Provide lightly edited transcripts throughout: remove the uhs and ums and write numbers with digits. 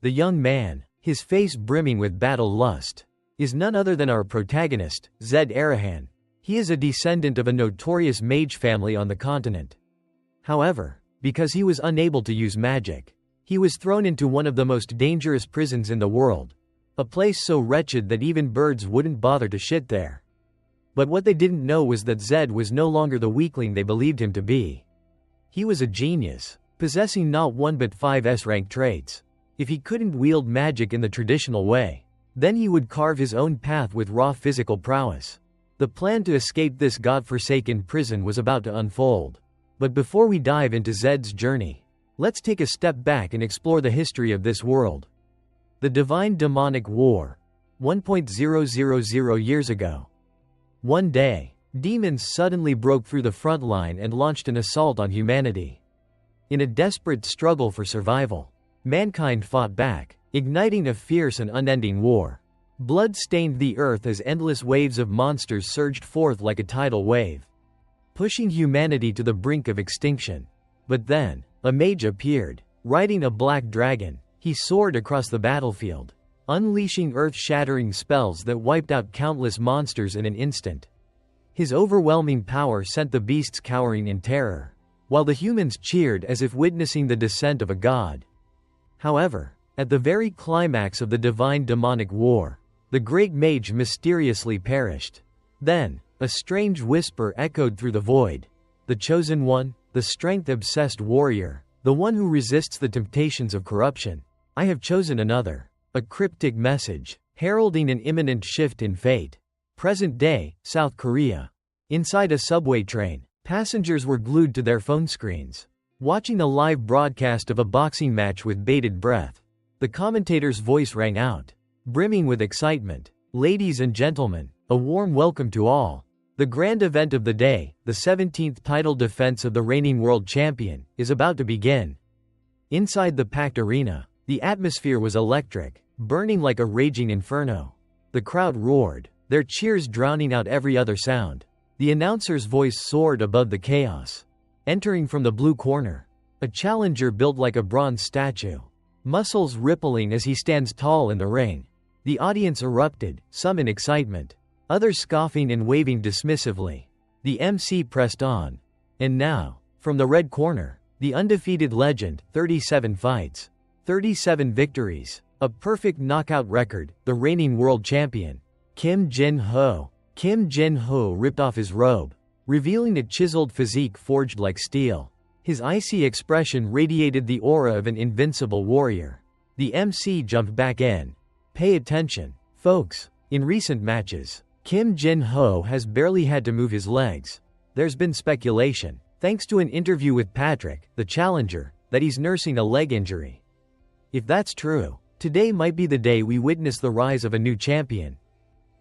The young man, his face brimming with battle lust, is none other than our protagonist, Zed Arahan. He is a descendant of a notorious mage family on the continent. However, because he was unable to use magic, he was thrown into one of the most dangerous prisons in the world, a place so wretched that even birds wouldn't bother to shit there. But what they didn't know was that Zed was no longer the weakling they believed him to be. He was a genius, possessing not one but 5 S-rank traits. If he couldn't wield magic in the traditional way, then he would carve his own path with raw physical prowess. The plan to escape this godforsaken prison was about to unfold. But before we dive into Zed's journey, let's take a step back and explore the history of this world. The Divine Demonic War. 1,000 years ago. One day, demons suddenly broke through the front line and launched an assault on humanity. In a desperate struggle for survival, mankind fought back, igniting a fierce and unending war. Blood stained the earth as endless waves of monsters surged forth like a tidal wave, pushing humanity to the brink of extinction. But then, a mage appeared, riding a black dragon. He soared across the battlefield, unleashing earth-shattering spells that wiped out countless monsters in an instant. His overwhelming power sent the beasts cowering in terror, while the humans cheered as if witnessing the descent of a god. However, at the very climax of the Divine Demonic War, the great mage mysteriously perished. Then, a strange whisper echoed through the void. The chosen one, the strength-obsessed warrior, the one who resists the temptations of corruption. I have chosen another. A cryptic message, heralding an imminent shift in fate. Present day, South Korea. Inside a subway train, passengers were glued to their phone screens, watching a live broadcast of a boxing match with bated breath. The commentator's voice rang out, brimming with excitement. Ladies and gentlemen, a warm welcome to all. The grand event of the day, the 17th title defense of the reigning world champion, is about to begin. Inside the packed arena, the atmosphere was electric, burning like a raging inferno. The crowd roared, their cheers drowning out every other sound. The announcer's voice soared above the chaos. Entering from the blue corner, a challenger built like a bronze statue, muscles rippling as he stands tall in the ring. The audience erupted, some in excitement, others scoffing and waving dismissively. The MC pressed on. And now, from the red corner, the undefeated legend, 37 fights, 37 victories, a perfect knockout record, the reigning world champion, Kim Jin-ho. Kim Jin-ho ripped off his robe, revealing a chiseled physique forged like steel. His icy expression radiated the aura of an invincible warrior. The MC jumped back in. Pay attention, folks. In recent matches, Kim Jin-ho has barely had to move his legs. There's been speculation, thanks to an interview with Patrick, the challenger, that he's nursing a leg injury. If that's true, today might be the day we witness the rise of a new champion.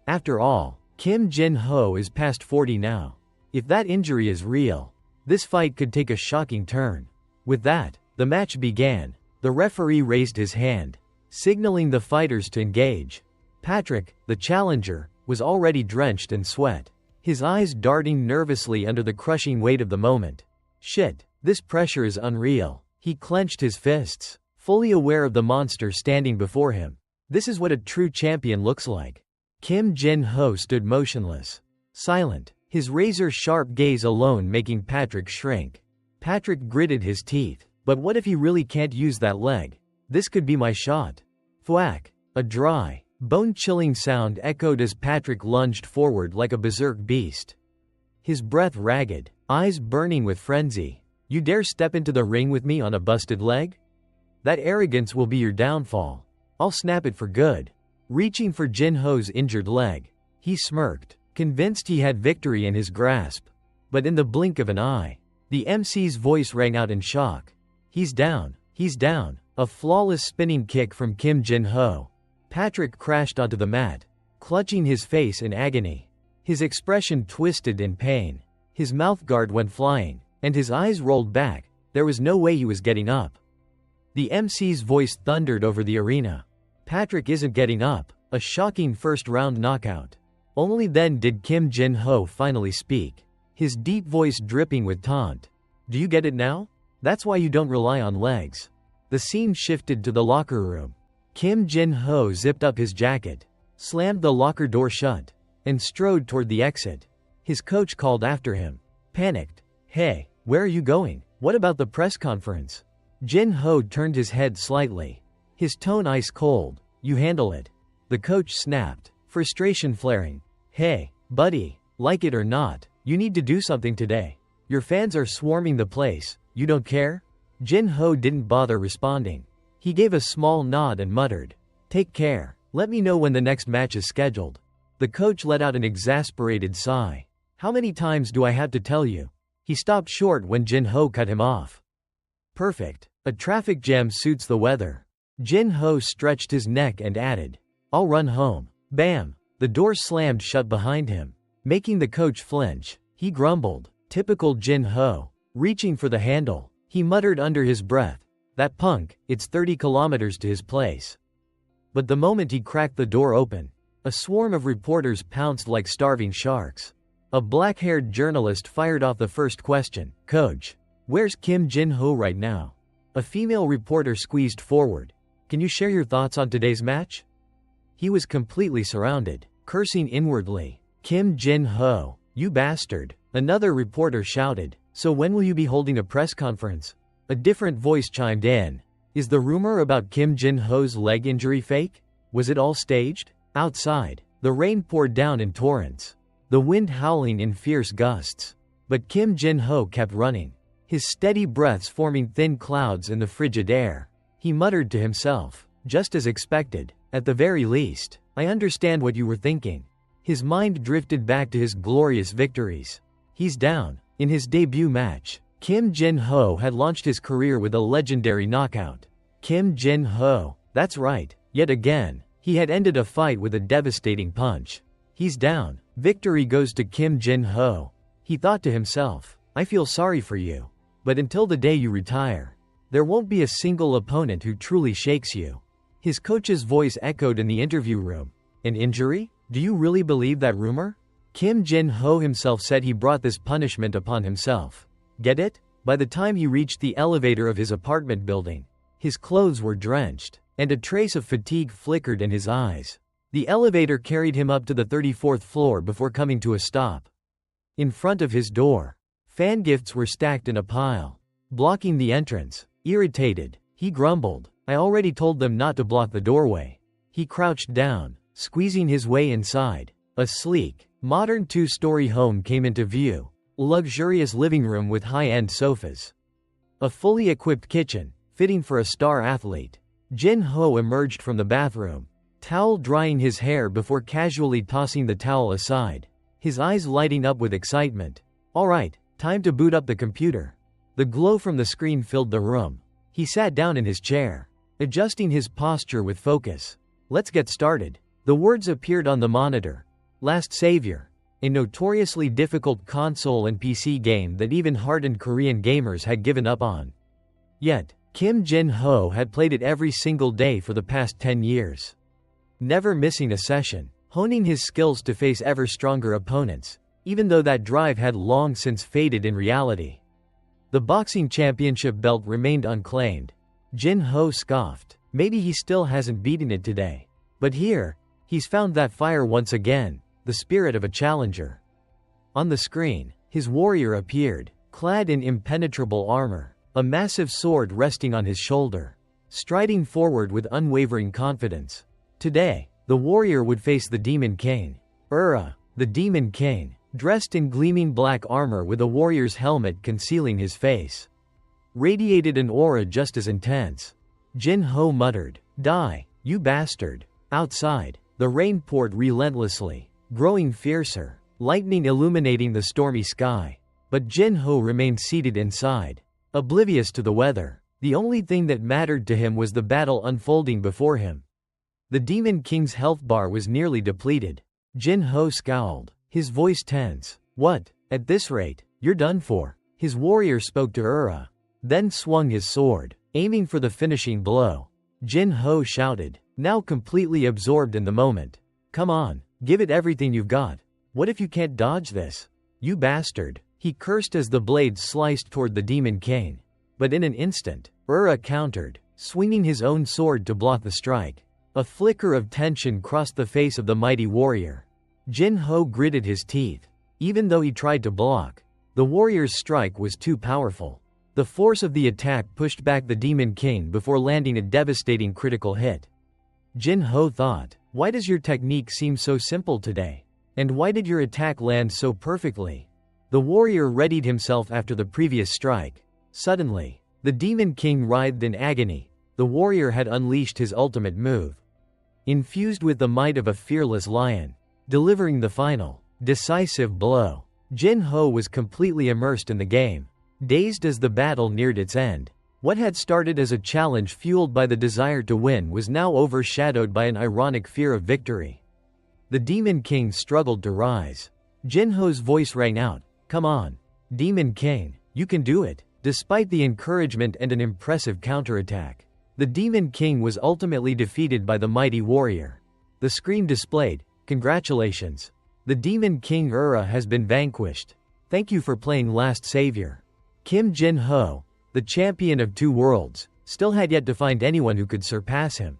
After all, Kim Jin-ho is past 40 now. If that injury is real, this fight could take a shocking turn. With that, the match began. The referee raised his hand, signaling the fighters to engage. Patrick, the challenger, was already drenched in sweat, his eyes darting nervously under the crushing weight of the moment. Shit, this pressure is unreal. He clenched his fists, fully aware of the monster standing before him. This is what a true champion looks like. Kim Jin-ho stood motionless, silent, his razor-sharp gaze alone making Patrick shrink. Patrick gritted his teeth. But what if he really can't use that leg? This could be my shot. Thwack! A dry, bone-chilling sound echoed as Patrick lunged forward like a berserk beast. His breath ragged, eyes burning with frenzy. You dare step into the ring with me on a busted leg? That arrogance will be your downfall. I'll snap it for good. Reaching for Jin-ho's injured leg, he smirked, convinced he had victory in his grasp. But in the blink of an eye, the MC's voice rang out in shock. He's down. He's down. A flawless spinning kick from Kim Jin-ho. Patrick crashed onto the mat, clutching his face in agony. His expression twisted in pain. His mouthguard went flying, and his eyes rolled back. There was no way he was getting up. The MC's voice thundered over the arena. Patrick isn't getting up. A shocking first-round knockout. Only then did Kim Jin-ho finally speak, his deep voice dripping with taunt. Do you get it now? That's why you don't rely on legs. The scene shifted to the locker room. Kim Jin-ho zipped up his jacket, slammed the locker door shut, and strode toward the exit. His coach called after him. Panicked. Hey, where are you going? What about the press conference? Jin-ho turned his head slightly, his tone ice cold. You handle it. The coach snapped, frustration flaring. Hey, buddy, like it or not, you need to do something today. Your fans are swarming the place. You don't care? Jin-ho didn't bother responding. He gave a small nod and muttered, Take care. Let me know when the next match is scheduled. The coach let out an exasperated sigh. How many times do I have to tell you? He stopped short when Jin-ho cut him off. Perfect. A traffic jam suits the weather. Jin-ho stretched his neck and added, I'll run home. Bam! The door slammed shut behind him, making the coach flinch. He grumbled. Typical Jin-ho. Reaching for the handle, he muttered under his breath, That punk, it's 30 kilometers to his place. But the moment he cracked the door open, a swarm of reporters pounced like starving sharks. A black-haired journalist fired off the first question. Coach, where's Kim Jin-ho right now? A female reporter squeezed forward. Can you share your thoughts on today's match? He was completely surrounded, cursing inwardly. Kim Jin-ho, you bastard. Another reporter shouted. So when will you be holding a press conference? A different voice chimed in. Is the rumor about Kim Jin-ho's leg injury fake? Was it all staged? Outside, the rain poured down in torrents, the wind howling in fierce gusts. But Kim Jin-ho kept running, his steady breaths forming thin clouds in the frigid air. He muttered to himself, just as expected. At the very least, I understand what you were thinking. His mind drifted back to his glorious victories. He's down. In his debut match, Kim Jin-ho had launched his career with a legendary knockout. Kim Jin-ho, that's right, yet again, he had ended a fight with a devastating punch. He's down. Victory goes to Kim Jin-ho. He thought to himself, I feel sorry for you. But until the day you retire, there won't be a single opponent who truly shakes you. His coach's voice echoed in the interview room. An injury? Do you really believe that rumor? Kim Jin-ho himself said he brought this punishment upon himself. Get it? By the time he reached the elevator of his apartment building, his clothes were drenched, and a trace of fatigue flickered in his eyes. The elevator carried him up to the 34th floor before coming to a stop. In front of his door, fan gifts were stacked in a pile, blocking the entrance. Irritated, he grumbled, I already told them not to block the doorway. He crouched down, squeezing his way inside. A sleek, modern two-story home came into view, a luxurious living room with high-end sofas. A fully equipped kitchen, fitting for a star athlete. Jin-ho emerged from the bathroom, towel drying his hair before casually tossing the towel aside, his eyes lighting up with excitement. All right, time to boot up the computer. The glow from the screen filled the room. He sat down in his chair, adjusting his posture with focus. Let's get started. The words appeared on the monitor. Last Savior, a notoriously difficult console and PC game that even hardened Korean gamers had given up on. Yet, Kim Jin-ho had played it every single day for the past 10 years. Never missing a session, honing his skills to face ever stronger opponents, even though that drive had long since faded in reality. The boxing championship belt remained unclaimed. Jin-ho scoffed. Maybe he still hasn't beaten it today. But here, he's found that fire once again, the spirit of a challenger. On the screen, his warrior appeared, clad in impenetrable armor, a massive sword resting on his shoulder, striding forward with unwavering confidence. Today, the warrior would face the Demon King. The Demon King, dressed in gleaming black armor with a warrior's helmet concealing his face, radiated an aura just as intense. Jin-ho muttered, Die, you bastard. Outside, the rain poured relentlessly, growing fiercer, lightning illuminating the stormy sky. But Jin-ho remained seated inside, oblivious to the weather. The only thing that mattered to him was the battle unfolding before him. The Demon King's health bar was nearly depleted. Jin-ho scowled, his voice tense. What? At this rate, you're done for. His warrior spoke to then swung his sword, aiming for the finishing blow. Jin-ho shouted, now completely absorbed in the moment. Come on, give it everything you've got. What if you can't dodge this? You bastard. He cursed as the blade sliced toward the Demon King. But in an instant, countered, swinging his own sword to block the strike. A flicker of tension crossed the face of the mighty warrior. Jin Ho gritted his teeth. Even though he tried to block, the warrior's strike was too powerful. The force of the attack pushed back the Demon King before landing a devastating critical hit. Jin Ho thought, "Why does your technique seem so simple today? And why did your attack land so perfectly?" The warrior readied himself after the previous strike. Suddenly, the Demon King writhed in agony. The warrior had unleashed his ultimate move. Infused with the might of a fearless lion, delivering the final, decisive blow. Jin Ho was completely immersed in the game. Dazed as the battle neared its end. What had started as a challenge fueled by the desire to win was now overshadowed by an ironic fear of victory. The Demon King struggled to rise. Jin Ho's voice rang out, "Come on, Demon King, you can do it." Despite the encouragement and an impressive counterattack, the Demon King was ultimately defeated by the mighty warrior. The screen displayed, "Congratulations. The Demon King era has been vanquished. Thank you for playing Last Savior." Kim Jin Ho, the champion of two worlds, still had yet to find anyone who could surpass him.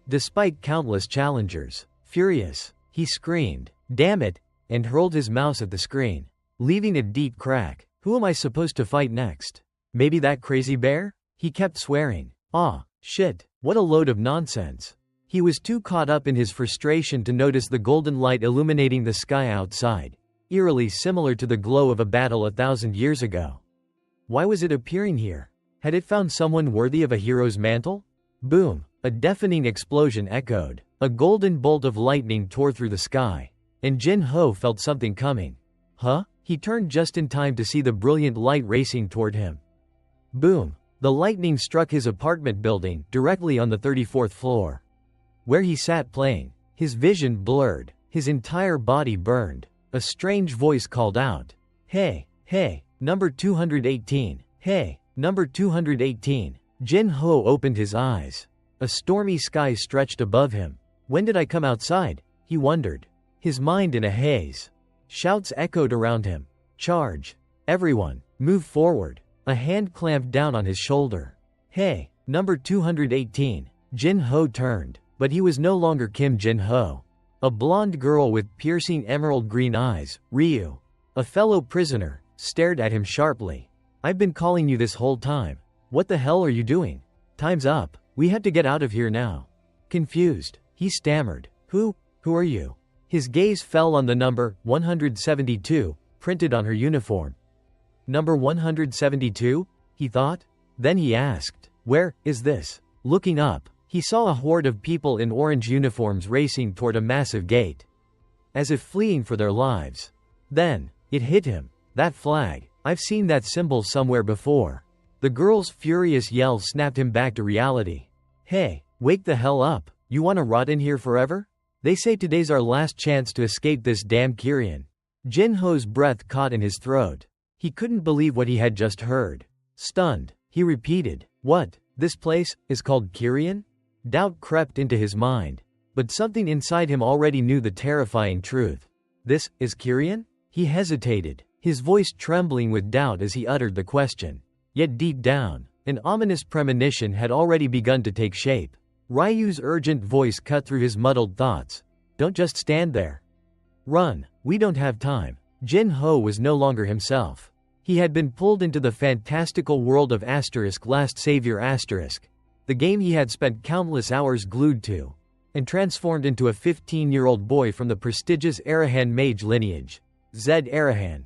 Despite countless challengers, furious, he screamed, "Damn it," and hurled his mouse at the screen, leaving a deep crack. "Who am I supposed to fight next? Maybe that crazy bear?" He kept swearing. "Ah, shit, what a load of nonsense." He was too caught up in his frustration to notice the golden light illuminating the sky outside, eerily similar to the glow of a battle 1,000 years ago. Why was it appearing here? Had it found someone worthy of a hero's mantle? Boom! A deafening explosion echoed. A golden bolt of lightning tore through the sky, and Jin Ho felt something coming. Huh? He turned just in time to see the brilliant light racing toward him. Boom! The lightning struck his apartment building, directly on the 34th floor. Where he sat playing, his vision blurred, his entire body burned. A strange voice called out, "Hey, hey, number 218, hey, number 218. Jin Ho opened his eyes. A stormy sky stretched above him. When did I come outside? He wondered. His mind in a haze. Shouts echoed around him. Charge! Everyone, move forward. A hand clamped down on his shoulder. Hey, number 218. Jin Ho turned, but he was no longer Kim Jin Ho. A blonde girl with piercing emerald green eyes, Ryu, a fellow prisoner, stared at him sharply. I've been calling you this whole time. What the hell are you doing? Time's up. We have to get out of here now. Confused, he stammered. Who are you? His gaze fell on the number 172, printed on her uniform. Number 172? He thought. Then he asked, where is this? Looking up, he saw a horde of people in orange uniforms racing toward a massive gate, as if fleeing for their lives. Then, it hit him. That flag. I've seen that symbol somewhere before. The girl's furious yell snapped him back to reality. Hey, wake the hell up. You wanna rot in here forever? They say today's our last chance to escape this damn Kyrian. Jin Ho's breath caught in his throat. He couldn't believe what he had just heard. Stunned, he repeated, what, this place, is called Kyrian? Doubt crept into his mind. But something inside him already knew the terrifying truth. This is Kyrian? He hesitated, his voice trembling with doubt as he uttered the question. Yet deep down, an ominous premonition had already begun to take shape. Ryu's urgent voice cut through his muddled thoughts. Don't just stand there. Run, we don't have time. Jin Ho was no longer himself. He had been pulled into the fantastical world of Last Savior *, the game he had spent countless hours glued to, and transformed into a 15-year-old boy from the prestigious Arahan Mage lineage, Zed Arahan.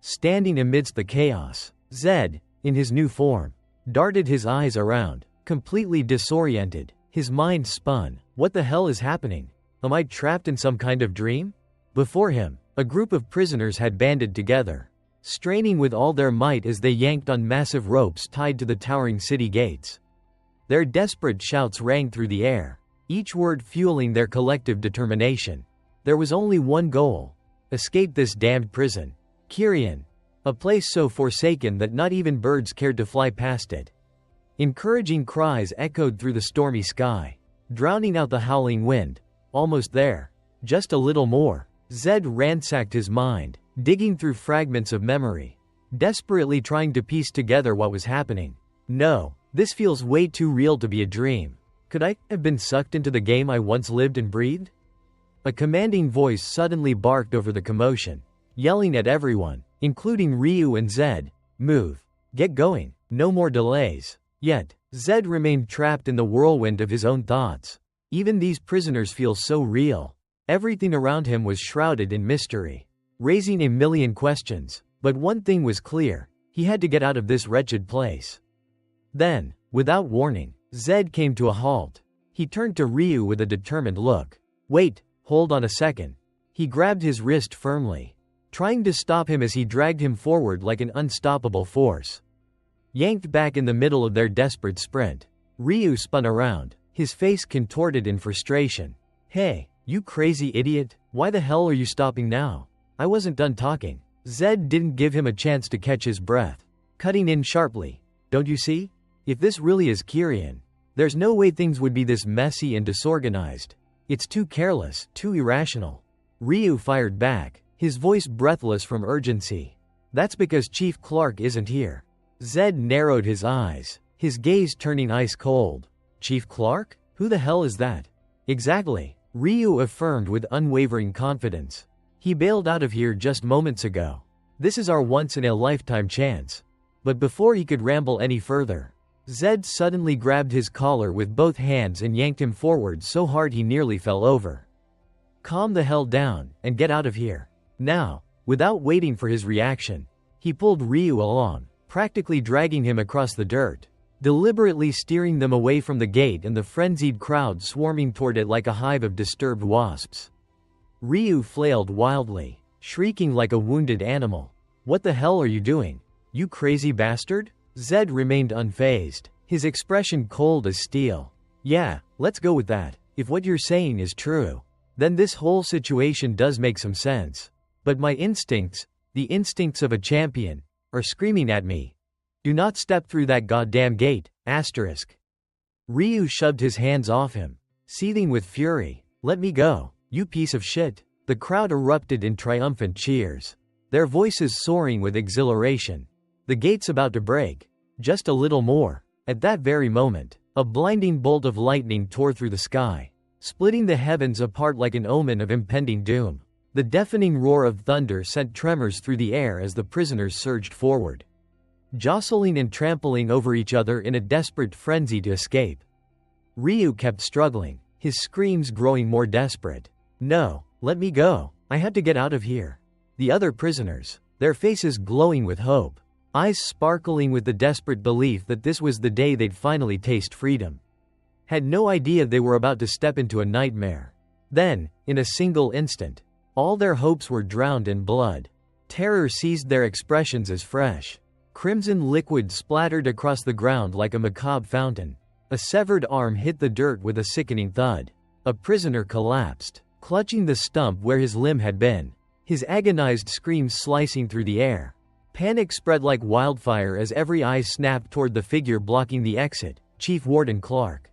Standing amidst the chaos, Zed, in his new form, darted his eyes around, completely disoriented. His mind spun. What the hell is happening? Am I trapped in some kind of dream? Before him, a group of prisoners had banded together, straining with all their might as they yanked on massive ropes tied to the towering city gates. Their desperate shouts rang through the air, each word fueling their collective determination. There was only one goal: escape this damned prison. Kyrian, a place so forsaken that not even birds cared to fly past it. Encouraging cries echoed through the stormy sky, drowning out the howling wind. Almost there. Just a little more. Zed ransacked his mind, digging through fragments of memory, desperately trying to piece together what was happening. No, this feels way too real to be a dream. Could I have been sucked into the game I once lived and breathed? A commanding voice suddenly barked over the commotion, yelling at everyone, including Ryu and Zed, "Move. Get going. No more delays." Yet, Zed remained trapped in the whirlwind of his own thoughts. Even these prisoners feel so real. Everything around him was shrouded in mystery, raising a million questions. But one thing was clear: he had to get out of this wretched place. Then, without warning, Zed came to a halt. He turned to Ryu with a determined look. "Wait, hold on a second." He grabbed his wrist firmly, trying to stop him as he dragged him forward like an unstoppable force. Yanked back in the middle of their desperate sprint, Ryu spun around, his face contorted in frustration. "Hey, you crazy idiot, why the hell are you stopping now? I wasn't done talking." Zed didn't give him a chance to catch his breath, cutting in sharply. "Don't you see? If this really is Kyrian, there's no way things would be this messy and disorganized. It's too careless, too irrational." Ryu fired back, his voice breathless from urgency. "That's because Chief Clark isn't here." Zed narrowed his eyes, his gaze turning ice cold. "Chief Clark? Who the hell is that?" "Exactly," Ryu affirmed with unwavering confidence. "He bailed out of here just moments ago. This is our once-in-a-lifetime chance." But before he could ramble any further, Zed suddenly grabbed his collar with both hands and yanked him forward so hard he nearly fell over. "Calm the hell down, and get out of here. Now." Without waiting for his reaction, he pulled Ryu along, practically dragging him across the dirt, deliberately steering them away from the gate and the frenzied crowd swarming toward it like a hive of disturbed wasps. Ryu flailed wildly, shrieking like a wounded animal. "What the hell are you doing? You crazy bastard?" Zed remained unfazed, his expression cold as steel. "Yeah, let's go with that. If what you're saying is true, then this whole situation does make some sense. But my instincts, the instincts of a champion, are screaming at me. Do not step through that goddamn gate, asterisk." Ryu shoved his hands off him, seething with fury. "Let me go, you piece of shit." The crowd erupted in triumphant cheers, their voices soaring with exhilaration. The gate's about to break. Just a little more. At that very moment, a blinding bolt of lightning tore through the sky, splitting the heavens apart like an omen of impending doom. The deafening roar of thunder sent tremors through the air as the prisoners surged forward, jostling and trampling over each other in a desperate frenzy to escape. Ryu kept struggling, his screams growing more desperate. "No, let me go. I had to get out of here." The other prisoners, their faces glowing with hope, eyes sparkling with the desperate belief that this was the day they'd finally taste freedom, had no idea they were about to step into a nightmare. Then, in a single instant, all their hopes were drowned in blood. Terror seized their expressions as fresh, crimson liquid splattered across the ground like a macabre fountain. A severed arm hit the dirt with a sickening thud. A prisoner collapsed, clutching the stump where his limb had been, his agonized screams slicing through the air. Panic spread like wildfire as every eye snapped toward the figure blocking the exit, Chief Warden Clark.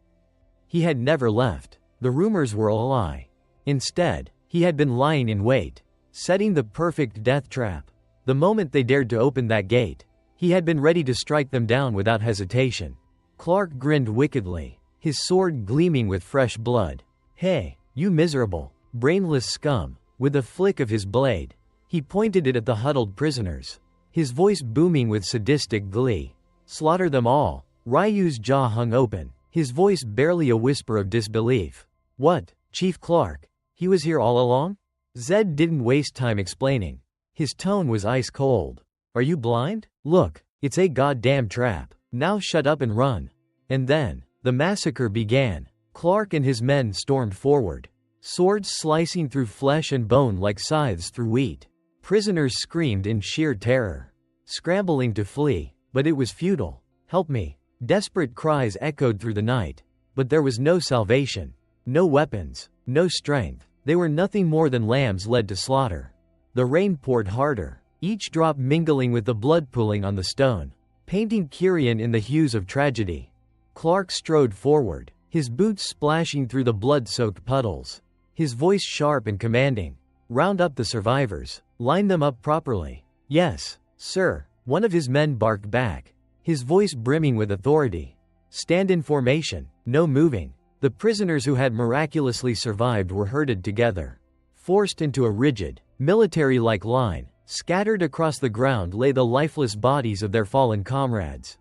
He had never left. The rumors were a lie. Instead, he had been lying in wait, setting the perfect death trap. The moment they dared to open that gate, he had been ready to strike them down without hesitation. Clark grinned wickedly, his sword gleaming with fresh blood. "Hey, you miserable, brainless scum." With a flick of his blade, he pointed it at the huddled prisoners, his voice booming with sadistic glee. "Slaughter them all." Ryu's jaw hung open, his voice barely a whisper of disbelief. "What, Chief Clark? He was here all along?" Zed didn't waste time explaining. His tone was ice cold. "Are you blind? Look, it's a goddamn trap. Now shut up and run." And then, the massacre began. Clark and his men stormed forward, swords slicing through flesh and bone like scythes through wheat. Prisoners screamed in sheer terror, scrambling to flee, but it was futile. "Help me." Desperate cries echoed through the night. But there was no salvation, no weapons, no strength. They were nothing more than lambs led to slaughter. The rain poured harder, each drop mingling with the blood pooling on the stone, painting Kyrian in the hues of tragedy. Clark strode forward, his boots splashing through the blood-soaked puddles, his voice sharp and commanding. "Round up the survivors. Line them up properly." "Yes, sir," one of his men barked back, his voice brimming with authority. "Stand in formation, no moving." The prisoners who had miraculously survived were herded together. Forced into a rigid, military-like line, scattered across the ground lay the lifeless bodies of their fallen comrades.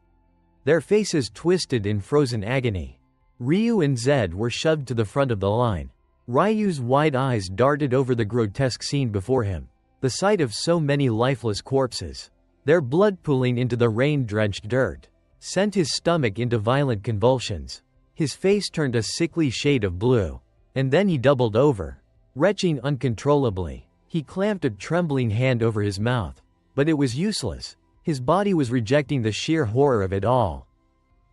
Their faces twisted in frozen agony. Ryu and Zed were shoved to the front of the line. Ryu's wide eyes darted over the grotesque scene before him. The sight of so many lifeless corpses, their blood pooling into the rain-drenched dirt, sent his stomach into violent convulsions. His face turned a sickly shade of blue. And then he doubled over, retching uncontrollably. He clamped a trembling hand over his mouth. But it was useless. His body was rejecting the sheer horror of it all.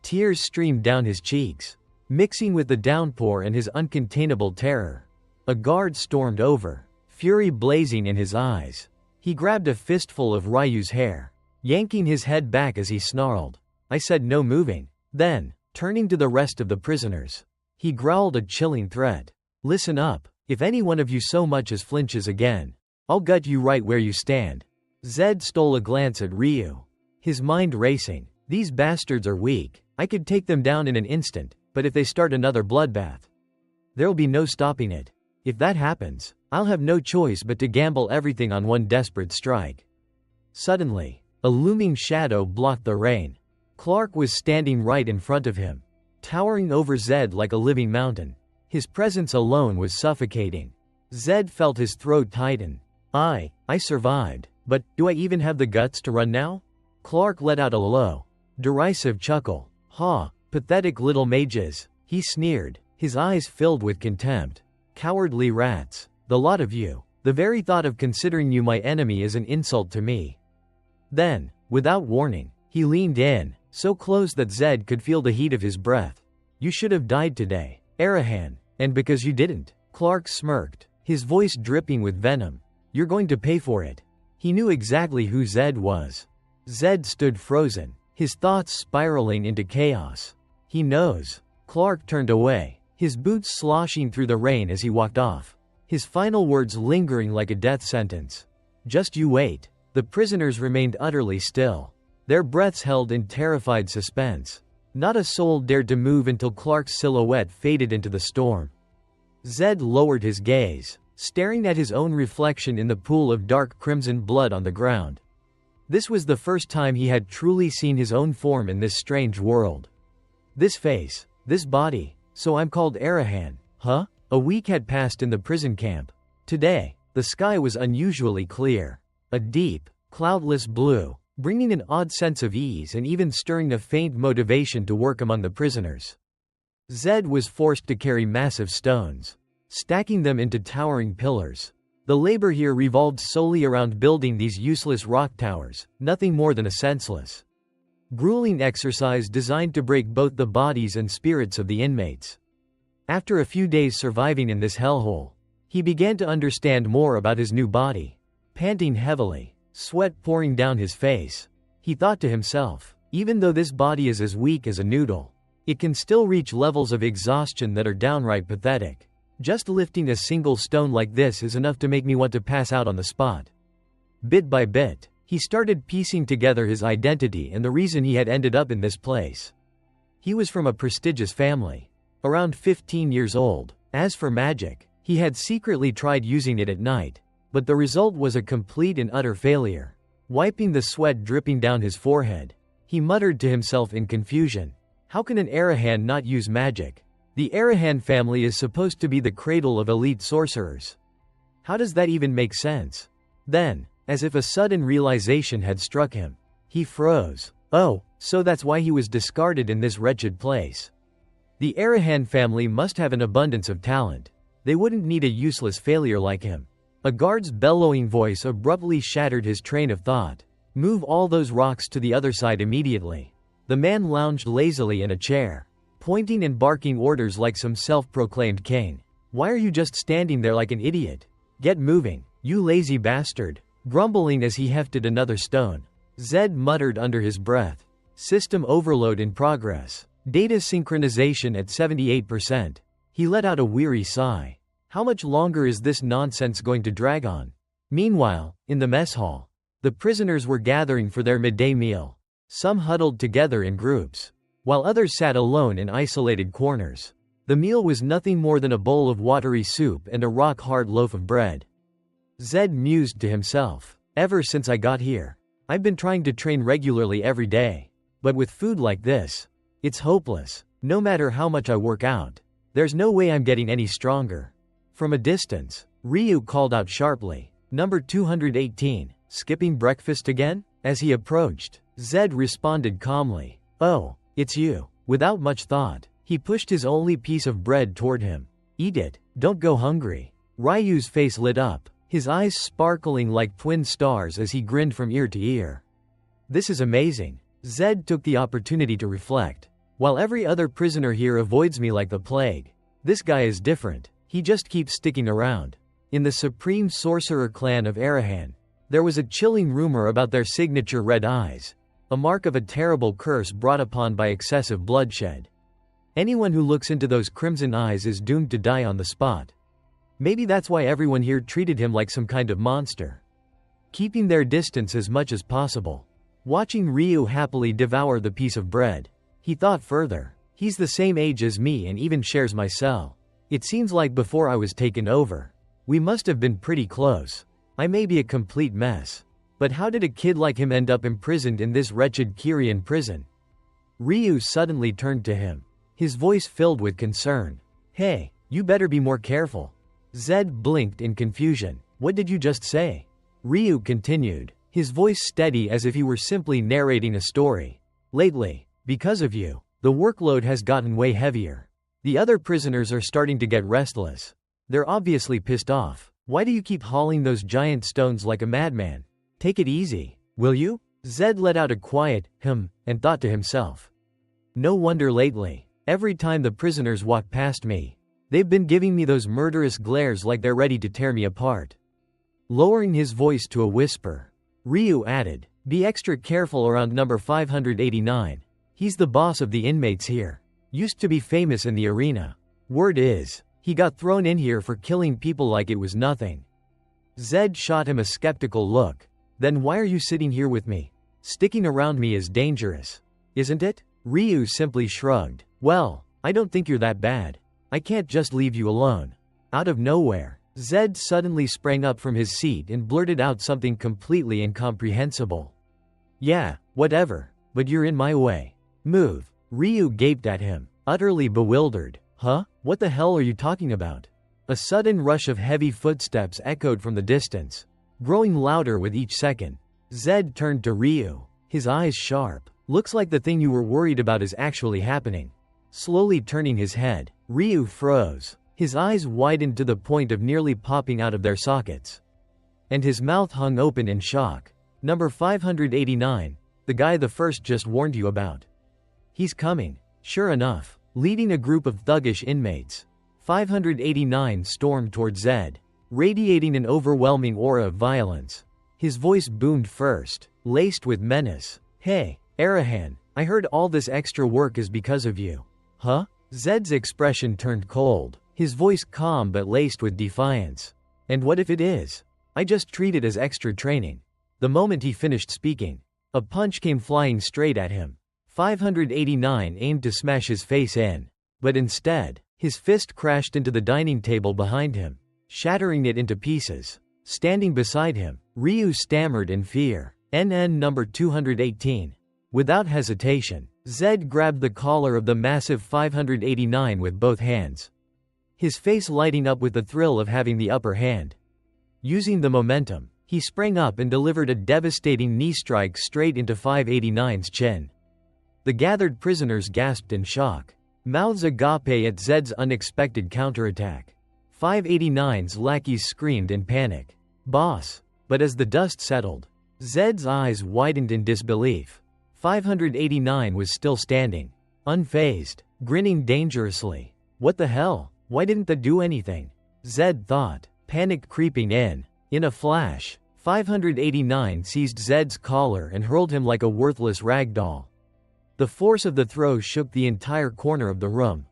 Tears streamed down his cheeks, mixing with the downpour and his uncontainable terror. A guard stormed over, fury blazing in his eyes. He grabbed a fistful of Ryu's hair, yanking his head back as he snarled. I said no moving. Then, turning to the rest of the prisoners, he growled a chilling threat. Listen up. If any one of you so much as flinches again, I'll gut you right where you stand. Zed stole a glance at Ryu, his mind racing. These bastards are weak. I could take them down in an instant, but if they start another bloodbath, there'll be no stopping it. If that happens, I'll have no choice but to gamble everything on one desperate strike. Suddenly, a looming shadow blocked the rain. Clark was standing right in front of him, towering over Zed like a living mountain. His presence alone was suffocating. Zed felt his throat tighten. I survived, but do I even have the guts to run now? Clark let out a low, derisive chuckle. Ha, pathetic little mages, he sneered, his eyes filled with contempt. Cowardly rats, the lot of you. The very thought of considering you my enemy is an insult to me. Then, without warning, he leaned in, so close that Zed could feel the heat of his breath. You should have died today, Arahan, and because you didn't, Clark smirked, his voice dripping with venom. You're going to pay for it. He knew exactly who Zed was. Zed stood frozen, his thoughts spiraling into chaos. He knows. Clark turned away, his boots sloshing through the rain as he walked off, his final words lingering like a death sentence. Just you wait. The prisoners remained utterly still, their breaths held in terrified suspense. Not a soul dared to move until Clark's silhouette faded into the storm. Zed lowered his gaze, staring at his own reflection in the pool of dark crimson blood on the ground. This was the first time he had truly seen his own form in this strange world. This face, this body, so I'm called Arahan, huh? A week had passed in the prison camp. Today, the sky was unusually clear. A deep, cloudless blue, bringing an odd sense of ease and even stirring a faint motivation to work among the prisoners. Zed was forced to carry massive stones, stacking them into towering pillars. The labor here revolved solely around building these useless rock towers, nothing more than a senseless, grueling exercise designed to break both the bodies and spirits of the inmates. After a few days surviving in this hellhole, he began to understand more about his new body. Panting heavily, sweat pouring down his face, he thought to himself, even though this body is as weak as a noodle, it can still reach levels of exhaustion that are downright pathetic. Just lifting a single stone like this is enough to make me want to pass out on the spot. Bit by bit, he started piecing together his identity and the reason he had ended up in this place. He was from a prestigious family, around 15 years old. As for magic, he had secretly tried using it at night, but the result was a complete and utter failure. Wiping the sweat dripping down his forehead, he muttered to himself in confusion. How can an Arahan not use magic? The Arahan family is supposed to be the cradle of elite sorcerers. How does that even make sense? Then, as if a sudden realization had struck him, he froze. Oh, so that's why he was discarded in this wretched place. The Arahan family must have an abundance of talent. They wouldn't need a useless failure like him. A guard's bellowing voice abruptly shattered his train of thought. Move all those rocks to the other side immediately. The man lounged lazily in a chair, pointing and barking orders like some self-proclaimed king. Why are you just standing there like an idiot? Get moving, you lazy bastard. Grumbling as he hefted another stone, Zed muttered under his breath. System overload in progress. Data synchronization at 78%. He let out a weary sigh. How much longer is this nonsense going to drag on? Meanwhile, in the mess hall, the prisoners were gathering for their midday meal. Some huddled together in groups, while others sat alone in isolated corners. The The meal was nothing more than a bowl of watery soup and a rock-hard loaf of bread. Zed mused to himself. Ever since I got here, I've been trying to train regularly every day. But with food like this, it's hopeless. No matter how much I work out, there's no way I'm getting any stronger. From a distance, Ryu called out sharply, "Number 218, skipping breakfast again?" As he approached, Zed responded calmly, "Oh, it's you." Without much thought, he pushed his only piece of bread toward him. "Eat it, don't go hungry." Ryu's face lit up, his eyes sparkling like twin stars as he grinned from ear to ear. "This is amazing." Zed took the opportunity to reflect. While every other prisoner here avoids me like the plague, this guy is different. He just keeps sticking around. In the Supreme Sorcerer clan of Arahan, there was a chilling rumor about their signature red eyes, a mark of a terrible curse brought upon by excessive bloodshed. Anyone who looks into those crimson eyes is doomed to die on the spot. Maybe that's why everyone here treated him like some kind of monster, keeping their distance as much as possible. Watching Ryu happily devour the piece of bread, he thought further. He's the same age as me and even shares my cell. It seems like before I was taken over, we must have been pretty close. I may be a complete mess, but how did a kid like him end up imprisoned in this wretched Kyrian prison? Ryu suddenly turned to him, his voice filled with concern. "Hey, you better be more careful." Zed blinked in confusion. "What did you just say?" Ryu continued, his voice steady as if he were simply narrating a story. "Lately, because of you, the workload has gotten way heavier. The other prisoners are starting to get restless. They're obviously pissed off. Why do you keep hauling those giant stones like a madman? Take it easy, will you?" Zed let out a quiet and thought to himself. No wonder lately, every time the prisoners walk past me, they've been giving me those murderous glares like they're ready to tear me apart. Lowering his voice to a whisper, Ryu added, "Be extra careful around number 589. He's the boss of the inmates here. Used to be famous in the arena. Word is, he got thrown in here for killing people like it was nothing." Zed shot him a skeptical look. "Then why are you sitting here with me? Sticking around me is dangerous, isn't it?" Ryu simply shrugged. "Well, I don't think you're that bad. I can't just leave you alone." Out of nowhere, Zed suddenly sprang up from his seat and blurted out something completely incomprehensible. "Yeah, whatever, but you're in my way. Move." Ryu gaped at him, utterly bewildered. "Huh? What the hell are you talking about?" A sudden rush of heavy footsteps echoed from the distance, growing louder with each second. Zed turned to Ryu, his eyes sharp. "Looks like the thing you were worried about is actually happening." Slowly turning his head, Ryu froze. His eyes widened to the point of nearly popping out of their sockets, and his mouth hung open in shock. "Number 589, the guy the first just warned you about. He's coming." Sure enough, leading a group of thuggish inmates, 589 stormed toward Zed, radiating an overwhelming aura of violence. His voice boomed first, laced with menace. "Hey, Arahan, I heard all this extra work is because of you." "Huh?" Zed's expression turned cold, his voice calm but laced with defiance. "And what if it is? I just treat it as extra training." The moment he finished speaking, a punch came flying straight at him. 589 aimed to smash his face in, but instead, his fist crashed into the dining table behind him, shattering it into pieces. Standing beside him, Ryu stammered in fear, "NN number 218. Without hesitation, Zed grabbed the collar of the massive 589 with both hands, his face lighting up with the thrill of having the upper hand. Using the momentum, he sprang up and delivered a devastating knee strike straight into 589's chin. The gathered prisoners gasped in shock, mouths agape at Zed's unexpected counterattack. 589's lackeys screamed in panic, "Boss!" But as the dust settled, Zed's eyes widened in disbelief. 589 was still standing, unfazed, grinning dangerously. "What the hell? Why didn't they do anything?" Zed thought, panic creeping in. In a flash, 589 seized Zed's collar and hurled him like a worthless rag doll. The force of the throw shook the entire corner of the room,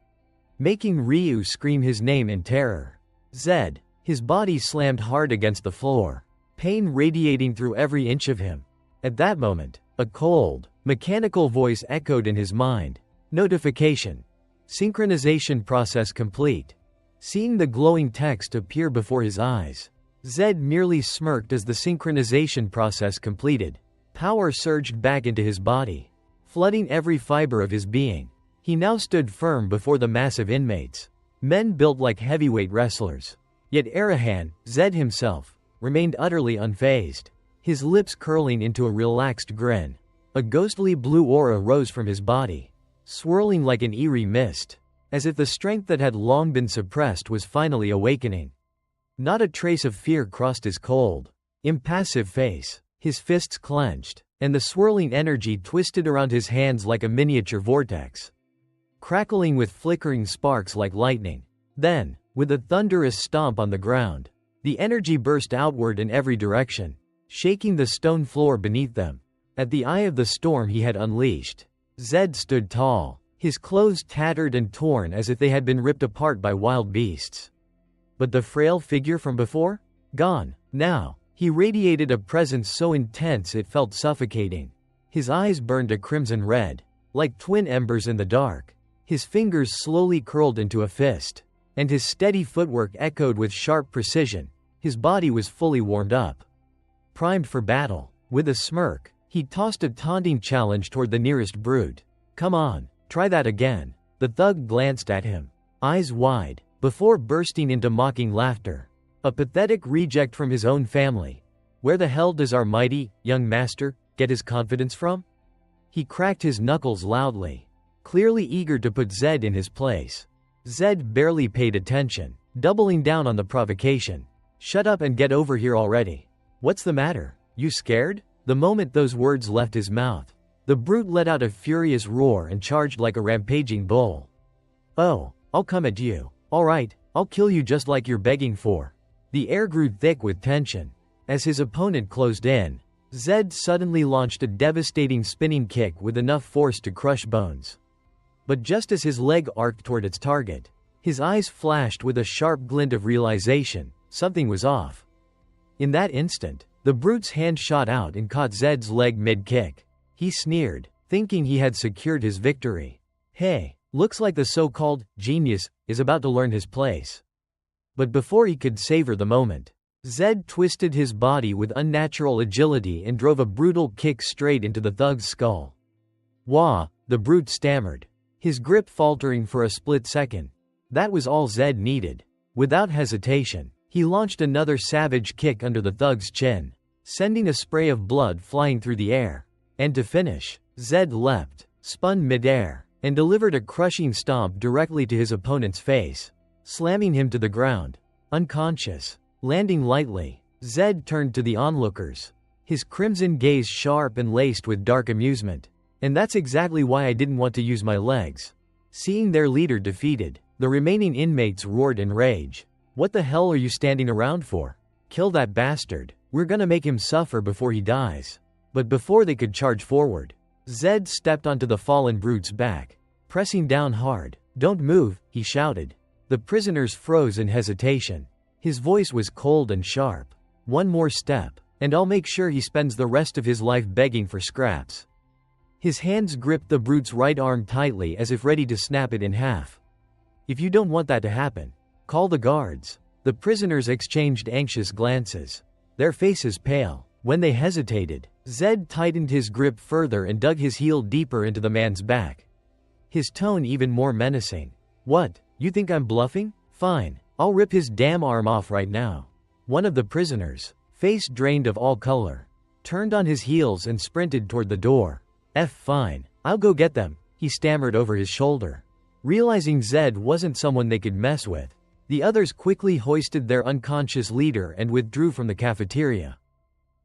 making Ryu scream his name in terror. Zed, his body slammed hard against the floor, pain radiating through every inch of him. At that moment, a cold, mechanical voice echoed in his mind. "Notification. Synchronization process complete. Seeing the glowing text appear before his eyes, Zed merely smirked as the synchronization process completed. Power surged back into his body, flooding every fiber of his being. He now stood firm before the massive inmates, men built like heavyweight wrestlers. Yet Arahan, Zed himself, remained utterly unfazed, his lips curling into a relaxed grin. A ghostly blue aura rose from his body, swirling like an eerie mist, as if the strength that had long been suppressed was finally awakening. Not a trace of fear crossed his cold, impassive face. His fists clenched, and the swirling energy twisted around his hands like a miniature vortex, crackling with flickering sparks like lightning. Then, with a thunderous stomp on the ground, the energy burst outward in every direction, shaking the stone floor beneath them. At the eye of the storm he had unleashed, Zed stood tall, his clothes tattered and torn as if they had been ripped apart by wild beasts. But the frail figure from before? Gone. Now, he radiated a presence so intense it felt suffocating. His eyes burned a crimson red, like twin embers in the dark. His fingers slowly curled into a fist, and his steady footwork echoed with sharp precision. His body was fully warmed up, primed for battle. With a smirk, he tossed a taunting challenge toward the nearest brute. "Come on, try that again." The thug glanced at him, eyes wide, before bursting into mocking laughter. A pathetic reject from his own family. Where the hell does our mighty, young master, get his confidence from? He cracked his knuckles loudly, clearly eager to put Zed in his place. Zed barely paid attention, doubling down on the provocation. "Shut up and get over here already. What's the matter? You scared?" The moment those words left his mouth, the brute let out a furious roar and charged like a rampaging bull. "Oh, I'll come at you. All right, I'll kill you just like you're begging for." The air grew thick with tension. As his opponent closed in, Zed suddenly launched a devastating spinning kick with enough force to crush bones. But just as his leg arced toward its target, his eyes flashed with a sharp glint of realization. Something was off. In that instant, the brute's hand shot out and caught Zed's leg mid-kick. He sneered, thinking he had secured his victory. Hey, looks like the so-called genius is about to learn his place. But before he could savor the moment, Zed twisted his body with unnatural agility and drove a brutal kick straight into the thug's skull. "Wah," the brute stammered, his grip faltering for a split second. That was all Zed needed. Without hesitation, he launched another savage kick under the thug's chin, sending a spray of blood flying through the air. And to finish, Zed leapt, spun mid-air, and delivered a crushing stomp directly to his opponent's face, slamming him to the ground, unconscious. Landing lightly, Zed turned to the onlookers, his crimson gaze sharp and laced with dark amusement. "And that's exactly why I didn't want to use my legs." Seeing their leader defeated, the remaining inmates roared in rage. "What the hell are you standing around for? Kill that bastard. We're gonna make him suffer before he dies." But before they could charge forward, Zed stepped onto the fallen brute's back, pressing down hard. "Don't move," he shouted. The prisoners froze in hesitation. His voice was cold and sharp. "One more step, and I'll make sure he spends the rest of his life begging for scraps." His hands gripped the brute's right arm tightly as if ready to snap it in half. "If you don't want that to happen, call the guards." The prisoners exchanged anxious glances, their faces pale. When they hesitated, Zed tightened his grip further and dug his heel deeper into the man's back, his tone even more menacing. "What, you think I'm bluffing? Fine. I'll rip his damn arm off right now." One of the prisoners, face drained of all color, turned on his heels and sprinted toward the door. Fine. I'll go get them," he stammered over his shoulder. Realizing Zed wasn't someone they could mess with, the others quickly hoisted their unconscious leader and withdrew from the cafeteria.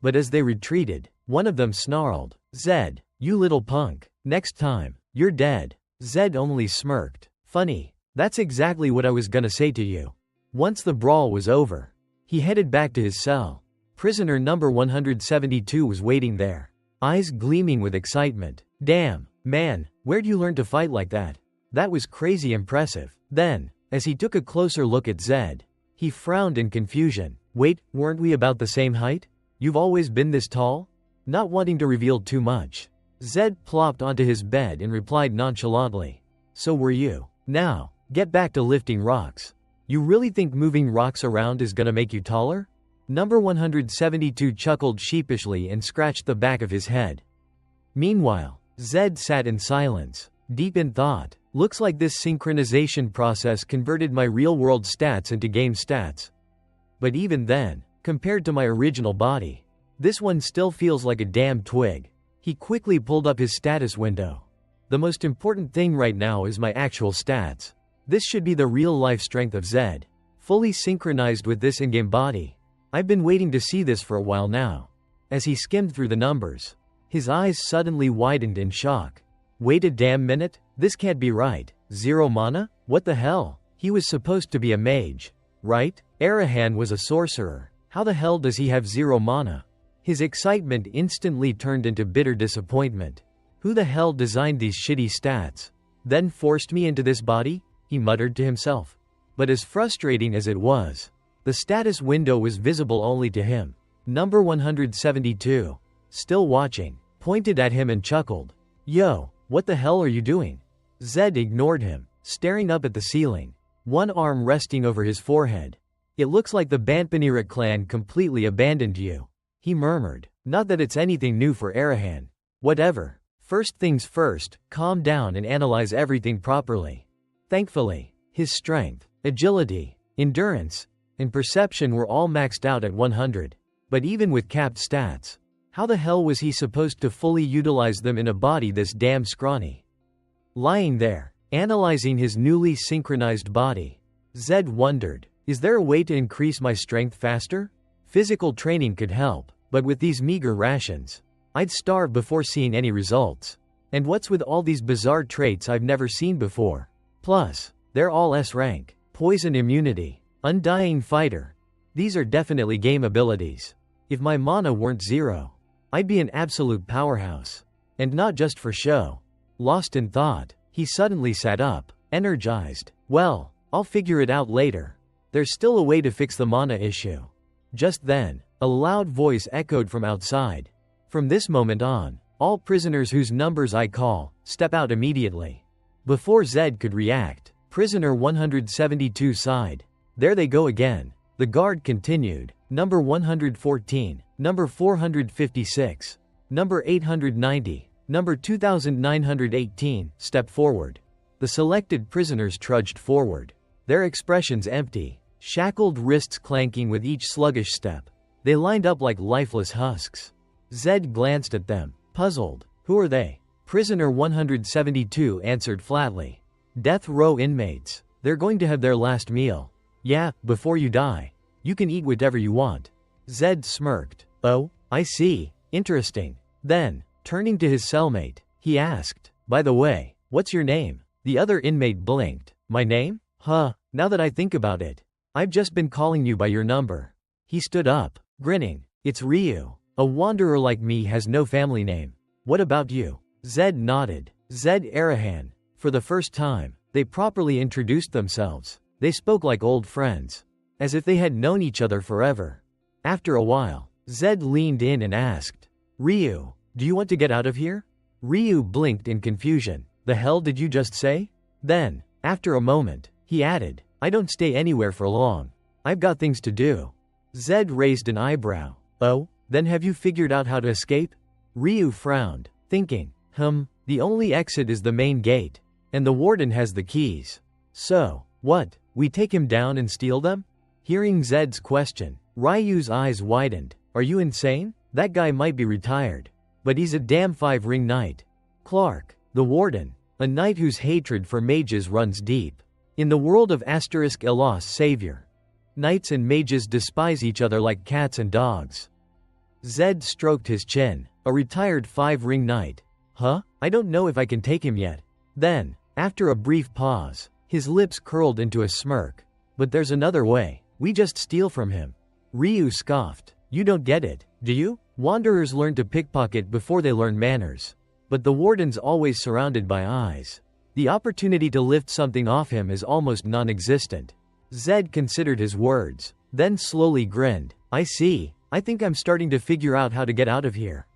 But as they retreated, one of them snarled, "Zed, you little punk. Next time, you're dead." Zed only smirked. "Funny. That's exactly what I was gonna say to you." Once the brawl was over, he headed back to his cell. Prisoner number 172 was waiting there, eyes gleaming with excitement. "Damn, man, where'd you learn to fight like that? That was crazy impressive." Then, as he took a closer look at Zed, he frowned in confusion. "Wait, weren't we about the same height? You've always been this tall?" Not wanting to reveal too much, Zed plopped onto his bed and replied nonchalantly, "So were you." Now, get back to lifting rocks. You really think moving rocks around is gonna make you taller? Number 172 chuckled sheepishly and scratched the back of his head. Meanwhile, Zed sat in silence, deep in thought. Looks like this synchronization process converted my real-world stats into game stats. But even then, compared to my original body, this one still feels like a damn twig. He quickly pulled up his status window. The most important thing right now is my actual stats. This should be the real-life strength of Zed, fully synchronized with this in-game body. I've been waiting to see this for a while now. As he skimmed through the numbers, his eyes suddenly widened in shock. Wait a damn minute, this can't be right. 0 mana? What the hell? He was supposed to be a mage, right? Arahan was a sorcerer. How the hell does he have 0 mana? His excitement instantly turned into bitter disappointment. Who the hell designed these shitty stats? Then forced me into this body? He muttered to himself. But as frustrating as it was, the status window was visible only to him. Number 172, still watching, pointed at him and chuckled. Yo, what the hell are you doing? Zed ignored him, staring up at the ceiling, one arm resting over his forehead. It looks like the Banpanira clan completely abandoned you, he murmured. Not that it's anything new for Arahan. Whatever. First things first, calm down and analyze everything properly. Thankfully, his strength, agility, endurance, and perception were all maxed out at 100. But even with capped stats, how the hell was he supposed to fully utilize them in a body this damn scrawny? Lying there, analyzing his newly synchronized body, Zed wondered, is there a way to increase my strength faster? Physical training could help, but with these meager rations, I'd starve before seeing any results. And what's with all these bizarre traits I've never seen before? Plus, they're all S rank. Poison immunity, undying fighter. These are definitely game abilities. If my mana weren't 0, I'd be an absolute powerhouse. And not just for show. Lost in thought, he suddenly sat up, energized. Well, I'll figure it out later. There's still a way to fix the mana issue. Just then, a loud voice echoed from outside. From this moment on, all prisoners whose numbers I call, step out immediately. Before Zed could react, prisoner 172 sighed. There they go again. The guard continued. Number 114, number 456, number 890, number 2918, step forward. The selected prisoners trudged forward, their expressions empty, shackled wrists clanking with each sluggish step. They lined up like lifeless husks. Zed glanced at them, puzzled. Who are they? Prisoner 172 answered flatly. Death row inmates. They're going to have their last meal. Yeah, before you die. You can eat whatever you want. Zed smirked. Oh, I see. Interesting. Then, turning to his cellmate, he asked, by the way, what's your name? The other inmate blinked. My name? Huh, now that I think about it, I've just been calling you by your number. He stood up, grinning. It's Ryu. A wanderer like me has no family name. What about you? Zed nodded. Zed Arahan. For the first time, they properly introduced themselves. They spoke like old friends, as if they had known each other forever. After a while, Zed leaned in and asked, Ryu, do you want to get out of here? Ryu blinked in confusion. The hell did you just say? Then, after a moment, he added, I don't stay anywhere for long. I've got things to do. Zed raised an eyebrow. Oh, then have you figured out how to escape? Ryu frowned, thinking, the only exit is the main gate, and the warden has the keys. So, what, we take him down and steal them? Hearing Zed's question, Ryu's eyes widened. Are you insane? That guy might be retired, but he's a damn 5-ring knight. Clark, the warden, a knight whose hatred for mages runs deep. In the world of *Elos Savior, knights and mages despise each other like cats and dogs. Zed stroked his chin. A retired 5-ring knight. Huh? I don't know if I can take him yet. Then, after a brief pause, his lips curled into a smirk. But there's another way. We just steal from him. Ryu scoffed. You don't get it, do you? Wanderers learn to pickpocket before they learn manners. But the warden's always surrounded by eyes. The opportunity to lift something off him is almost non-existent. Zed considered his words, then slowly grinned. I see. I think I'm starting to figure out how to get out of here.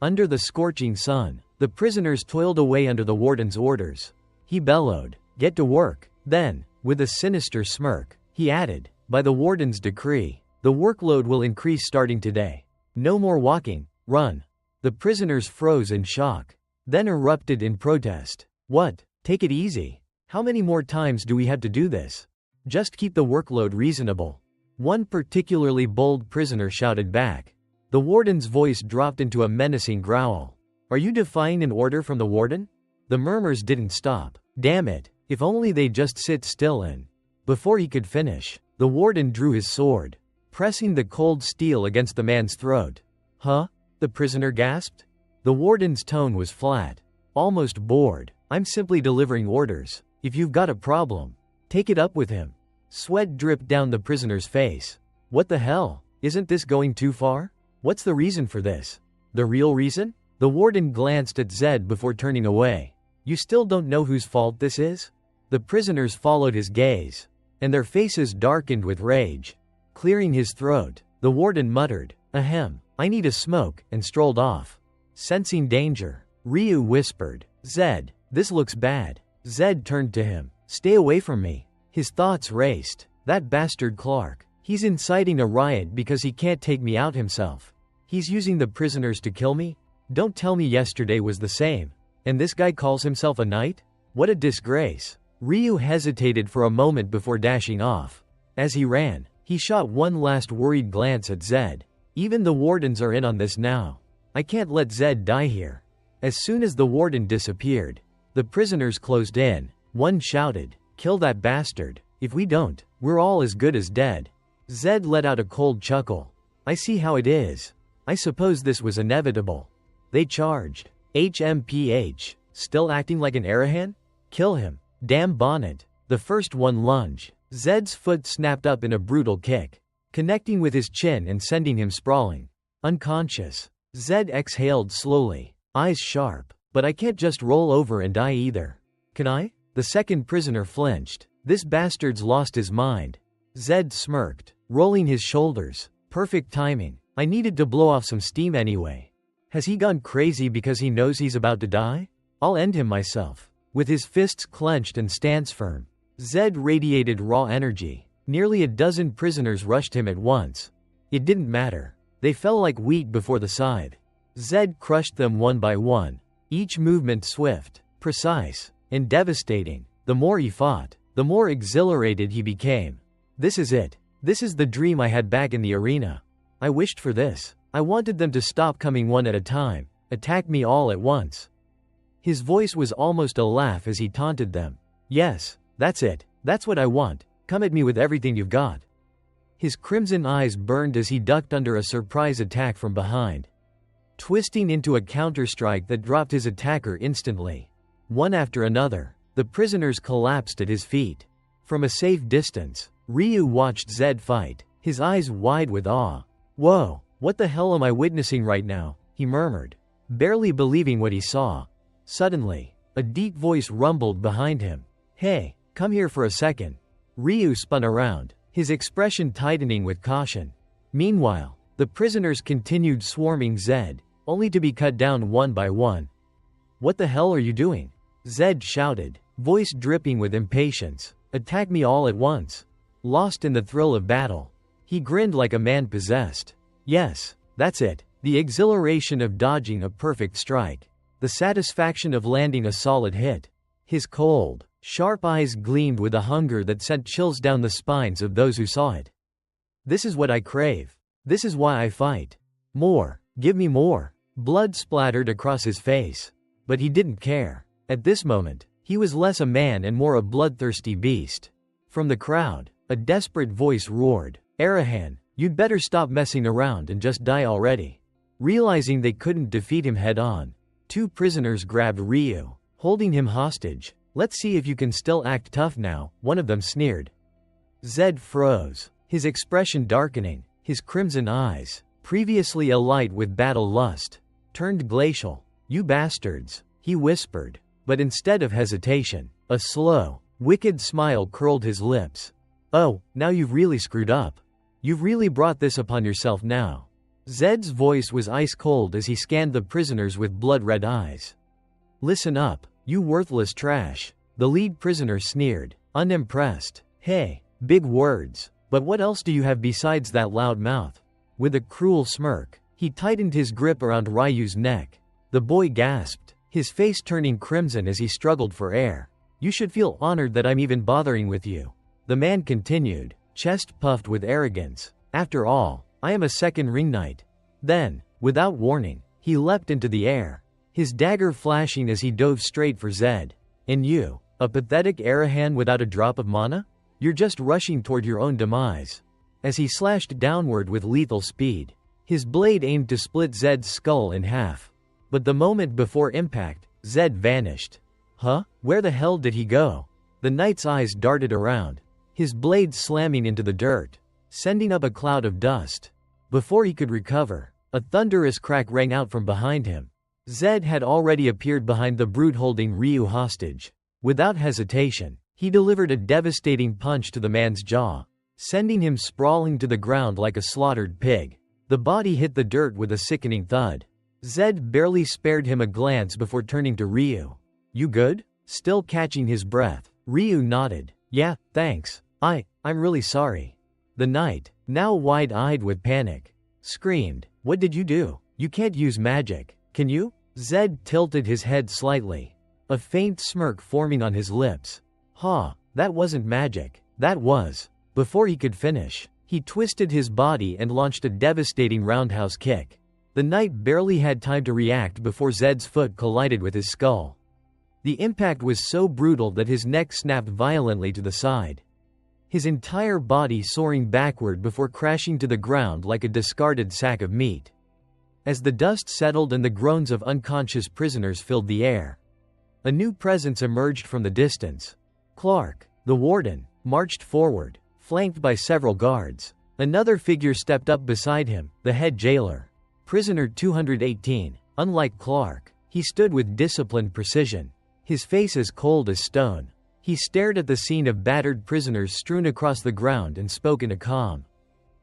Under the scorching sun, the prisoners toiled away under the warden's orders. He bellowed, Get to work. Then, with a sinister smirk, he added, by the warden's decree, the workload will increase starting today. No more walking, run. The prisoners froze in shock, then erupted in protest. What? Take it easy. How many more times do we have to do this? Just keep the workload reasonable. One particularly bold prisoner shouted back. The warden's voice dropped into a menacing growl. Are you defying an order from the warden? The murmurs didn't stop. Damn it, if only they'd just sit still and… Before he could finish, the warden drew his sword, pressing the cold steel against the man's throat. Huh? The prisoner gasped. The warden's tone was flat, almost bored. I'm simply delivering orders. If you've got a problem, take it up with him. Sweat dripped down the prisoner's face. What the hell? Isn't this going too far? What's the reason for this? The real reason? The warden glanced at Zed before turning away. You still don't know whose fault this is? The prisoners followed his gaze, and their faces darkened with rage. Clearing his throat, the warden muttered, Ahem, I need a smoke, and strolled off. Sensing danger, Ryu whispered, Zed, this looks bad. Zed turned to him. Stay away from me. His thoughts raced. That bastard Clark. He's inciting a riot because he can't take me out himself. He's using the prisoners to kill me? Don't tell me yesterday was the same. And this guy calls himself a knight? What a disgrace. Ryu hesitated for a moment before dashing off. As he ran, he shot one last worried glance at Zed. Even the wardens are in on this now. I can't let Zed die here. As soon as the warden disappeared, the prisoners closed in. One shouted, Kill that bastard. If we don't, we're all as good as dead. Zed let out a cold chuckle. I see how it is. I suppose this was inevitable. They charged. HMPH. Still acting like an Arahan? Kill him. Damn bonnet. The first one lunged. Zed's foot snapped up in a brutal kick, connecting with his chin and sending him sprawling. Unconscious. Zed exhaled slowly, eyes sharp. But I can't just roll over and die either. Can I? The second prisoner flinched. This bastard's lost his mind. Zed smirked, rolling his shoulders. Perfect timing. I needed to blow off some steam anyway. Has he gone crazy because he knows he's about to die? I'll end him myself. With his fists clenched and stance firm, Zed radiated raw energy. Nearly a dozen prisoners rushed him at once. It didn't matter. They fell like wheat before the scythe. Zed crushed them one by one, each movement swift, precise, and devastating. The more he fought, the more exhilarated he became. This is it. This is the dream I had back in the arena. I wished for this. I wanted them to stop coming one at a time, attack me all at once. His voice was almost a laugh as he taunted them. Yes, that's it. That's what I want. Come at me with everything you've got. His crimson eyes burned as he ducked under a surprise attack from behind, twisting into a counterstrike that dropped his attacker instantly. One after another, the prisoners collapsed at his feet. From a safe distance, Ryu watched Zed fight, his eyes wide with awe. Whoa, what the hell am I witnessing right now? He murmured, barely believing what he saw. Suddenly, a deep voice rumbled behind him. Hey, come here for a second. Ryu spun around, his expression tightening with caution. Meanwhile, the prisoners continued swarming Zed, only to be cut down one by one. What the hell are you doing? Zed shouted, voice dripping with impatience. Attack me all at once. Lost in the thrill of battle, he grinned like a man possessed. Yes, that's it. The exhilaration of dodging a perfect strike. The satisfaction of landing a solid hit. His cold, sharp eyes gleamed with a hunger that sent chills down the spines of those who saw it. This is what I crave. This is why I fight. More. Give me more. Blood splattered across his face. But he didn't care. At this moment, he was less a man and more a bloodthirsty beast. From the crowd, a desperate voice roared, Arahan, you'd better stop messing around and just die already. Realizing they couldn't defeat him head-on, two prisoners grabbed Ryu, holding him hostage. Let's see if you can still act tough now, one of them sneered. Zed froze, his expression darkening, his crimson eyes, previously alight with battle lust, turned glacial. You bastards, he whispered, but instead of hesitation, a slow, wicked smile curled his lips. Oh, now you've really screwed up. You've really brought this upon yourself now. Zed's voice was ice-cold as he scanned the prisoners with blood-red eyes. Listen up, you worthless trash. The lead prisoner sneered, unimpressed. Hey, big words. But what else do you have besides that loud mouth? With a cruel smirk, he tightened his grip around Ryu's neck. The boy gasped, his face turning crimson as he struggled for air. You should feel honored that I'm even bothering with you. The man continued, chest puffed with arrogance. After all, I am a second ring knight. Then, without warning, he leapt into the air, his dagger flashing as he dove straight for Zed. And you, a pathetic Arahan without a drop of mana? You're just rushing toward your own demise. As he slashed downward with lethal speed, his blade aimed to split Zed's skull in half. But the moment before impact, Zed vanished. Huh? Where the hell did he go? The knight's eyes darted around, his blade slamming into the dirt, sending up a cloud of dust. Before he could recover, a thunderous crack rang out from behind him. Zed had already appeared behind the brute holding Ryu hostage. Without hesitation, he delivered a devastating punch to the man's jaw, sending him sprawling to the ground like a slaughtered pig. The body hit the dirt with a sickening thud. Zed barely spared him a glance before turning to Ryu. You good? Still catching his breath, Ryu nodded. Yeah, thanks. I'm really sorry. The knight, now wide-eyed with panic, screamed. What did you do? You can't use magic, can you? Zed tilted his head slightly, a faint smirk forming on his lips. That wasn't magic, that was. Before he could finish, he twisted his body and launched a devastating roundhouse kick. The knight barely had time to react before Zed's foot collided with his skull. The impact was so brutal that his neck snapped violently to the side, his entire body soaring backward before crashing to the ground like a discarded sack of meat. As the dust settled and the groans of unconscious prisoners filled the air, a new presence emerged from the distance. Clark, the warden, marched forward, flanked by several guards. Another figure stepped up beside him, the head jailer. Prisoner 218. Unlike Clark, he stood with disciplined precision, his face as cold as stone. He stared at the scene of battered prisoners strewn across the ground and spoke in a calm,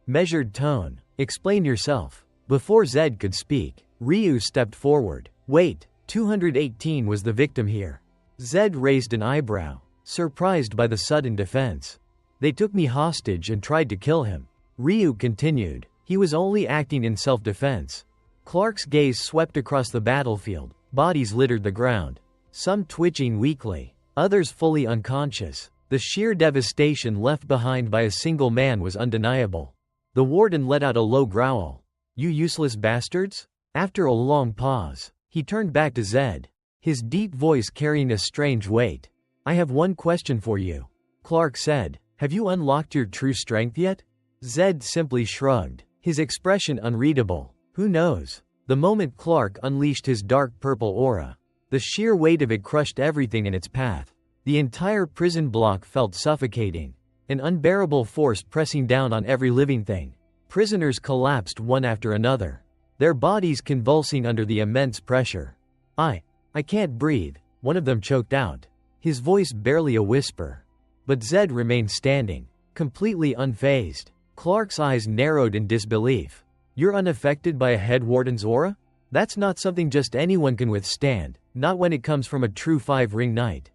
measured tone. Explain yourself. Before Zed could speak, Ryu stepped forward. Wait, 218 was the victim here. Zed raised an eyebrow, surprised by the sudden defense. They took me hostage and tried to kill him. Ryu continued. He was only acting in self-defense. Clark's gaze swept across the battlefield. Bodies littered the ground, some twitching weakly, others fully unconscious. The sheer devastation left behind by a single man was undeniable. The warden let out a low growl. You useless bastards? After a long pause, he turned back to Zed, his deep voice carrying a strange weight. I have one question for you, Clark said. Have you unlocked your true strength yet? Zed simply shrugged, his expression unreadable. Who knows? The moment Clark unleashed his dark purple aura, the sheer weight of it crushed everything in its path. The entire prison block felt suffocating, an unbearable force pressing down on every living thing. Prisoners collapsed one after another, their bodies convulsing under the immense pressure. I can't breathe, one of them choked out, his voice barely a whisper. But Zed remained standing, completely unfazed. Clark's eyes narrowed in disbelief. You're unaffected by a head warden's aura? That's not something just anyone can withstand, not when it comes from a true 5-ring knight.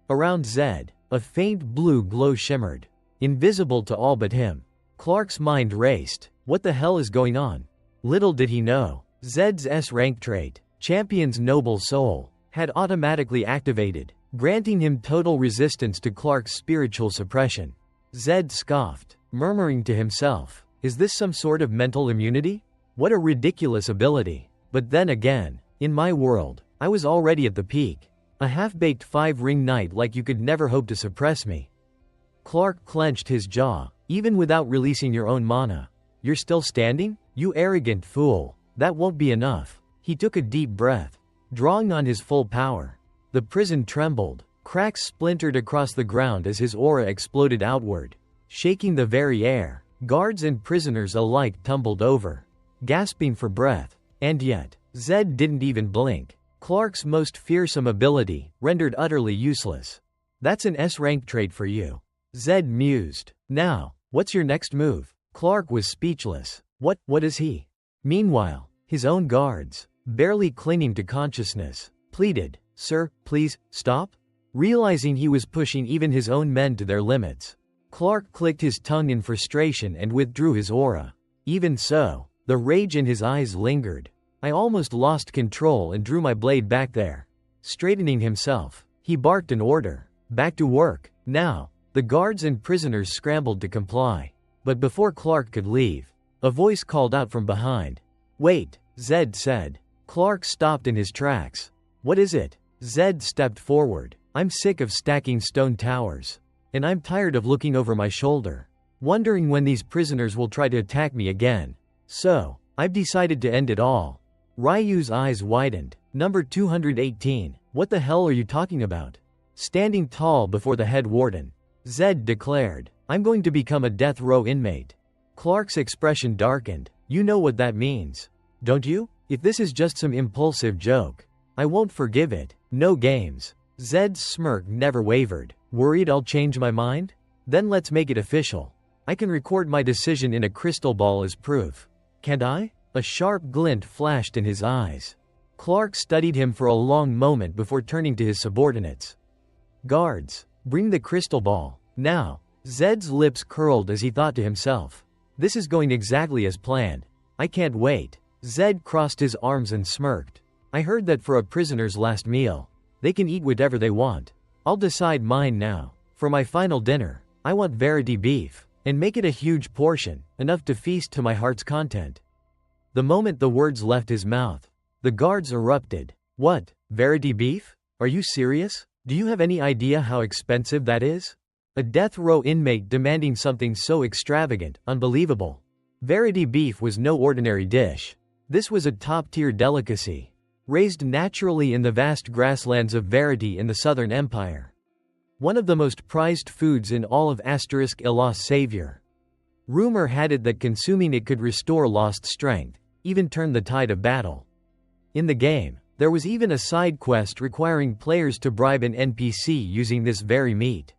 Around Zed, a faint blue glow shimmered, invisible to all but him. Clark's mind raced. What the hell is going on? Little did he know, Zed's S-rank trait, Champion's Noble Soul, had automatically activated, granting him total resistance to Clark's spiritual suppression. Zed scoffed, murmuring to himself, is this some sort of mental immunity? What a ridiculous ability. But then again, in my world, I was already at the peak. A half-baked 5-ring knight like you could never hope to suppress me. Clark clenched his jaw. Even without releasing your own mana, you're still standing? You arrogant fool. That won't be enough. He took a deep breath, drawing on his full power. The prison trembled. Cracks splintered across the ground as his aura exploded outward, shaking the very air. Guards and prisoners alike tumbled over, gasping for breath. And yet, Zed didn't even blink. Clark's most fearsome ability, rendered utterly useless. That's an S-rank trait for you, Zed mused. Now, what's your next move? Clark was speechless. What is he? Meanwhile, his own guards, barely clinging to consciousness, pleaded, Sir, please, stop? realizing he was pushing even his own men to their limits. Clark clicked his tongue in frustration and withdrew his aura. Even so, the rage in his eyes lingered. I almost lost control and drew my blade back there. Straightening himself, he barked an order. Back to work, now. The guards and prisoners scrambled to comply. But before Clark could leave, a voice called out from behind. Wait, Zed said. Clark stopped in his tracks. What is it? Zed stepped forward. I'm sick of stacking stone towers. And I'm tired of looking over my shoulder, wondering when these prisoners will try to attack me again. So, I've decided to end it all. Ryu's eyes widened. Number 218. What the hell are you talking about? Standing tall before the head warden, Zed declared, I'm going to become a death row inmate. Clark's expression darkened. You know what that means, don't you? If this is just some impulsive joke, I won't forgive it. No games. Zed's smirk never wavered. Worried I'll change my mind? Then let's make it official. I can record my decision in a crystal ball as proof. Can't I? A sharp glint flashed in his eyes. Clark studied him for a long moment before turning to his subordinates. Guards, bring the crystal ball, now. Zed's lips curled as he thought to himself. This is going exactly as planned. I can't wait. Zed crossed his arms and smirked. I heard that for a prisoner's last meal, they can eat whatever they want. I'll decide mine now. For my final dinner, I want verity beef, and make it a huge portion, enough to feast to my heart's content. The moment the words left his mouth, the guards erupted. What, verity beef? Are you serious? Do you have any idea how expensive that is? A death row inmate demanding something so extravagant, unbelievable. Verity beef was no ordinary dish. This was a top-tier delicacy, raised naturally in the vast grasslands of Verity in the Southern Empire. One of the most prized foods in all of *Illos Savior. Rumor had it that consuming it could restore lost strength, even turn the tide of battle. In the game, there was even a side quest requiring players to bribe an NPC using this very meat.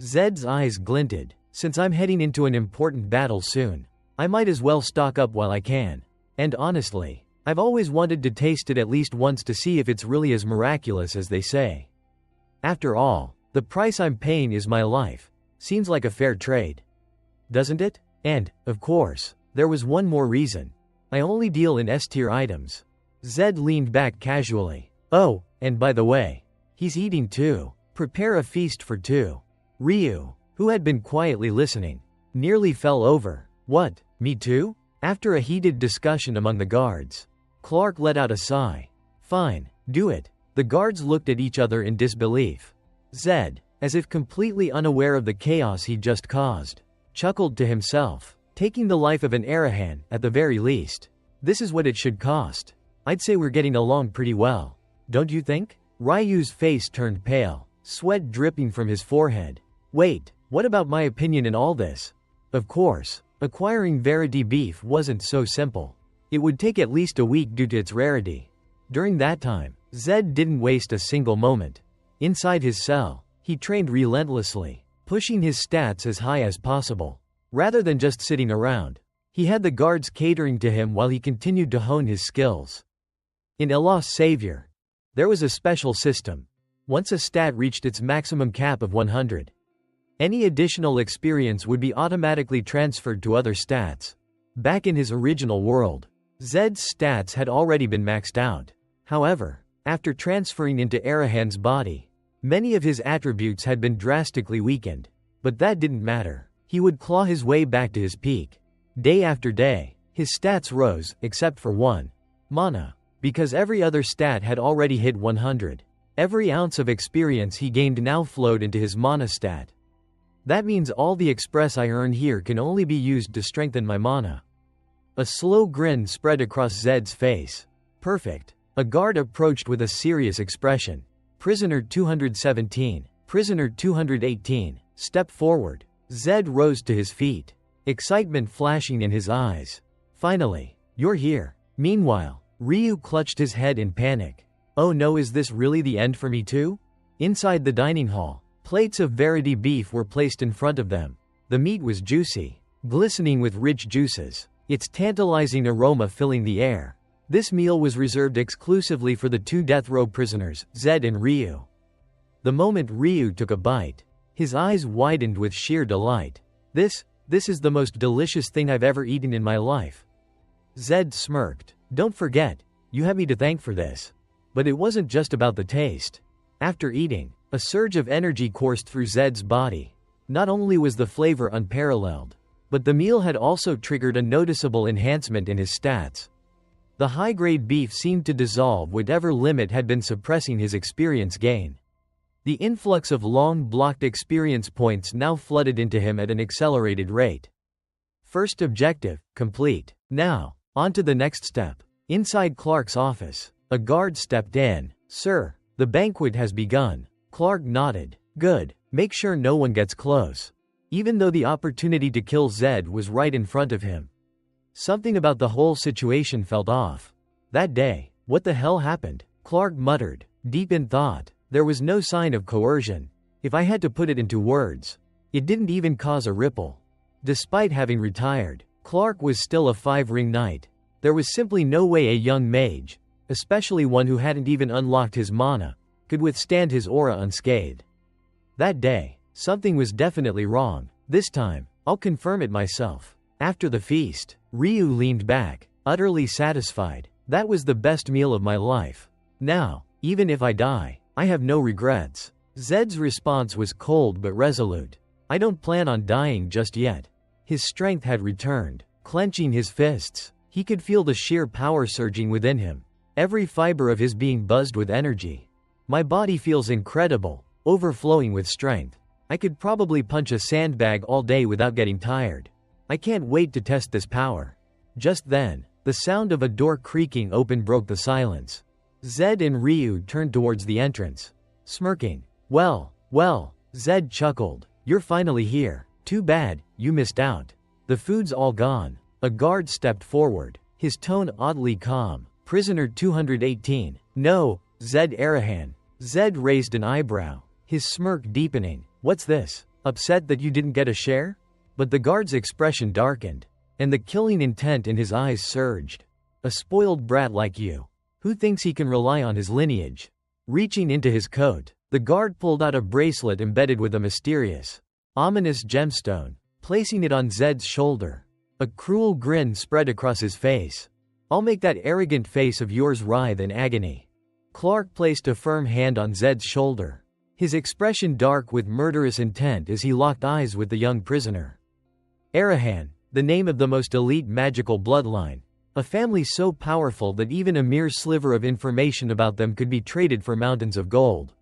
Zed's eyes glinted. Since I'm heading into an important battle soon, I might as well stock up while I can. And honestly, I've always wanted to taste it at least once to see if it's really as miraculous as they say. After all, the price I'm paying is my life. Seems like a fair trade. Doesn't it? And, of course, there was one more reason. I only deal in S-tier items. Zed leaned back casually. Oh, and by the way, he's eating too. Prepare a feast for two. Ryu, who had been quietly listening, nearly fell over. What, me too? After a heated discussion among the guards, Clark let out a sigh. Fine, do it. The guards looked at each other in disbelief. Zed, as if completely unaware of the chaos he'd just caused, chuckled to himself. Taking the life of an Arahan, at the very least. This is what it should cost. I'd say we're getting along pretty well. Don't you think? Ryu's face turned pale, sweat dripping from his forehead. Wait, what about my opinion in all this? Of course, acquiring Verity beef wasn't so simple. It would take at least a week due to its rarity. During that time, Zed didn't waste a single moment. Inside his cell, he trained relentlessly, pushing his stats as high as possible. Rather than just sitting around, he had the guards catering to him while he continued to hone his skills. In Illos Savior, there was a special system. Once a stat reached its maximum cap of 100, any additional experience would be automatically transferred to other stats. Back in his original world, Zed's stats had already been maxed out. However, after transferring into Arahan's body, many of his attributes had been drastically weakened. But that didn't matter. He would claw his way back to his peak. Day after day, his stats rose, except for one. Mana. Because every other stat had already hit 100. Every ounce of experience he gained now flowed into his mana stat. That means all the express I earn here can only be used to strengthen my mana. A slow grin spread across Zed's face. Perfect. A guard approached with a serious expression. Prisoner 217. Prisoner 218. Step forward. Zed rose to his feet, excitement flashing in his eyes. Finally, you're here. Meanwhile, Ryu clutched his head in panic. Oh no, is this really the end for me too? Inside the dining hall, plates of Verity beef were placed in front of them. The meat was juicy, glistening with rich juices, its tantalizing aroma filling the air. This meal was reserved exclusively for the two death row prisoners, Zed and Ryu. The moment Ryu took a bite, his eyes widened with sheer delight. This is the most delicious thing I've ever eaten in my life. Zed smirked. Don't forget, you have me to thank for this. But it wasn't just about the taste. After eating, a surge of energy coursed through Zed's body. Not only was the flavor unparalleled, but the meal had also triggered a noticeable enhancement in his stats. The high-grade beef seemed to dissolve whatever limit had been suppressing his experience gain. The influx of long-blocked experience points now flooded into him at an accelerated rate. First objective, complete. Now, on to the next step. Inside Clark's office, a guard stepped in. Sir, the banquet has begun. Clark nodded. Good, make sure no one gets close. Even though the opportunity to kill Zed was right in front of him. Something about the whole situation felt off. That day, what the hell happened? Clark muttered, deep in thought. There was no sign of coercion. If I had to put it into words, it didn't even cause a ripple. Despite having retired, Clark was still a 5-ring knight. There was simply no way a young mage, especially one who hadn't even unlocked his mana, could withstand his aura unscathed. That day, something was definitely wrong. This time, I'll confirm it myself. After the feast, Ryu leaned back, utterly satisfied. That was the best meal of my life. Now, even if I die, I have no regrets. Zed's response was cold but resolute. I don't plan on dying just yet. His strength had returned. Clenching his fists, he could feel the sheer power surging within him. Every fiber of his being buzzed with energy. My body feels incredible, overflowing with strength. I could probably punch a sandbag all day without getting tired. I can't wait to test this power. Just then, the sound of a door creaking open broke the silence. Zed and Ryu turned towards the entrance, smirking. Well, Zed chuckled. You're finally here. Too bad, you missed out. The food's all gone. A guard stepped forward, his tone oddly calm. Prisoner 218. No, Zed Arahan. Zed raised an eyebrow, his smirk deepening. What's this? Upset that you didn't get a share? But the guard's expression darkened, and the killing intent in his eyes surged. A spoiled brat like you. Who thinks he can rely on his lineage? Reaching into his coat, the guard pulled out a bracelet embedded with a mysterious, ominous gemstone, placing it on Zed's shoulder. A cruel grin spread across his face. I'll make that arrogant face of yours writhe in agony. Clark placed a firm hand on Zed's shoulder, his expression dark with murderous intent as he locked eyes with the young prisoner. Arahan, the name of the most elite magical bloodline. A family so powerful that even a mere sliver of information about them could be traded for mountains of gold.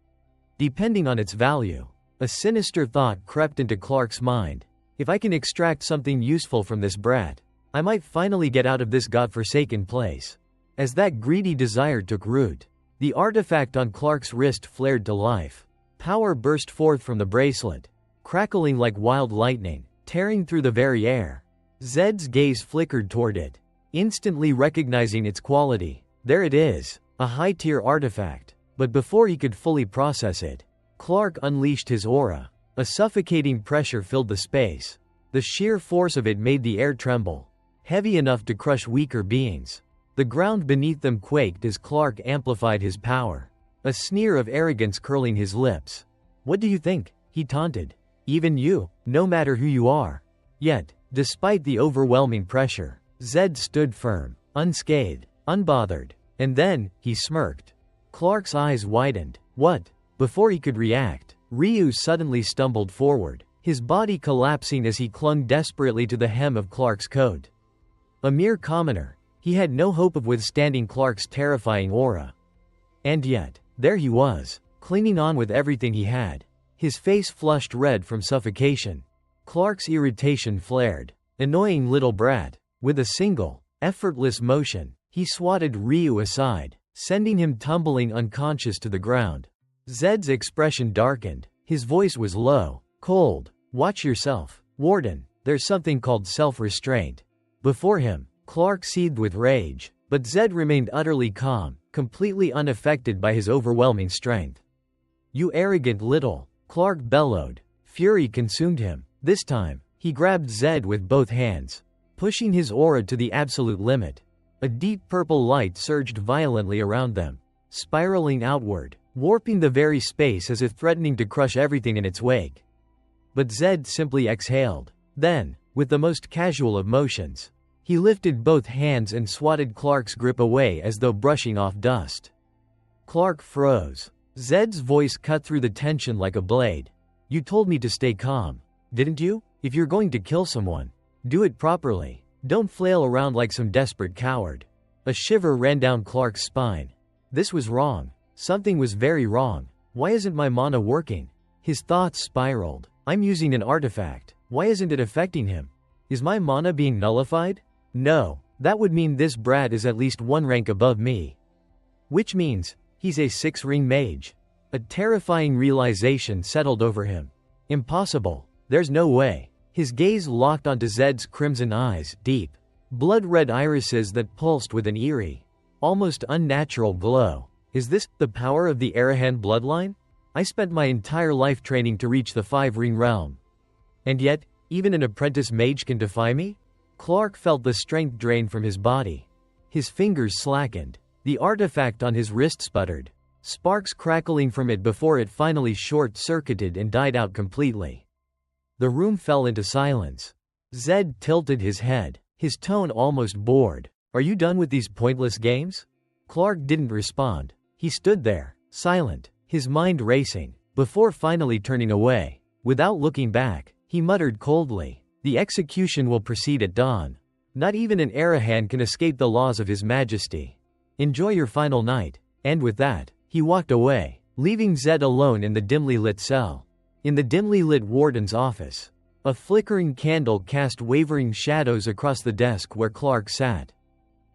Depending on its value, a sinister thought crept into Clark's mind. If I can extract something useful from this brat, I might finally get out of this godforsaken place. As that greedy desire took root, the artifact on Clark's wrist flared to life. Power burst forth from the bracelet, crackling like wild lightning, tearing through the very air. Zed's gaze flickered toward it, instantly recognizing its quality. There it is, a high-tier artifact. But before he could fully process it, Clark unleashed his aura. A suffocating pressure filled the space. The sheer force of it made the air tremble, heavy enough to crush weaker beings. The ground beneath them quaked as Clark amplified his power, a sneer of arrogance curling his lips. What do you think? He taunted. Even you, no matter who you are. Yet, despite the overwhelming pressure, Zed stood firm, unscathed, unbothered. And then, he smirked. Clark's eyes widened. What? Before he could react, Ryu suddenly stumbled forward, his body collapsing as he clung desperately to the hem of Clark's coat. A mere commoner, he had no hope of withstanding Clark's terrifying aura. And yet, there he was, clinging on with everything he had. His face flushed red from suffocation. Clark's irritation flared. Annoying little brat. With a single, effortless motion, he swatted Ryu aside, sending him tumbling unconscious to the ground. Zed's expression darkened. His voice was low, cold. Watch yourself, Warden. There's something called self-restraint. Before him, Clark seethed with rage, but Zed remained utterly calm, completely unaffected by his overwhelming strength. You arrogant little, Clark bellowed. Fury consumed him. This time, he grabbed Zed with both hands, pushing his aura to the absolute limit. A deep purple light surged violently around them, spiraling outward, warping the very space as if threatening to crush everything in its wake. But Zed simply exhaled. Then, with the most casual of motions, he lifted both hands and swatted Clark's grip away as though brushing off dust. Clark froze. Zed's voice cut through the tension like a blade. "You told me to stay calm, didn't you? If you're going to kill someone, do it properly. Don't flail around like some desperate coward." A shiver ran down Clark's spine. This was wrong. Something was very wrong. Why isn't my mana working? His thoughts spiraled. I'm using an artifact. Why isn't it affecting him? Is my mana being nullified? No, that would mean this brat is at least one rank above me. Which means, he's a 6-ring mage. A terrifying realization settled over him. Impossible. There's no way. His gaze locked onto Zed's crimson eyes, deep, blood-red irises that pulsed with an eerie, almost unnatural glow. Is this the power of the Arahan bloodline? I spent my entire life training to reach the 5-ring realm. And yet, even an apprentice mage can defy me? Clark felt the strength drain from his body. His fingers slackened. The artifact on his wrist sputtered, sparks crackling from it before it finally short-circuited and died out completely. The room fell into silence. Zed tilted his head, his tone almost bored. "Are you done with these pointless games?" Clark didn't respond. He stood there, silent, his mind racing, before finally turning away. Without looking back, he muttered coldly, "The execution will proceed at dawn. Not even an Arahan can escape the laws of His Majesty. Enjoy your final night." And with that, he walked away, leaving Zed alone in the dimly lit cell. In the dimly lit warden's office, a flickering candle cast wavering shadows across the desk where Clark sat,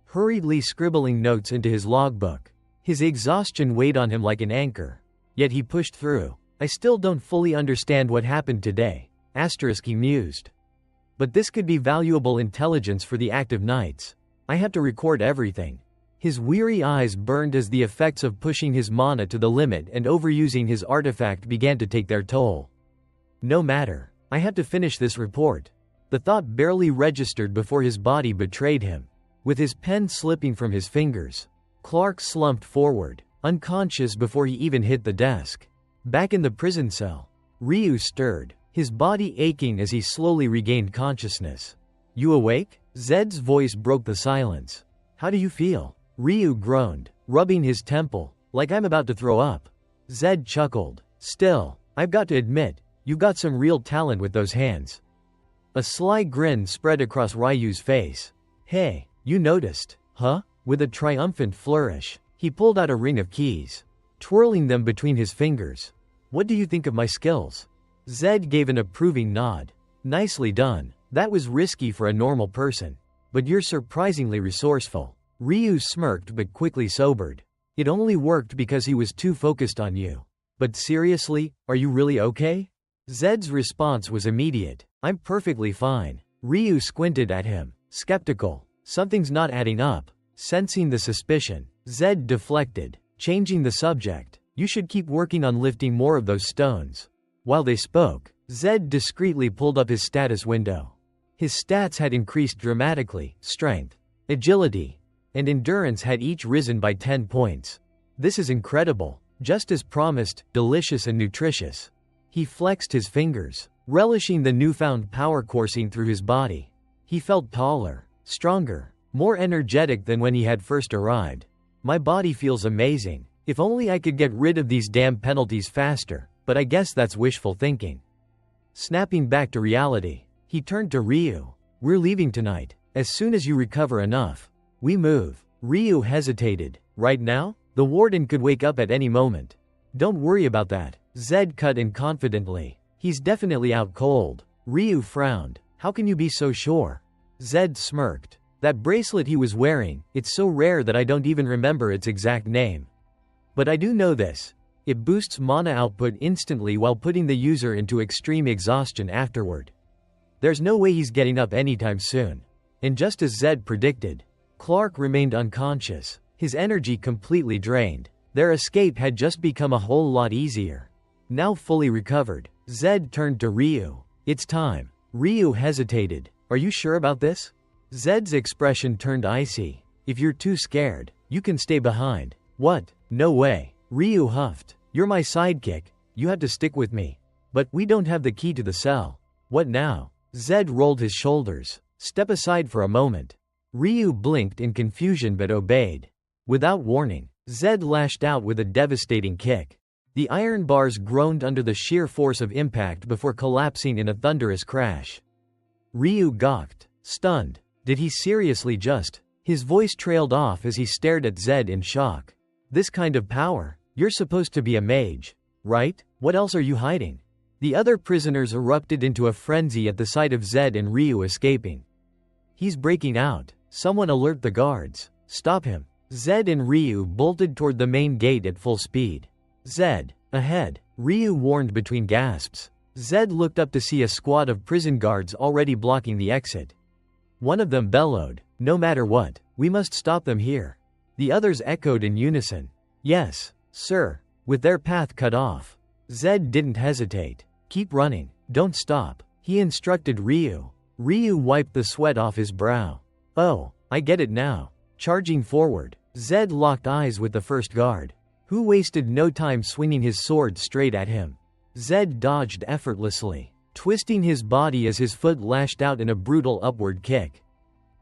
hurriedly scribbling notes into his logbook. His exhaustion weighed on him like an anchor. Yet he pushed through. "I still don't fully understand what happened today," he mused. "But this could be valuable intelligence for the active knights. I have to record everything." His weary eyes burned as the effects of pushing his mana to the limit and overusing his artifact began to take their toll. "No matter. I have to finish this report." The thought barely registered before his body betrayed him. With his pen slipping from his fingers, Clark slumped forward, unconscious before he even hit the desk. Back in the prison cell, Ryu stirred, his body aching as he slowly regained consciousness. "You awake?" Zed's voice broke the silence. "How do you feel?" Ryu groaned, rubbing his temple, "Like I'm about to throw up." Zed chuckled. "Still, I've got to admit, you've got some real talent with those hands." A sly grin spread across Ryu's face. "Hey, you noticed, huh?" With a triumphant flourish, he pulled out a ring of keys, twirling them between his fingers. "What do you think of my skills?" Zed gave an approving nod. "Nicely done. That was risky for a normal person. But you're surprisingly resourceful." Ryu smirked but quickly sobered. "It only worked because he was too focused on you. But seriously, are you really okay?" Zed's response was immediate. "I'm perfectly fine." Ryu squinted at him, skeptical. Something's not adding up. Sensing the suspicion, Zed deflected, changing the subject. "You should keep working on lifting more of those stones." While they spoke, Zed discreetly pulled up his status window. His stats had increased dramatically. Strength, agility, and endurance had each risen by 10 points. "This is incredible. Just as promised, delicious and nutritious." He flexed his fingers, relishing the newfound power coursing through his body. He felt taller, stronger, more energetic than when he had first arrived. "My body feels amazing. If only I could get rid of these damn penalties faster, but I guess that's wishful thinking." Snapping back to reality, he turned to Ryu. "We're leaving tonight. As soon as you recover enough, we move." Ryu hesitated. "Right now? The warden could wake up at any moment." "Don't worry about that," Zed cut in confidently. "He's definitely out cold." Ryu frowned. "How can you be so sure?" Zed smirked. "That bracelet he was wearing, it's so rare that I don't even remember its exact name. But I do know this. It boosts mana output instantly while putting the user into extreme exhaustion afterward. There's no way he's getting up anytime soon." And just as Zed predicted, Clark remained unconscious, his energy completely drained. Their escape had just become a whole lot easier. Now fully recovered, Zed turned to Ryu. "It's time." Ryu hesitated. "Are you sure about this?" Zed's expression turned icy. "If you're too scared, you can stay behind." "What? No way." Ryu huffed. You're my sidekick, you have to stick with me. But we don't have the key to the cell. What now? Zed rolled his shoulders. Step aside for a moment. Ryu blinked in confusion but obeyed. Without warning, Zed lashed out with a devastating kick. The iron bars groaned under the sheer force of impact before collapsing in a thunderous crash. Ryu gawked, stunned. Did he seriously just? His voice trailed off as he stared at Zed in shock. This kind of power? You're supposed to be a mage, right? What else are you hiding? The other prisoners erupted into a frenzy at the sight of Zed and Ryu escaping. He's breaking out. Someone alert the guards. Stop him. Zed and Ryu bolted toward the main gate at full speed. Zed, ahead, Ryu warned between gasps. Zed looked up to see a squad of prison guards already blocking the exit. One of them bellowed, no matter what, we must stop them here. The others echoed in unison. Yes, sir. With their path cut off, Zed didn't hesitate. Keep running, don't stop, he instructed Ryu. Ryu wiped the sweat off his brow. Oh, I get it now. Charging forward, Zed locked eyes with the first guard, who wasted no time swinging his sword straight at him. Zed dodged effortlessly, twisting his body as his foot lashed out in a brutal upward kick.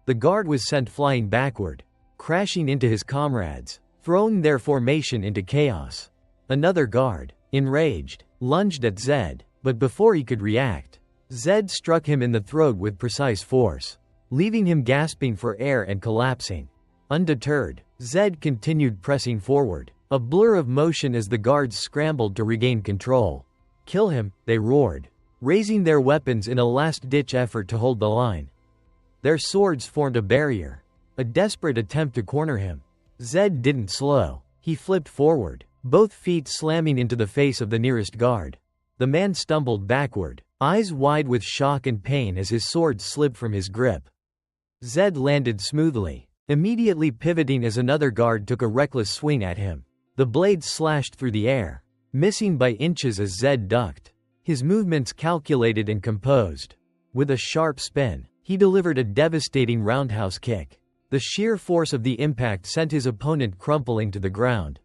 The guard was sent flying backward, crashing into his comrades, throwing their formation into chaos. Another guard, enraged, lunged at Zed, but before he could react, Zed struck him in the throat with precise force, leaving him gasping for air and collapsing. Undeterred, Zed continued pressing forward, a blur of motion as the guards scrambled to regain control. Kill him, they roared, raising their weapons in a last-ditch effort to hold the line. Their swords formed a barrier, a desperate attempt to corner him. Zed didn't slow. He flipped forward, both feet slamming into the face of the nearest guard. The man stumbled backward, eyes wide with shock and pain as his sword slipped from his grip. Zed landed smoothly, immediately pivoting as another guard took a reckless swing at him. The blade slashed through the air, missing by inches as Zed ducked, his movements calculated and composed. With a sharp spin, he delivered a devastating roundhouse kick. The sheer force of the impact sent his opponent crumpling to the ground.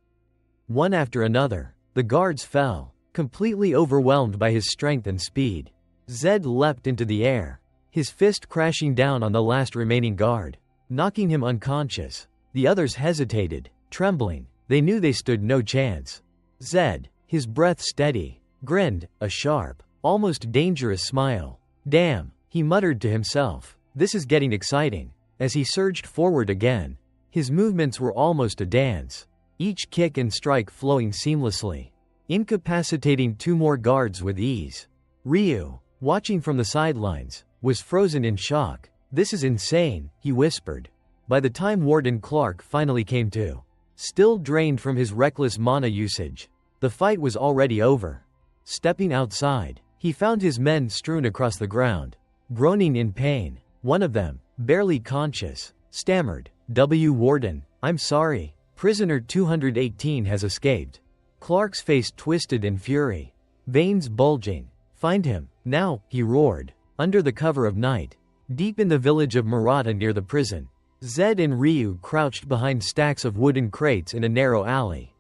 One after another, the guards fell, completely overwhelmed by his strength and speed. Zed leapt into the air, his fist crashing down on the last remaining guard, knocking him unconscious. The others hesitated, trembling. They knew they stood no chance. Zed, his breath steady, grinned, a sharp, almost dangerous smile. Damn, he muttered to himself. This is getting exciting. As he surged forward again, his movements were almost a dance, each kick and strike flowing seamlessly, incapacitating two more guards with ease. Ryu, watching from the sidelines, was frozen in shock. This is insane, he whispered. By the time Warden Clark finally came to, still drained from his reckless mana usage, the fight was already over. Stepping outside, he found his men strewn across the ground, groaning in pain. One of them, barely conscious, stammered, Warden, I'm sorry. Prisoner 218 has escaped. Clark's face twisted in fury, veins bulging. Find him, now, he roared. Under the cover of night, deep in the village of Murata near the prison, Zed and Ryu crouched behind stacks of wooden crates in a narrow alley.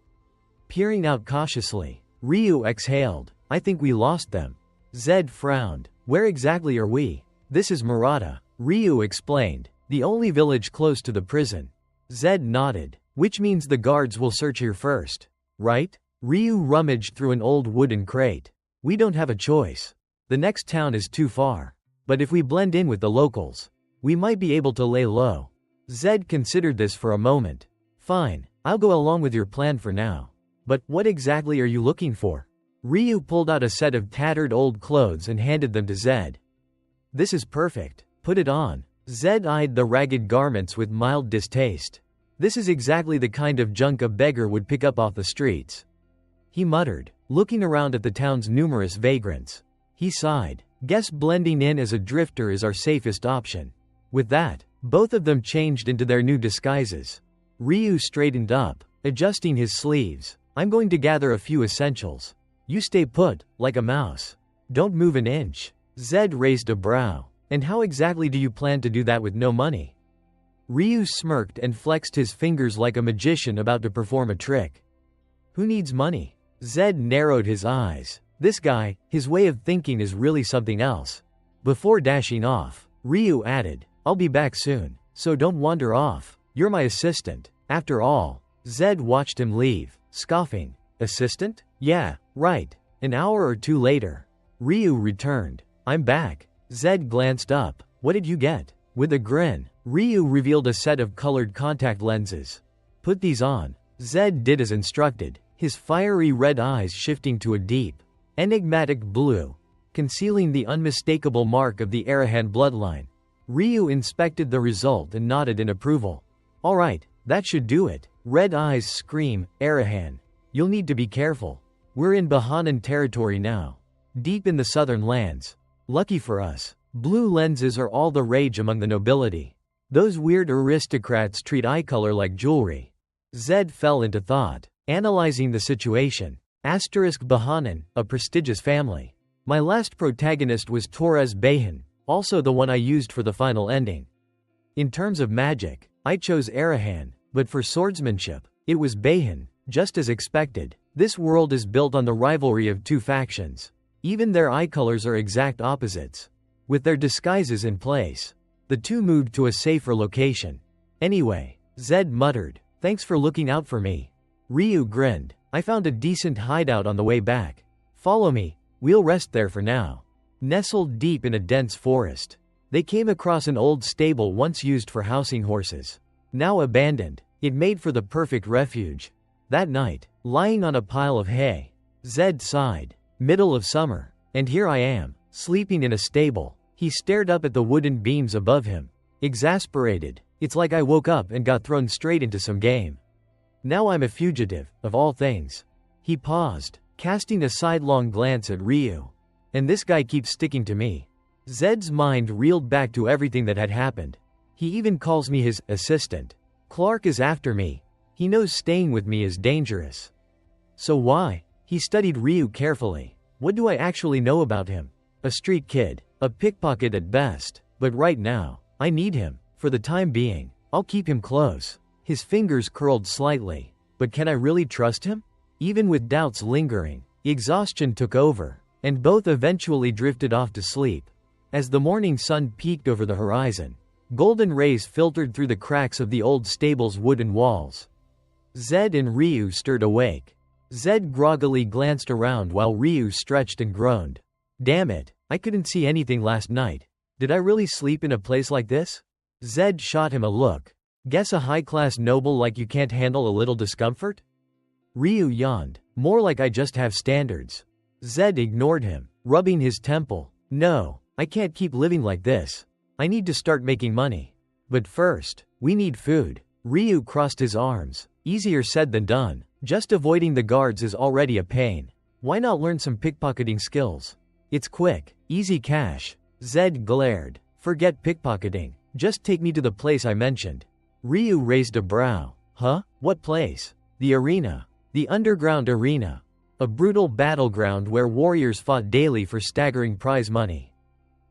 Peering out cautiously, Ryu exhaled. I think we lost them. Zed frowned. Where exactly are we? This is Murata, Ryu explained, the only village close to the prison. Zed nodded. Which means the guards will search here first, right? Ryu rummaged through an old wooden crate. We don't have a choice. The next town is too far. But if we blend in with the locals, we might be able to lay low. Zed considered this for a moment. Fine, I'll go along with your plan for now. But what exactly are you looking for? Ryu pulled out a set of tattered old clothes and handed them to Zed. This is perfect. Put it on. Zed eyed the ragged garments with mild distaste. This is exactly the kind of junk a beggar would pick up off the streets. He muttered, looking around at the town's numerous vagrants. He sighed. Guess blending in as a drifter is our safest option. With that, both of them changed into their new disguises. Ryu straightened up, adjusting his sleeves. I'm going to gather a few essentials. You stay put, like a mouse. Don't move an inch. Zed raised a brow. And how exactly do you plan to do that with no money? Ryu smirked and flexed his fingers like a magician about to perform a trick. Who needs money? Zed narrowed his eyes. This guy, his way of thinking is really something else. Before dashing off, Ryu added, I'll be back soon, so don't wander off. You're my assistant, after all. Zed watched him leave, scoffing. Assistant? Yeah, right. An hour or two later, Ryu returned. I'm back. Zed glanced up. What did you get? With a grin, Ryu revealed a set of colored contact lenses. Put these on. Zed did as instructed, his fiery red eyes shifting to a deep, enigmatic blue, concealing the unmistakable mark of the Arahan bloodline. Ryu inspected the result and nodded in approval. All right, that should do it. Red eyes scream, Arahan. You'll need to be careful. We're in Bahanan territory now, deep in the southern lands. Lucky for us, blue lenses are all the rage among the nobility. Those weird aristocrats treat eye color like jewelry. Zed fell into thought, analyzing the situation. Bahanan, a prestigious family. My last protagonist was Torres Behan, also the one I used for the final ending. In terms of magic, I chose Arahan, but for swordsmanship, it was Behan, just as expected. This world is built on the rivalry of two factions. Even their eye colors are exact opposites. With their disguises in place, the two moved to a safer location. Anyway, Zed muttered, thanks for looking out for me. Ryu grinned, I found a decent hideout on the way back. Follow me, we'll rest there for now. Nestled deep in a dense forest, they came across an old stable once used for housing horses. Now abandoned, it made for the perfect refuge. That night, lying on a pile of hay, Zed sighed. Middle of summer, and here I am, sleeping in a stable. He stared up at the wooden beams above him. Exasperated, it's like I woke up and got thrown straight into some game. Now I'm a fugitive, of all things. He paused, casting a sidelong glance at Ryu. And this guy keeps sticking to me. Zed's mind reeled back to everything that had happened. He even calls me his assistant. Clark is after me. He knows staying with me is dangerous. So why? He studied Ryu carefully. What do I actually know about him? A street kid, a pickpocket at best, but right now, I need him. For the time being, I'll keep him close. His fingers curled slightly. But can I really trust him? Even with doubts lingering, exhaustion took over, and both eventually drifted off to sleep. As the morning sun peeked over the horizon, golden rays filtered through the cracks of the old stable's wooden walls. Zed and Ryu stirred awake. Zed groggily glanced around while Ryu stretched and groaned. Damn it, I couldn't see anything last night. Did I really sleep in a place like this? Zed shot him a look. Guess a high-class noble like you can't handle a little discomfort? Ryu yawned. More like I just have standards. Zed ignored him, rubbing his temple. No, I can't keep living like this. I need to start making money. But first, we need food. Ryu crossed his arms. Easier said than done. Just avoiding the guards is already a pain. Why not learn some pickpocketing skills? It's quick, easy cash. Zed glared. Forget pickpocketing. Just take me to the place I mentioned. Ryu raised a brow. Huh? What place? The arena. The underground arena. A brutal battleground where warriors fought daily for staggering prize money.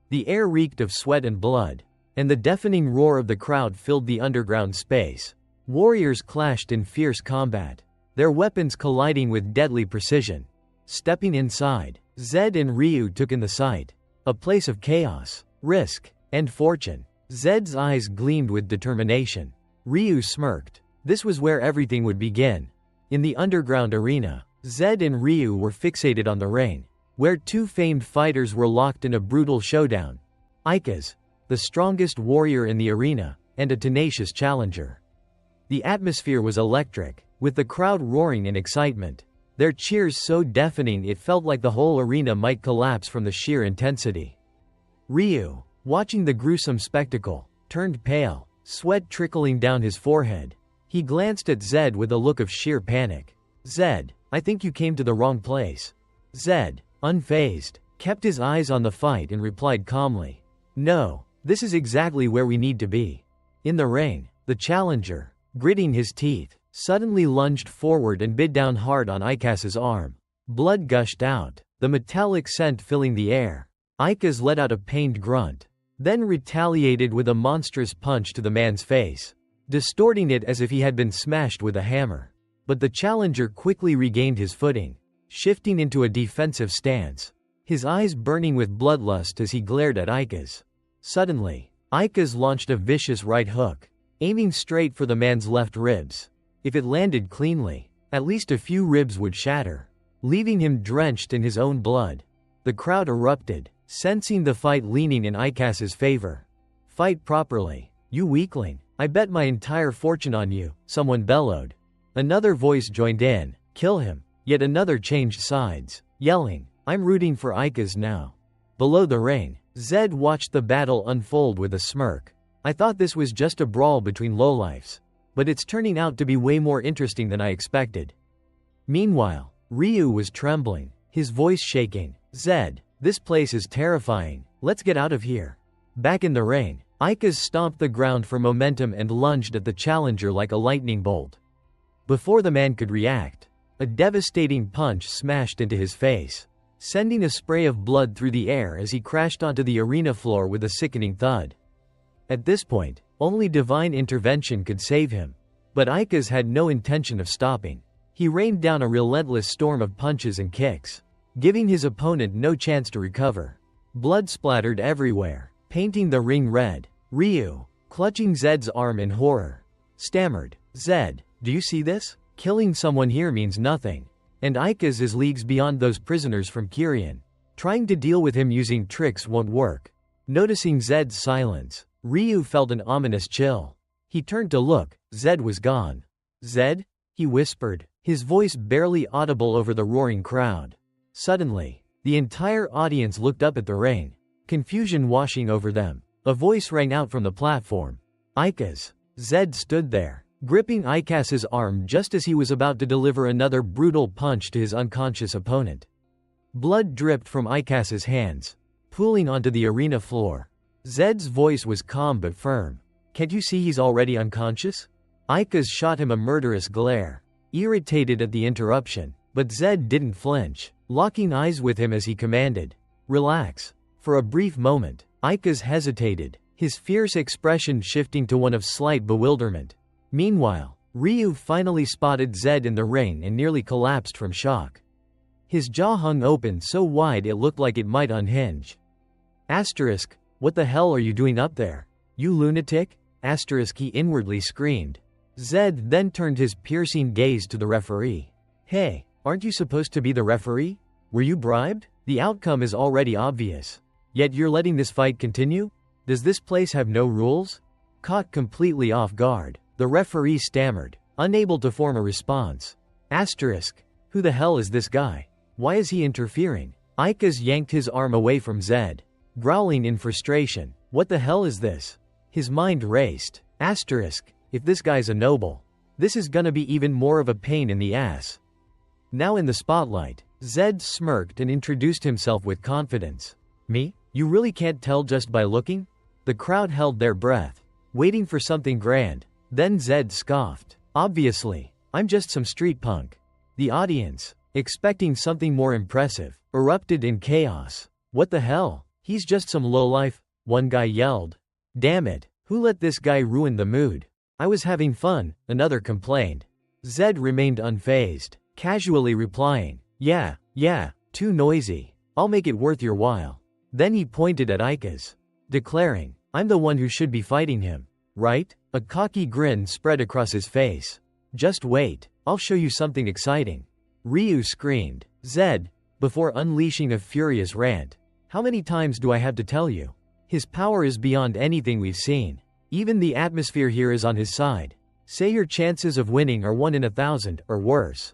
The air reeked of sweat and blood, and the deafening roar of the crowd filled the underground space. Warriors clashed in fierce combat, their weapons colliding with deadly precision. Stepping inside, Zed and Ryu took in the sight. A place of chaos, risk, and fortune. Zed's eyes gleamed with determination. Ryu smirked. This was where everything would begin. In the underground arena, Zed and Ryu were fixated on the ring, where two famed fighters were locked in a brutal showdown. Icas, the strongest warrior in the arena, and a tenacious challenger. The atmosphere was electric, with the crowd roaring in excitement. Their cheers so deafening it felt like the whole arena might collapse from the sheer intensity. Ryu, watching the gruesome spectacle, turned pale, sweat trickling down his forehead. He glanced at Zed with a look of sheer panic. Zed, I think you came to the wrong place. Zed, unfazed, kept his eyes on the fight and replied calmly. No, this is exactly where we need to be. In the ring, the challenger, gritting his teeth, suddenly lunged forward and bit down hard on Icas's arm. Blood gushed out, the metallic scent filling the air. Icas let out a pained grunt, then retaliated with a monstrous punch to the man's face, distorting it as if he had been smashed with a hammer. But the challenger quickly regained his footing, shifting into a defensive stance, his eyes burning with bloodlust as he glared at Ika's. Suddenly, Ika's launched a vicious right hook, aiming straight for the man's left ribs. If it landed cleanly, at least a few ribs would shatter, leaving him drenched in his own blood. The crowd erupted, sensing the fight leaning in Ika's favor. "Fight properly, you weakling. I bet my entire fortune on you," someone bellowed. Another voice joined in, "Kill him." Yet another changed sides, yelling, "I'm rooting for Ika's now." Below the ring, Zed watched the battle unfold with a smirk. "I thought this was just a brawl between lowlifes, but it's turning out to be way more interesting than I expected." Meanwhile, Ryu was trembling, his voice shaking. "Zed, this place is terrifying. Let's get out of here." Back in the ring, Ika's stomped the ground for momentum and lunged at the challenger like a lightning bolt. Before the man could react, a devastating punch smashed into his face, sending a spray of blood through the air as he crashed onto the arena floor with a sickening thud. At this point, only divine intervention could save him. But Ika's had no intention of stopping. He rained down a relentless storm of punches and kicks, giving his opponent no chance to recover. Blood splattered everywhere, painting the ring red. Ryu, clutching Zed's arm in horror, stammered, "Zed, do you see this? Killing someone here means nothing. And Ika's is leagues beyond those prisoners from Kyrian. Trying to deal with him using tricks won't work." Noticing Zed's silence, Ryu felt an ominous chill. He turned to look. Zed was gone. "Zed?" he whispered, his voice barely audible over the roaring crowd. Suddenly, the entire audience looked up at the ring, confusion washing over them. A voice rang out from the platform. "Ika's." Zed stood there, gripping Ika's arm just as he was about to deliver another brutal punch to his unconscious opponent. Blood dripped from Ika's hands, pooling onto the arena floor. Zed's voice was calm but firm. "Can't you see he's already unconscious?" Ika's shot him a murderous glare, irritated at the interruption, but Zed didn't flinch, locking eyes with him as he commanded, "Relax." For a brief moment, Ika's hesitated, his fierce expression shifting to one of slight bewilderment. Meanwhile, Ryu finally spotted Zed in the ring and nearly collapsed from shock. His jaw hung open so wide it looked like it might unhinge. "Asterisk, what the hell are you doing up there? You lunatic?" Asterisk, he inwardly screamed. Zed then turned his piercing gaze to the referee. "Hey, aren't you supposed to be the referee? Were you bribed? The outcome is already obvious. Yet you're letting this fight continue? Does this place have no rules?" Caught completely off guard, the referee stammered, unable to form a response. Asterisk, who the hell is this guy? Why is he interfering? Ika's yanked his arm away from Zed, growling in frustration. "What the hell is this?" His mind raced. Asterisk, if this guy's a noble, this is gonna be even more of a pain in the ass. Now in the spotlight, Zed smirked and introduced himself with confidence. "Me? You really can't tell just by looking?" The crowd held their breath, waiting for something grand. Then Zed scoffed. "Obviously, I'm just some street punk." The audience, expecting something more impressive, erupted in chaos. "What the hell? He's just some lowlife," one guy yelled. "Damn it, who let this guy ruin the mood? I was having fun," another complained. Zed remained unfazed, casually replying, Yeah, too noisy. I'll make it worth your while." Then he pointed at Ika's, declaring, "I'm the one who should be fighting him, right?" A cocky grin spread across his face. "Just wait, I'll show you something exciting." Ryu screamed, "Zed," before unleashing a furious rant. "How many times do I have to tell you? His power is beyond anything we've seen. Even the atmosphere here is on his side. Say your chances of winning are 1 in 1,000, or worse.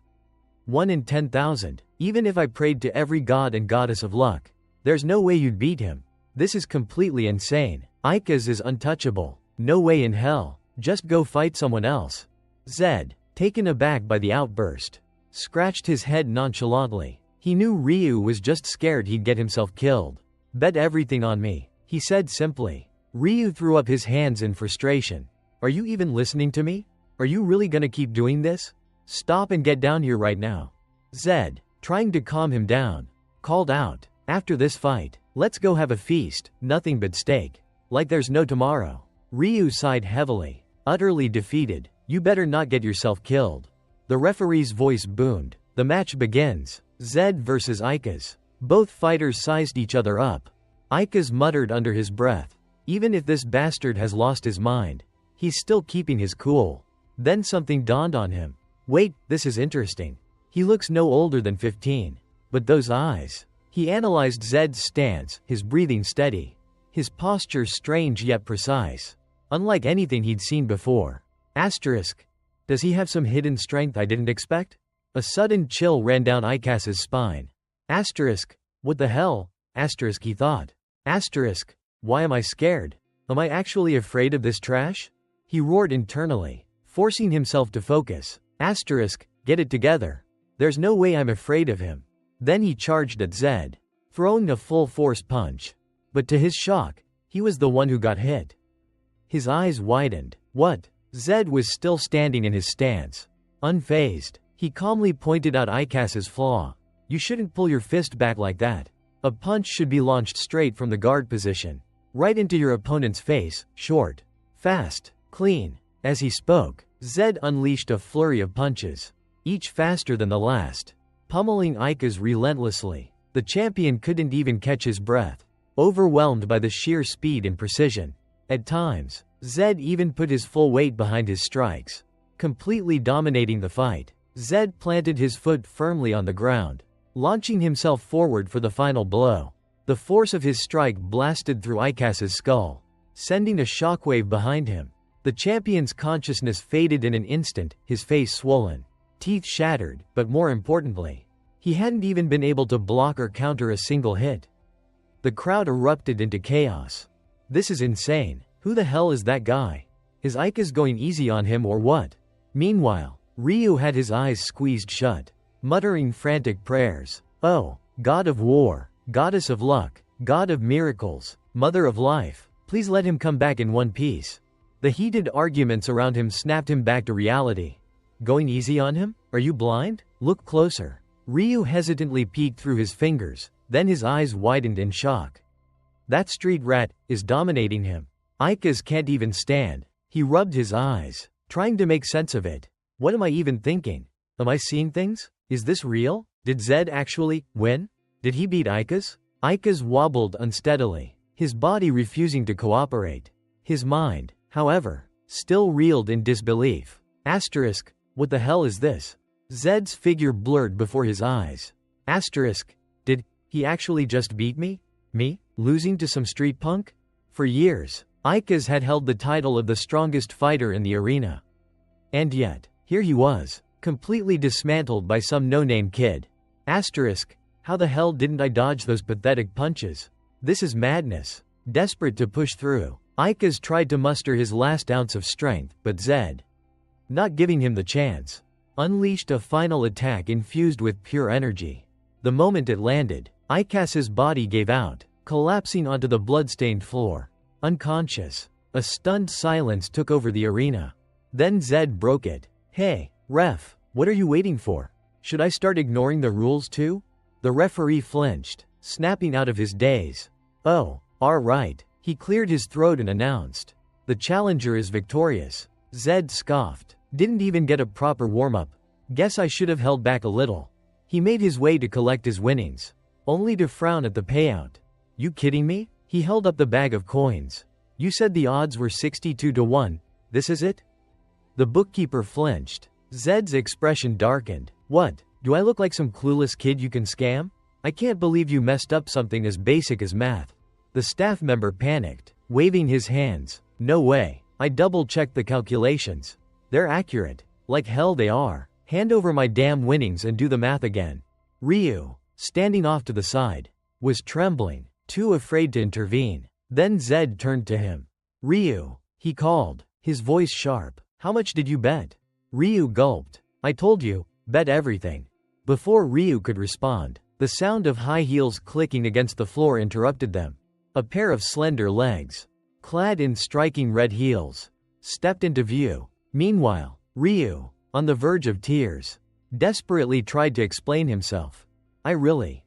1 in 10,000. Even if I prayed to every god and goddess of luck, there's no way you'd beat him. This is completely insane. Ika's is untouchable. No way in hell. Just go fight someone else." Zed, taken aback by the outburst, scratched his head nonchalantly. He knew Ryu was just scared he'd get himself killed. "Bet everything on me," he said simply. Ryu threw up his hands in frustration. "Are you even listening to me? Are you really gonna keep doing this? Stop and get down here right now." Zed, trying to calm him down, called out, "After this fight, let's go have a feast, nothing but steak. Like there's no tomorrow." Ryu sighed heavily, utterly defeated. "You better not get yourself killed." The referee's voice boomed. The match begins. Zed versus Icas. Both fighters sized each other up. Icas muttered under his breath. Even if this bastard has lost his mind, he's still keeping his cool. Then something dawned on him. Wait, this is interesting. He looks no older than 15. But those eyes. He analyzed Zed's stance, his breathing steady. His posture strange yet precise. Unlike anything he'd seen before. Asterisk. Does he have some hidden strength I didn't expect? A sudden chill ran down Icas's spine. Asterisk. What the hell? Asterisk, he thought. Asterisk. Why am I scared? Am I actually afraid of this trash? He roared internally, forcing himself to focus. Asterisk. Get it together. There's no way I'm afraid of him. Then he charged at Zed, throwing a full-force punch. But to his shock, he was the one who got hit. His eyes widened. What? Zed was still standing in his stance. Unfazed, he calmly pointed out Icas's flaw. You shouldn't pull your fist back like that. A punch should be launched straight from the guard position. Right into your opponent's face, short, fast, clean. As he spoke, Zed unleashed a flurry of punches, each faster than the last, pummeling Icas relentlessly. The champion couldn't even catch his breath, overwhelmed by the sheer speed and precision. At times, Zed even put his full weight behind his strikes, completely dominating the fight. Zed planted his foot firmly on the ground, launching himself forward for the final blow. The force of his strike blasted through Icas's skull, sending a shockwave behind him. The champion's consciousness faded in an instant, his face swollen, teeth shattered, but more importantly, he hadn't even been able to block or counter a single hit. The crowd erupted into chaos. This is insane. Who the hell is that guy? Is Icas going easy on him or what? Meanwhile, Ryu had his eyes squeezed shut, muttering frantic prayers. Oh, God of War, Goddess of Luck, God of Miracles, Mother of Life, please let him come back in one piece. The heated arguments around him snapped him back to reality. Going easy on him? Are you blind? Look closer. Ryu hesitantly peeked through his fingers, then his eyes widened in shock. That street rat is dominating him. Icas can't even stand. He rubbed his eyes, trying to make sense of it. What am I even thinking? Am I seeing things? Is this real? Did Zed actually win? Did he beat Icas? Icas wobbled unsteadily, his body refusing to cooperate. His mind, however, still reeled in disbelief. Asterisk. What the hell is this? Zed's figure blurred before his eyes. Asterisk. Did he actually just beat me? Me? Losing to some street punk? For years, Icas had held the title of the strongest fighter in the arena. And yet, here he was, completely dismantled by some no-name kid. Asterisk. How the hell didn't I dodge those pathetic punches? This is madness. Desperate to push through, Icas tried to muster his last ounce of strength, but Zed, not giving him the chance, unleashed a final attack infused with pure energy. The moment it landed, Icas's body gave out, collapsing onto the blood-stained floor. Unconscious, a stunned silence took over the arena. Then Zed broke it. Hey, ref, what are you waiting for? Should I start ignoring the rules too? The referee flinched, snapping out of his daze. Oh, all right. He cleared his throat and announced, the challenger is victorious. Zed scoffed. Didn't even get a proper warm-up. Guess I should have held back a little. He made his way to collect his winnings, only to frown at the payout. You kidding me? He held up the bag of coins. You said the odds were 62-1. This is it? The bookkeeper flinched. Zed's expression darkened. What? Do I look like some clueless kid you can scam? I can't believe you messed up something as basic as math. The staff member panicked, waving his hands. No way. I double-checked the calculations. They're accurate. Like hell they are. Hand over my damn winnings and do the math again. Ryu, standing off to the side, was trembling, too afraid to intervene. Then Zed turned to him. Ryu, he called, his voice sharp. How much did you bet? Ryu gulped. I told you, bet everything. Before Ryu could respond, the sound of high heels clicking against the floor interrupted them. A pair of slender legs, clad in striking red heels, stepped into view. Meanwhile, Ryu, on the verge of tears, desperately tried to explain himself. I really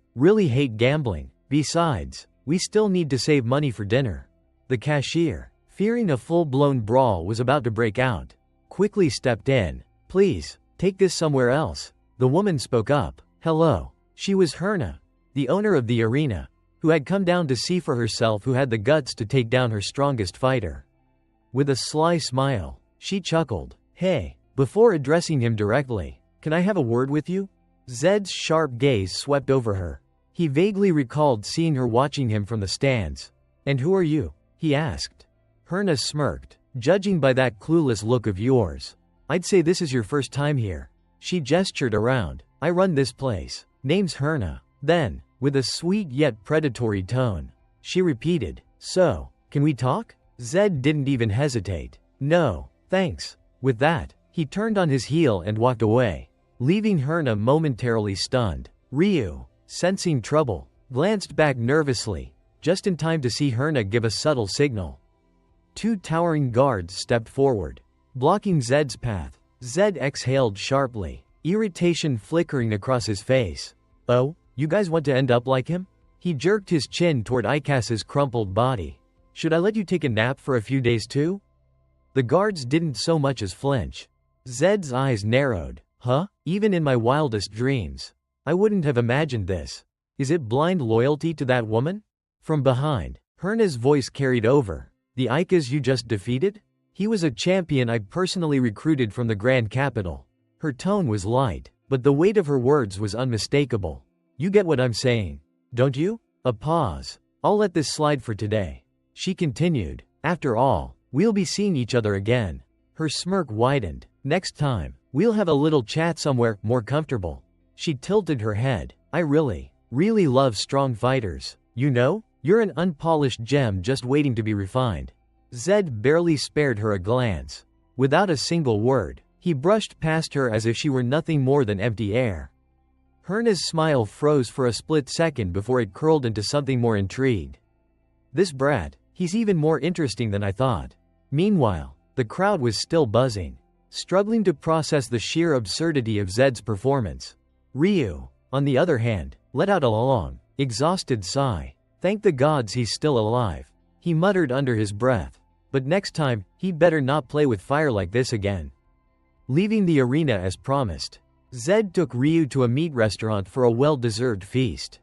hate gambling. Besides, we still need to save money for dinner. The cashier, fearing a full-blown brawl was about to break out, quickly stepped in. Please, Take this somewhere else. The woman spoke up. Hello. She was Herna, the owner of the arena, who had come down to see for herself who had the guts to take down her strongest fighter. With a sly smile, she chuckled. Hey, before addressing him directly, can I have a word with you? Zed's sharp gaze swept over her. He vaguely recalled seeing her watching him from the stands. And who are you? He asked. Herna smirked. Judging by that clueless look of yours, I'd say this is your first time here. She gestured around. I run this place. Name's Herna. Then, with a sweet yet predatory tone, she repeated, So, can we talk? Zed didn't even hesitate. No, thanks. With that, he turned on his heel and walked away, leaving Herna momentarily stunned. Ryu, sensing trouble, glanced back nervously, just in time to see Herna give a subtle signal. Two towering guards stepped forward, blocking Zed's path. Zed exhaled sharply, irritation flickering across his face. Oh, you guys want to end up like him? He jerked his chin toward Icas's crumpled body. Should I let you take a nap for a few days too? The guards didn't so much as flinch. Zed's eyes narrowed. Huh? Even in my wildest dreams, I wouldn't have imagined this. Is it blind loyalty to that woman? From behind, Herna's voice carried over. The Icas you just defeated? He was a champion I personally recruited from the Grand Capital. Her tone was light, but the weight of her words was unmistakable. You get what I'm saying, don't you? A pause. I'll let this slide for today. She continued. After all, we'll be seeing each other again. Her smirk widened. Next time, we'll have a little chat somewhere more comfortable. She tilted her head. I really love strong fighters. You know, you're an unpolished gem just waiting to be refined. Zed barely spared her a glance. Without a single word, he brushed past her as if she were nothing more than empty air. Herna's smile froze for a split second before it curled into something more intrigued. This brat, he's even more interesting than I thought. Meanwhile, the crowd was still buzzing, struggling to process the sheer absurdity of Zed's performance. Ryu, on the other hand, let out a long, exhausted sigh. Thank the gods he's still alive. He muttered under his breath. But next time, he'd better not play with fire like this again. Leaving the arena as promised, Zed took Ryu to a meat restaurant for a well-deserved feast.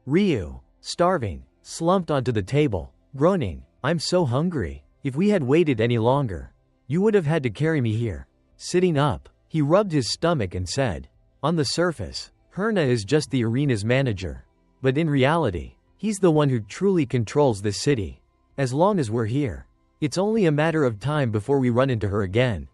Ryu, starving, slumped onto the table, groaning, I'm so hungry. If we had waited any longer, you would have had to carry me here. Sitting up, he rubbed his stomach and said, On the surface, Herna is just the arena's manager. But in reality, he's the one who truly controls this city. As long as we're here, it's only a matter of time before we run into her again.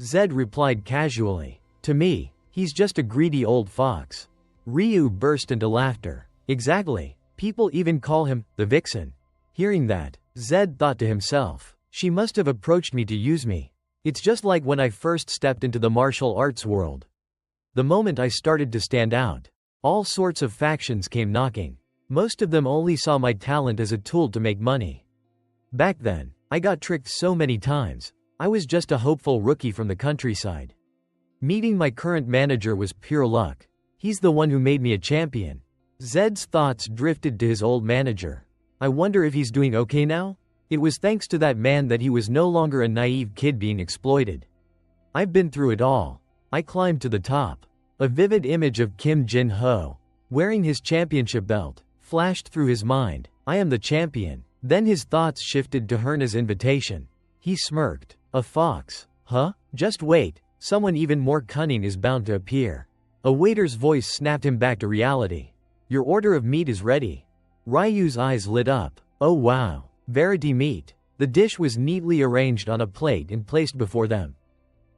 Zed replied casually. To me, he's just a greedy old fox. Ryu burst into laughter. Exactly. People even call him the vixen. Hearing that, Zed thought to himself, she must have approached me to use me. It's just like when I first stepped into the martial arts world. The moment I started to stand out, all sorts of factions came knocking. Most of them only saw my talent as a tool to make money. Back then, I got tricked so many times. I was just a hopeful rookie from the countryside. Meeting my current manager was pure luck. He's the one who made me a champion. Zed's thoughts drifted to his old manager. I wonder if he's doing okay now? It was thanks to that man that he was no longer a naive kid being exploited. I've been through it all. I climbed to the top. A vivid image of Kim Jin-ho, wearing his championship belt, flashed through his mind. I am the champion. Then his thoughts shifted to Herna's invitation. He smirked. A fox? Huh? Just wait. Someone even more cunning is bound to appear. A waiter's voice snapped him back to reality. Your order of meat is ready. Ryu's eyes lit up. Oh wow. Verity meat. The dish was neatly arranged on a plate and placed before them.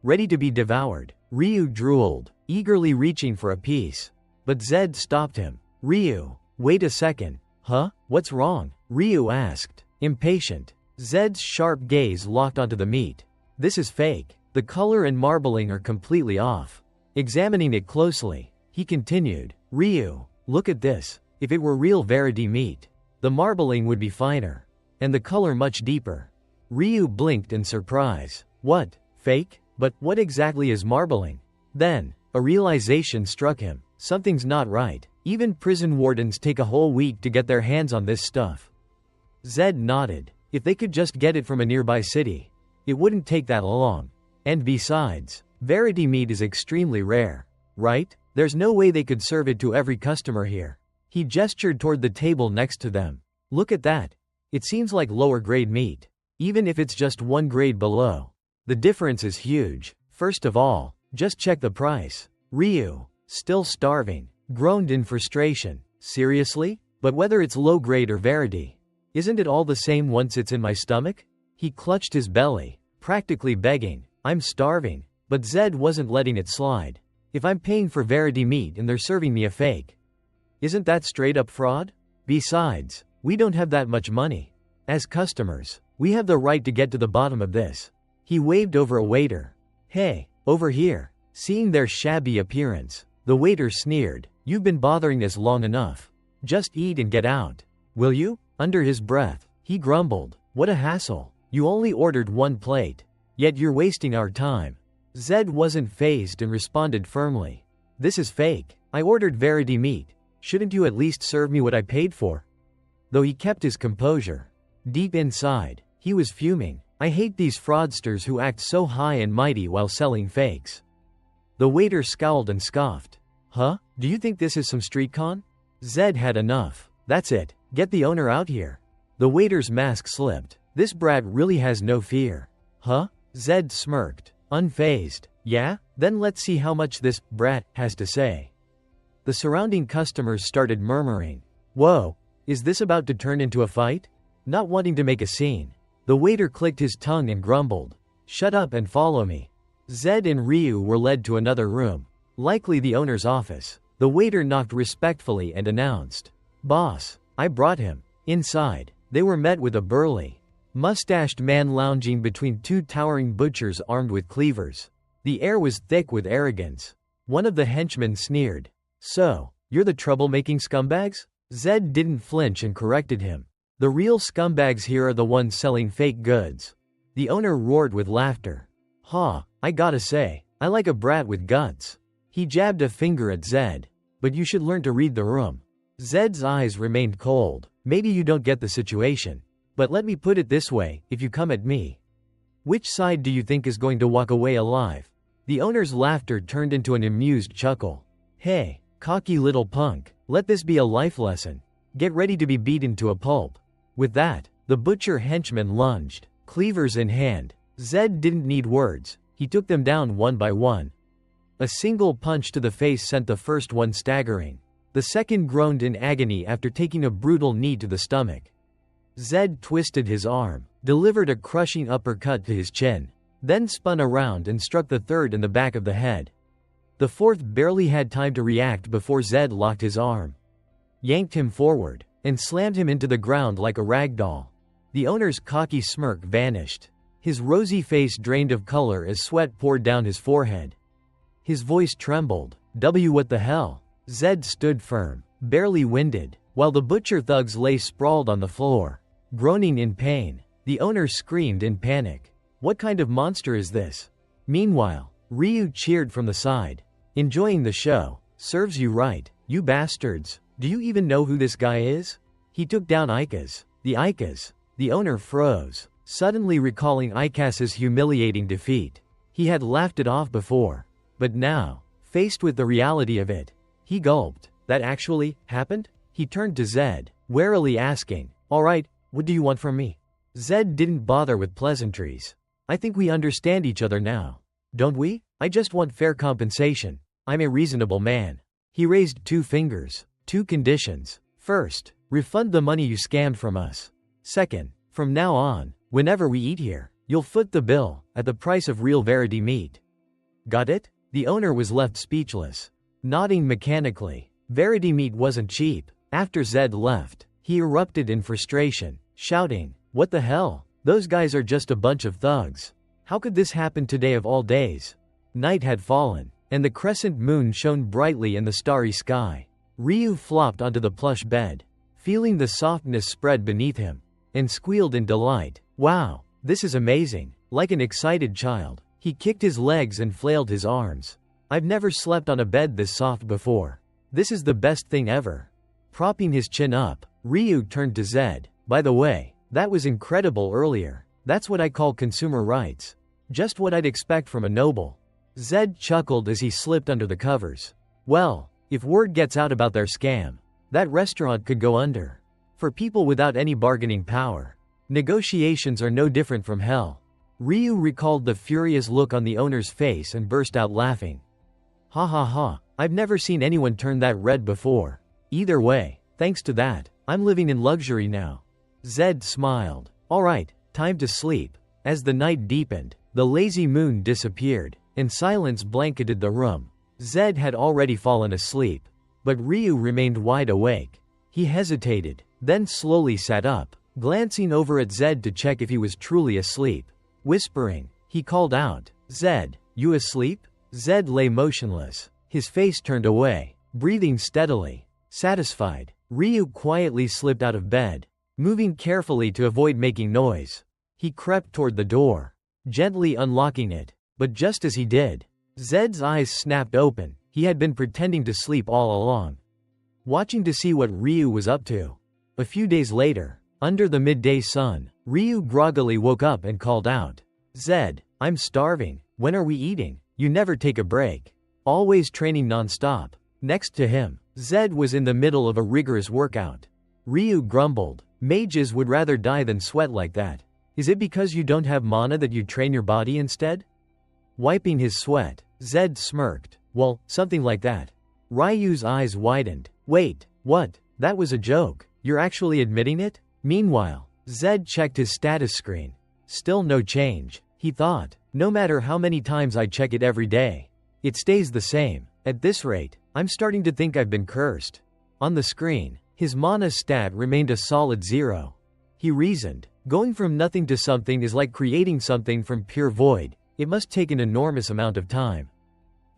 Ready to be devoured. Ryu drooled, eagerly reaching for a piece. But Zed stopped him. Ryu, wait a second. Huh? What's wrong? Ryu asked, impatient. Zed's sharp gaze locked onto the meat. This is fake. The color and marbling are completely off. Examining it closely, he continued. Ryu, look at this. If it were real Verity meat, the marbling would be finer, and the color much deeper. Ryu blinked in surprise. What? Fake? But what exactly is marbling? Then, a realization struck him. Something's not right. Even prison wardens take a whole week to get their hands on this stuff. Zed nodded. If they could just get it from a nearby city, it wouldn't take that long. And besides, Verity meat is extremely rare. Right? There's no way they could serve it to every customer here. He gestured toward the table next to them. Look at that. It seems like lower grade meat. Even if it's just one grade below. The difference is huge. First of all, just check the price. Ryu, still starving, groaned in frustration. Seriously? But whether it's low grade or Verity, isn't it all the same once it's in my stomach? He clutched his belly, practically begging, I'm starving. But Zed wasn't letting it slide. If I'm paying for Verity meat and they're serving me a fake, isn't that straight up fraud? Besides, we don't have that much money. As customers, we have the right to get to the bottom of this. He waved over a waiter. Hey, over here. Seeing their shabby appearance, the waiter sneered, you've been bothering us long enough. Just eat and get out. Will you? Under his breath, he grumbled, what a hassle. You only ordered one plate. Yet you're wasting our time. Zed wasn't fazed and responded firmly. This is fake. I ordered Verity meat. Shouldn't you at least serve me what I paid for? Though he kept his composure. Deep inside, he was fuming. I hate these fraudsters who act so high and mighty while selling fakes. The waiter scowled and scoffed. Huh? Do you think this is some street con? Zed had enough. That's it. Get the owner out here. The waiter's mask slipped. This brat really has no fear. Huh? Zed smirked, unfazed. Yeah? Then let's see how much this brat has to say. The surrounding customers started murmuring. Whoa, is this about to turn into a fight? Not wanting to make a scene, the waiter clicked his tongue and grumbled. Shut up and follow me. Zed and Ryu were led to another room, likely the owner's office. The waiter knocked respectfully and announced, Boss, I brought him. Inside, they were met with a burly, mustached man lounging between two towering butchers armed with cleavers. The air was thick with arrogance. One of the henchmen sneered. So, you're the troublemaking scumbags? Zed didn't flinch and corrected him. The real scumbags here are the ones selling fake goods. The owner roared with laughter. Ha, I gotta say, I like a brat with guts. He jabbed a finger at Zed. But you should learn to read the room. Zed's eyes remained cold. Maybe you don't get the situation. But let me put it this way, if you come at me, which side do you think is going to walk away alive? The owner's laughter turned into an amused chuckle. Hey, cocky little punk, let this be a life lesson. Get ready to be beaten to a pulp. With that, the butcher henchman lunged, cleavers in hand. Zed didn't need words. He took them down one by one. A single punch to the face sent the first one staggering. The second groaned in agony after taking a brutal knee to the stomach. Zed twisted his arm, delivered a crushing uppercut to his chin, then spun around and struck the third in the back of the head. The fourth barely had time to react before Zed locked his arm, yanked him forward, and slammed him into the ground like a rag doll. The owner's cocky smirk vanished. His rosy face drained of color as sweat poured down his forehead. His voice trembled. What the hell? Zed stood firm, barely winded, while the butcher thugs lay sprawled on the floor, groaning in pain. The owner screamed in panic. What kind of monster is this? Meanwhile, Ryu cheered from the side. Enjoying the show. Serves you right, you bastards. Do you even know who this guy is? He took down Ika's. The Ika's. The owner froze, suddenly recalling Ika's humiliating defeat. He had laughed it off before. But now, faced with the reality of it, he gulped. That actually happened? He turned to Zed, warily asking, Alright, what do you want from me? Zed didn't bother with pleasantries. I think we understand each other now. Don't we? I just want fair compensation. I'm a reasonable man. He raised 2 fingers. 2 conditions. First, refund the money you scammed from us. Second, from now on, whenever we eat here, you'll foot the bill, at the price of real Verity meat. Got it? The owner was left speechless, nodding mechanically. Verity meat wasn't cheap. After Zed left, he erupted in frustration, shouting, What the hell? Those guys are just a bunch of thugs. How could this happen today of all days? Night had fallen, and the crescent moon shone brightly in the starry sky. Ryu flopped onto the plush bed, feeling the softness spread beneath him, and squealed in delight. Wow, this is amazing. Like an excited child, he kicked his legs and flailed his arms. I've never slept on a bed this soft before. This is the best thing ever. Propping his chin up, Ryu turned to Zed. By the way, that was incredible earlier. That's what I call consumer rights. Just what I'd expect from a noble. Zed chuckled as he slipped under the covers. Well, if word gets out about their scam, that restaurant could go under. For people without any bargaining power, negotiations are no different from hell. Ryu recalled the furious look on the owner's face and burst out laughing. Ha ha ha, I've never seen anyone turn that red before. Either way, thanks to that, I'm living in luxury now. Zed smiled. Alright, time to sleep. As the night deepened, the lazy moon disappeared, and silence blanketed the room. Zed had already fallen asleep, but Ryu remained wide awake. He hesitated, then slowly sat up, glancing over at Zed to check if he was truly asleep. Whispering, he called out, Zed, you asleep? Zed lay motionless, his face turned away, breathing steadily. Satisfied, Ryu quietly slipped out of bed, moving carefully to avoid making noise. He crept toward the door, gently unlocking it, but just as he did, Zed's eyes snapped open. He had been pretending to sleep all along, watching to see what Ryu was up to. A few days later, under the midday sun, Ryu groggily woke up and called out, Zed, I'm starving. When are we eating? You never take a break. Always training non-stop. Next to him, Zed was in the middle of a rigorous workout. Ryu grumbled, mages would rather die than sweat like that. Is it because you don't have mana that you train your body instead? Wiping his sweat, Zed smirked. Well, something like that. Ryu's eyes widened. Wait, what? That was a joke. You're actually admitting it? Meanwhile, Zed checked his status screen. Still no change, he thought. No matter how many times I check it every day, it stays the same. At this rate, I'm starting to think I've been cursed. On the screen, his mana stat remained a solid 0. He reasoned, going from nothing to something is like creating something from pure void. It must take an enormous amount of time.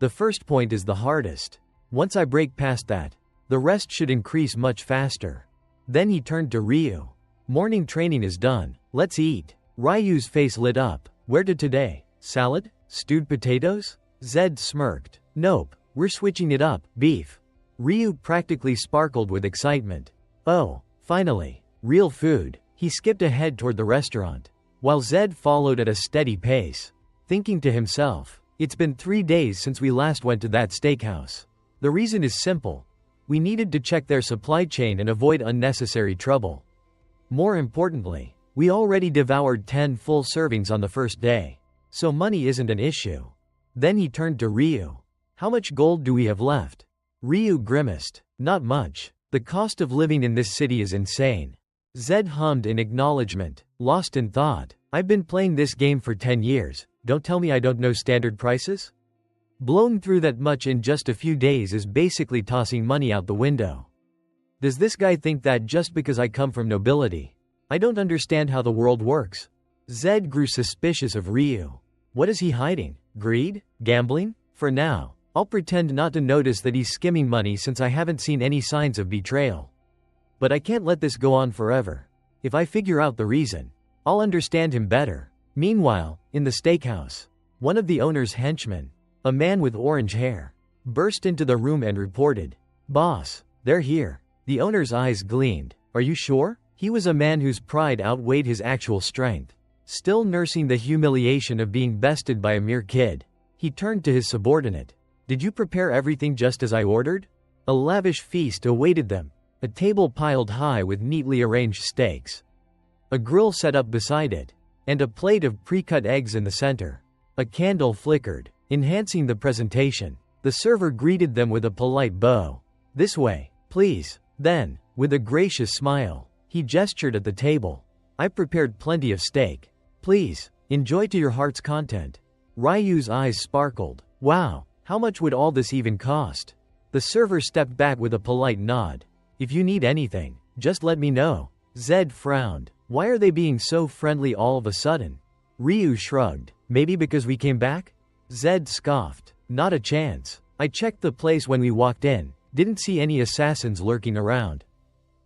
The first point is the hardest. Once I break past that, the rest should increase much faster. Then he turned to Ryu. Morning training is done. Let's eat. Ryu's face lit up. Where to today? Salad? Stewed potatoes? Zed smirked. Nope, we're switching it up. Beef. Ryu practically sparkled with excitement. Oh, finally. Real food. He skipped ahead toward the restaurant, while Zed followed at a steady pace, thinking to himself, it's been 3 days since we last went to that steakhouse. The reason is simple. We needed to check their supply chain and avoid unnecessary trouble. More importantly, we already devoured 10 full servings on the first day, so money isn't an issue. Then he turned to Ryu. How much gold do we have left? Ryu grimaced. Not much. The cost of living in this city is insane. Zed hummed in acknowledgement, lost in thought. I've been playing this game for 10 years. Don't tell me I don't know standard prices? Blowing through that much in just a few days is basically tossing money out the window. Does this guy think that just because I come from nobility, I don't understand how the world works? Zed grew suspicious of Ryu. What is he hiding? Greed? Gambling? For now, I'll pretend not to notice that he's skimming money since I haven't seen any signs of betrayal. But I can't let this go on forever. If I figure out the reason, I'll understand him better. Meanwhile, in the steakhouse, one of the owner's henchmen, a man with orange hair, burst into the room and reported, Boss, they're here. The owner's eyes gleamed. Are you sure? He was a man whose pride outweighed his actual strength. Still nursing the humiliation of being bested by a mere kid, he turned to his subordinate. Did you prepare everything just as I ordered? A lavish feast awaited them, a table piled high with neatly arranged steaks, a grill set up beside it, and a plate of pre-cut eggs in the center. A candle flickered, enhancing the presentation. The server greeted them with a polite bow. This way, please. Then, with a gracious smile, he gestured at the table. I prepared plenty of steak. Please, enjoy to your heart's content. Ryu's eyes sparkled. Wow, how much would all this even cost? The server stepped back with a polite nod. If you need anything, just let me know. Zed frowned. Why are they being so friendly all of a sudden? Ryu shrugged. Maybe because we came back? Zed scoffed. Not a chance. I checked the place when we walked in. Didn't see any assassins lurking around.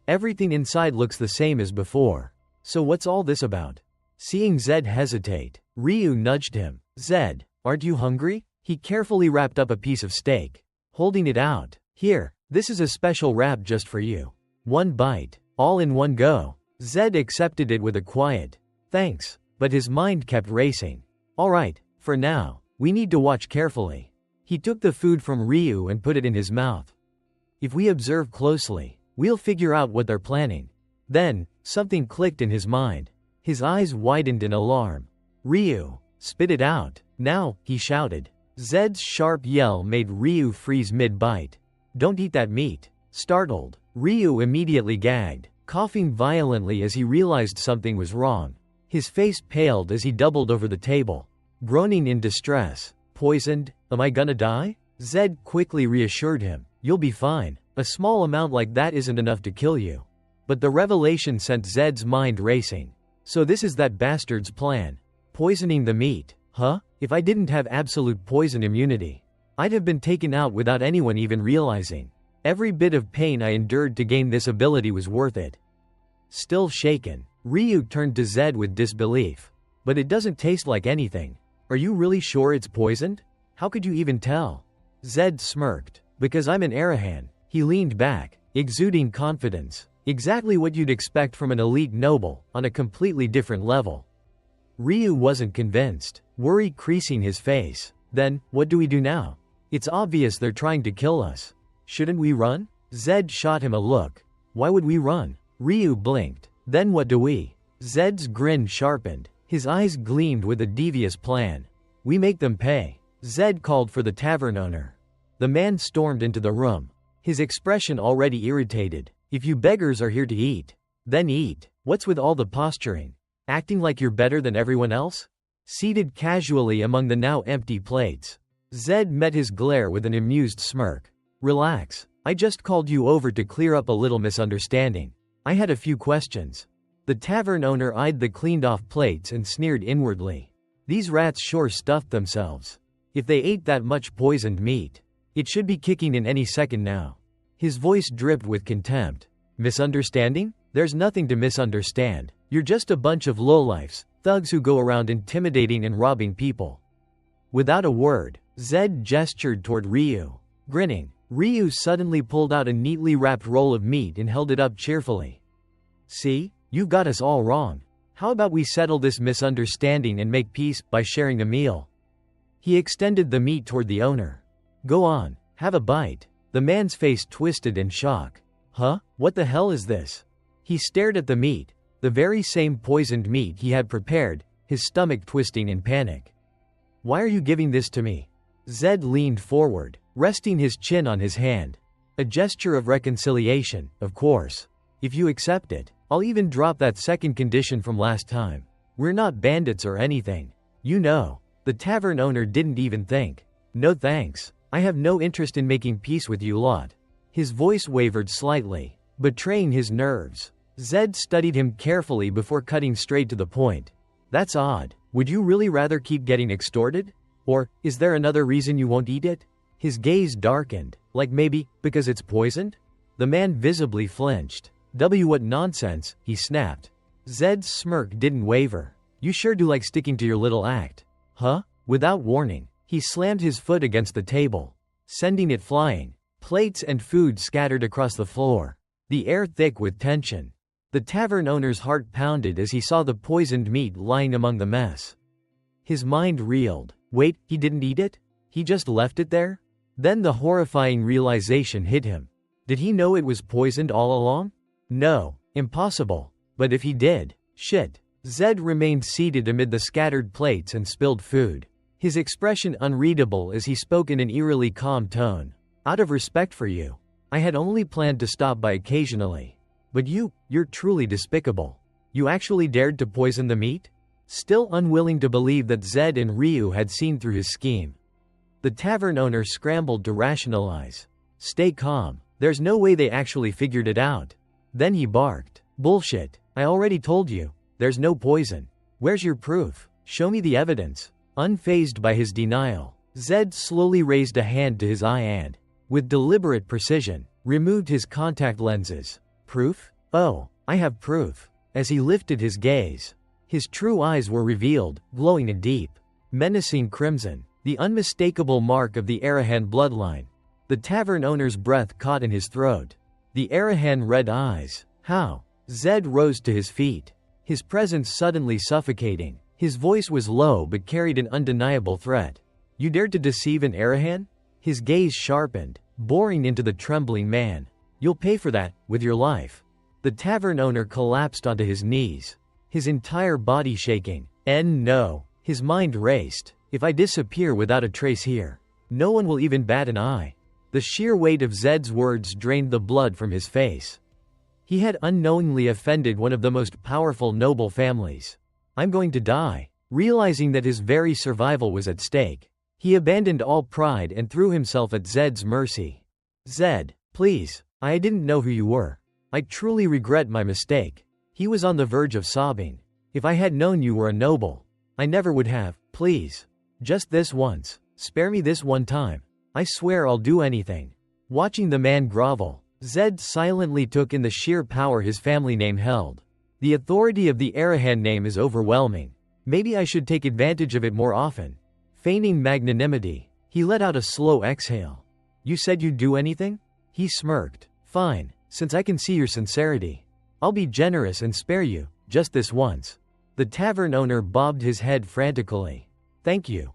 Everything inside looks the same as before. So what's all this about? Seeing Zed hesitate, Ryu nudged him. Zed, aren't you hungry? He carefully wrapped up a piece of steak, holding it out. Here, this is a special wrap just for you. One bite, all in one go. Zed accepted it with a quiet, thanks, but his mind kept racing. Alright, for now, We need to watch carefully. He took the food from Ryu and put it in his mouth. If we observe closely, we'll figure out what they're planning. Then, something clicked in his mind. His eyes widened in alarm. Ryu, spit it out, now, he shouted. Zed's sharp yell made Ryu freeze mid-bite. Don't eat that meat. Startled, Ryu immediately gagged, coughing violently as he realized something was wrong. His face paled as he doubled over the table, groaning in distress. Poisoned? Am I gonna die? Zed quickly reassured him. You'll be fine. A small amount like that isn't enough to kill you. But the revelation sent Zed's mind racing. So this is that bastard's plan. Poisoning the meat, huh? If I didn't have absolute poison immunity, I'd have been taken out without anyone even realizing. Every bit of pain I endured to gain this ability was worth it. Still shaken, Ryu turned to Zed with disbelief. But it doesn't taste like anything. Are you really sure it's poisoned? How could you even tell? Zed smirked. Because I'm an Arahan. He leaned back, exuding confidence. Exactly what you'd expect from an elite noble, on a completely different level. Ryu wasn't convinced, worry creasing his face. Then, what do we do now? It's obvious they're trying to kill us. Shouldn't we run? Zed shot him a look. Why would we run? Ryu blinked. Then what do we? Zed's grin sharpened. His eyes gleamed with a devious plan. We make them pay. Zed called for the tavern owner. The man stormed into the room, his expression already irritated. If you beggars are here to eat, then eat. What's with all the posturing? Acting like you're better than everyone else? Seated casually among the now empty plates, Zed met his glare with an amused smirk. Relax, I just called you over to clear up a little misunderstanding. I had a few questions. The tavern owner eyed the cleaned-off plates and sneered inwardly. These rats sure stuffed themselves. If they ate that much poisoned meat, it should be kicking in any second now. His voice dripped with contempt. Misunderstanding? There's nothing to misunderstand. You're just a bunch of lowlifes, thugs who go around intimidating and robbing people. Without a word, Zed gestured toward Ryu. Grinning, Ryu suddenly pulled out a neatly wrapped roll of meat and held it up cheerfully. See? You got us all wrong. How about we settle this misunderstanding and make peace by sharing a meal? He extended the meat toward the owner. Go on, have a bite. The man's face twisted in shock. Huh? What the hell is this? He stared at the meat, the very same poisoned meat he had prepared, his stomach twisting in panic. Why are you giving this to me? Zed leaned forward, resting his chin on his hand. A gesture of reconciliation, of course. If you accept it, I'll even drop that second condition from last time. We're not bandits or anything. You know. The tavern owner didn't even think. No thanks. I have no interest in making peace with you lot. His voice wavered slightly, betraying his nerves. Zed studied him carefully before cutting straight to the point. That's odd. Would you really rather keep getting extorted? Or, is there another reason you won't eat it? His gaze darkened, like maybe, because it's poisoned? The man visibly flinched. What nonsense, he snapped. Zed's smirk didn't waver. You sure do like sticking to your little act. Huh? Without warning, he slammed his foot against the table, sending it flying. Plates and food scattered across the floor, the air thick with tension. The tavern owner's heart pounded as he saw the poisoned meat lying among the mess. His mind reeled. Wait, he didn't eat it? He just left it there? Then the horrifying realization hit him. Did he know it was poisoned all along? No, impossible. But if he did, shit. Zed remained seated amid the scattered plates and spilled food, his expression unreadable as he spoke in an eerily calm tone. Out of respect for you, I had only planned to stop by occasionally. But you're truly despicable. You actually dared to poison the meat? Still unwilling to believe that Zed and Ryu had seen through his scheme, the tavern owner scrambled to rationalize. Stay calm. There's no way they actually figured it out. Then he barked. Bullshit. I already told you. There's no poison. Where's your proof? Show me the evidence. Unfazed by his denial, Zed slowly raised a hand to his eye and, with deliberate precision, removed his contact lenses. Proof? Oh, I have proof. As he lifted his gaze, his true eyes were revealed, glowing a deep, menacing crimson, the unmistakable mark of the Arahan bloodline. The tavern owner's breath caught in his throat. The Arahan red eyes. How? Zed rose to his feet, his presence suddenly suffocating. His voice was low but carried an undeniable threat. You dared to deceive an Arahan? His gaze sharpened, boring into the trembling man. You'll pay for that, with your life. The tavern owner collapsed onto his knees, his entire body shaking. No. His mind raced. If I disappear without a trace here, no one will even bat an eye. The sheer weight of Zed's words drained the blood from his face. He had unknowingly offended one of the most powerful noble families. I'm going to die. Realizing that his very survival was at stake, he abandoned all pride and threw himself at Zed's mercy. Zed, please, I didn't know who you were. I truly regret my mistake. He was on the verge of sobbing. If I had known you were a noble, I never would have. Please. Just this once. Spare me this one time. I swear I'll do anything. Watching the man grovel, Zed silently took in the sheer power his family name held. The authority of the Arahan name is overwhelming. Maybe I should take advantage of it more often. Feigning magnanimity, he let out a slow exhale. You said you'd do anything? He smirked. Fine, since I can see your sincerity. I'll be generous and spare you, just this once. The tavern owner bobbed his head frantically. Thank you,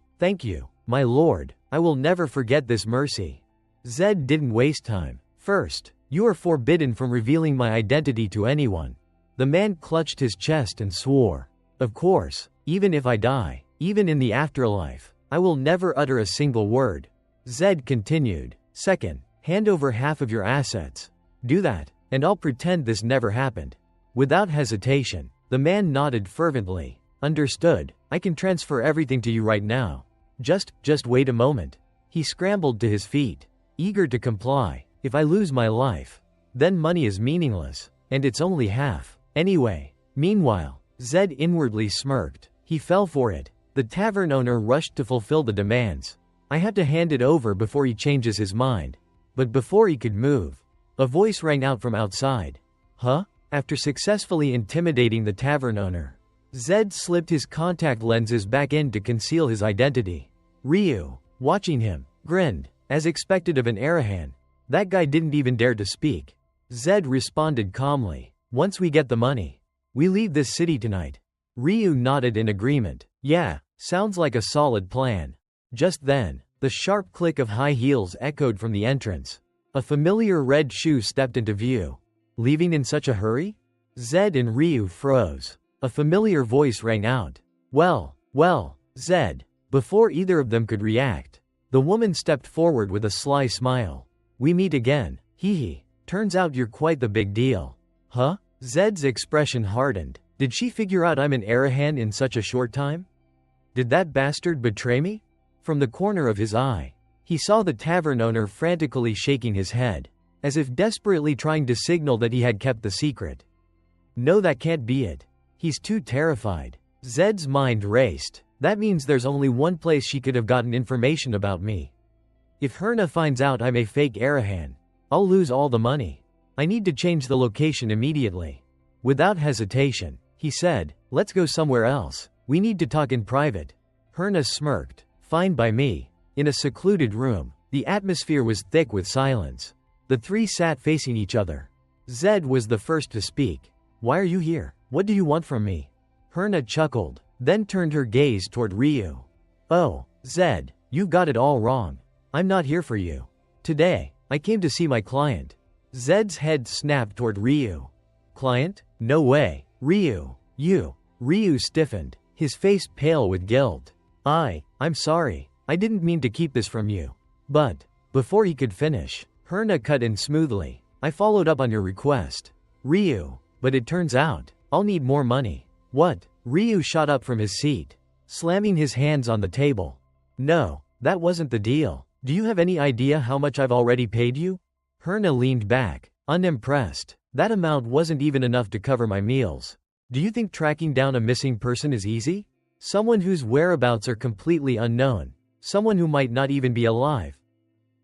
my lord. I will never forget this mercy. Zed didn't waste time. First, you are forbidden from revealing my identity to anyone. The man clutched his chest and swore. Of course, even if I die, even in the afterlife, I will never utter a single word. Zed continued. Second, hand over half of your assets. Do that, and I'll pretend this never happened. Without hesitation, the man nodded fervently. Understood. I can transfer everything to you right now. Just wait a moment. He scrambled to his feet, eager to comply. If I lose my life, then money is meaningless, and it's only half. Anyway. Meanwhile, Zed inwardly smirked. He fell for it. The tavern owner rushed to fulfill the demands. I have to hand it over before he changes his mind. But before he could move, a voice rang out from outside. Huh? After successfully intimidating the tavern owner, Zed slipped his contact lenses back in to conceal his identity. Ryu, watching him, grinned. As expected of an Arahan, that guy didn't even dare to speak. Zed responded calmly. Once we get the money, we leave this city tonight. Ryu nodded in agreement. Yeah, sounds like a solid plan. Just then, the sharp click of high heels echoed from the entrance. A familiar red shoe stepped into view. Leaving in such a hurry? Zed and Ryu froze. A familiar voice rang out. Well, Zed. Before either of them could react, the woman stepped forward with a sly smile. We meet again. Hee. Turns out you're quite the big deal. Huh? Zed's expression hardened. Did she figure out I'm an Arahan in such a short time? Did that bastard betray me? From the corner of his eye, he saw the tavern owner frantically shaking his head, as if desperately trying to signal that he had kept the secret. No, that can't be it. He's too terrified. Zed's mind raced. That means there's only one place she could have gotten information about me. If Herna finds out I'm a fake Arahan, I'll lose all the money. I need to change the location immediately. Without hesitation, he said, let's go somewhere else. We need to talk in private. Herna smirked. Fine by me. In a secluded room, the atmosphere was thick with silence. The three sat facing each other. Zed was the first to speak. Why are you here? What do you want from me? Herna chuckled, then turned her gaze toward Ryu. Oh, Zed, you've got it all wrong. I'm not here for you. Today, I came to see my client. Zed's head snapped toward Ryu. Client? No way. Ryu. You. Ryu stiffened, his face pale with guilt. I'm sorry. I didn't mean to keep this from you. But, before he could finish, Herna cut in smoothly. I followed up on your request. Ryu. But it turns out, I'll need more money. What? Ryu shot up from his seat, slamming his hands on the table. No, that wasn't the deal. Do you have any idea how much I've already paid you? Herna leaned back, unimpressed. That amount wasn't even enough to cover my meals. Do you think tracking down a missing person is easy? Someone whose whereabouts are completely unknown. Someone who might not even be alive.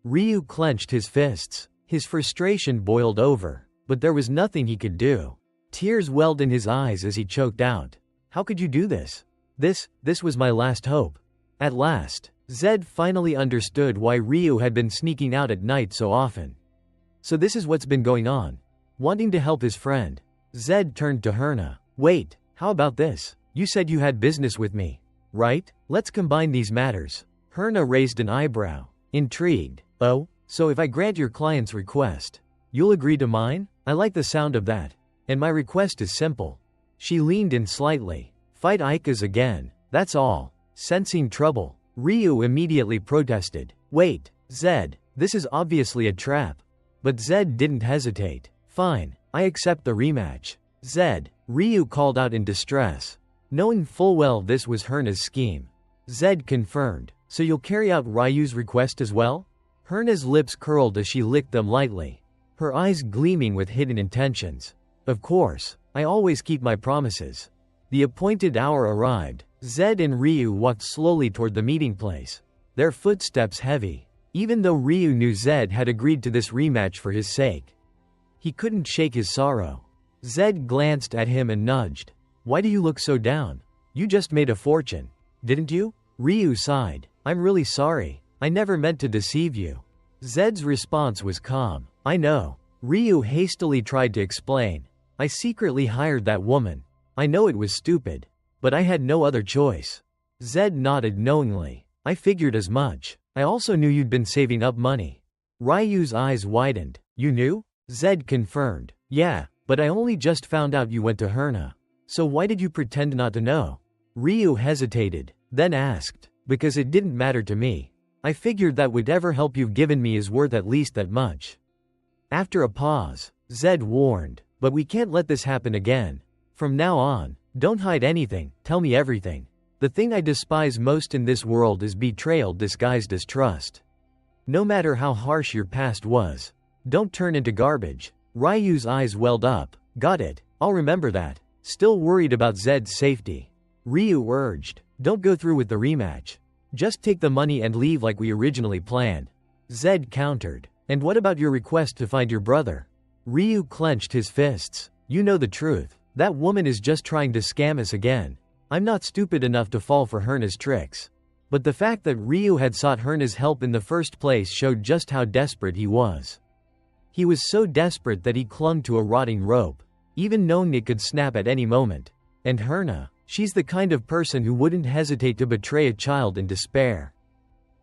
Ryu clenched his fists. His frustration boiled over, but there was nothing he could do. Tears welled in his eyes as he choked out. How could you do this? This was my last hope. At last, Zed finally understood why Ryu had been sneaking out at night so often. So this is what's been going on. Wanting to help his friend, Zed turned to Herna. Wait, how about this? You said you had business with me, right? Let's combine these matters. Herna raised an eyebrow, intrigued. Oh, so if I grant your client's request, you'll agree to mine? I like the sound of that. And my request is simple. She leaned in slightly. Fight Icas again, that's all. Sensing trouble, Ryu immediately protested. Wait, Zed, this is obviously a trap. But Zed didn't hesitate. Fine, I accept the rematch. Zed, Ryu called out in distress, knowing full well this was Herna's scheme. Zed confirmed. So you'll carry out Ryu's request as well? Herna's lips curled as she licked them lightly, her eyes gleaming with hidden intentions. Of course, I always keep my promises. The appointed hour arrived. Zed and Ryu walked slowly toward the meeting place, their footsteps heavy, even though Ryu knew Zed had agreed to this rematch for his sake. He couldn't shake his sorrow. Zed glanced at him and nudged. Why do you look so down? You just made a fortune, didn't you? Ryu sighed. I'm really sorry. I never meant to deceive you. Zed's response was calm. I know. Ryu hastily tried to explain. I secretly hired that woman. I know it was stupid, but I had no other choice. Zed nodded knowingly. I figured as much. I also knew you'd been saving up money. Ryu's eyes widened. You knew? Zed confirmed. Yeah, but I only just found out you went to Herna. So why did you pretend not to know? Ryu hesitated, then asked. Because it didn't matter to me. I figured that whatever help you've given me is worth at least that much. After a pause, Zed warned. But we can't let this happen again. From now on, don't hide anything, tell me everything. The thing I despise most in this world is betrayal disguised as trust. No matter how harsh your past was, don't turn into garbage. Ryu's eyes welled up. Got it, I'll remember that. Still worried about Zed's safety, Ryu urged. Don't go through with the rematch. Just take the money and leave like we originally planned. Zed countered. And what about your request to find your brother? Ryu clenched his fists. You know the truth. That woman is just trying to scam us again. I'm not stupid enough to fall for Herna's tricks. But the fact that Ryu had sought Herna's help in the first place showed just how desperate he was. He was so desperate that he clung to a rotting rope, even knowing it could snap at any moment. And Herna, she's the kind of person who wouldn't hesitate to betray a child in despair.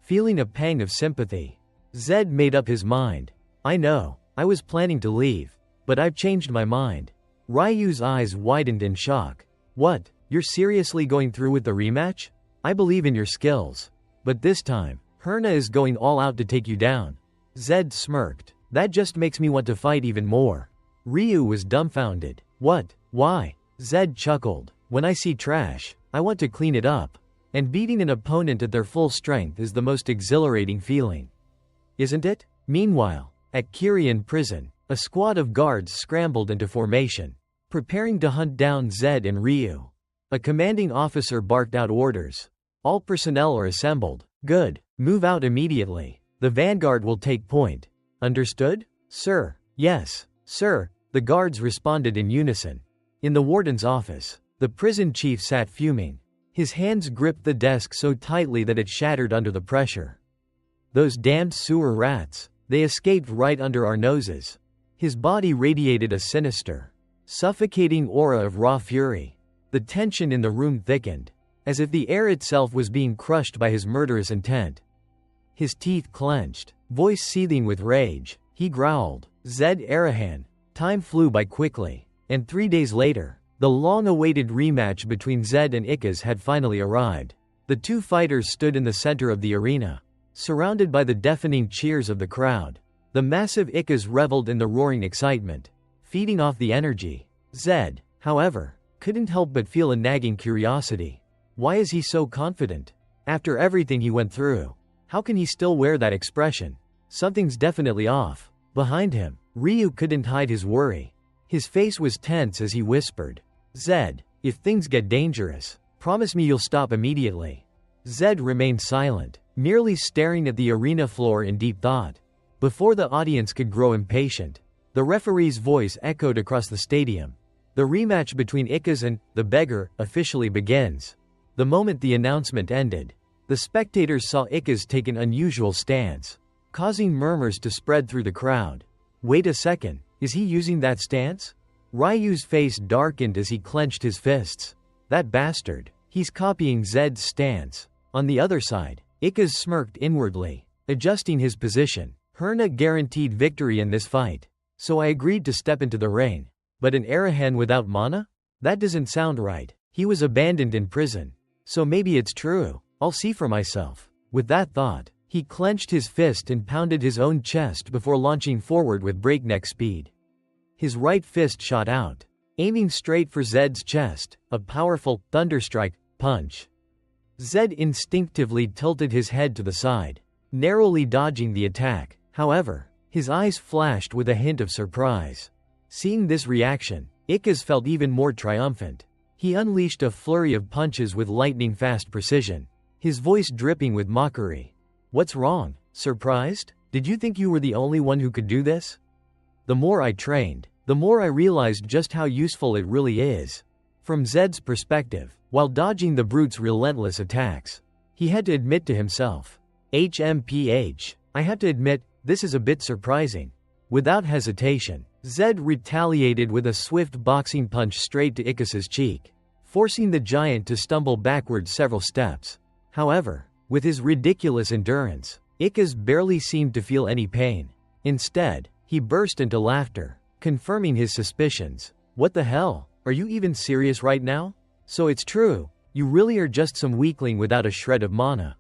Feeling a pang of sympathy, Zed made up his mind. I know, I was planning to leave, but I've changed my mind. Ryu's eyes widened in shock. What, you're seriously going through with the rematch? I believe in your skills. But this time, Herna is going all out to take you down. Zed smirked. That just makes me want to fight even more. Ryu was dumbfounded. What? Why? Zed chuckled. When I see trash, I want to clean it up. And beating an opponent at their full strength is the most exhilarating feeling. Isn't it? Meanwhile, at Kirian prison, a squad of guards scrambled into formation, preparing to hunt down Zed and Ryu. A commanding officer barked out orders. All personnel are assembled. Good. Move out immediately. The vanguard will take point. Understood? Sir. Yes, sir. The guards responded in unison. In the warden's office, the prison chief sat fuming. His hands gripped the desk so tightly that it shattered under the pressure. Those damned sewer rats. They escaped right under our noses. His body radiated a sinister, suffocating aura of raw fury. The tension in the room thickened, as if the air itself was being crushed by his murderous intent. His teeth clenched, voice seething with rage, he growled, Zed Arahan. Time flew by quickly, and 3 days later, the long-awaited rematch between Zed and Icas had finally arrived. The two fighters stood in the center of the arena, surrounded by the deafening cheers of the crowd. The massive Icas reveled in the roaring excitement, feeding off the energy. Zed, however, couldn't help but feel a nagging curiosity. Why is he so confident? After everything he went through, how can he still wear that expression? Something's definitely off. Behind him, Ryu couldn't hide his worry. His face was tense as he whispered, Zed, if things get dangerous, promise me you'll stop immediately. Zed remained silent, merely staring at the arena floor in deep thought. Before the audience could grow impatient, the referee's voice echoed across the stadium. The rematch between Icas and the beggar officially begins. The moment the announcement ended, the spectators saw Icas take an unusual stance, causing murmurs to spread through the crowd. Wait a second, is he using that stance? Ryu's face darkened as he clenched his fists. That bastard, he's copying Zed's stance. On the other side, Ikaz smirked inwardly, adjusting his position. Herna guaranteed victory in this fight, so I agreed to step into the ring. But an Arahan without mana? That doesn't sound right. He was abandoned in prison. So maybe it's true. I'll see for myself. With that thought, he clenched his fist and pounded his own chest before launching forward with breakneck speed. His right fist shot out, aiming straight for Zed's chest, a powerful, thunderstrike punch. Zed instinctively tilted his head to the side, narrowly dodging the attack. However, his eyes flashed with a hint of surprise. Seeing this reaction, Ikaz felt even more triumphant. He unleashed a flurry of punches with lightning-fast precision, his voice dripping with mockery. What's wrong? Surprised? Did you think you were the only one who could do this? The more I trained, the more I realized just how useful it really is. From Zed's perspective, while dodging the brute's relentless attacks, he had to admit to himself, HMPH, I have to admit, this is a bit surprising. Without hesitation, Zed retaliated with a swift boxing punch straight to Ikaz's cheek, forcing the giant to stumble backwards several steps. However, with his ridiculous endurance, Ikaz barely seemed to feel any pain. Instead, he burst into laughter, confirming his suspicions. What the hell? Are you even serious right now? So it's true, you really are just some weakling without a shred of mana.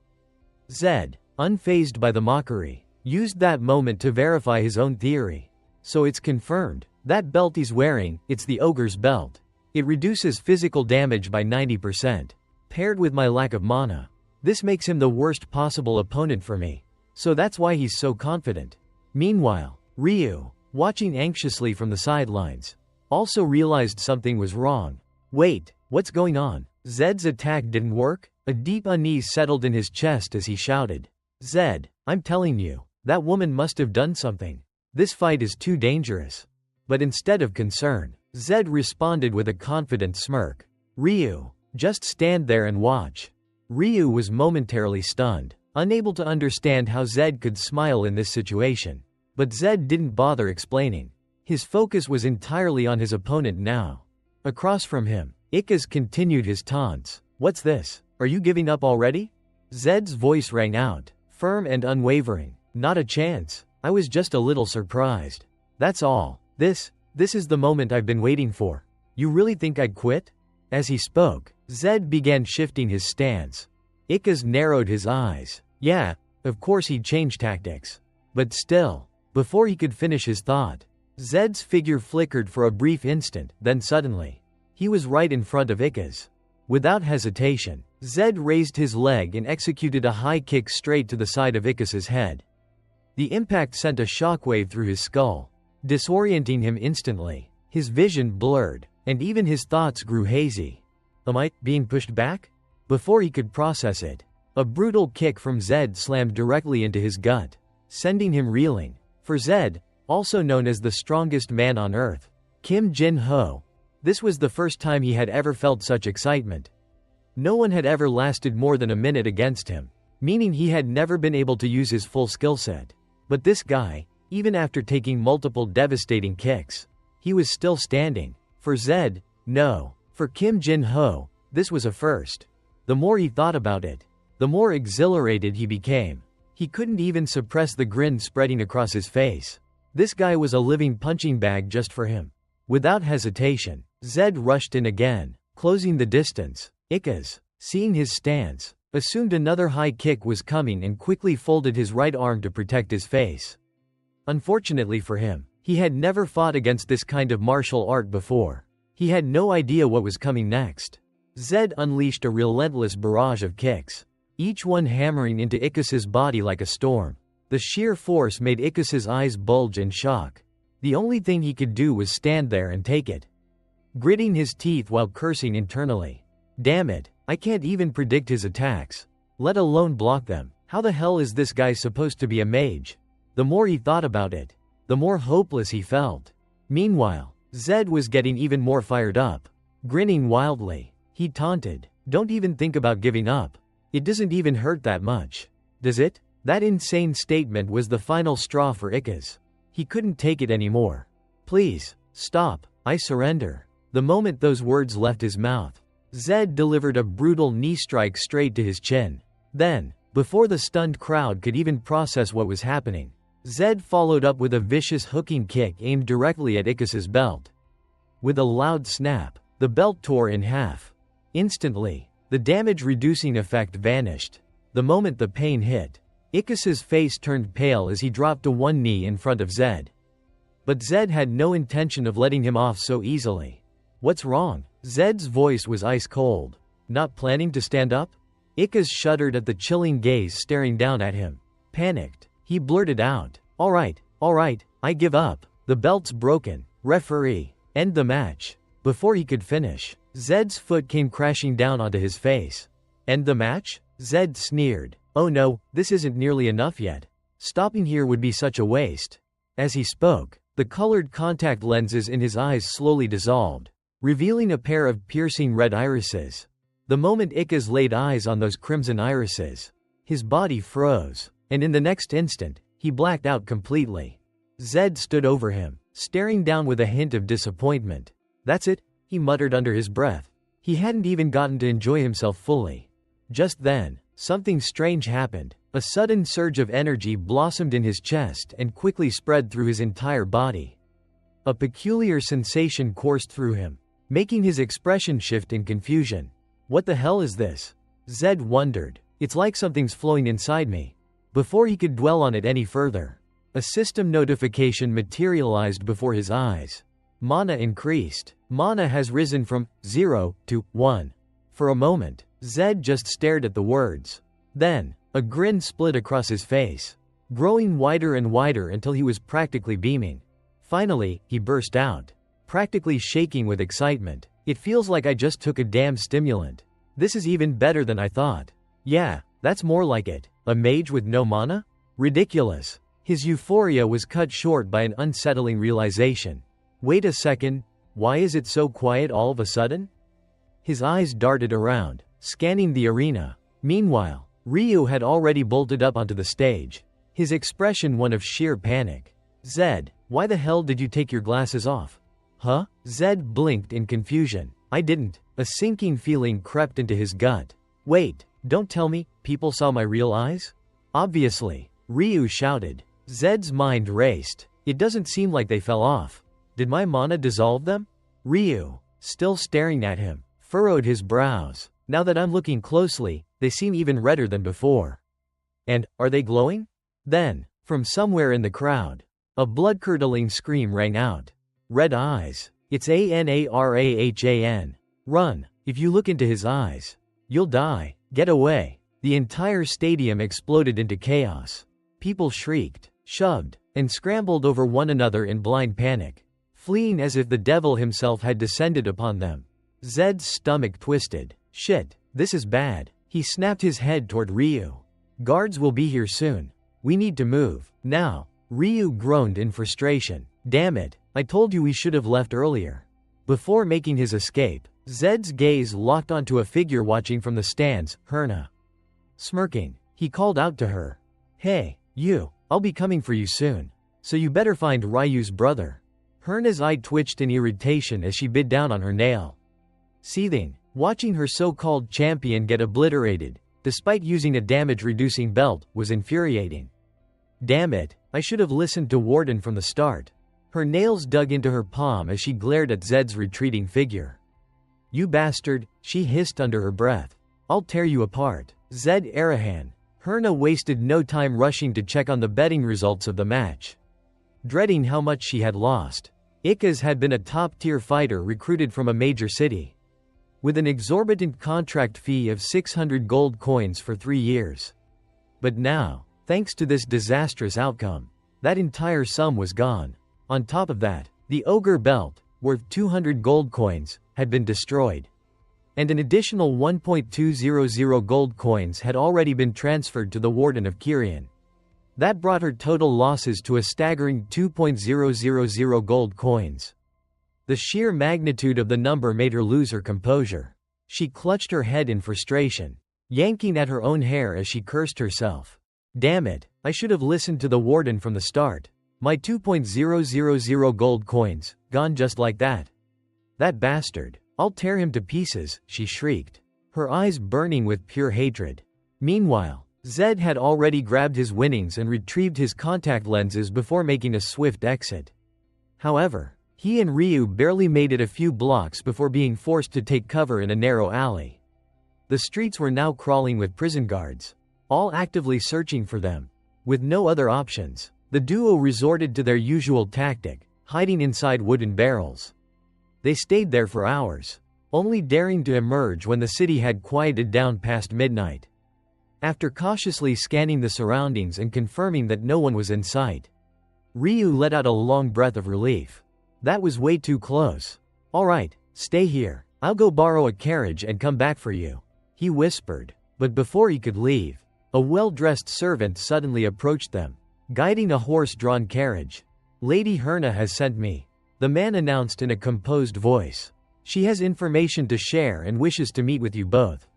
Zed, unfazed by the mockery, used that moment to verify his own theory. So it's confirmed. That belt he's wearing, it's the ogre's belt. It reduces physical damage by 90%. Paired with my lack of mana, this makes him the worst possible opponent for me. So that's why he's so confident. Meanwhile, Ryu, watching anxiously from the sidelines, also realized something was wrong. Wait, what's going on? Zed's attack didn't work? A deep unease settled in his chest as he shouted. Zed, I'm telling you, that woman must have done something. This fight is too dangerous. But instead of concern, Zed responded with a confident smirk. Ryu, just stand there and watch. Ryu was momentarily stunned, unable to understand how Zed could smile in this situation. But Zed didn't bother explaining. His focus was entirely on his opponent now. Across from him, Ikaz continued his taunts. What's this? Are you giving up already? Zed's voice rang out, firm and unwavering. Not a chance. I was just a little surprised. That's all. This is the moment I've been waiting for. You really think I'd quit? As he spoke, Zed began shifting his stance. Ikaz narrowed his eyes. Yeah, of course he'd change tactics. But still, before he could finish his thought, Zed's figure flickered for a brief instant, then suddenly, he was right in front of Ikaz. Without hesitation, Zed raised his leg and executed a high kick straight to the side of Ikaz's head. The impact sent a shockwave through his skull, disorienting him instantly. His vision blurred, and even his thoughts grew hazy. Am I being pushed back? Before he could process it, a brutal kick from Zed slammed directly into his gut, sending him reeling. For Zed, also known as the strongest man on earth, Kim Jin-ho, this was the first time he had ever felt such excitement. No one had ever lasted more than a minute against him, meaning he had never been able to use his full skill set. But this guy, even after taking multiple devastating kicks, he was still standing. For Zed, no. For Kim Jin-ho, this was a first. The more he thought about it, the more exhilarated he became. He couldn't even suppress the grin spreading across his face. This guy was a living punching bag just for him. Without hesitation, Zed rushed in again, closing the distance. Ikaz, seeing his stance, assumed another high kick was coming and quickly folded his right arm to protect his face. Unfortunately for him, he had never fought against this kind of martial art before. He had no idea what was coming next. Zed unleashed a relentless barrage of kicks, each one hammering into Ikaz's body like a storm. The sheer force made Ikaz's eyes bulge in shock. The only thing he could do was stand there and take it, gritting his teeth while cursing internally. Damn it, I can't even predict his attacks, let alone block them. How the hell is this guy supposed to be a mage? The more he thought about it, the more hopeless he felt. Meanwhile, Zed was getting even more fired up. Grinning wildly, he taunted, "Don't even think about giving up. It doesn't even hurt that much. Does it?" That insane statement was the final straw for Ikaz. He couldn't take it anymore. "Please, stop, I surrender." The moment those words left his mouth, Zed delivered a brutal knee strike straight to his chin. Then, Before the stunned crowd could even process what was happening, Zed followed up with a vicious hooking kick aimed directly at Icus's belt. With a loud snap, the belt tore in half. Instantly, the damage-reducing effect vanished. The moment the pain hit, Icus's face turned pale as he dropped to one knee in front of Zed. But Zed had no intention of letting him off so easily. "What's wrong?" Zed's voice was ice cold. "Not planning to stand up?" Icus shuddered at the chilling gaze staring down at him. Panicked, he blurted out, all right, I give up. The belt's broken. Referee, end the match." Before he could finish, Zed's foot came crashing down onto his face. "End the match?" Zed sneered. "Oh no, this isn't nearly enough yet. Stopping here would be such a waste." As he spoke, the colored contact lenses in his eyes slowly dissolved, revealing a pair of piercing red irises. The moment Icus laid eyes on those crimson irises, his body froze, and in the next instant, he blacked out completely. Zed stood over him, staring down with a hint of disappointment. "That's it," he muttered under his breath. He hadn't even gotten to enjoy himself fully. Just then, something strange happened. A sudden surge of energy blossomed in his chest and quickly spread through his entire body. A peculiar sensation coursed through him, making his expression shift in confusion. "What the hell is this?" Zed wondered. "It's like something's flowing inside me." Before he could dwell on it any further, a system notification materialized before his eyes. Mana increased. Mana has risen from 0 to 1. For a moment, Zed just stared at the words. Then, a grin split across his face, growing wider and wider until he was practically beaming. Finally, he burst out, practically shaking with excitement. "It feels like I just took a damn stimulant. This is even better than I thought. Yeah, that's more like it. A mage with no mana? Ridiculous." His euphoria was cut short by an unsettling realization. "Wait a second, why is it so quiet all of a sudden?" His eyes darted around, scanning the arena. Meanwhile, Ryu had already bolted up onto the stage, his expression one of sheer panic. "Zed, why the hell did you take your glasses off?" "Huh?" Zed blinked in confusion. "I didn't." A sinking feeling crept into his gut. "Wait, don't tell me, people saw my real eyes?" "Obviously," Ryu shouted. Zed's mind raced. "It doesn't seem like they fell off. Did my mana dissolve them?" Ryu, still staring at him, furrowed his brows. "Now that I'm looking closely, they seem even redder than before." "And, are they glowing?" Then, from somewhere in the crowd, a blood-curdling scream rang out. "Red eyes. It's Anarahan. Run. If you look into his eyes, you'll die. Get away." The entire stadium exploded into chaos. People shrieked, shoved, and scrambled over one another in blind panic, fleeing as if the devil himself had descended upon them. Zed's stomach twisted. "Shit, this is bad." He snapped his head toward Ryu. "Guards will be here soon. We need to move, now." Ryu groaned in frustration. "Damn it, I told you we should have left earlier." Before making his escape, Zed's gaze locked onto a figure watching from the stands, Herna. Smirking, he called out to her. "Hey, you, I'll be coming for you soon. So you better find Ryu's brother." Herna's eye twitched in irritation as she bit down on her nail. Seething, watching her so-called champion get obliterated, despite using a damage-reducing belt, was infuriating. "Damn it, I should have listened to Warden from the start." Her nails dug into her palm as she glared at Zed's retreating figure. "You bastard," she hissed under her breath. "I'll tear you apart." Zed Arahan. Herna wasted no time rushing to check on the betting results of the match. Dreading how much she had lost, Icus had been a top-tier fighter recruited from a major city, with an exorbitant contract fee of 600 gold coins for 3 years. But now, thanks to this disastrous outcome, that entire sum was gone. On top of that, the ogre belt, worth 200 gold coins, had been destroyed. And an additional 1.200 gold coins had already been transferred to the Warden of Kyrian. That brought her total losses to a staggering 2.000 gold coins. The sheer magnitude of the number made her lose her composure. She clutched her head in frustration, yanking at her own hair as she cursed herself. "Damn it, I should have listened to the Warden from the start. My 2.000 gold coins, gone just like that. That bastard. I'll tear him to pieces," she shrieked, her eyes burning with pure hatred. Meanwhile, Zed had already grabbed his winnings and retrieved his contact lenses before making a swift exit. However, he and Ryu barely made it a few blocks before being forced to take cover in a narrow alley. The streets were now crawling with prison guards, all actively searching for them. With no other options, the duo resorted to their usual tactic, hiding inside wooden barrels. They stayed there for hours, only daring to emerge when the city had quieted down past midnight. After cautiously scanning the surroundings and confirming that no one was in sight, Ryu let out a long breath of relief. That was way too close. "All right, stay here. I'll go borrow a carriage and come back for you," he whispered. But before he could leave, a well-dressed servant suddenly approached them, guiding a horse-drawn carriage. "Lady Herna has sent me," the man announced in a composed voice. "She has information to share and wishes to meet with you both.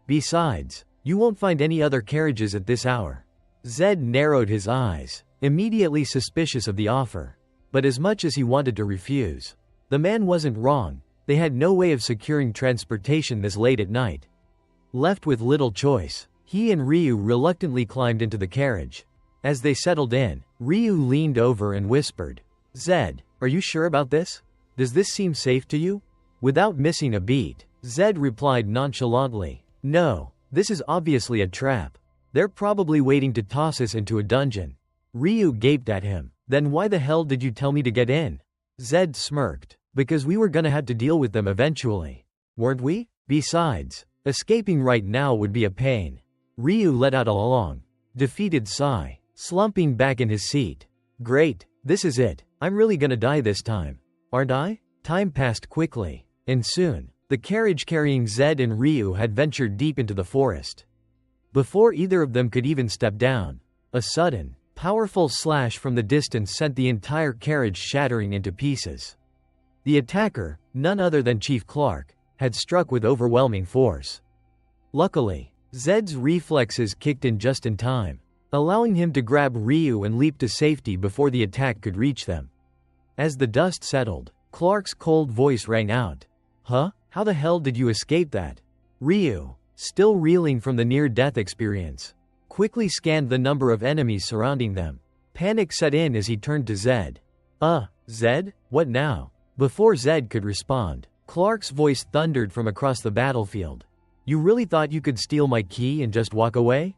Besides, you won't find any other carriages at this hour." Zed narrowed his eyes, immediately suspicious of the offer. But as much as he wanted to refuse, the man wasn't wrong. They had no way of securing transportation this late at night. Left with little choice, he and Ryu reluctantly climbed into the carriage. As they settled in, Ryu leaned over and whispered, "Zed, are you sure about this? Does this seem safe to you?" Without missing a beat, Zed replied nonchalantly, "No, this is obviously a trap. They're probably waiting to toss us into a dungeon." Ryu gaped at him. "Then why the hell did you tell me to get in?" Zed smirked. "Because we were gonna have to deal with them eventually. Weren't we? Besides, escaping right now would be a pain." Ryu let out a long, defeated sigh, slumping back in his seat. "Great, this is it. I'm really gonna die this time, aren't I?" Time passed quickly, and soon, the carriage carrying Zed and Ryu had ventured deep into the forest. Before either of them could even step down, a sudden, powerful slash from the distance sent the entire carriage shattering into pieces. The attacker, none other than Chief Clark, had struck with overwhelming force. Luckily, Zed's reflexes kicked in just in time, allowing him to grab Ryu and leap to safety before the attack could reach them. As the dust settled, Clark's cold voice rang out. "Huh? How the hell did you escape that?" Ryu, still reeling from the near-death experience, quickly scanned the number of enemies surrounding them. Panic set in as he turned to Zed. Zed? What now?" Before Zed could respond, Clark's voice thundered from across the battlefield. "You really thought you could steal my key and just walk away?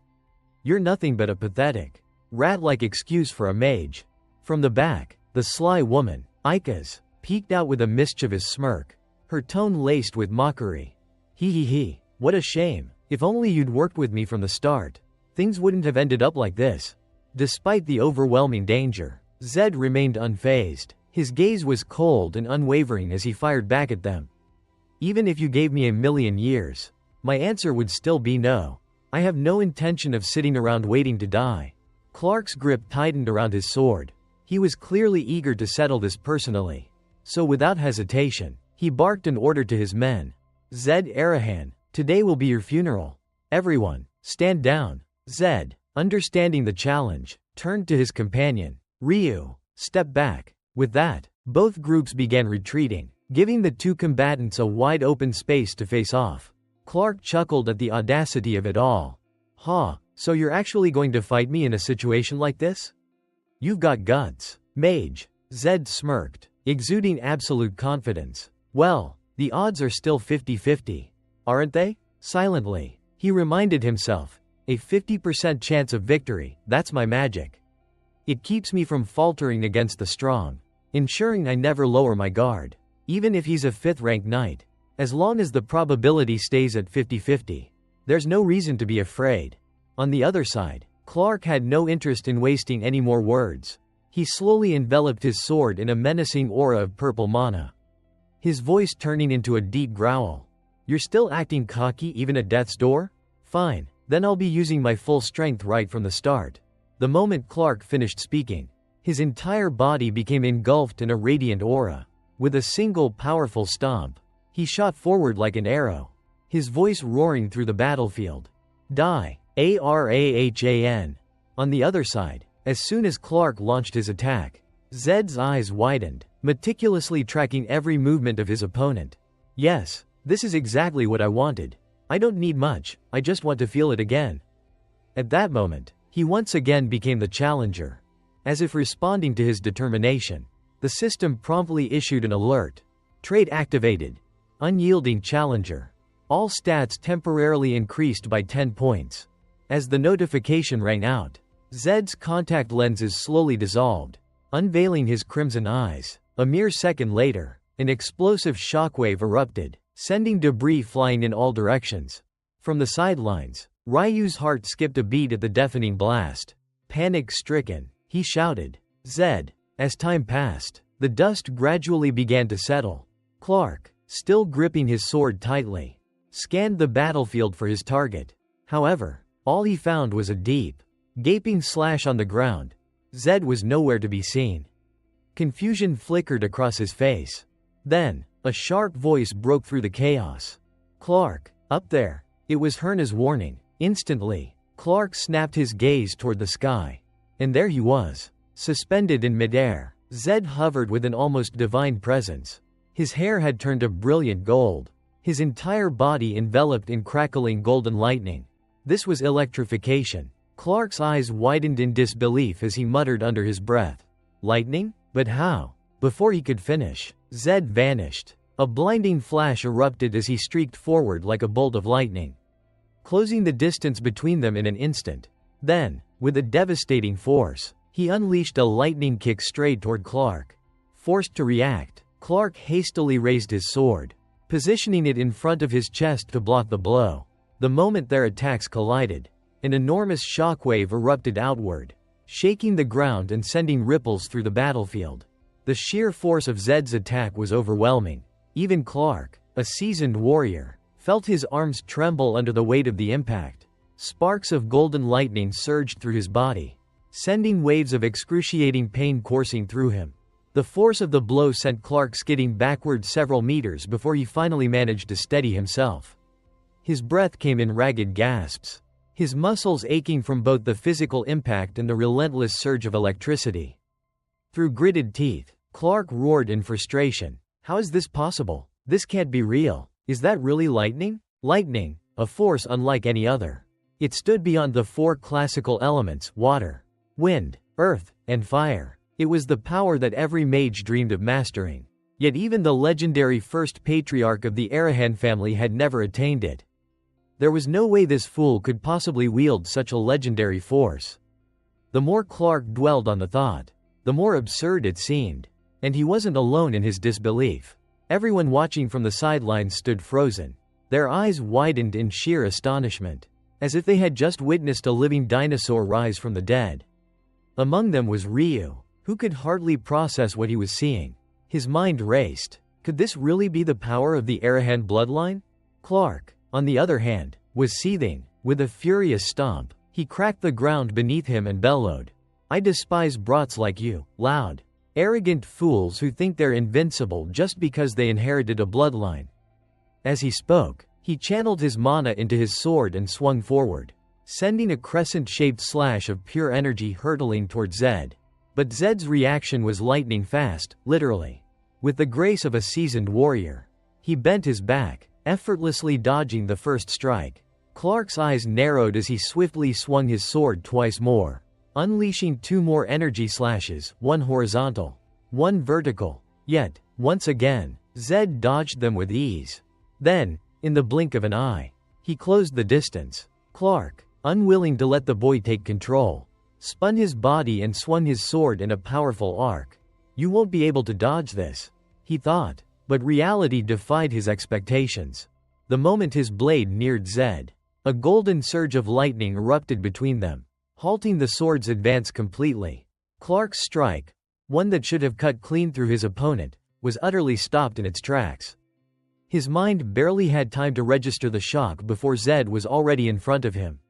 You're nothing but a pathetic, rat-like excuse for a mage." From the back, the sly woman, Ika's, peeked out with a mischievous smirk, her tone laced with mockery. He, what a shame. If only you'd worked with me from the start, things wouldn't have ended up like this." Despite the overwhelming danger, Zed remained unfazed. His gaze was cold and unwavering as he fired back at them. "Even if you gave me 1,000,000 years, my answer would still be no. I have no intention of sitting around waiting to die." Clark's grip tightened around his sword. He was clearly eager to settle this personally. So without hesitation, he barked an order to his men. "Zed Arahan, today will be your funeral. Everyone, stand down." Zed, understanding the challenge, turned to his companion. "Ryu, step back." With that, both groups began retreating, giving the two combatants a wide-open space to face off. Clark chuckled at the audacity of it all. "Ha, so you're actually going to fight me in a situation like this? You've got guts, Mage." Zed smirked, exuding absolute confidence. "Well, the odds are still 50-50, aren't they?" Silently, he reminded himself, "A 50% chance of victory, that's my magic. It keeps me from faltering against the strong, ensuring I never lower my guard. Even if he's a 5th-ranked knight, as long as the probability stays at 50-50, there's no reason to be afraid." On the other side, Clark had no interest in wasting any more words. He slowly enveloped his sword in a menacing aura of purple mana, his voice turning into a deep growl. "You're still acting cocky even at death's door? Fine, then I'll be using my full strength right from the start." The moment Clark finished speaking, his entire body became engulfed in a radiant aura. With a single powerful stomp, he shot forward like an arrow, his voice roaring through the battlefield. "Die, Arahan." On the other side, as soon as Clark launched his attack, Zed's eyes widened, meticulously tracking every movement of his opponent. "Yes, this is exactly what I wanted. I don't need much, I just want to feel it again." At that moment, he once again became the challenger. As if responding to his determination, the system promptly issued an alert. Trait activated. Unyielding challenger. All stats temporarily increased by 10 points. As the notification rang out, Zed's contact lenses slowly dissolved, unveiling his crimson eyes. A mere second later, an explosive shockwave erupted, sending debris flying in all directions. From the sidelines, Ryu's heart skipped a beat at the deafening blast. Panic-stricken, he shouted, "Zed!" As time passed, the dust gradually began to settle. Clark, still gripping his sword tightly, scanned the battlefield for his target. However, all he found was a deep, gaping slash on the ground. Zed was nowhere to be seen. Confusion flickered across his face. Then, a sharp voice broke through the chaos. "Clark, up there!" It was Herna's warning. Instantly, Clark snapped his gaze toward the sky. And there he was, suspended in midair. Zed hovered with an almost divine presence. His hair had turned a brilliant gold, his entire body enveloped in crackling golden lightning. This was electrification. Clark's eyes widened in disbelief as he muttered under his breath, "Lightning? But how?" Before he could finish, Zed vanished. A blinding flash erupted as he streaked forward like a bolt of lightning, closing the distance between them in an instant. Then, with a devastating force, he unleashed a lightning kick straight toward Clark. Forced to react, Clark hastily raised his sword, positioning it in front of his chest to block the blow. The moment their attacks collided, an enormous shockwave erupted outward, shaking the ground and sending ripples through the battlefield. The sheer force of Zed's attack was overwhelming. Even Clark, a seasoned warrior, felt his arms tremble under the weight of the impact. Sparks of golden lightning surged through his body, sending waves of excruciating pain coursing through him. The force of the blow sent Clark skidding backward several meters before he finally managed to steady himself. His breath came in ragged gasps, his muscles aching from both the physical impact and the relentless surge of electricity. Through gritted teeth, Clark roared in frustration. "How is this possible? This can't be real. Is that really lightning?" Lightning, a force unlike any other. It stood beyond the four classical elements: water, wind, earth, and fire. It was the power that every mage dreamed of mastering. Yet even the legendary first patriarch of the Arahan family had never attained it. There was no way this fool could possibly wield such a legendary force. The more Clark dwelled on the thought, the more absurd it seemed. And he wasn't alone in his disbelief. Everyone watching from the sidelines stood frozen, their eyes widened in sheer astonishment, as if they had just witnessed a living dinosaur rise from the dead. Among them was Ryu, who could hardly process what he was seeing. His mind raced. Could this really be the power of the Arahan bloodline? Clark, on the other hand, was seething. With a furious stomp, he cracked the ground beneath him and bellowed, "I despise brats like you, loud, arrogant fools who think they're invincible just because they inherited a bloodline." As he spoke, he channeled his mana into his sword and swung forward, sending a crescent-shaped slash of pure energy hurtling toward Zed. But Zed's reaction was lightning fast, literally. With the grace of a seasoned warrior, he bent his back, effortlessly dodging the first strike. Clark's eyes narrowed as he swiftly swung his sword twice more, unleashing two more energy slashes, one horizontal, one vertical. Yet, once again, Zed dodged them with ease. Then, in the blink of an eye, he closed the distance. Clark, unwilling to let the boy take control, spun his body and swung his sword in a powerful arc. "You won't be able to dodge this," he thought, but reality defied his expectations. The moment his blade neared Zed, a golden surge of lightning erupted between them, halting the sword's advance completely. Clark's strike, one that should have cut clean through his opponent, was utterly stopped in its tracks. His mind barely had time to register the shock before Zed was already in front of him.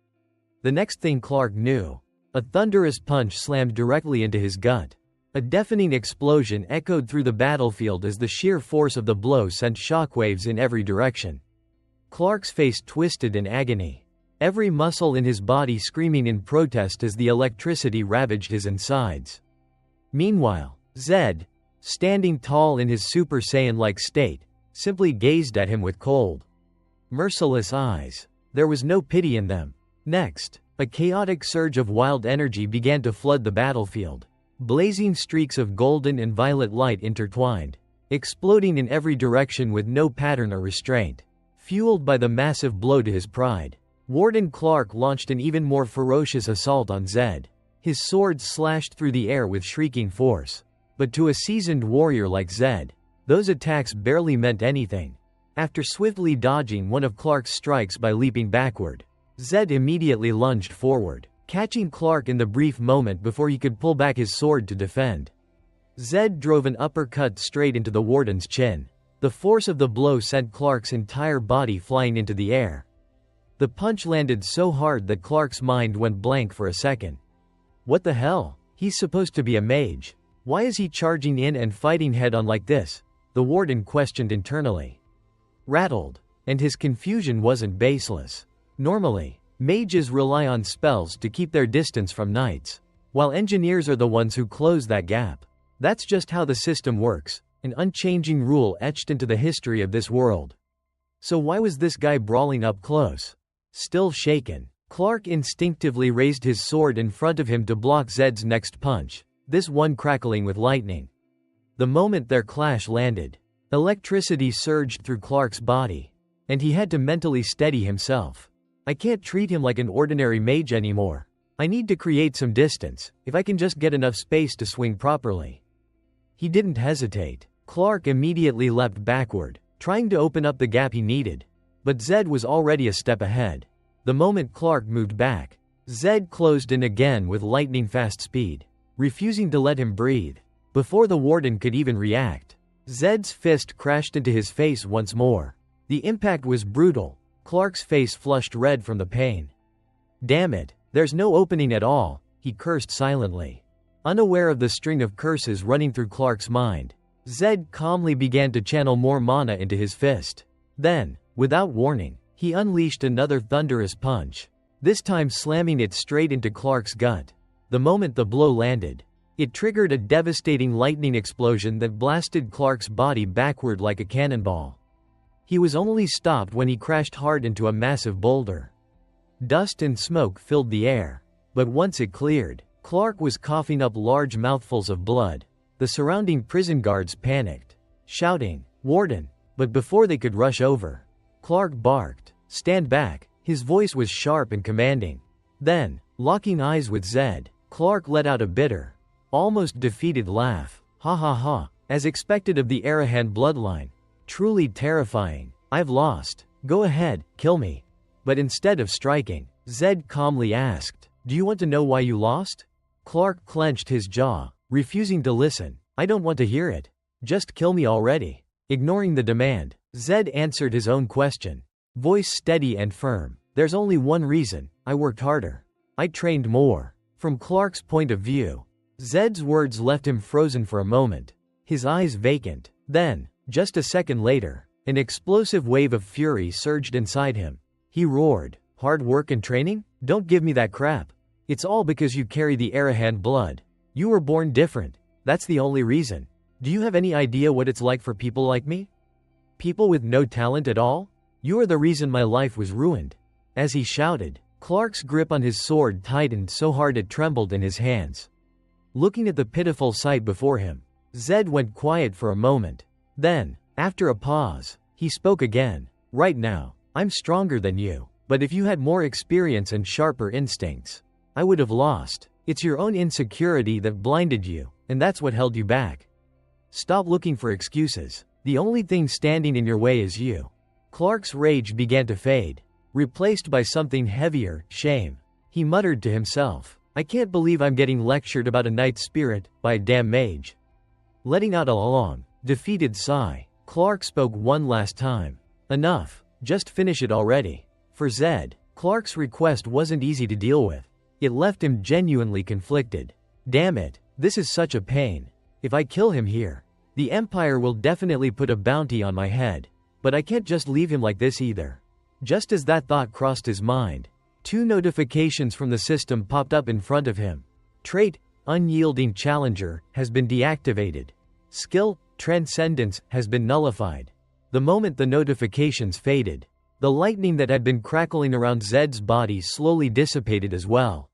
The next thing Clark knew, a thunderous punch slammed directly into his gut. A deafening explosion echoed through the battlefield as the sheer force of the blow sent shockwaves in every direction. Clark's face twisted in agony, every muscle in his body screaming in protest as the electricity ravaged his insides. Meanwhile, Zed, standing tall in his Super Saiyan-like state, simply gazed at him with cold, merciless eyes. There was no pity in them. Next, A chaotic surge of wild energy began to flood the battlefield. Blazing streaks of golden and violet light intertwined, exploding in every direction with no pattern or restraint. Fueled by the massive blow to his pride, Warden Clark launched an even more ferocious assault on Zed. His sword slashed through the air with shrieking force. But to a seasoned warrior like Zed, those attacks barely meant anything. After swiftly dodging one of Clark's strikes by leaping backward, Zed immediately lunged forward, catching Clark in the brief moment before he could pull back his sword to defend. Zed drove an uppercut straight into the warden's chin. The force of the blow sent Clark's entire body flying into the air. The punch landed so hard that Clark's mind went blank for a second. What the hell? He's supposed to be a mage. Why is he charging in and fighting head-on like this? The warden questioned internally. Rattled. And his confusion wasn't baseless. Normally, mages rely on spells to keep their distance from knights, while engineers are the ones who close that gap. That's just how the system works, an unchanging rule etched into the history of this world. So why was this guy brawling up close? Still shaken, Clark instinctively raised his sword in front of him to block Zed's next punch, this one crackling with lightning. The moment their clash landed, electricity surged through Clark's body, and he had to mentally steady himself. I can't treat him like an ordinary mage anymore. I need to create some distance, if I can just get enough space to swing properly. He didn't hesitate. Clark immediately leapt backward, trying to open up the gap he needed. But Zed was already a step ahead. The moment Clark moved back, Zed closed in again with lightning-fast speed, refusing to let him breathe. Before the warden could even react, Zed's fist crashed into his face once more. The impact was brutal. Clark's face flushed red from the pain. Damn it, there's no opening at all, he cursed silently. Unaware of the string of curses running through Clark's mind, Zed calmly began to channel more mana into his fist. Then, without warning, he unleashed another thunderous punch, this time slamming it straight into Clark's gut. The moment the blow landed, it triggered a devastating lightning explosion that blasted Clark's body backward like a cannonball. He was only stopped when he crashed hard into a massive boulder. Dust and smoke filled the air, but once it cleared, Clark was coughing up large mouthfuls of blood. The surrounding prison guards panicked, shouting, "Warden!" But before they could rush over, Clark barked, "Stand back!" His voice was sharp and commanding. Then, locking eyes with Zed, Clark let out a bitter, almost defeated laugh. Ha ha ha, as expected of the Arahan bloodline. Truly terrifying. I've lost. Go ahead, kill me. But instead of striking, Zed calmly asked, "Do you want to know why you lost?" Clark clenched his jaw, refusing to listen. "I don't want to hear it. Just kill me already." Ignoring the demand, Zed answered his own question, voice steady and firm. "There's only one reason. I worked harder. I trained more." From Clark's point of view, Zed's words left him frozen for a moment, his eyes vacant. Then, just a second later, an explosive wave of fury surged inside him. He roared, "Hard work and training? Don't give me that crap. It's all because you carry the Arahan blood. You were born different. That's the only reason. Do you have any idea what it's like for people like me? People with no talent at all? You are the reason my life was ruined." As he shouted, Clark's grip on his sword tightened so hard it trembled in his hands. Looking at the pitiful sight before him, Zed went quiet for a moment. Then, after a pause, he spoke again. "Right now, I'm stronger than you, but if you had more experience and sharper instincts, I would have lost. It's your own insecurity that blinded you, and that's what held you back. Stop looking for excuses. The only thing standing in your way is you." Clark's rage began to fade, replaced by something heavier, shame. He muttered to himself, "I can't believe I'm getting lectured about a knight's spirit by a damn mage." Letting out a long, defeated sigh, Clark spoke one last time. "Enough. Just finish it already." For Zed, Clark's request wasn't easy to deal with. It left him genuinely conflicted. Damn it, this is such a pain. If I kill him here, the Empire will definitely put a bounty on my head. But I can't just leave him like this either. Just as that thought crossed his mind, 2 notifications from the system popped up in front of him. Trait, Unyielding Challenger, has been deactivated. Skill, Transcendence, has been nullified. The moment the notifications faded, The lightning that had been crackling around Zed's body slowly dissipated as well,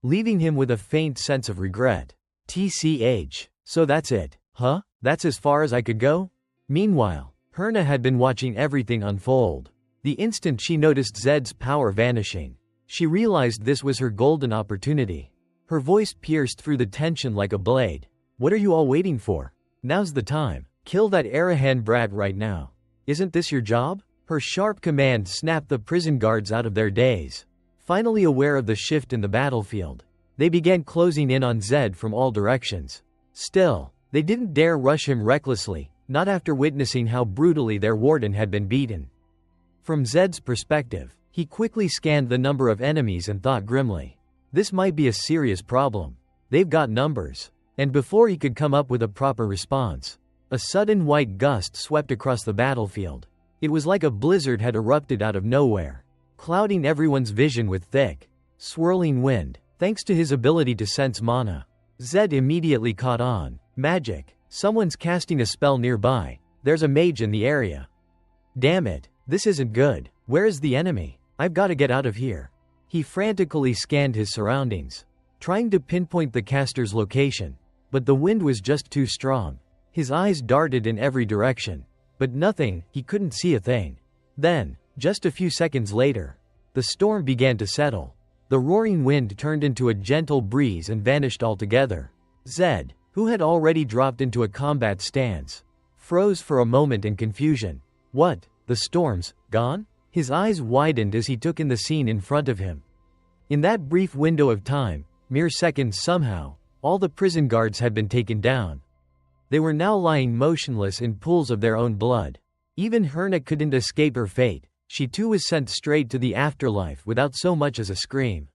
leaving him with a faint sense of regret. TCH. So that's it, huh? That's as far as I could go? Meanwhile, Herna had been watching everything unfold. The instant she noticed Zed's power vanishing, she realized this was her golden opportunity. Her voice pierced through the tension like a blade. What are you all waiting for? Now's the time. Kill that Arahan brat right now. Isn't this your job? Her sharp command snapped the prison guards out of their daze. Finally aware of the shift in the battlefield, they began closing in on Zed from all directions. Still, they didn't dare rush him recklessly, not after witnessing how brutally their warden had been beaten. From Zed's perspective, he quickly scanned the number of enemies and thought grimly, this might be a serious problem. They've got numbers. And before he could come up with a proper response, a sudden white gust swept across the battlefield. It was like a blizzard had erupted out of nowhere, clouding everyone's vision with thick, swirling wind. Thanks to his ability to sense mana, Zed immediately caught on. Magic. Someone's casting a spell nearby. There's a mage in the area. Damn it. This isn't good. Where is the enemy? I've got to get out of here. He frantically scanned his surroundings, trying to pinpoint the caster's location, but the wind was just too strong. His eyes darted in every direction, but nothing, he couldn't see a thing. Then, just a few seconds later, the storm began to settle. The roaring wind turned into a gentle breeze and vanished altogether. Zed, who had already dropped into a combat stance, froze for a moment in confusion. What? The storm's gone? His eyes widened as he took in the scene in front of him. In that brief window of time, mere seconds somehow, all the prison guards had been taken down. They were now lying motionless in pools of their own blood. Even Herna couldn't escape her fate. She too was sent straight to the afterlife without so much as a scream.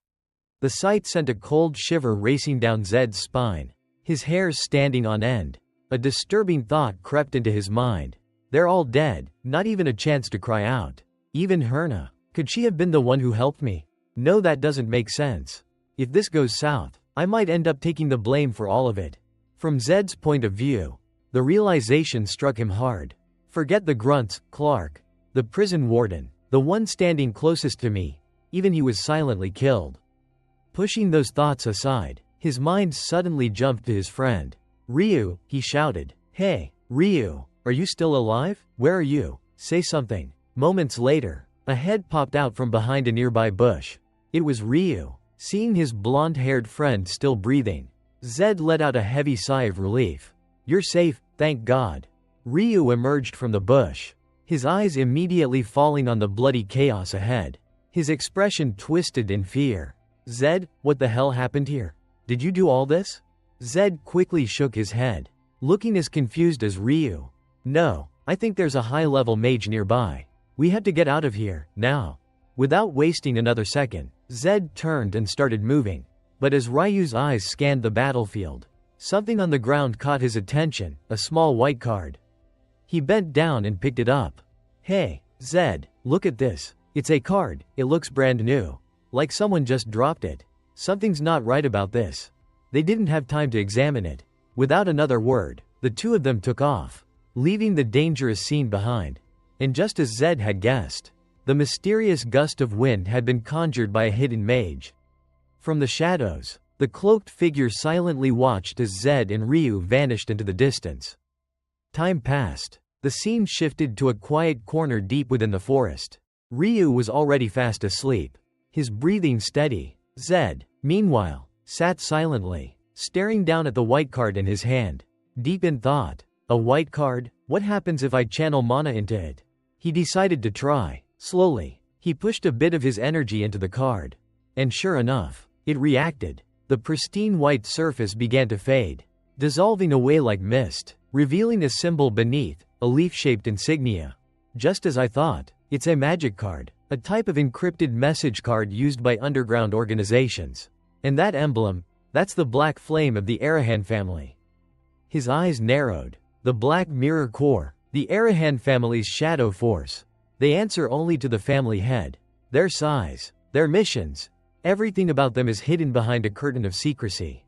The sight sent a cold shiver racing down Zed's spine, his hairs standing on end. A disturbing thought crept into his mind. They're all dead, not even a chance to cry out. Even Herna. Could she have been the one who helped me? No, that doesn't make sense. If this goes south, I might end up taking the blame for all of it. From Zed's point of view, the realization struck him hard. Forget the grunts, Clark. The prison warden, the one standing closest to me, even he was silently killed. Pushing those thoughts aside, his mind suddenly jumped to his friend. Ryu, he shouted. Hey, Ryu, are you still alive? Where are you? Say something. Moments later, a head popped out from behind a nearby bush. It was Ryu. Seeing his blonde-haired friend still breathing, Zed let out a heavy sigh of relief. You're safe, thank God. Ryu emerged from the bush, his eyes immediately falling on the bloody chaos ahead. His expression twisted in fear. Zed, what the hell happened here? Did you do all this? Zed quickly shook his head, looking as confused as Ryu. No, I think there's a high-level mage nearby. We have to get out of here, now. Without wasting another second, Zed turned and started moving. But as Ryu's eyes scanned the battlefield, something on the ground caught his attention, a small white card. He bent down and picked it up. Hey, Zed, look at this. It's a card, it looks brand new. Like someone just dropped it. Something's not right about this. They didn't have time to examine it. Without another word, the two of them took off, leaving the dangerous scene behind. And just as Zed had guessed, the mysterious gust of wind had been conjured by a hidden mage. From the shadows, the cloaked figure silently watched as Zed and Ryu vanished into the distance. Time passed. The scene shifted to a quiet corner deep within the forest. Ryu was already fast asleep, his breathing steady. Zed, meanwhile, sat silently, staring down at the white card in his hand. Deep in thought. A white card? What happens if I channel mana into it? He decided to try. Slowly, he pushed a bit of his energy into the card. And sure enough, it reacted. The pristine white surface began to fade, dissolving away like mist, revealing a symbol beneath, a leaf-shaped insignia. Just as I thought, it's a magic card, a type of encrypted message card used by underground organizations. And that emblem, that's the black flame of the Arahan family. His eyes narrowed. The Black Mirror Core, the Arahan family's shadow force. They answer only to the family head. Their size, their missions, everything about them is hidden behind a curtain of secrecy.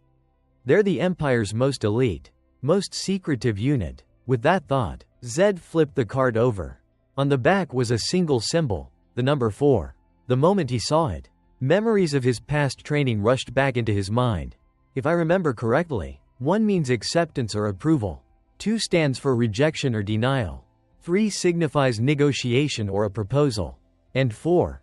They're the Empire's most elite, most secretive unit. With that thought, Zed flipped the card over. On the back was a single symbol, the number 4. The moment he saw it, memories of his past training rushed back into his mind. If I remember correctly, 1 means acceptance or approval. 2 stands for rejection or denial. 3 signifies negotiation or a proposal. And 4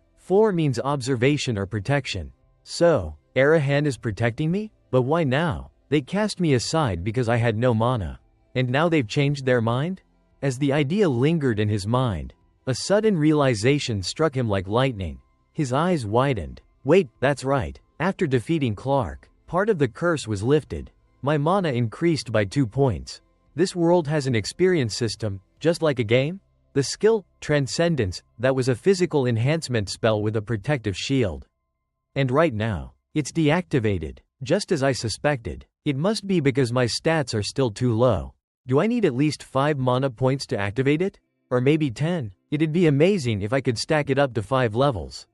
means observation or protection. So, Arahan is protecting me? But why now? They cast me aside because I had no mana. And now they've changed their mind? As the idea lingered in his mind, a sudden realization struck him like lightning. His eyes widened. Wait, that's right. After defeating Clark, part of the curse was lifted. My mana increased by 2 points. This world has an experience system, just like a game? The skill, Transcendence, that was a physical enhancement spell with a protective shield. And right now, it's deactivated, just as I suspected. It must be because my stats are still too low. Do I need at least 5 mana points to activate it? Or maybe 10? It'd be amazing if I could stack it up to 5 levels.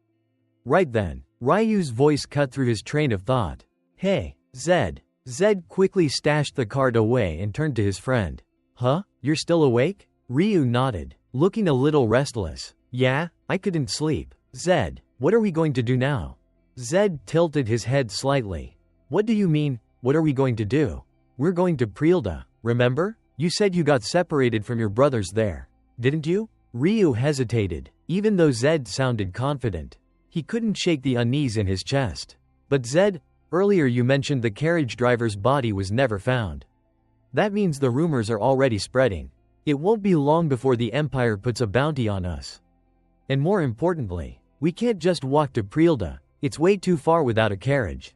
Right then, Ryu's voice cut through his train of thought. Hey, Zed. Zed quickly stashed the card away and turned to his friend. Huh? You're still awake? Ryu nodded, looking a little restless. Yeah, I couldn't sleep. Zed, what are we going to do now? Zed tilted his head slightly. What do you mean, what are we going to do? We're going to Prilda, remember? You said you got separated from your brothers there, didn't you? Ryu hesitated, even though Zed sounded confident. He couldn't shake the unease in his chest. But Zed, earlier you mentioned the carriage driver's body was never found. That means the rumors are already spreading. It won't be long before the Empire puts a bounty on us. And more importantly, we can't just walk to Prilda, it's way too far without a carriage.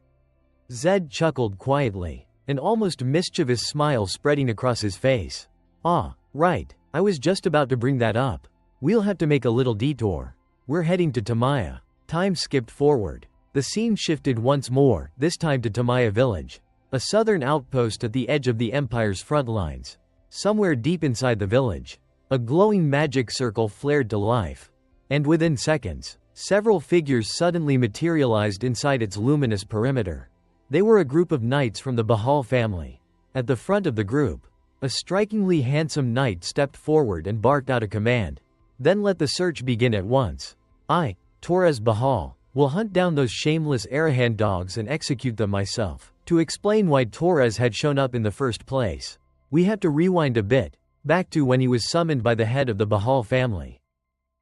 Zed chuckled quietly, an almost mischievous smile spreading across his face. Ah, right, I was just about to bring that up. We'll have to make a little detour. We're heading to Tamaya. Time skipped forward. The scene shifted once more, this time to Tamaya village, a southern outpost at the edge of the Empire's front lines. Somewhere deep inside the village, a glowing magic circle flared to life. And within seconds, several figures suddenly materialized inside its luminous perimeter. They were a group of knights from the Bahal family. At the front of the group, a strikingly handsome knight stepped forward and barked out a command. Then let the search begin at once. I, Torres Bahal, will hunt down those shameless Arahan dogs and execute them myself. To explain why Torres had shown up in the first place, we have to rewind a bit, back to when he was summoned by the head of the Bahal family.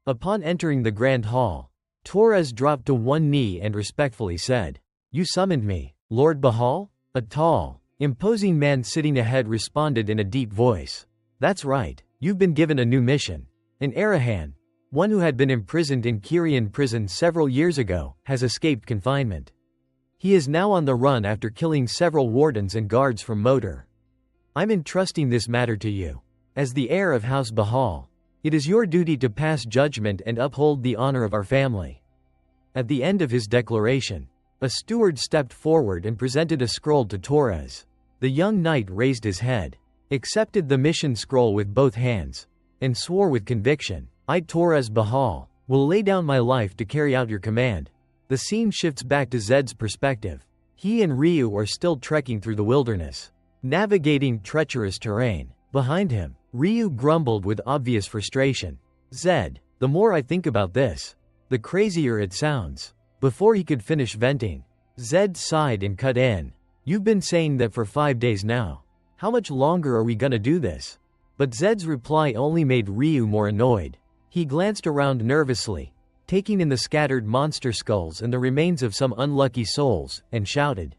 Upon entering the Grand Hall, Torres dropped to one knee and respectfully said, "You summoned me, Lord Bahal?" A tall, imposing man sitting ahead responded in a deep voice. "That's right, you've been given a new mission. An Arahan, one who had been imprisoned in Kyrian prison several years ago, has escaped confinement. He is now on the run after killing several wardens and guards from Motor. I'm entrusting this matter to you. As the heir of House Bahal, it is your duty to pass judgment and uphold the honor of our family." At the end of his declaration, a steward stepped forward and presented a scroll to Torres. The young knight raised his head, accepted the mission scroll with both hands, and swore with conviction, "I, Torres Bahal, will lay down my life to carry out your command." The scene shifts back to Zed's perspective. He and Ryu are still trekking through the wilderness, navigating treacherous terrain. Behind him, Ryu grumbled with obvious frustration. "Zed, the more I think about this, the crazier it sounds." Before he could finish venting, Zed sighed and cut in. "You've been saying that for 5 days now. How much longer are we gonna do this?" But Zed's reply only made Ryu more annoyed. He glanced around nervously, taking in the scattered monster skulls and the remains of some unlucky souls, and shouted,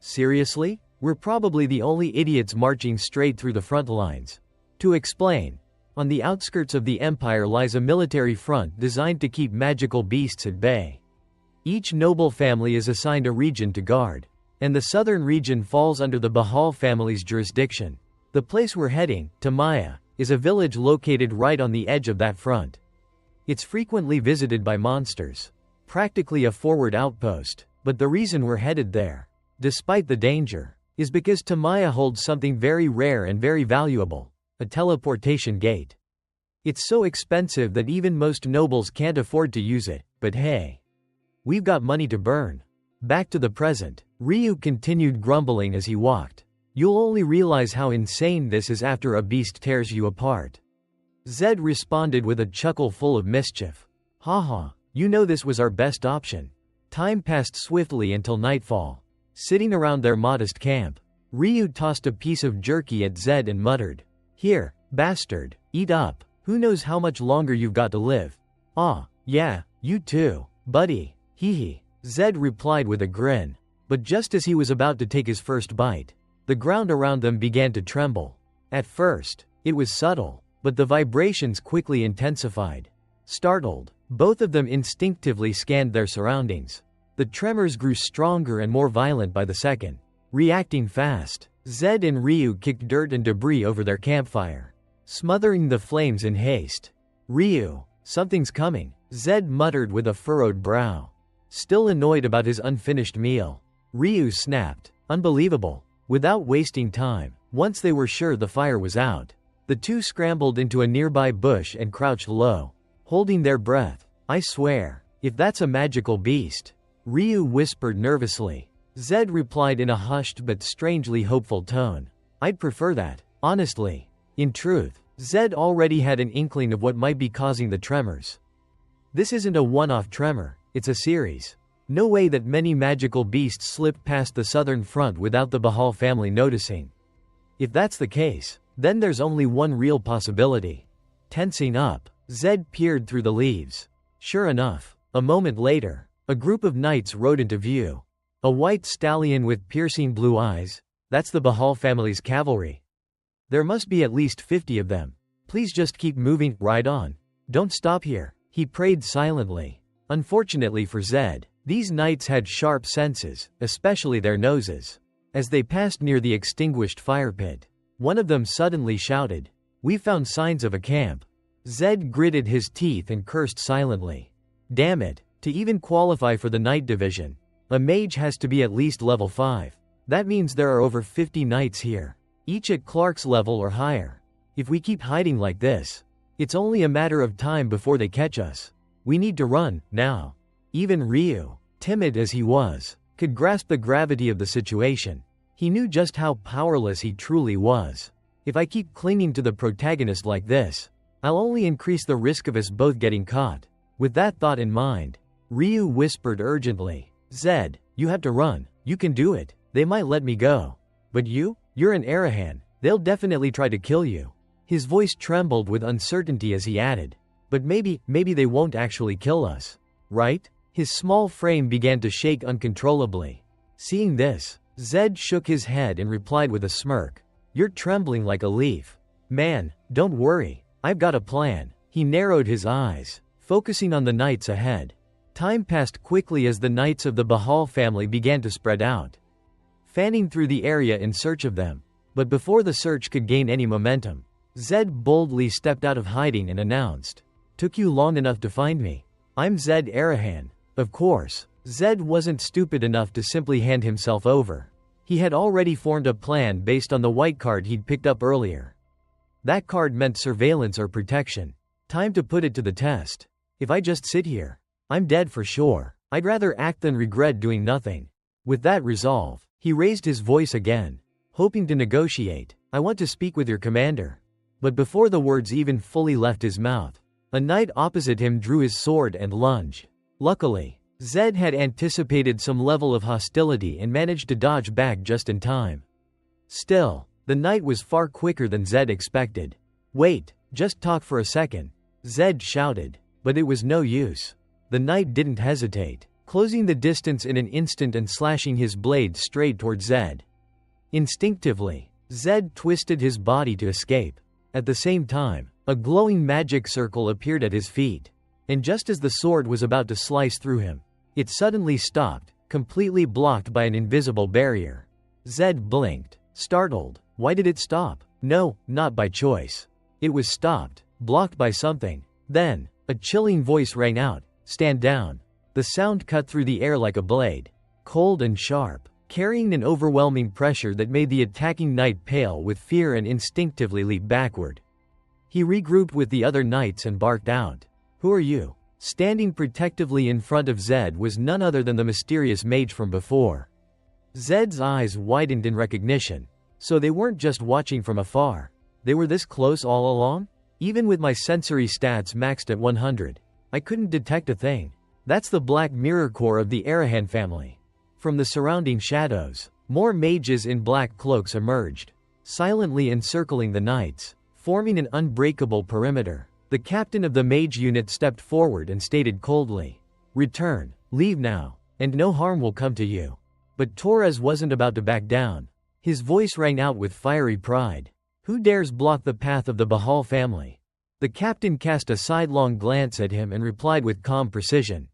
"Seriously? We're probably the only idiots marching straight through the front lines." To explain, on the outskirts of the Empire lies a military front designed to keep magical beasts at bay. Each noble family is assigned a region to guard, and the southern region falls under the Bahal family's jurisdiction. The place we're heading, Tamaya, is a village located right on the edge of that front. It's frequently visited by monsters, practically a forward outpost, but the reason we're headed there, despite the danger, is because Tamaya holds something very rare and very valuable, a teleportation gate. It's so expensive that even most nobles can't afford to use it, but hey, we've got money to burn. Back to the present, Ryu continued grumbling as he walked. "You'll only realize how insane this is after a beast tears you apart." Zed responded with a chuckle full of mischief. Haha, you know this was our best option. Time passed swiftly until nightfall. Sitting around their modest camp, Ryu tossed a piece of jerky at Zed and muttered, "Here, bastard, eat up. Who knows how much longer you've got to live." "Ah, yeah, you too, buddy, hee hee," Zed replied with a grin. But just as he was about to take his first bite, the ground around them began to tremble. At first, it was subtle, but the vibrations quickly intensified. Startled, both of them instinctively scanned their surroundings. The tremors grew stronger and more violent by the second. Reacting fast, Zed and Ryu kicked dirt and debris over their campfire, smothering the flames in haste. "Ryu, something's coming," Zed muttered with a furrowed brow. Still annoyed about his unfinished meal, Ryu snapped, "Unbelievable." Without wasting time, once they were sure the fire was out, the two scrambled into a nearby bush and crouched low, holding their breath. "I swear, if that's a magical beast," Ryu whispered nervously. Zed replied in a hushed but strangely hopeful tone, "I'd prefer that, honestly." In truth, Zed already had an inkling of what might be causing the tremors. This isn't a one-off tremor, it's a series. No way that many magical beasts slipped past the southern front without the Bahal family noticing. If that's the case, then there's only one real possibility. Tensing up, Zed peered through the leaves. Sure enough, a moment later, a group of knights rode into view. A white stallion with piercing blue eyes. That's the Bahal family's cavalry. There must be at least 50 of them. Please just keep moving, right on. Don't stop here, he prayed silently. Unfortunately for Zed, these knights had sharp senses, especially their noses. As they passed near the extinguished fire pit, one of them suddenly shouted, "We found signs of a camp." Zed gritted his teeth and cursed silently. Damn it, to even qualify for the knight division, a mage has to be at least level 5. That means there are over 50 knights here, each at Clark's level or higher. If we keep hiding like this, it's only a matter of time before they catch us. We need to run, now. Even Ryu, timid as he was, could grasp the gravity of the situation. He knew just how powerless he truly was. If I keep clinging to the protagonist like this, I'll only increase the risk of us both getting caught. With that thought in mind, Ryu whispered urgently, "Zed, you have to run. You can do it. They might let me go. But you're an Arahan. They'll definitely try to kill you." His voice trembled with uncertainty as he added, "But maybe they won't actually kill us. Right?" His small frame began to shake uncontrollably. Seeing this, Zed shook his head and replied with a smirk, "You're trembling like a leaf. Man, don't worry. I've got a plan." He narrowed his eyes, focusing on the knights ahead. Time passed quickly as the knights of the Bahal family began to spread out, fanning through the area in search of them. But before the search could gain any momentum, Zed boldly stepped out of hiding and announced, "Took you long enough to find me. I'm Zed Arahan." Of course, Zed wasn't stupid enough to simply hand himself over. He had already formed a plan based on the white card he'd picked up earlier. That card meant surveillance or protection. Time to put it to the test. If I just sit here, I'm dead for sure. I'd rather act than regret doing nothing. With that resolve, he raised his voice again, hoping to negotiate. "I want to speak with your commander." But before the words even fully left his mouth, a knight opposite him drew his sword and lunged. Luckily, Zed had anticipated some level of hostility and managed to dodge back just in time. Still, the knight was far quicker than Zed expected. "Wait, just talk for a second," Zed shouted, but it was no use. The knight didn't hesitate, closing the distance in an instant and slashing his blade straight toward Zed. Instinctively, Zed twisted his body to escape. At the same time, a glowing magic circle appeared at his feet. And just as the sword was about to slice through him, it suddenly stopped, completely blocked by an invisible barrier. Zed blinked, startled. Why did it stop? No, not by choice. It was stopped, blocked by something. Then, a chilling voice rang out, "Stand down." The sound cut through the air like a blade, cold and sharp, carrying an overwhelming pressure that made the attacking knight pale with fear and instinctively leap backward. He regrouped with the other knights and barked out, "Who are you?" Standing protectively in front of Zed was none other than the mysterious mage from before. Zed's eyes widened in recognition. So they weren't just watching from afar. They were this close all along? Even with my sensory stats maxed at 100, I couldn't detect a thing. That's the Black Mirror core of the Arahan family. From the surrounding shadows, more mages in black cloaks emerged, silently encircling the knights, forming an unbreakable perimeter. The captain of the mage unit stepped forward and stated coldly, "Return, leave now, and no harm will come to you." But Torres wasn't about to back down. His voice rang out with fiery pride. "Who dares block the path of the Bahal family?" The captain cast a sidelong glance at him and replied with calm precision,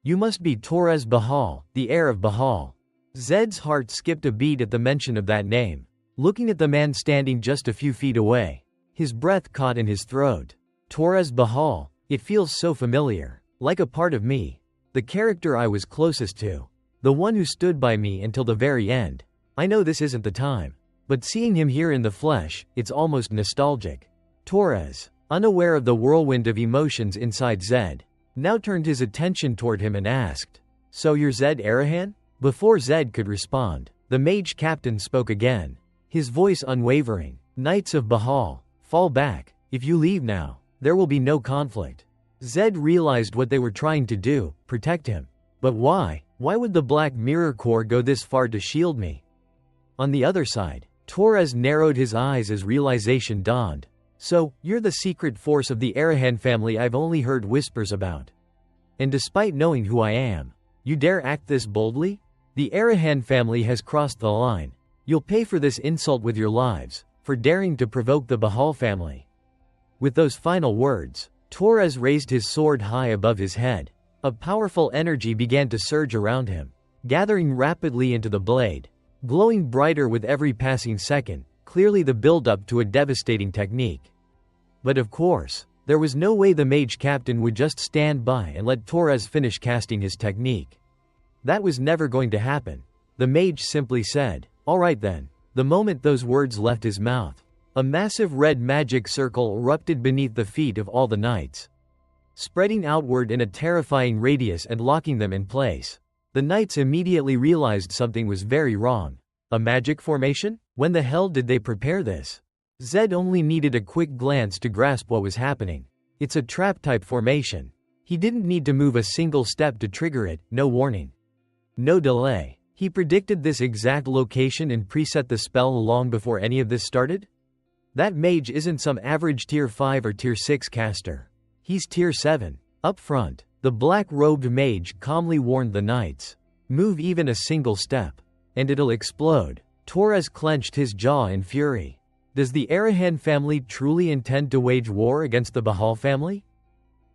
"You must be Torres Bahal, the heir of Bahal." Zed's heart skipped a beat at the mention of that name. Looking at the man standing just a few feet away, his breath caught in his throat. Torres Bahal, it feels so familiar, like a part of me. The character I was closest to. The one who stood by me until the very end. I know this isn't the time, but seeing him here in the flesh, it's almost nostalgic. Torres, unaware of the whirlwind of emotions inside Zed, now turned his attention toward him and asked, "So you're Zed Arahan?" Before Zed could respond, the mage captain spoke again, his voice unwavering. "Knights of Bahal, fall back. If you leave now, there will be no conflict." Zed realized what they were trying to do, protect him. But why? Why would the Black Mirror Corps go this far to shield me? On the other side, Torres narrowed his eyes as realization dawned. "So, you're the secret force of the Arahan family I've only heard whispers about. And despite knowing who I am, you dare act this boldly? The Arahan family has crossed the line. You'll pay for this insult with your lives, for daring to provoke the Bahal family." With those final words, Torres raised his sword high above his head. A powerful energy began to surge around him, gathering rapidly into the blade, glowing brighter with every passing second, clearly the build-up to a devastating technique. But of course, there was no way the mage captain would just stand by and let Torres finish casting his technique. That was never going to happen. The mage simply said, "All right then." The moment those words left his mouth, a massive red magic circle erupted beneath the feet of all the knights, spreading outward in a terrifying radius and locking them in place. The knights immediately realized something was very wrong. A magic formation? When the hell did they prepare this? Zed only needed a quick glance to grasp what was happening. It's a trap-type formation. He didn't need to move a single step to trigger it, no warning. No delay. He predicted this exact location and preset the spell long before any of this started? That mage isn't some average tier 5 or tier 6 caster. He's tier 7. Up front, the black-robed mage calmly warned the knights, "Move even a single step, and it'll explode." Torres clenched his jaw in fury. Does the Arahan family truly intend to wage war against the Bahal family?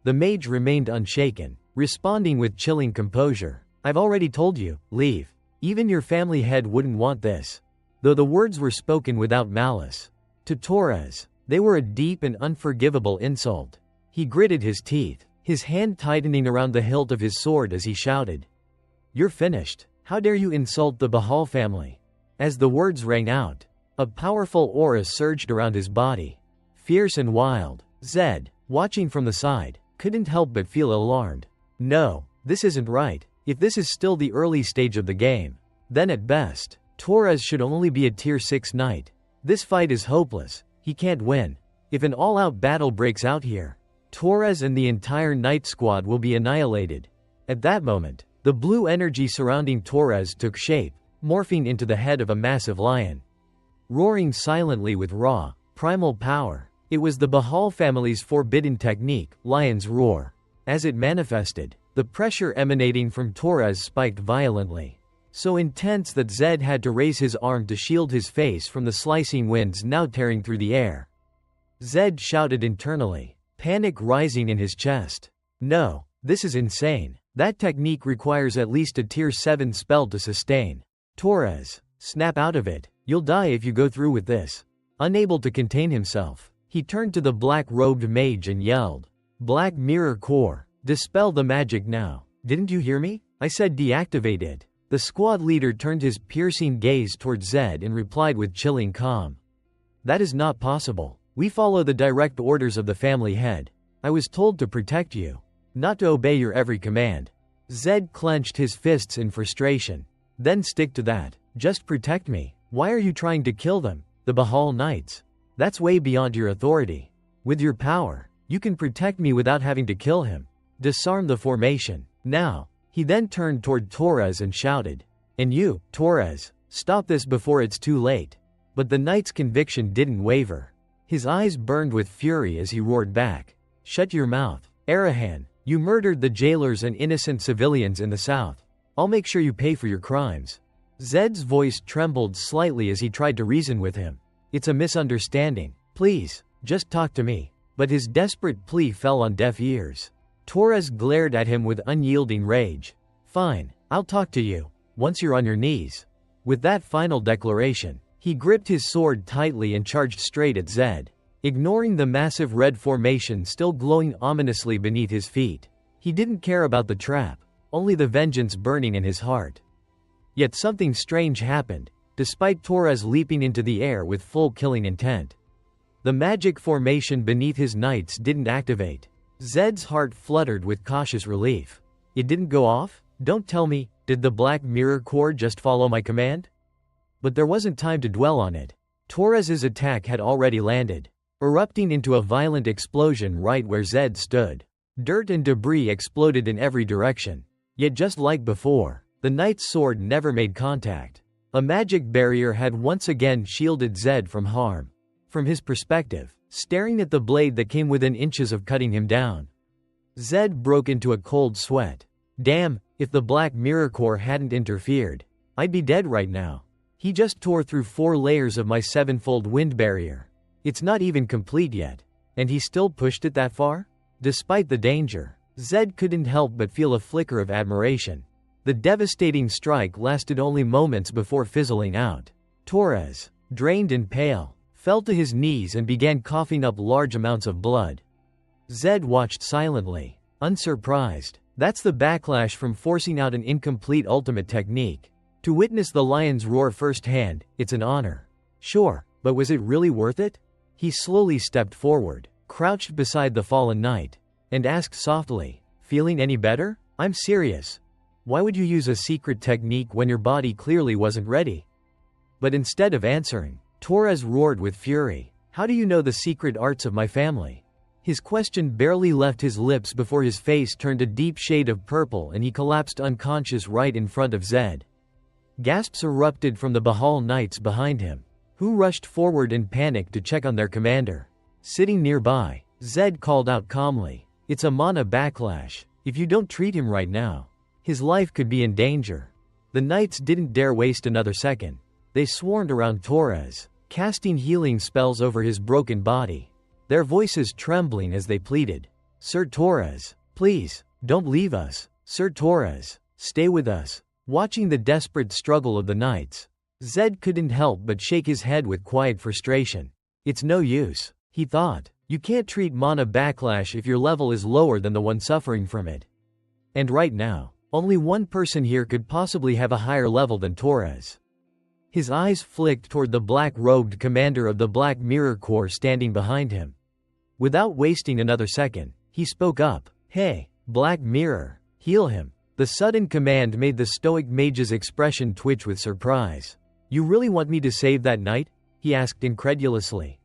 The mage remained unshaken, responding with chilling composure. "I've already told you, leave. Even your family head wouldn't want this." Though the words were spoken without malice, to Torres, they were a deep and unforgivable insult. He gritted his teeth, his hand tightening around the hilt of his sword as he shouted, "You're finished. How dare you insult the Bahal family?" As the words rang out, a powerful aura surged around his body, fierce and wild. Zed, watching from the side, couldn't help but feel alarmed. No, this isn't right. If this is still the early stage of the game, then at best, Torres should only be a tier 6 knight. This fight is hopeless. He can't win. If an all-out battle breaks out here, Torres and the entire knight squad will be annihilated. At that moment, the blue energy surrounding Torres took shape, morphing into the head of a massive lion. Roaring silently with raw, primal power, it was the Bahal family's forbidden technique, Lion's Roar. As it manifested, the pressure emanating from Torres spiked violently, so intense that Zed had to raise his arm to shield his face from the slicing winds now tearing through the air. Zed shouted internally, panic rising in his chest. "No, this is insane. That technique requires at least a tier 7 spell to sustain. Torres, snap out of it. You'll die if you go through with this." Unable to contain himself, he turned to the black-robed mage and yelled, "Black Mirror Core, dispel the magic now. Didn't you hear me? I said deactivate it." The squad leader turned his piercing gaze toward Zed and replied with chilling calm, "That is not possible. We follow the direct orders of the family head. I was told to protect you, not to obey your every command." Zed clenched his fists in frustration. "Then stick to that. Just protect me. Why are you trying to kill them, the Bahal Knights? That's way beyond your authority." With your power, you can protect me without having to kill him. Disarm the formation. Now. He then turned toward Torres and shouted. And you, Torres, stop this before it's too late. But the knight's conviction didn't waver. His eyes burned with fury as he roared back. Shut your mouth. Arahan, you murdered the jailers and innocent civilians in the south. I'll make sure you pay for your crimes. Zed's voice trembled slightly as he tried to reason with him. It's a misunderstanding. Please, just talk to me. But his desperate plea fell on deaf ears. Torres glared at him with unyielding rage. Fine, I'll talk to you, once you're on your knees. With that final declaration, he gripped his sword tightly and charged straight at Zed, ignoring the massive red formation still glowing ominously beneath his feet. He didn't care about the trap, only the vengeance burning in his heart. Yet something strange happened, despite Torres leaping into the air with full killing intent. The magic formation beneath his knights didn't activate. Zed's heart fluttered with cautious relief. It didn't go off? Don't tell me, did the Black Mirror Core just follow my command? But there wasn't time to dwell on it. Torres's attack had already landed, erupting into a violent explosion right where Zed stood. Dirt and debris exploded in every direction. Yet just like before, the knight's sword never made contact. A magic barrier had once again shielded Zed from harm. From his perspective, staring at the blade that came within inches of cutting him down, Zed broke into a cold sweat. Damn, if the Black Mirror Core hadn't interfered, I'd be dead right now. He just tore through 4 layers of my 7-fold wind barrier. It's not even complete yet. And he still pushed it that far? Despite the danger, Zed couldn't help but feel a flicker of admiration. The devastating strike lasted only moments before fizzling out. Torres, drained and pale, fell to his knees and began coughing up large amounts of blood. Zed watched silently, unsurprised. That's the backlash from forcing out an incomplete ultimate technique. To witness the lion's roar firsthand, it's an honor. Sure, but was it really worth it? He slowly stepped forward, crouched beside the fallen knight, and asked softly, feeling any better? I'm serious. Why would you use a secret technique when your body clearly wasn't ready? But instead of answering, Torres roared with fury. How do you know the secret arts of my family? His question barely left his lips before his face turned a deep shade of purple and he collapsed unconscious right in front of Zed. Gasps erupted from the Bahal knights behind him, who rushed forward in panic to check on their commander. Sitting nearby, Zed called out calmly, "It's a mana backlash. If you don't treat him right now, his life could be in danger." The knights didn't dare waste another second. They swarmed around Torres, casting healing spells over his broken body, their voices trembling as they pleaded. "Sir Torres, please, don't leave us. Sir Torres, stay with us." Watching the desperate struggle of the knights, Zed couldn't help but shake his head with quiet frustration. It's no use, he thought. You can't treat mana backlash if your level is lower than the one suffering from it. And right now, only one person here could possibly have a higher level than Torres. His eyes flicked toward the black-robed commander of the Black Mirror Corps standing behind him. Without wasting another second, he spoke up. "Hey, Black Mirror, heal him." The sudden command made the stoic mage's expression twitch with surprise. "You really want me to save that knight?" he asked incredulously.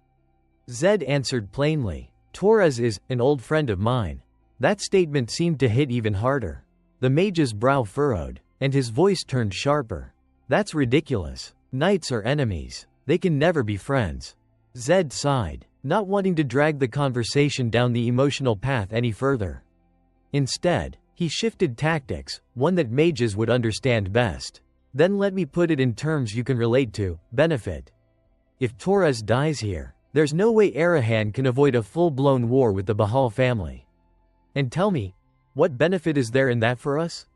Zed answered plainly. "Torres is an old friend of mine." That statement seemed to hit even harder. The mage's brow furrowed, and his voice turned sharper. "That's ridiculous. Knights are enemies. They can never be friends." Zed sighed, not wanting to drag the conversation down the emotional path any further. Instead, he shifted tactics, one that mages would understand best. "Then let me put it in terms you can relate to, benefit. If Torres dies here, there's no way Arahan can avoid a full-blown war with the Bahal family. And tell me, what benefit is there in that for us?"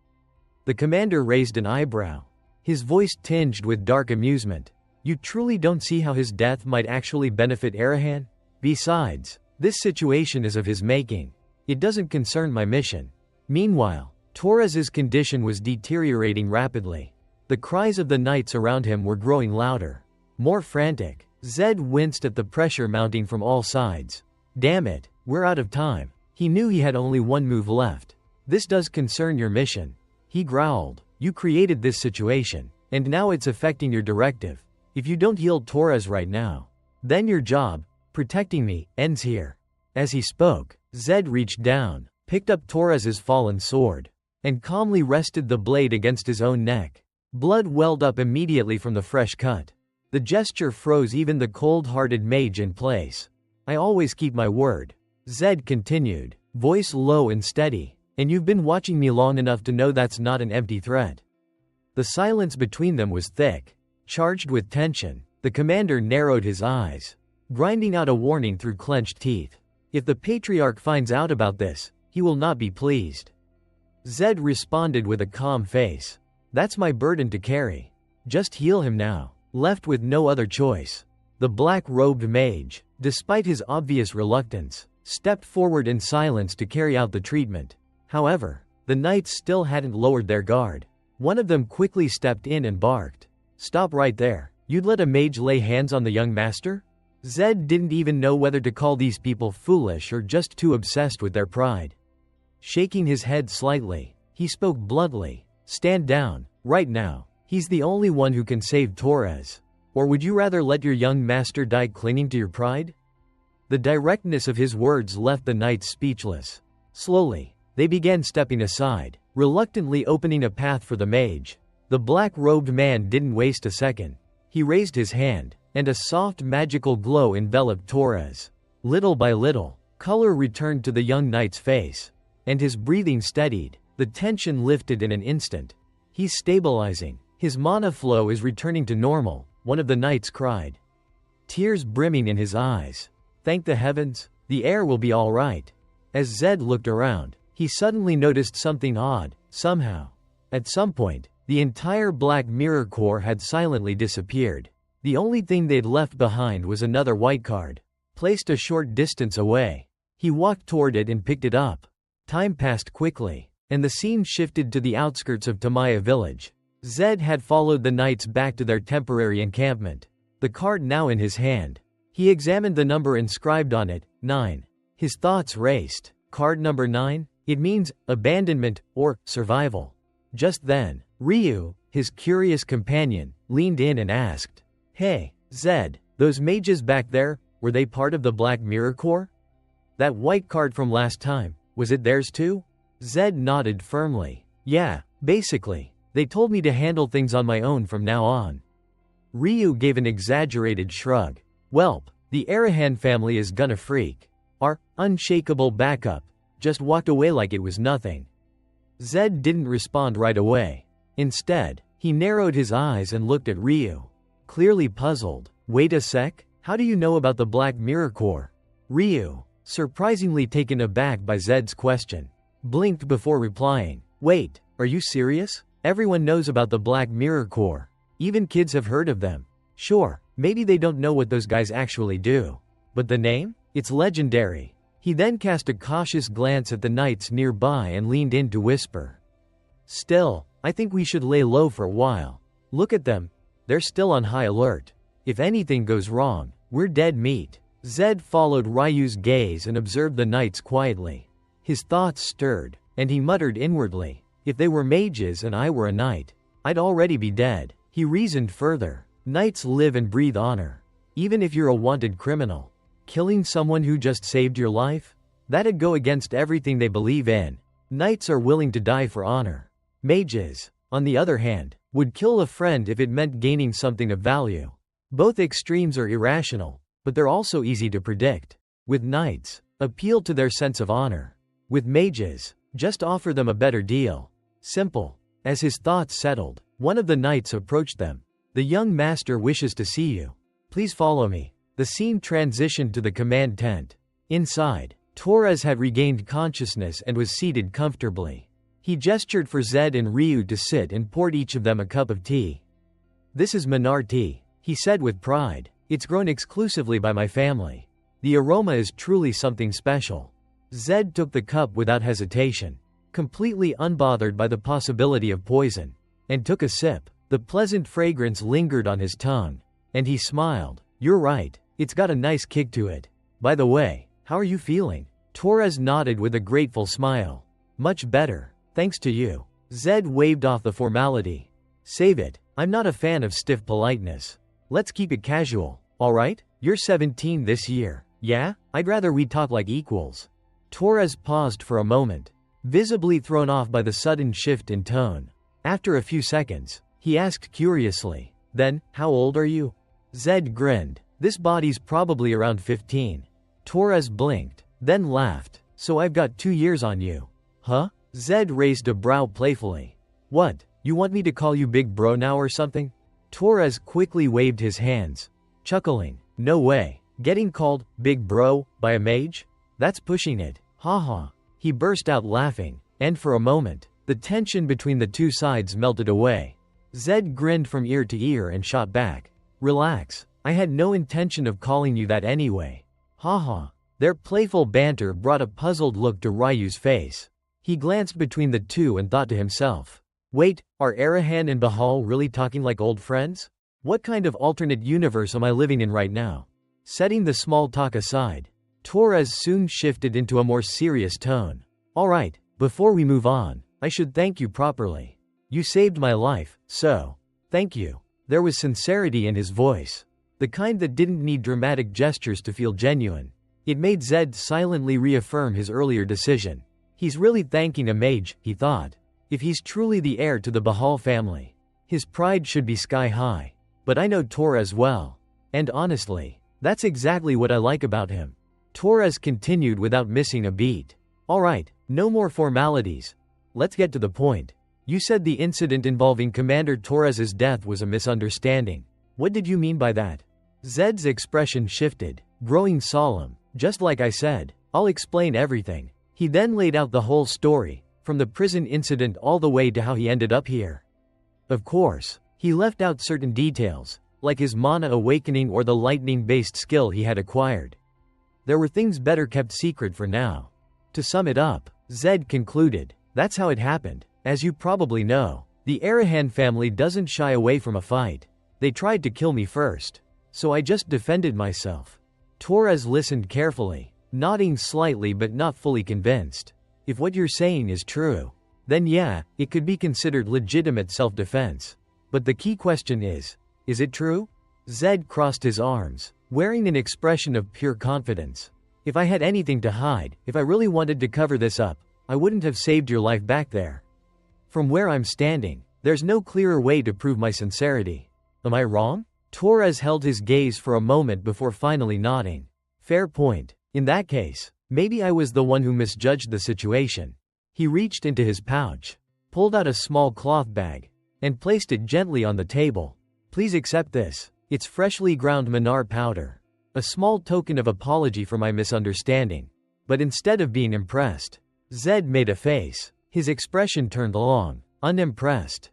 The commander raised an eyebrow, his voice tinged with dark amusement. "You truly don't see how his death might actually benefit Arahan? Besides, this situation is of his making. It doesn't concern my mission." Meanwhile, Torres's condition was deteriorating rapidly. The cries of the knights around him were growing louder, more frantic. Zed winced at the pressure mounting from all sides. "Damn it, we're out of time." He knew he had only one move left. "This does concern your mission," he growled. "You created this situation, and now it's affecting your directive. If you don't heal Torres right now, then your job, protecting me, ends here." As he spoke, Zed reached down, picked up Torres's fallen sword, and calmly rested the blade against his own neck. Blood welled up immediately from the fresh cut. The gesture froze even the cold-hearted mage in place. I always keep my word, Zed continued, voice low and steady, and you've been watching me long enough to know that's not an empty threat. The silence between them was thick, charged with tension. The commander narrowed his eyes, grinding out a warning through clenched teeth. If the patriarch finds out about this, he will not be pleased. Zed responded with a calm face. That's my burden to carry. Just heal him now. Left with no other choice, the black-robed mage, despite his obvious reluctance, stepped forward in silence to carry out the treatment. However, the knights still hadn't lowered their guard. One of them quickly stepped in and barked. Stop right there. You'd let a mage lay hands on the young master? Zed didn't even know whether to call these people foolish or just too obsessed with their pride. Shaking his head slightly, he spoke bluntly. Stand down, right now. He's the only one who can save Torres. Or would you rather let your young master die clinging to your pride? The directness of his words left the knights speechless. Slowly, they began stepping aside, reluctantly opening a path for the mage. The black-robed man didn't waste a second. He raised his hand, and a soft magical glow enveloped Torres. Little by little, color returned to the young knight's face, and his breathing steadied. The tension lifted in an instant. He's stabilizing. His mana flow is returning to normal, one of the knights cried. Tears brimming in his eyes. Thank the heavens, the heir will be all right. As Zed looked around, he suddenly noticed something odd, somehow. At some point, the entire Black Mirror Corps had silently disappeared. The only thing they'd left behind was another white card, placed a short distance away. He walked toward it and picked it up. Time passed quickly, and the scene shifted to the outskirts of Tamaya village. Zed had followed the knights back to their temporary encampment. The card now in his hand. He examined the number inscribed on it, 9. His thoughts raced. Card number 9? It means abandonment or survival. Just then, Ryu, his curious companion, leaned in and asked, Hey, Zed, those mages back there, were they part of the Black Mirror Corps? That white card from last time, was it theirs too? Zed nodded firmly. Yeah, basically. They told me to handle things on my own from now on. Ryu gave an exaggerated shrug. Welp, the Arahan family is gonna freak. Our unshakable backup just walked away like it was nothing. Zed didn't respond right away. Instead, he narrowed his eyes and looked at Ryu, clearly puzzled. Wait a sec, how do you know about the Black Mirror Corps? Ryu, surprisingly taken aback by Zed's question, blinked before replying. Wait, are you serious? Everyone knows about the Black Mirror Corps. Even kids have heard of them. Sure, maybe they don't know what those guys actually do. But the name? It's legendary. He then cast a cautious glance at the knights nearby and leaned in to whisper. Still, I think we should lay low for a while. Look at them. They're still on high alert. If anything goes wrong, we're dead meat. Zed followed Ryu's gaze and observed the knights quietly. His thoughts stirred, and he muttered inwardly. If they were mages and I were a knight, I'd already be dead. He reasoned further. Knights live and breathe honor. Even if you're a wanted criminal, killing someone who just saved your life? That'd go against everything they believe in. Knights are willing to die for honor. Mages, on the other hand, would kill a friend if it meant gaining something of value. Both extremes are irrational, but they're also easy to predict. With knights, appeal to their sense of honor. With mages, just offer them a better deal. Simple. As his thoughts settled, one of the knights approached them. The young master wishes to see you. Please follow me. The scene transitioned to the command tent. Inside, Torres had regained consciousness and was seated comfortably. He gestured for Zed and Ryu to sit and poured each of them a cup of tea. This is Manar tea, he said with pride. It's grown exclusively by my family. The aroma is truly something special. Zed took the cup without hesitation, completely unbothered by the possibility of poison, and took a sip. The pleasant fragrance lingered on his tongue, and he smiled. You're right, it's got a nice kick to it. By the way, how are you feeling? Torres nodded with a grateful smile. Much better, thanks to you. Zed waved off the formality. Save it, I'm not a fan of stiff politeness. Let's keep it casual, alright? You're 17 this year, Yeah? I'd rather we talk like equals. Torres paused for a moment, visibly thrown off by the sudden shift in tone. After a few seconds, he asked curiously, "Then, how old are you?" Zed grinned. "This body's probably around 15. Torres blinked, then laughed. "So I've got 2 years on you." Huh? Zed raised a brow playfully. "What, you want me to call you big bro now or something?" Torres quickly waved his hands, chuckling. "No way. Getting called big bro by a mage? That's pushing it. Haha." He burst out laughing, and for a moment, the tension between the two sides melted away. Zed grinned from ear to ear and shot back. "Relax. I had no intention of calling you that anyway. Haha." Their playful banter brought a puzzled look to Ryu's face. He glanced between the two and thought to himself, "Wait, are Arahan and Bahal really talking like old friends? What kind of alternate universe am I living in right now?" Setting the small talk aside, Torres soon shifted into a more serious tone. "Alright, before we move on, I should thank you properly. You saved my life, so thank you." There was sincerity in his voice, the kind that didn't need dramatic gestures to feel genuine. It made Zed silently reaffirm his earlier decision. He's really thanking a mage, he thought. If he's truly the heir to the Bahal family, his pride should be sky high. But I know Torres well. And honestly, that's exactly what I like about him. Torres continued without missing a beat. "Alright, no more formalities. Let's get to the point. You said the incident involving Commander Torres's death was a misunderstanding. What did you mean by that?" Zed's expression shifted, growing solemn. "Just like I said, I'll explain everything." He then laid out the whole story, from the prison incident all the way to how he ended up here. Of course, he left out certain details, like his mana awakening or the lightning-based skill he had acquired. There were things better kept secret for now. To sum it up, Zed concluded, "That's how it happened. As you probably know, the Arahan family doesn't shy away from a fight. They tried to kill me first, so I just defended myself." Torres listened carefully, nodding slightly but not fully convinced. "If what you're saying is true, then yeah, it could be considered legitimate self-defense. But the key question is it true?" Zed crossed his arms, wearing an expression of pure confidence. "If I had anything to hide, if I really wanted to cover this up, I wouldn't have saved your life back there. From where I'm standing, there's no clearer way to prove my sincerity. Am I wrong?" Torres held his gaze for a moment before finally nodding. "Fair point. In that case, maybe I was the one who misjudged the situation." He reached into his pouch, pulled out a small cloth bag, and placed it gently on the table. "Please accept this. It's freshly ground manar powder. A small token of apology for my misunderstanding." But instead of being impressed, Zed made a face. His expression turned long, unimpressed.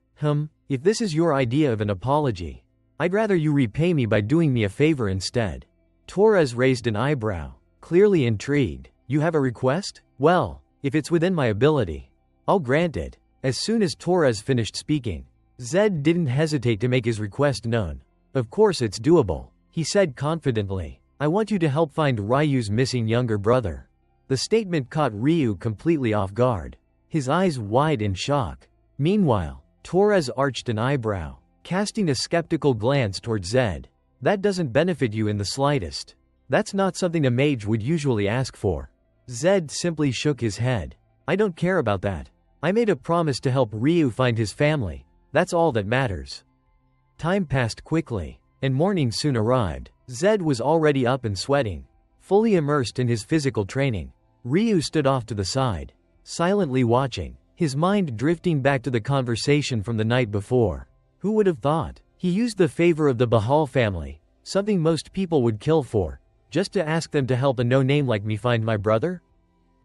If this is your idea of an apology, I'd rather you repay me by doing me a favor instead." Torres raised an eyebrow, clearly intrigued. "You have a request? Well, if it's within my ability, I'll grant it." As soon as Torres finished speaking, Zed didn't hesitate to make his request known. "Of course it's doable," he said confidently. "I want you to help find Ryu's missing younger brother." The statement caught Ryu completely off guard, his eyes wide in shock. Meanwhile, Torres arched an eyebrow, casting a skeptical glance toward Zed. "That doesn't benefit you in the slightest. That's not something a mage would usually ask for." Zed simply shook his head. "I don't care about that. I made a promise to help Ryu find his family. That's all that matters." Time passed quickly, and morning soon arrived. Zed was already up and sweating, fully immersed in his physical training. Ryu stood off to the side, silently watching, his mind drifting back to the conversation from the night before. Who would have thought? He used the favor of the Bahal family, something most people would kill for, just to ask them to help a no-name like me find my brother?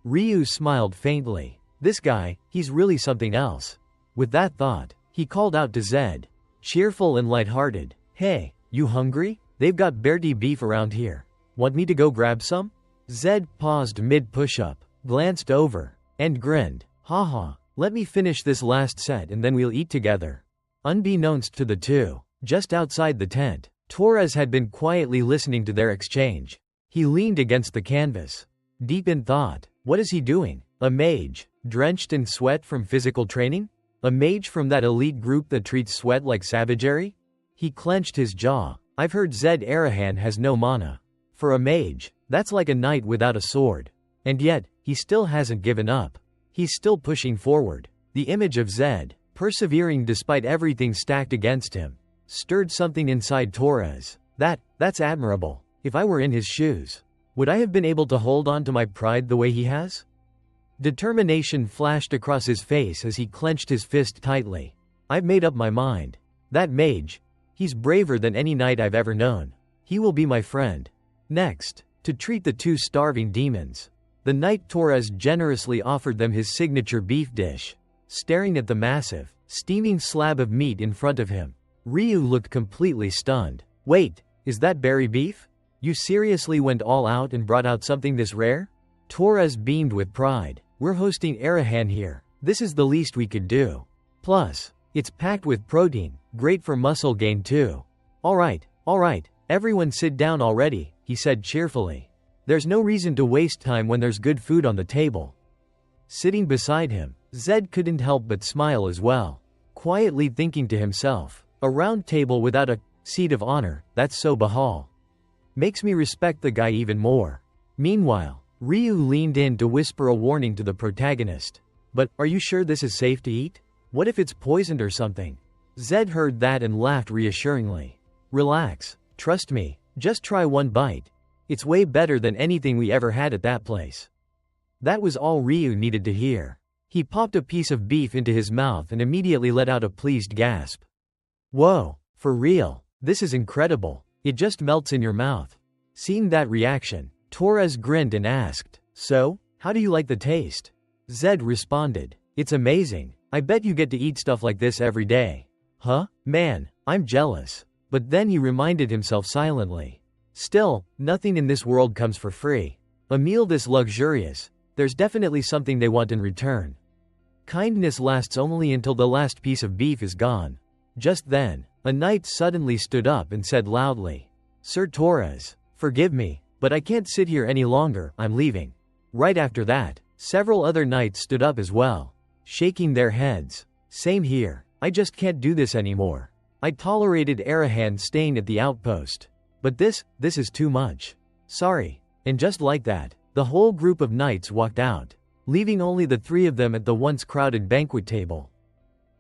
Ryu smiled faintly. This guy, he's really something else. With that thought, he called out to Zed, cheerful and lighthearted, "Hey, you hungry? They've got Bertie beef around here. Want me to go grab some?" Zed paused mid-push-up, glanced over, and grinned. "Haha, let me finish this last set and then we'll eat together." Unbeknownst to the two, just outside the tent, Torres had been quietly listening to their exchange. He leaned against the canvas, deep in thought. What is he doing? A mage, drenched in sweat from physical training? A mage from that elite group that treats sweat like savagery? He clenched his jaw. I've heard Zed Arahan has no mana. For a mage, That's like a knight without a sword. And yet, he still hasn't given up. He's still pushing forward. The image of Zed, persevering despite everything stacked against him, stirred something inside Torres. That's admirable. If I were in his shoes, would I have been able to hold on to my pride the way he has? Determination flashed across his face as he clenched his fist tightly. I've made up my mind. That mage, he's braver than any knight I've ever known. He will be my friend. Next, to treat the two starving demons, the knight Torres generously offered them his signature beef dish. Staring at the massive, steaming slab of meat in front of him, Ryu looked completely stunned. Wait, is that berry beef? You seriously went all out and brought out something this rare? Torres beamed with pride. We're hosting Arahan here. This is the least we could do. Plus, it's packed with protein, great for muscle gain too. Alright, everyone sit down already, he said cheerfully. There's no reason to waste time when there's good food on the table. Sitting beside him, Zed couldn't help but smile as well, quietly thinking to himself, a round table without a seat of honor, that's so Bahal. Makes me respect the guy even more. Meanwhile, Ryu leaned in to whisper a warning to the protagonist. But, are you sure this is safe to eat? What if it's poisoned or something? Zed heard that and laughed reassuringly. Relax, trust me, just try one bite. It's way better than anything we ever had at that place. That was all Ryu needed to hear. He popped a piece of beef into his mouth and immediately let out a pleased gasp. Whoa, for real, this is incredible. It just melts in your mouth. Seeing that reaction, Torres grinned and asked, So, how do you like the taste? Zed responded, It's amazing. I bet you get to eat stuff like this every day. Huh? Man, I'm jealous. But then he reminded himself silently. Still, nothing in this world comes for free. A meal this luxurious, there's definitely something they want in return. Kindness lasts only until the last piece of beef is gone. Just then, a knight suddenly stood up and said loudly, Sir Torres, forgive me, but I can't sit here any longer, I'm leaving. Right after that, several other knights stood up as well, shaking their heads. Same here, I just can't do this anymore. I tolerated Arahan staying at the outpost. But this is too much. Sorry. And just like that, the whole group of knights walked out, leaving only the three of them at the once crowded banquet table.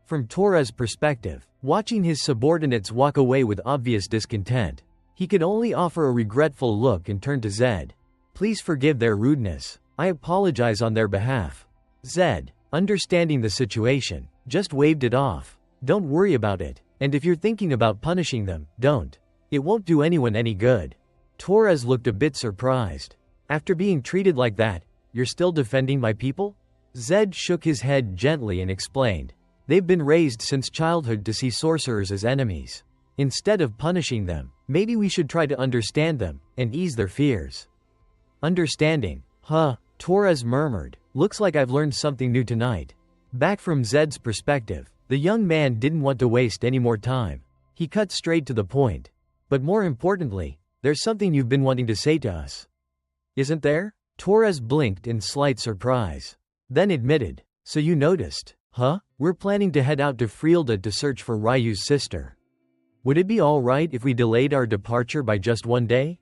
From Torres' perspective, watching his subordinates walk away with obvious discontent, he could only offer a regretful look and turn to Zed. Please forgive their rudeness. I apologize on their behalf. Zed, understanding the situation, just waved it off. Don't worry about it, and if you're thinking about punishing them, don't. It won't do anyone any good. Torres looked a bit surprised. After being treated like that, you're still defending my people? Zed shook his head gently and explained. They've been raised since childhood to see sorcerers as enemies. Instead of punishing them, maybe we should try to understand them, and ease their fears. Understanding? Huh, Torres murmured. Looks like I've learned something new tonight. Back from Zed's perspective, the young man didn't want to waste any more time. He cut straight to the point. But more importantly, there's something you've been wanting to say to us. Isn't there? Torres blinked in slight surprise. Then admitted, so you noticed, huh? We're planning to head out to Frielda to search for Ryu's sister. Would it be alright if we delayed our departure by just one day?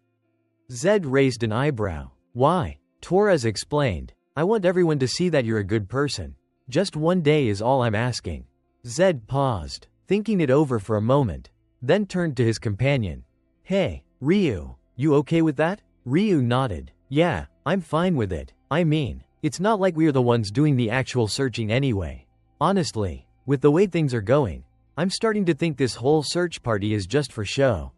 Zed raised an eyebrow. Why? Torres explained. I want everyone to see that you're a good person. Just one day is all I'm asking. Zed paused, thinking it over for a moment, then turned to his companion. Hey, Ryu, you okay with that? Ryu nodded. Yeah, I'm fine with it. I mean, it's not like we're the ones doing the actual searching anyway. Honestly, with the way things are going, I'm starting to think this whole search party is just for show.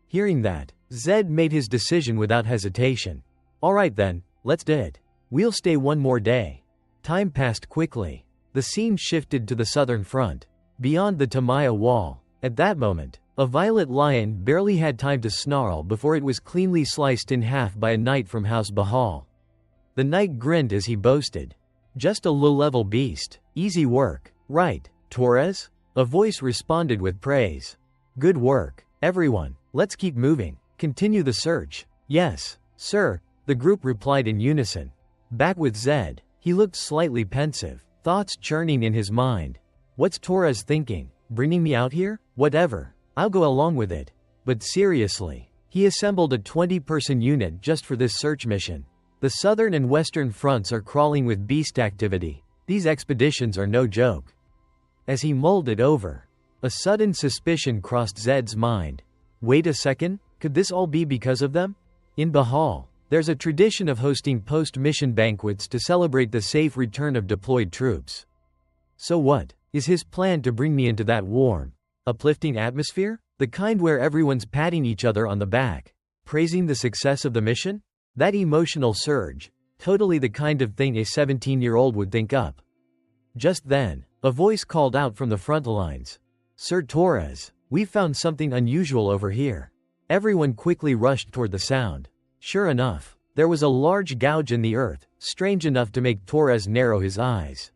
Hearing that, Zed made his decision without hesitation. Alright then, let's do it. We'll stay one more day. Time passed quickly. The scene shifted to the southern front, beyond the Tamaya wall. At that moment, a violet lion barely had time to snarl before it was cleanly sliced in half by a knight from House Bahal. The knight grinned as he boasted. Just a low-level beast. Easy work, right, Torres? A voice responded with praise. Good work, everyone. Let's keep moving. Continue the search. Yes, sir, the group replied in unison. Back with Zed, he looked slightly pensive, thoughts churning in his mind. What's Torres thinking? Bringing me out here? Whatever. I'll go along with it. But seriously, He assembled a 20-person unit just for this search mission. The southern and western fronts are crawling with beast activity. These expeditions are no joke. As he mulled it over, a sudden suspicion crossed Zed's mind. Wait a second, could this all be because of them? In Bahal, there's a tradition of hosting post-mission banquets to celebrate the safe return of deployed troops. So what? Is his plan to bring me into that warm, uplifting atmosphere? The kind where everyone's patting each other on the back, praising the success of the mission? That emotional surge, totally the kind of thing a 17-year-old would think up. Just then, a voice called out from the front lines. Sir Torres, we've found something unusual over here. Everyone quickly rushed toward the sound. Sure enough, there was a large gouge in the earth, strange enough to make Torres narrow his eyes.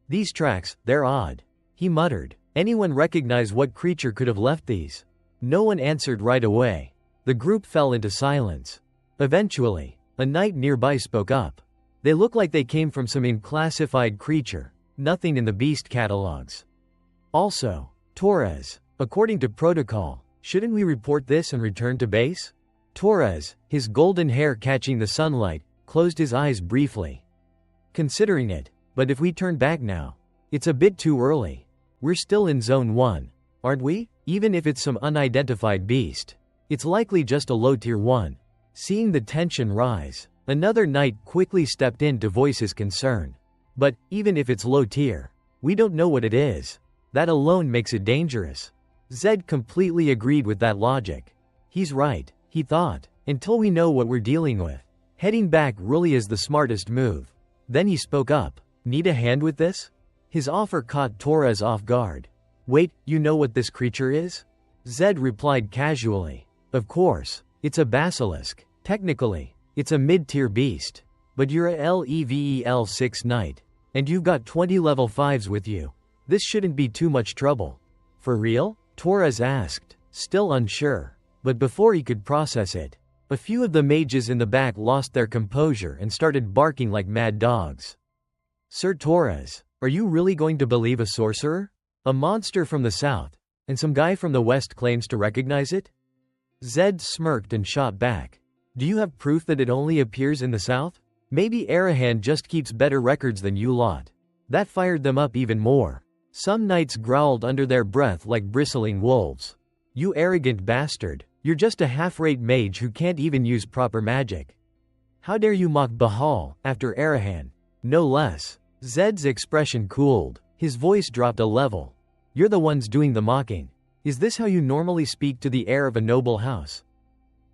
These tracks, they're odd, he muttered. Anyone recognize what creature could have left these? No one answered right away. The group fell into silence. Eventually, a knight nearby spoke up. They look like they came from some unclassified creature, nothing in the beast catalogs. Also, Torres, according to protocol, shouldn't we report this and return to base? Torres, his golden hair catching the sunlight, closed his eyes briefly. Considering it, but if we turn back now, it's a bit too early. We're still in Zone 1, aren't we? Even if it's some unidentified beast, it's likely just a low tier 1. Seeing the tension rise, another knight quickly stepped in to voice his concern. But, even if it's low tier, we don't know what it is. That alone makes it dangerous. Zed completely agreed with that logic. He's right, he thought, until we know what we're dealing with. Heading back really is the smartest move. Then he spoke up. Need a hand with this? His offer caught Torres off guard. Wait, you know what this creature is? Zed replied casually. Of course, it's a basilisk. Technically, it's a mid-tier beast. But you're a level 6 knight, and you've got 20 level 5s with you. This shouldn't be too much trouble. For real? Torres asked, still unsure. But before he could process it, a few of the mages in the back lost their composure and started barking like mad dogs. Sir Torres, are you really going to believe a sorcerer? A monster from the south, and some guy from the west claims to recognize it? Zed smirked and shot back. Do you have proof that it only appears in the south? Maybe Arahan just keeps better records than you lot. That fired them up even more. Some knights growled under their breath like bristling wolves. You arrogant bastard, you're just a half-rate mage who can't even use proper magic. How dare you mock Bahal, after Arahan? No less. Zed's expression cooled. His voice dropped a level. You're the ones doing the mocking. Is this how you normally speak to the heir of a noble house?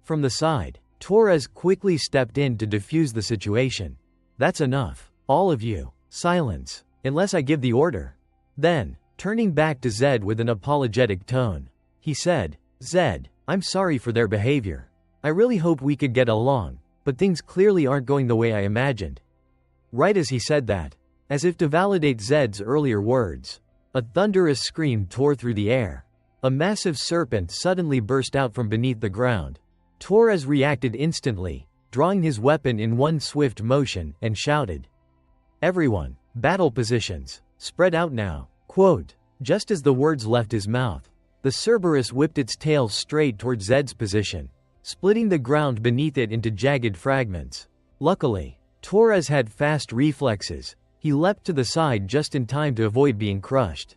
From the side, Torres quickly stepped in to defuse the situation. That's enough. All of you, silence, unless I give the order. Then, turning back to Zed with an apologetic tone, he said, Zed, I'm sorry for their behavior. I really hope we could get along, but things clearly aren't going the way I imagined. Right as he said that, as if to validate Zed's earlier words, a thunderous scream tore through the air. A massive serpent suddenly burst out from beneath the ground. Torres reacted instantly, drawing his weapon in one swift motion, and shouted, Everyone, battle positions, spread out now. Quote, just as the words left his mouth, the Cerberus whipped its tail straight toward Zed's position, splitting the ground beneath it into jagged fragments. Luckily, Torres had fast reflexes. He leapt to the side just in time to avoid being crushed.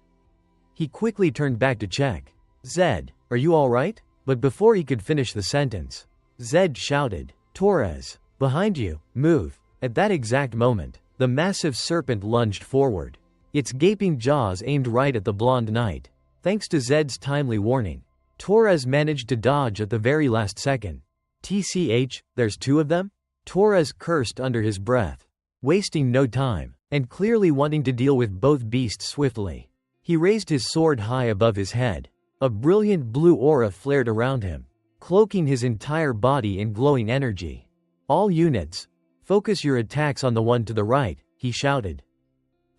He quickly turned back to check. Zed, are you alright? But before he could finish the sentence, Zed shouted, Torres, behind you, move. At that exact moment, the massive serpent lunged forward. Its gaping jaws aimed right at the blonde knight. Thanks to Zed's timely warning, Torres managed to dodge at the very last second. TCH, there's two of them? Torres cursed under his breath. Wasting no time, and clearly wanting to deal with both beasts swiftly, he raised his sword high above his head. A brilliant blue aura flared around him, cloaking his entire body in glowing energy. All units, focus your attacks on the one to the right, he shouted.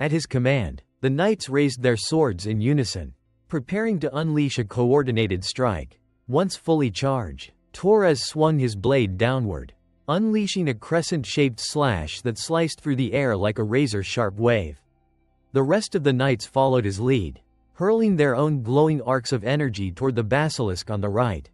At his command, the knights raised their swords in unison, preparing to unleash a coordinated strike. Once fully charged, Torres swung his blade downward, unleashing a crescent-shaped slash that sliced through the air like a razor-sharp wave. The rest of the knights followed his lead, hurling their own glowing arcs of energy toward the basilisk on the right.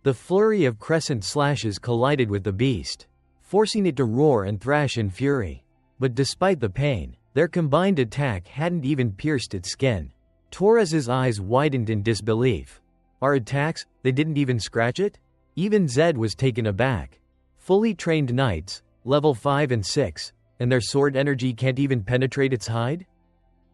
The flurry of crescent slashes collided with the beast, forcing it to roar and thrash in fury. But despite the pain, their combined attack hadn't even pierced its skin. Torres's eyes widened in disbelief. Our attacks, they didn't even scratch it? Even Zed was taken aback. Fully trained knights, level 5 and 6, and their sword energy can't even penetrate its hide?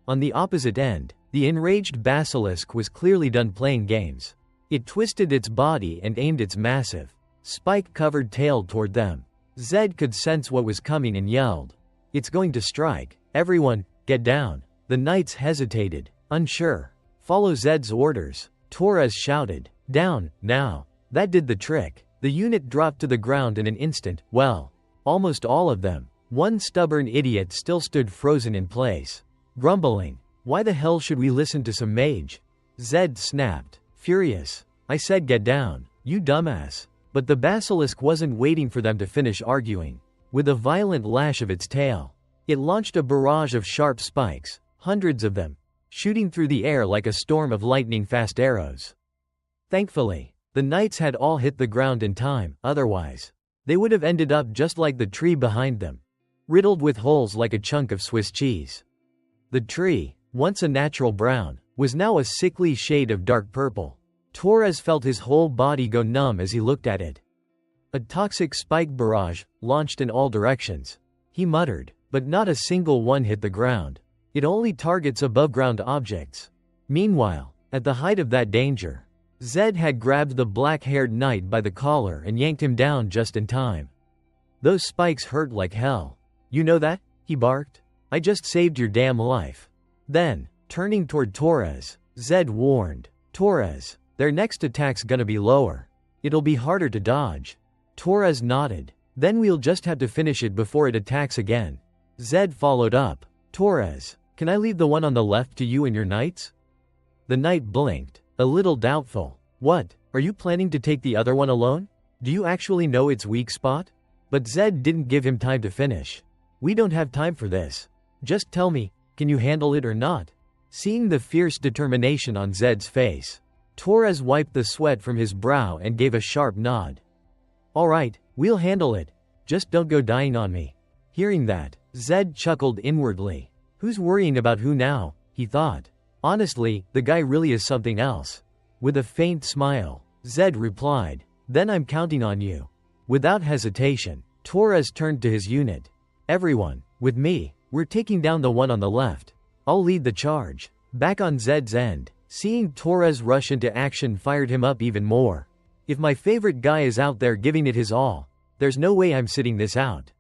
On the opposite end, the enraged basilisk was clearly done playing games. It twisted its body and aimed its massive, spike-covered tail toward them. Zed could sense what was coming and yelled, "It's going to strike. Everyone, get down." The knights hesitated, unsure. "Follow Zed's orders," Torres shouted. "Down, now." That did the trick. The unit dropped to the ground in an instant. Well, almost all of them. One stubborn idiot still stood frozen in place, grumbling. "Why the hell should we listen to some mage?" Zed snapped, furious. "I said get down, you dumbass." But the basilisk wasn't waiting for them to finish arguing. With a violent lash of its tail, it launched a barrage of sharp spikes, hundreds of them, shooting through the air like a storm of lightning-fast arrows. Thankfully, the knights had all hit the ground in time, otherwise, they would have ended up just like the tree behind them, riddled with holes like a chunk of Swiss cheese. The tree, once a natural brown, was now a sickly shade of dark purple. Torres felt his whole body go numb as he looked at it. A toxic spike barrage, launched in all directions. He muttered, but not a single one hit the ground. It only targets above-ground objects. Meanwhile, at the height of that danger, Zed had grabbed the black-haired knight by the collar and yanked him down just in time. "Those spikes hurt like hell. You know that?" he barked. "I just saved your damn life." Then, turning toward Torres, Zed warned, "Torres, their next attack's gonna be lower. It'll be harder to dodge." Torres nodded. "Then we'll just have to finish it before it attacks again." Zed followed up, "Torres, can I leave the one on the left to you and your knights?" The knight blinked, a little doubtful. "What, are you planning to take the other one alone? Do you actually know its weak spot?" But Zed didn't give him time to finish. "We don't have time for this. Just tell me, can you handle it or not?" Seeing the fierce determination on Zed's face, Torres wiped the sweat from his brow and gave a sharp nod. "All right, we'll handle it. Just don't go dying on me." Hearing that, Zed chuckled inwardly. "Who's worrying about who now?" he thought. "Honestly, the guy really is something else." With a faint smile, Zed replied, "Then I'm counting on you." Without hesitation, Torres turned to his unit. "Everyone, with me, we're taking down the one on the left. I'll lead the charge." Back on Zed's end, seeing Torres rush into action fired him up even more. "If my favorite guy is out there giving it his all, there's no way I'm sitting this out."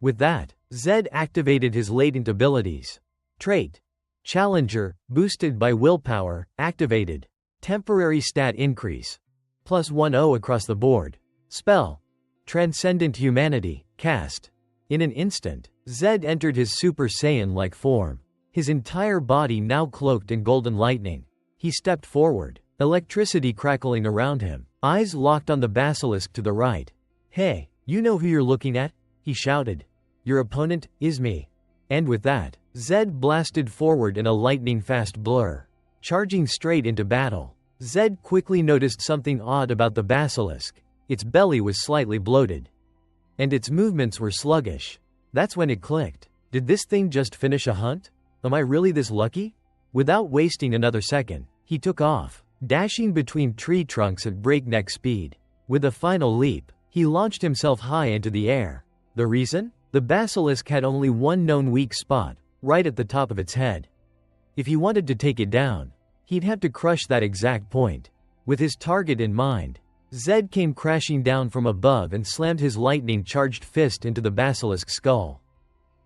With that, Zed activated his latent abilities. Trait: Challenger, boosted by willpower, activated. Temporary stat increase. +10 across the board. Spell: Transcendent Humanity, cast. In an instant, Zed entered his Super Saiyan-like form, his entire body now cloaked in golden lightning. He stepped forward, electricity crackling around him, eyes locked on the basilisk to the right. "Hey, you know who you're looking at?" he shouted. "Your opponent is me." And with that, Zed blasted forward in a lightning-fast blur, charging straight into battle. Zed quickly noticed something odd about the basilisk. Its belly was slightly bloated, and its movements were sluggish. That's when it clicked. Did this thing just finish a hunt? Am I really this lucky? Without wasting another second, he took off, dashing between tree trunks at breakneck speed. With a final leap, he launched himself high into the air. The reason? The basilisk had only one known weak spot, right at the top of its head. If he wanted to take it down, he'd have to crush that exact point. With his target in mind, Zed came crashing down from above and slammed his lightning-charged fist into the basilisk's skull.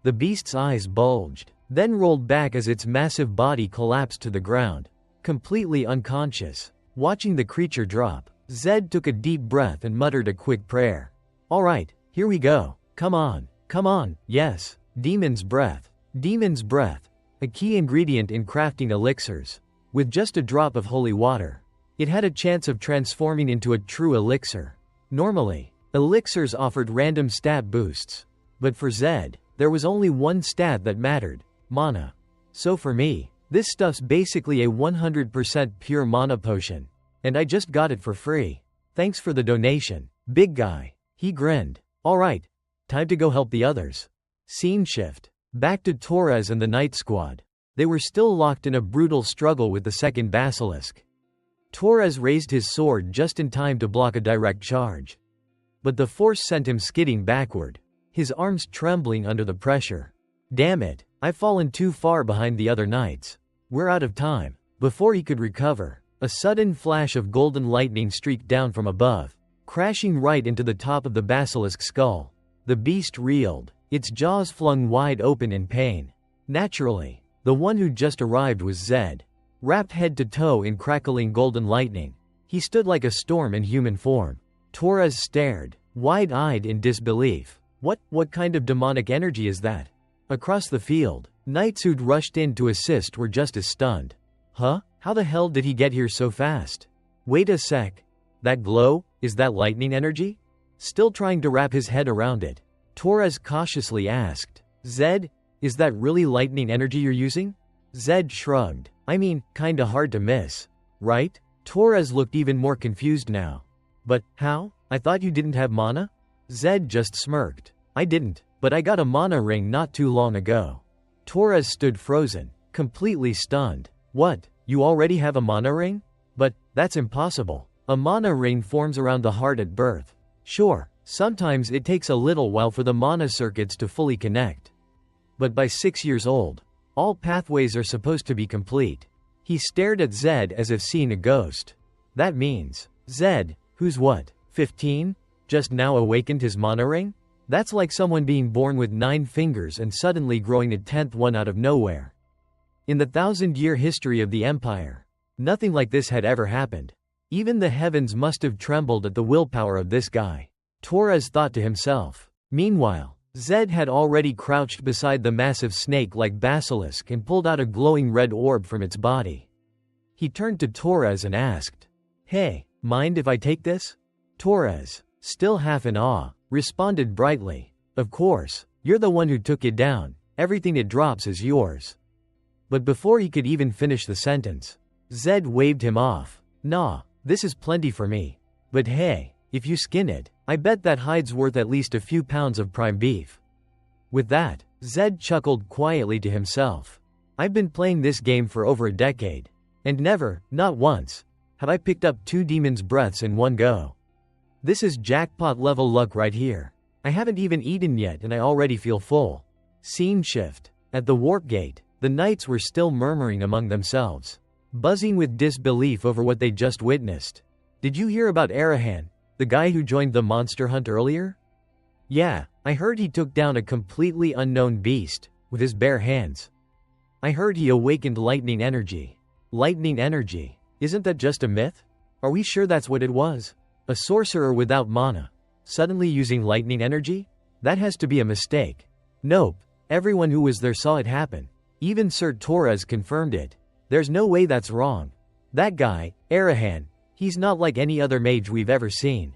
The beast's eyes bulged, then rolled back as its massive body collapsed to the ground, completely unconscious. Watching the creature drop, Zed took a deep breath and muttered a quick prayer. "All right, here we go. Come on, come on, yes." Demon's breath. Demon's breath, a key ingredient in crafting elixirs. With just a drop of holy water, it had a chance of transforming into a true elixir. Normally, elixirs offered random stat boosts. But for Zed, there was only one stat that mattered: mana. So for me, this stuff's basically a 100% pure mana potion. And I just got it for free. Thanks for the donation, big guy. He grinned. Alright. Time to go help the others. Scene shift. Back to Torres and the Night Squad. They were still locked in a brutal struggle with the second basilisk. Torres raised his sword just in time to block a direct charge. But the force sent him skidding backward, his arms trembling under the pressure. Damn it, I've fallen too far behind the other knights. We're out of time. Before he could recover, a sudden flash of golden lightning streaked down from above, crashing right into the top of the basilisk's skull. The beast reeled, its jaws flung wide open in pain. Naturally, the one who just arrived was Zed. Wrapped head to toe in crackling golden lightning, he stood like a storm in human form. Torres stared, wide-eyed in disbelief. What kind of demonic energy is that? Across the field, knights who'd rushed in to assist were just as stunned. Huh? How the hell did he get here so fast? Wait a sec. That glow, is that lightning energy? Still trying to wrap his head around it, Torres cautiously asked, Zed, is that really lightning energy you're using? Zed shrugged. I mean, kinda hard to miss, right? Torres looked even more confused now. But, how? I thought you didn't have mana? Zed just smirked. I didn't, but I got a mana ring not too long ago. Torres stood frozen, completely stunned. What? You already have a mana ring? But, that's impossible. A mana ring forms around the heart at birth. Sure, sometimes it takes a little while for the mana circuits to fully connect. But by 6 years old, all pathways are supposed to be complete. He stared at Zed as if seeing a ghost. That means, Zed, who's what, 15? Just now awakened his mana ring? That's like someone being born with 9 fingers and suddenly growing a 10th one out of nowhere. In the 1,000-year history of the Empire, nothing like this had ever happened. Even the heavens must have trembled at the willpower of this guy, Torres thought to himself. Meanwhile, Zed had already crouched beside the massive snake-like basilisk and pulled out a glowing red orb from its body. He turned to Torres and asked, Hey, mind if I take this? Torres, still half in awe, responded brightly, Of course, you're the one who took it down, everything it drops is yours. But before he could even finish the sentence, Zed waved him off. Nah, this is plenty for me. But hey, if you skin it, I bet that hide's worth at least a few pounds of prime beef. With that, Zed chuckled quietly to himself. I've been playing this game for over a decade, and never, not once, have I picked up 2 demons' breaths in one go. This is jackpot level luck right here. I haven't even eaten yet and I already feel full. Scene shift. At the warp gate, the knights were still murmuring among themselves, buzzing with disbelief over what they just witnessed. Did you hear about Arahan, the guy who joined the monster hunt earlier? Yeah, I heard he took down a completely unknown beast, with his bare hands. I heard he awakened lightning energy. Lightning energy? Isn't that just a myth? Are we sure that's what it was? A sorcerer without mana, suddenly using lightning energy? That has to be a mistake. Nope, everyone who was there saw it happen. Even Sir Torres confirmed it. There's no way that's wrong. That guy, Arahan, he's not like any other mage we've ever seen.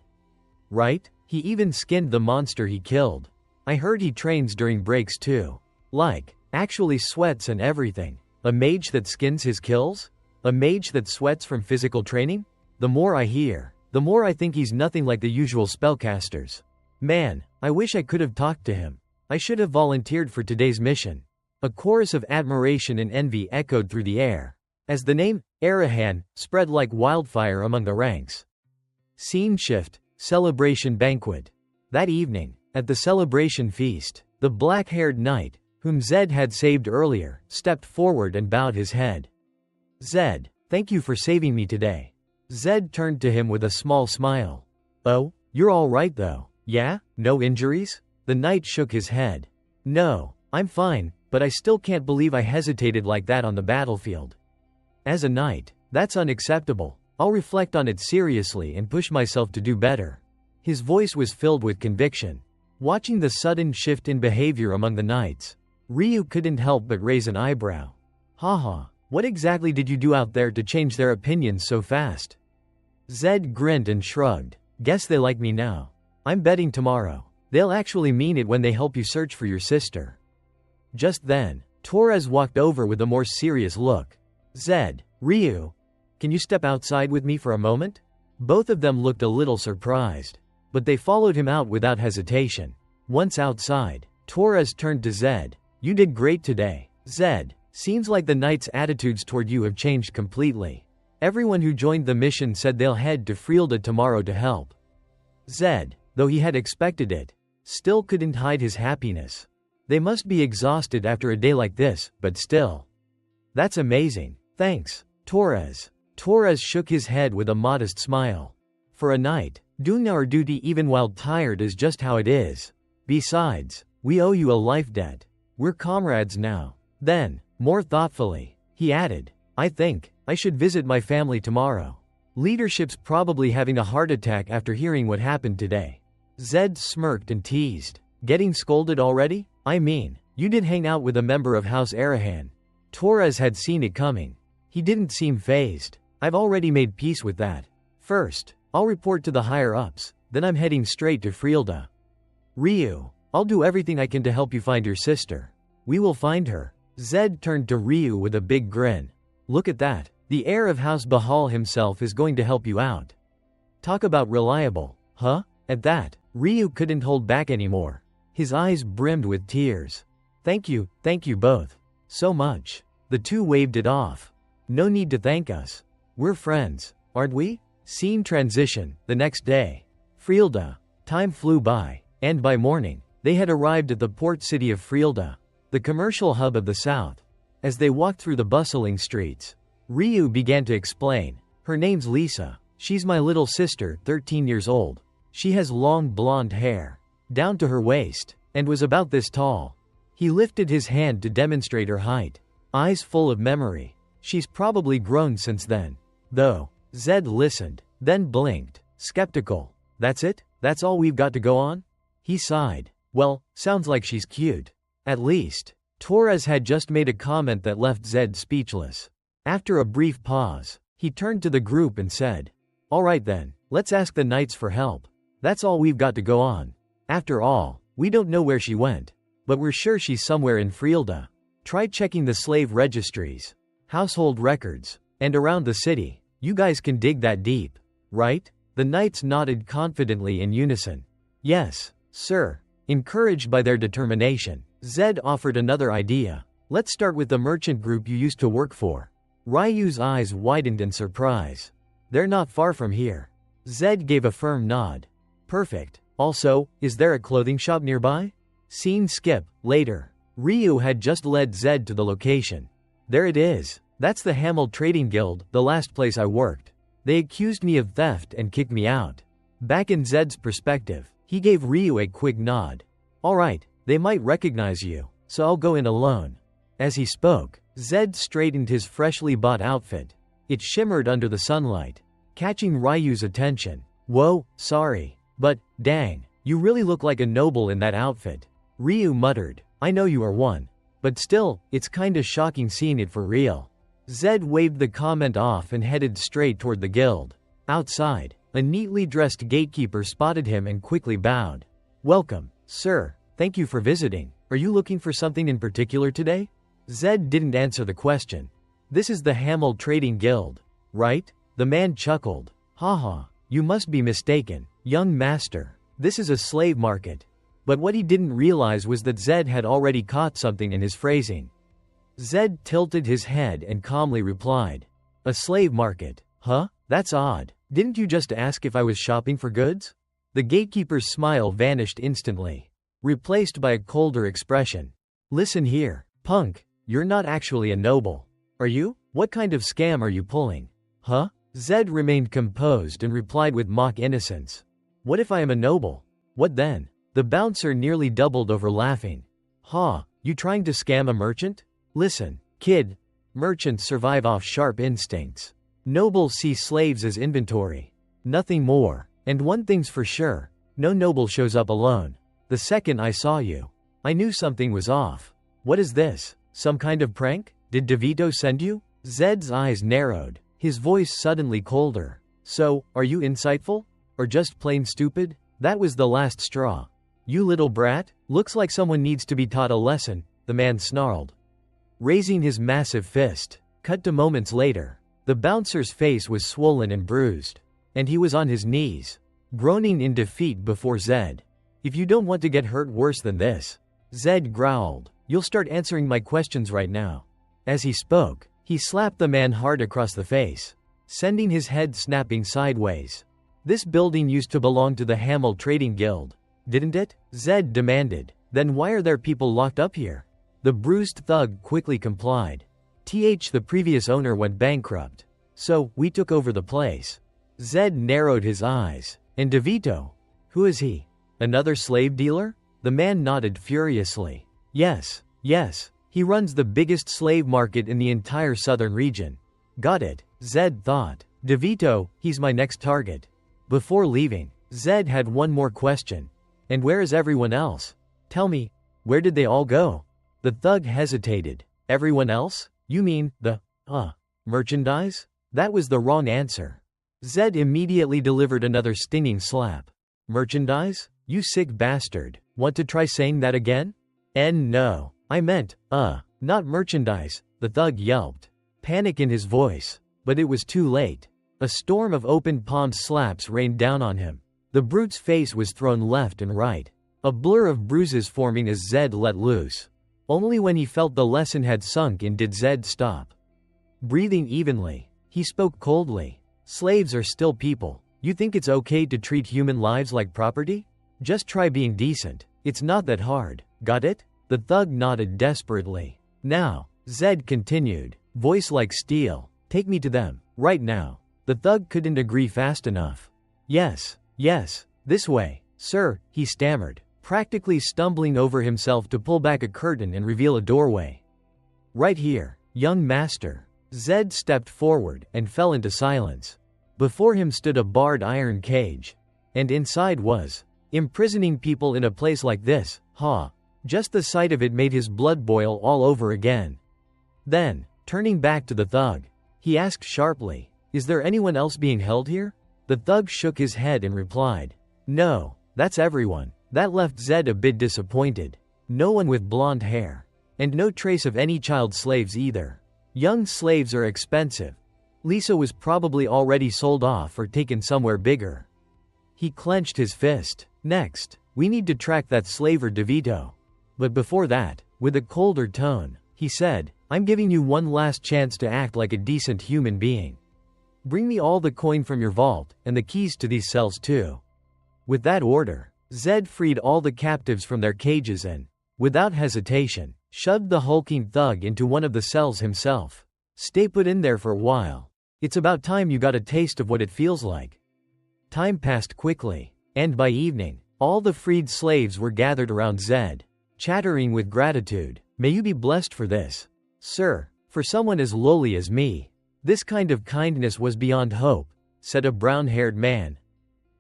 Right? He even skinned the monster he killed. I heard he trains during breaks too. Like, actually sweats and everything. A mage that skins his kills? A mage that sweats from physical training? The more I hear, the more I think he's nothing like the usual spellcasters. Man, I wish I could have talked to him. I should have volunteered for today's mission. A chorus of admiration and envy echoed through the air, as the name, Arahan, spread like wildfire among the ranks. Scene shift, celebration banquet. That evening, at the celebration feast, the black-haired knight, whom Zed had saved earlier, stepped forward and bowed his head. Zed, thank you for saving me today. Zed turned to him with a small smile. Oh, you're all right though, yeah? No injuries? The knight shook his head. No, I'm fine, but I still can't believe I hesitated like that on the battlefield. As a knight, that's unacceptable. I'll reflect on it seriously and push myself to do better. His voice was filled with conviction. Watching the sudden shift in behavior among the knights, Ryu couldn't help but raise an eyebrow. Haha, what exactly did you do out there to change their opinions so fast? Zed grinned and shrugged. Guess they like me now. I'm betting tomorrow they'll actually mean it when they help you search for your sister. Just then, Torres walked over with a more serious look. Zed, Ryu, can you step outside with me for a moment? Both of them looked a little surprised. But they followed him out without hesitation. Once outside, Torres turned to Zed. You did great today, Zed. Seems like the Knights' attitudes toward you have changed completely. Everyone who joined the mission said they'll head to Frielda tomorrow to help. Zed, though he had expected it, still couldn't hide his happiness. They must be exhausted after a day like this, but still. That's amazing. Thanks, Torres. Torres shook his head with a modest smile. For a knight, doing our duty even while tired is just how it is. Besides, we owe you a life debt. We're comrades now. Then, more thoughtfully, he added, I think I should visit my family tomorrow. Leadership's probably having a heart attack after hearing what happened today. Zed smirked and teased. Getting scolded already? I mean, you did hang out with a member of House Arahan. Torres had seen it coming. He didn't seem fazed. I've already made peace with that. First, I'll report to the higher-ups, then I'm heading straight to Frielda. Ryu, I'll do everything I can to help you find your sister. We will find her. Zed turned to Ryu with a big grin. Look at that. The heir of House Bahal himself is going to help you out. Talk about reliable, huh? At that, Ryu couldn't hold back anymore. His eyes brimmed with tears. Thank you both. So much. The two waved it off. No need to thank us. We're friends, aren't we? Scene transition, the next day. Frielda. Time flew by, and by morning, they had arrived at the port city of Frielda, the commercial hub of the south. As they walked through the bustling streets, Ryu began to explain. Her name's Lisa. She's my little sister, 13 years old. She has long blonde hair, down to her waist, and was about this tall. He lifted his hand to demonstrate her height, eyes full of memory. She's probably grown since then. Though, Zed listened, then blinked, skeptical. That's it? That's all we've got to go on? He sighed. Well, sounds like she's cute. At least. Torres had just made a comment that left Zed speechless. After a brief pause, he turned to the group and said, all right then, let's ask the Knights for help. That's all we've got to go on. After all, we don't know where she went, but we're sure she's somewhere in Frielda. Try checking the slave registries, household records, and around the city. You guys can dig that deep, right? The Knights nodded confidently in unison. Yes, sir. Encouraged by their determination, Zed offered another idea. Let's start with the merchant group you used to work for. Ryu's eyes widened in surprise. They're not far from here. Zed gave a firm nod. Perfect. Also, is there a clothing shop nearby? Scene skip. Later. Ryu had just led Zed to the location. There it is. That's the Hamel Trading Guild, the last place I worked. They accused me of theft and kicked me out. Back in Zed's perspective, he gave Ryu a quick nod. Alright, they might recognize you, so I'll go in alone. As he spoke, Zed straightened his freshly bought outfit. It shimmered under the sunlight, catching Ryu's attention. Whoa, sorry. But, dang, you really look like a noble in that outfit. Ryu muttered. I know you are one. But still, it's kinda shocking seeing it for real. Zed waved the comment off and headed straight toward the guild. Outside, a neatly dressed gatekeeper spotted him and quickly bowed. Welcome, sir. Thank you for visiting. Are you looking for something in particular today? Zed didn't answer the question. This is the Hamel Trading Guild, right? The man chuckled. Haha, you must be mistaken, young master. This is a slave market. But what he didn't realize was that Zed had already caught something in his phrasing. Zed tilted his head and calmly replied. A slave market, huh? That's odd. Didn't you just ask if I was shopping for goods? The gatekeeper's smile vanished instantly, replaced by a colder expression. Listen here, punk, you're not actually a noble. Are you? What kind of scam are you pulling? Huh? Zed remained composed and replied with mock innocence. What if I am a noble? What then? The bouncer nearly doubled over laughing. Ha, you trying to scam a merchant? Listen, kid, merchants survive off sharp instincts. Nobles see slaves as inventory. Nothing more. And one thing's for sure, no noble shows up alone. The second I saw you, I knew something was off. What is this? Some kind of prank? Did DeVito send you? Zed's eyes narrowed, his voice suddenly colder. So, are you insightful? Or just plain stupid? That was the last straw. You little brat, looks like someone needs to be taught a lesson, the man snarled, raising his massive fist. Cut to moments later. The bouncer's face was swollen and bruised. and he was on his knees, groaning in defeat before Zed. "If you don't want to get hurt worse than this," Zed growled, "you'll start answering my questions right now." As he spoke, he slapped the man hard across the face, sending his head snapping sideways. "This building used to belong to the Hamel Trading Guild, didn't it?" Zed demanded. "Then why are there people locked up here?" The bruised thug quickly complied. The previous owner went bankrupt, so we took over the place." Zed narrowed his eyes. "And DeVito? Who is he? Another slave dealer?" The man nodded furiously. Yes, he runs the biggest slave market in the entire southern region." "Got it," Zed thought. "DeVito, he's my next target." Before leaving, Zed had one more question. "And where is everyone else? Tell me, where did they all go?" The thug hesitated. "Everyone else? You mean, the, merchandise?" That was the wrong answer. Zed immediately delivered another stinging slap. "Merchandise? You sick bastard. Want to try saying that again?" No. I meant, not merchandise," the thug yelped, panic in his voice. But it was too late. A storm of open palm slaps rained down on him. The brute's face was thrown left and right, a blur of bruises forming as Zed let loose. Only when he felt the lesson had sunk in did Zed stop. Breathing evenly, he spoke coldly. "Slaves are still people. You think it's okay to treat human lives like property? Just try being decent. It's not that hard. Got it?" The thug nodded desperately. "Now," Zed continued, voice like steel, "take me to them, right now." The thug couldn't agree fast enough. Yes, this way, sir," he stammered, practically stumbling over himself to pull back a curtain and reveal a doorway. "Right here, young master." Zed stepped forward and fell into silence. Before him stood a barred iron cage. And inside was, imprisoning people in a place like this, Just the sight of it made his blood boil all over again. Then, turning back to the thug, he asked sharply, "Is there anyone else being held here?" The thug shook his head and replied, "No, that's everyone." That left Zed a bit disappointed. No one with blonde hair. And no trace of any child slaves either. Young slaves are expensive. Lisa was probably already sold off or taken somewhere bigger. He clenched his fist. "Next, we need to track that slaver DeVito. But before that, with a colder tone, he said, I'm giving you one last chance to act like a decent human being. Bring me all the coin from your vault, and the keys to these cells too." With that order, Zed freed all the captives from their cages and, without hesitation, shoved the hulking thug into one of the cells himself. "Stay put in there for a while. It's about time you got a taste of what it feels like." Time passed quickly, and by evening, all the freed slaves were gathered around Zed, chattering with gratitude. "May you be blessed for this, sir, for someone as lowly as me. This kind of kindness was beyond hope," said a brown-haired man,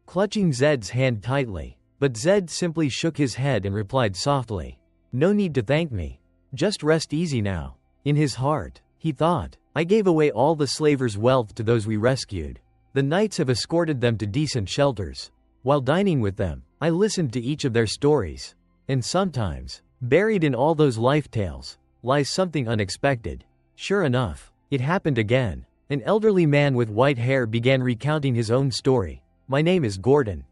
clutching Zed's hand tightly. But Zed simply shook his head and replied softly, "No need to thank me. Just rest easy now." In his heart, he thought, "I gave away all the slavers' wealth to those we rescued. The knights have escorted them to decent shelters. While dining with them, I listened to each of their stories. And sometimes, buried in all those life tales, lies something unexpected." Sure enough, it happened again. An elderly man with white hair began recounting his own story. "My name is Gordon.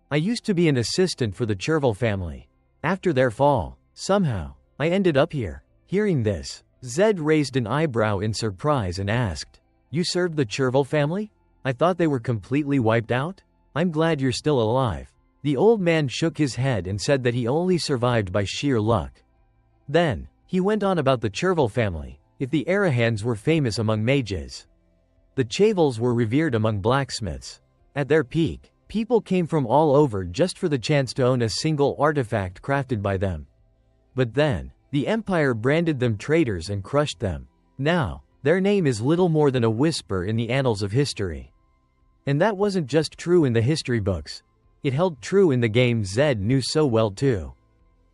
I used to be an assistant for the Chervil family. After their fall, somehow, I ended up here." Hearing this, Zed raised an eyebrow in surprise and asked, "You served the Chervil family? I thought they were completely wiped out? I'm glad you're still alive." The old man shook his head and said that he only survived by sheer luck. Then, he went on about the Chervil family. If the Arahans were famous among mages, the Chavils were revered among blacksmiths. At their peak, people came from all over just for the chance to own a single artifact crafted by them. But then, the Empire branded them traitors and crushed them. Now, their name is little more than a whisper in the annals of history. And that wasn't just true in the history books. It held true in the game Zed knew so well too.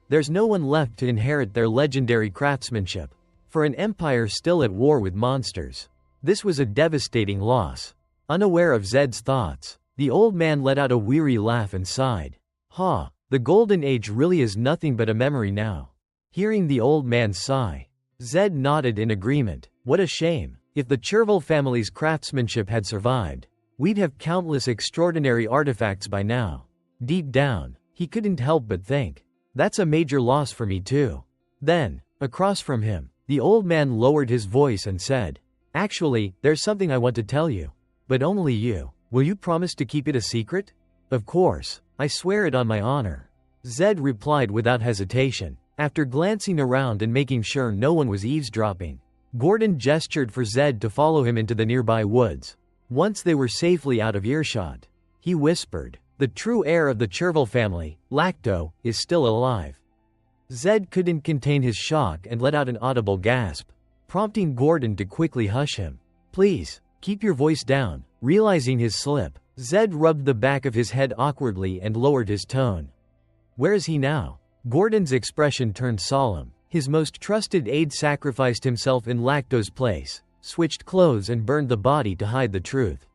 There's no one left to inherit their legendary craftsmanship, for an empire still at war with monsters. This was a devastating loss. Unaware of Zed's thoughts, the old man let out a weary laugh and sighed. The Golden Age really is nothing but a memory now." Hearing the old man's sigh, Zed nodded in agreement. What a shame. If the Chervil family's craftsmanship had survived, we'd have countless extraordinary artifacts by now. Deep down, he couldn't help but think, that's a major loss for me too. Then, across from him, the old man lowered his voice and said, actually, there's something I want to tell you. But only you. Will you promise to keep it a secret? Of course, I swear it on my honor. Zed replied without hesitation. After glancing around and making sure no one was eavesdropping, Gordon gestured for Zed to follow him into the nearby woods. Once they were safely out of earshot, he whispered, the true heir of the Chervil family, Lacto, is still alive. Zed couldn't contain his shock and let out an audible gasp, prompting Gordon to quickly hush him. Please, keep your voice down. Realizing his slip, Zed rubbed the back of his head awkwardly and lowered his tone. Where is he now? Gordon's expression turned solemn. His most trusted aide sacrificed himself in Lacto's place, switched clothes and burned the body to hide the truth.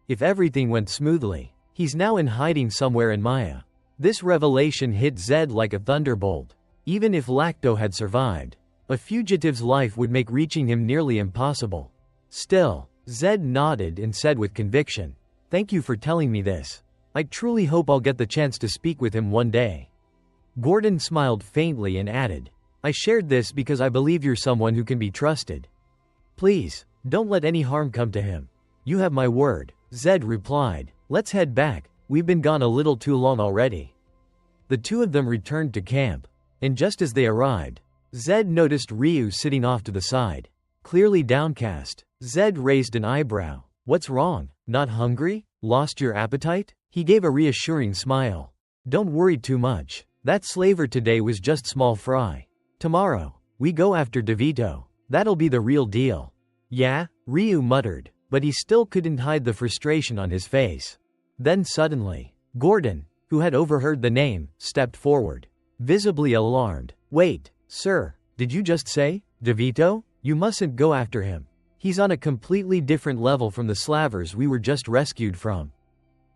If everything went smoothly, he's now in hiding somewhere in Maya. This revelation hit Zed like a thunderbolt. Even if Lacto had survived, a fugitive's life would make reaching him nearly impossible. Still, Zed nodded and said with conviction, thank you for telling me this. I truly hope I'll get the chance to speak with him one day. Gordon smiled faintly and added, I shared this because I believe you're someone who can be trusted. Please, don't let any harm come to him. You have my word, Zed replied. Let's head back, we've been gone a little too long already. The two of them returned to camp, and just as they arrived, Zed noticed Ryu sitting off to the side. Clearly downcast, Zed raised an eyebrow. What's wrong? Not hungry? Lost your appetite? He gave a reassuring smile. Don't worry too much. That slaver today was just small fry. Tomorrow, we go after DeVito. That'll be the real deal. Yeah? Ryu muttered, but he still couldn't hide the frustration on his face. Then suddenly, Gordon, who had overheard the name, stepped forward, visibly alarmed. Wait, sir, did you just say DeVito? You mustn't go after him. He's on a completely different level from the slavers we were just rescued from.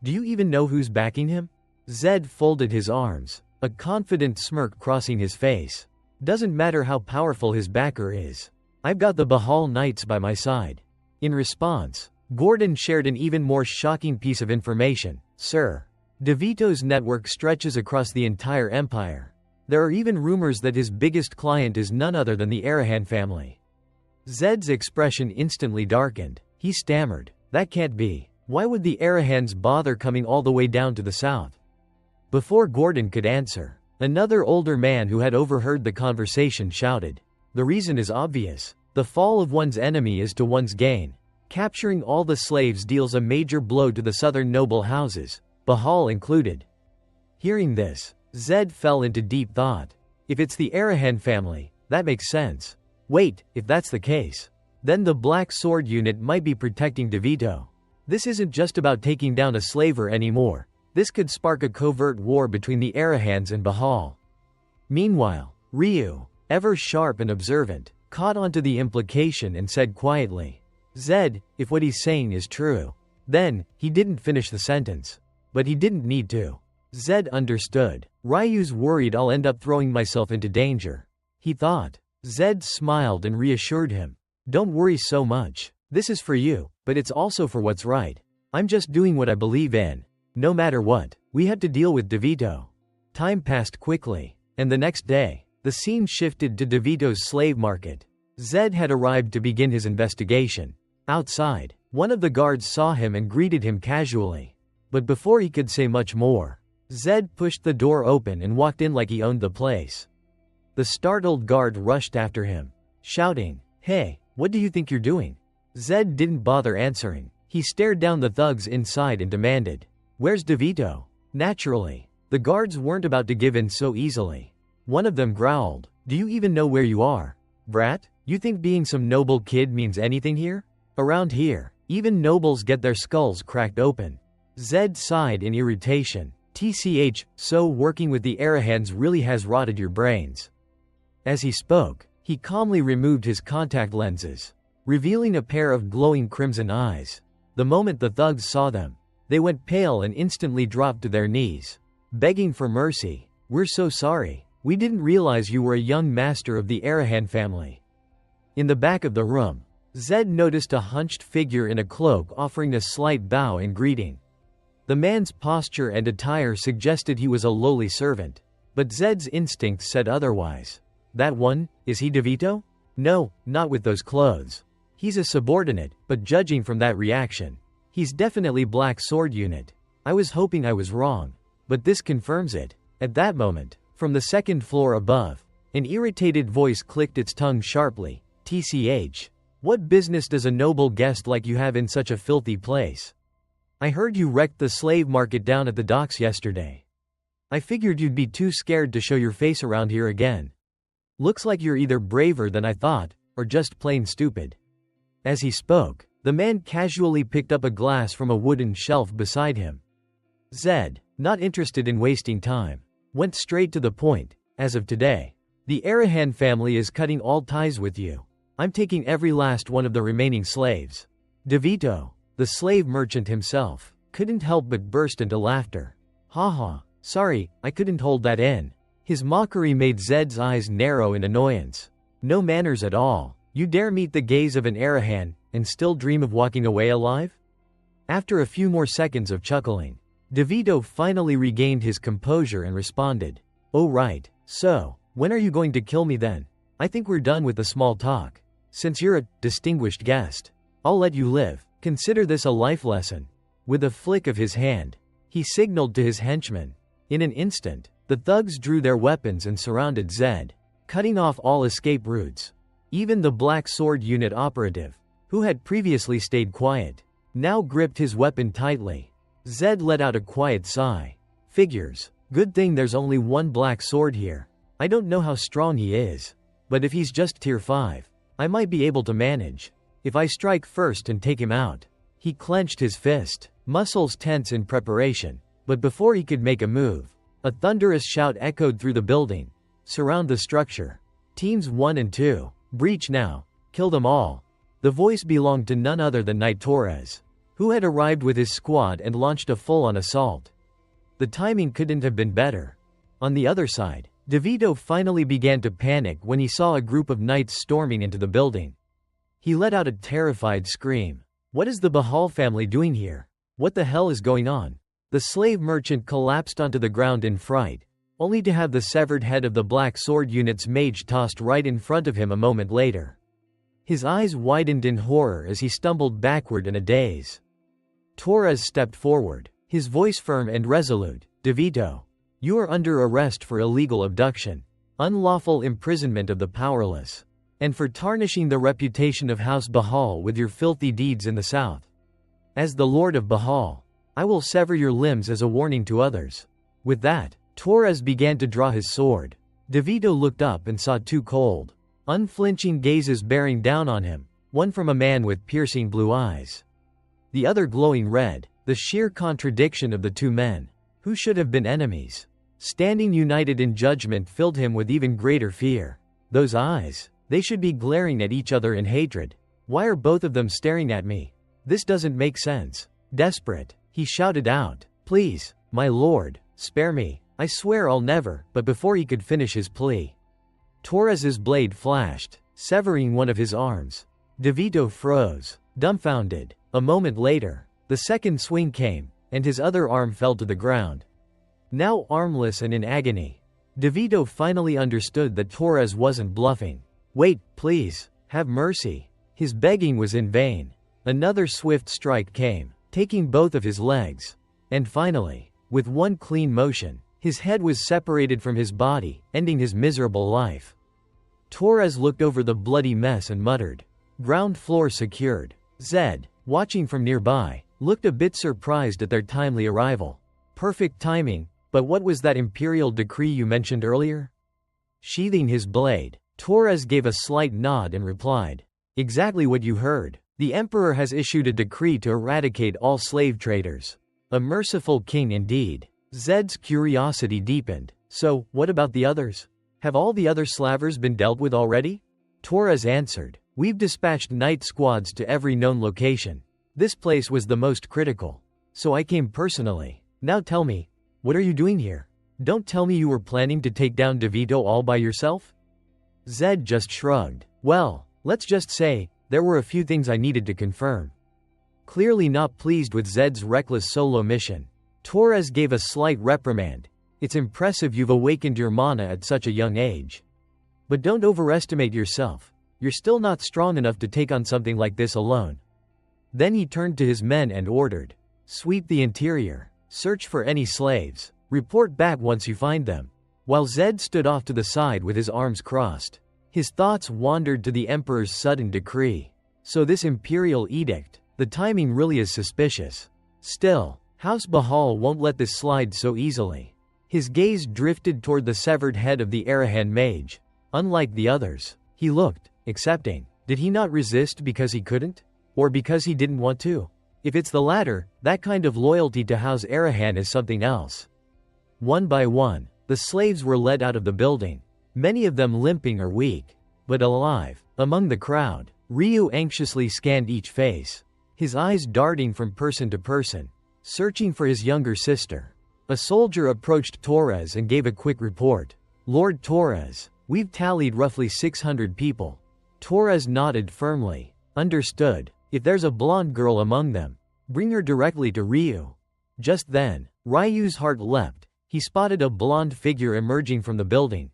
Do you even know who's backing him? Zed folded his arms, a confident smirk crossing his face. Doesn't matter how powerful his backer is. I've got the Bahal Knights by my side. In response, Gordon shared an even more shocking piece of information. Sir, DeVito's network stretches across the entire empire. There are even rumors that his biggest client is none other than the Arahan family. Zed's expression instantly darkened. He stammered, that can't be. Why would the Arahans bother coming all the way down to the south? Before Gordon could answer, another older man who had overheard the conversation shouted, the reason is obvious. The fall of one's enemy is to one's gain. Capturing all the slaves deals a major blow to the southern noble houses, Bahal included. Hearing this, Zed fell into deep thought. If it's the Arahan family, that makes sense. Wait, if that's the case, then the Black Sword unit might be protecting DeVito. This isn't just about taking down a slaver anymore. This could spark a covert war between the Arahans and Bahal. Meanwhile, Ryu, ever sharp and observant, caught onto the implication and said quietly, Zed, if what he's saying is true. Then, he didn't finish the sentence. But he didn't need to. Zed understood. Ryu's worried I'll end up throwing myself into danger. He thought. Zed smiled and reassured him. Don't worry so much. This is for you, but it's also for what's right. I'm just doing what I believe in. No matter what, we had to deal with DeVito. Time passed quickly, and the next day, the scene shifted to DeVito's slave market. Zed had arrived to begin his investigation. Outside, one of the guards saw him and greeted him casually. But before he could say much more, Zed pushed the door open and walked in like he owned the place. The startled guard rushed after him, shouting, Hey, what do you think you're doing? Zed didn't bother answering. He stared down the thugs inside and demanded, Where's DeVito? Naturally, the guards weren't about to give in so easily. One of them growled, Do you even know where you are? Brat, you think being some noble kid means anything here? Around here, even nobles get their skulls cracked open. Zed sighed in irritation. TCH, so working with the Arahans really has rotted your brains. As he spoke, he calmly removed his contact lenses, revealing a pair of glowing crimson eyes. The moment the thugs saw them, they went pale and instantly dropped to their knees, begging for mercy. We're so sorry. We didn't realize you were a young master of the Arahan family. In the back of the room, Zed noticed a hunched figure in a cloak offering a slight bow in greeting. The man's posture and attire suggested he was a lowly servant, but Zed's instincts said otherwise. That one, is he DeVito? No, not with those clothes. He's a subordinate, but judging from that reaction, he's definitely Black Sword Unit. I was hoping I was wrong, but this confirms it. At that moment, from the second floor above, an irritated voice clicked its tongue sharply. TCH. What business does a noble guest like you have in such a filthy place? I heard you wrecked the slave market down at the docks yesterday. I figured you'd be too scared to show your face around here again. Looks like you're either braver than I thought, or just plain stupid. As he spoke, the man casually picked up a glass from a wooden shelf beside him. Zed, not interested in wasting time, went straight to the point. As of today, the Arahan family is cutting all ties with you. I'm taking every last one of the remaining slaves. DeVito, the slave merchant himself, couldn't help but burst into laughter. Haha, sorry, I couldn't hold that in. His mockery made Zed's eyes narrow in annoyance. No manners at all. You dare meet the gaze of an Arahan, and still dream of walking away alive? After a few more seconds of chuckling, DeVito finally regained his composure and responded. Oh right, so, when are you going to kill me then? I think we're done with the small talk. Since you're a distinguished guest, I'll let you live. Consider this a life lesson. With a flick of his hand, he signaled to his henchmen. In an instant, the thugs drew their weapons and surrounded Zed, cutting off all escape routes. Even the Black Sword Unit operative, who had previously stayed quiet, now gripped his weapon tightly. Zed let out a quiet sigh. Figures. Good thing there's only one Black Sword here. I don't know how strong he is, but if he's just tier 5, I might be able to manage. If I strike first and take him out. He clenched his fist, muscles tense in preparation, but before he could make a move, a thunderous shout echoed through the building. Surround the structure. Teams 1 and 2, breach now. Kill them all. The voice belonged to none other than Knight Torres, who had arrived with his squad and launched a full-on assault. The timing couldn't have been better. On the other side, DeVito finally began to panic when he saw a group of knights storming into the building. He let out a terrified scream. What is the Bahal family doing here? What the hell is going on? The slave merchant collapsed onto the ground in fright, only to have the severed head of the Black Sword Unit's mage tossed right in front of him a moment later. His eyes widened in horror as he stumbled backward in a daze. Torres stepped forward, his voice firm and resolute. DeVito, you are under arrest for illegal abduction, unlawful imprisonment of the powerless, and for tarnishing the reputation of House Bahal with your filthy deeds in the south. As the Lord of Bahal, I will sever your limbs as a warning to others. With that, Torres began to draw his sword. DeVito looked up and saw two cold, unflinching gazes bearing down on him, one from a man with piercing blue eyes, the other glowing red, the sheer contradiction of the two men, who should have been enemies, standing united in judgment, filled him with even greater fear. Those eyes, they should be glaring at each other in hatred. Why are both of them staring at me? This doesn't make sense. Desperate, he shouted out, please, my lord, spare me. I swear I'll never. But before he could finish his plea, Torres's blade flashed, severing one of his arms. DeVito froze, dumbfounded. A moment later, the second swing came, and his other arm fell to the ground. Now armless and in agony, DeVito finally understood that Torres wasn't bluffing. Wait, please, have mercy. His begging was in vain. Another swift strike came, taking both of his legs. And finally, with one clean motion, his head was separated from his body, ending his miserable life. Torres looked over the bloody mess and muttered, ground floor secured. Zed, watching from nearby, looked a bit surprised at their timely arrival. Perfect timing, but what was that imperial decree you mentioned earlier? Sheathing his blade, Torres gave a slight nod and replied, exactly what you heard. The emperor has issued a decree to eradicate all slave traders. A merciful king indeed. Zed's curiosity deepened. So, what about the others? Have all the other slavers been dealt with already? Torres answered, we've dispatched night squads to every known location. This place was the most critical. So I came personally. Now tell me, what are you doing here? Don't tell me you were planning to take down DeVito all by yourself? Zed just shrugged. Well, let's just say, there were a few things I needed to confirm. Clearly not pleased with Zed's reckless solo mission, Torres gave a slight reprimand. It's impressive you've awakened your mana at such a young age. But don't overestimate yourself. You're still not strong enough to take on something like this alone. Then he turned to his men and ordered, "Sweep the interior. Search for any slaves. Report back once you find them." While Zed stood off to the side with his arms crossed, his thoughts wandered to the Emperor's sudden decree. So this imperial edict, the timing really is suspicious. Still, House Bahal won't let this slide so easily. His gaze drifted toward the severed head of the Arahan mage. Unlike the others, he looked accepting. Did he not resist because he couldn't? Or because he didn't want to? If it's the latter, that kind of loyalty to House Arahan is something else. One by one, the slaves were led out of the building, many of them limping or weak, but alive. Among the crowd, Ryu anxiously scanned each face, his eyes darting from person to person, searching for his younger sister. A soldier approached Torres and gave a quick report. "Lord Torres, we've tallied roughly 600 people." Torres nodded firmly. "Understood. If there's a blonde girl among them, bring her directly to Ryu." Just then, Ryu's heart leapt. He spotted a blonde figure emerging from the building.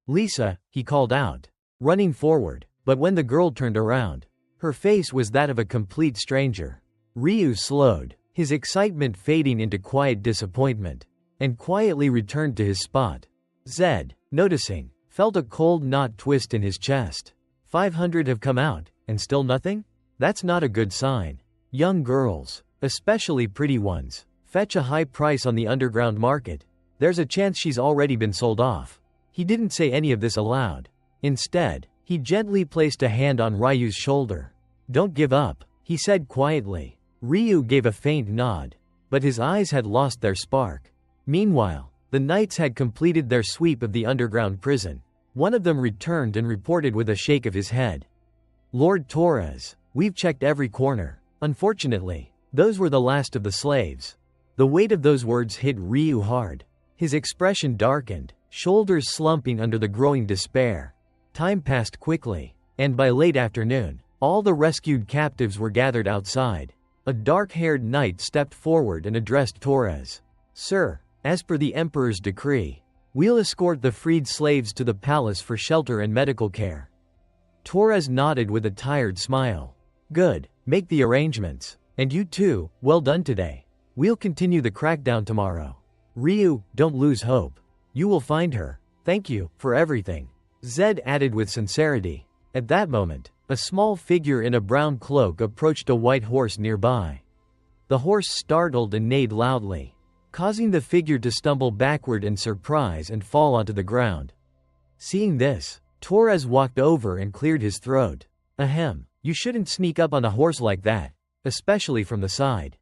"Lisa," he called out, running forward, but when the girl turned around, her face was that of a complete stranger. Ryu slowed, his excitement fading into quiet disappointment, and quietly returned to his spot. Zed, noticing, felt a cold knot twist in his chest. 500 have come out, and still nothing? That's not a good sign. Young girls, especially pretty ones, fetch a high price on the underground market. There's a chance she's already been sold off. He didn't say any of this aloud. Instead, he gently placed a hand on Ryu's shoulder. "Don't give up," he said quietly. Ryu gave a faint nod, but his eyes had lost their spark. Meanwhile, the knights had completed their sweep of the underground prison. One of them returned and reported with a shake of his head. "Lord Torres, we've checked every corner. Unfortunately, those were the last of the slaves." The weight of those words hit Ryu hard. His expression darkened, shoulders slumping under the growing despair. Time passed quickly, and by late afternoon, all the rescued captives were gathered outside. A dark-haired knight stepped forward and addressed Torres. "Sir, as per the Emperor's decree, we'll escort the freed slaves to the palace for shelter and medical care." Torres nodded with a tired smile. "Good, make the arrangements. And you too, well done today. We'll continue the crackdown tomorrow. Ryu, don't lose hope. You will find her. Thank you for everything," Zed added with sincerity. At that moment, a small figure in a brown cloak approached a white horse nearby. The horse startled and neighed loudly, causing the figure to stumble backward in surprise and fall onto the ground. Seeing this, Torres walked over and cleared his throat. "Ahem, you shouldn't sneak up on a horse like that, especially from the side.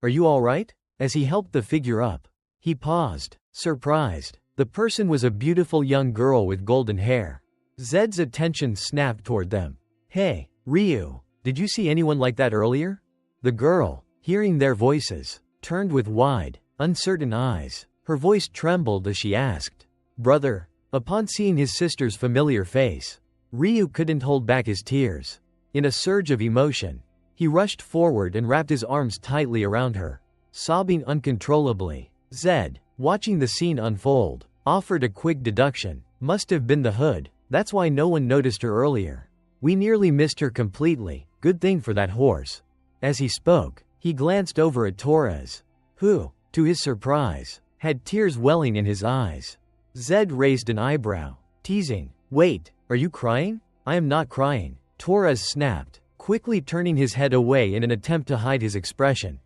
Are you all right?" As he helped the figure up, he paused, surprised. The person was a beautiful young girl with golden hair. Zed's attention snapped toward them. "Hey, Ryu, did you see anyone like that earlier?" The girl, hearing their voices, turned with wide, uncertain eyes. Her voice trembled as she asked, "Brother?" Upon seeing his sister's familiar face, Ryu couldn't hold back his tears. In a surge of emotion, he rushed forward and wrapped his arms tightly around her, sobbing uncontrollably. Zed, watching the scene unfold, offered a quick deduction. "Must have been the hood. That's why no one noticed her earlier. We nearly missed her completely. Good thing for that horse." As he spoke, he glanced over at Torres, who, to his surprise, had tears welling in his eyes. Zed raised an eyebrow, teasing, "Wait, are you crying?" "I am not crying," Torres snapped, quickly turning his head away in an attempt to hide his expression.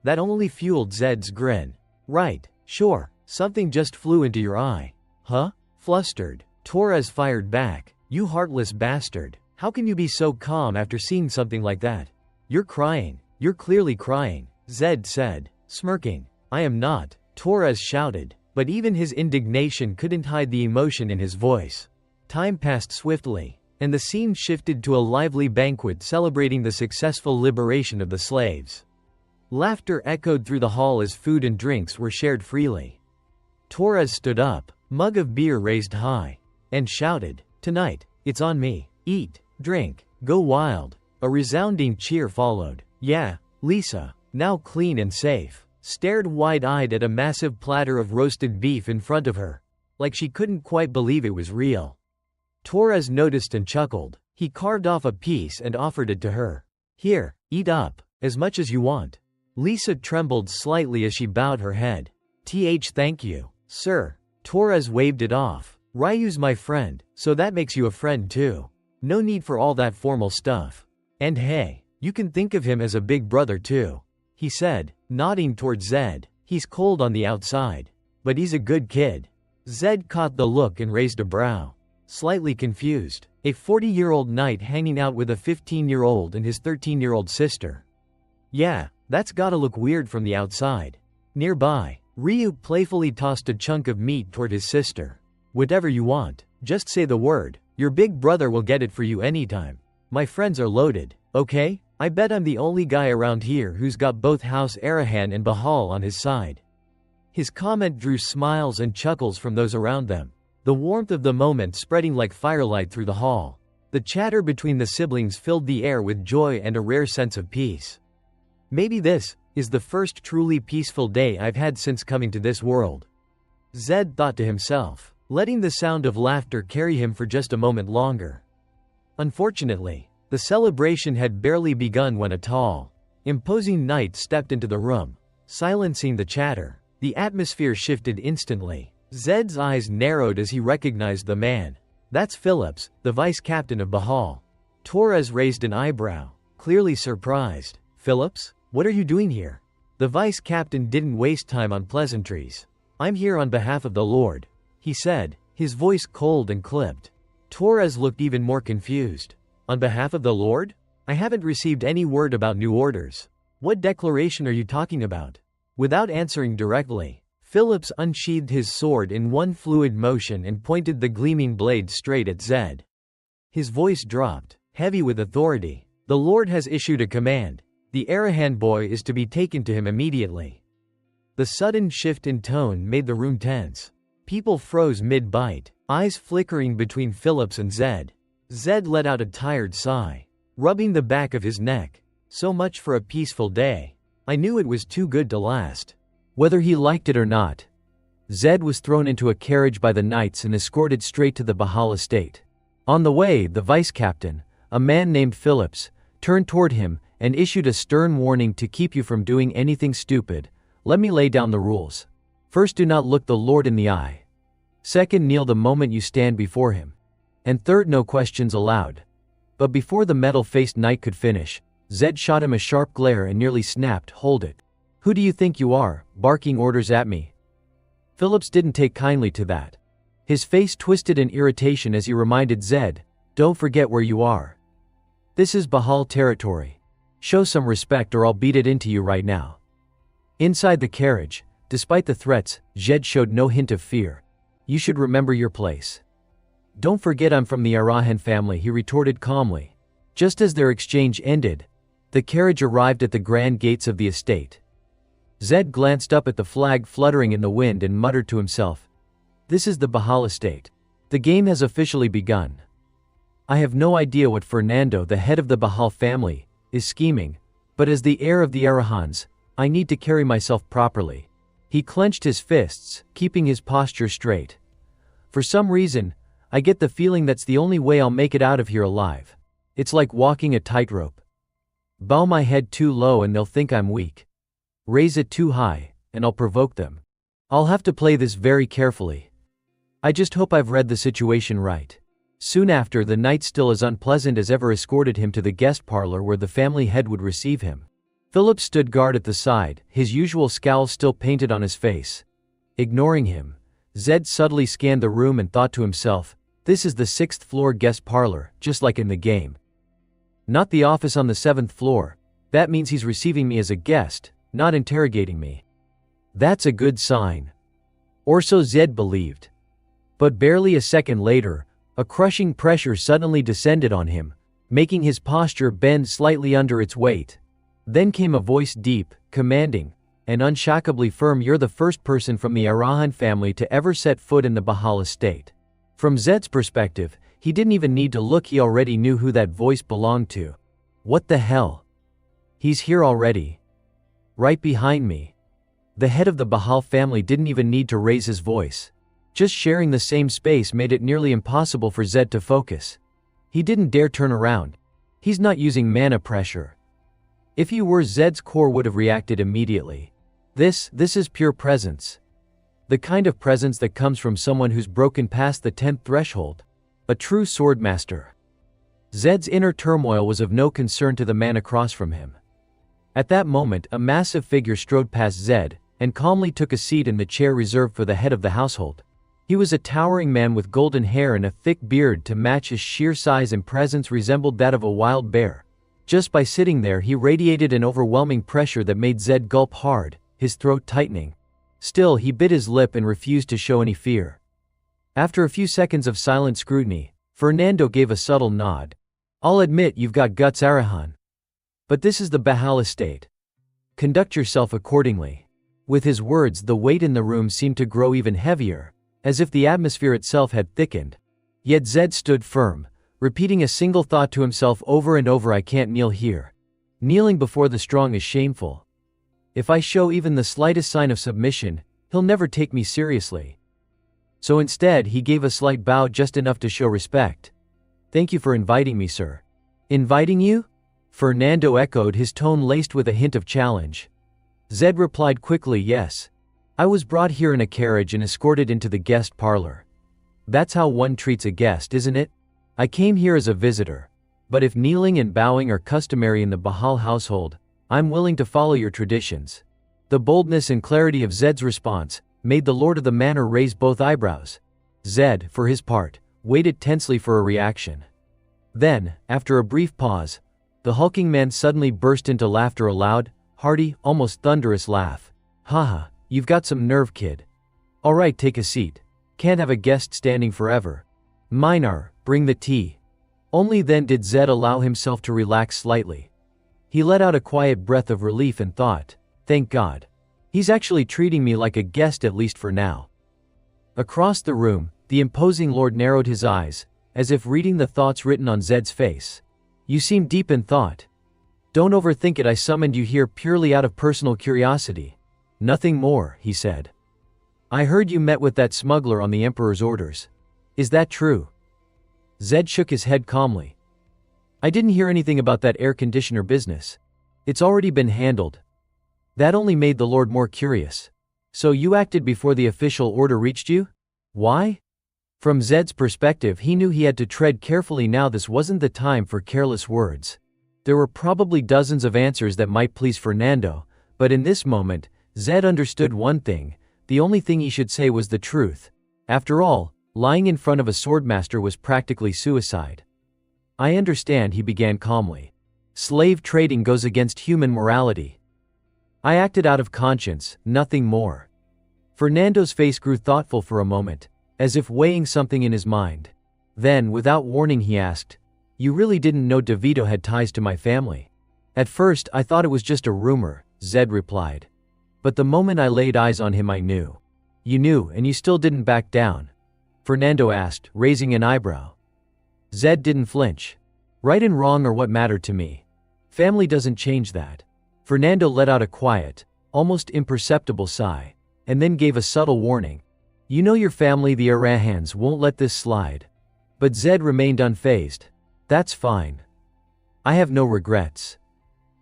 That only fueled Zed's grin. "Right, sure, something just flew into your eye." "Huh?" Flustered, Torres fired back, "You heartless bastard. How can you be so calm after seeing something like that?" "You're crying. You're clearly crying," Zed said, smirking. "I am not," Torres shouted, but even his indignation couldn't hide the emotion in his voice. Time passed swiftly, and the scene shifted to a lively banquet celebrating the successful liberation of the slaves. Laughter echoed through the hall as food and drinks were shared freely. Torres stood up, mug of beer raised high, and shouted, "Tonight, it's on me. Eat, drink, Go wild." A resounding cheer followed. Yeah, Lisa, now clean and safe, stared wide-eyed at a massive platter of roasted beef in front of her, like she couldn't quite believe it was real. Torres noticed and chuckled. He carved off a piece and offered it to her. "Here, eat up, as much as you want." Lisa trembled slightly as she bowed her head. Thank you, sir." Torres waved it off. "Ryu's my friend, so that makes you a friend too. No need for all that formal stuff. And hey, you can think of him as a big brother too," he said, nodding toward Zed. "He's cold on the outside, but he's a good kid." Zed caught the look and raised a brow, slightly confused. A 40-year-old knight hanging out with a 15-year-old and his 13-year-old sister. Yeah, that's gotta look weird from the outside. Nearby, Ryu playfully tossed a chunk of meat toward his sister. "Whatever you want, just say the word. Your big brother will get it for you anytime. My friends are loaded, okay? I bet I'm the only guy around here who's got both House Arahan and Bahal on his side." His comment drew smiles and chuckles from those around them, the warmth of the moment spreading like firelight through the hall. The chatter between the siblings filled the air with joy and a rare sense of peace. "Maybe this is the first truly peaceful day I've had since coming to this world," Zed thought to himself, letting the sound of laughter carry him for just a moment longer. Unfortunately, the celebration had barely begun when a tall, imposing knight stepped into the room, silencing the chatter. The atmosphere shifted instantly. Zed's eyes narrowed as he recognized the man. "That's Phillips, the vice captain of Bahal." Torres raised an eyebrow, clearly surprised. "Phillips? What are you doing here?" The vice captain didn't waste time on pleasantries. "I'm here on behalf of the Lord," he said, his voice cold and clipped. Torres looked even more confused. "On behalf of the Lord? I haven't received any word about new orders. What declaration are you talking about?" Without answering directly, Phillips unsheathed his sword in one fluid motion and pointed the gleaming blade straight at Zed. His voice dropped, heavy with authority. "The Lord has issued a command. The Arahan boy is to be taken to him immediately." The sudden shift in tone made the room tense. People froze mid-bite, eyes flickering between Phillips and Zed. Zed let out a tired sigh, rubbing the back of his neck. "So much for a peaceful day. I knew it was too good to last." Whether he liked it or not, Zed was thrown into a carriage by the knights and escorted straight to the Bahal estate. On the way, the vice captain, a man named Phillips, turned toward him and issued a stern warning to keep you from doing anything stupid. "Let me lay down the rules. First, do not look the Lord in the eye. Second, kneel the moment you stand before him. And third, no questions allowed." But before the metal-faced knight could finish, Zed shot him a sharp glare and nearly snapped, "Hold it. Who do you think you are, barking orders at me?" Phillips didn't take kindly to that. His face twisted in irritation as he reminded Zed, "Don't forget where you are. This is Bahal territory. Show some respect or I'll beat it into you right now." Inside the carriage, despite the threats, Zed showed no hint of fear. "You should remember your place. Don't forget I'm from the Arahan family," he retorted calmly. Just as their exchange ended, the carriage arrived at the grand gates of the estate. Zed glanced up at the flag fluttering in the wind and muttered to himself, "This is the Bahal estate. The game has officially begun. I have no idea what Fernando, the head of the Bahal family, is scheming, but as the heir of the Arahans, I need to carry myself properly." He clenched his fists, keeping his posture straight. "For some reason, I get the feeling that's the only way I'll make it out of here alive. It's like walking a tightrope. Bow my head too low and they'll think I'm weak. Raise it too high, and I'll provoke them. I'll have to play this very carefully. I just hope I've read the situation right." Soon after, the knight, still as unpleasant as ever, escorted him to the guest parlor where the family head would receive him. Philip stood guard at the side, his usual scowl still painted on his face. Ignoring him, Zed subtly scanned the room and thought to himself, "This is the 6th floor guest parlor, just like in the game. Not the office on the 7th floor. That means he's receiving me as a guest, not interrogating me. That's a good sign." Or so Zed believed. But barely a second later, a crushing pressure suddenly descended on him, making his posture bend slightly under its weight. Then came a voice, deep, commanding, and unshackably firm. "You're the first person from the Arahan family to ever set foot in the Bahal estate." From Zed's perspective, He didn't even need to look, he already knew who that voice belonged to. What the hell? He's here already. Right behind me. The head of the Bahal family didn't even need to raise his voice. Just sharing the same space made it nearly impossible for Zed to focus. He didn't dare turn around. He's not using mana pressure. If he were, Zed's core would have reacted immediately. This is pure presence. The kind of presence that comes from someone who's broken past the 10th threshold. A true swordmaster. Zed's inner turmoil was of no concern to the man across from him. At that moment, a massive figure strode past Zed, and calmly took a seat in the chair reserved for the head of the household. He was a towering man with golden hair and a thick beard to match his sheer size, and presence resembled that of a wild bear. Just by sitting there, he radiated an overwhelming pressure that made Zed gulp hard, his throat tightening. Still, he bit his lip and refused to show any fear. After a few seconds of silent scrutiny, Fernando gave a subtle nod. I'll admit you've got guts, Arahan. But this is the Bahal estate. Conduct yourself accordingly. With his words, the weight in the room seemed to grow even heavier, as if the atmosphere itself had thickened. Yet Zed stood firm, repeating a single thought to himself over and over: I can't kneel here. Kneeling before the strong is shameful. If I show even the slightest sign of submission, he'll never take me seriously. So instead, he gave a slight bow, just enough to show respect. Thank you for inviting me, sir. Inviting you? Fernando echoed, his tone laced with a hint of challenge. Zed replied quickly, yes. I was brought here in a carriage and escorted into the guest parlor. That's how one treats a guest, isn't it? I came here as a visitor. But if kneeling and bowing are customary in the Bahal household, I'm willing to follow your traditions. The boldness and clarity of Zed's response made the lord of the manor raise both eyebrows. Zed, for his part, waited tensely for a reaction. Then, after a brief pause, the hulking man suddenly burst into laughter, a loud, hearty, almost thunderous laugh. Haha, you've got some nerve, kid. Alright, take a seat. Can't have a guest standing forever. Minar, bring the tea. Only then did Zed allow himself to relax slightly. He let out a quiet breath of relief and thought, thank God. He's actually treating me like a guest, at least for now. Across the room, the imposing lord narrowed his eyes, as if reading the thoughts written on Zed's face. You seem deep in thought. Don't overthink it. I summoned you here purely out of personal curiosity. Nothing more, he said. I heard you met with that smuggler on the Emperor's orders. Is that true? Zed shook his head calmly. I didn't hear anything about that air conditioner business. It's already been handled. That only made the Lord more curious. So you acted before the official order reached you? Why? From Zed's perspective, he knew he had to tread carefully now. This wasn't the time for careless words. There were probably dozens of answers that might please Fernando, but in this moment, Zed understood one thing: the only thing he should say was the truth. After all, lying in front of a swordmaster was practically suicide. I understand, he began calmly. Slave trading goes against human morality. I acted out of conscience, nothing more. Fernando's face grew thoughtful for a moment, as if weighing something in his mind. Then, without warning, he asked, You really didn't know DeVito had ties to my family? At first, I thought it was just a rumor, Zed replied. But the moment I laid eyes on him, I knew. You knew, and you still didn't back down? Fernando asked, raising an eyebrow. Zed didn't flinch. Right and wrong are what mattered to me. Family doesn't change that. Fernando let out a quiet, almost imperceptible sigh, and then gave a subtle warning. You know your family, the Arahans, won't let this slide. But Zed remained unfazed. That's fine. I have no regrets.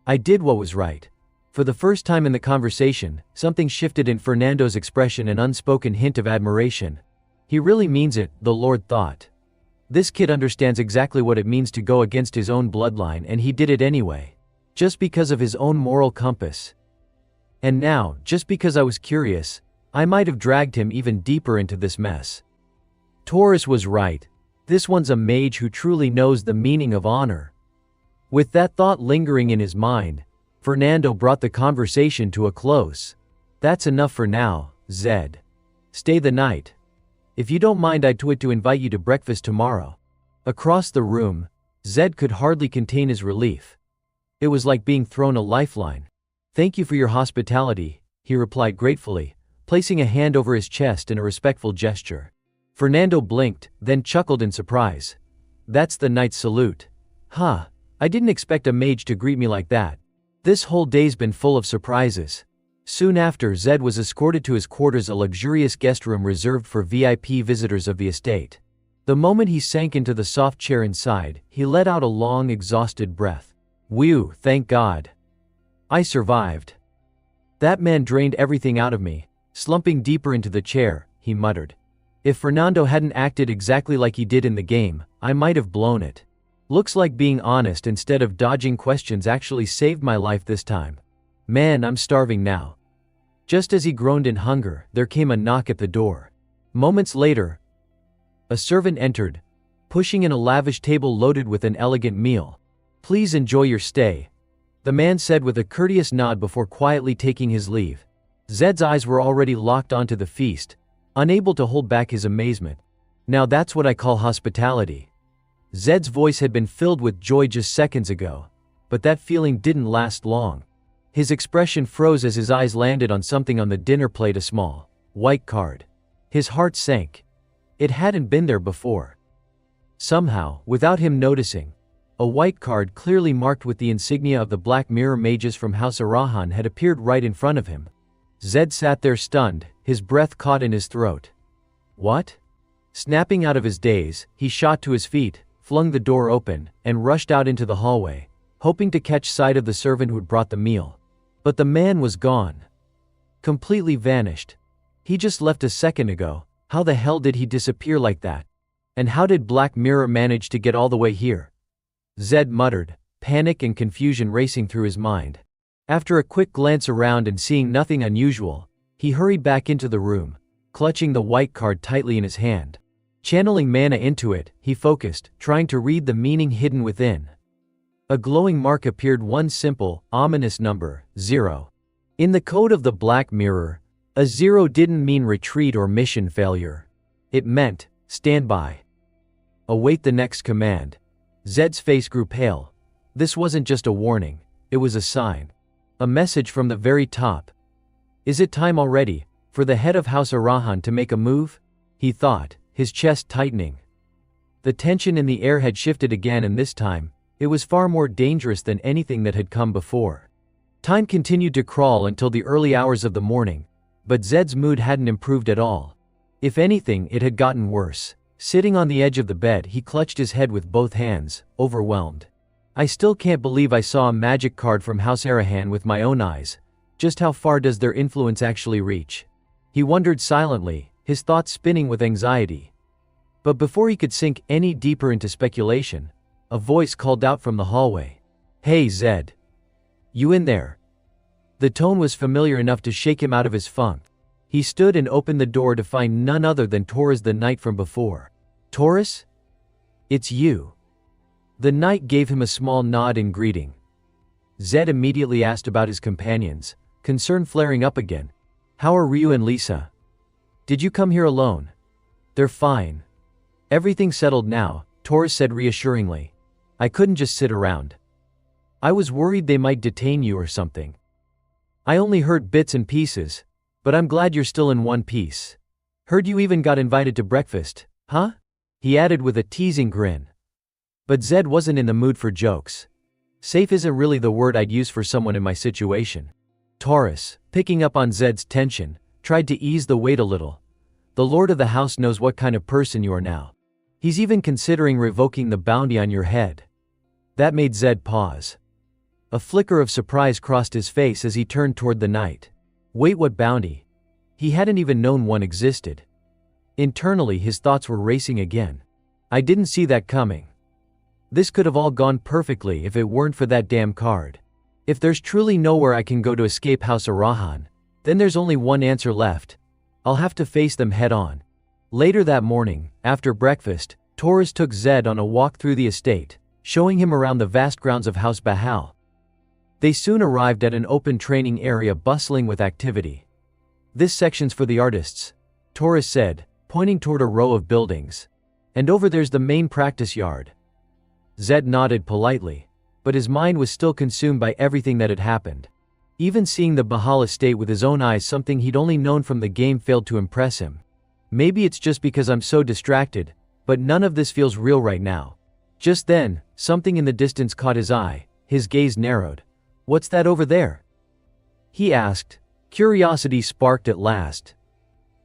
I did what was right. For the first time in the conversation, something shifted in Fernando's expression, an unspoken hint of admiration. He really means it, the Lord thought. This kid understands exactly what it means to go against his own bloodline, and he did it anyway. Just because of his own moral compass. And now, just because I was curious, I might have dragged him even deeper into this mess. Taurus was right. This one's a mage who truly knows the meaning of honor. With that thought lingering in his mind, Fernando brought the conversation to a close. That's enough for now, Zed. Stay the night. If you don't mind, I'd to invite you to breakfast tomorrow. Across the room, Zed could hardly contain his relief. It was like being thrown a lifeline. Thank you for your hospitality, he replied gratefully, placing a hand over his chest in a respectful gesture. Fernando blinked, then chuckled in surprise. That's the knight's salute. Huh. I didn't expect a mage to greet me like that. This whole day's been full of surprises. Soon after, Zed was escorted to his quarters, a luxurious guest room reserved for VIP visitors of the estate. The moment he sank into the soft chair inside, he let out a long, exhausted breath. Whew, thank God. I survived. That man drained everything out of me. Slumping deeper into the chair, he muttered. If Fernando hadn't acted exactly like he did in the game, I might have blown it. Looks like being honest instead of dodging questions actually saved my life this time. Man, I'm starving now. Just as he groaned in hunger, there came a knock at the door. Moments later, a servant entered, pushing in a lavish table loaded with an elegant meal. Please enjoy your stay, the man said with a courteous nod before quietly taking his leave. Zed's eyes were already locked onto the feast, unable to hold back his amazement. Now that's what I call hospitality. Zed's voice had been filled with joy just seconds ago, but that feeling didn't last long. His expression froze as his eyes landed on something on the dinner plate, a small, white card. His heart sank. It hadn't been there before. Somehow, without him noticing, a white card clearly marked with the insignia of the Black Mirror mages from House Arahan had appeared right in front of him. Zed sat there stunned, his breath caught in his throat. What? Snapping out of his daze, he shot to his feet, flung the door open, and rushed out into the hallway, hoping to catch sight of the servant who'd brought the meal. But the man was gone. Completely vanished. He just left a second ago. How the hell did he disappear like that? And how did Black Mirror manage to get all the way here? Zed muttered, panic and confusion racing through his mind. After a quick glance around and seeing nothing unusual, he hurried back into the room, clutching the white card tightly in his hand. Channeling mana into it, he focused, trying to read the meaning hidden within. A glowing mark appeared, one simple, ominous number, 0. In the code of the Black Mirror, a 0 didn't mean retreat or mission failure. It meant, stand by. Await the next command. Zed's face grew pale. This wasn't just a warning, it was a sign. A message from the very top. Is it time already, for the head of House Arahan to make a move? He thought, his chest tightening. The tension in the air had shifted again, and this time, it was far more dangerous than anything that had come before. Time continued to crawl until the early hours of the morning, but Zed's mood hadn't improved at all. If anything, it had gotten worse. Sitting on the edge of the bed, he clutched his head with both hands, overwhelmed. I still can't believe I saw a magic card from House Arahan with my own eyes. Just how far does their influence actually reach? He wondered silently, his thoughts spinning with anxiety. But before he could sink any deeper into speculation, a voice called out from the hallway. Hey Zed. You in there? The tone was familiar enough to shake him out of his funk. He stood and opened the door to find none other than Taurus, the knight from before. Taurus? It's you. The knight gave him a small nod in greeting. Zed immediately asked about his companions, concern flaring up again. How are Ryu and Lisa? Did you come here alone? They're fine. Everything's settled now, Taurus said reassuringly. I couldn't just sit around. I was worried they might detain you or something. I only heard bits and pieces, but I'm glad you're still in one piece. Heard you even got invited to breakfast, huh? He added with a teasing grin. But Zed wasn't in the mood for jokes. Safe isn't really the word I'd use for someone in my situation. Taurus, picking up on Zed's tension, tried to ease the weight a little. The lord of the house knows what kind of person you are now. He's even considering revoking the bounty on your head. That made Zed pause. A flicker of surprise crossed his face as he turned toward the knight. Wait, what bounty? He hadn't even known one existed. Internally, his thoughts were racing again. I didn't see that coming. This could have all gone perfectly if it weren't for that damn card. If there's truly nowhere I can go to escape House Arahan, then there's only one answer left. I'll have to face them head on. Later that morning, after breakfast, Taurus took Zed on a walk through the estate, showing him around the vast grounds of House Bahal. They soon arrived at an open training area bustling with activity. This section's for the artists, Taurus said, pointing toward a row of buildings. And over there's the main practice yard. Zed nodded politely, but his mind was still consumed by everything that had happened. Even seeing the Bahal estate with his own eyes, something he'd only known from the game, failed to impress him. Maybe it's just because I'm so distracted, but none of this feels real right now. Just then, something in the distance caught his eye. His gaze narrowed. "What's that over there?" he asked. Curiosity sparked at last.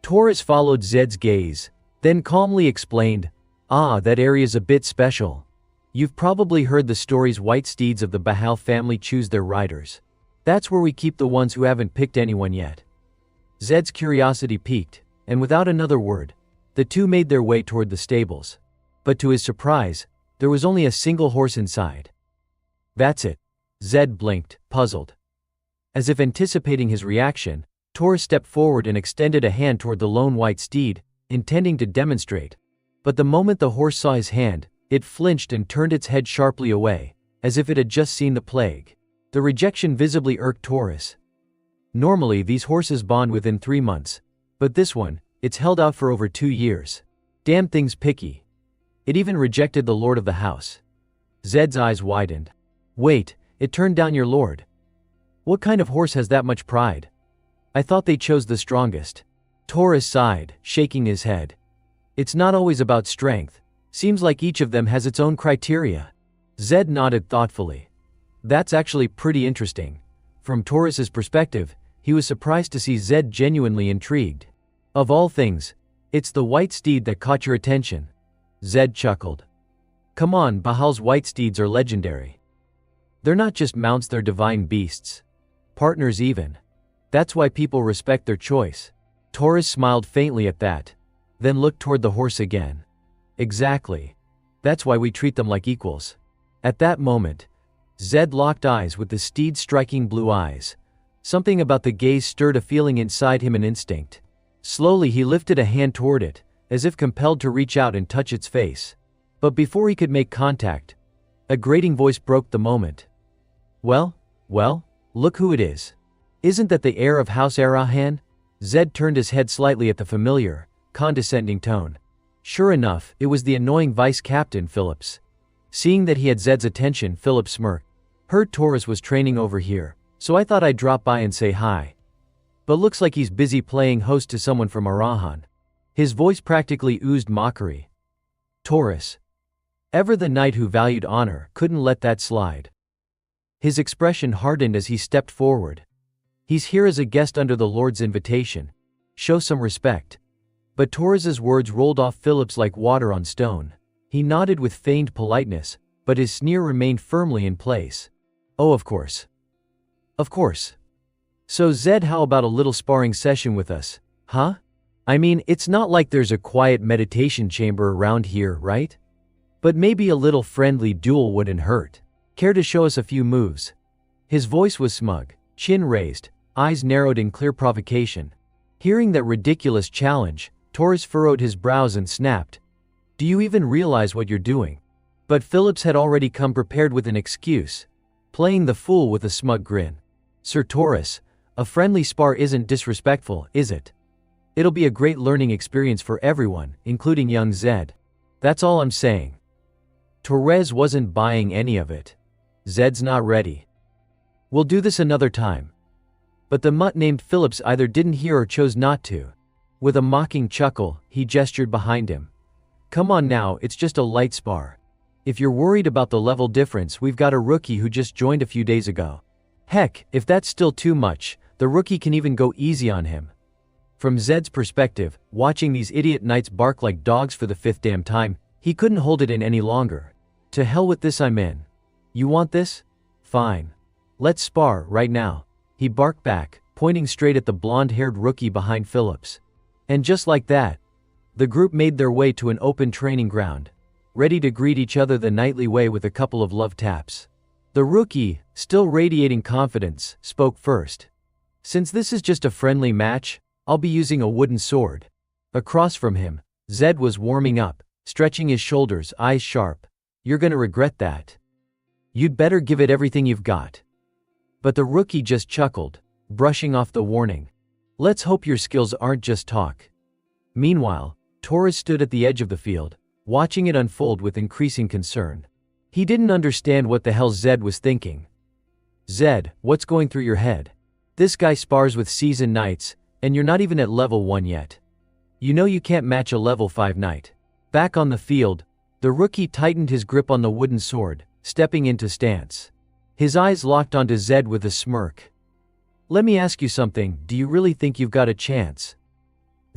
Taurus followed Zed's gaze, then calmly explained, "Ah, that area's a bit special. You've probably heard the stories white steeds of the Bahal family choose their riders. That's where we keep the ones who haven't picked anyone yet." Zed's curiosity piqued, and without another word, the two made their way toward the stables. But to his surprise, there was only a single horse inside. "That's it." Zed blinked, puzzled. As if anticipating his reaction, Taurus stepped forward and extended a hand toward the lone white steed, intending to demonstrate. But the moment the horse saw his hand, it flinched and turned its head sharply away, as if it had just seen the plague. The rejection visibly irked Taurus. Normally these horses bond within 3 months, but this one, it's held out for over 2 years. Damn thing's picky. It even rejected the lord of the house. Zed's eyes widened. "Wait, it turned down your lord? What kind of horse has that much pride? I thought they chose the strongest." Taurus sighed, shaking his head. "It's not always about strength. Seems like each of them has its own criteria." Zed nodded thoughtfully. "That's actually pretty interesting." From Taurus's perspective, he was surprised to see Zed genuinely intrigued. "Of all things, it's the white steed that caught your attention." Zed chuckled. "Come on, Bahal's white steeds are legendary. They're not just mounts, they're divine beasts. Partners even. That's why people respect their choice." Taurus smiled faintly at that, then looked toward the horse again. "Exactly. That's why we treat them like equals." At that moment, Zed locked eyes with the steed's striking blue eyes. Something about the gaze stirred a feeling inside him, an instinct. Slowly he lifted a hand toward it, as if compelled to reach out and touch its face. But before he could make contact, a grating voice broke the moment. Well, look who it is. Isn't that the heir of House Arahan?" Zed turned his head slightly at the familiar, condescending tone. Sure enough, it was the annoying Vice Captain Phillips. Seeing that he had Zed's attention, Phillips smirked. "Heard Taurus was training over here, so I thought I'd drop by and say hi. But looks like he's busy playing host to someone from Arahan." His voice practically oozed mockery. Taurus, ever the knight who valued honor, couldn't let that slide. His expression hardened as he stepped forward. "He's here as a guest under the Lord's invitation. Show some respect." But Taurus's words rolled off Phillips like water on stone. He nodded with feigned politeness, but his sneer remained firmly in place. "Oh, of course. Of course. So Zed, how about a little sparring session with us, huh? I mean, it's not like there's a quiet meditation chamber around here, right? But maybe a little friendly duel wouldn't hurt. Care to show us a few moves?" His voice was smug, chin raised, eyes narrowed in clear provocation. Hearing that ridiculous challenge, Taurus furrowed his brows and snapped, "Do you even realize what you're doing?" But Phillips had already come prepared with an excuse, playing the fool with a smug grin. "Sir Taurus, a friendly spar isn't disrespectful, is it? It'll be a great learning experience for everyone, including young Zed. That's all I'm saying." Torres wasn't buying any of it. "Zed's not ready. We'll do this another time." But the mutt named Phillips either didn't hear or chose not to. With a mocking chuckle, he gestured behind him. "Come on now, it's just a light spar. If you're worried about the level difference, we've got a rookie who just joined a few days ago. Heck, if that's still too much, the rookie can even go easy on him." From Zed's perspective, watching these idiot knights bark like dogs for the 5th damn time, he couldn't hold it in any longer. "To hell with this, I'm in. You want this? Fine. Let's spar, right now," he barked back, pointing straight at the blonde-haired rookie behind Phillips. And just like that, the group made their way to an open training ground, ready to greet each other the knightly way with a couple of love taps. The rookie, still radiating confidence, spoke first. "Since this is just a friendly match, I'll be using a wooden sword." Across from him, Zed was warming up, stretching his shoulders, eyes sharp. "You're gonna regret that. You'd better give it everything you've got." But the rookie just chuckled, brushing off the warning. "Let's hope your skills aren't just talk." Meanwhile, Taurus stood at the edge of the field, watching it unfold with increasing concern. He didn't understand what the hell Zed was thinking. "Zed, what's going through your head? This guy spars with seasoned knights, and you're not even at level 1 yet. You know you can't match a level 5 knight." Back on the field, The rookie tightened his grip on the wooden sword, stepping into stance. His eyes locked onto Zed with a smirk. "Let me ask you something, do you really think you've got a chance?"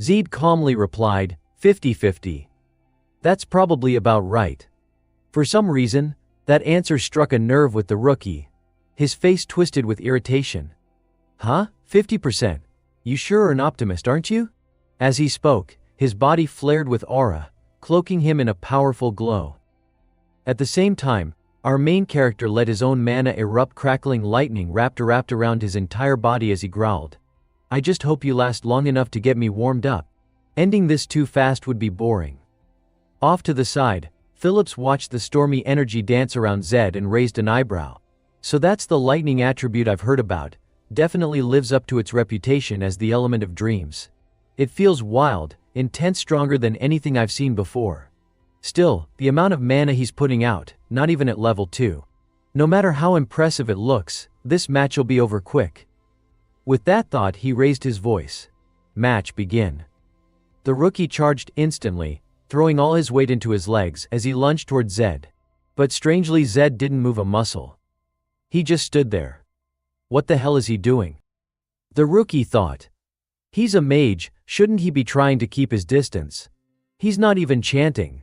Zed calmly replied, 50-50. "That's probably about right." For some reason, that answer struck a nerve with the rookie. His face twisted with irritation. "Huh? 50%? You sure are an optimist, aren't you?" As he spoke, his body flared with aura, cloaking him in a powerful glow. At the same time, our main character let his own mana erupt, crackling lightning wrapped around his entire body as he growled. "I just hope you last long enough to get me warmed up. Ending this too fast would be boring." Off to the side, Phillips watched the stormy energy dance around Zed and raised an eyebrow. "So that's the lightning attribute I've heard about. Definitely lives up to its reputation as the element of dreams. It feels wild, intense, stronger than anything I've seen before. Still, the amount of mana he's putting out, not even at level 2. No matter how impressive it looks, this match'll be over quick." With that thought, he raised his voice. "Match begin." The rookie charged instantly, throwing all his weight into his legs as he lunged toward Zed. But strangely, Zed didn't move a muscle. He just stood there. What the hell is he doing? The rookie thought. He's a mage, shouldn't he be trying to keep his distance? He's not even chanting.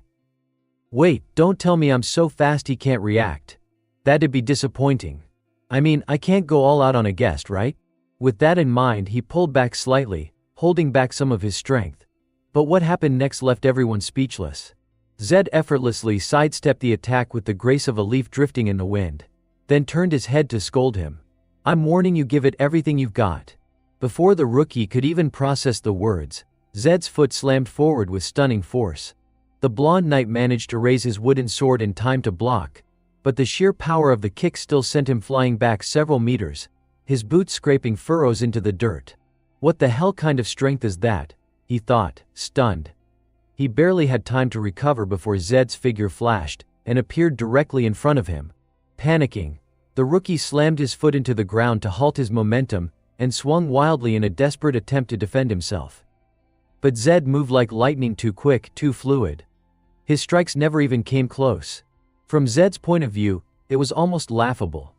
Wait, don't tell me I'm so fast he can't react. That'd be disappointing. I mean, I can't go all out on a guest, right? With that in mind, he pulled back slightly, holding back some of his strength. But what happened next left everyone speechless. Zed effortlessly sidestepped the attack with the grace of a leaf drifting in the wind, then turned his head to scold him. "I'm warning you, give it everything you've got." Before the rookie could even process the words, Zed's foot slammed forward with stunning force. The blonde knight managed to raise his wooden sword in time to block, but the sheer power of the kick still sent him flying back several meters, his boots scraping furrows into the dirt. What the hell kind of strength is that? He thought, stunned. He barely had time to recover before Zed's figure flashed and appeared directly in front of him. Panicking, the rookie slammed his foot into the ground to halt his momentum and swung wildly in a desperate attempt to defend himself. But Zed moved like lightning, too quick, too fluid. His strikes never even came close. From Zed's point of view, it was almost laughable.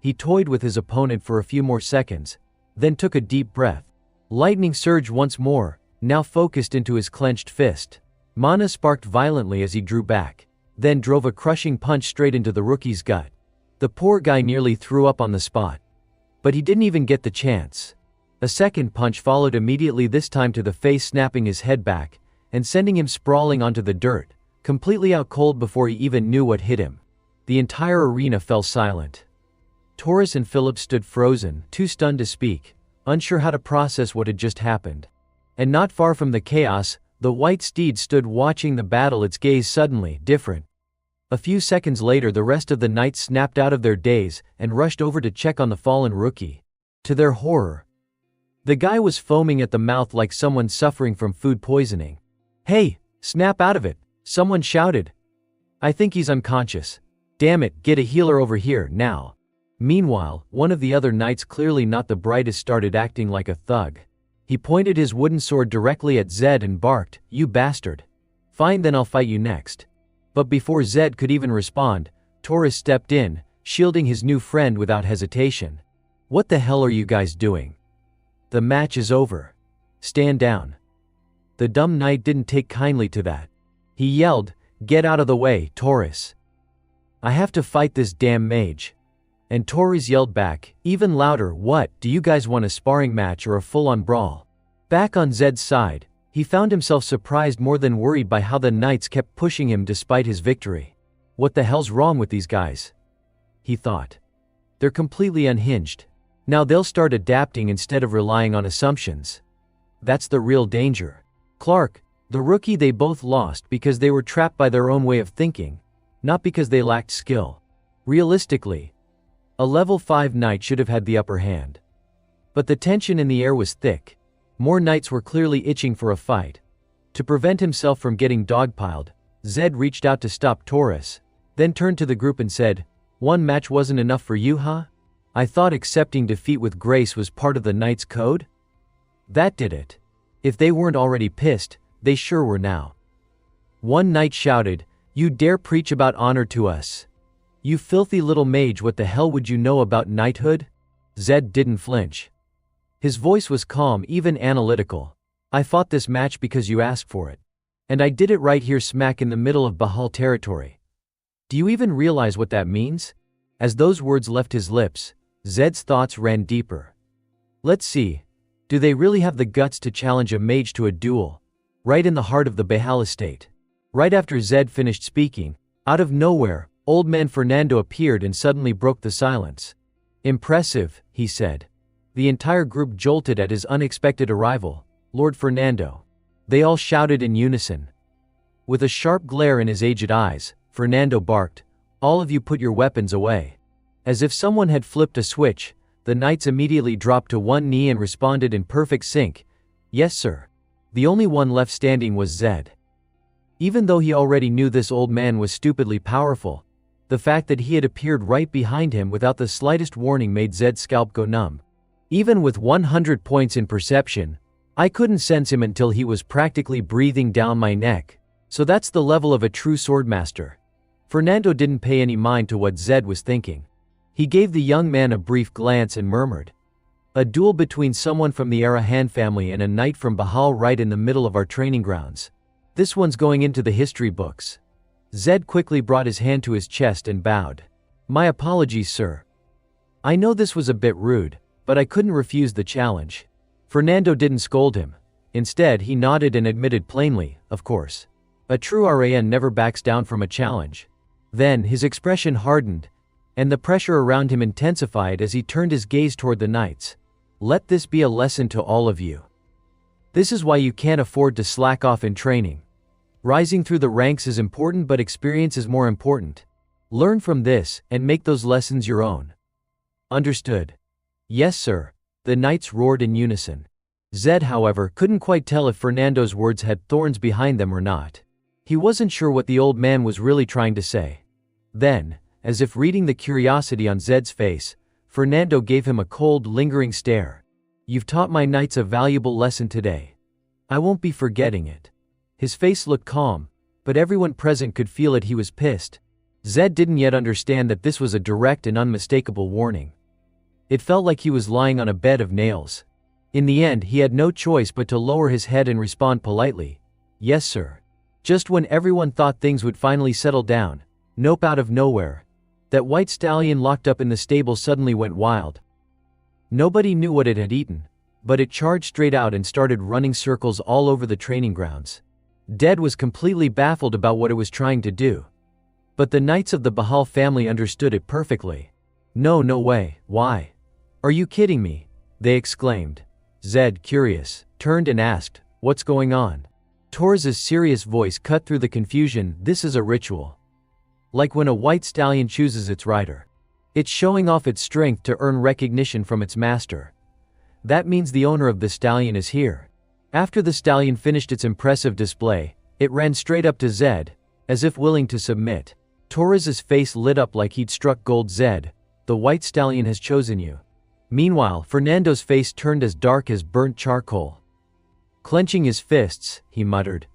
He toyed with his opponent for a few more seconds, then took a deep breath. Lightning surged once more, now focused into his clenched fist. Mana sparked violently as he drew back, then drove a crushing punch straight into the rookie's gut. The poor guy nearly threw up on the spot. But he didn't even get the chance. A second punch followed immediately, this time to the face, snapping his head back and sending him sprawling onto the dirt, completely out cold before he even knew what hit him. The entire arena fell silent. Taurus and Philip stood frozen, too stunned to speak, unsure how to process what had just happened. And not far from the chaos, the white steed stood watching the battle, its gaze suddenly different. A few seconds later, the rest of the knights snapped out of their daze and rushed over to check on the fallen rookie. To their horror, the guy was foaming at the mouth like someone suffering from food poisoning. "Hey, snap out of it," someone shouted. "I think he's unconscious. Damn it, get a healer over here, now." Meanwhile, one of the other knights, clearly not the brightest, started acting like a thug. He pointed his wooden sword directly at Zed and barked, "You bastard. Fine, then I'll fight you next." But before Zed could even respond, Taurus stepped in, shielding his new friend without hesitation. "What the hell are you guys doing? The match is over. Stand down." The dumb knight didn't take kindly to that. He yelled, "Get out of the way, Taurus. I have to fight this damn mage." And Taurus yelled back, even louder, "What, do you guys want a sparring match or a full-on brawl?" Back on Zed's side, he found himself surprised more than worried by how the knights kept pushing him despite his victory. What the hell's wrong with these guys? He thought. They're completely unhinged. Now they'll start adapting instead of relying on assumptions. That's the real danger. Clark, the rookie, they both lost because they were trapped by their own way of thinking, not because they lacked skill. Realistically, a level 5 knight should have had the upper hand. But the tension in the air was thick. More knights were clearly itching for a fight. To prevent himself from getting dogpiled, Zed reached out to stop Taurus, then turned to the group and said, "One match wasn't enough for you, huh? I thought accepting defeat with grace was part of the knight's code?" That did it. If they weren't already pissed, they sure were now. One knight shouted, You dare preach about honor to us? You filthy little mage, what the hell would you know about knighthood? Zed didn't flinch. His voice was calm, even analytical. I fought this match because you asked for it. And I did it right here smack in the middle of Bahal territory. Do you even realize what that means? As those words left his lips, Zed's thoughts ran deeper. Let's see. Do they really have the guts to challenge a mage to a duel? Right in the heart of the Bahal estate. Right after Zed finished speaking, out of nowhere, old man Fernando appeared and suddenly broke the silence. Impressive, he said. The entire group jolted at his unexpected arrival. Lord Fernando. They all shouted in unison. With a sharp glare in his aged eyes, Fernando barked, all of you put your weapons away. As if someone had flipped a switch, the knights immediately dropped to one knee and responded in perfect sync. Yes, sir. The only one left standing was Zed. Even though he already knew this old man was stupidly powerful, the fact that he had appeared right behind him without the slightest warning made Zed's scalp go numb. Even with 100 points in perception, I couldn't sense him until he was practically breathing down my neck. So that's the level of a true swordmaster. Fernando didn't pay any mind to what Zed was thinking. He gave the young man a brief glance and murmured. A duel between someone from the Arahan family and a knight from Bahal right in the middle of our training grounds. This one's going into the history books. Zed quickly brought his hand to his chest and bowed. My apologies, sir. I know this was a bit rude, but I couldn't refuse the challenge. Fernando didn't scold him. Instead, he nodded and admitted plainly, of course. A true RAN never backs down from a challenge. Then, his expression hardened, and the pressure around him intensified as he turned his gaze toward the knights. Let this be a lesson to all of you. This is why you can't afford to slack off in training. Rising through the ranks is important, but experience is more important. Learn from this, and make those lessons your own. Understood? Yes, sir. The knights roared in unison. Zed, however, couldn't quite tell if Fernando's words had thorns behind them or not. He wasn't sure what the old man was really trying to say. Then, as if reading the curiosity on Zed's face, Fernando gave him a cold, lingering stare. You've taught my knights a valuable lesson today. I won't be forgetting it. His face looked calm, but everyone present could feel it. He was pissed. Zed didn't yet understand that this was a direct and unmistakable warning. It felt like he was lying on a bed of nails. In the end, he had no choice but to lower his head and respond politely. Yes, sir. Just when everyone thought things would finally settle down, nope, out of nowhere, that white stallion locked up in the stable suddenly went wild. Nobody knew what it had eaten, but it charged straight out and started running circles all over the training grounds. Dead was completely baffled about what it was trying to do. But the knights of the Bahal family understood it perfectly. No way, why? Are you kidding me? They exclaimed. Zed, curious, turned and asked, what's going on? Torres's serious voice cut through the confusion. This is a ritual. Like when a white stallion chooses its rider. It's showing off its strength to earn recognition from its master. That means the owner of the stallion is here. After the stallion finished its impressive display, it ran straight up to Zed, as if willing to submit. Torres's face lit up like he'd struck gold. Zed, the white stallion has chosen you. Meanwhile, Fernando's face turned as dark as burnt charcoal. Clenching his fists, he muttered,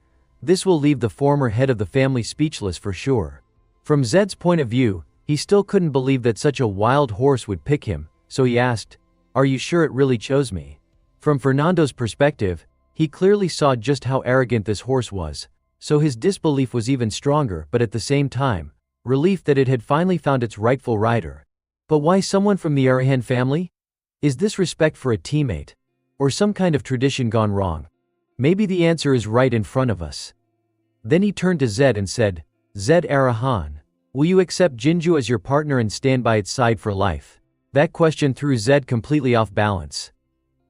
this will leave the former head of the family speechless for sure. From Zed's point of view, he still couldn't believe that such a wild horse would pick him, so he asked, are you sure it really chose me? From Fernando's perspective, he clearly saw just how arrogant this horse was, so his disbelief was even stronger, but at the same time, relief that it had finally found its rightful rider. But why someone from the Arahan family? Is this respect for a teammate? Or some kind of tradition gone wrong? Maybe the answer is right in front of us. Then he turned to Zed and said, Zed Arahan, will you accept Jinju as your partner and stand by its side for life? That question threw Zed completely off balance.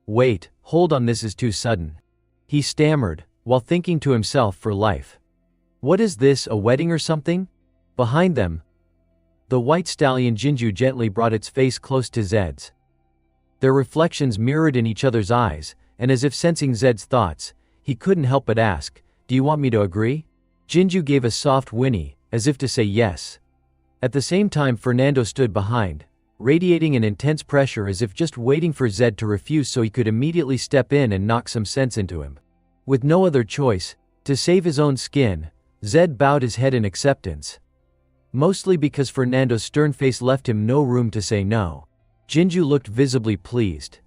Wait, hold on, this is too sudden. He stammered, while thinking to himself, for life. What is this, a wedding or something? Behind them, the white stallion Jinju gently brought its face close to Zed's. Their reflections mirrored in each other's eyes, and as if sensing Zed's thoughts, he couldn't help but ask, do you want me to agree? Jinju gave a soft whinny, as if to say yes. At the same time, Fernando stood behind, radiating an intense pressure as if just waiting for Zed to refuse so he could immediately step in and knock some sense into him. With no other choice, to save his own skin, Zed bowed his head in acceptance. Mostly because Fernando's stern face left him no room to say no. Jinju looked visibly pleased.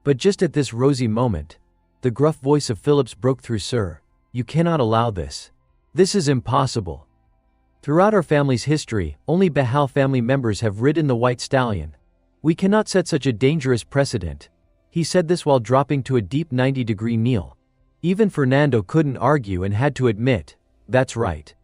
But just at this rosy moment, the gruff voice of Phillips broke through. Sir, you cannot allow this. This is impossible. Throughout our family's history, only Bahal family members have ridden the white stallion. We cannot set such a dangerous precedent. He said this while dropping to a deep 90-degree kneel. Even Fernando couldn't argue and had to admit, that's right.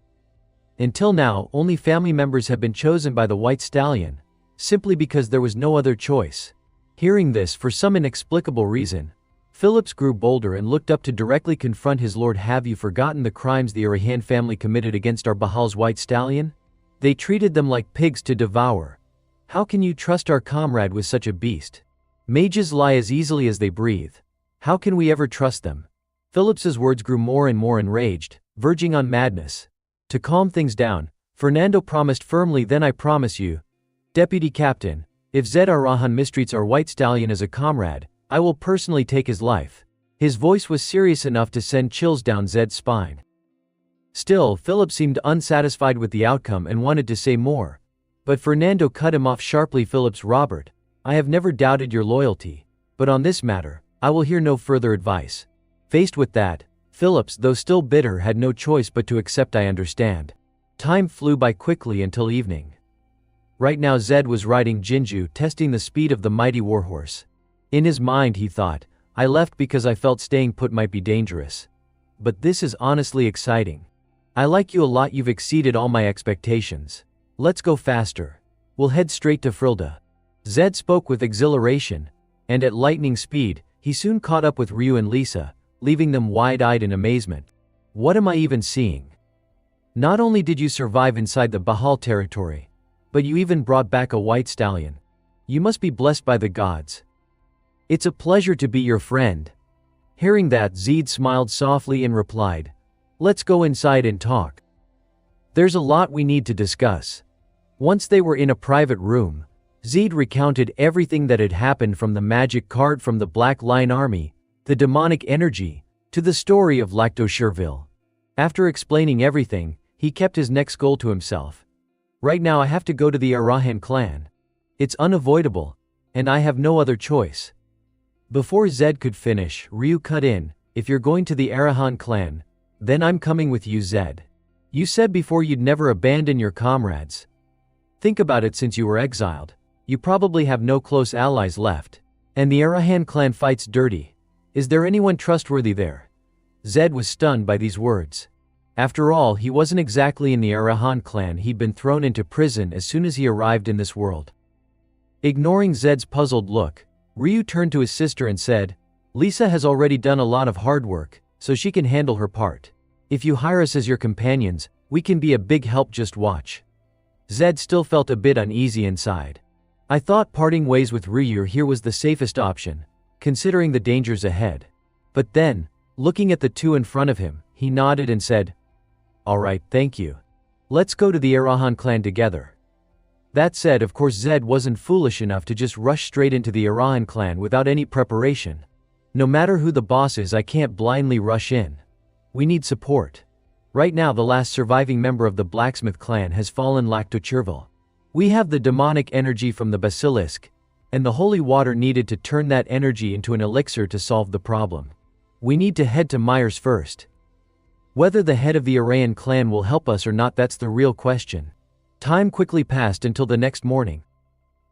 Until now, only family members have been chosen by the white stallion, simply because there was no other choice. Hearing this, for some inexplicable reason, Phillips grew bolder and looked up to directly confront his lord. Have you forgotten the crimes the Arahan family committed against our Bahal's white stallion? They treated them like pigs to devour. How can you trust our comrade with such a beast? Mages lie as easily as they breathe. How can we ever trust them? Phillips's words grew more and more enraged, verging on madness. To calm things down, Fernando promised firmly, then I promise you, Deputy Captain, if Zed Arahan mistreats our white stallion as a comrade, I will personally take his life. His voice was serious enough to send chills down Zed's spine. Still, Philip seemed unsatisfied with the outcome and wanted to say more. But Fernando cut him off sharply. Phillips, Robert, I have never doubted your loyalty, but on this matter, I will hear no further advice. Faced with that, Phillips, though still bitter, had no choice but to accept. I understand. Time flew by quickly until evening. Right now Zed was riding Jinju, testing the speed of the mighty warhorse. In his mind he thought, I left because I felt staying put might be dangerous. But this is honestly exciting. I like you a lot. You've exceeded all my expectations. Let's go faster. We'll head straight to Frilda. Zed spoke with exhilaration, and at lightning speed, he soon caught up with Ryu and Lisa, leaving them wide-eyed in amazement. What am I even seeing? Not only did you survive inside the Bahal territory, but you even brought back a white stallion. You must be blessed by the gods. It's a pleasure to be your friend. Hearing that, Zed smiled softly and replied, let's go inside and talk. There's a lot we need to discuss. Once they were in a private room, Zed recounted everything that had happened, from the magic card from the Black Line Army, the demonic energy, to the story of Lactoshirville. After explaining everything, he kept his next goal to himself. Right now I have to go to the Arahan clan. It's unavoidable, and I have no other choice. Before Zed could finish, Ryu cut in, if you're going to the Arahan clan, then I'm coming with you. Zed. You said before you'd never abandon your comrades. Think about it, since you were exiled. You probably have no close allies left. And the Arahan clan fights dirty. Is there anyone trustworthy there? Zed was stunned by these words. After all, he wasn't exactly in the Arahan clan. He'd been thrown into prison as soon as he arrived in this world. Ignoring Zed's puzzled look, Ryu turned to his sister and said, Lisa has already done a lot of hard work, so she can handle her part. If you hire us as your companions, we can be a big help. Just watch. Zed still felt a bit uneasy inside. I thought parting ways with Ryu here was the safest option, considering the dangers ahead. But then, looking at the two in front of him, he nodded and said, all right, thank you. Let's go to the Arahan clan together. That said, of course Zed wasn't foolish enough to just rush straight into the Arahan clan without any preparation. No matter who the boss is, I can't blindly rush in. We need support. Right now the last surviving member of the blacksmith clan has fallen, Lactochirville. We have the demonic energy from the basilisk, and the holy water needed to turn that energy into an elixir to solve the problem. We need to head to Myers first. Whether the head of the Arahan clan will help us or not, that's the real question. Time quickly passed until the next morning.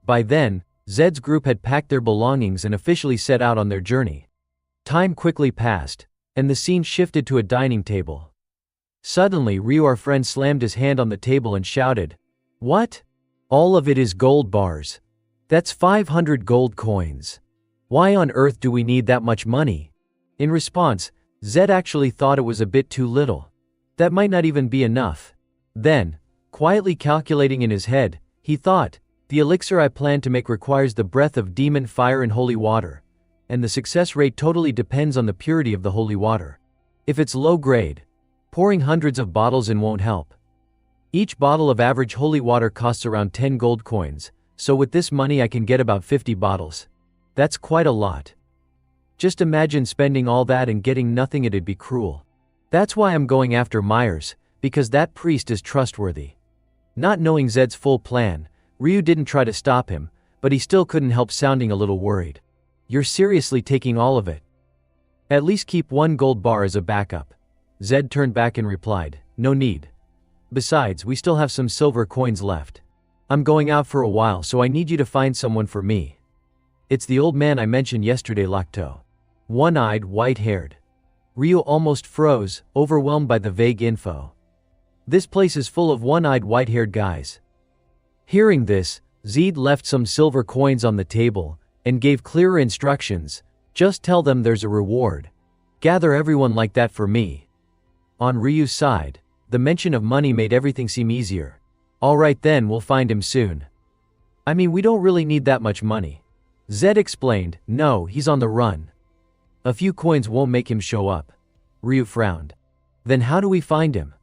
By then, Zed's group had packed their belongings and officially set out on their journey. Time quickly passed, and the scene shifted to a dining table. Suddenly, Ryu, our friend, slammed his hand on the table and shouted, what? All of it is gold bars. That's 500 gold coins. Why on earth do we need that much money? In response, Zed actually thought it was a bit too little. That might not even be enough. Then, quietly calculating in his head, he thought, the elixir I plan to make requires the breath of demon fire and holy water, and the success rate totally depends on the purity of the holy water. If it's low grade, pouring hundreds of bottles in won't help. Each bottle of average holy water costs around 10 gold coins, so with this money I can get about 50 bottles. That's quite a lot. Just imagine spending all that and getting nothing. It'd be cruel. That's why I'm going after Myers, because that priest is trustworthy. Not knowing Zed's full plan, Ryu didn't try to stop him, but he still couldn't help sounding a little worried. You're seriously taking all of it? At least keep 1 gold bar as a backup. Zed turned back and replied, no need. Besides, we still have some silver coins left. I'm going out for a while, so I need you to find someone for me. It's the old man I mentioned yesterday, Lacto. One-eyed, white-haired. Ryu almost froze, overwhelmed by the vague info. This place is full of one-eyed, white-haired guys. Hearing this, Zed left some silver coins on the table and gave clearer instructions. Just tell them there's a reward. Gather everyone like that for me. On Ryu's side, the mention of money made everything seem easier. Alright then, we'll find him soon. I mean, we don't really need that much money. Zed explained, no, he's on the run. A few coins won't make him show up. Ryu frowned. Then how do we find him?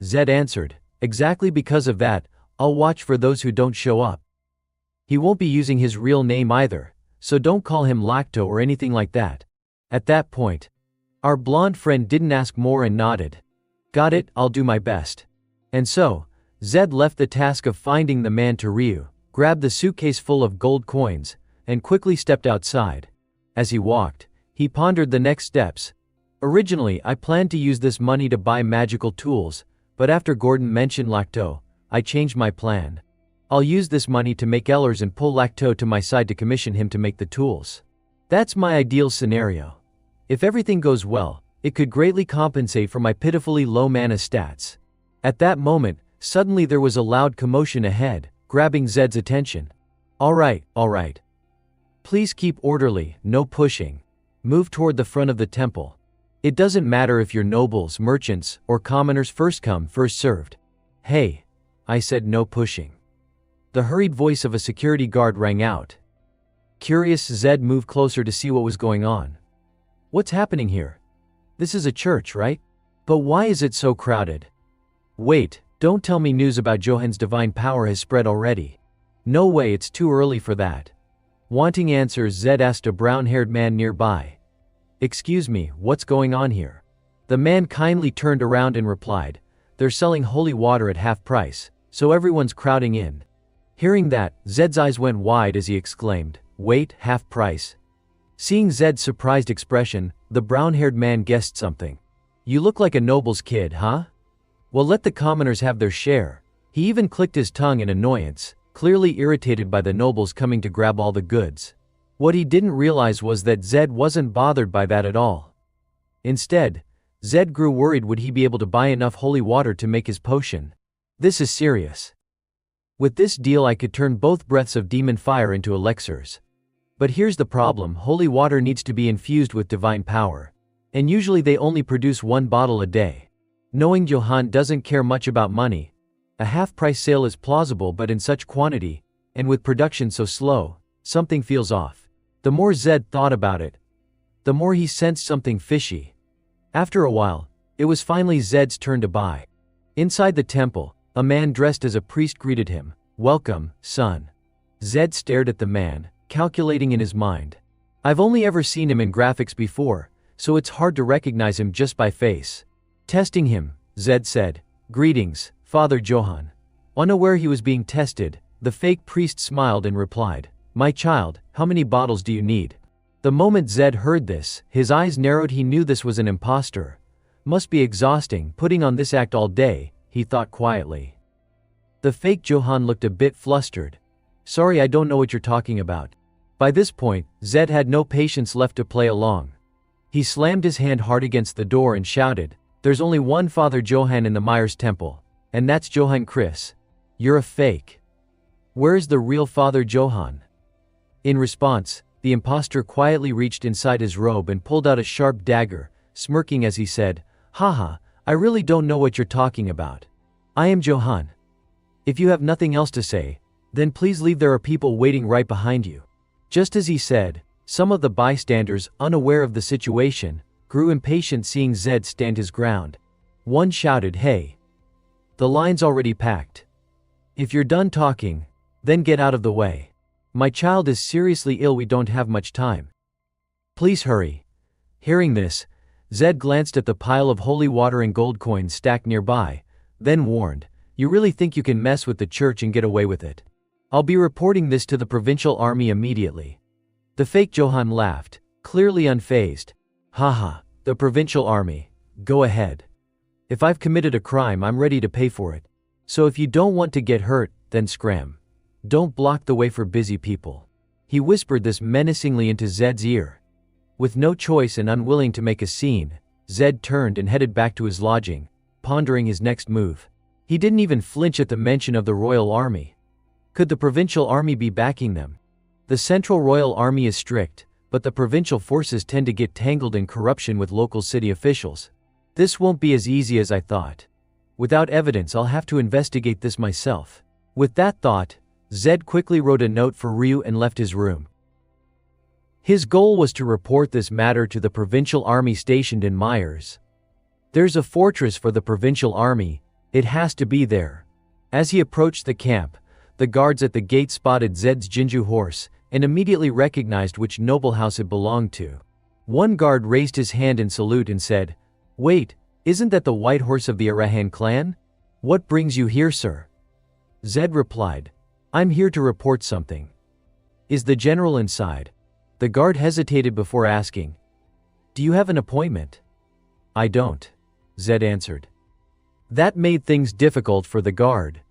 Zed answered, exactly because of that, I'll watch for those who don't show up. He won't be using his real name either, so don't call him Lacto or anything like that. At that point, our blonde friend didn't ask more and nodded. Got it, I'll do my best. And so, Zed left the task of finding the man to Ryu, grabbed the suitcase full of gold coins, and quickly stepped outside. As he walked, he pondered the next steps. Originally, I planned to use this money to buy magical tools, but after Gordon mentioned Lacto, I changed my plan. I'll use this money to make Ellers and pull Lacto to my side to commission him to make the tools. That's my ideal scenario. If everything goes well, it could greatly compensate for my pitifully low mana stats. At that moment, suddenly there was a loud commotion ahead, grabbing Zed's attention. Alright. Please keep orderly, no pushing. Move toward the front of the temple. It doesn't matter if you're nobles, merchants, or commoners, first come, first served. Hey, I said no pushing. The hurried voice of a security guard rang out. Curious, Zed moved closer to see what was going on. What's happening here? This is a church, right? But why is it so crowded? Wait, don't tell me news about Johan's divine power has spread already. No way, it's too early for that. Wanting answers, Zed asked a brown-haired man nearby. Excuse me, what's going on here? The man kindly turned around and replied, they're selling holy water at half price, so everyone's crowding in. Hearing that, Zed's eyes went wide as he exclaimed, wait, half price? Seeing Zed's surprised expression, the brown-haired man guessed something. You look like a noble's kid, huh? Well, let the commoners have their share. He even clicked his tongue in annoyance, clearly irritated by the nobles coming to grab all the goods. What he didn't realize was that Zed wasn't bothered by that at all. Instead, Zed grew worried, would he be able to buy enough holy water to make his potion? This is serious. With this deal I could turn both breaths of demon fire into elixirs. But here's the problem, holy water needs to be infused with divine power. And usually they only produce 1 bottle a day. Knowing Johan doesn't care much about money, a half-price sale is plausible, but in such quantity, and with production so slow, something feels off. The more Zed thought about it, the more he sensed something fishy. After a while, it was finally Zed's turn to buy. Inside the temple, a man dressed as a priest greeted him. Welcome, son. Zed stared at the man, calculating in his mind. I've only ever seen him in graphics before, so it's hard to recognize him just by face. Testing him, Zed said, greetings, Father Johan. Unaware he was being tested, the fake priest smiled and replied, my child, how many bottles do you need? The moment Zed heard this, his eyes narrowed. He knew this was an imposter. Must be exhausting, putting on this act all day, he thought quietly. The fake Johan looked a bit flustered. Sorry, I don't know what you're talking about. By this point, Zed had no patience left to play along. He slammed his hand hard against the door and shouted, there's only one Father Johan in the Myers Temple, and that's Johan Chris. You're a fake. Where's the real Father Johan? In response, the imposter quietly reached inside his robe and pulled out a sharp dagger, smirking as he said, haha, I really don't know what you're talking about. I am Johan. If you have nothing else to say, then please leave, there are people waiting right behind you. Just as he said, some of the bystanders, unaware of the situation, grew impatient seeing Zed stand his ground. One shouted, hey. The line's already packed. If you're done talking, then get out of the way. My child is seriously ill, we don't have much time. Please hurry. Hearing this, Zed glanced at the pile of holy water and gold coins stacked nearby, then warned, "You really think you can mess with the church and get away with it? I'll be reporting this to the provincial army immediately." The fake Johann laughed, clearly unfazed. "Haha, the provincial army. Go ahead. If I've committed a crime, I'm ready to pay for it. So if you don't want to get hurt, then scram. Don't block the way for busy people." He whispered this menacingly into Zed's ear. With no choice and unwilling to make a scene, Zed turned and headed back to his lodging, pondering his next move. He didn't even flinch at the mention of the royal army. Could the provincial army be backing them? The central royal army is strict, but the provincial forces tend to get tangled in corruption with local city officials. This won't be as easy as I thought. Without evidence, I'll have to investigate this myself. With that thought, Zed quickly wrote a note for Ryu and left his room. His goal was to report this matter to the provincial army stationed in Myers. There's a fortress for the provincial army, it has to be there. As he approached the camp, the guards at the gate spotted Zed's Jinju horse and immediately recognized which noble house it belonged to. One guard raised his hand in salute and said, "Wait, isn't that the white horse of the Arahan clan? What brings you here, sir?" Zed replied, "I'm here to report something." "Is the general inside?" The guard hesitated before asking, "Do you have an appointment?" "I don't," Zed answered. That made things difficult for the guard.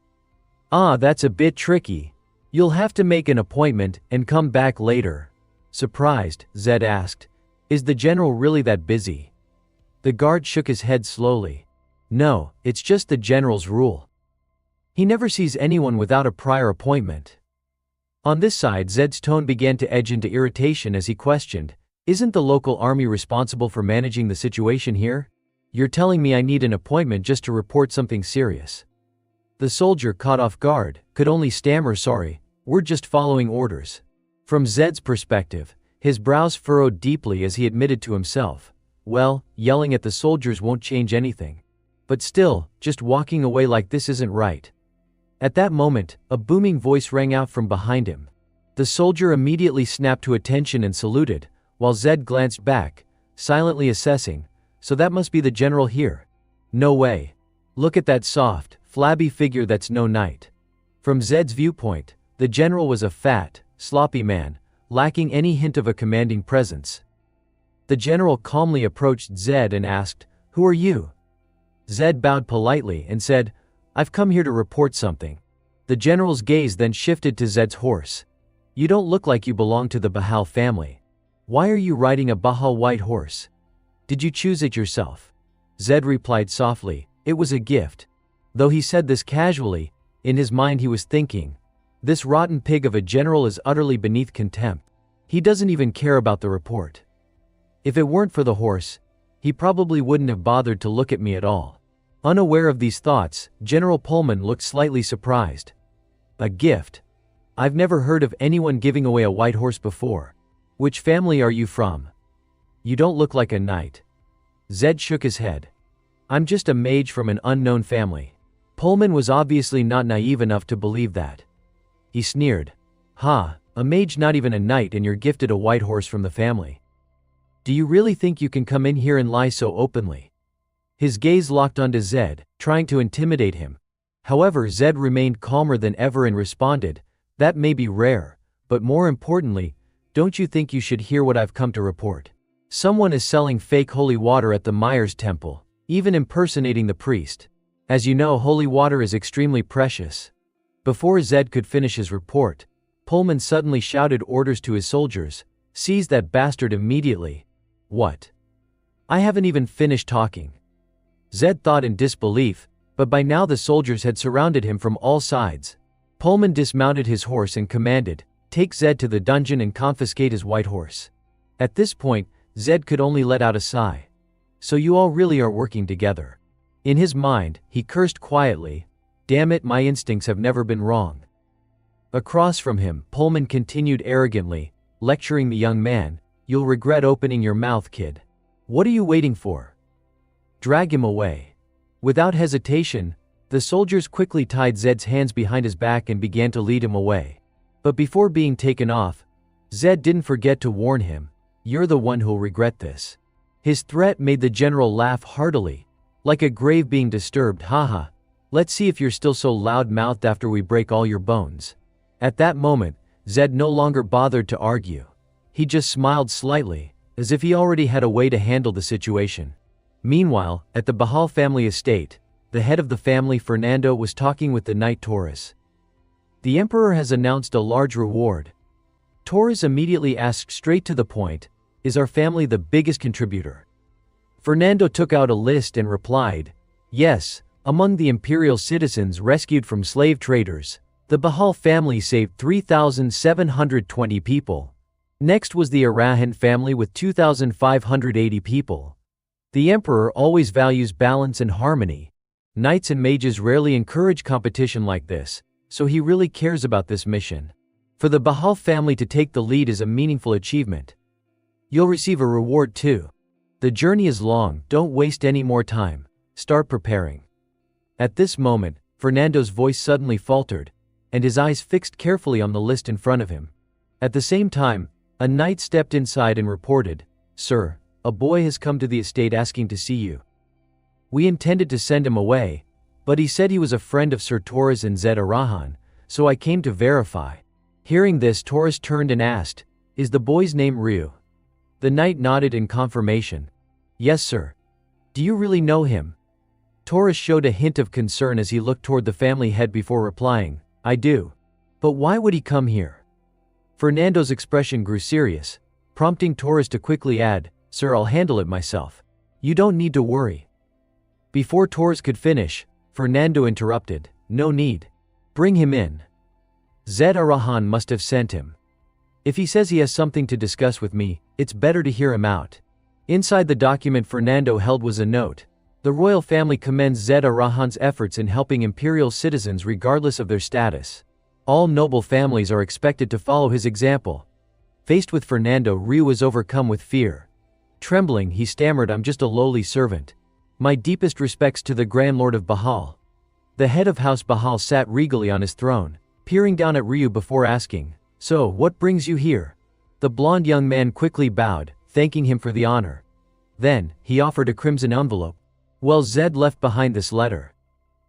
"Ah, that's a bit tricky. You'll have to make an appointment and come back later." Surprised, Zed asked, "Is the general really that busy?" The guard shook his head slowly. "No, it's just the general's rule. He never sees anyone without a prior appointment." On this side, Zed's tone began to edge into irritation as he questioned, "Isn't the local army responsible for managing the situation here? You're telling me I need an appointment just to report something serious?" The soldier, caught off guard, could only stammer, "Sorry, we're just following orders." From Zed's perspective, his brows furrowed deeply as he admitted to himself, "Well, yelling at the soldiers won't change anything. But still, just walking away like this isn't right." At that moment, a booming voice rang out from behind him. The soldier immediately snapped to attention and saluted, while Zed glanced back, silently assessing, "So that must be the general here. No way. Look at that soft, flabby figure, that's no knight." From Zed's viewpoint, the general was a fat, sloppy man, lacking any hint of a commanding presence. The general calmly approached Zed and asked, "Who are you?" Zed bowed politely and said, "I've come here to report something." The general's gaze then shifted to Zed's horse. "You don't look like you belong to the Bahal family. Why are you riding a Bahal white horse? Did you choose it yourself?" Zed replied softly, "It was a gift." Though he said this casually, in his mind he was thinking, "This rotten pig of a general is utterly beneath contempt. He doesn't even care about the report. If it weren't for the horse, he probably wouldn't have bothered to look at me at all." Unaware of these thoughts, General Pullman looked slightly surprised. "A gift? I've never heard of anyone giving away a white horse before. Which family are you from? You don't look like a knight." Zed shook his head. "I'm just a mage from an unknown family." Pullman was obviously not naive enough to believe that. He sneered, "Ha, a mage, not even a knight, and you're gifted a white horse from the family. Do you really think you can come in here and lie so openly?" His gaze locked onto Zed, trying to intimidate him. However, Zed remained calmer than ever and responded, "That may be rare, but more importantly, don't you think you should hear what I've come to report? Someone is selling fake holy water at the Myers temple, even impersonating the priest. As you know, holy water is extremely precious." Before Zed could finish his report, Pullman suddenly shouted orders to his soldiers, "Seize that bastard immediately." "What? I haven't even finished talking." Zed thought in disbelief, but by now the soldiers had surrounded him from all sides. Pullman dismounted his horse and commanded, "Take Zed to the dungeon and confiscate his white horse." At this point, Zed could only let out a sigh. "So you all really are working together." In his mind, he cursed quietly, "Damn it, my instincts have never been wrong." Across from him, Pullman continued arrogantly, lecturing the young man, "You'll regret opening your mouth, kid. What are you waiting for? Drag him away." Without hesitation, the soldiers quickly tied Zed's hands behind his back and began to lead him away. But before being taken off, Zed didn't forget to warn him, "You're the one who'll regret this." His threat made the general laugh heartily, like a grave being disturbed. Haha, let's see if you're still so loud-mouthed after we break all your bones. At that moment, Zed no longer bothered to argue. He just smiled slightly, as if he already had a way to handle the situation. Meanwhile, at the Bahal family estate, the head of the family, Fernando, was talking with the knight Taurus. The emperor has announced a large reward. Taurus immediately asked straight to the point, "Is our family the biggest contributor?" Fernando took out a list and replied, "Yes, among the imperial citizens rescued from slave traders, the Bahal family saved 3,720 people. Next was the Arahan family with 2,580 people. The emperor always values balance and harmony. Knights and mages rarely encourage competition like this, so he really cares about this mission. For the Bahal family to take the lead is a meaningful achievement. You'll receive a reward too. The journey is long, don't waste any more time. Start preparing." At this moment, Fernando's voice suddenly faltered, and his eyes fixed carefully on the list in front of him. At the same time, a knight stepped inside and reported, "Sir, a boy has come to the estate asking to see you. We intended to send him away, but he said he was a friend of Sir Taurus and Zed Arahan, so I came to verify." Hearing this, Taurus turned and asked, "Is the boy's name Ryu?" The knight nodded in confirmation. "Yes, sir." "Do you really know him?" Taurus showed a hint of concern as he looked toward the family head before replying, "I do. But why would he come here?" Fernando's expression grew serious, prompting Taurus to quickly add, "Sir, I'll handle it myself. You don't need to worry." Before Taurus could finish, Fernando interrupted, "No need. Bring him in. Zed Arahan must have sent him. If he says he has something to discuss with me, it's better to hear him out." Inside the document Fernando held was a note. The royal family commends Zed Arahan's efforts in helping imperial citizens regardless of their status. All noble families are expected to follow his example. Faced with Fernando, Ryu was overcome with fear. Trembling, he stammered, "I'm just a lowly servant. My deepest respects to the Grand Lord of Bahal." The head of House Bahal sat regally on his throne, peering down at Ryu before asking, "So, what brings you here?" The blonde young man quickly bowed, thanking him for the honor. Then, he offered a crimson envelope. Well, Zed left behind this letter.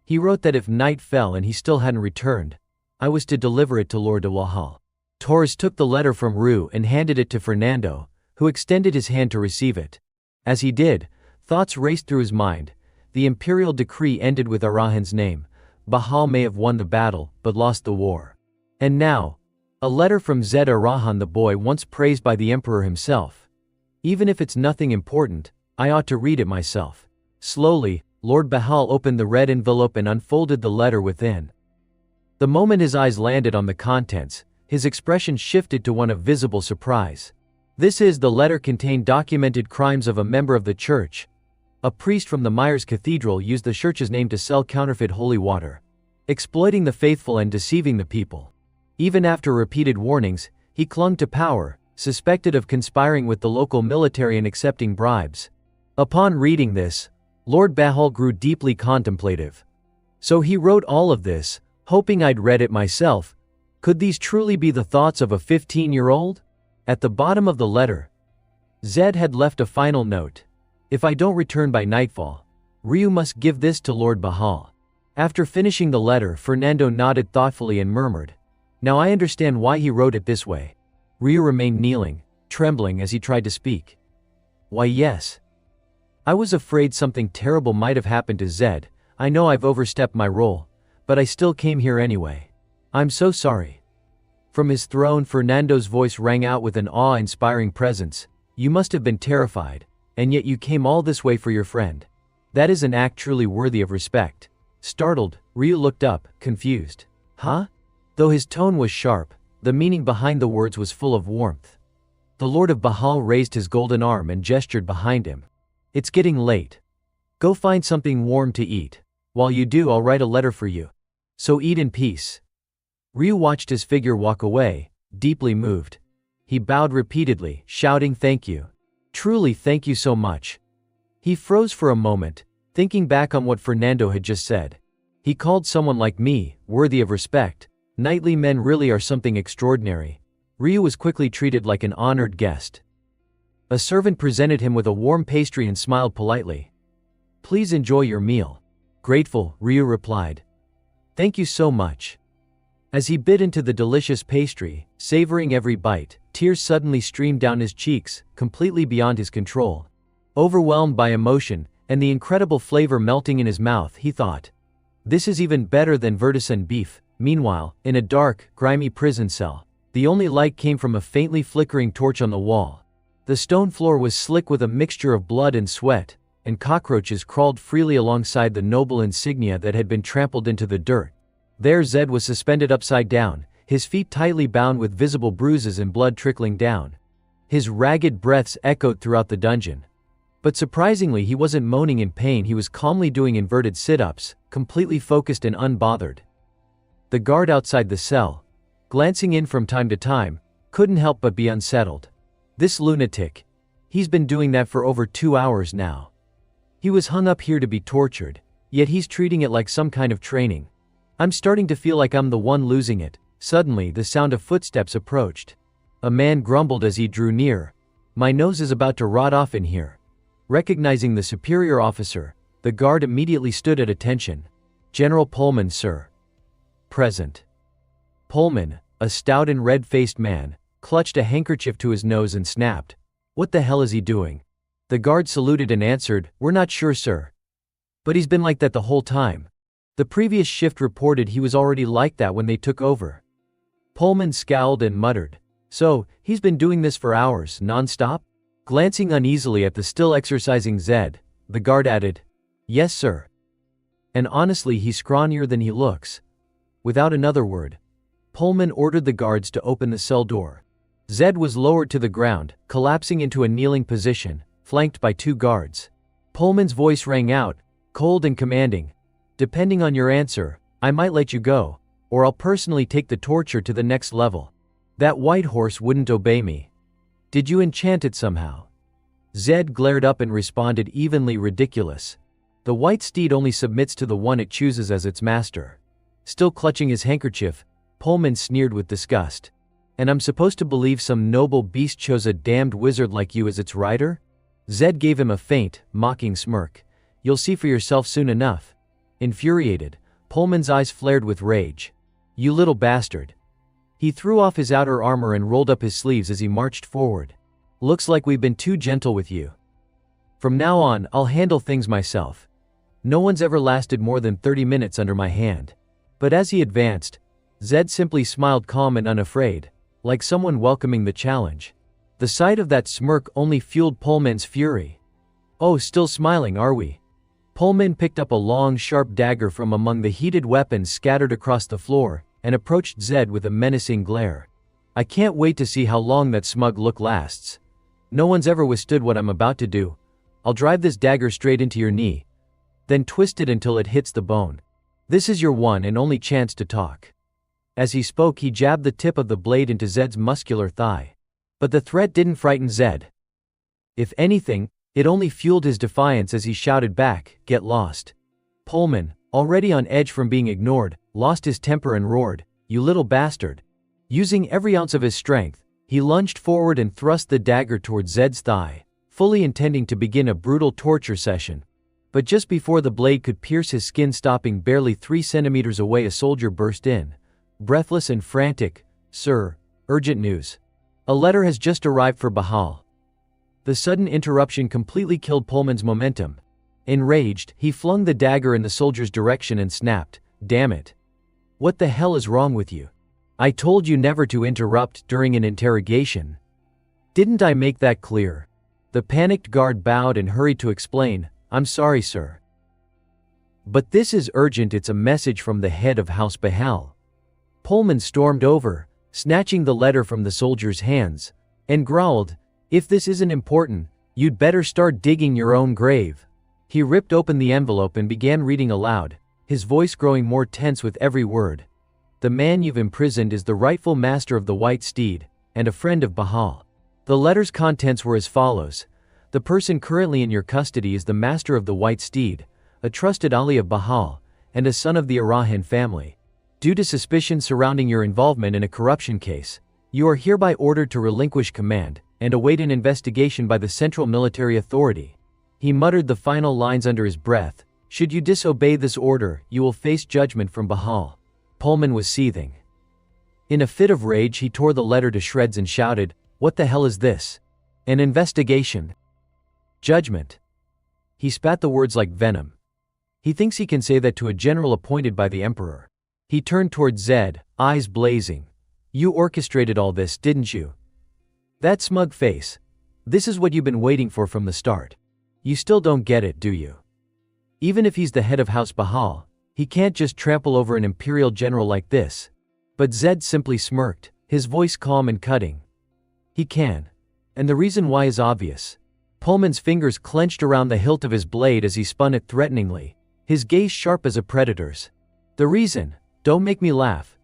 He wrote that if night fell and he still hadn't returned, I was to deliver it to Lord de Wahal. Taurus took the letter from Ryu and handed it to Fernando, who extended his hand to receive it. As he did, thoughts raced through his mind. The imperial decree ended with Arahan's name. Bahal may have won the battle, but lost the war. And now, a letter from Zed Arahan, the boy once praised by the emperor himself. Even if it's nothing important, I ought to read it myself. Slowly, Lord Bahal opened the red envelope and unfolded the letter within. The moment his eyes landed on the contents, his expression shifted to one of visible surprise. The letter contained documented crimes of a member of the church. A priest from the Myers Cathedral used the church's name to sell counterfeit holy water, exploiting the faithful and deceiving the people. Even after repeated warnings, he clung to power, suspected of conspiring with the local military and accepting bribes. Upon reading this, Lord Bahal grew deeply contemplative. So he wrote all of this, hoping I'd read it myself. Could these truly be the thoughts of a 15-year-old? At the bottom of the letter, Zed had left a final note. If I don't return by nightfall, Ryu must give this to Lord Bahal. After finishing the letter, Fernando nodded thoughtfully and murmured, "Now I understand why he wrote it this way." Ryu remained kneeling, trembling as he tried to speak. "Why, yes. I was afraid something terrible might have happened to Zed. I know I've overstepped my role, but I still came here anyway. I'm so sorry." From his throne, Fernando's voice rang out with an awe-inspiring presence. "You must have been terrified, and yet you came all this way for your friend. That is an act truly worthy of respect." Startled, Ryu looked up, confused. "Huh?" Though his tone was sharp, the meaning behind the words was full of warmth. The Lord of Bahal raised his golden arm and gestured behind him. "It's getting late. Go find something warm to eat. While you do, I'll write a letter for you. So eat in peace." Ryu watched his figure walk away, deeply moved. He bowed repeatedly, shouting, "Thank you. Truly thank you so much." He froze for a moment, thinking back on what Fernando had just said. He called someone like me worthy of respect. Knightly men really are something extraordinary. Ryu was quickly treated like an honored guest. A servant presented him with a warm pastry and smiled politely. "Please enjoy your meal." "Grateful," Ryu replied. "Thank you so much." As he bit into the delicious pastry, savoring every bite, tears suddenly streamed down his cheeks, completely beyond his control. Overwhelmed by emotion, and the incredible flavor melting in his mouth, he thought, "This is even better than verticen beef." Meanwhile, in a dark, grimy prison cell, the only light came from a faintly flickering torch on the wall. The stone floor was slick with a mixture of blood and sweat, and cockroaches crawled freely alongside the noble insignia that had been trampled into the dirt. There Zed was suspended upside down, his feet tightly bound with visible bruises and blood trickling down. His ragged breaths echoed throughout the dungeon. But surprisingly, he wasn't moaning in pain, he was calmly doing inverted sit-ups, completely focused and unbothered. The guard outside the cell, glancing in from time to time, couldn't help but be unsettled. This lunatic. He's been doing that for over 2 hours now. He was hung up here to be tortured, yet he's treating it like some kind of training. I'm starting to feel like I'm the one losing it. Suddenly, the sound of footsteps approached. A man grumbled as he drew near. "My nose is about to rot off in here." Recognizing the superior officer, the guard immediately stood at attention. "General Pullman, sir." "Present." Pullman, a stout and red-faced man, clutched a handkerchief to his nose and snapped, "What the hell is he doing?" The guard saluted and answered, "We're not sure, sir. But he's been like that the whole time. The previous shift reported he was already like that when they took over." Pullman scowled and muttered, "So, he's been doing this for hours, non-stop?" Glancing uneasily at the still exercising Zed, the guard added, "Yes, sir. And honestly, he's scrawnier than he looks." Without another word, Pullman ordered the guards to open the cell door. Zed was lowered to the ground, collapsing into a kneeling position, flanked by 2 guards. Pullman's voice rang out, cold and commanding, "Depending on your answer, I might let you go, or I'll personally take the torture to the next level. That white horse wouldn't obey me. Did you enchant it somehow?" Zed glared up and responded evenly, "Ridiculous. The white steed only submits to the one it chooses as its master." Still clutching his handkerchief, Pullman sneered with disgust. "And I'm supposed to believe some noble beast chose a damned wizard like you as its rider?" Zed gave him a faint, mocking smirk. "You'll see for yourself soon enough." Infuriated, Pullman's eyes flared with rage. "You little bastard." He threw off his outer armor and rolled up his sleeves as he marched forward. "Looks like we've been too gentle with you. From now on, I'll handle things myself. No one's ever lasted more than 30 minutes under my hand." But as he advanced, Zed simply smiled, calm and unafraid, like someone welcoming the challenge. The sight of that smirk only fueled Pullman's fury. "Oh, still smiling, are we?" Pullman picked up a long, sharp dagger from among the heated weapons scattered across the floor, and approached Zed with a menacing glare. "I can't wait to see how long that smug look lasts. No one's ever withstood what I'm about to do. I'll drive this dagger straight into your knee, then twist it until it hits the bone. This is your one and only chance to talk." As he spoke, he jabbed the tip of the blade into Zed's muscular thigh. But the threat didn't frighten Zed. If anything, it only fueled his defiance as he shouted back, "Get lost." Pullman, already on edge from being ignored, lost his temper and roared, "You little bastard." Using every ounce of his strength, he lunged forward and thrust the dagger toward Zed's thigh, fully intending to begin a brutal torture session. But just before the blade could pierce his skin, stopping barely 3 centimeters away, a soldier burst in. Breathless and frantic, "Sir, urgent news. A letter has just arrived for Bahal." The sudden interruption completely killed Pullman's momentum. Enraged, he flung the dagger in the soldier's direction and snapped, "Damn it. What the hell is wrong with you? I told you never to interrupt during an interrogation. Didn't I make that clear?" The panicked guard bowed and hurried to explain, "I'm sorry, sir. But this is urgent, it's a message from the head of House Bahal." Pullman stormed over, snatching the letter from the soldier's hands, and growled, "If this isn't important, you'd better start digging your own grave." He ripped open the envelope and began reading aloud, his voice growing more tense with every word. "The man you've imprisoned is the rightful master of the White Steed, and a friend of Bahal." The letter's contents were as follows. "The person currently in your custody is the master of the White Steed, a trusted ally of Bahal, and a son of the Arahan family. Due to suspicions surrounding your involvement in a corruption case, you are hereby ordered to relinquish command, and await an investigation by the Central Military Authority. He muttered the final lines under his breath. Should you disobey this order, you will face judgment from Bahal. Pullman was seething. In a fit of rage, he tore the letter to shreds and shouted, "What the hell is this? An investigation? Judgment." He spat the words like venom. He thinks he can say that to a general appointed by the Emperor. He turned toward Zed, eyes blazing. "You orchestrated all this, didn't you? That smug face. This is what you've been waiting for from the start. You still don't get it, do you? Even if he's the head of House Bahal, he can't just trample over an imperial general like this." But Zed simply smirked, his voice calm and cutting. "He can. And the reason why is obvious." Pullman's fingers clenched around the hilt of his blade as he spun it threateningly, his gaze sharp as a predator's. "The reason? Don't make me laugh.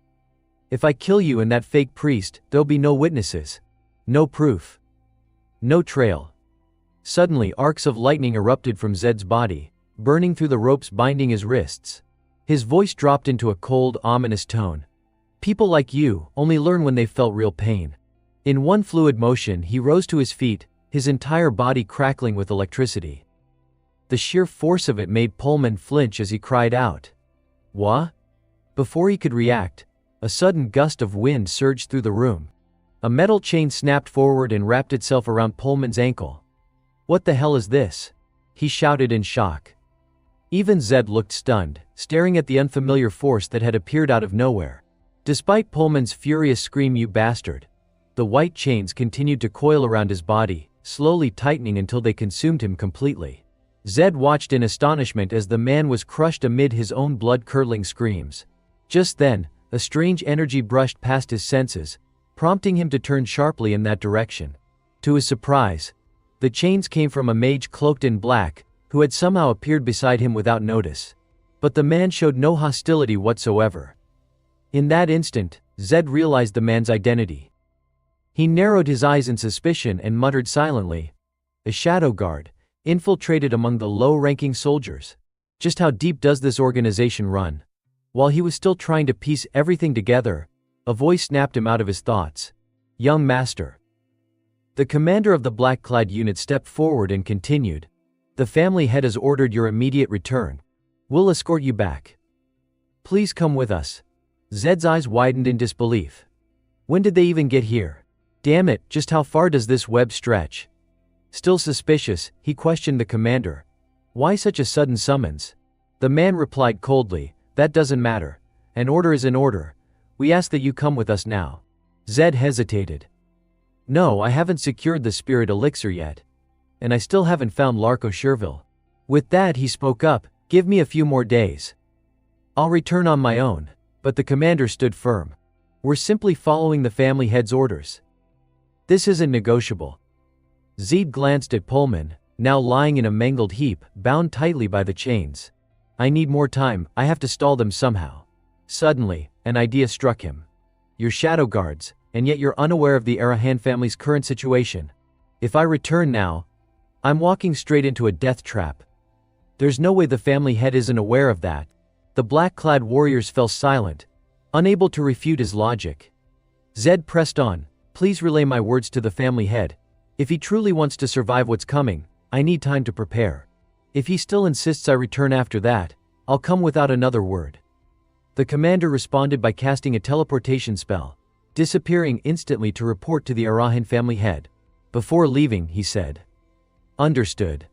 If I kill you and that fake priest, there'll be no witnesses. No proof. No trail." Suddenly, arcs of lightning erupted from Zed's body, burning through the ropes binding his wrists. His voice dropped into a cold, ominous tone. "People like you only learn when they've felt real pain." In one fluid motion, he rose to his feet, his entire body crackling with electricity. The sheer force of it made Pullman flinch as he cried out, "What?" Before he could react, a sudden gust of wind surged through the room. A metal chain snapped forward and wrapped itself around Pullman's ankle. "What the hell is this?" he shouted in shock. Even Zed looked stunned, staring at the unfamiliar force that had appeared out of nowhere. Despite Pullman's furious scream, "You bastard!" the white chains continued to coil around his body, slowly tightening until they consumed him completely. Zed watched in astonishment as the man was crushed amid his own blood-curdling screams. Just then, a strange energy brushed past his senses, prompting him to turn sharply in that direction. To his surprise, the chains came from a mage cloaked in black, who had somehow appeared beside him without notice. But the man showed no hostility whatsoever. In that instant, Zed realized the man's identity. He narrowed his eyes in suspicion and muttered silently, "A shadow guard, infiltrated among the low-ranking soldiers. Just how deep does this organization run?" While he was still trying to piece everything together, a voice snapped him out of his thoughts. "Young master." The commander of the black-clad unit stepped forward and continued, "The family head has ordered your immediate return. We'll escort you back. Please come with us." Zed's eyes widened in disbelief. When did they even get here? Damn it, just how far does this web stretch? Still suspicious, he questioned the commander. "Why such a sudden summons?" The man replied coldly, "That doesn't matter. An order is an order. We ask that you come with us now." Zed hesitated. "No, I haven't secured the spirit elixir yet. And I still haven't found Larko Sherville." With that, he spoke up, "Give me a few more days. I'll return on my own." But the commander stood firm. "We're simply following the family head's orders. This isn't negotiable." Zed glanced at Pullman, now lying in a mangled heap, bound tightly by the chains. "I need more time, I have to stall them somehow." Suddenly, an idea struck him. "You're shadow guards, and yet you're unaware of the Arahan family's current situation. If I return now, I'm walking straight into a death trap. There's no way the family head isn't aware of that." The black-clad warriors fell silent, unable to refute his logic. Zed pressed on, "Please relay my words to the family head. If he truly wants to survive what's coming, I need time to prepare. If he still insists I return after that, I'll come without another word." The commander responded by casting a teleportation spell, disappearing instantly to report to the Arahan family head. Before leaving, he said, "Understood.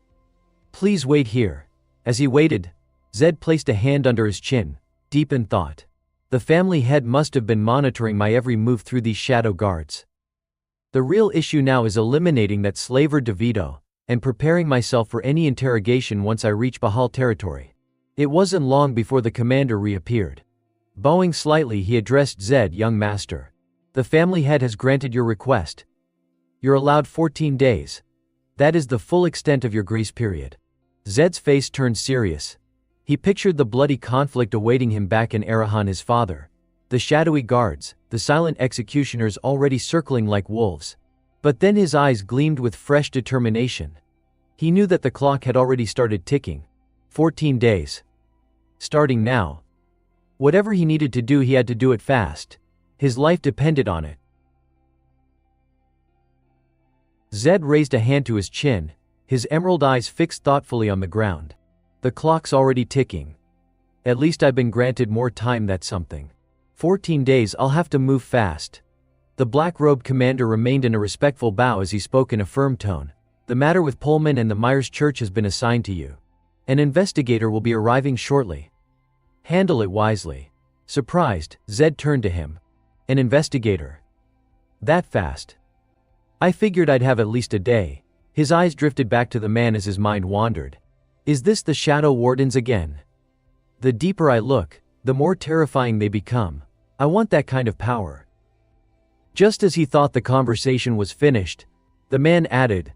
Please wait here." As he waited, Zed placed a hand under his chin, deep in thought. The family head must have been monitoring my every move through these shadow guards. The real issue now is eliminating that slaver DeVito, and preparing myself for any interrogation once I reach Bahal territory. It wasn't long before the commander reappeared. Bowing slightly, he addressed Zed, "Young master. The family head has granted your request. You're allowed 14 days. That is the full extent of your grace period." Zed's face turned serious. He pictured the bloody conflict awaiting him back in Arahan, his father. The shadowy guards, the silent executioners already circling like wolves. But then his eyes gleamed with fresh determination. He knew that the clock had already started ticking. 14 days. Starting now. Whatever he needed to do, he had to do it fast. His life depended on it. Zed raised a hand to his chin, his emerald eyes fixed thoughtfully on the ground. The clock's already ticking. At least I've been granted more time, that's something. 14 days, I'll have to move fast. The black-robed commander remained in a respectful bow as he spoke in a firm tone. The matter with Pullman and the Myers Church has been assigned to you. An investigator will be arriving shortly. Handle it wisely. Surprised, Zed turned to him. An investigator? That fast? I figured I'd have at least a day. His eyes drifted back to the man as his mind wandered. Is this the Shadow Wardens again? The deeper I look, the more terrifying they become. I want that kind of power. Just as he thought the conversation was finished, the man added,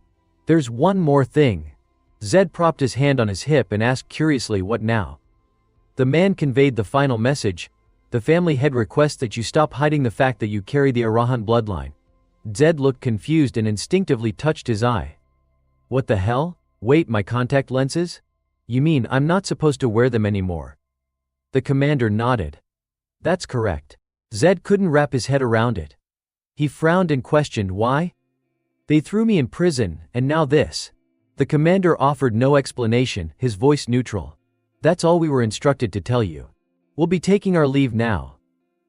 "There's one more thing." Zed propped his hand on his hip and asked curiously, "What now?" The man conveyed the final message. "The family head requests that you stop hiding the fact that you carry the Arahan bloodline." Zed looked confused and instinctively touched his eye. What the hell? Wait, my contact lenses? You mean I'm not supposed to wear them anymore? The commander nodded. That's correct. Zed couldn't wrap his head around it. He frowned and questioned why. They threw me in prison, and now this. The commander offered no explanation, his voice neutral. That's all we were instructed to tell you. We'll be taking our leave now.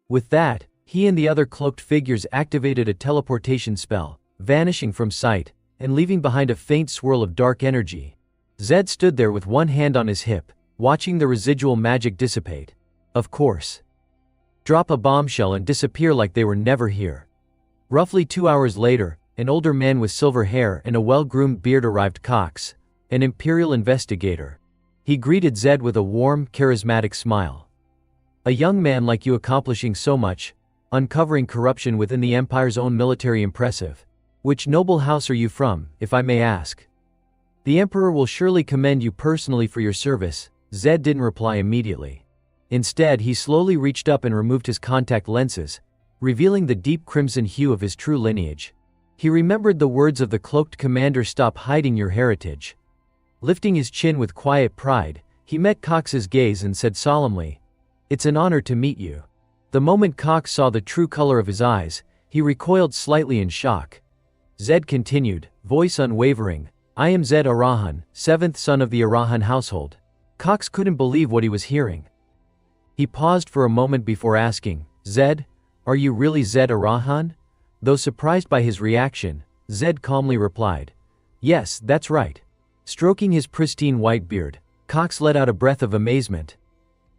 With that, he and the other cloaked figures activated a teleportation spell, vanishing from sight, and leaving behind a faint swirl of dark energy. Zed stood there with one hand on his hip, watching the residual magic dissipate. Of course. Drop a bombshell and disappear like they were never here. Roughly 2 hours later, an older man with silver hair and a well-groomed beard arrived. Cox, an Imperial investigator. He greeted Zed with a warm, charismatic smile. A young man like you accomplishing so much, uncovering corruption within the Empire's own military, impressive. Which noble house are you from, if I may ask? The Emperor will surely commend you personally for your service. Zed didn't reply immediately. Instead, he slowly reached up and removed his contact lenses, revealing the deep crimson hue of his true lineage. He remembered the words of the cloaked commander, "Stop hiding your heritage." Lifting his chin with quiet pride, he met Cox's gaze and said solemnly, "It's an honor to meet you." The moment Cox saw the true color of his eyes, he recoiled slightly in shock. Zed continued, voice unwavering, "I am Zed Arahan, 7th son of the Arahan household." Cox couldn't believe what he was hearing. He paused for a moment before asking, "Zed, are you really Zed Arahan?" Though surprised by his reaction, Zed calmly replied, "Yes, that's right." Stroking his pristine white beard, Cox let out a breath of amazement.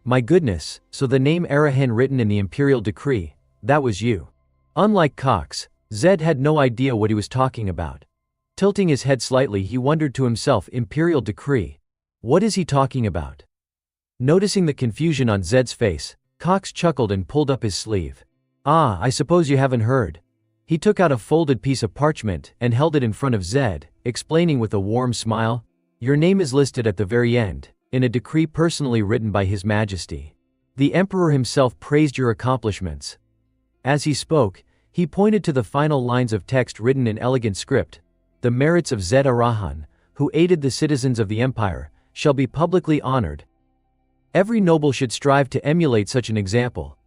"My goodness, so the name Arahan written in the Imperial decree, that was you." Unlike Cox, Zed had no idea what he was talking about. Tilting his head slightly, he wondered to himself, Imperial decree? What is he talking about? Noticing the confusion on Zed's face, Cox chuckled and pulled up his sleeve. "Ah, I suppose you haven't heard." He took out a folded piece of parchment and held it in front of Zed, explaining with a warm smile, "Your name is listed at the very end, in a decree personally written by His Majesty. The Emperor himself praised your accomplishments." As he spoke, he pointed to the final lines of text written in elegant script. "The merits of Zed Arahan, who aided the citizens of the Empire, shall be publicly honored. Every noble should strive to emulate such an example."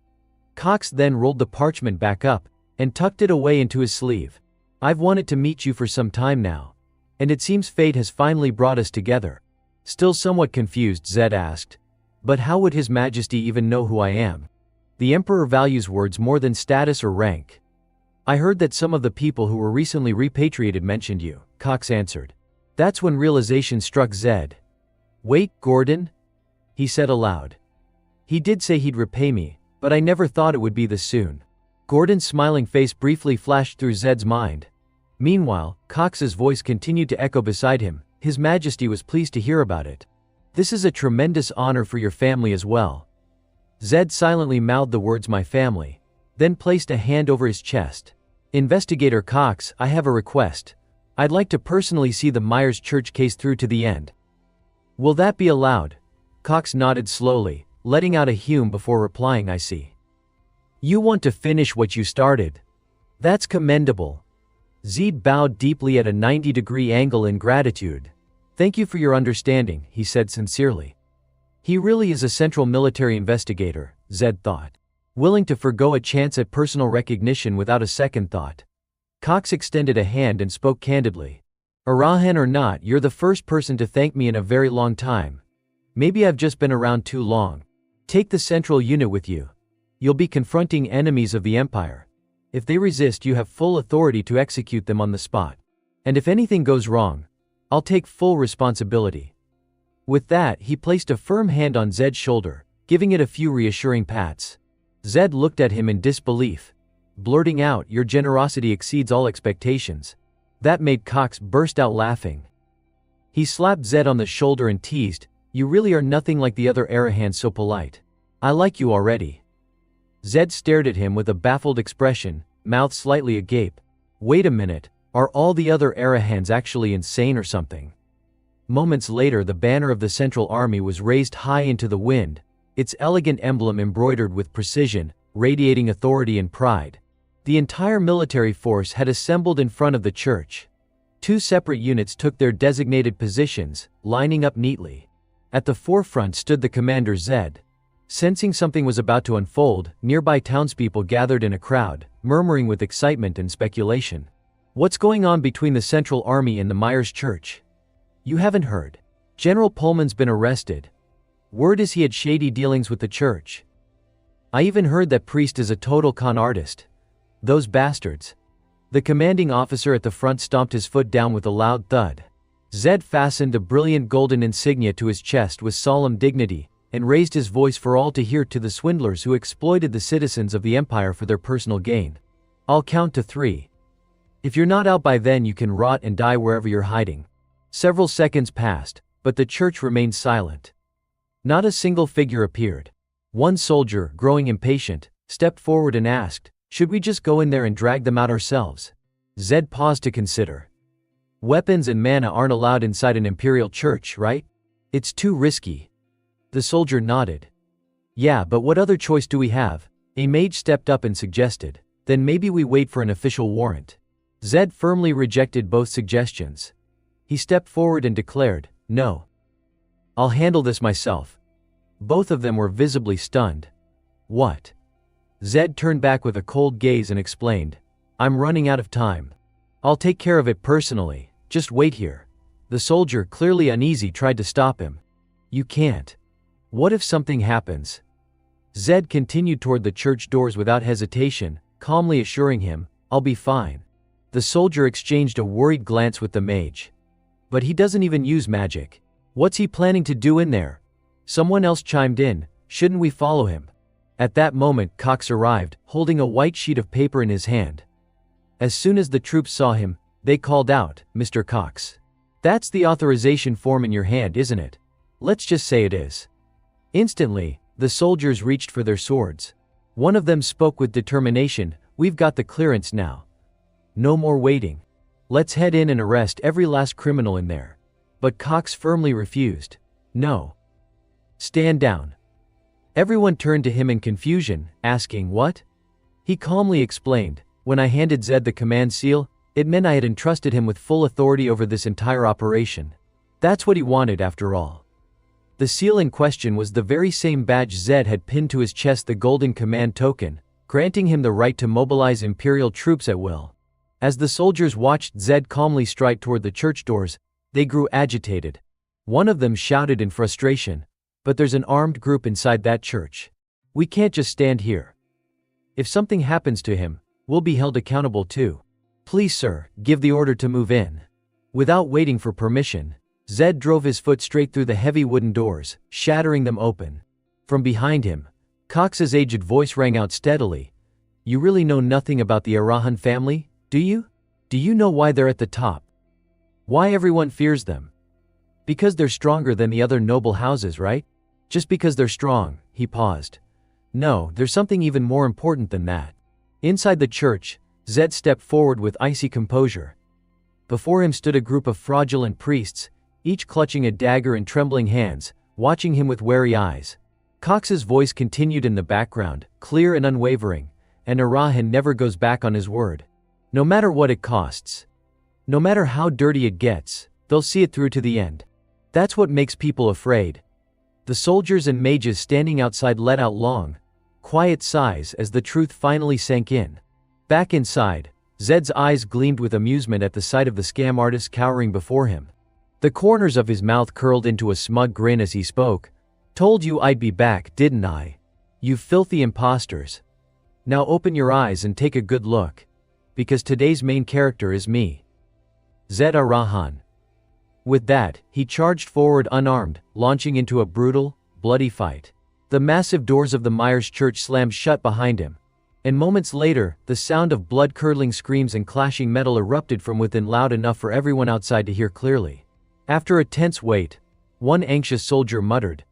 Cox then rolled the parchment back up and tucked it away into his sleeve. "I've wanted to meet you for some time now. And it seems fate has finally brought us together." Still somewhat confused, Zed asked, "But how would His Majesty even know who I am?" "The Emperor values words more than status or rank. I heard that some of the people who were recently repatriated mentioned you," Cox answered. That's when realization struck Zed. "Wait, Gordon?" he said aloud. "He did say he'd repay me, but I never thought it would be this soon." Gordon's smiling face briefly flashed through Zed's mind. Meanwhile, Cox's voice continued to echo beside him. "His Majesty was pleased to hear about it. This is a tremendous honor for your family as well." Zed silently mouthed the words "my family," then placed a hand over his chest. "Investigator Cox, I have a request. I'd like to personally see the Myers Church case through to the end." "Will that be allowed?" Cox nodded slowly, letting out a hume before replying, "I see. You want to finish what you started. That's commendable." Zed bowed deeply at a 90-degree angle in gratitude. "Thank you for your understanding," he said sincerely. He really is a central military investigator, Zed thought. Willing to forgo a chance at personal recognition without a second thought. Cox extended a hand and spoke candidly. Arahan or not, you're the first person to thank me in a very long time. Maybe I've just been around too long. Take the central unit with you. You'll be confronting enemies of the Empire. If they resist, you have full authority to execute them on the spot. And if anything goes wrong, I'll take full responsibility. With that, he placed a firm hand on Zed's shoulder, giving it a few reassuring pats. Zed looked at him in disbelief, blurting out, "Your generosity exceeds all expectations." That made Cox burst out laughing. He slapped Zed on the shoulder and teased, "You really are nothing like the other Arahans so polite. I like you already." Zed stared at him with a baffled expression, mouth slightly agape. Wait a minute, are all the other Arahans actually insane or something? Moments later, the banner of the Central Army was raised high into the wind, its elegant emblem embroidered with precision, radiating authority and pride. The entire military force had assembled in front of the church. Two separate units took their designated positions, lining up neatly. At the forefront stood the commander Zed. Sensing something was about to unfold, nearby townspeople gathered in a crowd, murmuring with excitement and speculation. What's going on between the Central Army and the Myers Church? You haven't heard. General Pullman's been arrested. Word is he had shady dealings with the church. I even heard that priest is a total con artist. Those bastards. The commanding officer at the front stomped his foot down with a loud thud. Zed fastened a brilliant golden insignia to his chest with solemn dignity, and raised his voice for all to hear to the swindlers who exploited the citizens of the Empire for their personal gain. I'll count to 3. If you're not out by then, you can rot and die wherever you're hiding. Several seconds passed, but the church remained silent. Not a single figure appeared. One soldier, growing impatient, stepped forward and asked, "Should we just go in there and drag them out ourselves?" Zed paused to consider. Weapons and mana aren't allowed inside an imperial church, right? It's too risky. The soldier nodded. Yeah, but what other choice do we have? A mage stepped up and suggested. Then maybe we wait for an official warrant. Zed firmly rejected both suggestions. He stepped forward and declared, "No. I'll handle this myself." Both of them were visibly stunned. What? Zed turned back with a cold gaze and explained, "I'm running out of time. I'll take care of it personally, just wait here." The soldier, clearly uneasy, tried to stop him. "You can't. What if something happens?" Zed continued toward the church doors without hesitation, calmly assuring him, "I'll be fine." The soldier exchanged a worried glance with the mage. "But he doesn't even use magic. What's he planning to do in there?" Someone else chimed in, "Shouldn't we follow him?" At that moment, Cox arrived, holding a white sheet of paper in his hand. As soon as the troops saw him, they called out, "Mr. Cox. That's the authorization form in your hand, isn't it? Let's just say it is." Instantly, the soldiers reached for their swords. One of them spoke with determination, "We've got the clearance now. No more waiting. Let's head in and arrest every last criminal in there." But Cox firmly refused. "No. Stand down." Everyone turned to him in confusion, asking, "What?" He calmly explained, "When I handed Zed the command seal, it meant I had entrusted him with full authority over this entire operation. That's what he wanted after all." The seal in question was the very same badge Zed had pinned to his chest, the golden command token, granting him the right to mobilize Imperial troops at will. As the soldiers watched Zed calmly stride toward the church doors, they grew agitated. One of them shouted in frustration, "But there's an armed group inside that church. We can't just stand here. If something happens to him, we'll be held accountable too. Please, sir, give the order to move in." Without waiting for permission, Zed drove his foot straight through the heavy wooden doors, shattering them open. From behind him, Cox's aged voice rang out steadily, "You really know nothing about the Arahan family, do you? Do you know why they're at the top? Why everyone fears them? Because they're stronger than the other noble houses, right? Just because they're strong." He paused. "No, there's something even more important than that." Inside the church, Zed stepped forward with icy composure. Before him stood a group of fraudulent priests, each clutching a dagger in trembling hands, watching him with wary eyes. Cox's voice continued in the background, clear and unwavering, "And Arahan never goes back on his word. No matter what it costs. No matter how dirty it gets, they'll see it through to the end. That's what makes people afraid." The soldiers and mages standing outside let out long, quiet sighs as the truth finally sank in. Back inside, Zed's eyes gleamed with amusement at the sight of the scam artist cowering before him. The corners of his mouth curled into a smug grin as he spoke. "Told you I'd be back, didn't I? You filthy imposters. Now open your eyes and take a good look. Because today's main character is me. Zed Arahan." With that, he charged forward unarmed, launching into a brutal, bloody fight. The massive doors of the Myers Church slammed shut behind him. And moments later, the sound of blood-curdling screams and clashing metal erupted from within, loud enough for everyone outside to hear clearly. After a tense wait, one anxious soldier muttered,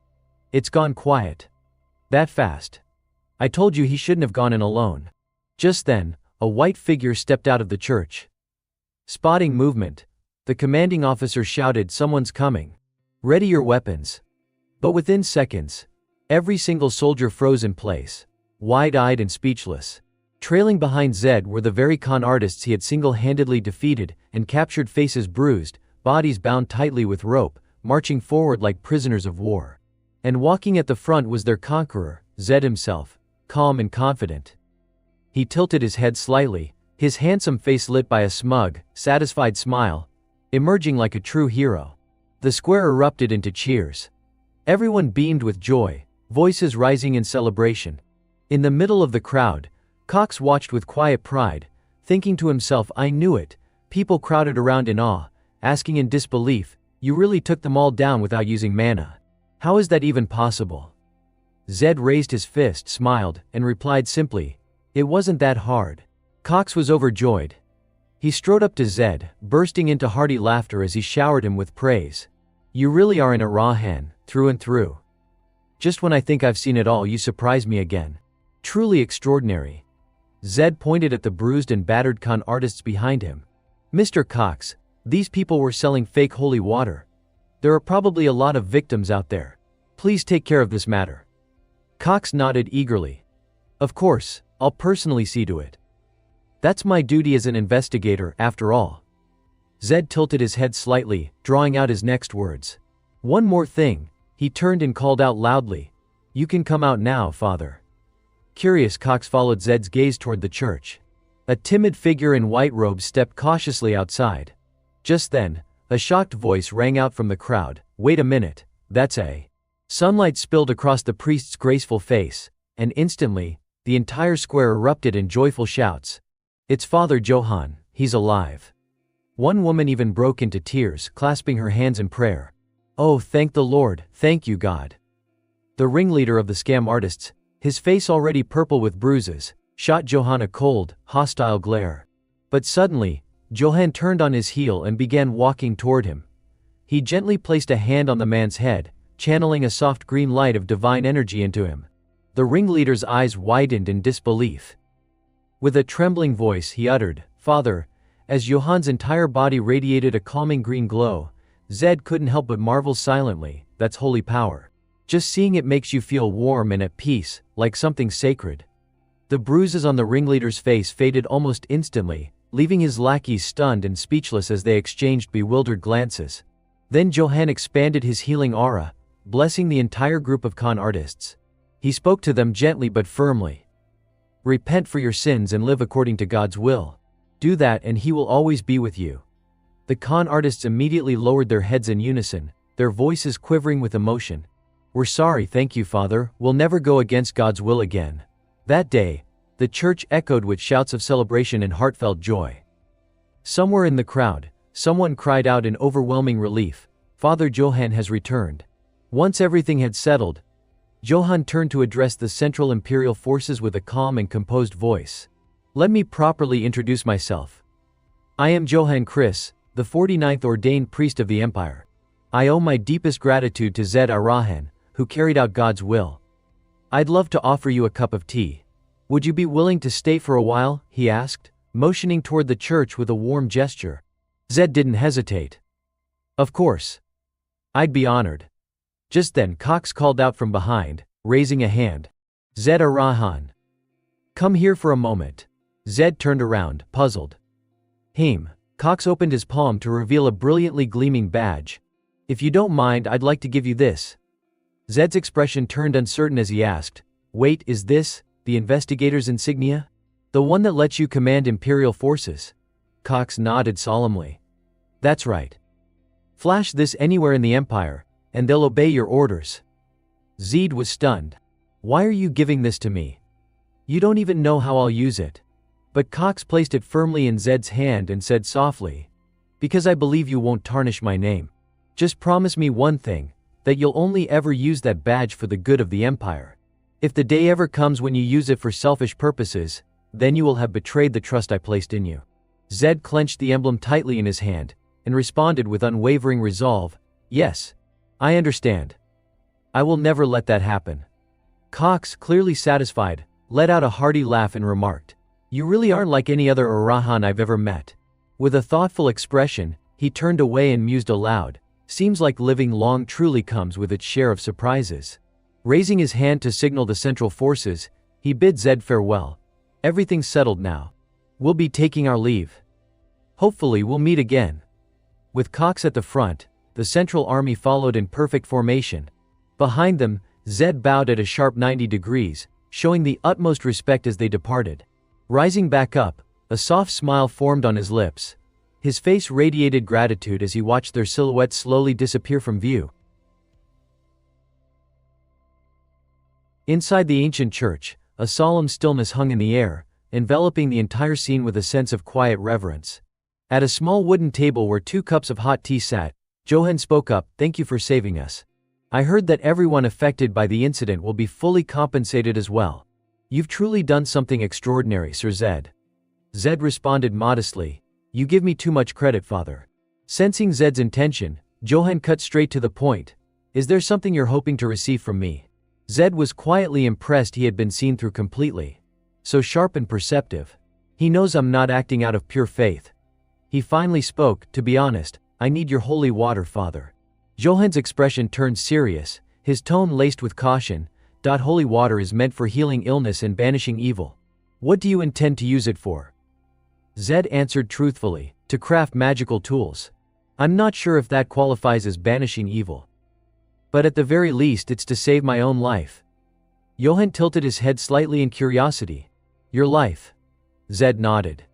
"It's gone quiet. That fast. I told you he shouldn't have gone in alone." Just then, a white figure stepped out of the church. Spotting movement, the commanding officer shouted, "Someone's coming. Ready your weapons." But within seconds, every single soldier froze in place, wide-eyed and speechless. Trailing behind Zed were the very con artists he had single-handedly defeated and captured, faces bruised, bodies bound tightly with rope, marching forward like prisoners of war. And walking at the front was their conqueror, Zed himself, calm and confident. He tilted his head slightly, his handsome face lit by a smug, satisfied smile, emerging like a true hero. The square erupted into cheers. Everyone beamed with joy, voices rising in celebration. In the middle of the crowd, Cox watched with quiet pride, thinking to himself, "I knew it." People crowded around in awe, asking in disbelief, "You really took them all down without using mana? How is that even possible?" Zed raised his fist, smiled, and replied simply, "It wasn't that hard." Cox was overjoyed. He strode up to Zed, bursting into hearty laughter as he showered him with praise. "You really are an Arahan, through and through. Just when I think I've seen it all, you surprise me again. Truly extraordinary." Zed pointed at the bruised and battered con artists behind him. "Mr. Cox, these people were selling fake holy water. There are probably a lot of victims out there. Please take care of this matter." Cox nodded eagerly. "Of course, I'll personally see to it. That's my duty as an investigator, after all." Zed tilted his head slightly, drawing out his next words. "One more thing," he turned and called out loudly. "You can come out now, Father." Curious, Cox followed Zed's gaze toward the church. A timid figure in white robes stepped cautiously outside. Just then, a shocked voice rang out from the crowd, "Wait a minute, that's a..." Sunlight spilled across the priest's graceful face, and instantly, the entire square erupted in joyful shouts. "It's Father Johan, he's alive." One woman even broke into tears, clasping her hands in prayer. "Oh, thank the Lord, thank you God." The ringleader of the scam artists, his face already purple with bruises, shot Johan a cold, hostile glare. But suddenly, Johan turned on his heel and began walking toward him. He gently placed a hand on the man's head, channeling a soft green light of divine energy into him. The ringleader's eyes widened in disbelief. With a trembling voice he uttered, "Father," as Johan's entire body radiated a calming green glow. Zed couldn't help but marvel silently, "That's holy power. Just seeing it makes you feel warm and at peace, like something sacred." The bruises on the ringleader's face faded almost instantly, leaving his lackeys stunned and speechless as they exchanged bewildered glances. Then Johan expanded his healing aura, blessing the entire group of con artists. He spoke to them gently but firmly. "Repent for your sins and live according to God's will. Do that and He will always be with you." The con artists immediately lowered their heads in unison, their voices quivering with emotion. "We're sorry, thank you, Father, we'll never go against God's will again." That day, the church echoed with shouts of celebration and heartfelt joy. Somewhere in the crowd, someone cried out in overwhelming relief, "Father Johan has returned." Once everything had settled, Johan turned to address the Central Imperial Forces with a calm and composed voice. "Let me properly introduce myself. I am Johan Chris, the 49th ordained priest of the Empire. I owe my deepest gratitude to Zed Arahan, who carried out God's will. I'd love to offer you a cup of tea. Would you be willing to stay for a while?" he asked, motioning toward the church with a warm gesture. Zed didn't hesitate. "Of course. I'd be honored." Just then Cox called out from behind, raising a hand. "Zed Arahan. Come here for a moment." Zed turned around, puzzled. Cox opened his palm to reveal a brilliantly gleaming badge. "If you don't mind, I'd like to give you this." Zed's expression turned uncertain as he asked, "Wait, is this the investigator's insignia?" The one that lets you command Imperial forces? Cox nodded solemnly. That's right. Flash this anywhere in the Empire, and they'll obey your orders. Zed was stunned. Why are you giving this to me? You don't even know how I'll use it. But Cox placed it firmly in Zed's hand and said softly, because I believe you won't tarnish my name. Just promise me one thing, that you'll only ever use that badge for the good of the Empire. If the day ever comes when you use it for selfish purposes, then you will have betrayed the trust I placed in you. Zed clenched the emblem tightly in his hand, and responded with unwavering resolve, yes, I understand. I will never let that happen. Cox, clearly satisfied, let out a hearty laugh and remarked, you really aren't like any other Arahan I've ever met. With a thoughtful expression, he turned away and mused aloud, seems like living long truly comes with its share of surprises. Raising his hand to signal the Central Forces, he bid Zed farewell. Everything's settled now. We'll be taking our leave. Hopefully we'll meet again. With Cox at the front, the Central Army followed in perfect formation. Behind them, Zed bowed at a sharp 90 degrees, showing the utmost respect as they departed. Rising back up, a soft smile formed on his lips. His face radiated gratitude as he watched their silhouettes slowly disappear from view. Inside the ancient church, a solemn stillness hung in the air, enveloping the entire scene with a sense of quiet reverence. At a small wooden table where 2 cups of hot tea sat, Johan spoke up, thank you for saving us. I heard that everyone affected by the incident will be fully compensated as well. You've truly done something extraordinary, Sir Zed. Zed responded modestly, you give me too much credit, Father. Sensing Zed's intention, Johan cut straight to the point. Is there something you're hoping to receive from me? Zed was quietly impressed he had been seen through completely. So sharp and perceptive. He knows I'm not acting out of pure faith. He finally spoke, to be honest, I need your holy water, Father. Johan's expression turned serious, his tone laced with caution. Holy water is meant for healing illness and banishing evil. What do you intend to use it for? Zed answered truthfully, to craft magical tools. I'm not sure if that qualifies as banishing evil. But at the very least it's to save my own life. Johan tilted his head slightly in curiosity. Your life? Zed nodded.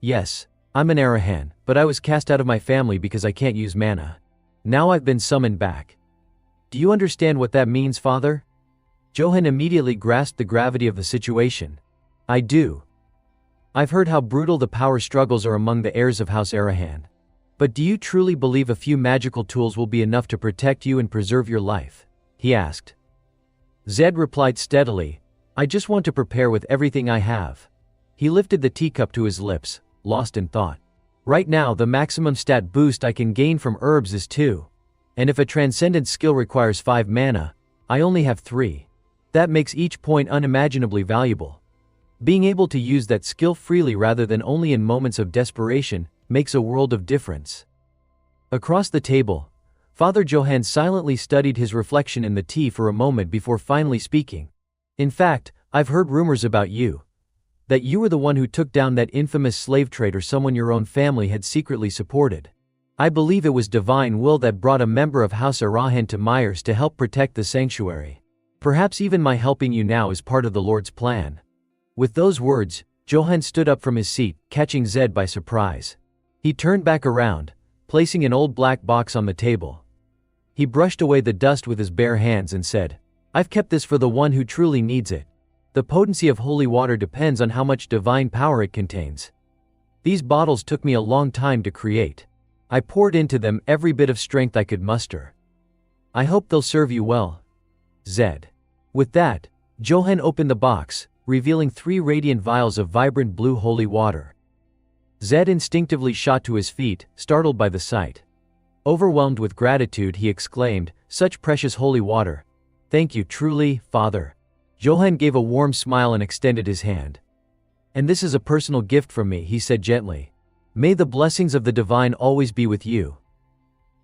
Yes, I'm an Arahan, but I was cast out of my family because I can't use mana. Now I've been summoned back. Do you understand what that means, Father? Johan immediately grasped the gravity of the situation. I do. I've heard how brutal the power struggles are among the heirs of House Arahan. But do you truly believe a few magical tools will be enough to protect you and preserve your life? He asked. Zed replied steadily, I just want to prepare with everything I have. He lifted the teacup to his lips, lost in thought. Right now the maximum stat boost I can gain from herbs is 2. And if a transcendent skill requires 5 mana, I only have 3. That makes each point unimaginably valuable. Being able to use that skill freely rather than only in moments of desperation makes a world of difference. Across the table, Father Johan silently studied his reflection in the tea for a moment before finally speaking. In fact, I've heard rumors about you. That you were the one who took down that infamous slave trader someone your own family had secretly supported. I believe it was divine will that brought a member of House Arahan to Myers to help protect the sanctuary. Perhaps even my helping you now is part of the Lord's plan. With those words, Johan stood up from his seat, catching Zed by surprise. He turned back around, placing an old black box on the table. He brushed away the dust with his bare hands and said, I've kept this for the one who truly needs it. The potency of holy water depends on how much divine power it contains. These bottles took me a long time to create. I poured into them every bit of strength I could muster. I hope they'll serve you well, Zed. With that, Johan opened the box, revealing 3 radiant vials of vibrant blue holy water. Zed instinctively shot to his feet, startled by the sight. Overwhelmed with gratitude, he exclaimed, such precious holy water. Thank you truly, Father. Johan gave a warm smile and extended his hand. And this is a personal gift from me, he said gently. May the blessings of the divine always be with you.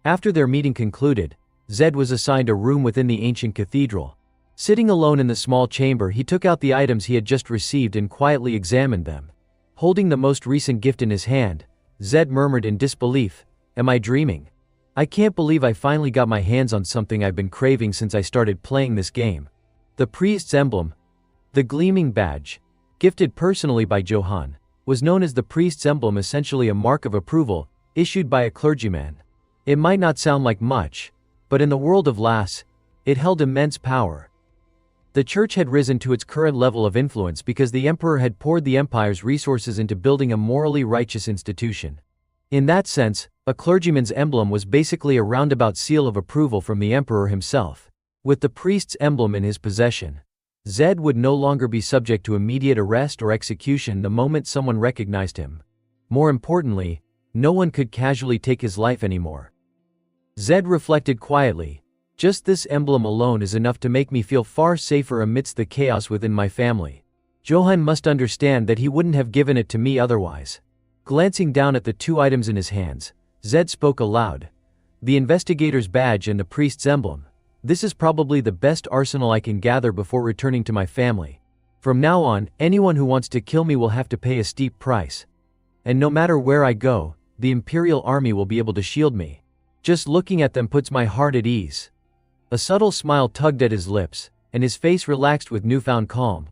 After their meeting concluded, Zed was assigned a room within the ancient cathedral. Sitting alone in the small chamber, he took out the items he had just received and quietly examined them. Holding the most recent gift in his hand, Zed murmured in disbelief, Am I dreaming? I can't believe I finally got my hands on something I've been craving since I started playing this game. The priest's emblem. The gleaming badge. gifted personally by Johann, was known as the priest's emblem, essentially a mark of approval, issued by a clergyman. It might not sound like much, but in the world of Lass, it held immense power. The church had risen to its current level of influence because the emperor had poured the empire's resources into building a morally righteous institution. In that sense, a clergyman's emblem was basically a roundabout seal of approval from the emperor himself. With the priest's emblem in his possession, Zed would no longer be subject to immediate arrest or execution the moment someone recognized him. More importantly, no one could casually take his life anymore. Zed reflected quietly, just this emblem alone is enough to make me feel far safer amidst the chaos within my family. Johann must understand that he wouldn't have given it to me otherwise. Glancing down at the two items in his hands, Zed spoke aloud. The investigator's badge and the priest's emblem. This is probably the best arsenal I can gather before returning to my family. From now on, anyone who wants to kill me will have to pay a steep price. And no matter where I go, the Imperial Army will be able to shield me. Just looking at them puts my heart at ease. A subtle smile tugged at his lips, and his face relaxed with newfound calm.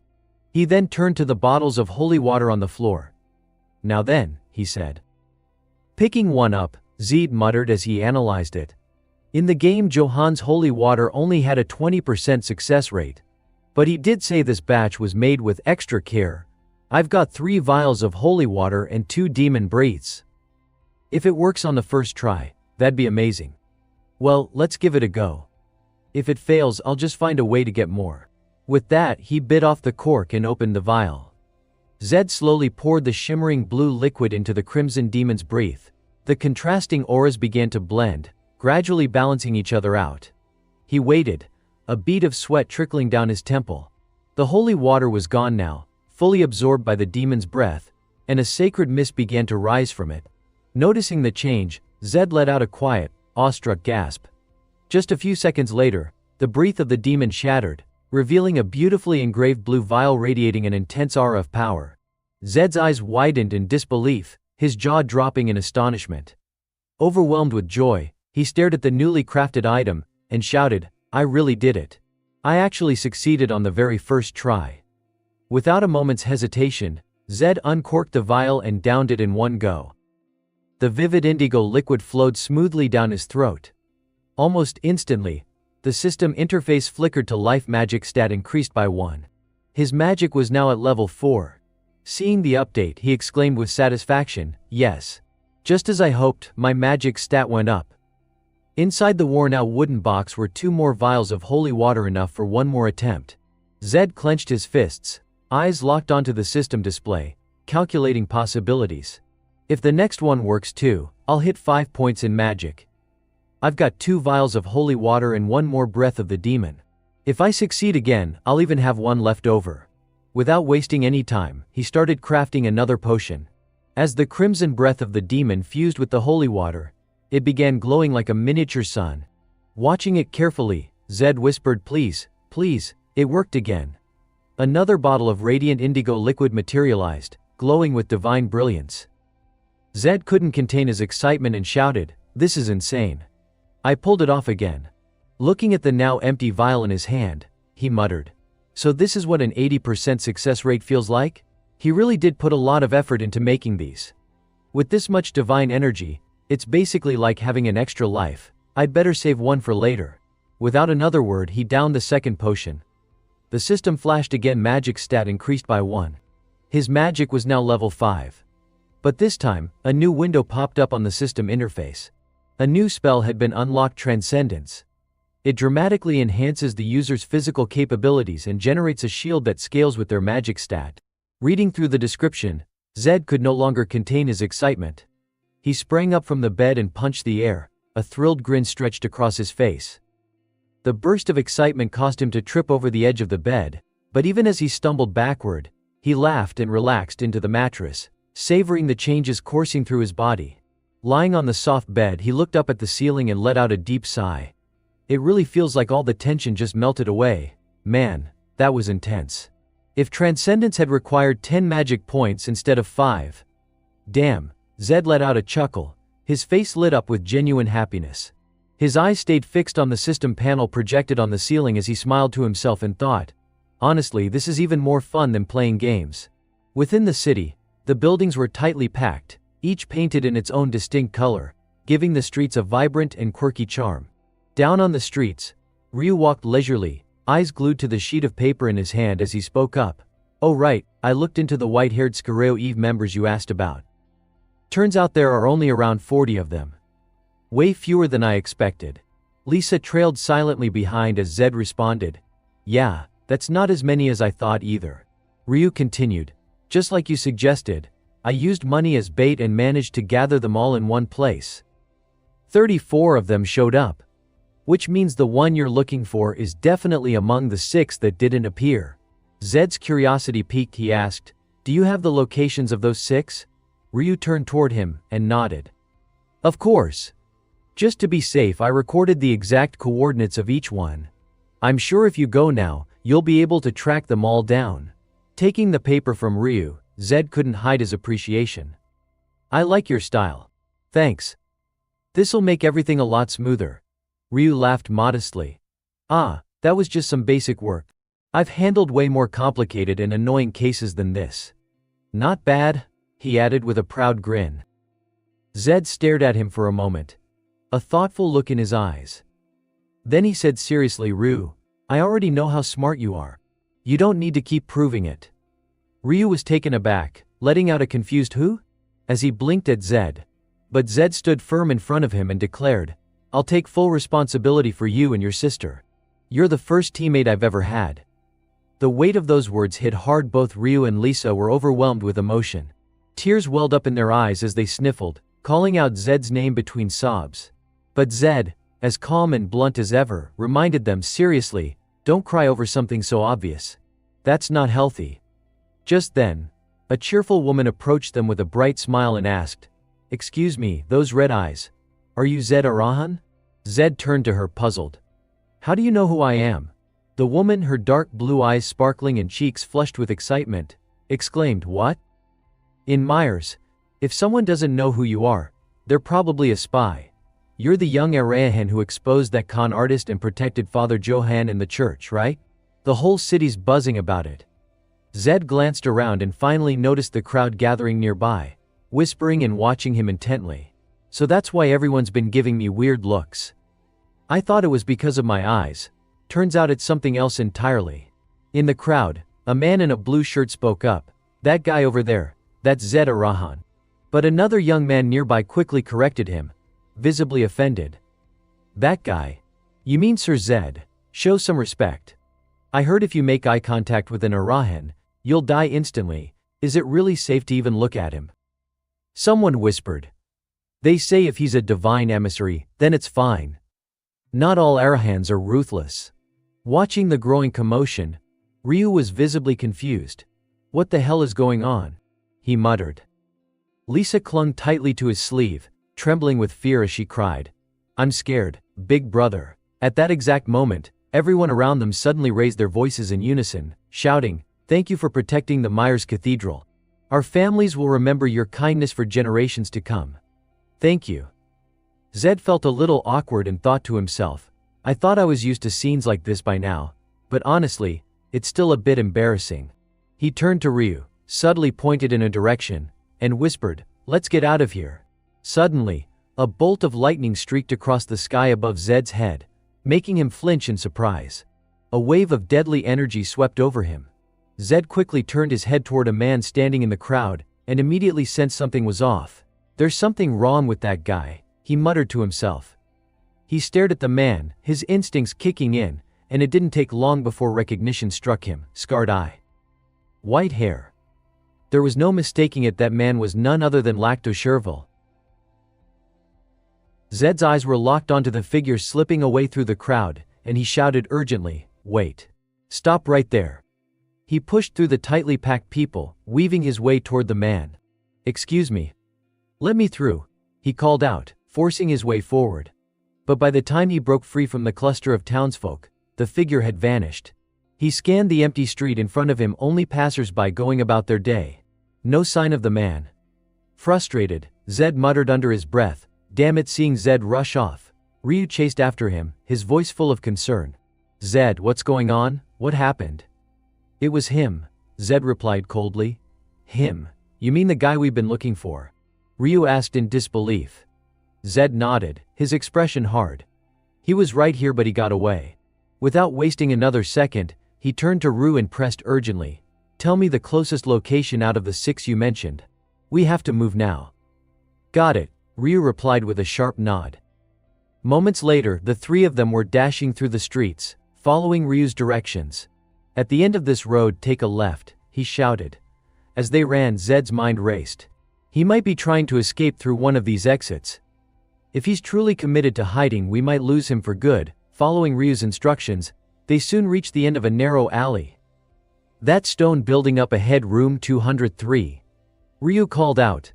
He then turned to the bottles of holy water on the floor. Now then, he said. Picking one up, Zed muttered as he analyzed it. In the game, Johann's holy water only had a 20% success rate. But he did say this batch was made with extra care. I've got 3 vials of holy water and 2 demon breaths. If it works on the first try, that'd be amazing. Well, let's give it a go. If it fails, I'll just find a way to get more. With that, he bit off the cork and opened the vial. Zed slowly poured the shimmering blue liquid into the crimson demon's breath. The contrasting auras began to blend, gradually balancing each other out. He waited, a bead of sweat trickling down his temple. The holy water was gone now, fully absorbed by the demon's breath, and a sacred mist began to rise from it. Noticing the change, Zed let out a quiet, awestruck gasp. Just a few seconds later, the breath of the demon shattered, revealing a beautifully engraved blue vial radiating an intense aura of power. Zed's eyes widened in disbelief, his jaw dropping in astonishment. Overwhelmed with joy, he stared at the newly crafted item, and shouted, I really did it. I actually succeeded on the very first try. Without a moment's hesitation, Zed uncorked the vial and downed it in one go. The vivid indigo liquid flowed smoothly down his throat. Almost instantly, the system interface flickered to life. Magic stat increased by 1. His magic was now at level 4. Seeing the update, he exclaimed with satisfaction, yes. Just as I hoped, my magic stat went up. Inside the worn-out wooden box were 2 more vials of holy water, enough for one more attempt. Zed clenched his fists, eyes locked onto the system display, calculating possibilities. If the next one works too, I'll hit 5 points in magic. I've got 2 vials of holy water and 1 more breath of the demon. If I succeed again, I'll even have 1 left over. Without wasting any time, he started crafting another potion. As the crimson breath of the demon fused with the holy water, it began glowing like a miniature sun. Watching it carefully, Zed whispered, please, please, it worked again. Another bottle of radiant indigo liquid materialized, glowing with divine brilliance. Zed couldn't contain his excitement and shouted, this is insane. I pulled it off again. Looking at the now empty vial in his hand, he muttered. So this is what an 80% success rate feels like? He really did put a lot of effort into making these. With this much divine energy, it's basically like having an extra life. I'd better save 1 for later. Without another word, he downed the second potion. The system flashed again. Magic stat increased by 1. His magic was now level 5. But this time, a new window popped up on the system interface. A new spell had been unlocked, Transcendence. It dramatically enhances the user's physical capabilities and generates a shield that scales with their magic stat. Reading through the description, Zed could no longer contain his excitement. He sprang up from the bed and punched the air, a thrilled grin stretched across his face. The burst of excitement caused him to trip over the edge of the bed, but even as he stumbled backward, he laughed and relaxed into the mattress, savoring the changes coursing through his body. Lying on the soft bed, he looked up at the ceiling and let out a deep sigh. It really feels like all the tension just melted away. Man, that was intense. If Transcendence had required 10 magic points instead of 5. Damn, Zed let out a chuckle, his face lit up with genuine happiness. His eyes stayed fixed on the system panel projected on the ceiling as he smiled to himself and thought, honestly, this is even more fun than playing games. Within the city, the buildings were tightly packed, each painted in its own distinct color, giving the streets a vibrant and quirky charm. Down on the streets, Ryu walked leisurely, eyes glued to the sheet of paper in his hand as he spoke up. "Oh right, I looked into the white-haired Scareo Eve members you asked about. Turns out there are only around 40 of them. Way fewer than I expected." Lisa trailed silently behind as Zed responded. "Yeah, that's not as many as I thought either." Ryu continued. "Just like you suggested, I used money as bait and managed to gather them all in one place. 34 of them showed up. Which means the one you're looking for is definitely among the 6 that didn't appear." Zed's curiosity piqued. He asked, "Do you have the locations of those 6? Ryu turned toward him and nodded. "Of course. Just to be safe, I recorded the exact coordinates of each one. I'm sure if you go now, you'll be able to track them all down." Taking the paper from Ryu, Zed couldn't hide his appreciation. "I like your style. Thanks. This'll make everything a lot smoother." Ryu laughed modestly. "Ah, that was just some basic work. I've handled way more complicated and annoying cases than this." "Not bad," he added with a proud grin. Zed stared at him for a moment, a thoughtful look in his eyes. Then he said seriously, "Ryu, I already know how smart you are. You don't need to keep proving it." Ryu was taken aback, letting out a confused "who?" as he blinked at Zed. But Zed stood firm in front of him and declared, "I'll take full responsibility for you and your sister. You're the first teammate I've ever had." The weight of those words hit hard. Both Ryu and Lisa were overwhelmed with emotion. Tears welled up in their eyes as they sniffled, calling out Zed's name between sobs. But Zed, as calm and blunt as ever, reminded them, "Seriously, don't cry over something so obvious. That's not healthy." Just then, a cheerful woman approached them with a bright smile and asked, "Excuse me, those red eyes. Are you Zed Arahan?" Zed turned to her, puzzled. "How do you know who I am?" The woman, her dark blue eyes sparkling and cheeks flushed with excitement, exclaimed, "What? In Myers, if someone doesn't know who you are, they're probably a spy. You're the young Arahan who exposed that con artist and protected Father Johan in the church, right? The whole city's buzzing about it." Zed glanced around and finally noticed the crowd gathering nearby, whispering and watching him intently. "So that's why everyone's been giving me weird looks. I thought it was because of my eyes. Turns out it's something else entirely." In the crowd, a man in a blue shirt spoke up. "That guy over there, that's Zed Arahan." But another young man nearby quickly corrected him, visibly offended. "That guy? You mean Sir Zed? Show some respect. I heard if you make eye contact with an Arahan, you'll die instantly. Is it really safe to even look at him?" Someone whispered. "They say if he's a divine emissary, then it's fine. Not all Arahans are ruthless." Watching the growing commotion, Ryu was visibly confused. "What the hell is going on?" he muttered. Lisa clung tightly to his sleeve, trembling with fear as she cried, "I'm scared, big brother." At that exact moment, everyone around them suddenly raised their voices in unison, shouting, "Thank you for protecting the Myers Cathedral. Our families will remember your kindness for generations to come. Thank you." Zed felt a little awkward and thought to himself, "I thought I was used to scenes like this by now, but honestly, it's still a bit embarrassing." He turned to Ryu, subtly pointed in a direction, and whispered, "Let's get out of here." Suddenly, a bolt of lightning streaked across the sky above Zed's head, making him flinch in surprise. A wave of deadly energy swept over him. Zed quickly turned his head toward a man standing in the crowd, and immediately sensed something was off. "There's something wrong with that guy," he muttered to himself. He stared at the man, his instincts kicking in, and it didn't take long before recognition struck him. Scarred eye. White hair. There was no mistaking it, that man was none other than Lacto Sherville. Zed's eyes were locked onto the figure slipping away through the crowd, and he shouted urgently, "Wait. Stop right there." He pushed through the tightly packed people, weaving his way toward the man. "Excuse me. Let me through," he called out, forcing his way forward. But by the time he broke free from the cluster of townsfolk, the figure had vanished. He scanned the empty street in front of him, only passers-by going about their day. No sign of the man. Frustrated, Zed muttered under his breath, "Damn it." Seeing Zed rush off, Ryu chased after him, his voice full of concern. "Zed, what's going on? What happened?" "It was him," Zed replied coldly. Him? You mean the guy we've been looking for? Ryu asked in disbelief. Zed nodded, his expression hard. He was right here but he got away. Without wasting another second, he turned to Ryu and pressed urgently. Tell me the closest location out of the 6 you mentioned. We have to move now. Got it, Ryu replied with a sharp nod. Moments later, the 3 of them were dashing through the streets, following Ryu's directions. At the end of this road, take a left, he shouted. As they ran, Zed's mind raced. He might be trying to escape through one of these exits. If he's truly committed to hiding, we might lose him for good. Following Ryu's instructions, they soon reached the end of a narrow alley. That stone building up ahead, room 203. Ryu called out.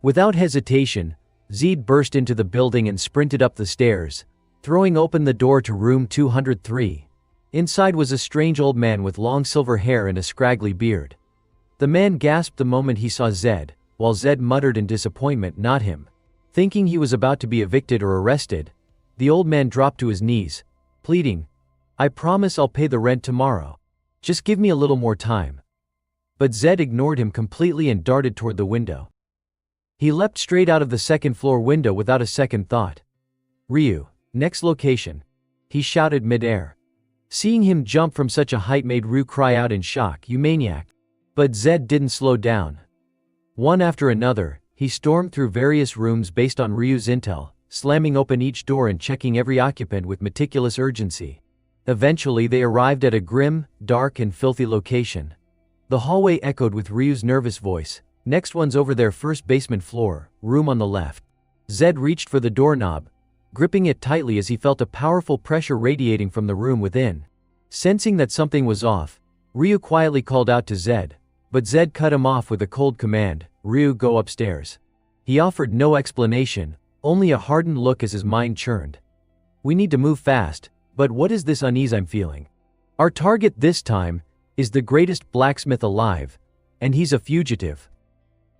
Without hesitation, Zed burst into the building and sprinted up the stairs, throwing open the door to room 203. Inside was a strange old man with long silver hair and a scraggly beard. The man gasped the moment he saw Zed, while Zed muttered in disappointment, not him. Thinking he was about to be evicted or arrested, the old man dropped to his knees, pleading, I promise I'll pay the rent tomorrow. Just give me a little more time. But Zed ignored him completely and darted toward the window. He leapt straight out of the second-floor window without a second thought. Ryu, next location, he shouted mid-air. Seeing him jump from such a height made Ryu cry out in shock, you maniac. But Zed didn't slow down. One after another, he stormed through various rooms based on Ryu's intel, slamming open each door and checking every occupant with meticulous urgency. Eventually they arrived at a grim, dark and filthy location. The hallway echoed with Ryu's nervous voice. Next one's over there, first basement floor, room on the left. Zed reached for the doorknob, gripping it tightly as he felt a powerful pressure radiating from the room within. Sensing that something was off, Ryu quietly called out to Zed, but Zed cut him off with a cold command, Ryu, go upstairs. He offered no explanation, only a hardened look as his mind churned. We need to move fast, but what is this unease I'm feeling? Our target this time is the greatest blacksmith alive, and he's a fugitive.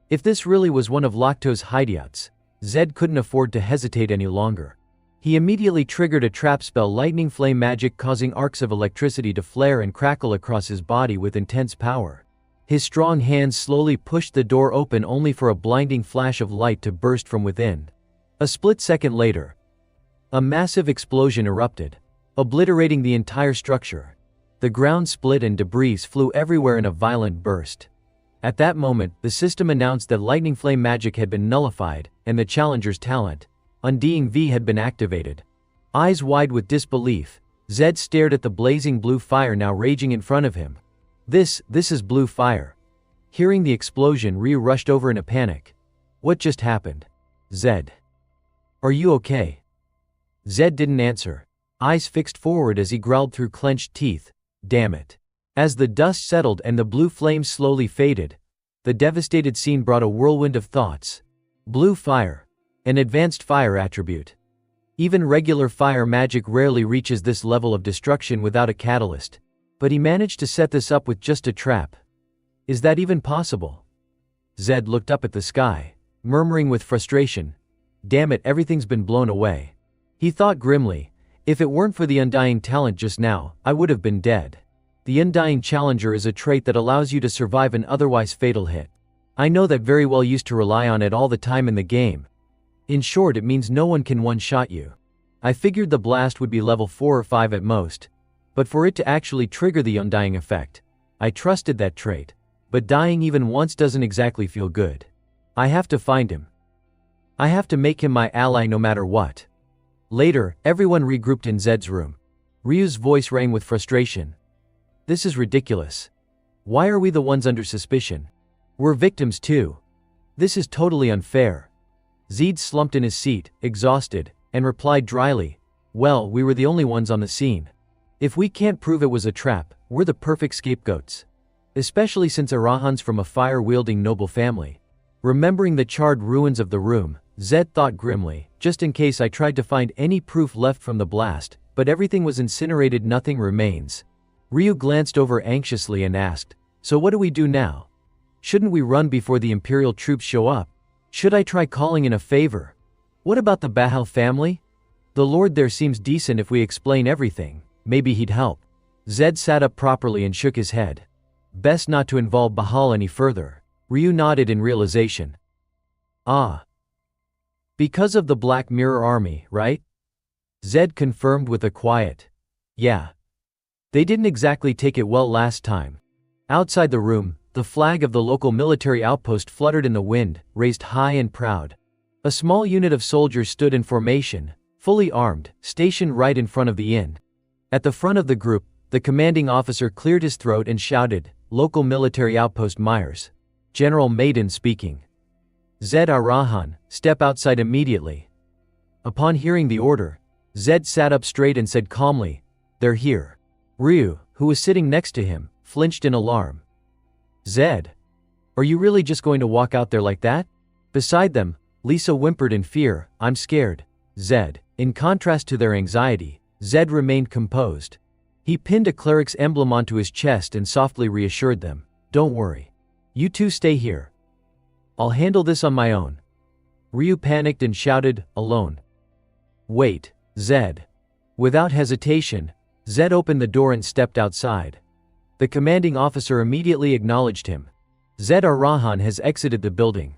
If this really was one of Locto's hideouts, Zed couldn't afford to hesitate any longer. He immediately triggered a trap spell, lightning flame magic, causing arcs of electricity to flare and crackle across his body with intense power. His strong hands slowly pushed the door open, only for a blinding flash of light to burst from within. A split second later, a massive explosion erupted, obliterating the entire structure. The ground split and debris flew everywhere in a violent burst. At that moment, the system announced that lightning flame magic had been nullified, and the challenger's talent, Undying V, had been activated. Eyes wide with disbelief, Zed stared at the blazing blue fire now raging in front of him. This is blue fire. Hearing the explosion, Ryu rushed over in a panic. What just happened? Zed. Are you okay? Zed didn't answer, eyes fixed forward as he growled through clenched teeth, damn it. As the dust settled and the blue flames slowly faded, the devastated scene brought a whirlwind of thoughts. Blue fire. An advanced fire attribute. Even regular fire magic rarely reaches this level of destruction without a catalyst. But he managed to set this up with just a trap. Is that even possible? Zed looked up at the sky, murmuring with frustration, damn it, everything's been blown away. He thought grimly, if it weren't for the Undying talent just now, I would have been dead. The Undying Challenger is a trait that allows you to survive an otherwise fatal hit. I know that very well, used to rely on it all the time in the game. In short, it means no one can one-shot you. I figured the blast would be level 4 or 5 at most. But for it to actually trigger the Undying effect, I trusted that trait. But dying even once doesn't exactly feel good. I have to find him. I have to make him my ally no matter what. Later, everyone regrouped in Zed's room. Ryu's voice rang with frustration. This is ridiculous. Why are we the ones under suspicion? We're victims too. This is totally unfair. Zed slumped in his seat, exhausted, and replied dryly, well, we were the only ones on the scene. If we can't prove it was a trap, we're the perfect scapegoats. Especially since Arahan's from a fire-wielding noble family. Remembering the charred ruins of the room, Zed thought grimly, just in case I tried to find any proof left from the blast, but everything was incinerated, nothing remains. Ryu glanced over anxiously and asked, so what do we do now? Shouldn't we run before the Imperial troops show up? Should I try calling in a favor? What about the Bahal family? The Lord there seems decent. If we explain everything, maybe he'd help. Zed sat up properly and shook his head. Best not to involve Bahal any further. Ryu nodded in realization. Ah. Because of the Black Mirror Army, right? Zed confirmed with a quiet, yeah. They didn't exactly take it well last time. Outside the room, the flag of the local military outpost fluttered in the wind, raised high and proud. A small unit of soldiers stood in formation, fully armed, stationed right in front of the inn. At the front of the group, the commanding officer cleared his throat and shouted, "Local military outpost Myers. General Maiden speaking. Zed Arahan, step outside immediately." Upon hearing the order, Zed sat up straight and said calmly, "They're here." Ryu, who was sitting next to him, flinched in alarm. "Zed? Are you really just going to walk out there like that?" Beside them, Lisa whimpered in fear, "I'm scared." Zed, in contrast to their anxiety, Zed remained composed. He pinned a cleric's emblem onto his chest and softly reassured them, "Don't worry. You two stay here. I'll handle this on my own." Ryu panicked and shouted, "Alone?" "Wait, Zed." Without hesitation, Zed opened the door and stepped outside. The commanding officer immediately acknowledged him. Zed Arahan has exited the building.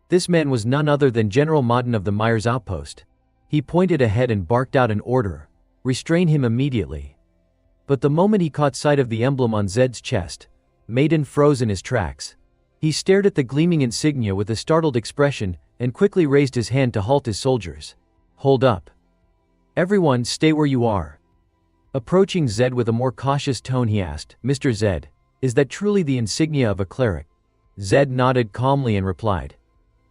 This man was none other than General Maden of the Myers outpost. He pointed ahead and barked out an order, "Restrain him immediately." But the moment he caught sight of the emblem on Zed's chest, Maiden froze in his tracks. He stared at the gleaming insignia with a startled expression and quickly raised his hand to halt his soldiers. "Hold up. Everyone stay where you are." Approaching Zed with a more cautious tone he asked, "Mr. Zed, is that truly the insignia of a cleric?" Zed nodded calmly and replied,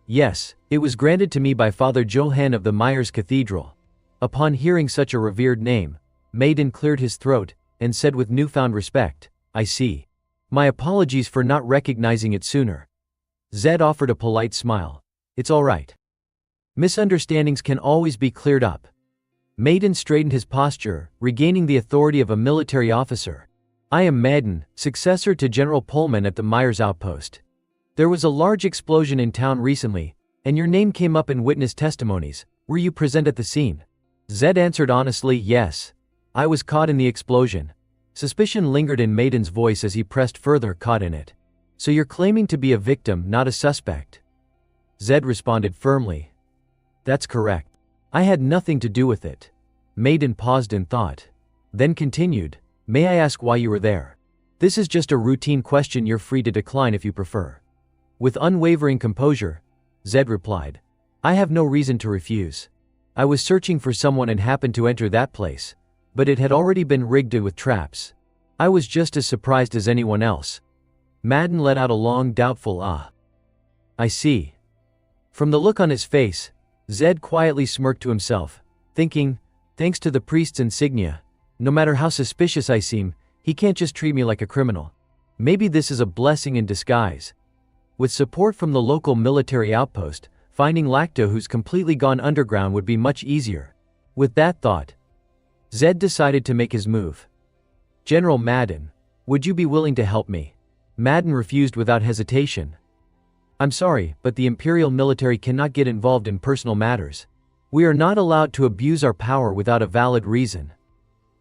"Yes, it was granted to me by Father Johann of the Myers Cathedral." Upon hearing such a revered name, Maiden cleared his throat and said with newfound respect, "I see. My apologies for not recognizing it sooner." Zed offered a polite smile. "It's all right. Misunderstandings can always be cleared up." Maiden straightened his posture, regaining the authority of a military officer. "I am Maiden, successor to General Pullman at the Myers outpost. There was a large explosion in town recently, and your name came up in witness testimonies. Were you present at the scene?" Zed answered honestly, "Yes. I was caught in the explosion." Suspicion lingered in Maiden's voice as he pressed further, "Caught in it. So you're claiming to be a victim, not a suspect?" Zed responded firmly, "That's correct. I had nothing to do with it." Maiden paused in thought. Then continued, "May I ask why you were there? This is just a routine question, you're free to decline if you prefer." With unwavering composure, Zed replied, "I have no reason to refuse. I was searching for someone and happened to enter that place, but it had already been rigged with traps. I was just as surprised as anyone else." Maiden let out a long, doubtful "ah." "I see." From the look on his face, Zed quietly smirked to himself, thinking, "Thanks to the priest's insignia, no matter how suspicious I seem, he can't just treat me like a criminal. Maybe this is a blessing in disguise." With support from the local military outpost, finding Lacto, who's completely gone underground, would be much easier. With that thought, Zed decided to make his move. "General Maden, would you be willing to help me?" Maden refused without hesitation. "I'm sorry, but the Imperial military cannot get involved in personal matters. We are not allowed to abuse our power without a valid reason."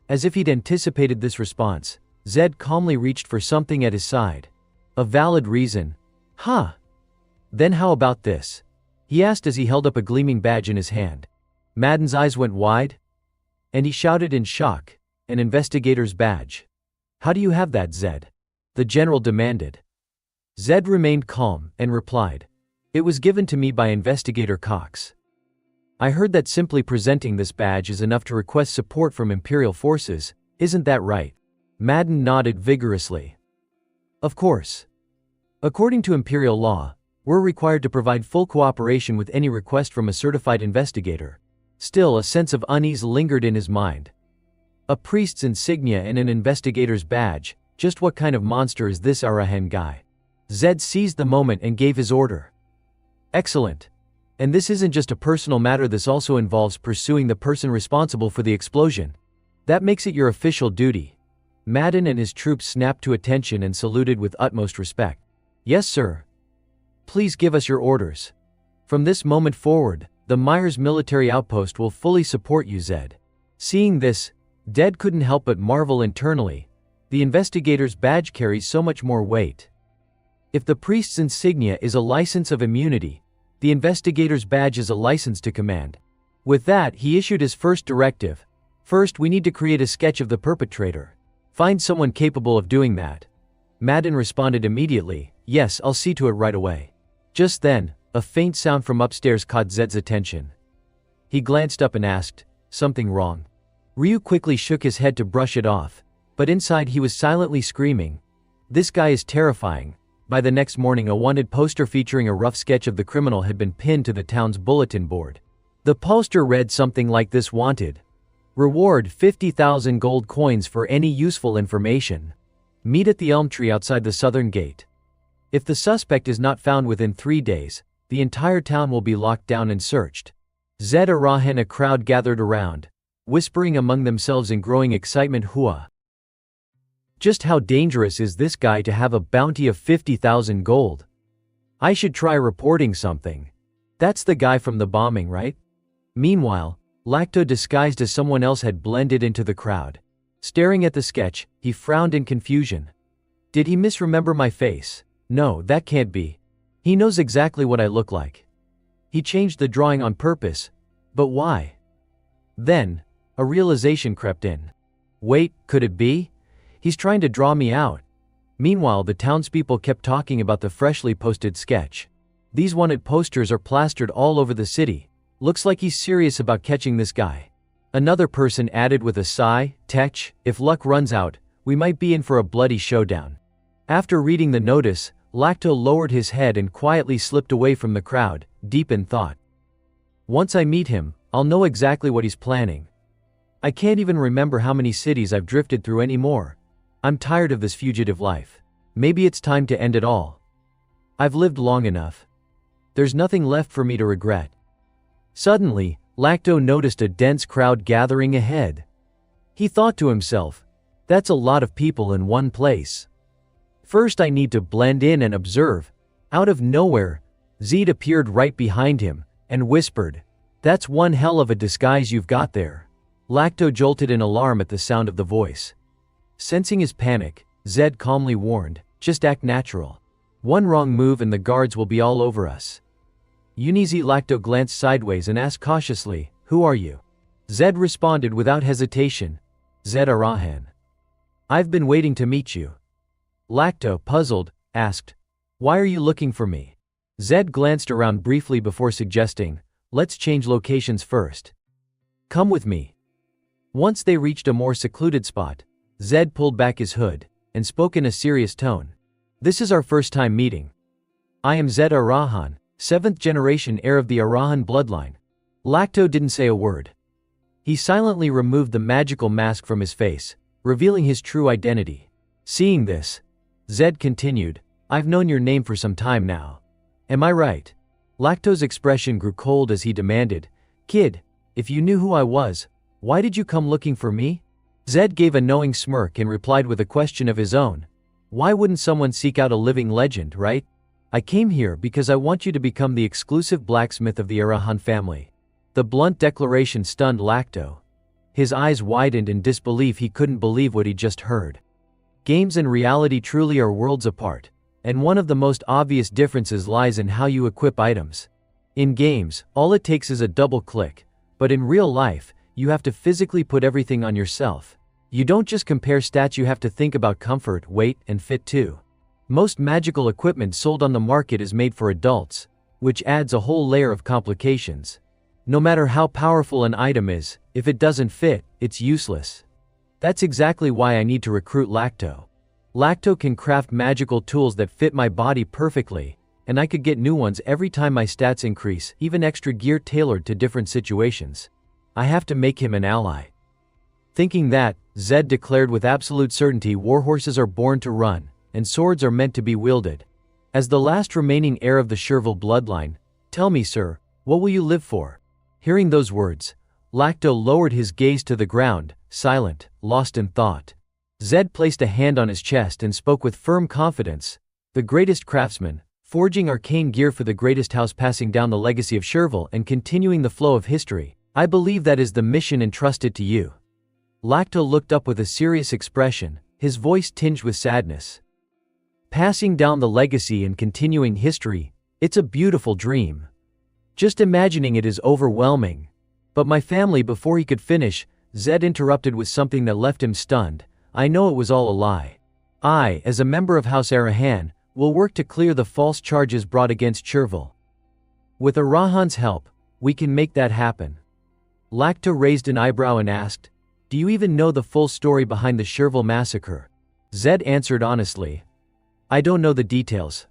As if he'd anticipated this response, Zed calmly reached for something at his side. "A valid reason? Huh. Then how about this?" he asked as he held up a gleaming badge in his hand. Maden's eyes went wide, and he shouted in shock, "An investigator's badge. How do you have that, Zed?" the general demanded. Zed remained calm and replied, "It was given to me by Investigator Cox. I heard that simply presenting this badge is enough to request support from Imperial forces, isn't that right?" Maden nodded vigorously. "Of course. According to Imperial law, we're required to provide full cooperation with any request from a certified investigator." Still, a sense of unease lingered in his mind. A priest's insignia and an investigator's badge, just what kind of monster is this Arahan guy? Zed seized the moment and gave his order. "Excellent. And this isn't just a personal matter, this also involves pursuing the person responsible for the explosion. That makes it your official duty." Maden and his troops snapped to attention and saluted with utmost respect. "Yes, sir. Please give us your orders. From this moment forward, the Myers military outpost will fully support you, Zed." Seeing this, Zed couldn't help but marvel internally. The investigator's badge carries so much more weight. If the priest's insignia is a license of immunity, the investigator's badge is a license to command. With that, he issued his first directive. First, we need to create a sketch of the perpetrator. Find someone capable of doing that. Madden responded immediately, yes, I'll see to it right away. Just then, a faint sound from upstairs caught Zed's attention. He glanced up and asked, something wrong? Ryu quickly shook his head to brush it off, but inside he was silently screaming, this guy is terrifying. By the next morning, a wanted poster featuring a rough sketch of the criminal had been pinned to the town's bulletin board. The poster read something like this: wanted. Reward 50,000 gold coins for any useful information. Meet at the elm tree outside the southern gate. If the suspect is not found within 3 days, the entire town will be locked down and searched. Zed Arahan. A crowd gathered around, whispering among themselves in growing excitement. Hua. Just how dangerous is this guy to have a bounty of 50,000 gold? I should try reporting something. That's the guy from the bombing, right? Meanwhile, Lacto, disguised as someone else, had blended into the crowd. Staring at the sketch, he frowned in confusion. Did he misremember my face? No, that can't be. He knows exactly what I look like. He changed the drawing on purpose. But why? Then, a realization crept in. Wait, could it be? He's trying to draw me out. Meanwhile, the townspeople kept talking about the freshly posted sketch. These wanted posters are plastered all over the city. Looks like he's serious about catching this guy. Another person added with a sigh, Tech, if luck runs out, we might be in for a bloody showdown. After reading the notice, Lacto lowered his head and quietly slipped away from the crowd, deep in thought. Once I meet him, I'll know exactly what he's planning. I can't even remember how many cities I've drifted through anymore. I'm tired of this fugitive life. Maybe it's time to end it all. I've lived long enough. There's nothing left for me to regret. Suddenly, Lacto noticed a dense crowd gathering ahead. He thought to himself, that's a lot of people in one place. First, I need to blend in and observe. Out of nowhere, Zed appeared right behind him and whispered, that's one hell of a disguise you've got there. Lacto jolted in alarm at the sound of the voice. Sensing his panic, Zed calmly warned, just act natural. One wrong move and the guards will be all over us. Unizi. Lacto glanced sideways and asked cautiously, who are you? Zed responded without hesitation, Zed Arahan. I've been waiting to meet you. Lacto, puzzled, asked, why are you looking for me? Zed glanced around briefly before suggesting, let's change locations first. Come with me. Once they reached a more secluded spot, Zed pulled back his hood and spoke in a serious tone. This is our first time meeting. I am Zed Arahan, 7th generation heir of the Arahan bloodline. Lacto didn't say a word. He silently removed the magical mask from his face, revealing his true identity. Seeing this, Zed continued, I've known your name for some time now. Am I right? Lacto's expression grew cold as he demanded, kid, if you knew who I was, why did you come looking for me? Zed gave a knowing smirk and replied with a question of his own. Why wouldn't someone seek out a living legend, right? I came here because I want you to become the exclusive blacksmith of the Arahan family. The blunt declaration stunned Lacto. His eyes widened in disbelief. He couldn't believe what he just heard. Games and reality truly are worlds apart, and one of the most obvious differences lies in how you equip items. In games, all it takes is a double click, but in real life, you have to physically put everything on yourself. You don't just compare stats, you have to think about comfort, weight, and fit too. Most magical equipment sold on the market is made for adults, which adds a whole layer of complications. No matter how powerful an item is, if it doesn't fit, it's useless. That's exactly why I need to recruit Lacto. Lacto can craft magical tools that fit my body perfectly, and I could get new ones every time my stats increase, even extra gear tailored to different situations. I have to make him an ally. Thinking that, Zed declared with absolute certainty, warhorses are born to run, and swords are meant to be wielded. As the last remaining heir of the Sherville bloodline, tell me, sir, what will you live for? Hearing those words, Lacto lowered his gaze to the ground, silent, lost in thought. Zed placed a hand on his chest and spoke with firm confidence. The greatest craftsman, forging arcane gear for the greatest house, passing down the legacy of Sherville and continuing the flow of history. I believe that is the mission entrusted to you. Lacto looked up with a serious expression, his voice tinged with sadness. Passing down the legacy and continuing history, it's a beautiful dream. Just imagining it is overwhelming. But my family, before he could finish, Zed interrupted with something that left him stunned. I know it was all a lie. I, as a member of House Arahan, will work to clear the false charges brought against Chervil. With Arahan's help, we can make that happen. Lacto raised an eyebrow and asked, do you even know the full story behind the Chervil massacre? Zed answered honestly, I don't know the details.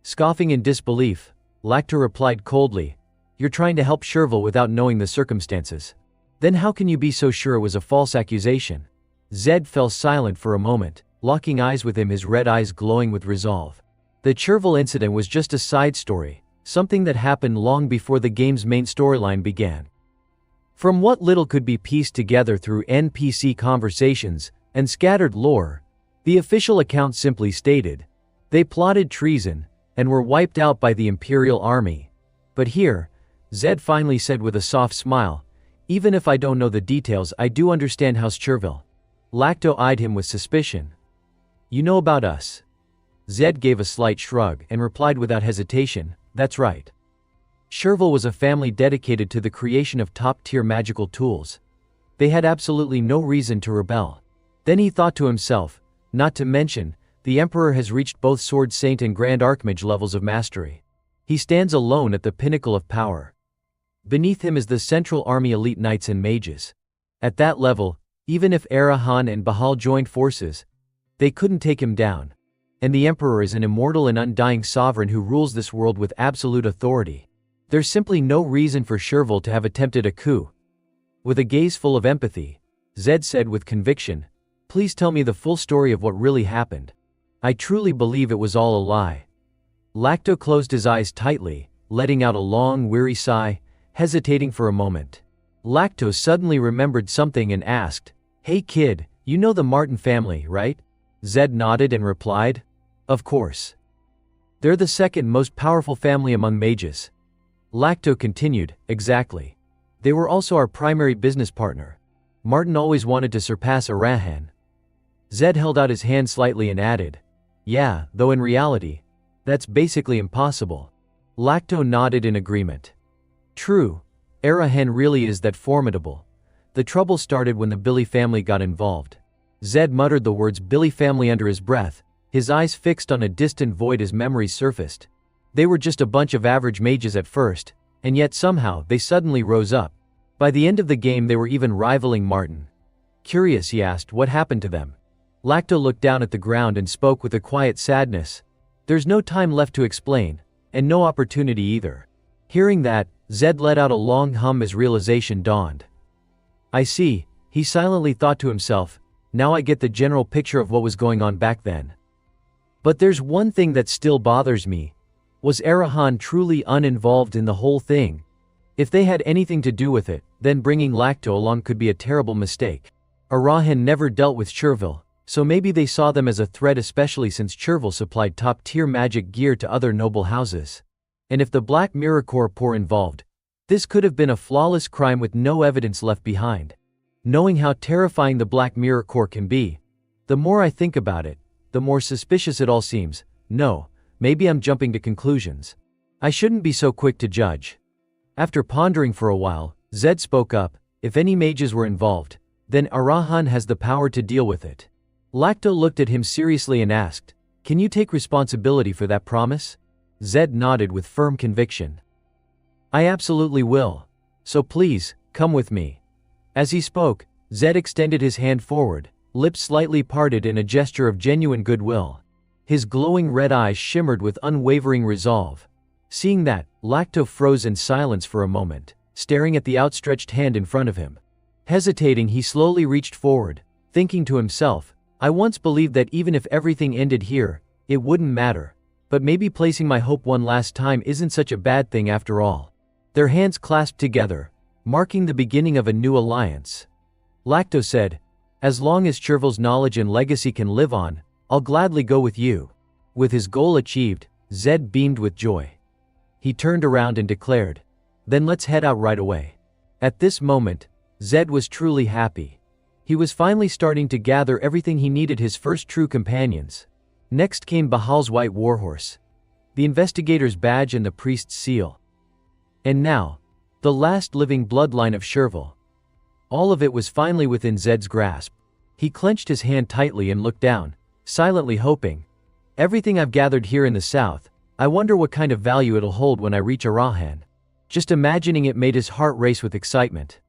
Scoffing in disbelief, Lacto replied coldly, you're trying to help Chervil without knowing the circumstances. Then how can you be so sure it was a false accusation? Zed fell silent for a moment, locking eyes with him, his red eyes glowing with resolve. The Chervil incident was just a side story, something that happened long before the game's main storyline began. From what little could be pieced together through NPC conversations and scattered lore, the official account simply stated, they plotted treason and were wiped out by the Imperial Army. But here, Zed finally said with a soft smile, even if I don't know the details, I do understand House Chervil. Lacto eyed him with suspicion. You know about us? Zed gave a slight shrug and replied without hesitation, that's right. Chervil was a family dedicated to the creation of top-tier magical tools. They had absolutely no reason to rebel. Then he thought to himself, not to mention, the Emperor has reached both Sword Saint and Grand Archmage levels of mastery. He stands alone at the pinnacle of power. Beneath him is the Central Army elite knights and mages. At that level, even if Arahan and Bahal joined forces, they couldn't take him down. And the Emperor is an immortal and undying sovereign who rules this world with absolute authority. There's simply no reason for Chervil to have attempted a coup. With a gaze full of empathy, Zed said with conviction, please tell me the full story of what really happened. I truly believe it was all a lie. Lacto closed his eyes tightly, letting out a long, weary sigh, hesitating for a moment. Lacto suddenly remembered something and asked, hey kid, you know the Martin family, right? Zed nodded and replied, of course. They're the second most powerful family among mages. Lacto continued, exactly. They were also our primary business partner. Martin always wanted to surpass Arahan. Zed held out his hand slightly and added, yeah, though in reality, that's basically impossible. Lacto nodded in agreement. True, Arahan really is that formidable. The trouble started when the Billy family got involved. Zed muttered the words Billy family under his breath, his eyes fixed on a distant void as memories surfaced. They were just a bunch of average mages at first, and yet somehow they suddenly rose up. By the end of the game they were even rivaling Martin. Curious, he asked, what happened to them? Lacto looked down at the ground and spoke with a quiet sadness. There's no time left to explain, and no opportunity either. Hearing that, Zed let out a long hum as realization dawned. I see, he silently thought to himself, now I get the general picture of what was going on back then. But there's one thing that still bothers me. Was Arahan truly uninvolved in the whole thing? If they had anything to do with it, then bringing Lacto along could be a terrible mistake. Arahan never dealt with Chervil, so maybe they saw them as a threat, especially since Chervil supplied top-tier magic gear to other noble houses. And if the Black Mirror Corps were involved, this could have been a flawless crime with no evidence left behind. Knowing how terrifying the Black Mirror Corps can be, the more I think about it, the more suspicious it all seems. No, maybe I'm jumping to conclusions. I shouldn't be so quick to judge. After pondering for a while, Zed spoke up, if any mages were involved, then Arahan has the power to deal with it. Lacto looked at him seriously and asked, can you take responsibility for that promise? Zed nodded with firm conviction. I absolutely will. So please, come with me. As he spoke, Zed extended his hand forward, lips slightly parted in a gesture of genuine goodwill. His glowing red eyes shimmered with unwavering resolve. Seeing that, Lacto froze in silence for a moment, staring at the outstretched hand in front of him. Hesitating, he slowly reached forward, thinking to himself, I once believed that even if everything ended here, it wouldn't matter. But maybe placing my hope one last time isn't such a bad thing after all. Their hands clasped together, marking the beginning of a new alliance. Lacto said, as long as Chervil's knowledge and legacy can live on, I'll gladly go with you. With his goal achieved, Zed beamed with joy. He turned around and declared, then let's head out right away. At this moment, Zed was truly happy. He was finally starting to gather everything he needed, his first true companions. Next came Bahal's white warhorse, the investigator's badge and the priest's seal. And now, the last living bloodline of Sherville. All of it was finally within Zed's grasp. He clenched his hand tightly and looked down, silently hoping. Everything I've gathered here in the south, I wonder what kind of value it'll hold when I reach Arahan. Just imagining it made his heart race with excitement.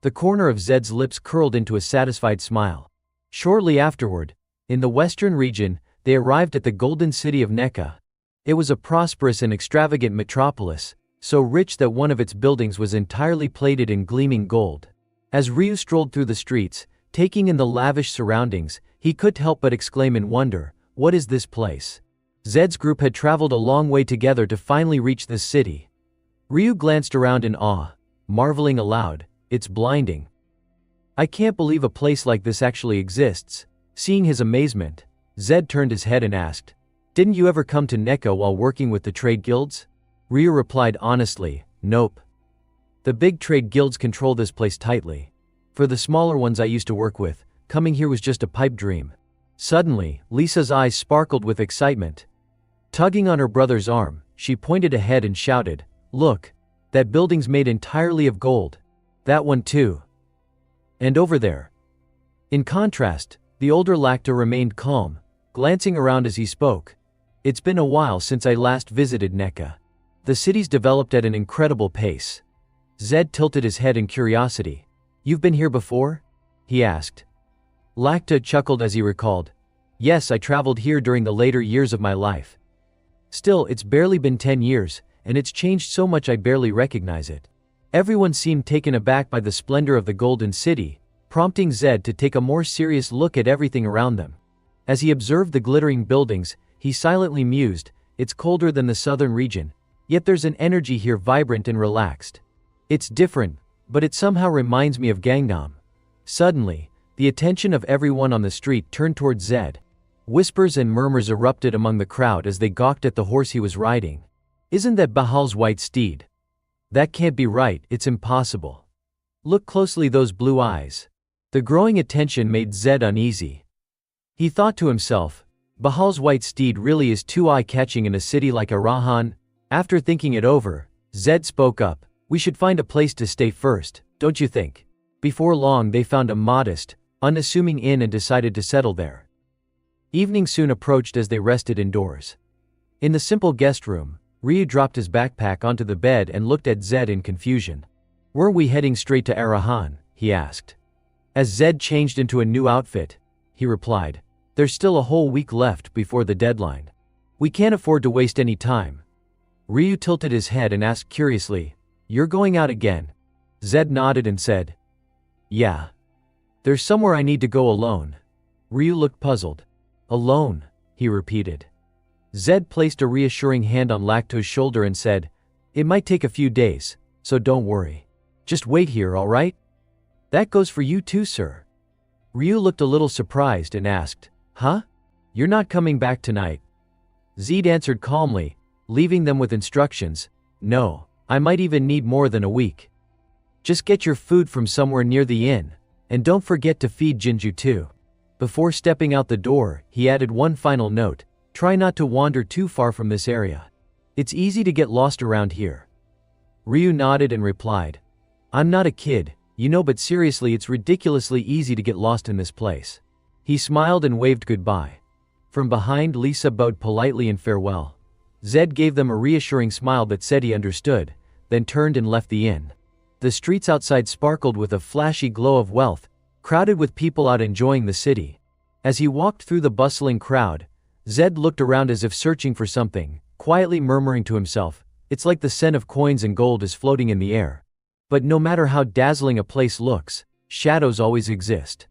The corner of Zed's lips curled into a satisfied smile. Shortly afterward, in the western region, they arrived at the golden city of Nekka. It was a prosperous and extravagant metropolis, so rich that one of its buildings was entirely plated in gleaming gold. As Ryu strolled through the streets, taking in the lavish surroundings, he couldn't help but exclaim in wonder, "What is this place?" Zed's group had traveled a long way together to finally reach this city. Ryu glanced around in awe, marveling aloud, "It's blinding. I can't believe a place like this actually exists." Seeing his amazement, Zed turned his head and asked, "Didn't you ever come to Nekka while working with the trade guilds?" Ryu replied honestly, "Nope. The big trade guilds control this place tightly. For the smaller ones I used to work with, coming here was just a pipe dream." Suddenly, Lisa's eyes sparkled with excitement. Tugging on her brother's arm, she pointed ahead and shouted, "Look, that building's made entirely of gold. That one too. And over there." In contrast, the older Lacta remained calm, glancing around as he spoke. "It's been a while since I last visited Nekka. The city's developed at an incredible pace." Zed tilted his head in curiosity. "You've been here before?" he asked. Lacta chuckled as he recalled, "Yes, I traveled here during the later years of my life. Still, it's barely been 10 years, and it's changed so much I barely recognize it." Everyone seemed taken aback by the splendor of the Golden City, prompting Zed to take a more serious look at everything around them. As he observed the glittering buildings, he silently mused, "It's colder than the southern region, yet there's an energy here vibrant and relaxed. It's different, but it somehow reminds me of Gangnam." Suddenly, the attention of everyone on the street turned toward Zed. Whispers and murmurs erupted among the crowd as they gawked at the horse he was riding. "Isn't that Bahal's white steed? That can't be right, it's impossible. Look closely, those blue eyes." The growing attention made Zed uneasy. He thought to himself, Bahal's white steed really is too eye-catching in a city like Arahan. After thinking it over, Zed spoke up, "We should find a place to stay first, don't you think?" Before long they found a modest, unassuming inn and decided to settle there. Evening soon approached as they rested indoors. In the simple guest room, Ryu dropped his backpack onto the bed and looked at Zed in confusion. "Were we heading straight to Arahan?" he asked. As Zed changed into a new outfit, he replied, "There's still a whole week left before the deadline. We can't afford to waste any time." Ryu tilted his head and asked curiously, "You're going out again?" Zed nodded and said, "Yeah. There's somewhere I need to go alone." Ryu looked puzzled. "Alone?" he repeated. Zed placed a reassuring hand on Lacto's shoulder and said, "It might take a few days, so don't worry. Just wait here, all right?" "That goes for you too, sir." Ryu looked a little surprised and asked, "Huh? You're not coming back tonight?" Zed answered calmly, leaving them with instructions, "No, I might even need more than a week. Just get your food from somewhere near the inn, and don't forget to feed Jinju too." Before stepping out the door, he added one final note, "Try not to wander too far from this area. It's easy to get lost around here." Ryu nodded and replied, "I'm not a kid, you know, but seriously, it's ridiculously easy to get lost in this place." He smiled and waved goodbye. From behind, Lisa bowed politely in farewell. Zed gave them a reassuring smile that said he understood, then turned and left the inn. The streets outside sparkled with a flashy glow of wealth, crowded with people out enjoying the city. As he walked through the bustling crowd, Zed looked around as if searching for something, quietly murmuring to himself, "It's like the scent of coins and gold is floating in the air." But no matter how dazzling a place looks, shadows always exist.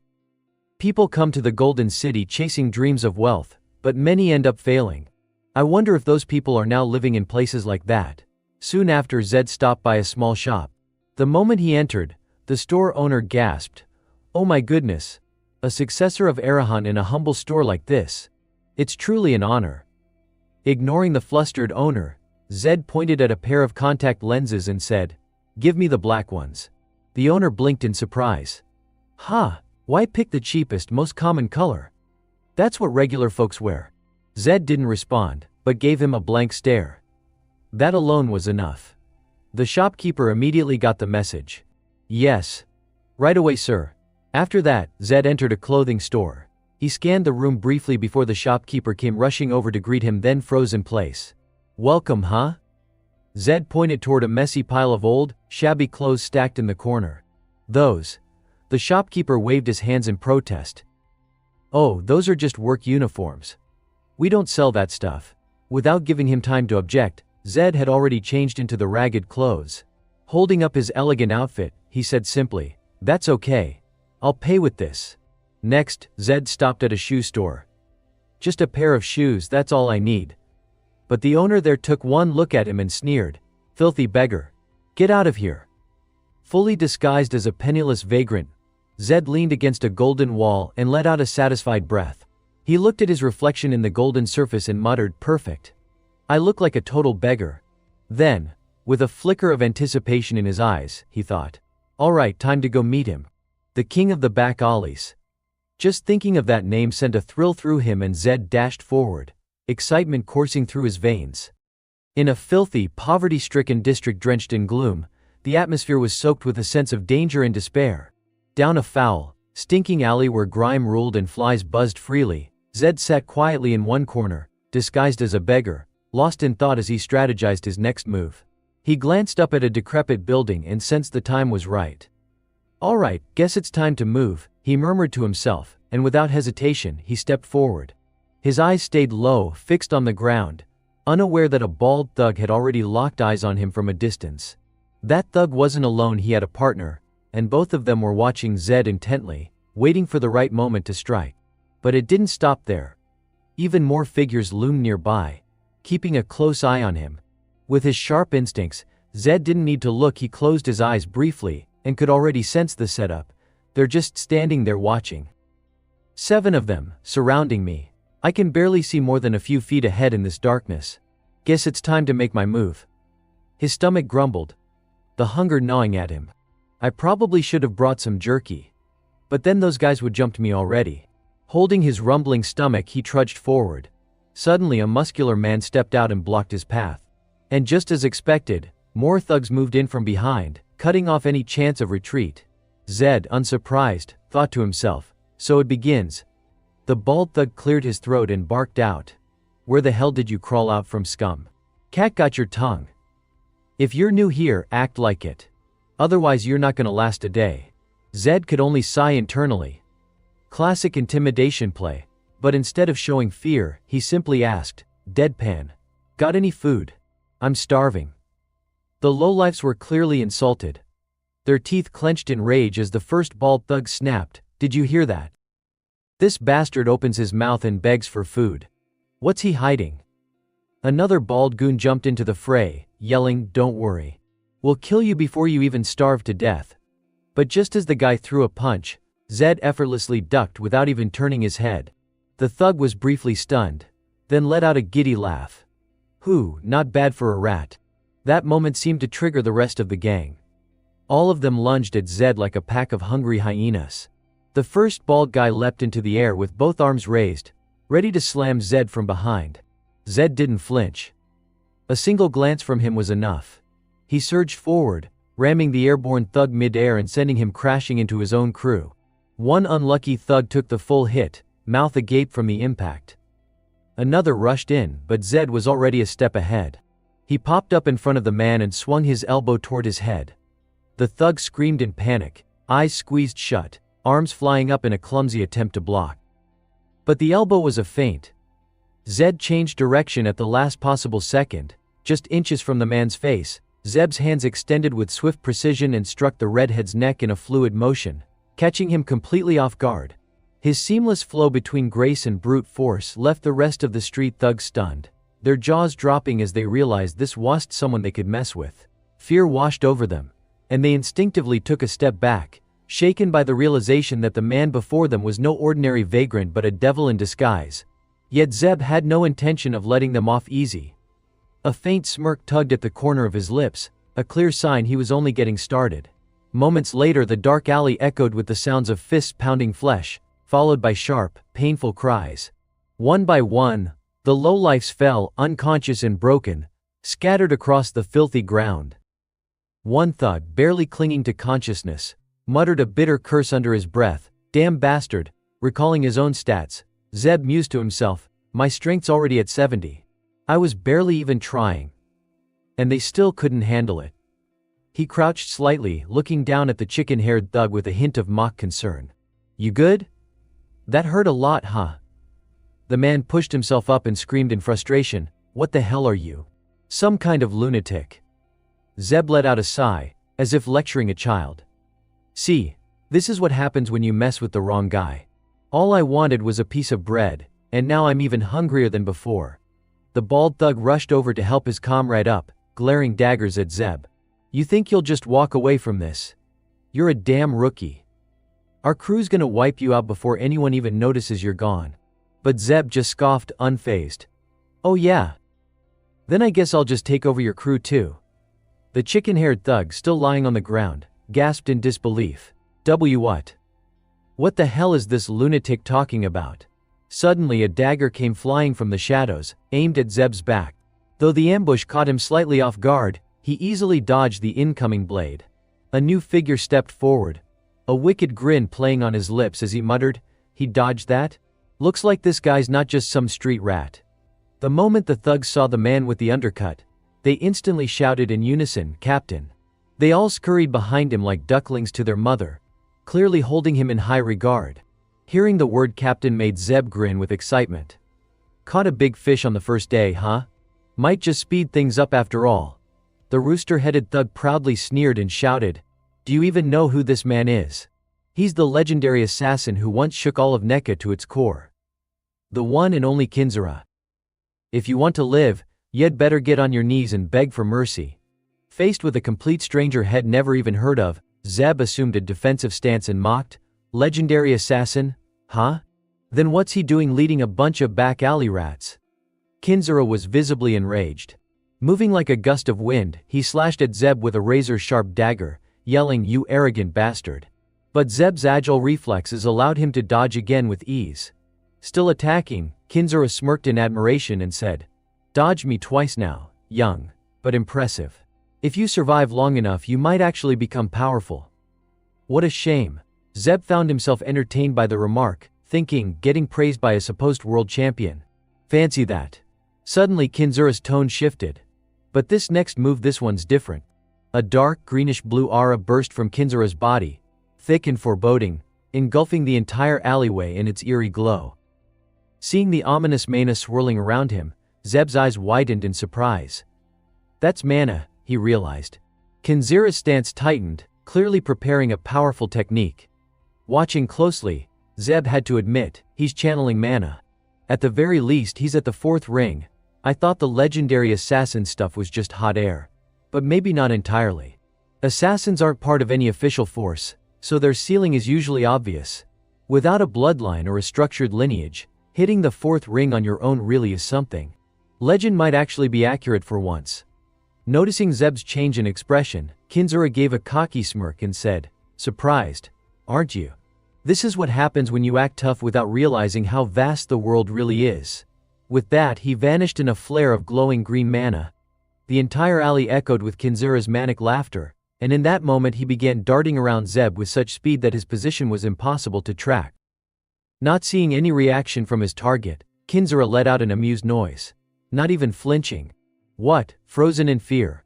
People come to the Golden City chasing dreams of wealth, but many end up failing. I wonder if those people are now living in places like that. Soon after, Zed stopped by a small shop. The moment he entered, the store owner gasped, "Oh my goodness! A successor of Arahan in a humble store like this. It's truly an honor." Ignoring the flustered owner, Zed pointed at a pair of contact lenses and said, "Give me the black ones." The owner blinked in surprise. "Huh, why pick the cheapest, most common color? That's what regular folks wear." Zed didn't respond, but gave him a blank stare. That alone was enough. The shopkeeper immediately got the message. Yes. Right away, sir. After that, Zed entered a clothing store. He scanned the room briefly before the shopkeeper came rushing over to greet him, then froze in place. Welcome, huh? Zed pointed toward a messy pile of old, shabby clothes stacked in the corner. Those. The shopkeeper waved his hands in protest. Oh, those are just work uniforms. We don't sell that stuff. Without giving him time to object, Zed had already changed into the ragged clothes. Holding up his elegant outfit, he said simply, "That's okay. I'll pay with this." Next, Zed stopped at a shoe store. "Just a pair of shoes, that's all I need." But the owner there took one look at him and sneered, "Filthy beggar. Get out of here." Fully disguised as a penniless vagrant, Zed leaned against a golden wall and let out a satisfied breath. He looked at his reflection in the golden surface and muttered, "Perfect. I look like a total beggar." Then, with a flicker of anticipation in his eyes, he thought, "All right, time to go meet him. The king of the back alleys." Just thinking of that name sent a thrill through him, and Zed dashed forward, excitement coursing through his veins. In a filthy, poverty-stricken district drenched in gloom, the atmosphere was soaked with a sense of danger and despair. Down a foul, stinking alley where grime ruled and flies buzzed freely, Zed sat quietly in one corner, disguised as a beggar, lost in thought as he strategized his next move. He glanced up at a decrepit building and sensed the time was right. "All right, guess it's time to move," he murmured to himself, and without hesitation, he stepped forward. His eyes stayed low, fixed on the ground, unaware that a bald thug had already locked eyes on him from a distance. That thug wasn't alone, he had a partner, and both of them were watching Zed intently, waiting for the right moment to strike. But it didn't stop there. Even more figures loomed nearby, keeping a close eye on him. With his sharp instincts, Zed didn't need to look. He closed his eyes briefly, and could already sense the setup. They're just standing there watching. 7 of them, surrounding me. I can barely see more than a few feet ahead in this darkness. Guess it's time to make my move. His stomach grumbled, the hunger gnawing at him. I probably should have brought some jerky. But then those guys would jumped me already. Holding his rumbling stomach, he trudged forward. Suddenly a muscular man stepped out and blocked his path. And just as expected, more thugs moved in from behind, cutting off any chance of retreat. Zed, unsurprised, thought to himself, so it begins. The bald thug cleared his throat and barked out, "Where the hell did you crawl out from, scum? Cat got your tongue. If you're new here, act like it. Otherwise you're not gonna last a day." Zed could only sigh internally. Classic intimidation play. But instead of showing fear, he simply asked, deadpan, "Got any food? I'm starving." The lowlifes were clearly insulted. Their teeth clenched in rage as the first bald thug snapped, "Did you hear that? This bastard opens his mouth and begs for food. What's he hiding?" Another bald goon jumped into the fray, yelling, "Don't worry. We'll kill you before you even starve to death." But just as the guy threw a punch, Zed effortlessly ducked without even turning his head. The thug was briefly stunned, then let out a giddy laugh. Not bad for a rat. That moment seemed to trigger the rest of the gang. All of them lunged at Zed like a pack of hungry hyenas. The first bald guy leapt into the air with both arms raised, ready to slam Zed from behind. Zed didn't flinch. A single glance from him was enough. He surged forward, ramming the airborne thug mid-air and sending him crashing into his own crew. One unlucky thug took the full hit, mouth agape from the impact. Another rushed in, but Zed was already a step ahead. He popped up in front of the man and swung his elbow toward his head. The thug screamed in panic, eyes squeezed shut, arms flying up in a clumsy attempt to block. But the elbow was a feint. Zed changed direction at the last possible second, just inches from the man's face. Zeb's hands extended with swift precision and struck the redhead's neck in a fluid motion, catching him completely off guard. His seamless flow between grace and brute force left the rest of the street thugs stunned, their jaws dropping as they realized this wasn't someone they could mess with. Fear washed over them, and they instinctively took a step back, shaken by the realization that the man before them was no ordinary vagrant but a devil in disguise. Yet Zeb had no intention of letting them off easy. A faint smirk tugged at the corner of his lips, a clear sign he was only getting started. Moments later, the dark alley echoed with the sounds of fists pounding flesh, followed by sharp, painful cries. One by one, The lowlifes fell, unconscious and broken, scattered across the filthy ground. One thug, barely clinging to consciousness, muttered a bitter curse under his breath. Damn bastard, recalling his own stats. Zeb mused to himself, my strength's already at 70. I was barely even trying. And they still couldn't handle it. He crouched slightly, looking down at the chicken-haired thug with a hint of mock concern. You good? That hurt a lot, huh? The man pushed himself up and screamed in frustration, what the hell are you? Some kind of lunatic. Zeb let out a sigh, as if lecturing a child. See, this is what happens when you mess with the wrong guy. All I wanted was a piece of bread, and now I'm even hungrier than before. The bald thug rushed over to help his comrade up, glaring daggers at Zeb. You think you'll just walk away from this? You're a damn rookie. Our crew's gonna wipe you out before anyone even notices you're gone. But Zeb just scoffed, unfazed. Oh yeah? Then I guess I'll just take over your crew too. The chicken-haired thug, still lying on the ground, gasped in disbelief. What? What the hell is this lunatic talking about? Suddenly a dagger came flying from the shadows, aimed at Zeb's back. Though the ambush caught him slightly off guard, he easily dodged the incoming blade. A new figure stepped forward, a wicked grin playing on his lips as he muttered, he dodged that? Looks like this guy's not just some street rat. The moment the thugs saw the man with the undercut, they instantly shouted in unison, Captain. They all scurried behind him like ducklings to their mother, clearly holding him in high regard. Hearing the word captain made Zeb grin with excitement. Caught a big fish on the first day, huh? Might just speed things up after all. The rooster-headed thug proudly sneered and shouted, do you even know who this man is? He's the legendary assassin who once shook all of Nekka to its core. The one and only Kinzura. If you want to live, you'd better get on your knees and beg for mercy. Faced with a complete stranger head never even heard of, Zeb assumed a defensive stance and mocked, legendary assassin? Huh? Then what's he doing leading a bunch of back alley rats? Kinzura was visibly enraged. Moving like a gust of wind, he slashed at Zeb with a razor-sharp dagger, yelling, you arrogant bastard. But Zeb's agile reflexes allowed him to dodge again with ease. Still attacking, Kinzura smirked in admiration and said, dodged me twice now, young, but impressive. If you survive long enough you might actually become powerful. What a shame. Zeb found himself entertained by the remark, thinking, getting praised by a supposed world champion. Fancy that. Suddenly Kinzura's tone shifted. But this next move, this one's different. A dark, greenish-blue aura burst from Kinzura's body, thick and foreboding, engulfing the entire alleyway in its eerie glow. Seeing the ominous mana swirling around him, Zeb's eyes widened in surprise. That's mana, he realized. Kinzura's stance tightened, clearly preparing a powerful technique. Watching closely, Zeb had to admit, he's channeling mana. At the very least he's at the fourth ring. I thought the legendary assassin stuff was just hot air. But maybe not entirely. Assassins aren't part of any official force, so their ceiling is usually obvious. Without a bloodline or a structured lineage, hitting the fourth ring on your own really is something. Legend might actually be accurate for once. Noticing Zeb's change in expression, Kinzura gave a cocky smirk and said, surprised, aren't you? This is what happens when you act tough without realizing how vast the world really is. With that he vanished in a flare of glowing green mana. The entire alley echoed with Kinzura's manic laughter, and in that moment he began darting around Zeb with such speed that his position was impossible to track. Not seeing any reaction from his target, Kinzura let out an amused noise. Not even flinching. What, frozen in fear?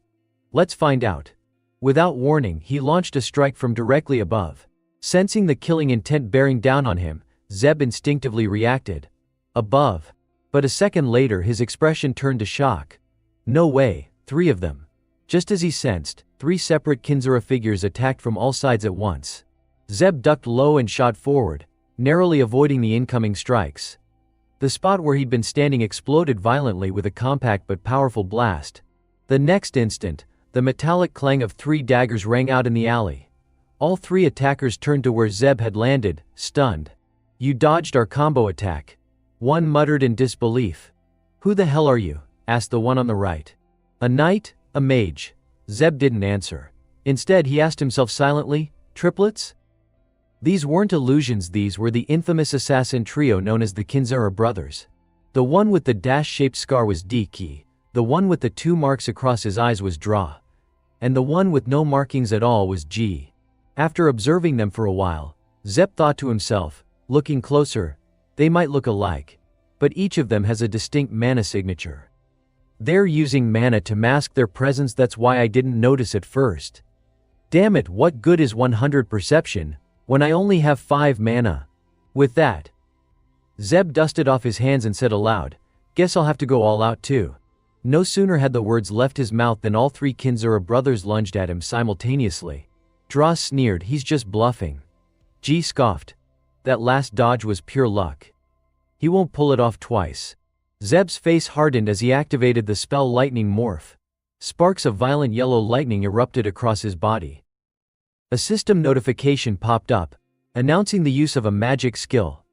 Let's find out. Without warning, he launched a strike from directly above. Sensing the killing intent bearing down on him, Zeb instinctively reacted. Above. But a second later his expression turned to shock. No way, 3 of them. Just as he sensed, 3 separate Kinzura figures attacked from all sides at once. Zeb ducked low and shot forward, narrowly avoiding the incoming strikes. The spot where he'd been standing exploded violently with a compact but powerful blast. The next instant, the metallic clang of 3 daggers rang out in the alley. All 3 attackers turned to where Zeb had landed, stunned. You dodged our combo attack. One muttered in disbelief. Who the hell are you? Asked the one on the right. A knight? A mage? Zeb didn't answer. Instead he asked himself silently, triplets? These weren't illusions, these were the infamous assassin trio known as the Kinzura brothers. The one with the dash-shaped scar was Diki, the one with the 2 marks across his eyes was Dra, and the one with no markings at all was G. After observing them for a while, Zeb thought to himself, looking closer, they might look alike, but each of them has a distinct mana signature. They're using mana to mask their presence, that's why I didn't notice at first. Damn it, what good is 100 perception, when I only have 5 mana? With that, Zeb dusted off his hands and said aloud, guess I'll have to go all out too. No sooner had the words left his mouth than all 3 Kinzura brothers lunged at him simultaneously. Dra sneered, he's just bluffing. G scoffed. That last dodge was pure luck. He won't pull it off twice. Zeb's face hardened as he activated the spell Lightning Morph. Sparks of violent yellow lightning erupted across his body. A system notification popped up, announcing the use of a magic skill.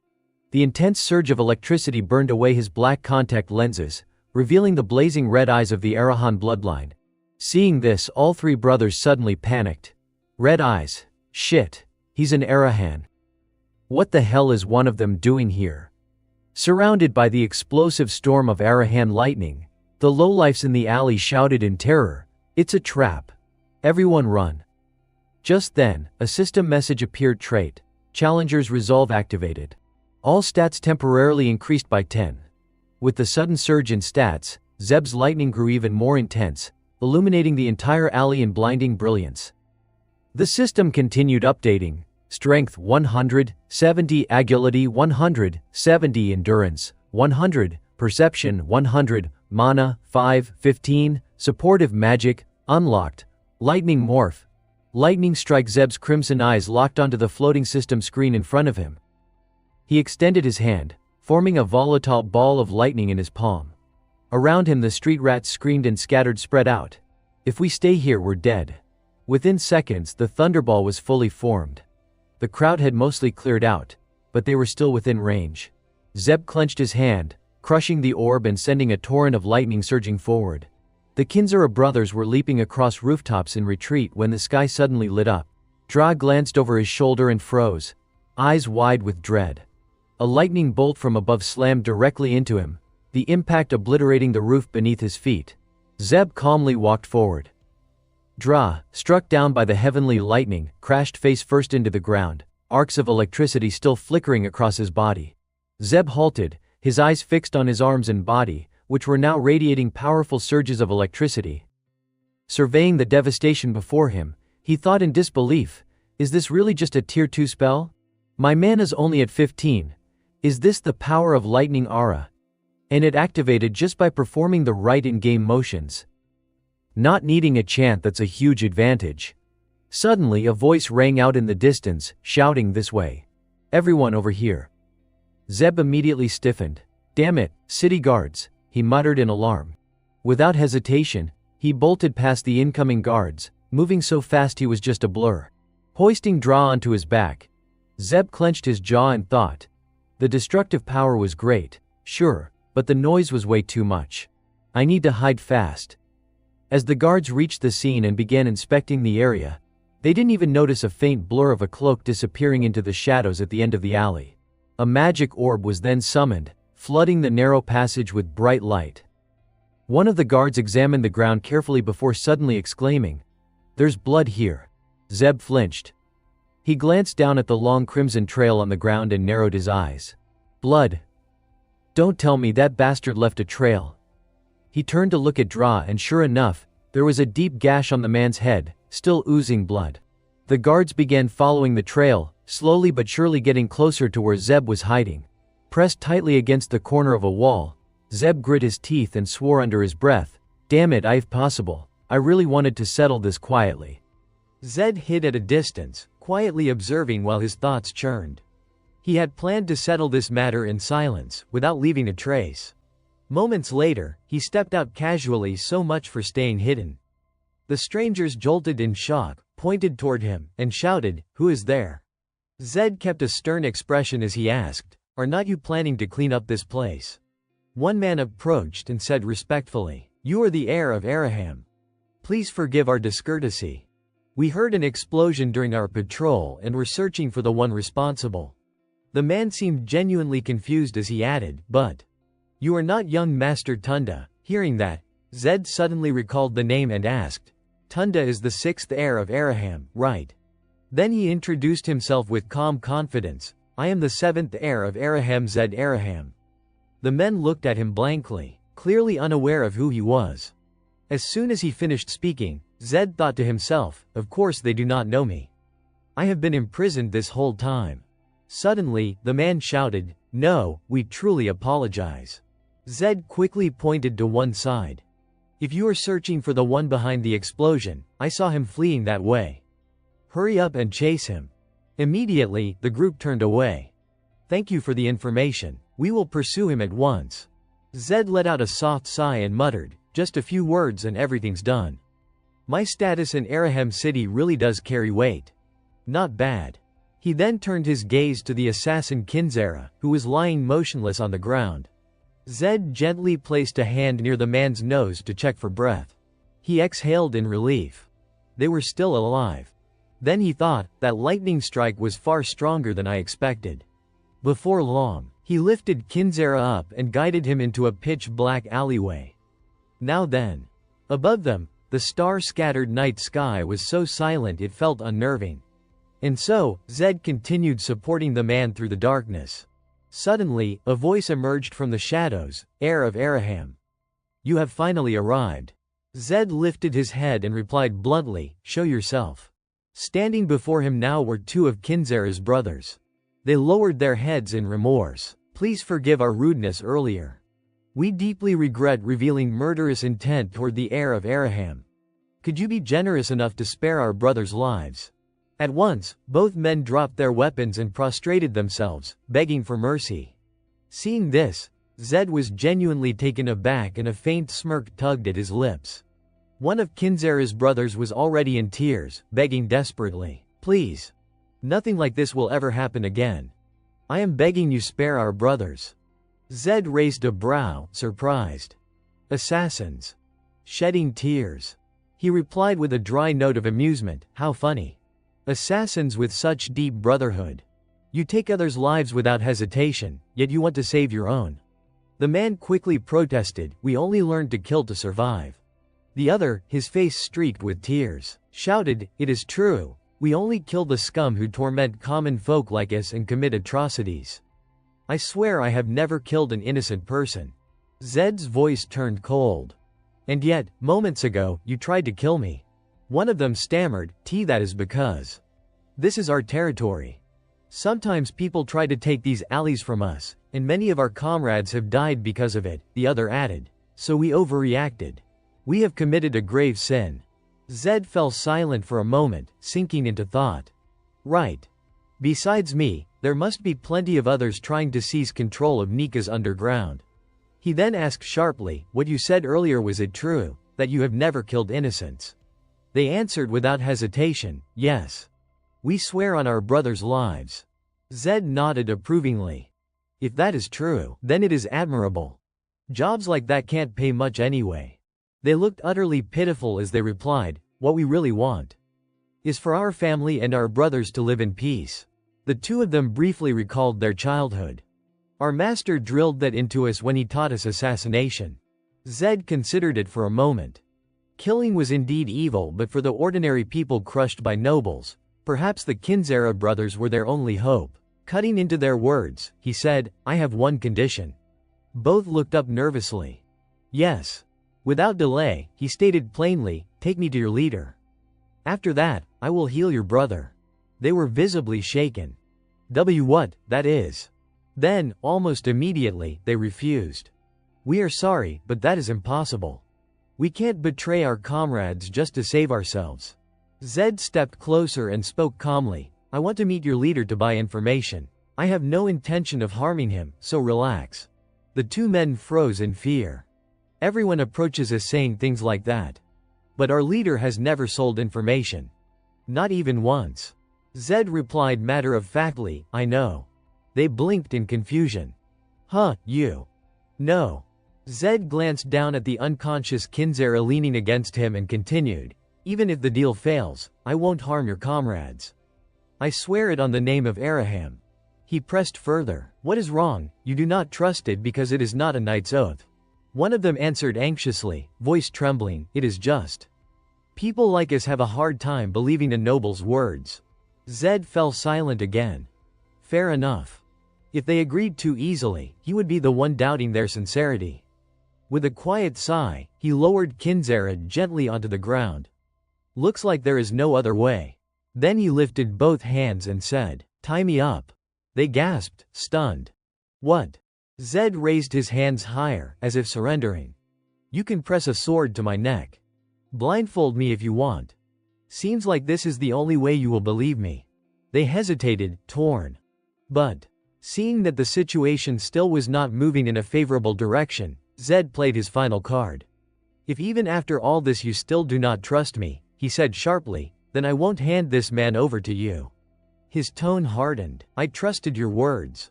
The intense surge of electricity burned away his black contact lenses, revealing the blazing red eyes of the Arahan bloodline. Seeing this, all 3 brothers suddenly panicked. Red eyes. Shit. He's an Arahan. What the hell is one of them doing here? Surrounded by the explosive storm of Arahan lightning, the lowlifes in the alley shouted in terror, it's a trap. Everyone run. Just then, a system message appeared. Trait. Challenger's resolve activated. All stats temporarily increased by 10. With the sudden surge in stats, Zeb's lightning grew even more intense, illuminating the entire alley in blinding brilliance. The system continued updating. Strength 100, 70 agility 100, 70 endurance, 100, perception 100, mana 5, 15, supportive magic, unlocked, lightning morph. Lightning strike. Zeb's crimson eyes locked onto the floating system screen in front of him. He extended his hand, forming a volatile ball of lightning in his palm. Around him the street rats screamed and scattered, spread out. If we stay here we're dead. Within seconds the thunderball was fully formed. The crowd had mostly cleared out, but they were still within range. Zeb clenched his hand, crushing the orb and sending a torrent of lightning surging forward. The Kinzura brothers were leaping across rooftops in retreat when the sky suddenly lit up. Dra glanced over his shoulder and froze, eyes wide with dread. A lightning bolt from above slammed directly into him, the impact obliterating the roof beneath his feet. Zeb calmly walked forward. Dra, struck down by the heavenly lightning, crashed face first into the ground, arcs of electricity still flickering across his body. Zeb halted, his eyes fixed on his arms and body, which were now radiating powerful surges of electricity. Surveying the devastation before him, he thought in disbelief, is this really just a tier 2 spell? My mana's only at 15. Is this the power of lightning aura? And it activated just by performing the right in-game motions. Not needing a chant, that's a huge advantage. Suddenly a voice rang out in the distance, shouting, this way. Everyone over here. Zeb immediately stiffened. Damn it, city guards, he muttered in alarm. Without hesitation, he bolted past the incoming guards, moving so fast he was just a blur. Hoisting Dra onto his back, Zeb clenched his jaw and thought. The destructive power was great, sure, but the noise was way too much. I need to hide fast. As the guards reached the scene and began inspecting the area, they didn't even notice a faint blur of a cloak disappearing into the shadows at the end of the alley. A magic orb was then summoned, flooding the narrow passage with bright light. One of the guards examined the ground carefully before suddenly exclaiming, "There's blood here." Zeb flinched. He glanced down at the long crimson trail on the ground and narrowed his eyes. Blood? Don't tell me that bastard left a trail. He turned to look at Dra and sure enough, there was a deep gash on the man's head, still oozing blood. The guards began following the trail, slowly but surely getting closer to where Zeb was hiding. Pressed tightly against the corner of a wall, Zeb grit his teeth and swore under his breath, "Damn it, if possible, I really wanted to settle this quietly." Zed hid at a distance, quietly observing while his thoughts churned. He had planned to settle this matter in silence, without leaving a trace. Moments later, he stepped out casually, so much for staying hidden. The strangers jolted in shock, pointed toward him, and shouted, "Who is there?" Zed kept a stern expression as he asked, "Are not you planning to clean up this place?" One man approached and said respectfully, "You are the heir of Araham. Please forgive our discourtesy. We heard an explosion during our patrol and were searching for the one responsible." The man seemed genuinely confused as he added, "But You are not young Master Tunda. Hearing that, Zed suddenly recalled the name and asked, Tunda is the 6th heir of Araham, right? Then he introduced himself with calm confidence, I am the 7th heir of Araham Zed Araham. The men looked at him blankly, clearly unaware of who he was. As soon as he finished speaking, Zed thought to himself, of course they do not know me. I have been imprisoned this whole time. Suddenly, the man shouted, no, we truly apologize. Zed quickly pointed to one side. If you are searching for the one behind the explosion, I saw him fleeing that way. Hurry up and chase him. Immediately, the group turned away. Thank you for the information. We will pursue him at once. Zed let out a soft sigh and muttered, just a few words and everything's done. My status in Araham City really does carry weight. Not bad. He then turned his gaze to the assassin Kinzera, who was lying motionless on the ground. Zed gently placed a hand near the man's nose to check for breath. He exhaled in relief. They were still alive. Then he thought, that lightning strike was far stronger than I expected. Before long, he lifted Kinzera up and guided him into a pitch-black alleyway. Now then. Above them, the star-scattered night sky was so silent it felt unnerving. And so, Zed continued supporting the man through the darkness. Suddenly, a voice emerged from the shadows, heir of Araham. You have finally arrived. Zed lifted his head and replied bluntly, show yourself. Standing before him now were 2 of Kinzera's brothers. They lowered their heads in remorse. Please forgive our rudeness earlier. We deeply regret revealing murderous intent toward the heir of Araham. Could you be generous enough to spare our brothers' lives? At once, both men dropped their weapons and prostrated themselves, begging for mercy. Seeing this, Zed was genuinely taken aback and a faint smirk tugged at his lips. One of Kinzera's brothers was already in tears, begging desperately, please. Nothing like this will ever happen again. I am begging you spare our brothers. Zed raised a brow, surprised. Assassins. Shedding tears. He replied with a dry note of amusement, how funny. Assassins with such deep brotherhood. You take others' lives without hesitation, yet you want to save your own. The man quickly protested, we only learned to kill to survive. The other, his face streaked with tears, shouted, it is true. We only kill the scum who torment common folk like us and commit atrocities. I swear I have never killed an innocent person. Zed's voice turned cold. And yet, moments ago, you tried to kill me. One of them stammered, that is because. This is our territory. Sometimes people try to take these alleys from us, and many of our comrades have died because of it, the other added. So we overreacted. We have committed a grave sin. Zed fell silent for a moment, sinking into thought. Right. Besides me, there must be plenty of others trying to seize control of Nika's underground. He then asked sharply, what you said earlier, was it true, that you have never killed innocents? They answered without hesitation, yes. We swear on our brothers' lives. Zed nodded approvingly. If that is true, then it is admirable. Jobs like that can't pay much anyway. They looked utterly pitiful as they replied, what we really want is for our family and our brothers to live in peace. The 2 of them briefly recalled their childhood. Our master drilled that into us when he taught us assassination. Zed considered it for a moment. Killing was indeed evil, but for the ordinary people crushed by nobles, perhaps the Kinzera brothers were their only hope. Cutting into their words, he said, I have one condition. Both looked up nervously. Yes. Without delay, he stated plainly, take me to your leader. After that, I will heal your brother. They were visibly shaken. What, that is? Then, almost immediately, they refused. We are sorry, but that is impossible. We can't betray our comrades just to save ourselves. Zed stepped closer and spoke calmly. I want to meet your leader to buy information. I have no intention of harming him, so relax. The 2 men froze in fear. Everyone approaches us saying things like that. But our leader has never sold information. Not even once. Zed replied matter-of-factly, I know. They blinked in confusion. Huh, you? No. Zed glanced down at the unconscious Kinzera leaning against him and continued, even if the deal fails, I won't harm your comrades. I swear it on the name of Araham. He pressed further. What is wrong? You do not trust it because it is not a knight's oath. One of them answered anxiously, voice trembling, it is just. People like us have a hard time believing a noble's words. Zed fell silent again. Fair enough. If they agreed too easily, he would be the one doubting their sincerity. With a quiet sigh, he lowered Kinzera gently onto the ground. Looks like there is no other way. Then he lifted both hands and said, tie me up. They gasped, stunned. What? Zed raised his hands higher, as if surrendering. You can press a sword to my neck. Blindfold me if you want. Seems like this is the only way you will believe me. They hesitated, torn. But, seeing that the situation still was not moving in a favorable direction, Zed played his final card. If even after all this you still do not trust me, he said sharply, then I won't hand this man over to you. His tone hardened. I trusted your words.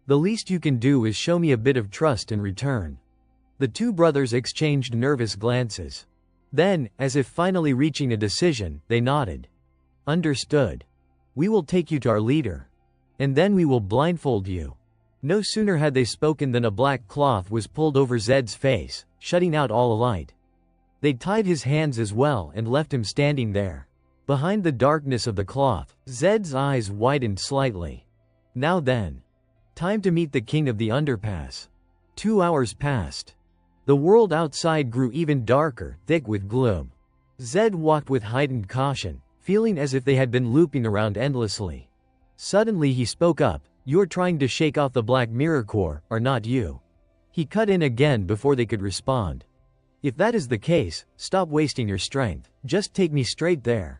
The least you can do is show me a bit of trust in return. The two brothers exchanged nervous glances. Then, as if finally reaching a decision, they nodded. Understood. We will take you to our leader. And then we will blindfold you. No sooner had they spoken than a black cloth was pulled over Zed's face, shutting out all light. They tied his hands as well and left him standing there. Behind the darkness of the cloth, Zed's eyes widened slightly. Now then. Time to meet the king of the underpass. 2 hours passed. The world outside grew even darker, thick with gloom. Zed walked with heightened caution, feeling as if they had been looping around endlessly. Suddenly he spoke up, you're trying to shake off the Black Mirror Corps, are not you? He cut in again before they could respond. If that is the case, stop wasting your strength, just take me straight there.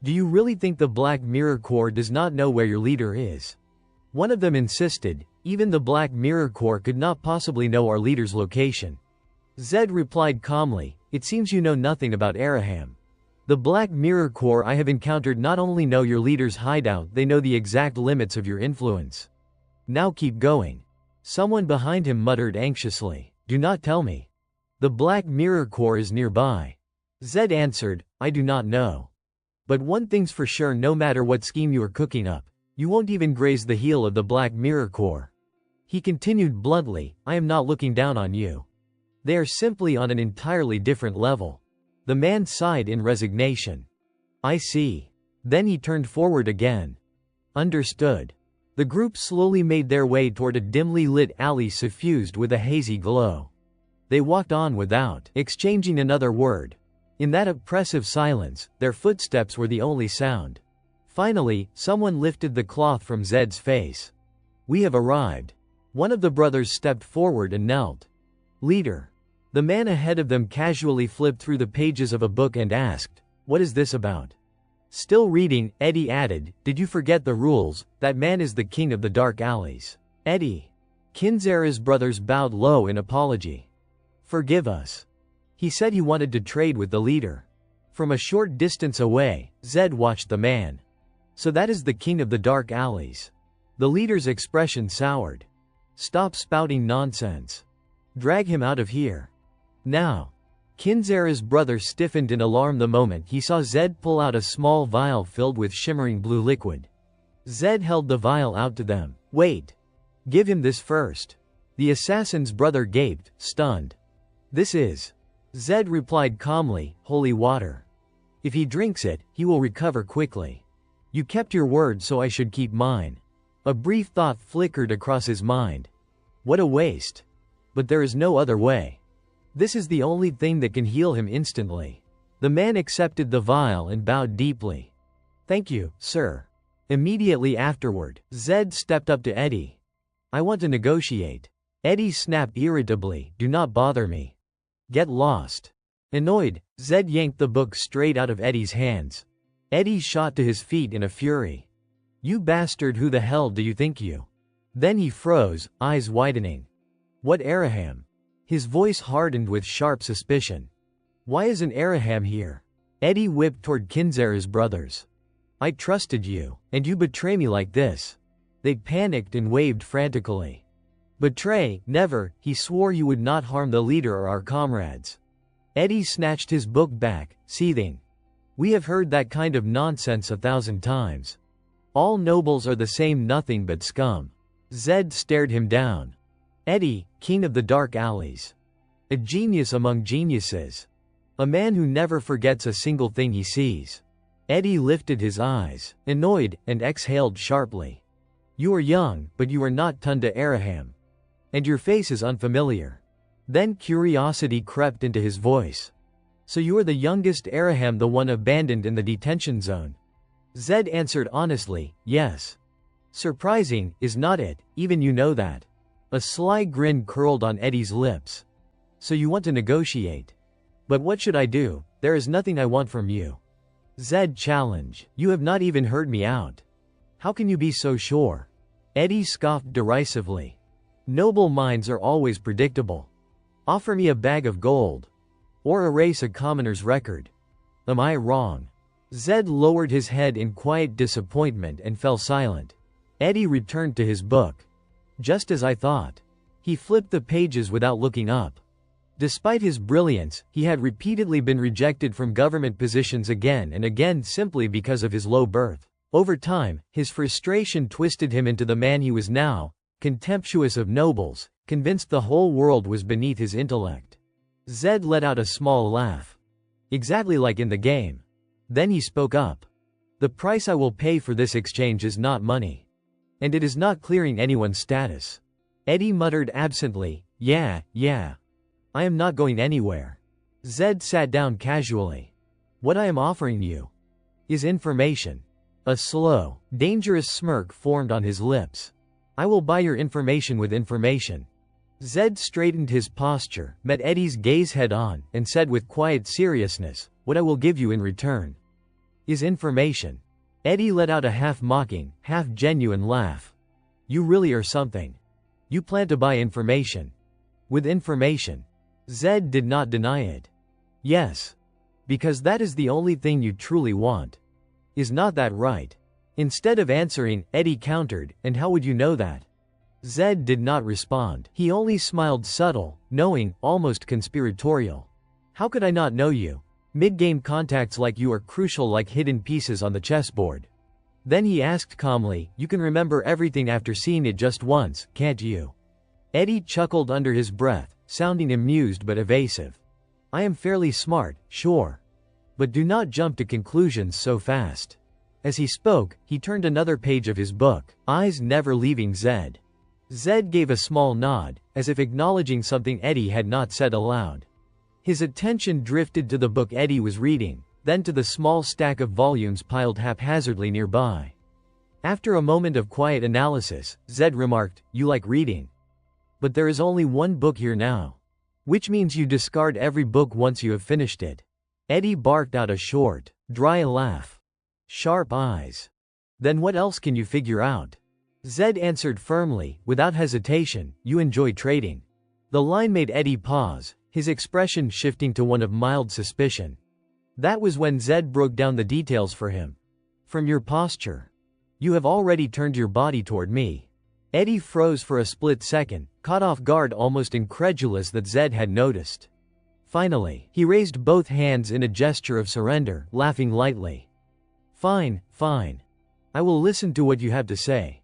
Do you really think the Black Mirror Corps does not know where your leader is? One of them insisted, even the Black Mirror Corps could not possibly know our leader's location. Zed replied calmly, it seems you know nothing about Araham. The Black Mirror Corps I have encountered not only know your leader's hideout, they know the exact limits of your influence. Now keep going. Someone behind him muttered anxiously, do not tell me. The Black Mirror Corps is nearby. Zed answered, I do not know. But one thing's for sure, no matter what scheme you are cooking up, you won't even graze the heel of the Black Mirror Corps. He continued bluntly, I am not looking down on you. They are simply on an entirely different level. The man sighed in resignation. I see. Then he turned forward again. Understood. The group slowly made their way toward a dimly lit alley suffused with a hazy glow. They walked on without exchanging another word. In that oppressive silence, their footsteps were the only sound. Finally, someone lifted the cloth from Zed's face. We have arrived. One of the brothers stepped forward and knelt. Leader. The man ahead of them casually flipped through the pages of a book and asked, what is this about? Still reading, Eddie added, did you forget the rules? That man is the king of the dark alleys. Eddie. Kinzera's brothers bowed low in apology. Forgive us. He said he wanted to trade with the leader. From a short distance away, Zed watched the man. So that is the king of the dark alleys. The leader's expression soured. Stop spouting nonsense. Drag him out of here. Now. Kinzera's brother stiffened in alarm the moment he saw Zed pull out a small vial filled with shimmering blue liquid. Zed held the vial out to them. Wait. Give him this first. The assassin's brother gaped, stunned. This is. Zed replied calmly, holy water. If he drinks it, he will recover quickly. You kept your word, so I should keep mine. A brief thought flickered across his mind. What a waste. But there is no other way. This is the only thing that can heal him instantly. The man accepted the vial and bowed deeply. Thank you, sir. Immediately afterward, Zed stepped up to Eddie. I want to negotiate. Eddie snapped irritably, do not bother me. Get lost. Annoyed, Zed yanked the book straight out of Eddie's hands. Eddie shot to his feet in a fury. You bastard, who the hell do you think you? Then he froze, eyes widening. What Araham? His voice hardened with sharp suspicion. Why isn't Araham here? Eddie whipped toward Kinzera's brothers. I trusted you, and you betray me like this. They panicked and waved frantically. Betray, never, he swore you would not harm the leader or our comrades. Eddie snatched his book back, seething. We have heard that kind of nonsense 1,000 times. All nobles are the same, nothing but scum. Zed stared him down. Eddie, king of the dark alleys. A genius among geniuses. A man who never forgets a single thing he sees. Eddie lifted his eyes, annoyed, and exhaled sharply. You are young, but you are not Tunda Araham. And your face is unfamiliar. Then curiosity crept into his voice. So you are the youngest Araham, the one abandoned in the detention zone? Zed answered honestly, yes. Surprising, is not it, even you know that. A sly grin curled on Eddie's lips. So you want to negotiate? But what should I do? There is nothing I want from you. Zed challenged. You have not even heard me out. How can you be so sure? Eddie scoffed derisively. Noble minds are always predictable. Offer me a bag of gold. Or erase a commoner's record. Am I wrong? Zed lowered his head in quiet disappointment and fell silent. Eddie returned to his book. Just as I thought. He flipped the pages without looking up. Despite his brilliance, he had repeatedly been rejected from government positions again and again simply because of his low birth. Over time, his frustration twisted him into the man he was now, contemptuous of nobles, convinced the whole world was beneath his intellect. Zed let out a small laugh. Exactly like in the game. Then he spoke up. The price I will pay for this exchange is not money. And it is not clearing anyone's status. Eddie muttered absently, yeah. I am not going anywhere. Zed sat down casually. What I am offering you is information. A slow, dangerous smirk formed on his lips. I will buy your information with information. Zed straightened his posture, met Eddie's gaze head-on, and said with quiet seriousness, what I will give you in return is information. Eddie let out a half-mocking, half-genuine laugh. You really are something. You plan to buy information. With information. Zed did not deny it. Yes. Because that is the only thing you truly want. Is not that right? Instead of answering, Eddie countered, and how would you know that? Zed did not respond. He only smiled subtle, knowing, almost conspiratorial. How could I not know you? Mid-game contacts like you are crucial like hidden pieces on the chessboard. Then he asked calmly, you can remember everything after seeing it just once, can't you? Eddie chuckled under his breath, sounding amused but evasive. I am fairly smart, sure. But do not jump to conclusions so fast. As he spoke, he turned another page of his book, eyes never leaving Zed. Zed gave a small nod, as if acknowledging something Eddie had not said aloud. His attention drifted to the book Eddie was reading, then to the small stack of volumes piled haphazardly nearby. After a moment of quiet analysis, Zed remarked, you like reading. But there is only one book here now. Which means you discard every book once you have finished it. Eddie barked out a short, dry laugh. Sharp eyes. Then what else can you figure out? Zed answered firmly, without hesitation, you enjoy trading. The line made Eddie pause, his expression shifting to one of mild suspicion. That was when Zed broke down the details for him. From your posture. You have already turned your body toward me. Eddie froze for a split second, caught off guard, almost incredulous that Zed had noticed. Finally, he raised both hands in a gesture of surrender, laughing lightly. Fine. I will listen to what you have to say.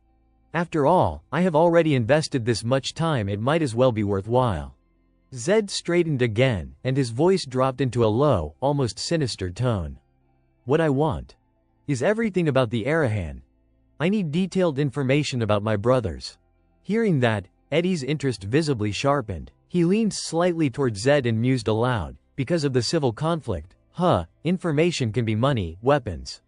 After all, I have already invested this much time, it might as well be worthwhile. Zed straightened again, and his voice dropped into a low, almost sinister tone. What I want is everything about the Arahan. I need detailed information about my brothers. Hearing that, Eddie's interest visibly sharpened. He leaned slightly toward Zed and mused aloud, because of the civil conflict, information can be money, weapons,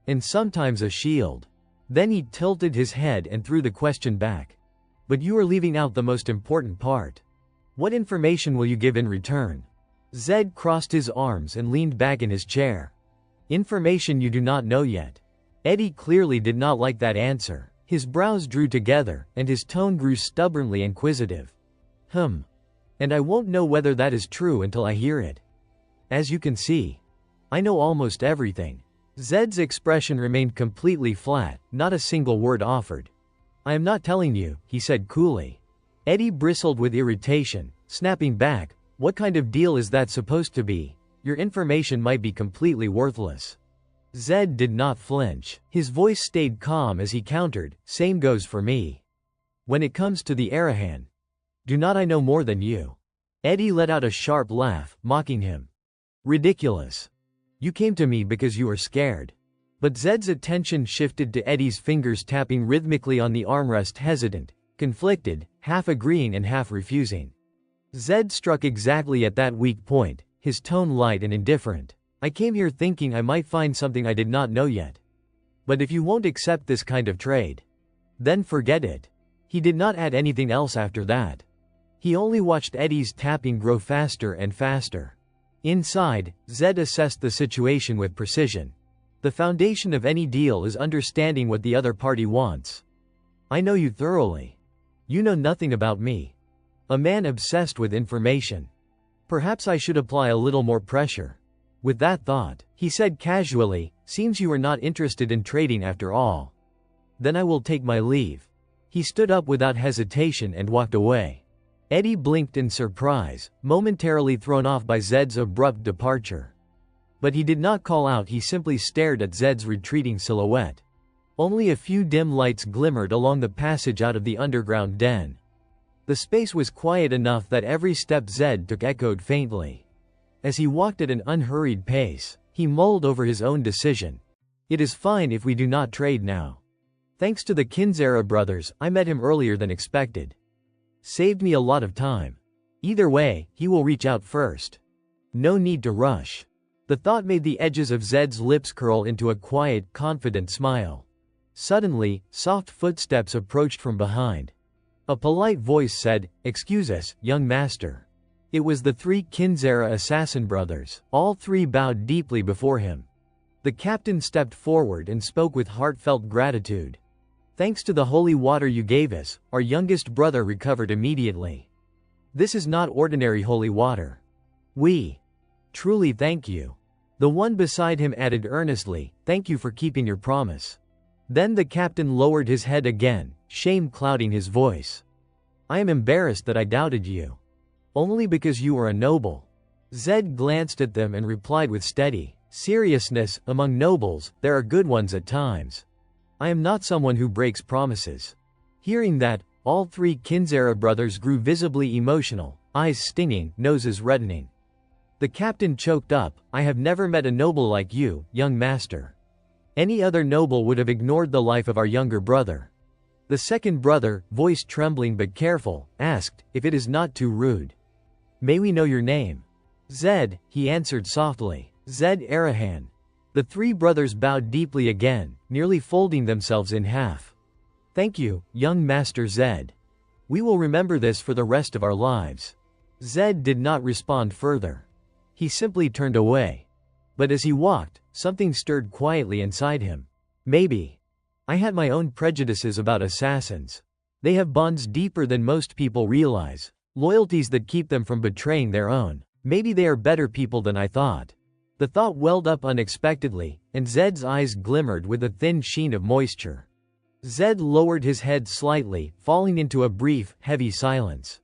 and sometimes a shield. Then he tilted his head and threw the question back. But you are leaving out the most important part. What information will you give in return? Zed crossed his arms and leaned back in his chair. Information you do not know yet. Eddie clearly did not like that answer. His brows drew together, and his tone grew stubbornly inquisitive. And I won't know whether that is true until I hear it. As you can see, I know almost everything. Zed's expression remained completely flat, not a single word offered. I am not telling you, he said coolly. Eddie bristled with irritation, snapping back, what kind of deal is that supposed to be? Your information might be completely worthless. Zed did not flinch. His voice stayed calm as he countered, "Same goes for me. When it comes to the Arahan, do not I know more than you?" Eddie let out a sharp laugh, mocking him. "Ridiculous. You came to me because you were scared." But Zed's attention shifted to Eddie's fingers tapping rhythmically on the armrest, hesitant, conflicted, half agreeing and half refusing. Zed struck exactly at that weak point, his tone light and indifferent. "I came here thinking I might find something I did not know yet. But if you won't accept this kind of trade, then forget it." He did not add anything else after that. He only watched Eddie's tapping grow faster and faster. Inside, Zed assessed the situation with precision. The foundation of any deal is understanding what the other party wants. "I know you thoroughly. You know nothing about me. A man obsessed with information. Perhaps I should apply a little more pressure." With that thought, he said casually, "Seems you are not interested in trading after all. Then I will take my leave." He stood up without hesitation and walked away. Eddie blinked in surprise, momentarily thrown off by Zed's abrupt departure. But he did not call out, he simply stared at Zed's retreating silhouette. Only a few dim lights glimmered along the passage out of the underground den. The space was quiet enough that every step Zed took echoed faintly. As he walked at an unhurried pace, he mulled over his own decision. "It is fine if we do not trade now. Thanks to the Kinzera brothers, I met him earlier than expected. Saved me a lot of time. Either way, he will reach out first. No need to rush." The thought made the edges of Zed's lips curl into a quiet, confident smile. Suddenly, soft footsteps approached from behind. A polite voice said, "Excuse us, young master." It was the three Kinzera assassin brothers. All three bowed deeply before him. The captain stepped forward and spoke with heartfelt gratitude. "Thanks to the holy water you gave us, our youngest brother recovered immediately. This is not ordinary holy water. We truly thank you." The one beside him added earnestly, "Thank you for keeping your promise." Then the captain lowered his head again, shame clouding his voice. "I am embarrassed that I doubted you. Only because you are a noble." Zed glanced at them and replied with steady seriousness, "Among nobles, there are good ones at times. I am not someone who breaks promises." Hearing that, all three Kinzera brothers grew visibly emotional, eyes stinging, noses reddening. The captain choked up, "I have never met a noble like you, young master. Any other noble would have ignored the life of our younger brother." The second brother, voice trembling but careful, asked, "If it is not too rude, may we know your name?" "Zed," he answered softly. "Zed Arahan." The three brothers bowed deeply again, nearly folding themselves in half. "Thank you, young master Zed. We will remember this for the rest of our lives." Zed did not respond further. He simply turned away. But as he walked, something stirred quietly inside him. Maybe I had my own prejudices about assassins. They have bonds deeper than most people realize, loyalties that keep them from betraying their own. Maybe they are better people than I thought. The thought welled up unexpectedly, and Zed's eyes glimmered with a thin sheen of moisture. Zed lowered his head slightly, falling into a brief, heavy silence.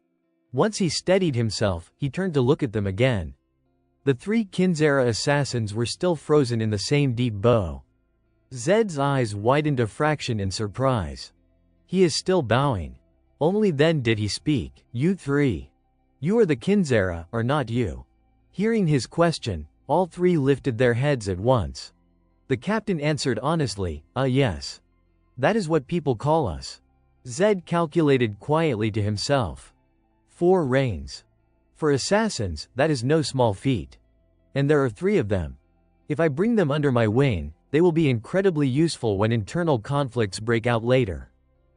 Once he steadied himself, he turned to look at them again. The three Kinzera assassins were still frozen in the same deep bow. Zed's eyes widened a fraction in surprise. He is still bowing. Only then did he speak. "You three. You are the Kinzera, or not you?" Hearing his question, all three lifted their heads at once. The captain answered honestly, Yes. That is what people call us." Zed calculated quietly to himself. 4 reigns. For assassins, that is no small feat. And there are 3 of them. If I bring them under my wing, they will be incredibly useful when internal conflicts break out later.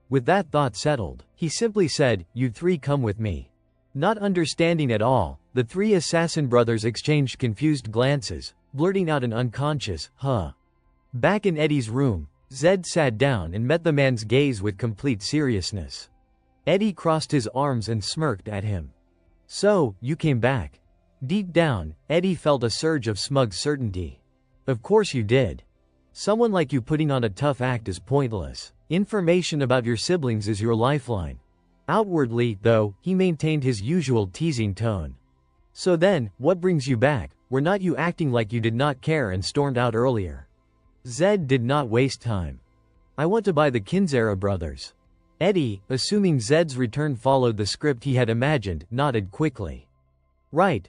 With that thought settled, he simply said, "You 3 come with me." Not understanding at all, the 3 assassin brothers exchanged confused glances, blurting out an unconscious, "Huh." Back in Eddie's room, Zed sat down and met the man's gaze with complete seriousness. Eddie crossed his arms and smirked at him. "So, you came back." Deep down, Eddie felt a surge of smug certainty. "Of course you did. Someone like you putting on a tough act is pointless. Information about your siblings is your lifeline." Outwardly, though, he maintained his usual teasing tone. "So then, what brings you back? Were not you acting like you did not care and stormed out earlier?" Zed did not waste time. I want to buy the Kinzera brothers. Eddie, assuming Zed's return followed the script he had imagined, nodded quickly. Right,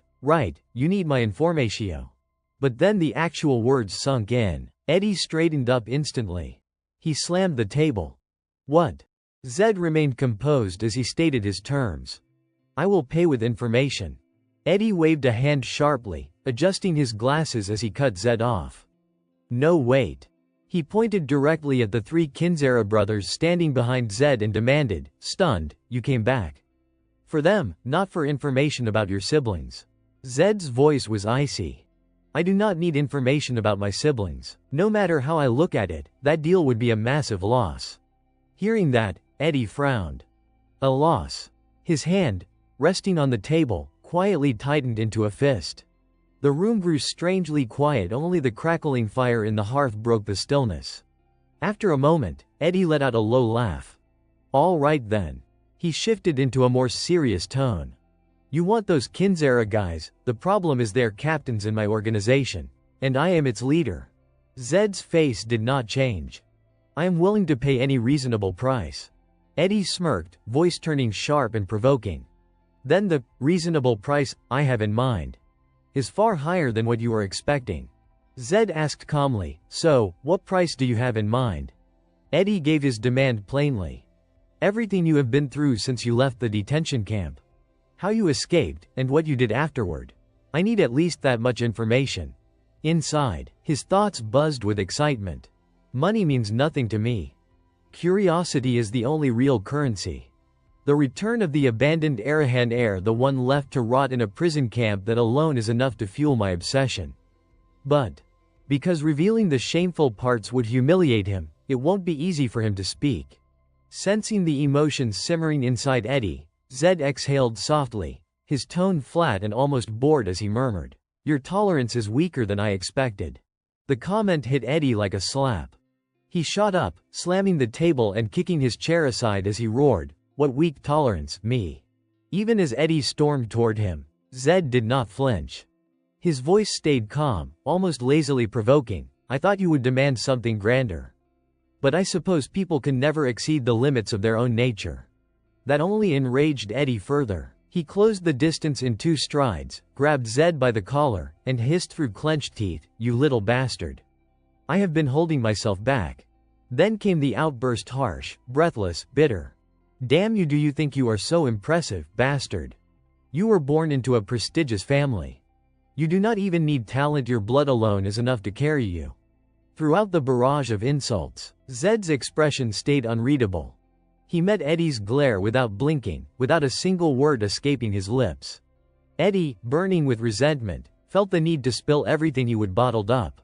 you need my informatio. But then the actual words sunk in. Eddie straightened up instantly. He slammed the table. What? Zed remained composed as he stated his terms. I will pay with information. Eddie waved a hand sharply, adjusting his glasses as he cut Zed off. No, wait. He pointed directly at the three Kinzera brothers standing behind Zed and demanded, stunned, you came back. For them, not for information about your siblings. Zed's voice was icy. I do not need information about my siblings. No matter how I look at it, that deal would be a massive loss. Hearing that, Eddie frowned. A loss. His hand, resting on the table, quietly tightened into a fist. The room grew strangely quiet, only the crackling fire in the hearth broke the stillness. After a moment, Eddie let out a low laugh. All right then. He shifted into a more serious tone. You want those Kinzera guys, the problem is they're captains in my organization, and I am its leader. Zed's face did not change. I am willing to pay any reasonable price. Eddie smirked, voice turning sharp and provoking. Then the reasonable price I have in mind is far higher than what you are expecting. Zed asked calmly, so, what price do you have in mind? Eddie gave his demand plainly. Everything you have been through since you left the detention camp. How you escaped, and what you did afterward. I need at least that much information. Inside, his thoughts buzzed with excitement. Money means nothing to me. Curiosity is the only real currency. The return of the abandoned Arahan heir, the one left to rot in a prison camp, that alone is enough to fuel my obsession. But, because revealing the shameful parts would humiliate him, it won't be easy for him to speak. Sensing the emotions simmering inside Eddie, Zed exhaled softly, his tone flat and almost bored as he murmured, your tolerance is weaker than I expected. The comment hit Eddie like a slap. He shot up, slamming the table and kicking his chair aside as he roared, what weak tolerance, me? Even as Eddie stormed toward him, Zed did not flinch. His voice stayed calm, almost lazily provoking, I thought you would demand something grander. But I suppose people can never exceed the limits of their own nature. That only enraged Eddie further. He closed the distance in 2 strides, grabbed Zed by the collar, and hissed through clenched teeth, you little bastard. I have been holding myself back. Then came the outburst, harsh, breathless, bitter. Damn you, do you think you are so impressive, bastard? You were born into a prestigious family. You do not even need talent, your blood alone is enough to carry you. Throughout the barrage of insults, Zed's expression stayed unreadable. He met Eddie's glare without blinking, without a single word escaping his lips. Eddie, burning with resentment, felt the need to spill everything he would bottled up.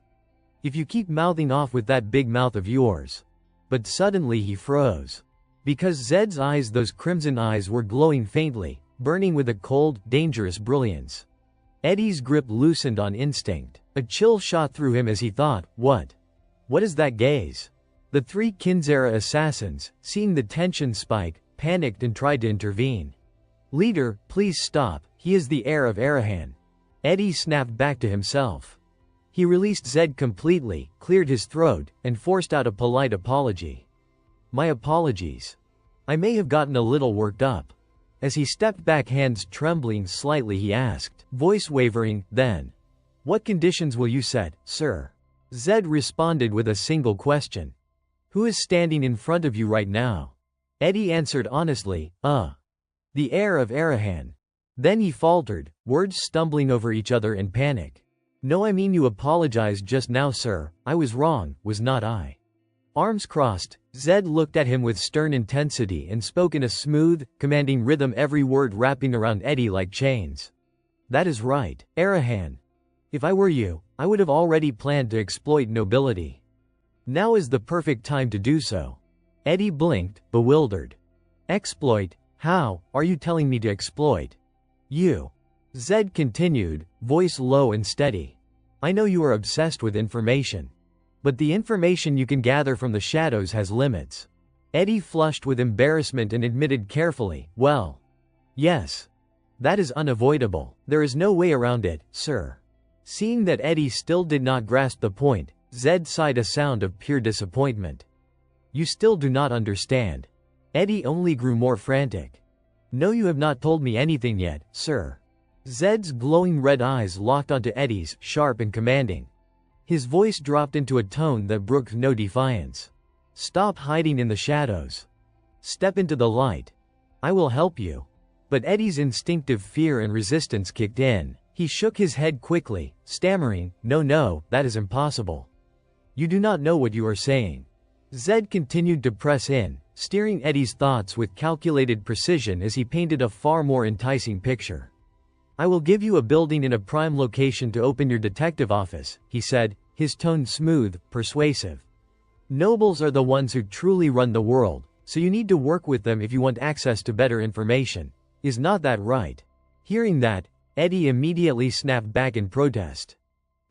If you keep mouthing off with that big mouth of yours. But suddenly he froze. Because Zed's eyes, those crimson eyes, were glowing faintly, burning with a cold, dangerous brilliance. Eddie's grip loosened on instinct. A chill shot through him as he thought, what? What is that gaze? The 3 Kinzera assassins, seeing the tension spike, panicked and tried to intervene. Leader, please stop, he is the heir of Arahan. Eddie snapped back to himself. He released Zed completely, cleared his throat, and forced out a polite apology. My apologies. I may have gotten a little worked up. As he stepped back, hands trembling slightly, he asked, voice wavering, then. What conditions will you set, sir? Zed responded with a single question. Who is standing in front of you right now? Eddie answered honestly, the heir of Arahan. Then he faltered, words stumbling over each other in panic. No, I mean you apologized just now, sir. I was wrong, was not I? Arms crossed, Zed looked at him with stern intensity and spoke in a smooth, commanding rhythm, every word wrapping around Eddie like chains. That is right, Arahan. If I were you, I would have already planned to exploit nobility. Now is the perfect time to do so. Eddie blinked, bewildered. Exploit? How are you telling me to exploit you? Zed continued, voice low and steady. I know you are obsessed with information. But the information you can gather from the shadows has limits. Eddie flushed with embarrassment and admitted carefully, well, yes. That is unavoidable. There is no way around it, sir. Seeing that Eddie still did not grasp the point, Zed sighed a sound of pure disappointment. You still do not understand. Eddie only grew more frantic. No, you have not told me anything yet, sir. Zed's glowing red eyes locked onto Eddie's, sharp and commanding. His voice dropped into a tone that brooked no defiance. Stop hiding in the shadows. Step into the light. I will help you. But Eddie's instinctive fear and resistance kicked in. He shook his head quickly, stammering, No, that is impossible. You do not know what you are saying. Zed continued to press in, steering Eddie's thoughts with calculated precision as he painted a far more enticing picture. I will give you a building in a prime location to open your detective office, he said, his tone smooth, persuasive. Nobles are the ones who truly run the world, so you need to work with them if you want access to better information. Is not that right? Hearing that, Eddie immediately snapped back in protest.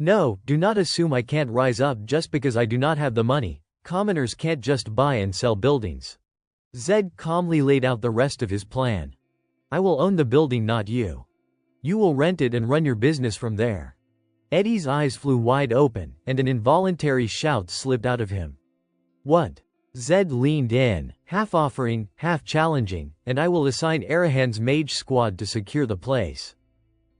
No, do not assume I can't rise up just because I do not have the money. Commoners can't just buy and sell buildings. Zed calmly laid out the rest of his plan. I will own the building, not you. You will rent it and run your business from there. Eddie's eyes flew wide open, and an involuntary shout slipped out of him. What? Zed leaned in, half offering, half challenging, and I will assign Arahan's mage squad to secure the place.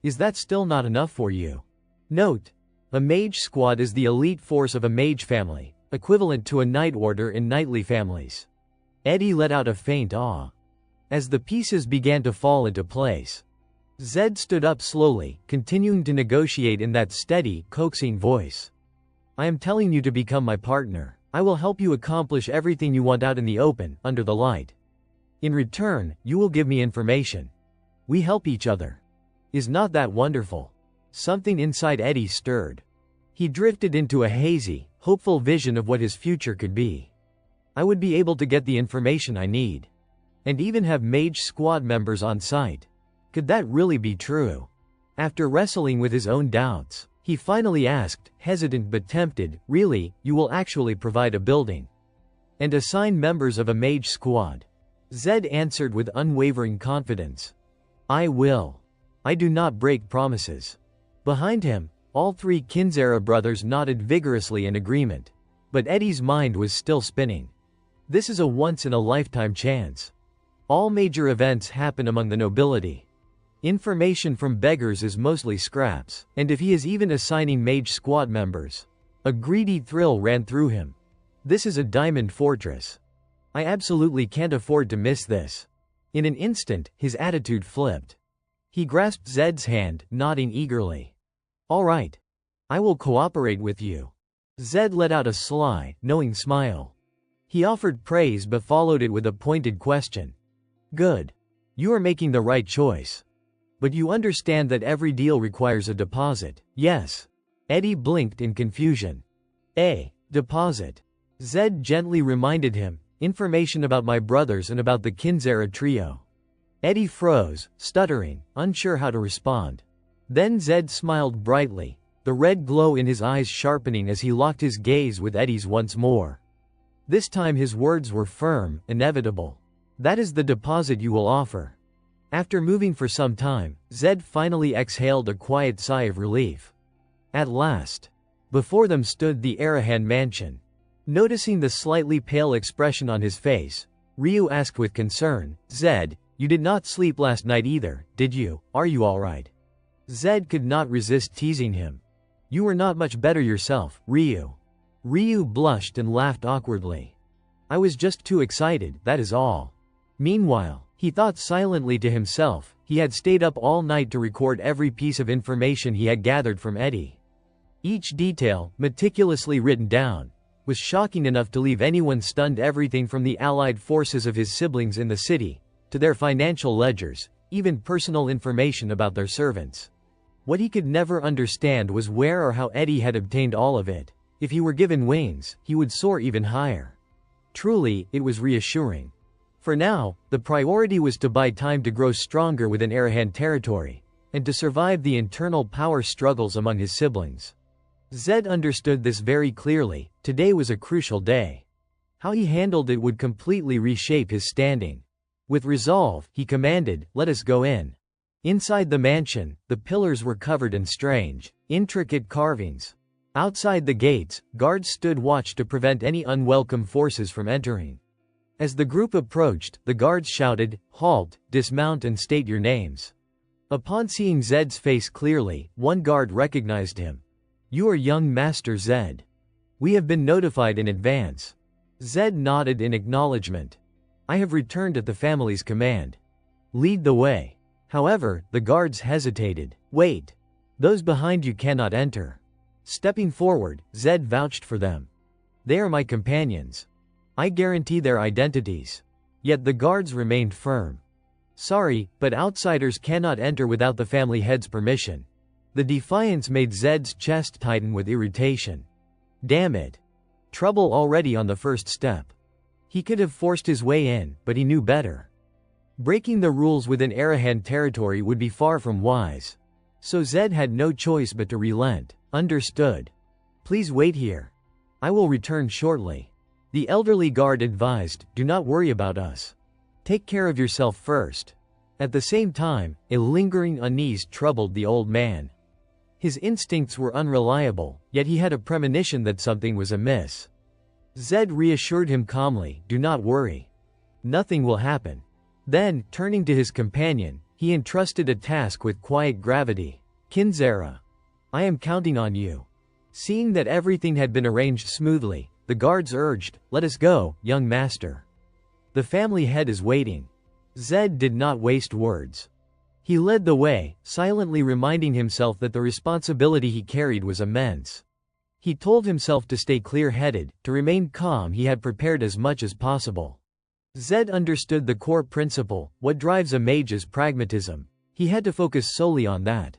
Is that still not enough for you? Note: a mage squad is the elite force of a mage family, equivalent to a knight order in knightly families. Eddie let out a faint awe. As the pieces began to fall into place, Zed stood up slowly, continuing to negotiate in that steady, coaxing voice. I am telling you to become my partner. I will help you accomplish everything you want out in the open, under the light. In return, you will give me information. We help each other. Is not that wonderful? Something inside Eddie stirred. He drifted into a hazy, hopeful vision of what his future could be. I would be able to get the information I need. And even have mage squad members on site. Could that really be true? After wrestling with his own doubts, he finally asked, hesitant but tempted, really, you will actually provide a building? And assign members of a mage squad? Zed answered with unwavering confidence. I will. I do not break promises. Behind him, all three Kinzera brothers nodded vigorously in agreement. But Eddie's mind was still spinning. This is a once-in-a-lifetime chance. All major events happen among the nobility. Information from beggars is mostly scraps, and if he is even assigning mage squad members, a greedy thrill ran through him. This is a diamond fortress. I absolutely can't afford to miss this. In an instant, his attitude flipped. He grasped Zed's hand, nodding eagerly. All right. I will cooperate with you. Zed let out a sly, knowing smile. He offered praise but followed it with a pointed question. Good. You are making the right choice. But you understand that every deal requires a deposit, yes? Eddie blinked in confusion. A deposit. Zed gently reminded him, information about my brothers and about the Kinzera trio. Eddie froze, stuttering, unsure how to respond. Then Zed smiled brightly, the red glow in his eyes sharpening as he locked his gaze with Eddie's once more. This time his words were firm, inevitable. That is the deposit you will offer. After moving for some time, Zed finally exhaled a quiet sigh of relief. At last. Before them stood the Arahan mansion. Noticing the slightly pale expression on his face, Ryu asked with concern, Zed, you did not sleep last night either, did you? Are you alright? Zed could not resist teasing him. You were not much better yourself, Ryu. Ryu blushed and laughed awkwardly. I was just too excited, that is all. Meanwhile, he thought silently to himself, he had stayed up all night to record every piece of information he had gathered from Eddie. Each detail, meticulously written down, was shocking enough to leave anyone stunned. Everything from the allied forces of his siblings in the city, to their financial ledgers, even personal information about their servants. What he could never understand was where or how Eddie had obtained all of it. If he were given wings, he would soar even higher. Truly, it was reassuring. For now, the priority was to buy time to grow stronger within Arahan territory, and to survive the internal power struggles among his siblings. Zed understood this very clearly. Today was a crucial day. How he handled it would completely reshape his standing. With resolve, he commanded, let us go in. Inside the mansion, the pillars were covered in strange, intricate carvings. Outside the gates, guards stood watch to prevent any unwelcome forces from entering. As the group approached, the guards shouted, "Halt, dismount and state your names." Upon seeing Zed's face clearly, one guard recognized him. "You are young Master Zed. We have been notified in advance." Zed nodded in acknowledgement. "I have returned at the family's command. Lead the way." However, the guards hesitated. "Wait. Those behind you cannot enter." Stepping forward, Zed vouched for them. "They are my companions. I guarantee their identities." Yet the guards remained firm. "Sorry, but outsiders cannot enter without the family head's permission." The defiance made Zed's chest tighten with irritation. Damn it. Trouble already on the first step. He could have forced his way in, but he knew better. Breaking the rules within Arahan territory would be far from wise. So Zed had no choice but to relent. "Understood. Please wait here. I will return shortly." The elderly guard advised, "Do not worry about us. Take care of yourself first." At the same time, a lingering unease troubled the old man. His instincts were unreliable, yet he had a premonition that something was amiss. Zed reassured him calmly, "Do not worry. Nothing will happen." Then, turning to his companion, he entrusted a task with quiet gravity. "Kinzera. I am counting on you." Seeing that everything had been arranged smoothly, the guards urged, "Let us go, young master. The family head is waiting." Zed did not waste words. He led the way, silently reminding himself that the responsibility he carried was immense. He told himself to stay clear-headed, to remain calm. He had prepared as much as possible. Zed understood the core principle: what drives a mage is pragmatism. He had to focus solely on that.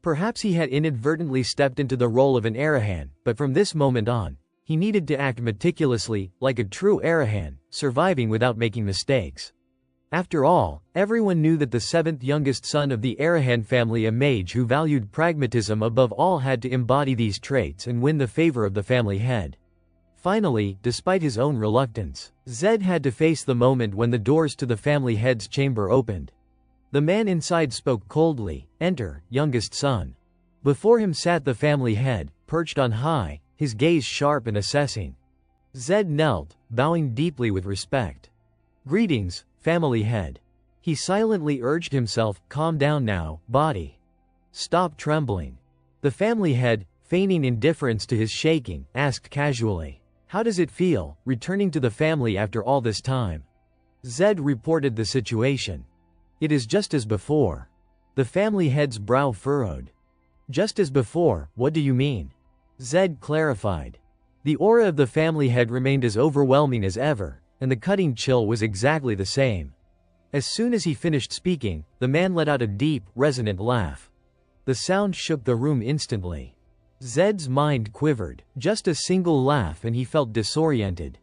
Perhaps he had inadvertently stepped into the role of an Arahan, but from this moment on, he needed to act meticulously, like a true Arahan, surviving without making mistakes. After all, everyone knew that the seventh youngest son of the Arahan family, a mage who valued pragmatism above all, had to embody these traits and win the favor of the family head. Finally, despite his own reluctance, Zed had to face the moment when the doors to the family head's chamber opened. The man inside spoke coldly, "Enter, youngest son." Before him sat the family head, perched on high, his gaze sharp and assessing. Zed knelt, bowing deeply with respect. "Greetings, family head." He silently urged himself, "Calm down now, body. Stop trembling." The family head, feigning indifference to his shaking, asked casually, "How does it feel, returning to the family after all this time?" Zed reported the situation. "It is just as before." The family head's brow furrowed. "Just as before, what do you mean?" Zed clarified. The aura of the family head remained as overwhelming as ever, and the cutting chill was exactly the same. As soon as he finished speaking, the man let out a deep, resonant laugh. The sound shook the room instantly. Zed's mind quivered. Just a single laugh and he felt disoriented.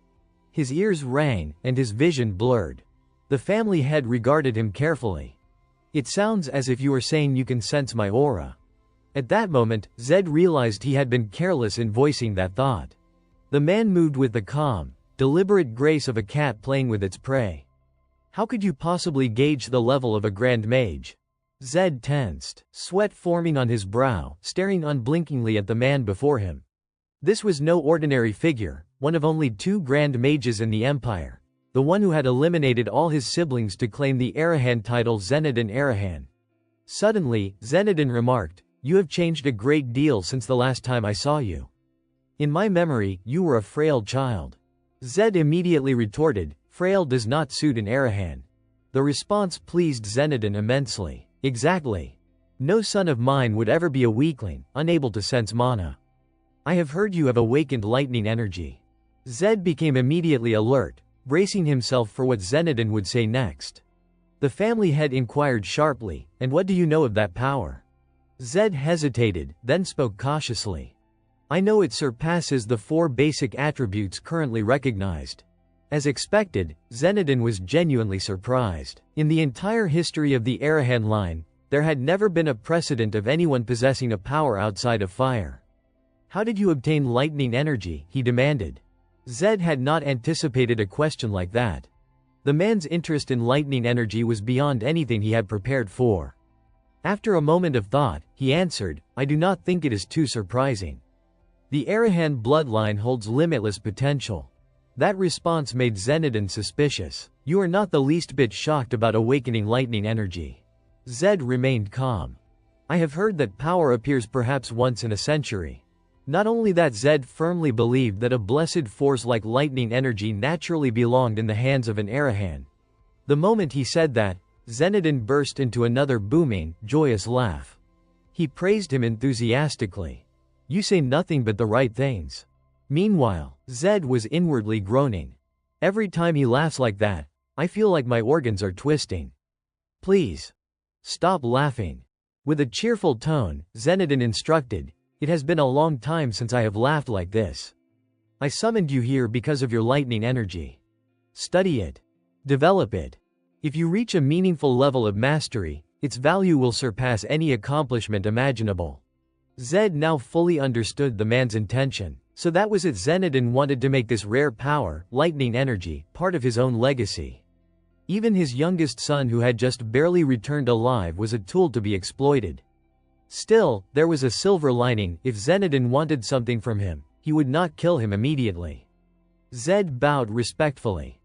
His ears rang, and his vision blurred. The family head regarded him carefully. "It sounds as if you were saying you can sense my aura." At that moment, Zed realized he had been careless in voicing that thought. The man moved with the calm, deliberate grace of a cat playing with its prey. How could you possibly gauge the level of a grand mage? Zed tensed, sweat forming on his brow, staring unblinkingly at the man before him. This was no ordinary figure, one of only 2 grand mages in the Empire, the one who had eliminated all his siblings to claim the Arahan title, Zenodin Arahan. Suddenly, Zenodin remarked, "You have changed a great deal since the last time I saw you. In my memory, you were a frail child." Zed immediately retorted, "Frail does not suit an Arahan." The response pleased Zenodin immensely. "Exactly. No son of mine would ever be a weakling, unable to sense mana. I have heard you have awakened lightning energy." Zed became immediately alert, bracing himself for what Zenodin would say next. The family head inquired sharply, "And what do you know of that power?" Zed hesitated, then spoke cautiously. "I know it surpasses the 4 basic attributes currently recognized." As expected, Zenodin was genuinely surprised. In the entire history of the Arahan line, there had never been a precedent of anyone possessing a power outside of fire. "How did you obtain lightning energy?" he demanded. Zed had not anticipated a question like that. The man's interest in lightning energy was beyond anything he had prepared for. After a moment of thought, he answered, "I do not think it is too surprising. The Arahan bloodline holds limitless potential. That response made Zenodin suspicious. You are not the least bit shocked about awakening lightning energy. Zed remained calm. I have heard that power appears perhaps once in a century. Not only that, Zed firmly believed that a blessed force like lightning energy naturally belonged in the hands of an Arahan. The moment he said that, Zenodin burst into another booming, joyous laugh. He praised him enthusiastically. You say nothing but the right things. Meanwhile, Zed was inwardly groaning. Every time he laughs like that, I feel like my organs are twisting. Please. Stop laughing. With a cheerful tone, Zenodin instructed, it has been a long time since I have laughed like this. I summoned you here because of your lightning energy. Study it. Develop it. If you reach a meaningful level of mastery, its value will surpass any accomplishment imaginable. Zed now fully understood the man's intention. So that was it. Zenodin wanted to make this rare power, lightning energy, part of his own legacy. Even his youngest son, who had just barely returned alive, was a tool to be exploited. Still, there was a silver lining. If Zenodin wanted something from him, he would not kill him immediately. Zed bowed respectfully.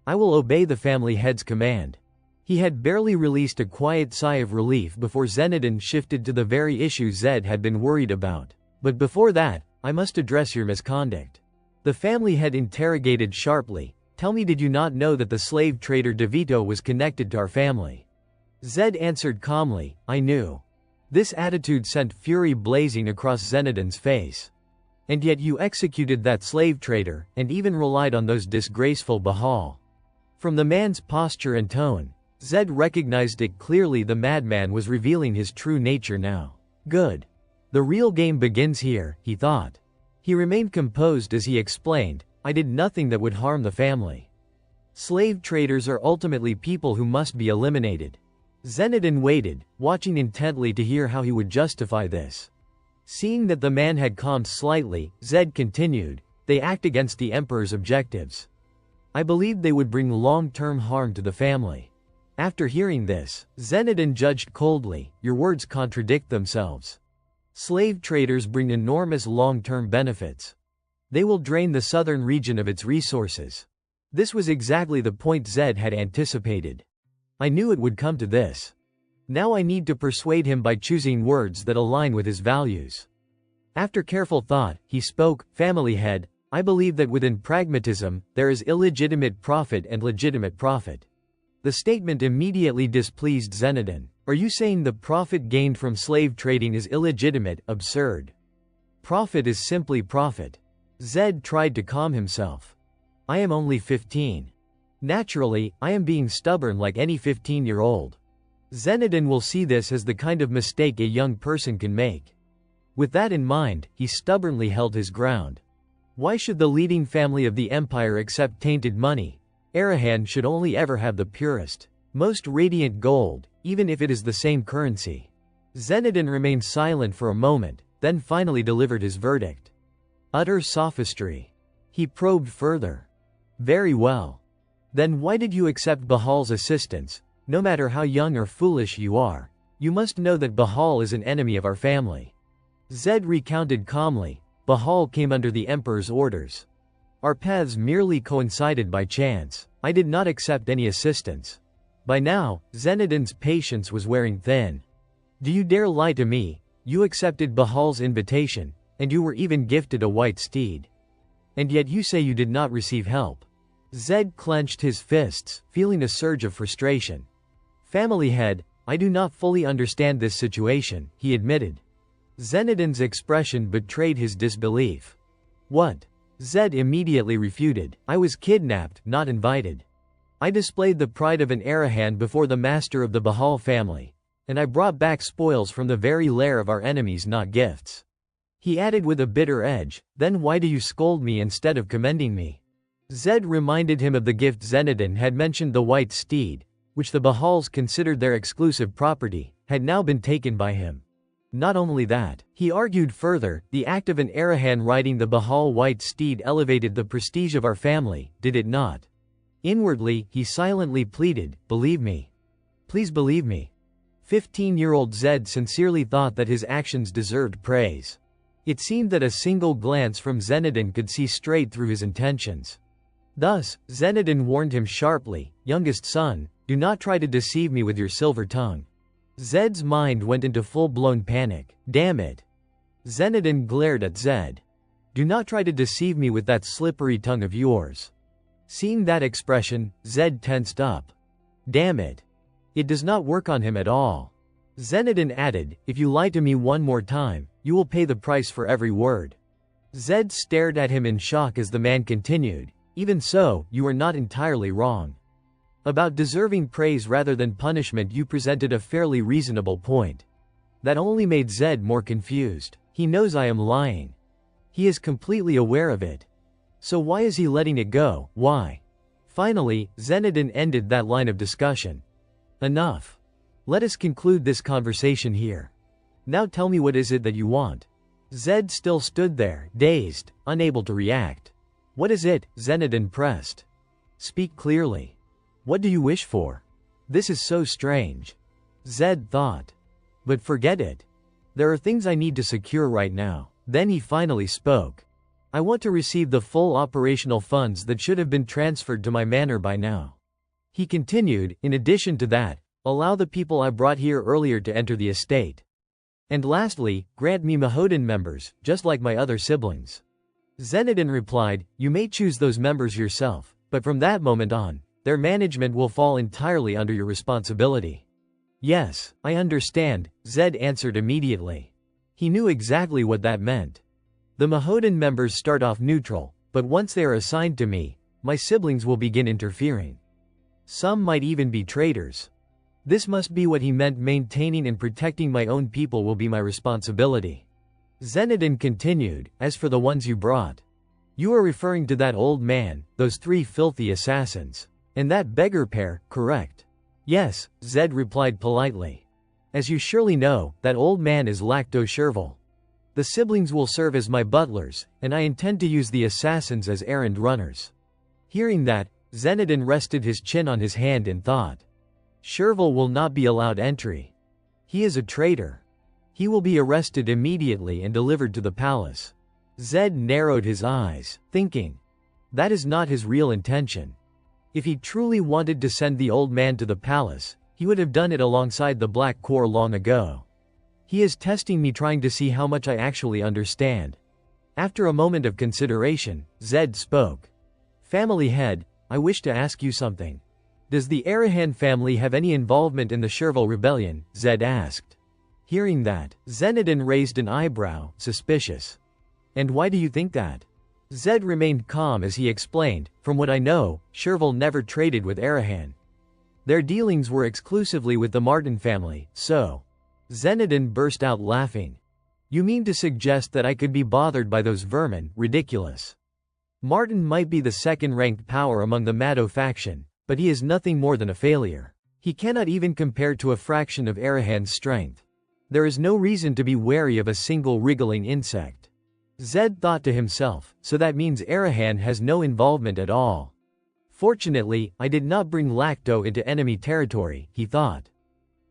I will obey the family head's command. He had barely released a quiet sigh of relief before Zenodin shifted to the very issue Zed had been worried about. But before that, I must address your misconduct. The family head interrogated sharply. Tell me, did you not know that the slave trader DeVito was connected to our family? Zed answered calmly, I knew. This attitude sent fury blazing across Zenodin's face. And yet you executed that slave trader, and even relied on those disgraceful Bahal. From the man's posture and tone, Zed recognized it clearly. The madman was revealing his true nature now. Good. The real game begins here, he thought. He remained composed as he explained, I did nothing that would harm the family. Slave traders are ultimately people who must be eliminated. Zenodin waited, watching intently to hear how he would justify this. Seeing that the man had calmed slightly, Zed continued, they act against the Emperor's objectives. I believed they would bring long-term harm to the family. After hearing this, Zenodin judged coldly, your words contradict themselves. Slave traders bring enormous long-term benefits. They will drain the southern region of its resources. This was exactly the point Zed had anticipated. I knew it would come to this. Now I need to persuade him by choosing words that align with his values. After careful thought, he spoke, family head, I believe that within pragmatism, there is illegitimate profit and legitimate profit. The statement immediately displeased Zenodin. Are you saying the profit gained from slave trading is illegitimate, absurd? Profit is simply profit. Zed tried to calm himself. I am only 15. Naturally, I am being stubborn like any 15-year-old. Zenodin will see this as the kind of mistake a young person can make. With that in mind, he stubbornly held his ground. Why should the leading family of the empire accept tainted money? Arahan should only ever have the purest, most radiant gold, even if it is the same currency. Zenodin remained silent for a moment, then finally delivered his verdict. Utter sophistry. He probed further. Very well. Then why did you accept Bahal's assistance? No matter how young or foolish you are, you must know that Bahal is an enemy of our family. Zed recounted calmly, Bahal came under the Emperor's orders. Our paths merely coincided by chance. I did not accept any assistance. By now, Zenodin's patience was wearing thin. Do you dare lie to me? You accepted Bahal's invitation, and you were even gifted a white steed. And yet you say you did not receive help. Zed clenched his fists, feeling a surge of frustration. Family head, I do not fully understand this situation, he admitted. Zenodin's expression betrayed his disbelief. What? Zed immediately refuted. I was kidnapped, not invited. I displayed the pride of an Arahan before the master of the Bahal family, and I brought back spoils from the very lair of our enemies, not gifts. He added with a bitter edge, then why do you scold me instead of commending me? Zed reminded him of the gift. Zenodin had mentioned the white steed, which the Bahals considered their exclusive property, had now been taken by him. Not only that, he argued further, the act of an Arahan riding the Bahal white steed elevated the prestige of our family, did it not? Inwardly, he silently pleaded, believe me. Please believe me. 15-year-old Zed sincerely thought that his actions deserved praise. It seemed that a single glance from Zenodin could see straight through his intentions. Thus, Zenodin warned him sharply, "Youngest son, do not try to deceive me with your silver tongue." Zed's mind went into full-blown panic. Damn it. Zenodin glared at Zed. "Do not try to deceive me with that slippery tongue of yours." Seeing that expression, Zed tensed up. Damn it. It does not work on him at all. Zenodin added, "If you lie to me one more time, you will pay the price for every word." Zed stared at him in shock as the man continued, "Even so, you are not entirely wrong. About deserving praise rather than punishment, you presented a fairly reasonable point." That only made Zed more confused. He knows I am lying. He is completely aware of it. So why is he letting it go? Why? Finally, Zenodin ended that line of discussion. Enough. Let us conclude this conversation here. Now tell me, what is it that you want? Zed still stood there, dazed, unable to react. What is it? Zenodin pressed. Speak clearly. What do you wish for? This is so strange. Zed thought. But forget it. There are things I need to secure right now. Then he finally spoke. I want to receive the full operational funds that should have been transferred to my manor by now. He continued, in addition to that, allow the people I brought here earlier to enter the estate. And lastly, grant me Mahodan members, just like my other siblings. Zenodin replied, you may choose those members yourself, but from that moment on, their management will fall entirely under your responsibility. Yes, I understand, Zed answered immediately. He knew exactly what that meant. The Mahodan members start off neutral, but once they are assigned to me, my siblings will begin interfering. Some might even be traitors. This must be what he meant. Maintaining and protecting my own people will be my responsibility. Zenodin continued, as for the ones you brought. You are referring to that old man, those 3 filthy assassins. And that beggar pair, correct? Yes, Zed replied politely. As you surely know, that old man is Lacto Sherval. The siblings will serve as my butlers, and I intend to use the assassins as errand runners. Hearing that, Zenodin rested his chin on his hand in thought. Sherval will not be allowed entry. He is a traitor. He will be arrested immediately and delivered to the palace. Zed narrowed his eyes, thinking. That is not his real intention. If he truly wanted to send the old man to the palace, he would have done it alongside the Black Corps long ago. He is testing me, trying to see how much I actually understand. After a moment of consideration, Zed spoke. Family head, I wish to ask you something. Does the Arahan family have any involvement in the Sherval rebellion? Zed asked. Hearing that, Zenodin raised an eyebrow, suspicious. And why do you think that? Zed remained calm as he explained, from what I know, Sherval never traded with Arahan. Their dealings were exclusively with the Martin family, so. Zenodin burst out laughing. You mean to suggest that I could be bothered by those vermin? Ridiculous. Martin might be the second-ranked power among the Mado faction, but he is nothing more than a failure. He cannot even compare to a fraction of Arahan's strength. There is no reason to be wary of a single wriggling insect. Zed thought to himself, so that means Arahan has no involvement at all. Fortunately, I did not bring Lacto into enemy territory, he thought.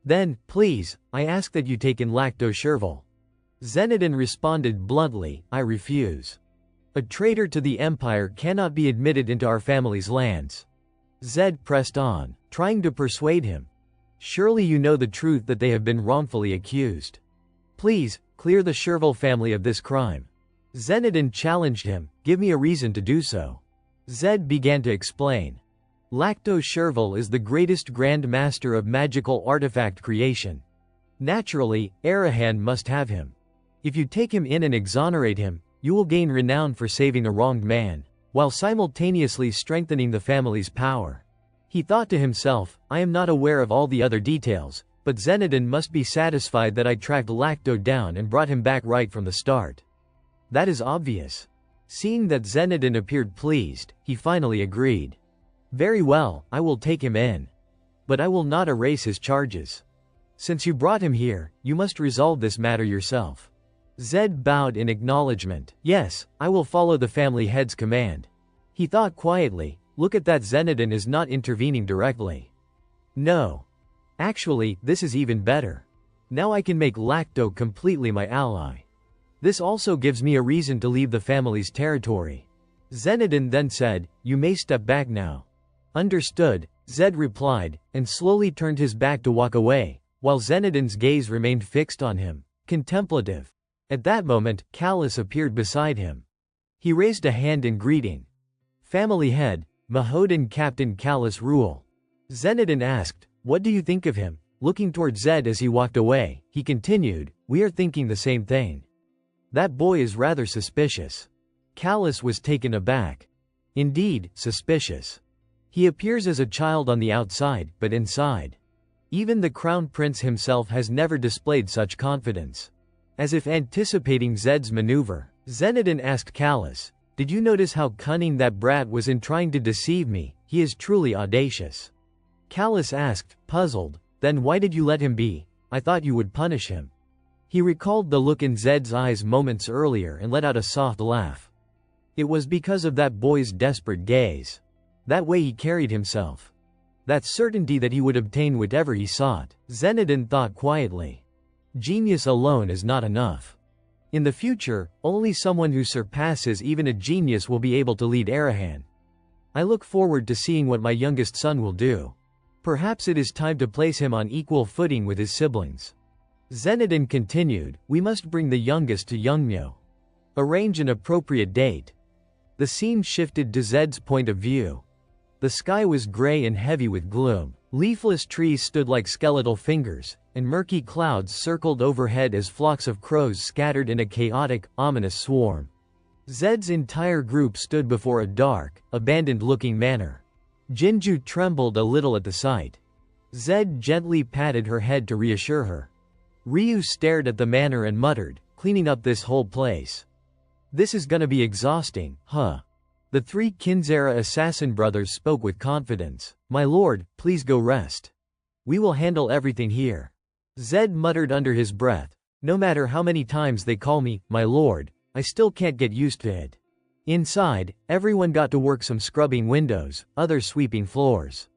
Then, please, I ask that you take in Lacto Sherval. Zenodin responded bluntly, I refuse. A traitor to the Empire cannot be admitted into our family's lands. Zed pressed on, trying to persuade him. Surely you know the truth that they have been wrongfully accused. Please, clear the Sherval family of this crime. Zenodin challenged him, give me a reason to do so. Zed began to explain. Lacto Sherval is the greatest Grand Master of magical artifact creation. Naturally, Arahan must have him. If you take him in and exonerate him, you will gain renown for saving a wronged man, while simultaneously strengthening the family's power. He thought to himself, I am not aware of all the other details, but Zenodin must be satisfied that I tracked Lacto down and brought him back right from the start. That is obvious. Seeing that Zenodin appeared pleased, he finally agreed. Very well, I will take him in. But I will not erase his charges. Since you brought him here, you must resolve this matter yourself. Zed bowed in acknowledgement. Yes, I will follow the family head's command. He thought quietly, look at that, Zenodin is not intervening directly. No. Actually, this is even better. Now I can make Lacto completely my ally. This also gives me a reason to leave the family's territory. Zenodin then said, "You may step back now." "Understood," Zed replied, and slowly turned his back to walk away, while Zenodin's gaze remained fixed on him, contemplative. At that moment, Callus appeared beside him. He raised a hand in greeting. "Family head, Mahodan Captain Callus Rule." Zenodin asked, "What do you think of him?" Looking toward Zed as he walked away, he continued, "We are thinking the same thing. That boy is rather suspicious." Callus was taken aback. "Indeed, suspicious. He appears as a child on the outside, but inside. Even the Crown Prince himself has never displayed such confidence." As if anticipating Zed's maneuver, Zenodin asked Callus, "Did you notice how cunning that brat was in trying to deceive me? He is truly audacious." Callus asked, puzzled, "Then why did you let him be? I thought you would punish him." He recalled the look in Zed's eyes moments earlier and let out a soft laugh. It was because of that boy's desperate gaze. That way he carried himself. That certainty that he would obtain whatever he sought. Zenodin thought quietly. Genius alone is not enough. In the future, only someone who surpasses even a genius will be able to lead Arahan. I look forward to seeing what my youngest son will do. Perhaps it is time to place him on equal footing with his siblings. Zenodin continued, "We must bring the youngest to Youngmyo. Arrange an appropriate date." The scene shifted to Zed's point of view. The sky was gray and heavy with gloom. Leafless trees stood like skeletal fingers, and murky clouds circled overhead as flocks of crows scattered in a chaotic, ominous swarm. Zed's entire group stood before a dark, abandoned-looking manor. Jinju trembled a little at the sight. Zed gently patted her head to reassure her. Ryu stared at the manor and muttered, "Cleaning up this whole place. This is gonna be exhausting, huh?" The three Kinzera assassin brothers spoke with confidence. "My lord, please go rest. We will handle everything here." Zed muttered under his breath, "No matter how many times they call me, my lord, I still can't get used to it." Inside, everyone got to work, some scrubbing windows, others sweeping floors.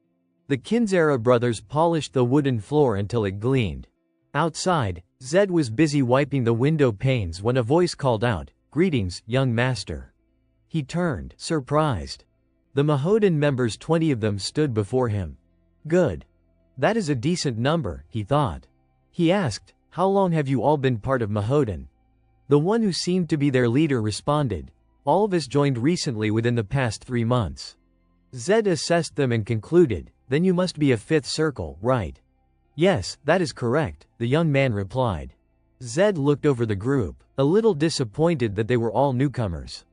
The Kinzera brothers polished the wooden floor until it gleamed. Outside, Zed was busy wiping the window panes when a voice called out, "Greetings, young master." He turned, surprised. The Mahodan members, 20 of them, stood before him. Good. That is a decent number, he thought. He asked, "How long have you all been part of Mahodan?" The one who seemed to be their leader responded, "All of us joined recently within the past 3 months." Zed assessed them and concluded, "Then you must be a 5th circle, right?" "Yes, that is correct," the young man replied. Zed looked over the group, a little disappointed that they were all newcomers.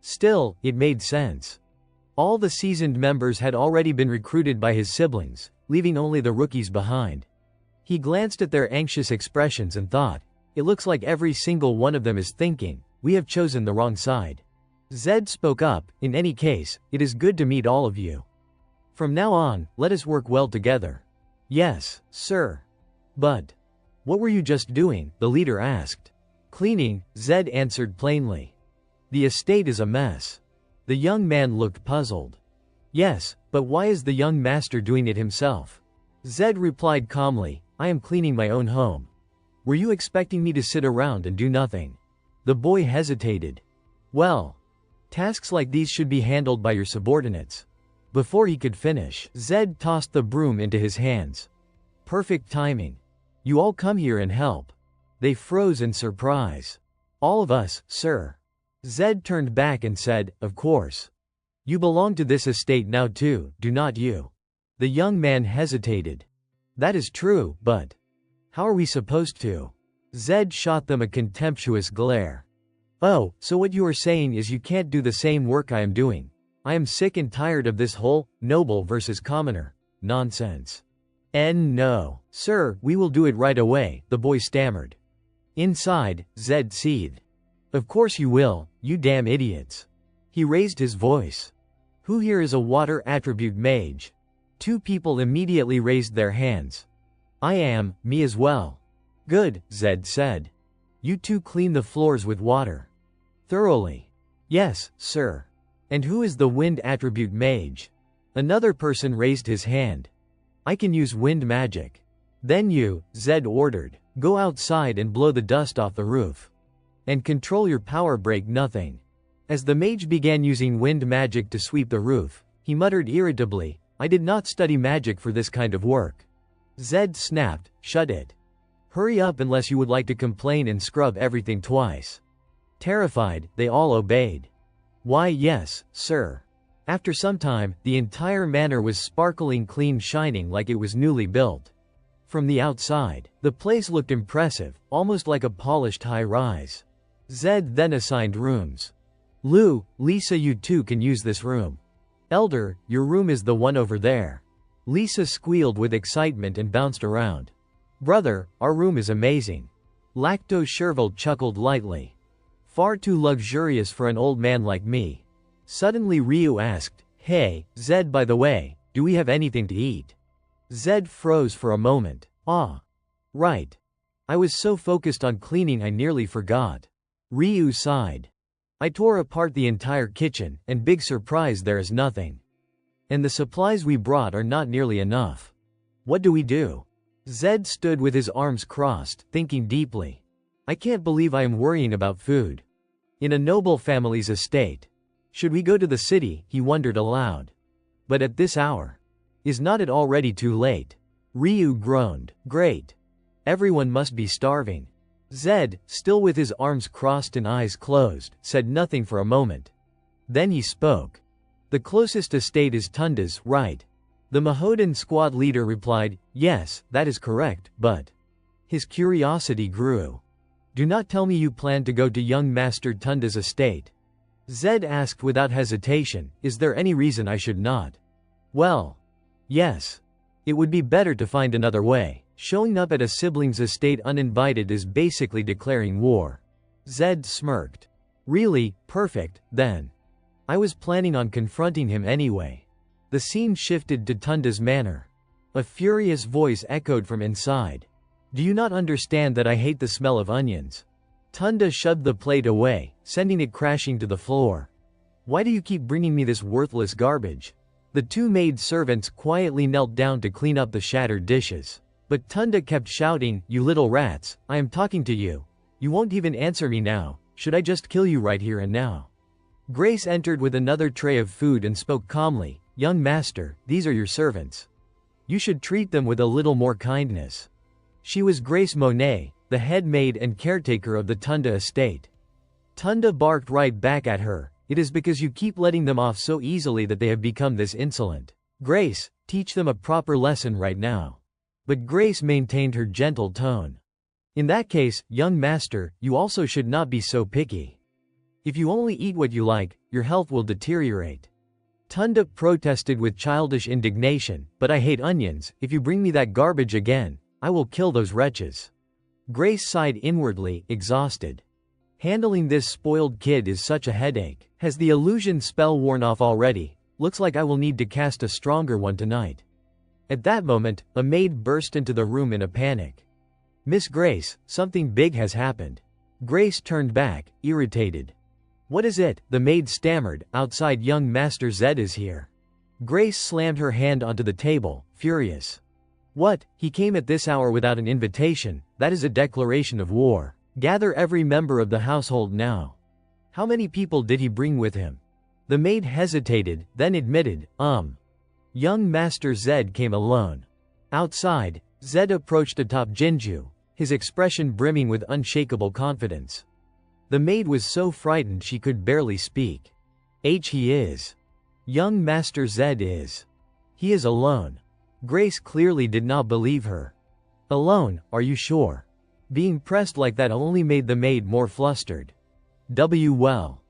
Still, it made sense. All the seasoned members had already been recruited by his siblings, leaving only the rookies behind. He glanced at their anxious expressions and thought, "It looks like every single one of them is thinking, we have chosen the wrong side." Zed spoke up, "In any case, it is good to meet all of you. From now on, let us work well together." "Yes, sir." "But what were you just doing?" the leader asked. "Cleaning," Zed answered plainly. "The estate is a mess." The young man looked puzzled. "Yes, but why is the young master doing it himself?" Zed replied calmly, "I am cleaning my own home. Were you expecting me to sit around and do nothing?" The boy hesitated. "Well, tasks like these should be handled by your subordinates." Before he could finish, Zed tossed the broom into his hands. Perfect timing. "You all come here and help." They froze in surprise. "All of us, sir." Zed turned back and said, "Of course. You belong to this estate now too, do not you?" The young man hesitated. "That is true, but how are we supposed to?" Zed shot them a contemptuous glare. "Oh, so what you are saying is you can't do the same work I am doing. I am sick and tired of this whole noble versus commoner nonsense." No, sir, we will do it right away," the boy stammered. Inside, Zed seethed. "Of course you will, you damn idiots." He raised his voice. "Who here is a water attribute mage?" 2 people immediately raised their hands. "I am, me as well." "Good," Zed said. "You 2 clean the floors with water." "Thoroughly." "Yes, sir." "And who is the wind attribute mage?" Another person raised his hand. "I can use wind magic." "Then you," Zed ordered, "go outside and blow the dust off the roof." And control your power break nothing. As the mage began using wind magic to sweep the roof, he muttered irritably, I did not study magic for this kind of work. Zed snapped, shut it. Hurry up unless you would like to complain and scrub everything twice. Terrified, they all obeyed. Why yes, sir. After some time, the entire manor was sparkling clean, shining like it was newly built. From the outside, the place looked impressive, almost like a polished high-rise. Zed then assigned rooms. Lou, Lisa, you two can use this room. Elder, your room is the one over there. Lisa squealed with excitement and bounced around. Brother, our room is amazing. Lacto Sherville chuckled lightly. Far too luxurious for an old man like me. Suddenly Ryu asked, Hey, Zed, by the way, do we have anything to eat? Zed froze for a moment. Ah. Right. I was so focused on cleaning I nearly forgot. Ryu sighed. I tore apart the entire kitchen, and big surprise, there is nothing. And the supplies we brought are not nearly enough. What do we do? Zed stood with his arms crossed, thinking deeply. I can't believe I am worrying about food. In a noble family's estate. Should we go to the city, he wondered aloud. But at this hour. Is not it already too late? Ryu groaned. Great. Everyone must be starving. Zed, still with his arms crossed and eyes closed, said nothing for a moment. Then he spoke. The closest estate is Tunda's, right? The Mahodan squad leader replied, Yes, that is correct, but... His curiosity grew. Do not tell me you plan to go to young Master Tunda's estate. Zed asked without hesitation, Is there any reason I should not? Well... Yes. It would be better to find another way. Showing up at a sibling's estate uninvited is basically declaring war. Zed smirked. Really, perfect, then. I was planning on confronting him anyway. The scene shifted to Tunda's manor. A furious voice echoed from inside. Do you not understand that I hate the smell of onions? Tunda shoved the plate away, sending it crashing to the floor. Why do you keep bringing me this worthless garbage? The two maid servants quietly knelt down to clean up the shattered dishes. But Tunda kept shouting, You little rats, I am talking to you. You won't even answer me now. Should I just kill you right here and now? Grace entered with another tray of food and spoke calmly, Young master, these are your servants. You should treat them with a little more kindness. She was Grace Monet, the head maid and caretaker of the Tunda estate. Tunda barked right back at her, It is because you keep letting them off so easily that they have become this insolent. Grace, teach them a proper lesson right now. But Grace maintained her gentle tone. In that case, young master, you also should not be so picky. If you only eat what you like, your health will deteriorate. Tunda protested with childish indignation, But I hate onions, if you bring me that garbage again, I will kill those wretches. Grace sighed inwardly, exhausted. Handling this spoiled kid is such a headache. Has the illusion spell worn off already? Looks like I will need to cast a stronger one tonight. At that moment, a maid burst into the room in a panic. Miss Grace, something big has happened. Grace turned back, irritated. What is it? The maid stammered, Outside young Master Zed is here. Grace slammed her hand onto the table, furious. What? He came at this hour without an invitation, that is a declaration of war. Gather every member of the household now. How many people did he bring with him? The maid hesitated, then admitted, Young Master Zed came alone. Outside, Zed approached atop Jinju, his expression brimming with unshakable confidence. The maid was so frightened she could barely speak. He is. Young Master Zed is. He is alone. Grace clearly did not believe her. Alone, are you sure? Being pressed like that only made the maid more flustered. Well.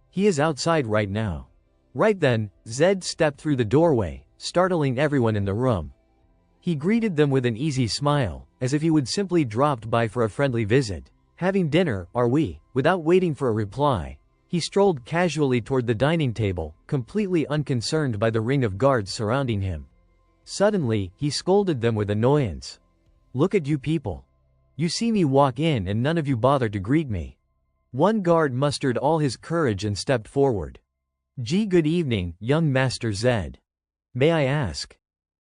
He is outside right now. Right then, Zed stepped through the doorway, startling everyone in the room. He greeted them with an easy smile, as if he would simply dropped by for a friendly visit. Having dinner, are we? Without waiting for a reply, he strolled casually toward the dining table, completely unconcerned by the ring of guards surrounding him. Suddenly, he scolded them with annoyance. Look at you people. You see me walk in and none of you bother to greet me. One guard mustered all his courage and stepped forward. Good evening, young Master Zed. May I ask?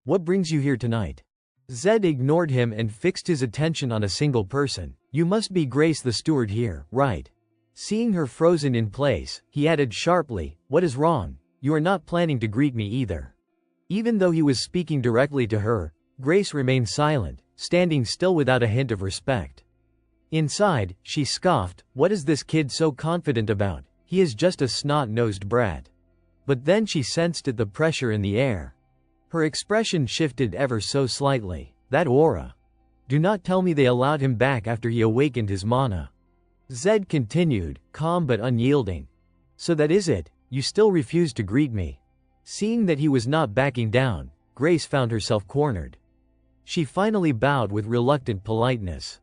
What brings you here tonight? Zed ignored him and fixed his attention on a single person. You must be Grace the steward here, right? Seeing her frozen in place, he added sharply, "What is wrong? You are not planning to greet me either." Even though he was speaking directly to her, Grace remained silent, standing still without a hint of respect. Inside, she scoffed, "What is this kid so confident about? He is just a snot-nosed brat." But then she sensed the pressure in the air. Her expression shifted ever so slightly. That aura. Do not tell me they allowed him back after he awakened his mana. Zed continued, calm but unyielding. "So that is it, you still refuse to greet me." Seeing that he was not backing down, Grace found herself cornered. She finally bowed with reluctant politeness.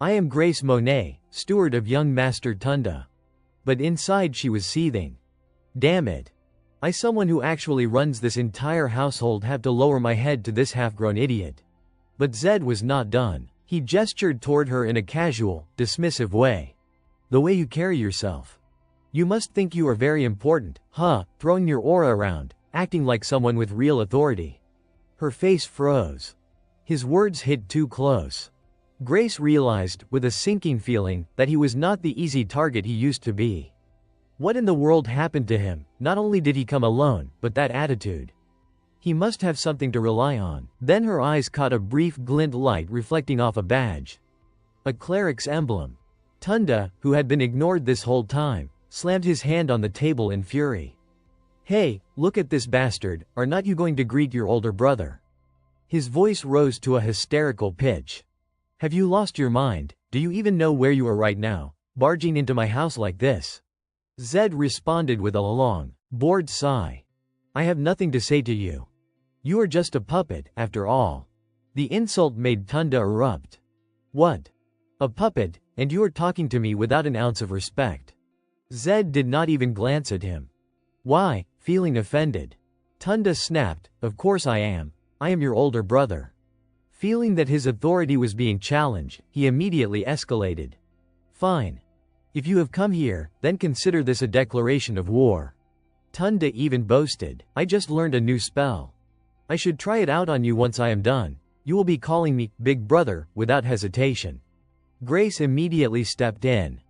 "I am Grace Monet, steward of young Master Tunda." But inside she was seething. Damn it. I, someone who actually runs this entire household, have to lower my head to this half-grown idiot. But Zed was not done. He gestured toward her in a casual, dismissive way. "The way you carry yourself. You must think you are very important, huh, throwing your aura around, acting like someone with real authority." Her face froze. His words hit too close. Grace realized, with a sinking feeling, that he was not the easy target he used to be. What in the world happened to him? Not only did he come alone, but that attitude. He must have something to rely on. Then her eyes caught a brief glint light reflecting off a badge. A cleric's emblem. Tunda, who had been ignored this whole time, slammed his hand on the table in fury. "Hey, look at this bastard, are not you going to greet your older brother?" His voice rose to a hysterical pitch. "Have you lost your mind? Do you even know where you are right now, barging into my house like this?" Zed responded with a long, bored sigh. "I have nothing to say to you. You are just a puppet, after all." The insult made Tunda erupt. "What? A puppet, and you are talking to me without an ounce of respect?" Zed did not even glance at him. "Why?" Feeling offended. Tunda snapped, "Of course I am. I am your older brother." Feeling that his authority was being challenged, he immediately escalated. "Fine. If you have come here, then consider this a declaration of war." Tunda even boasted, "I just learned a new spell. I should try it out on you once I am done. You will be calling me Big Brother without hesitation." Grace immediately stepped in.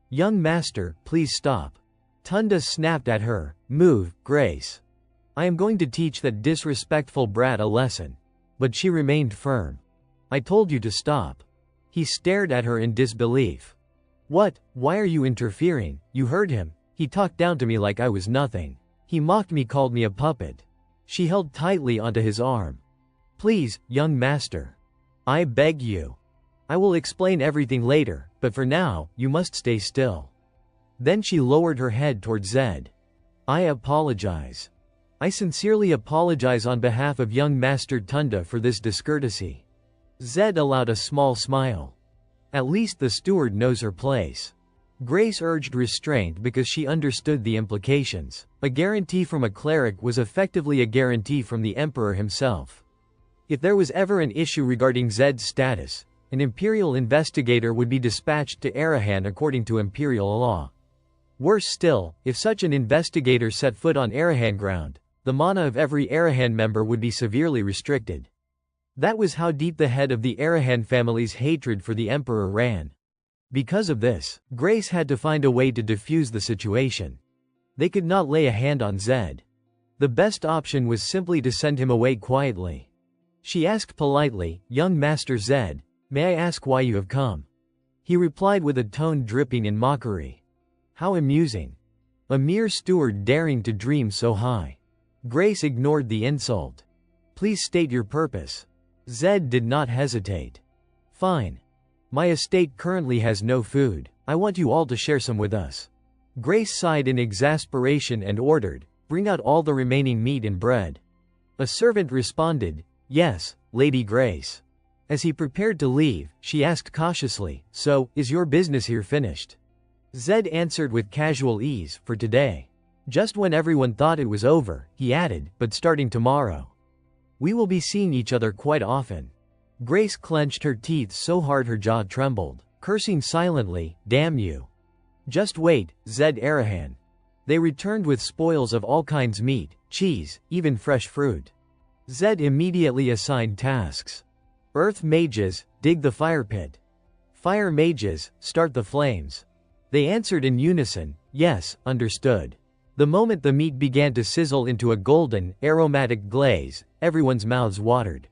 "Young master, please stop." Tunda snapped at her, "Move, Grace. I am going to teach that disrespectful brat a lesson." But she remained firm. "I told you to stop." He stared at her in disbelief. "What? Why are you interfering? You heard him. He talked down to me like I was nothing. He mocked me, called me a puppet." She held tightly onto his arm. "Please, young master. I beg you. I will explain everything later, but for now, you must stay still." Then she lowered her head toward Zed. "I apologize. I sincerely apologize on behalf of young Master Tunda for this discourtesy." Zed allowed a small smile. At least the steward knows her place. Grace urged restraint because she understood the implications. A guarantee from a cleric was effectively a guarantee from the emperor himself. If there was ever an issue regarding Zed's status, an imperial investigator would be dispatched to Arahan according to imperial law. Worse still, if such an investigator set foot on Arahan ground, the mana of every Arahan member would be severely restricted. That was how deep the head of the Arahan family's hatred for the emperor ran. Because of this, Grace had to find a way to defuse the situation. They could not lay a hand on Zed. The best option was simply to send him away quietly. She asked politely, "Young Master Zed, may I ask why you have come?" He replied with a tone dripping in mockery. How amusing. A mere steward daring to dream so high. Grace ignored the insult. "Please state your purpose." Zed did not hesitate. "Fine. My estate currently has no food. I want you all to share some with us." Grace sighed in exasperation and ordered, "Bring out all the remaining meat and bread." A servant responded, "Yes, Lady Grace." As he prepared to leave, she asked cautiously, "So, is your business here finished?" Zed answered with casual ease, "For today." Just when everyone thought it was over, he added, "But starting tomorrow, we will be seeing each other quite often." Grace clenched her teeth so hard her jaw trembled, cursing silently, "Damn you." "Just wait, Zed Arahan." They returned with spoils of all kinds: meat, cheese, even fresh fruit. Zed immediately assigned tasks. Earth mages, dig the fire pit. Fire mages, start the flames. They answered in unison, yes, understood. The moment the meat began to sizzle into a golden, aromatic glaze, everyone's mouths watered.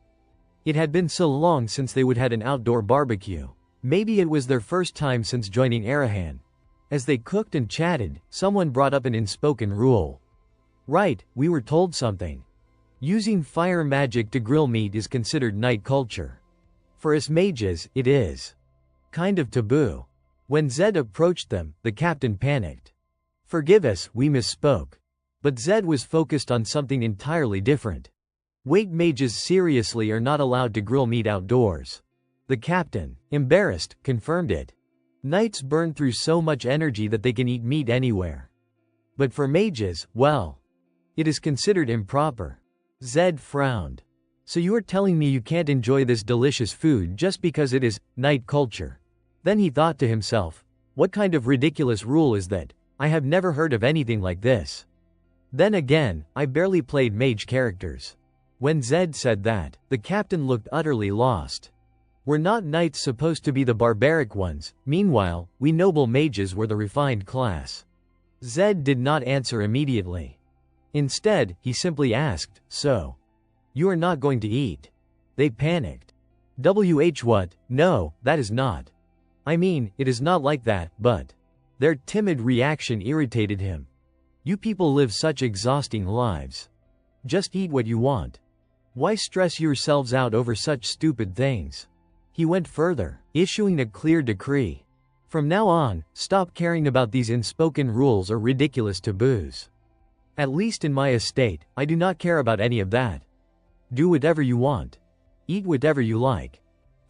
It had been so long since they would had an outdoor barbecue. Maybe it was their first time since joining Arahan. As they cooked and chatted, someone brought up an unspoken rule. Right, we were told something. Using fire magic to grill meat is considered night culture. For us mages, it is kind of taboo. When Zed approached them, the captain panicked. Forgive us, we misspoke. But Zed was focused on something entirely different. Wait, mages seriously are not allowed to grill meat outdoors. The captain, embarrassed, confirmed it. Knights burn through so much energy that they can eat meat anywhere. But for mages, well, it is considered improper. Zed frowned. So you are telling me you can't enjoy this delicious food just because it is night culture? Then he thought to himself, what kind of ridiculous rule is that? I have never heard of anything like this. Then again, I barely played mage characters. When Zed said that, the captain looked utterly lost. Were not knights supposed to be the barbaric ones? Meanwhile, we noble mages were the refined class. Zed did not answer immediately. Instead, he simply asked, so, you are not going to eat? They panicked. What? No, that is not. I mean, it is not like that, but. Their timid reaction irritated him. You people live such exhausting lives. Just eat what you want. Why stress yourselves out over such stupid things? He went further, issuing a clear decree. From now on, stop caring about these unspoken rules or ridiculous taboos. At least in my estate, I do not care about any of that. Do whatever you want. Eat whatever you like.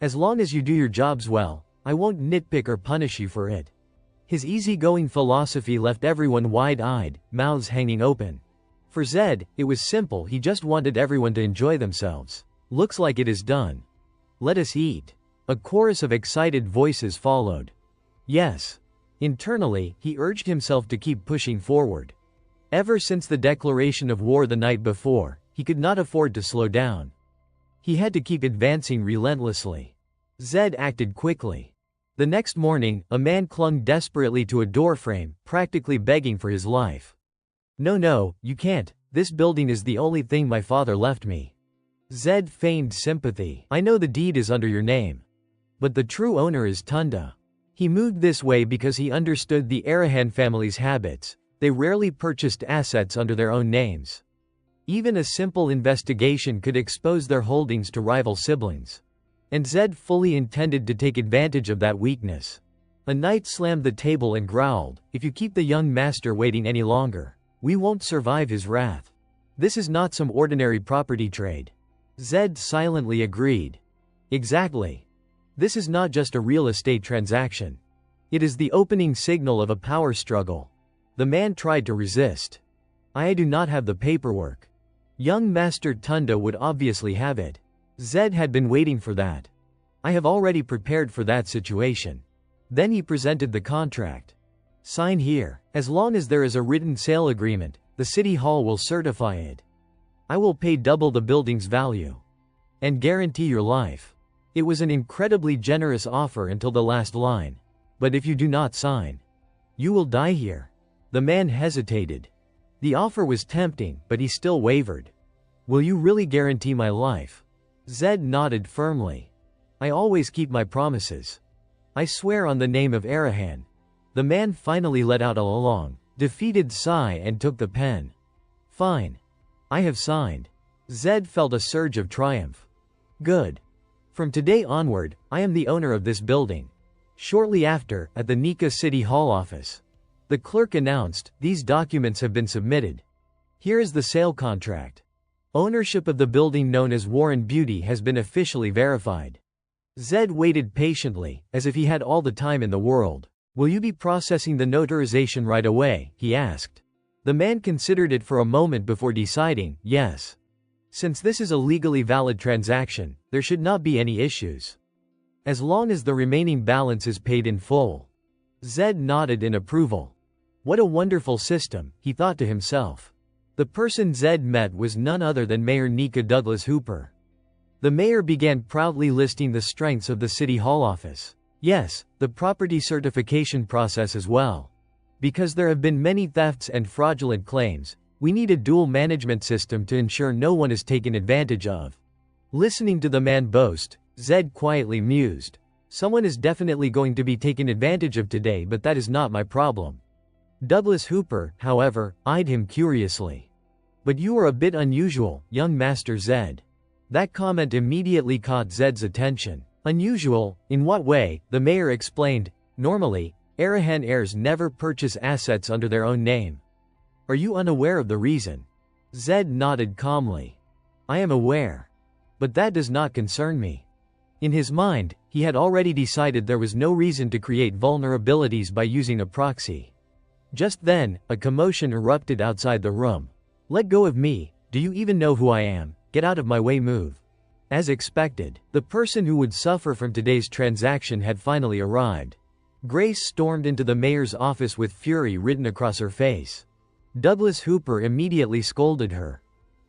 As long as you do your jobs well, I won't nitpick or punish you for it. His easygoing philosophy left everyone wide-eyed, mouths hanging open. For Zed, it was simple, he just wanted everyone to enjoy themselves. Looks like it is done. Let us eat. A chorus of excited voices followed. Yes. Internally, he urged himself to keep pushing forward. Ever since the declaration of war the night before, he could not afford to slow down. He had to keep advancing relentlessly. Zed acted quickly. The next morning, a man clung desperately to a doorframe, practically begging for his life. No, you can't. This building is the only thing my father left me. Zed feigned sympathy. I know the deed is under your name. But the true owner is Tunda. He moved this way because he understood the Arahan family's habits. They rarely purchased assets under their own names. Even a simple investigation could expose their holdings to rival siblings. And Zed fully intended to take advantage of that weakness. A knight slammed the table and growled, if you keep the young master waiting any longer, we won't survive his wrath. This is not some ordinary property trade. Zed silently agreed. Exactly. This is not just a real estate transaction. It is the opening signal of a power struggle. The man tried to resist. I do not have the paperwork. Young Master Tunda would obviously have it. Zed had been waiting for that. I have already prepared for that situation. Then he presented the contract. Sign here. As long as there is a written sale agreement, the city hall will certify it. I will pay double the building's value. And guarantee your life. It was an incredibly generous offer until the last line. But if you do not sign, you will die here. The man hesitated. The offer was tempting, but he still wavered. Will you really guarantee my life? Zed nodded firmly. I always keep my promises. I swear on the name of Arahan. The man finally let out a long, defeated sigh and took the pen. Fine. I have signed. Zed felt a surge of triumph. Good. From today onward, I am the owner of this building. Shortly after, at the Nika City Hall office, the clerk announced, these documents have been submitted. Here is the sale contract. Ownership of the building known as Warren Beauty has been officially verified. Zed waited patiently, as if he had all the time in the world. Will you be processing the notarization right away? He asked. The man considered it for a moment before deciding, yes. Since this is a legally valid transaction, there should not be any issues. As long as the remaining balance is paid in full. Zed nodded in approval. What a wonderful system, he thought to himself. The person Zed met was none other than Mayor Nika Douglas Hooper. The mayor began proudly listing the strengths of the City Hall office. Yes, the property certification process as well. Because there have been many thefts and fraudulent claims, we need a dual management system to ensure no one is taken advantage of. Listening to the man boast, Zed quietly mused. Someone is definitely going to be taken advantage of today, but that is not my problem. Douglas Hooper, however, eyed him curiously. But you are a bit unusual, young Master Zed. That comment immediately caught Zed's attention. Unusual? In what way? The mayor explained. Normally, Arahan heirs never purchase assets under their own name. Are you unaware of the reason? Zed nodded calmly. I am aware. But that does not concern me. In his mind, he had already decided there was no reason to create vulnerabilities by using a proxy. Just then, a commotion erupted outside the room. Let go of me, do you even know who I am? Get out of my way, move. As expected, the person who would suffer from today's transaction had finally arrived. Grace stormed into the mayor's office with fury written across her face. Douglas Hooper immediately scolded her.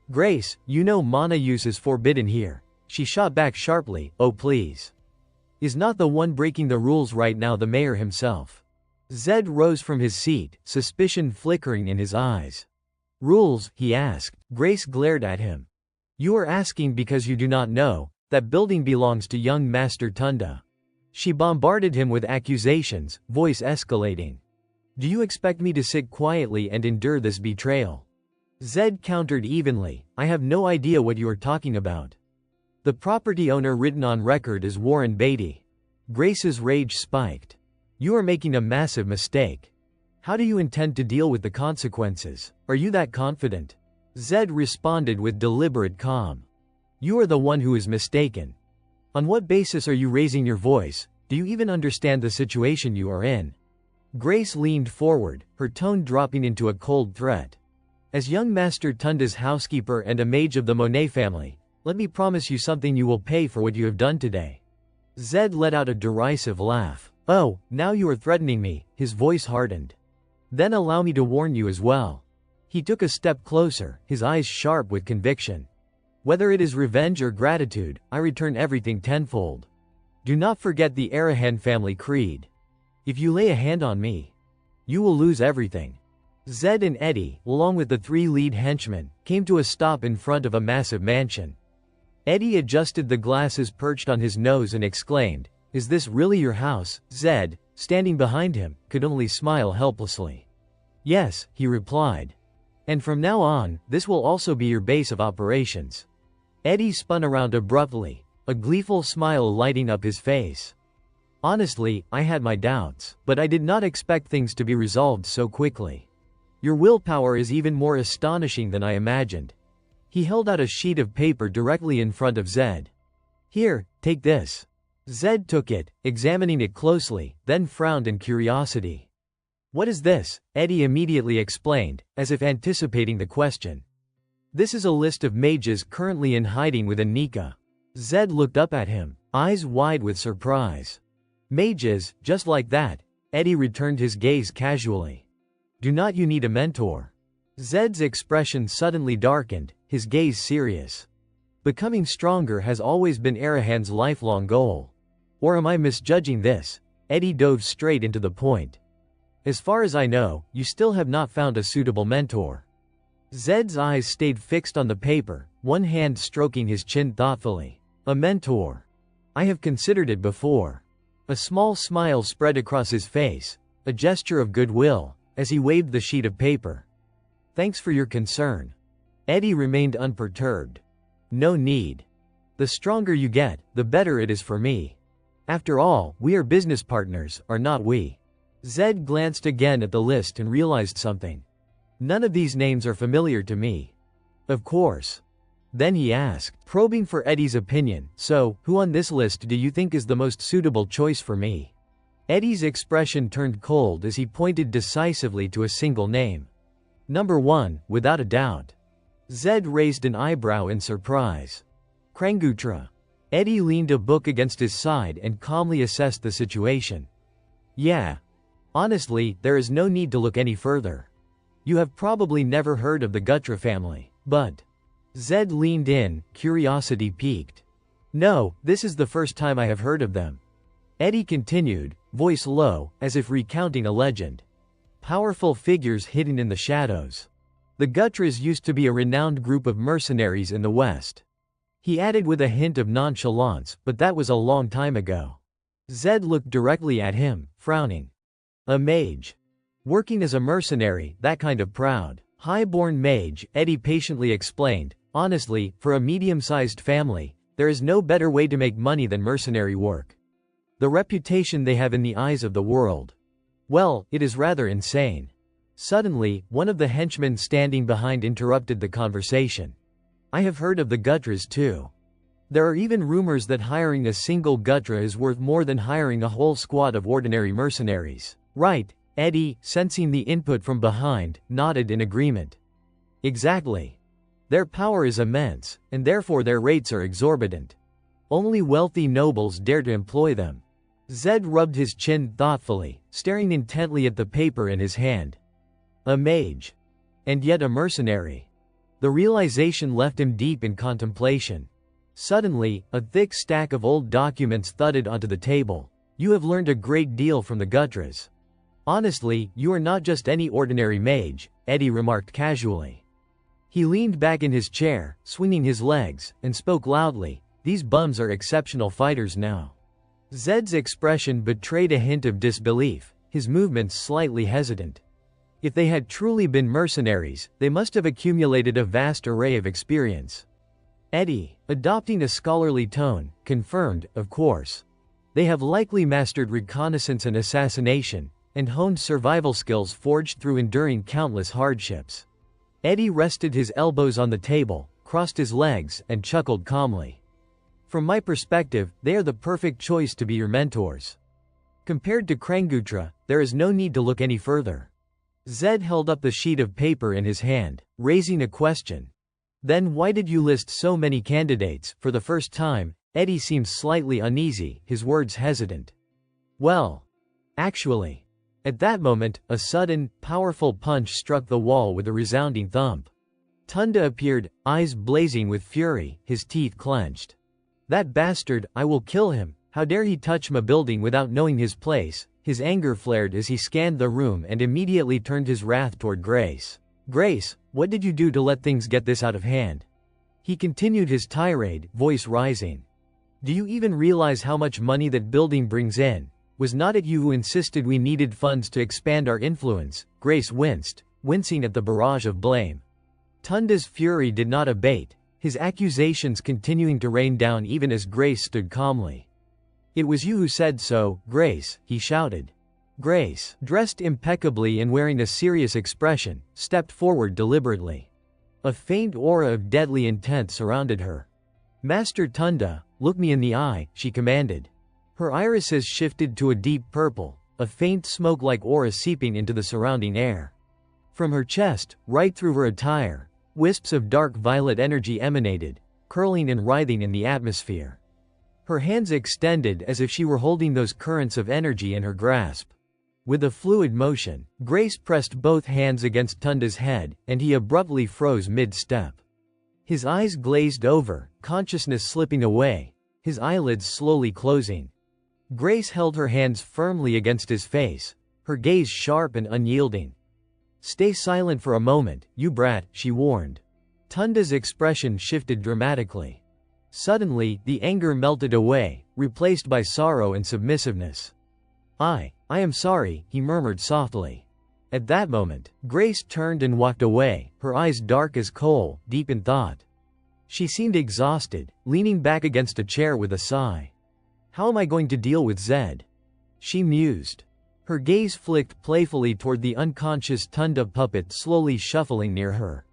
Grace, you know mana use is forbidden here. She shot back sharply, oh please. Is not the one breaking the rules right now the mayor himself? Zed rose from his seat, suspicion flickering in his eyes. Rules, he asked. Grace glared at him. You are asking because you do not know, that building belongs to young Master Tunda. She bombarded him with accusations, voice escalating. Do you expect me to sit quietly and endure this betrayal? Zed countered evenly, I have no idea what you are talking about. The property owner written on record is Warren Beatty. Grace's rage spiked. You are making a massive mistake. How do you intend to deal with the consequences? Are you that confident? Zed responded with deliberate calm. You are the one who is mistaken. On what basis are you raising your voice? Do you even understand the situation you are in? Grace leaned forward, her tone dropping into a cold threat. As young Master Tunda's housekeeper and a mage of the Monet family, let me promise you something, you will pay for what you have done today. Zed let out a derisive laugh. Oh, now you are threatening me, his voice hardened. Then allow me to warn you as well. He took a step closer, his eyes sharp with conviction. Whether it is revenge or gratitude, I return everything tenfold. Do not forget the Arahan family creed. If you lay a hand on me, you will lose everything. Zed and Eddie, along with the three lead henchmen, came to a stop in front of a massive mansion. Eddie adjusted the glasses perched on his nose and exclaimed, Is this really your house? Zed, standing behind him, could only smile helplessly. Yes, he replied. And from now on, this will also be your base of operations. Eddie spun around abruptly, a gleeful smile lighting up his face. Honestly, I had my doubts, but I did not expect things to be resolved so quickly. Your willpower is even more astonishing than I imagined. He held out a sheet of paper directly in front of Zed. Here, take this. Zed took it, examining it closely, then frowned in curiosity. What is this? Eddie immediately explained, as if anticipating the question. This is a list of mages currently in hiding with Anika. Zed looked up at him, eyes wide with surprise. Mages, just like that? Eddie returned his gaze casually. Do not you need a mentor? Zed's expression suddenly darkened, his gaze serious. Becoming stronger has always been Arahan's lifelong goal. Or am I misjudging this? Eddie dove straight into the point. As far as I know, you still have not found a suitable mentor. Zed's eyes stayed fixed on the paper, one hand stroking his chin thoughtfully. A mentor. I have considered it before. A small smile spread across his face, a gesture of goodwill, as he waved the sheet of paper. Thanks for your concern. Eddie remained unperturbed. No need. The stronger you get, the better it is for me. After all, we are business partners, are not we? Zed glanced again at the list and realized something. None of these names are familiar to me. Of course. Then he asked, probing for Eddie's opinion, so, who on this list do you think is the most suitable choice for me? Eddie's expression turned cold as he pointed decisively to a single name. Number 1, without a doubt. Zed raised an eyebrow in surprise. Krangutra. Eddie leaned a book against his side and calmly assessed the situation. Yeah. Honestly, there is no need to look any further. You have probably never heard of the Gutra family, but... Zed leaned in, curiosity piqued. No, this is the first time I have heard of them. Eddie continued, voice low, as if recounting a legend. Powerful figures hidden in the shadows. The Gutras used to be a renowned group of mercenaries in the West. He added with a hint of nonchalance, but that was a long time ago. Zed looked directly at him, frowning. A mage. Working as a mercenary, that kind of proud. High-born mage, Eddie patiently explained. Honestly, for a medium-sized family, there is no better way to make money than mercenary work. The reputation they have in the eyes of the world. Well, it is rather insane. Suddenly, one of the henchmen standing behind interrupted the conversation. I have heard of the Gutras too. There are even rumors that hiring a single Gutra is worth more than hiring a whole squad of ordinary mercenaries. Right, Eddie, sensing the input from behind, nodded in agreement. Exactly. Their power is immense, and therefore their rates are exorbitant. Only wealthy nobles dare to employ them. Zed rubbed his chin thoughtfully, staring intently at the paper in his hand. A mage. And yet a mercenary. The realization left him deep in contemplation. Suddenly, a thick stack of old documents thudded onto the table. You have learned a great deal from the Gutras. Honestly, you are not just any ordinary mage, Eddie remarked casually. He leaned back in his chair, swinging his legs, and spoke loudly. These bums are exceptional fighters now. Zed's expression betrayed a hint of disbelief, his movements slightly hesitant. If they had truly been mercenaries, they must have accumulated a vast array of experience. Eddie, adopting a scholarly tone, confirmed, of course. They have likely mastered reconnaissance and assassination, and honed survival skills forged through enduring countless hardships. Eddie rested his elbows on the table, crossed his legs, and chuckled calmly. From my perspective, they are the perfect choice to be your mentors. Compared to Krangutra, there is no need to look any further. Zed held up the sheet of paper in his hand, raising a question. Then why did you list so many candidates? For the first time, Eddie seemed slightly uneasy, his words hesitant. Well, actually. At that moment, a sudden, powerful punch struck the wall with a resounding thump. Tunda appeared, eyes blazing with fury, his teeth clenched. That bastard, I will kill him. How dare he touch my building without knowing his place? His anger flared as he scanned the room and immediately turned his wrath toward Grace. Grace, what did you do to let things get this out of hand? He continued his tirade, voice rising. Do you even realize how much money that building brings in? Was not it you who insisted we needed funds to expand our influence? Grace winced, wincing at the barrage of blame. Tunda's fury did not abate, his accusations continuing to rain down even as Grace stood calmly. It was you who said so, Grace, he shouted. Grace, dressed impeccably and wearing a serious expression, stepped forward deliberately. A faint aura of deadly intent surrounded her. Master Tunda, look me in the eye, she commanded. Her irises shifted to a deep purple, a faint smoke-like aura seeping into the surrounding air. From her chest, right through her attire, wisps of dark violet energy emanated, curling and writhing in the atmosphere. Her hands extended as if she were holding those currents of energy in her grasp. With a fluid motion, Grace pressed both hands against Tunda's head, and he abruptly froze mid-step. His eyes glazed over, consciousness slipping away, his eyelids slowly closing. Grace held her hands firmly against his face, her gaze sharp and unyielding. Stay silent for a moment, you brat, she warned. Tunda's expression shifted dramatically. Suddenly, the anger melted away, replaced by sorrow and submissiveness. I am sorry, he murmured softly. At that moment, Grace turned and walked away, her eyes dark as coal, deep in thought. She seemed exhausted, leaning back against a chair with a sigh. How am I going to deal with Zed? She mused. Her gaze flicked playfully toward the unconscious Tunda puppet slowly shuffling near her.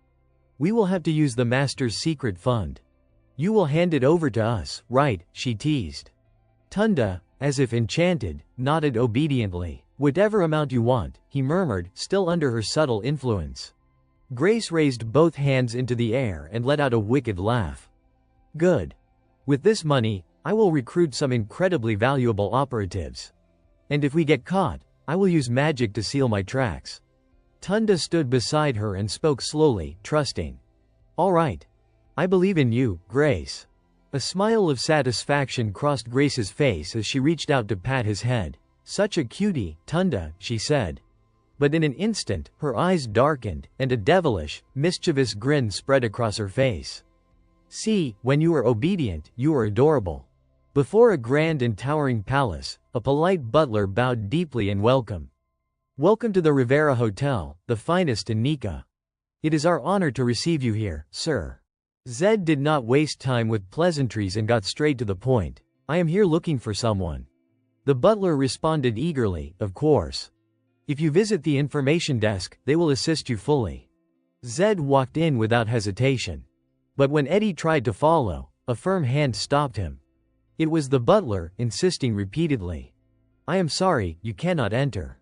We will have to use the master's secret fund. You will hand it over to us, right? She teased. Tunda, as if enchanted, nodded obediently. Whatever amount you want, he murmured, still under her subtle influence. Grace raised both hands into the air and let out a wicked laugh. Good. With this money, I will recruit some incredibly valuable operatives. And if we get caught, I will use magic to seal my tracks. Tunda stood beside her and spoke slowly, trusting. All right. I believe in you, Grace. A smile of satisfaction crossed Grace's face as she reached out to pat his head. "Such a cutie, Tunda," she said. But in an instant, her eyes darkened, and a devilish, mischievous grin spread across her face. "See, when you are obedient, you are adorable." Before a grand and towering palace, a polite butler bowed deeply in welcome. "Welcome to the Rivera Hotel, the finest in Nika. It is our honor to receive you here, sir." Zed did not waste time with pleasantries and got straight to the point. "I am here looking for someone." The butler responded eagerly, "Of course. If you visit the information desk, they will assist you fully." Zed walked in without hesitation. But when Eddie tried to follow, a firm hand stopped him. It was the butler, insisting repeatedly. "I am sorry, you cannot enter."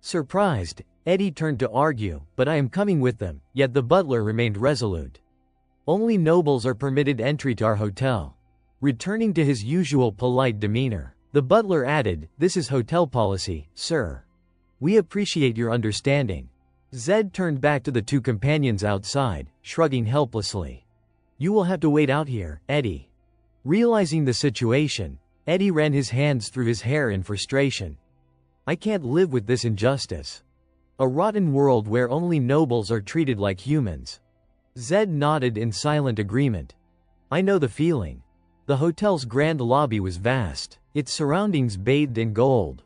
Surprised, Eddie turned to argue, "But I am coming with them," yet the butler remained resolute. "Only nobles are permitted entry to our hotel." Returning to his usual polite demeanor, the butler added, "This is hotel policy, sir. We appreciate your understanding." Zed turned back to the two companions outside, shrugging helplessly. "You will have to wait out here, Eddie." Realizing the situation, Eddie ran his hands through his hair in frustration. "I can't live with this injustice. A rotten world where only nobles are treated like humans." Zed nodded in silent agreement. "I know the feeling." The hotel's grand lobby was vast, its surroundings bathed in gold.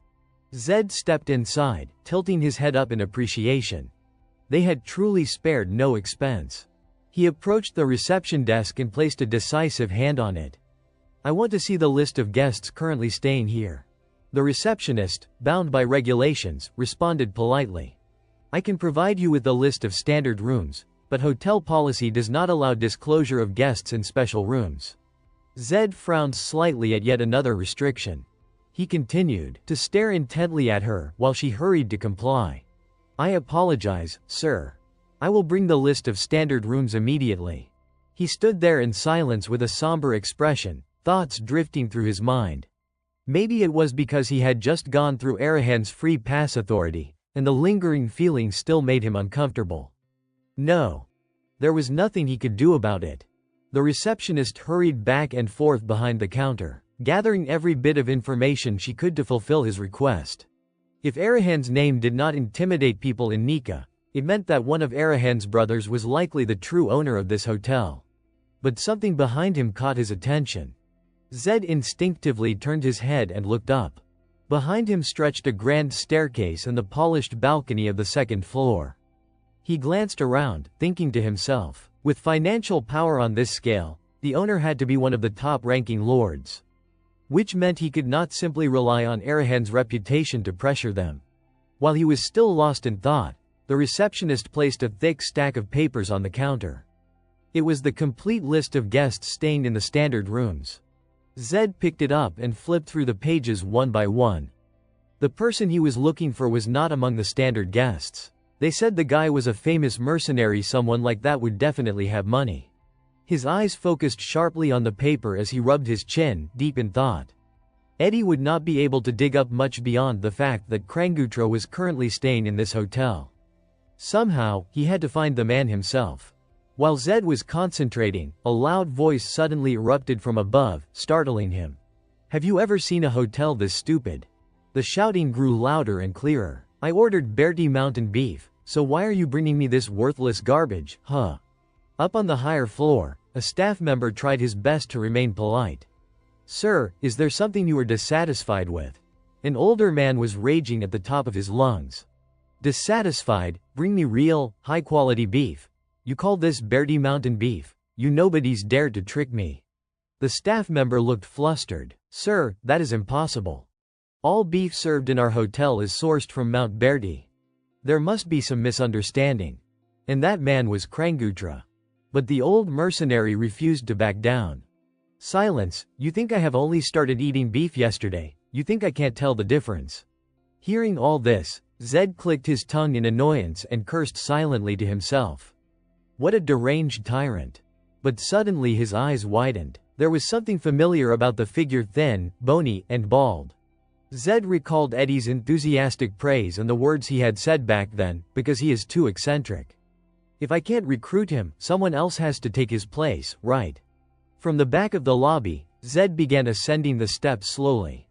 Zed stepped inside, tilting his head up in appreciation. They had truly spared no expense. He approached the reception desk and placed a decisive hand on it. "I want to see the list of guests currently staying here." The receptionist, bound by regulations, responded politely. "I can provide you with the list of standard rooms, but hotel policy does not allow disclosure of guests in special rooms." Zed frowned slightly at yet another restriction. He continued to stare intently at her while she hurried to comply. "I apologize, sir. I will bring the list of standard rooms immediately." He stood there in silence with a somber expression, thoughts drifting through his mind. Maybe it was because he had just gone through Arahan's free pass authority, and the lingering feeling still made him uncomfortable. No. There was nothing he could do about it. The receptionist hurried back and forth behind the counter, gathering every bit of information she could to fulfill his request. If Arahan's name did not intimidate people in Nika, it meant that one of Arahan's brothers was likely the true owner of this hotel. But something behind him caught his attention. Zed instinctively turned his head and looked up. Behind him stretched a grand staircase and the polished balcony of the second floor. He glanced around, thinking to himself, with financial power on this scale, the owner had to be one of the top-ranking lords. Which meant he could not simply rely on Arahan's reputation to pressure them. While he was still lost in thought, the receptionist placed a thick stack of papers on the counter. It was the complete list of guests staying in the standard rooms. Zed picked it up and flipped through the pages one by one. The person he was looking for was not among the standard guests. They said the guy was a famous mercenary, someone like that would definitely have money. His eyes focused sharply on the paper as he rubbed his chin, deep in thought. Eddie would not be able to dig up much beyond the fact that Krangutra was currently staying in this hotel. Somehow, he had to find the man himself. While Zed was concentrating, a loud voice suddenly erupted from above, startling him. "Have you ever seen a hotel this stupid?" The shouting grew louder and clearer. "I ordered Bertie mountain beef, so why are you bringing me this worthless garbage, huh?" Up on the higher floor, a staff member tried his best to remain polite. "Sir, is there something you are dissatisfied with?" An older man was raging at the top of his lungs. "Dissatisfied? Bring me real, high-quality beef. You call this Bertie mountain beef? You nobodies dared to trick me." The staff member looked flustered. "Sir, that is impossible. All beef served in our hotel is sourced from Mount Bertie. There must be some misunderstanding." And that man was Krangutra. But the old mercenary refused to back down. "Silence, you think I have only started eating beef yesterday, you think I can't tell the difference." Hearing all this, Zed clicked his tongue in annoyance and cursed silently to himself. What a deranged tyrant. But suddenly his eyes widened. There was something familiar about the figure, thin, bony, and bald. Zed recalled Eddie's enthusiastic praise and the words he had said back then, because he is too eccentric. If I can't recruit him, someone else has to take his place, right? From the back of the lobby, Zed began ascending the steps slowly.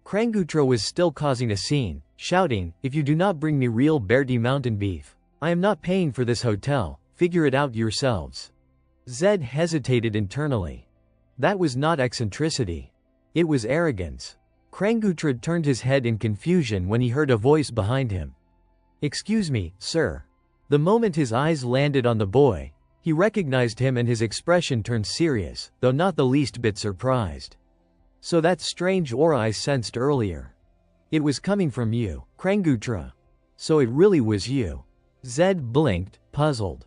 Krangutra was still causing a scene, shouting, "If you do not bring me real Berti mountain beef, I am not paying for this hotel, figure it out yourselves." Zed hesitated internally. That was not eccentricity. It was arrogance. Krangutra turned his head in confusion when he heard a voice behind him. "Excuse me, sir." The moment his eyes landed on the boy, he recognized him and his expression turned serious, though not the least bit surprised. "So that strange aura I sensed earlier. It was coming from you, Krangutra. So it really was you." Zed blinked, puzzled.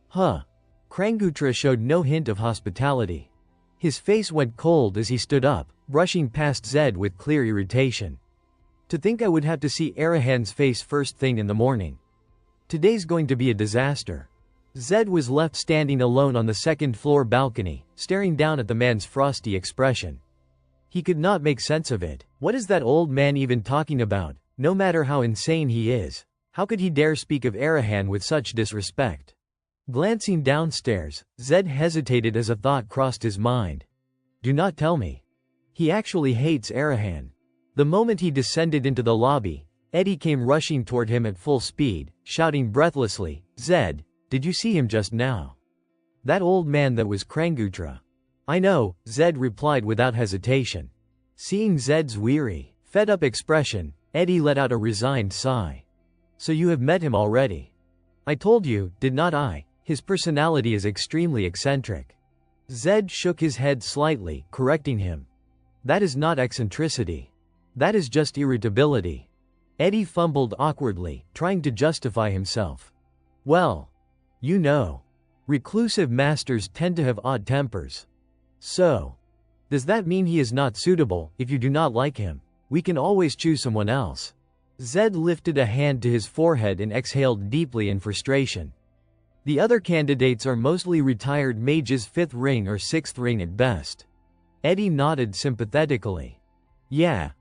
"Huh." Krangutra showed no hint of hospitality. His face went cold as he stood up, brushing past Zed with clear irritation. "To think I would have to see Arahan's face first thing in the morning. Today's going to be a disaster." Zed was left standing alone on the second-floor balcony, staring down at the man's frosty expression. He could not make sense of it. What is that old man even talking about? No matter how insane he is, how could he dare speak of Arahan with such disrespect? Glancing downstairs, Zed hesitated as a thought crossed his mind. Do not tell me. He actually hates Arahan. The moment he descended into the lobby, Eddie came rushing toward him at full speed, shouting breathlessly, "Zed, did you see him just now? That old man that was Krangutra." "I know," Zed replied without hesitation. Seeing Zed's weary, fed-up expression, Eddie let out a resigned sigh. "So you have met him already? I told you, did not I? His personality is extremely eccentric." Zed shook his head slightly, correcting him. "That is not eccentricity. That is just irritability." Eddie fumbled awkwardly, trying to justify himself. "Well, you know. Reclusive masters tend to have odd tempers. So, does that mean he is not suitable? If you do not like him, we can always choose someone else." Zed lifted a hand to his forehead and exhaled deeply in frustration. "The other candidates are mostly retired mages, 5th ring or 6th ring at best." Eddie nodded sympathetically. "Yeah.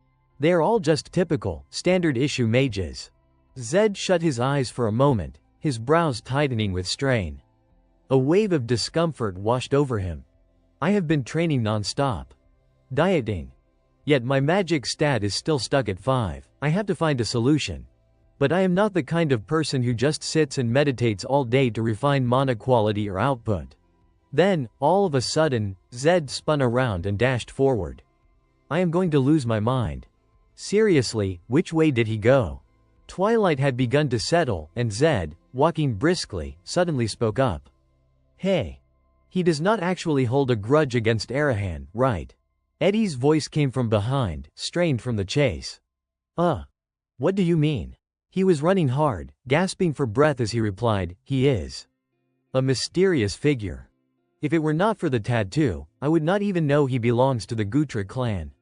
They are all just typical, standard-issue mages." Zed shut his eyes for a moment, his brows tightening with strain. A wave of discomfort washed over him. "I have been training non-stop. Dieting. Yet my magic stat is still stuck at 5. I have to find a solution. But I am not the kind of person who just sits and meditates all day to refine mana quality or output." Then, all of a sudden, Zed spun around and dashed forward. "I am going to lose my mind." Seriously, which way did he go? Twilight had begun to settle, and Zed, walking briskly, suddenly spoke up. "Hey. He does not actually hold a grudge against Arahan, right?" Eddie's voice came from behind, strained from the chase. What do you mean?" He was running hard, gasping for breath as he replied, "He is a mysterious figure. If it were not for the tattoo, I would not even know he belongs to the Gutra clan."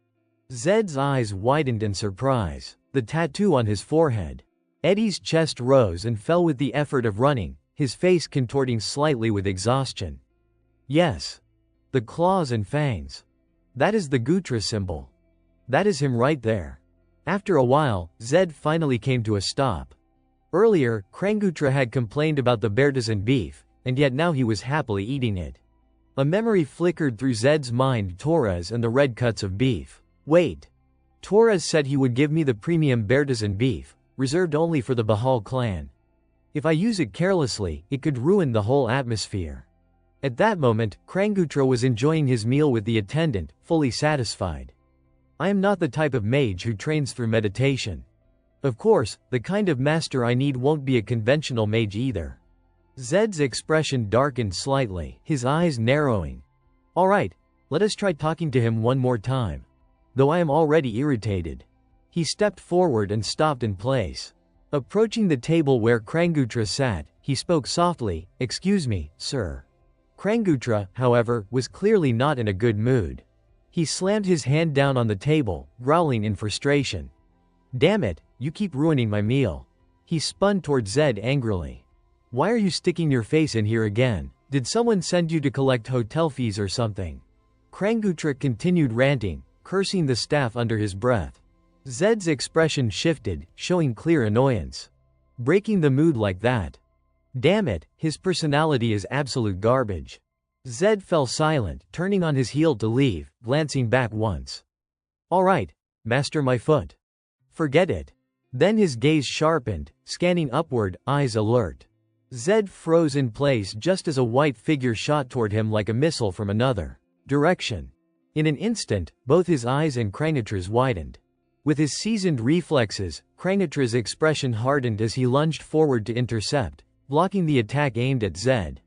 Zed's eyes widened in surprise. The tattoo on his forehead. Eddie's chest rose and fell with the effort of running, his face contorting slightly with exhaustion. "Yes. The claws and fangs. That is the Gutra symbol. That is him right there." After a while, Zed finally came to a stop. Earlier, Krangutra had complained about the Bertizan beef, and yet now he was happily eating it. A memory flickered through Zed's mind: Torres and the red cuts of beef. Wait. Torres said he would give me the premium Bertizan beef, reserved only for the Bahal clan. If I use it carelessly, it could ruin the whole atmosphere. At that moment, Krangutra was enjoying his meal with the attendant, fully satisfied. "I am not the type of mage who trains through meditation. Of course, the kind of master I need won't be a conventional mage either." Zed's expression darkened slightly, his eyes narrowing. "All right, let us try talking to him one more time. Though I am already irritated." He stepped forward and stopped in place. Approaching the table where Krangutra sat, he spoke softly, "Excuse me, sir." Krangutra, however, was clearly not in a good mood. He slammed his hand down on the table, growling in frustration. "Damn it, you keep ruining my meal." He spun toward Zed angrily. "Why are you sticking your face in here again? Did someone send you to collect hotel fees or something?" Krangutra continued ranting, cursing the staff under his breath. Zed's expression shifted, showing clear annoyance. Breaking the mood like that. Damn it, his personality is absolute garbage. Zed fell silent, turning on his heel to leave, glancing back once. All right, master my foot. Forget it. Then his gaze sharpened, scanning upward, eyes alert. Zed froze in place just as a white figure shot toward him like a missile from another direction. In an instant, both his eyes and Krang'atra's widened. With his seasoned reflexes, Krang'atra's expression hardened as he lunged forward to intercept, blocking the attack aimed at Zed.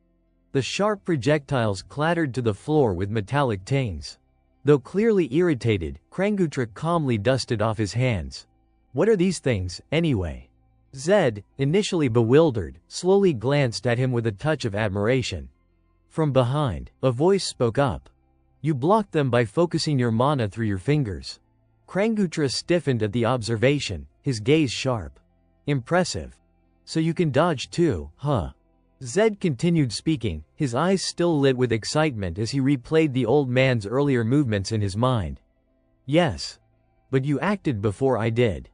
The sharp projectiles clattered to the floor with metallic tings. Though clearly irritated, Krang'atra calmly dusted off his hands. What are these things, anyway? Zed, initially bewildered, slowly glanced at him with a touch of admiration. From behind, a voice spoke up. You blocked them by focusing your mana through your fingers. Krang'atra stiffened at the observation, his gaze sharp. Impressive. So you can dodge too, huh? Zed continued speaking, his eyes still lit with excitement as he replayed the old man's earlier movements in his mind. Yes. But you acted before I did.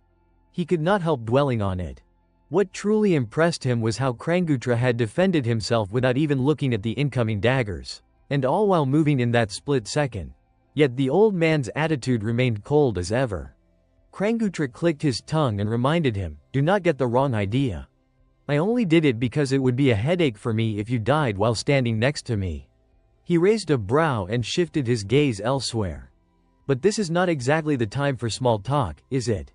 He could not help dwelling on it. What truly impressed him was how Krang'atra had defended himself without even looking at the incoming daggers, and all while moving in that split second. Yet the old man's attitude remained cold as ever. Krang'atra clicked his tongue and reminded him, do not get the wrong idea. I only did it because it would be a headache for me if you died while standing next to me. He raised a brow and shifted his gaze elsewhere. But this is not exactly the time for small talk, is it?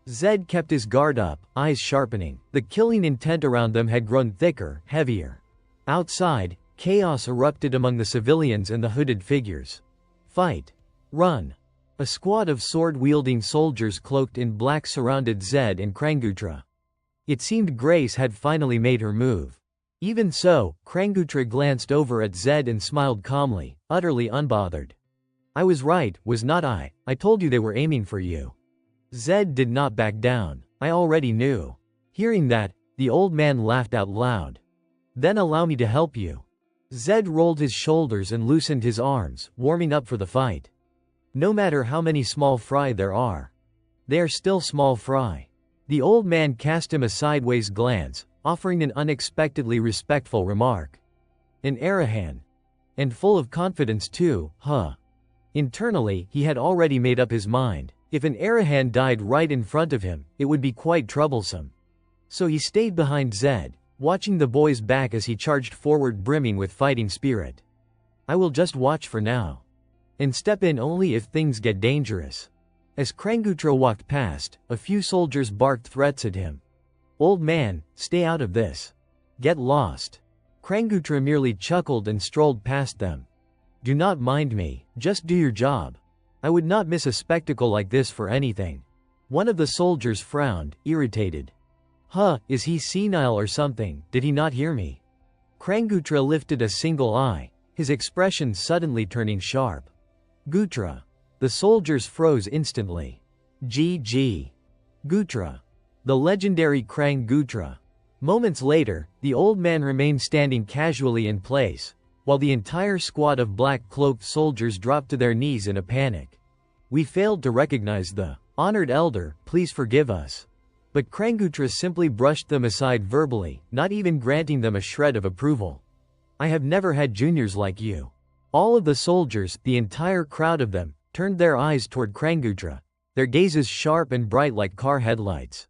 Zed kept his guard up, eyes sharpening. The killing intent around them had grown thicker, heavier. Outside, chaos erupted among the civilians and the hooded figures. Fight. Run. A squad of sword-wielding soldiers cloaked in black surrounded Zed and Krang'atra. It seemed Grace had finally made her move. Even so, Krang'atra glanced over at Zed and smiled calmly, utterly unbothered. I was right, was not I? I told you they were aiming for you. Zed did not back down. I already knew. Hearing that, the old man laughed out loud. Then allow me to help you. Zed rolled his shoulders and loosened his arms, warming up for the fight. No matter how many small fry there are, they are still small fry. The old man cast him a sideways glance, offering an unexpectedly respectful remark. An Arahan. And full of confidence too, huh? Internally, he had already made up his mind. If an Arahan died right in front of him, it would be quite troublesome. So he stayed behind Zed, watching the boy's back as he charged forward brimming with fighting spirit. I will just watch for now. And step in only if things get dangerous. As Krang'atra walked past, a few soldiers barked threats at him. Old man, stay out of this. Get lost. Krang'atra merely chuckled and strolled past them. Do not mind me, just do your job. I would not miss a spectacle like this for anything. One of the soldiers frowned, irritated. Huh, is he senile or something? Did he not hear me? Krang'atra lifted a single eye, his expression suddenly turning sharp. Gutra. The soldiers froze instantly. GG. Gutra. The legendary Krang'atra. Moments later, the old man remained standing casually in place, while the entire squad of black-cloaked soldiers dropped to their knees in a panic. We failed to recognize the honored elder, please forgive us. But Krang'atra simply brushed them aside verbally, not even granting them a shred of approval. I have never had juniors like you. All of the soldiers, the entire crowd of them, turned their eyes toward Krang'atra, their gazes sharp and bright like car headlights.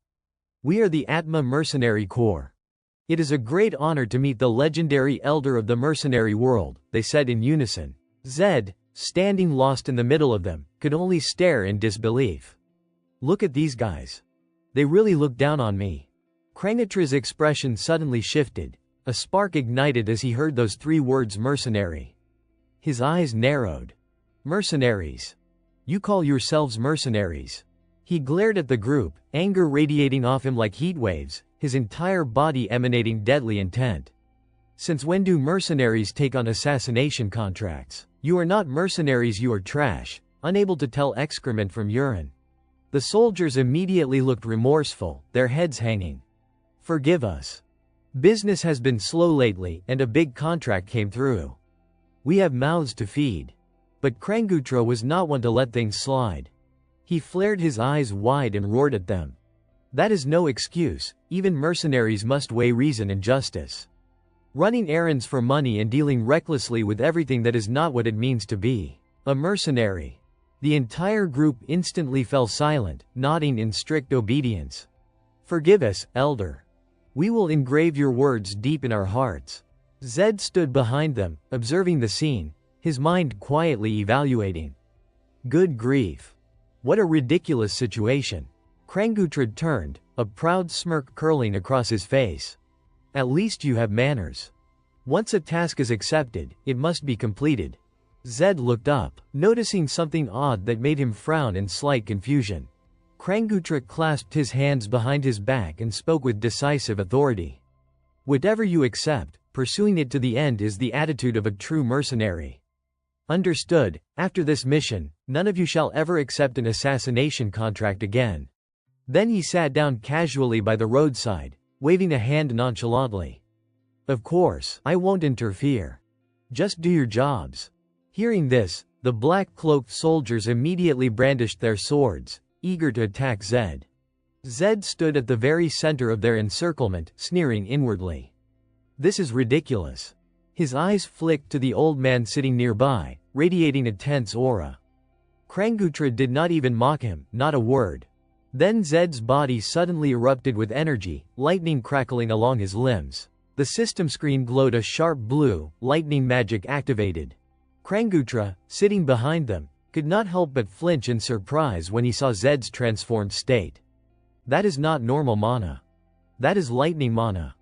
We are the Atma Mercenary Corps. It is a great honor to meet the legendary elder of the mercenary world, they said in unison. Zed, standing lost in the middle of them, could only stare in disbelief. Look at these guys. They really look down on me. Krang'atra's expression suddenly shifted. A spark ignited as he heard those three words mercenary. His eyes narrowed. Mercenaries. You call yourselves mercenaries. He glared at the group, anger radiating off him like heat waves, his entire body emanating deadly intent. Since when do mercenaries take on assassination contracts? You are not mercenaries, you are trash, unable to tell excrement from urine. The soldiers immediately looked remorseful, their heads hanging. Forgive us. Business has been slow lately, and a big contract came through. We have mouths to feed. But Krang'atra was not one to let things slide. He flared his eyes wide and roared at them. That is no excuse, even mercenaries must weigh reason and justice. running errands for money and dealing recklessly with everything that is not what it means to be a mercenary. The entire group instantly fell silent, nodding in strict obedience. Forgive us, Elder. We will engrave your words deep in our hearts. Zed stood behind them, observing the scene, his mind quietly evaluating. Good grief. What a ridiculous situation. Krangutrid turned, a proud smirk curling across his face. At least you have manners. Once a task is accepted, it must be completed. Zed looked up, noticing something odd that made him frown in slight confusion. Krangutrid clasped his hands behind his back and spoke with decisive authority. Whatever you accept, pursuing it to the end is the attitude of a true mercenary. Understood. After this mission, none of you shall ever accept an assassination contract again. Then he sat down casually by the roadside, waving a hand nonchalantly. Of course, I won't interfere. Just do your jobs. Hearing this, the black-cloaked soldiers immediately brandished their swords, eager to attack Zed. Zed stood at the very center of their encirclement, sneering inwardly. This is ridiculous. His eyes flicked to the old man sitting nearby, radiating a tense aura. Krangutrid did not even mock him, not a word. Then Zed's body suddenly erupted with energy, lightning crackling along his limbs. The system screen glowed a sharp blue, lightning magic activated. Krangutra, sitting behind them, could not help but flinch in surprise when he saw Zed's transformed state. That is not normal mana. That is lightning mana.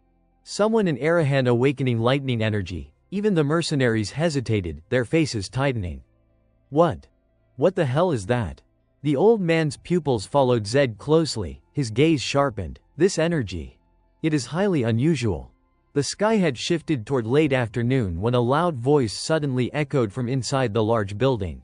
Someone in Arahan awakening lightning energy. Even the mercenaries hesitated, their faces tightening. What the hell is that? The old man's pupils followed Zed closely, his gaze sharpened. This energy. It is highly unusual. The sky had shifted toward late afternoon when a loud voice suddenly echoed from inside the large building.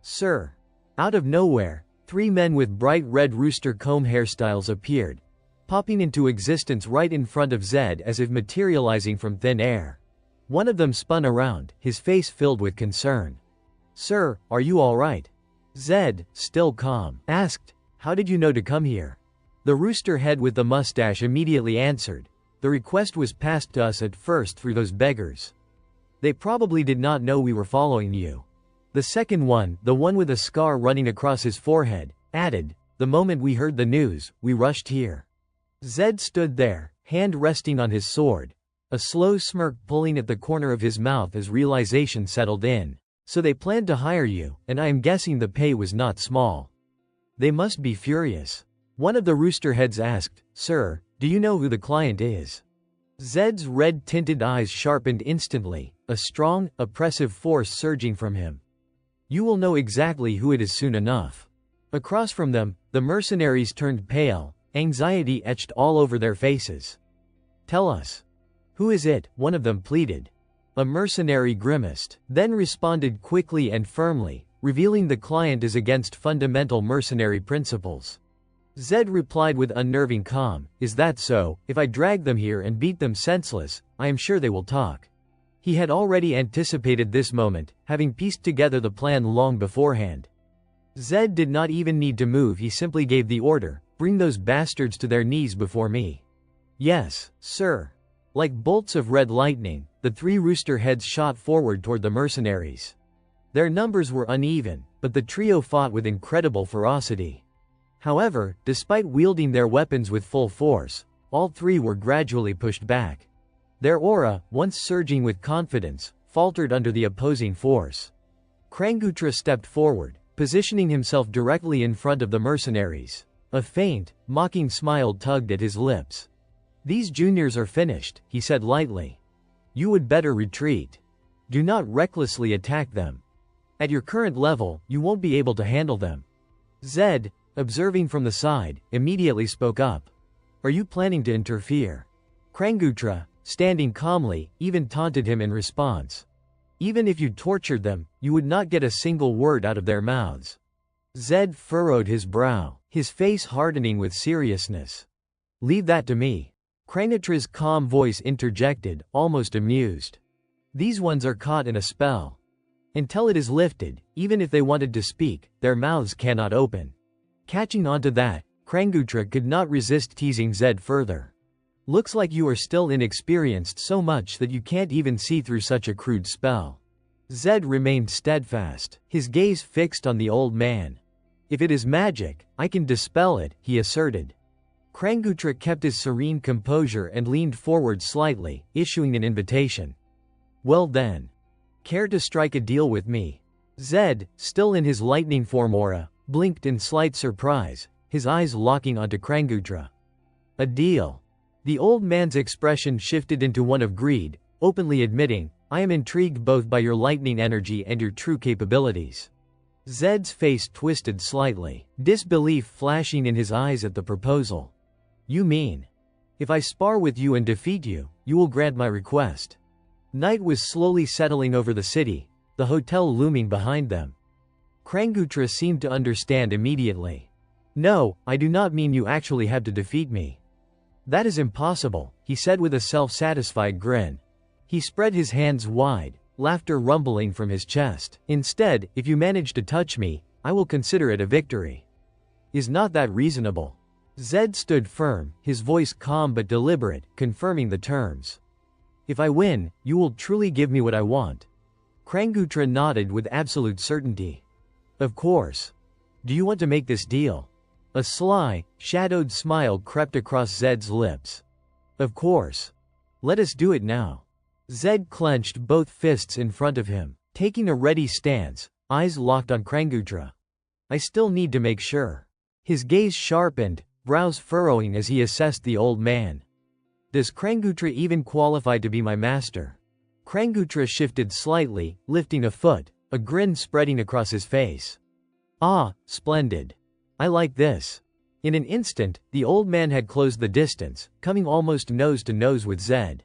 Sir. Out of nowhere, 3 men with bright red rooster comb hairstyles appeared, popping into existence right in front of Zed as if materializing from thin air. One of them spun around, his face filled with concern. Sir, are you all right? Zed, still calm, asked, how did you know to come here? The rooster head with the mustache immediately answered, the request was passed to us at first through those beggars. They probably did not know we were following you. The second one, the one with a scar running across his forehead, added, the moment we heard the news, we rushed here. Zed stood there, hand resting on his sword, a slow smirk pulling at the corner of his mouth as realization settled in. So they planned to hire you, and I am guessing the pay was not small. They must be furious. One of the rooster heads asked, Sir, do you know who the client is? Zed's red-tinted eyes sharpened instantly, a strong, oppressive force surging from him. You will know exactly who it is soon enough. Across from them, the mercenaries turned pale, anxiety etched all over their faces. Tell us. Who is it? One of them pleaded. A mercenary grimaced, then responded quickly and firmly, revealing the client is against fundamental mercenary principles. Zed replied with unnerving calm, is that so? If I drag them here and beat them senseless, I am sure they will talk. He had already anticipated this moment, having pieced together the plan long beforehand. Zed did not even need to move, he simply gave the order, bring those bastards to their knees before me. Yes, sir. Like bolts of red lightning, the 3 rooster heads shot forward toward the mercenaries. Their numbers were uneven, but the trio fought with incredible ferocity. However, despite wielding their weapons with full force, all 3 were gradually pushed back. Their aura, once surging with confidence, faltered under the opposing force. Krangutra stepped forward, positioning himself directly in front of the mercenaries. A faint, mocking smile tugged at his lips. These juniors are finished, he said lightly. You would better retreat. Do not recklessly attack them. At your current level, you won't be able to handle them. Zed, observing from the side, immediately spoke up. Are you planning to interfere? Krangutra, standing calmly, even taunted him in response. Even if you tortured them, you would not get a single word out of their mouths. Zed furrowed his brow, his face hardening with seriousness. Leave that to me. Krangutra's calm voice interjected, almost amused. These ones are caught in a spell. Until it is lifted, even if they wanted to speak, their mouths cannot open. Catching on to that, Krangutra could not resist teasing Zed further. Looks like you are still inexperienced so much that you can't even see through such a crude spell. Zed remained steadfast, his gaze fixed on the old man. If it is magic, I can dispel it, he asserted. Krangootra kept his serene composure and leaned forward slightly, issuing an invitation. Well then. Care to strike a deal with me? Zed, still in his lightning form aura, blinked in slight surprise, his eyes locking onto Krangootra. A deal. The old man's expression shifted into one of greed, openly admitting, I am intrigued both by your lightning energy and your true capabilities. Zed's face twisted slightly, disbelief flashing in his eyes at the proposal. You mean? If I spar with you and defeat you, you will grant my request. Night was slowly settling over the city, the hotel looming behind them. Krangootra seemed to understand immediately. No, I do not mean you actually have to defeat me. That is impossible, he said with a self-satisfied grin. He spread his hands wide, laughter rumbling from his chest. Instead, if you manage to touch me, I will consider it a victory. Is not that reasonable? Zed stood firm, his voice calm but deliberate, confirming the terms. If I win, you will truly give me what I want. Krangootra nodded with absolute certainty. Of course. Do you want to make this deal? A sly, shadowed smile crept across Zed's lips. Of course. Let us do it now. Zed clenched both fists in front of him, taking a ready stance, eyes locked on Krangootra. I still need to make sure. His gaze sharpened, brows furrowing as he assessed the old man. Does Krangootra even qualify to be my master? Krangootra shifted slightly, lifting a foot, a grin spreading across his face. Ah, splendid. I like this. In an instant, the old man had closed the distance, coming almost nose to nose with Zed.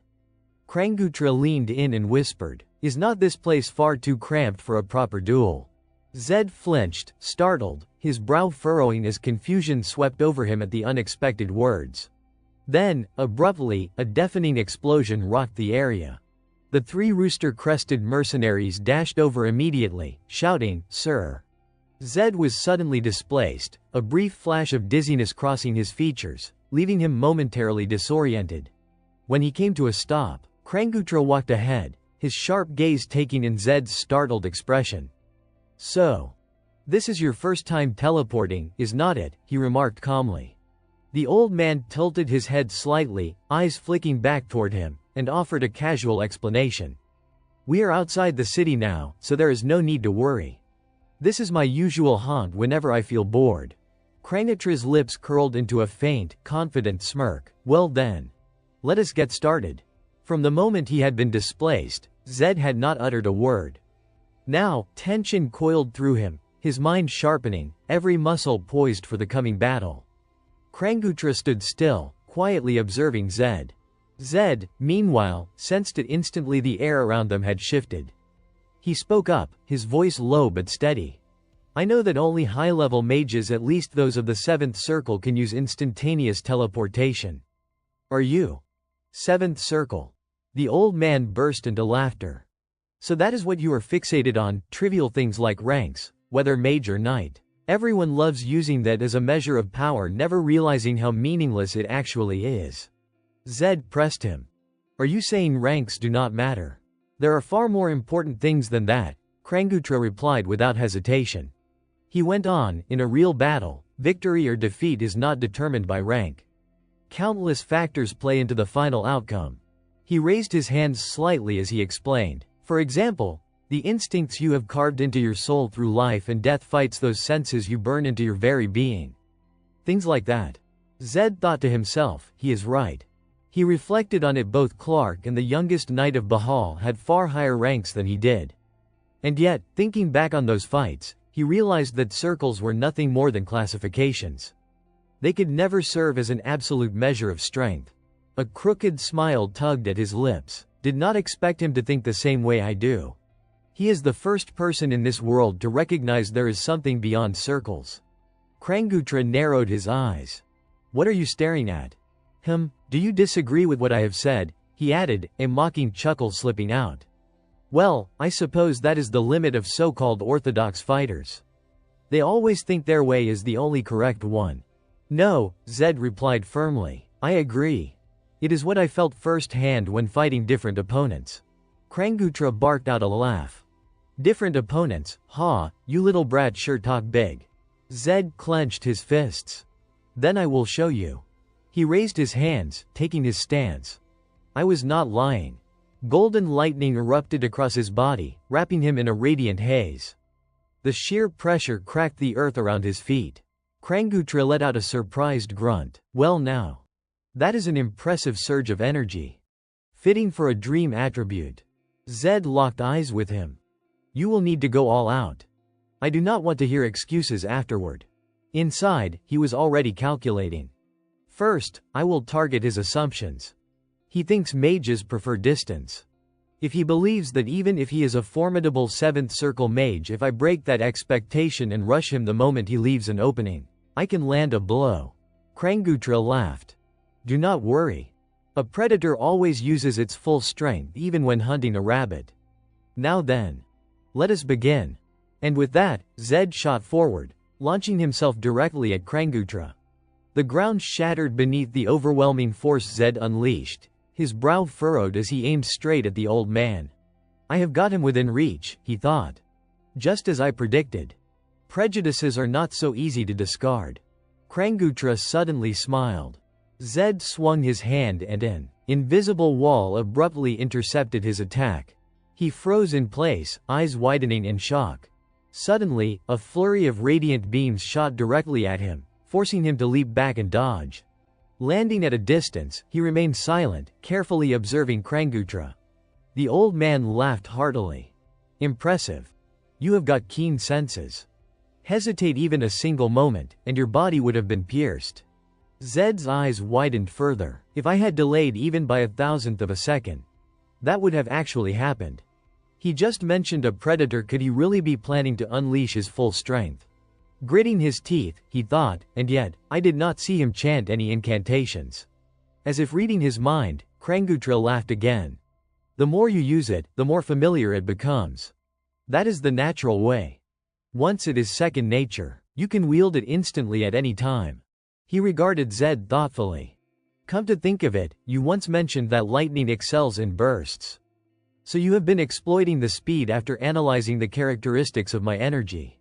Krangootra leaned in and whispered, Is not this place far too cramped for a proper duel? Zed flinched, startled, his brow furrowing as confusion swept over him at the unexpected words. Then, abruptly, a deafening explosion rocked the area. The three rooster-crested mercenaries dashed over immediately, shouting, Sir! Zed was suddenly displaced, a brief flash of dizziness crossing his features, leaving him momentarily disoriented. When he came to a stop, Krangootra walked ahead, his sharp gaze taking in Zed's startled expression. So. This is your first time teleporting, is not it? He remarked calmly. The old man tilted his head slightly, eyes flicking back toward him, and offered a casual explanation. We are outside the city now, so there is no need to worry. This is my usual haunt whenever I feel bored. Krangootra's lips curled into a faint, confident smirk. Well then. Let us get started. From the moment he had been displaced, Zed had not uttered a word. Now, tension coiled through him, his mind sharpening, every muscle poised for the coming battle. Krangootra stood still, quietly observing Zed. Zed, meanwhile, sensed it instantly. The air around them had shifted. He spoke up, his voice low but steady. I know that only high-level mages, at least those of the 7th circle, can use instantaneous teleportation. Are you? 7th circle. The old man burst into laughter. So that is what you are fixated on, trivial things like ranks, whether mage or knight. Everyone loves using that as a measure of power, never realizing how meaningless it actually is. Zed pressed him. Are you saying ranks do not matter? There are far more important things than that, Krangootra replied without hesitation. He went on, in a real battle, victory or defeat is not determined by rank. Countless factors play into the final outcome. He raised his hands slightly as he explained. For example, the instincts you have carved into your soul through life and death fights those senses you burn into your very being. Things like that. Zed thought to himself, he is right. He reflected on it. Both Clark and the youngest knight of Bahal had far higher ranks than he did. And yet, thinking back on those fights, he realized that circles were nothing more than classifications. They could never serve as an absolute measure of strength. A crooked smile tugged at his lips. Did not expect him to think the same way I do. He is the first person in this world to recognize there is something beyond circles. Krangootra narrowed his eyes. What are you staring at? Do you disagree with what I have said? He added, a mocking chuckle slipping out. Well, I suppose that is the limit of so-called orthodox fighters. They always think their way is the only correct one. No, Zed replied firmly. I agree. It is what I felt firsthand when fighting different opponents. Krangutra barked out a laugh. Different opponents, ha, you little brat sure talk big. Zed clenched his fists. Then I will show you. He raised his hands, taking his stance. I was not lying. Golden lightning erupted across his body, wrapping him in a radiant haze. The sheer pressure cracked the earth around his feet. Krangutra let out a surprised grunt. Well now. That is an impressive surge of energy. Fitting for a dream attribute. Zed locked eyes with him. You will need to go all out. I do not want to hear excuses afterward. Inside, he was already calculating. First, I will target his assumptions. He thinks mages prefer distance. If he believes that even if he is a formidable 7th circle mage, if I break that expectation and rush him the moment he leaves an opening, I can land a blow. Krangutra laughed. Do not worry. A predator always uses its full strength even when hunting a rabbit. Now then. Let us begin. And with that, Zed shot forward, launching himself directly at Krangutra. The ground shattered beneath the overwhelming force Zed unleashed, his brow furrowed as he aimed straight at the old man. I have got him within reach, he thought. Just as I predicted. Prejudices are not so easy to discard. Krangutra suddenly smiled. Zed swung his hand and an invisible wall abruptly intercepted his attack. He froze in place, eyes widening in shock. Suddenly, a flurry of radiant beams shot directly at him, forcing him to leap back and dodge. Landing at a distance, he remained silent, carefully observing Krangutra. The old man laughed heartily. Impressive. You have got keen senses. Hesitate even a single moment, and your body would have been pierced. Zed's eyes widened further. If I had delayed even by 1,000th of a second, that would have actually happened. He just mentioned a predator. Could he really be planning to unleash his full strength? Gritting his teeth, he thought, and yet, I did not see him chant any incantations. As if reading his mind, Krangutra laughed again. The more you use it, the more familiar it becomes. That is the natural way. Once it is second nature, you can wield it instantly at any time. He regarded Zed thoughtfully. Come to think of it, you once mentioned that lightning excels in bursts. So you have been exploiting the speed after analyzing the characteristics of my energy.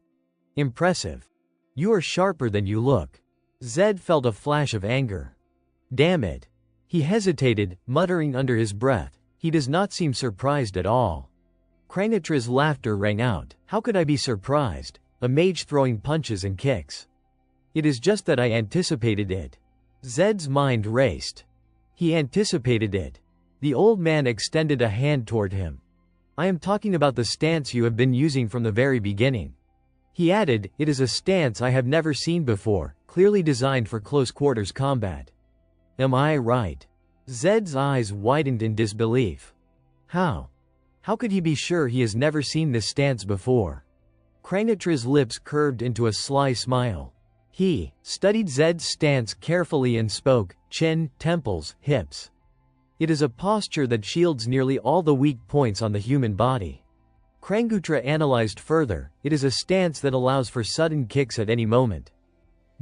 Impressive. You are sharper than you look. Zed felt a flash of anger. Damn it. He hesitated, muttering under his breath. He does not seem surprised at all. Krangutra's laughter rang out. How could I be surprised? A mage throwing punches and kicks. It is just that I anticipated it. Zed's mind raced. He anticipated it. The old man extended a hand toward him. I am talking about the stance you have been using from the very beginning. He added, it is a stance I have never seen before, clearly designed for close quarters combat. Am I right? Zed's eyes widened in disbelief. How? How could he be sure he has never seen this stance before? Krangutra's lips curved into a sly smile. He studied Zed's stance carefully and spoke, chin, temples, hips. It is a posture that shields nearly all the weak points on the human body. Krangutra analyzed further, it is a stance that allows for sudden kicks at any moment.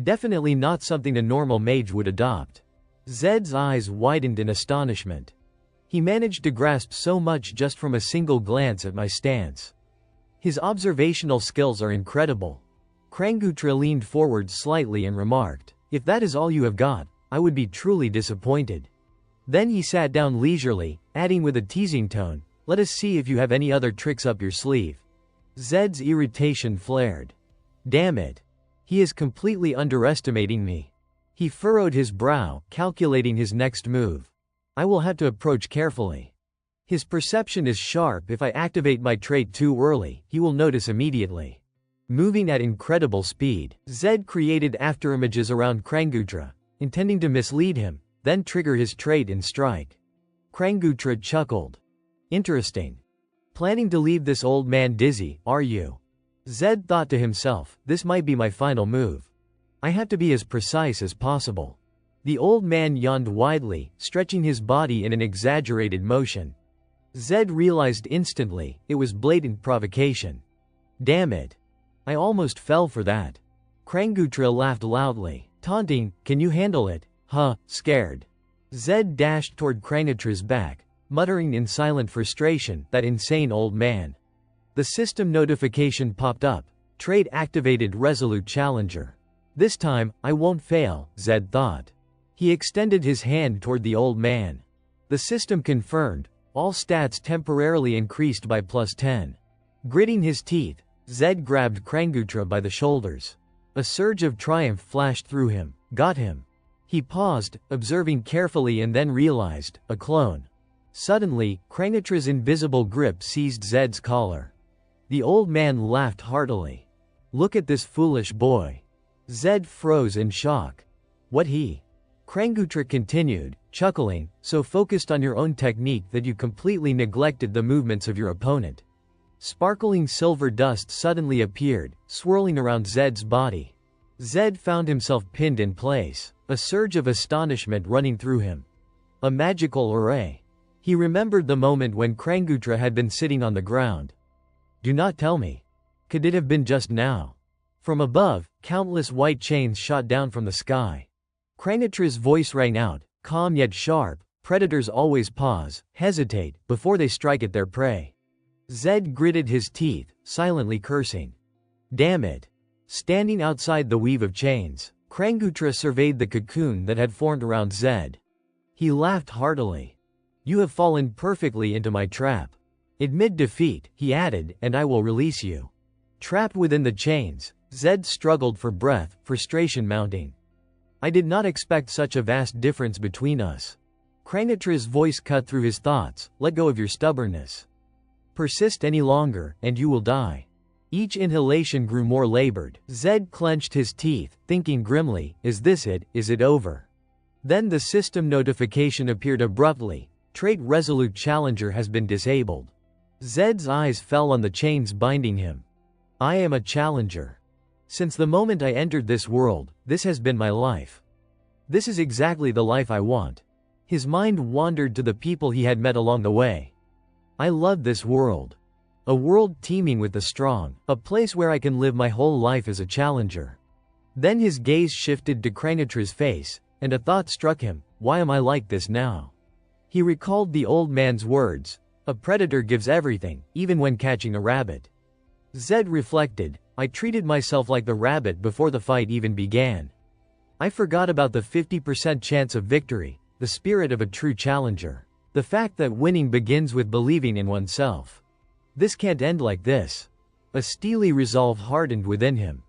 Definitely not something a normal mage would adopt. Zed's eyes widened in astonishment. He managed to grasp so much just from a single glance at my stance. His observational skills are incredible. Krangutra leaned forward slightly and remarked, if that is all you have got, I would be truly disappointed. Then he sat down leisurely, adding with a teasing tone, let us see if you have any other tricks up your sleeve. Zed's irritation flared. Damn it. He is completely underestimating me. He furrowed his brow, calculating his next move. I will have to approach carefully. His perception is sharp. If I activate my trait too early, he will notice immediately. Moving at incredible speed, Zed created afterimages around Krangutra, intending to mislead him, then trigger his trait and strike. Krangutra chuckled. Interesting. Planning to leave this old man dizzy, are you? Zed thought to himself, this might be my final move. I have to be as precise as possible. The old man yawned widely, stretching his body in an exaggerated motion. Zed realized instantly, it was blatant provocation. Damn it. I almost fell for that. Krangutra laughed loudly, taunting, can you handle it? Huh, scared. Zed dashed toward Krangnatra's back, muttering in silent frustration, "That insane old man." The system notification popped up. Trade activated Resolute Challenger. This time, I won't fail, Zed thought. He extended his hand toward the old man. The system confirmed. All stats temporarily increased by +10. Gritting his teeth, Zed grabbed Krangnatra by the shoulders. A surge of triumph flashed through him. Got him. He paused, observing carefully, and then realized, a clone. Suddenly, Krangnatra's invisible grip seized Zed's collar. The old man laughed heartily. "Look at this foolish boy." Zed froze in shock. "What he?" Krangnatra continued, chuckling, "So focused on your own technique that you completely neglected the movements of your opponent." Sparkling silver dust suddenly appeared, swirling around Zed's body. Zed found himself pinned in place, a surge of astonishment running through him. A magical array. He remembered the moment when Krangnatra had been sitting on the ground. Do not tell me. Could it have been just now? From above, countless white chains shot down from the sky. Krangnatra's voice rang out, calm yet sharp. Predators always pause, hesitate, before they strike at their prey. Zed gritted his teeth, silently cursing. Damn it. Standing outside the weave of chains, Krangnatra surveyed the cocoon that had formed around Zed. He laughed heartily. You have fallen perfectly into my trap. Admit defeat, he added, and I will release you. Trapped within the chains, Zed struggled for breath, frustration mounting. I did not expect such a vast difference between us. Krangnatra's voice cut through his thoughts. Let go of your stubbornness. Persist any longer, and you will die. Each inhalation grew more labored. Zed clenched his teeth, thinking grimly, is this it? Is it over? Then the system notification appeared abruptly. Trait Resolute Challenger has been disabled. Zed's eyes fell on the chains binding him. I am a challenger. Since the moment I entered this world, this has been my life. This is exactly the life I want. His mind wandered to the people he had met along the way. I love this world. A world teeming with the strong, a place where I can live my whole life as a challenger. Then his gaze shifted to Krangnatra's face, and a thought struck him. Why am I like this now? He recalled the old man's words. A predator gives everything, even when catching a rabbit. Zed reflected. I treated myself like the rabbit before the fight even began. I forgot about the 50% chance of victory, the spirit of a true challenger. The fact that winning begins with believing in oneself. This can't end like this. A steely resolve hardened within him.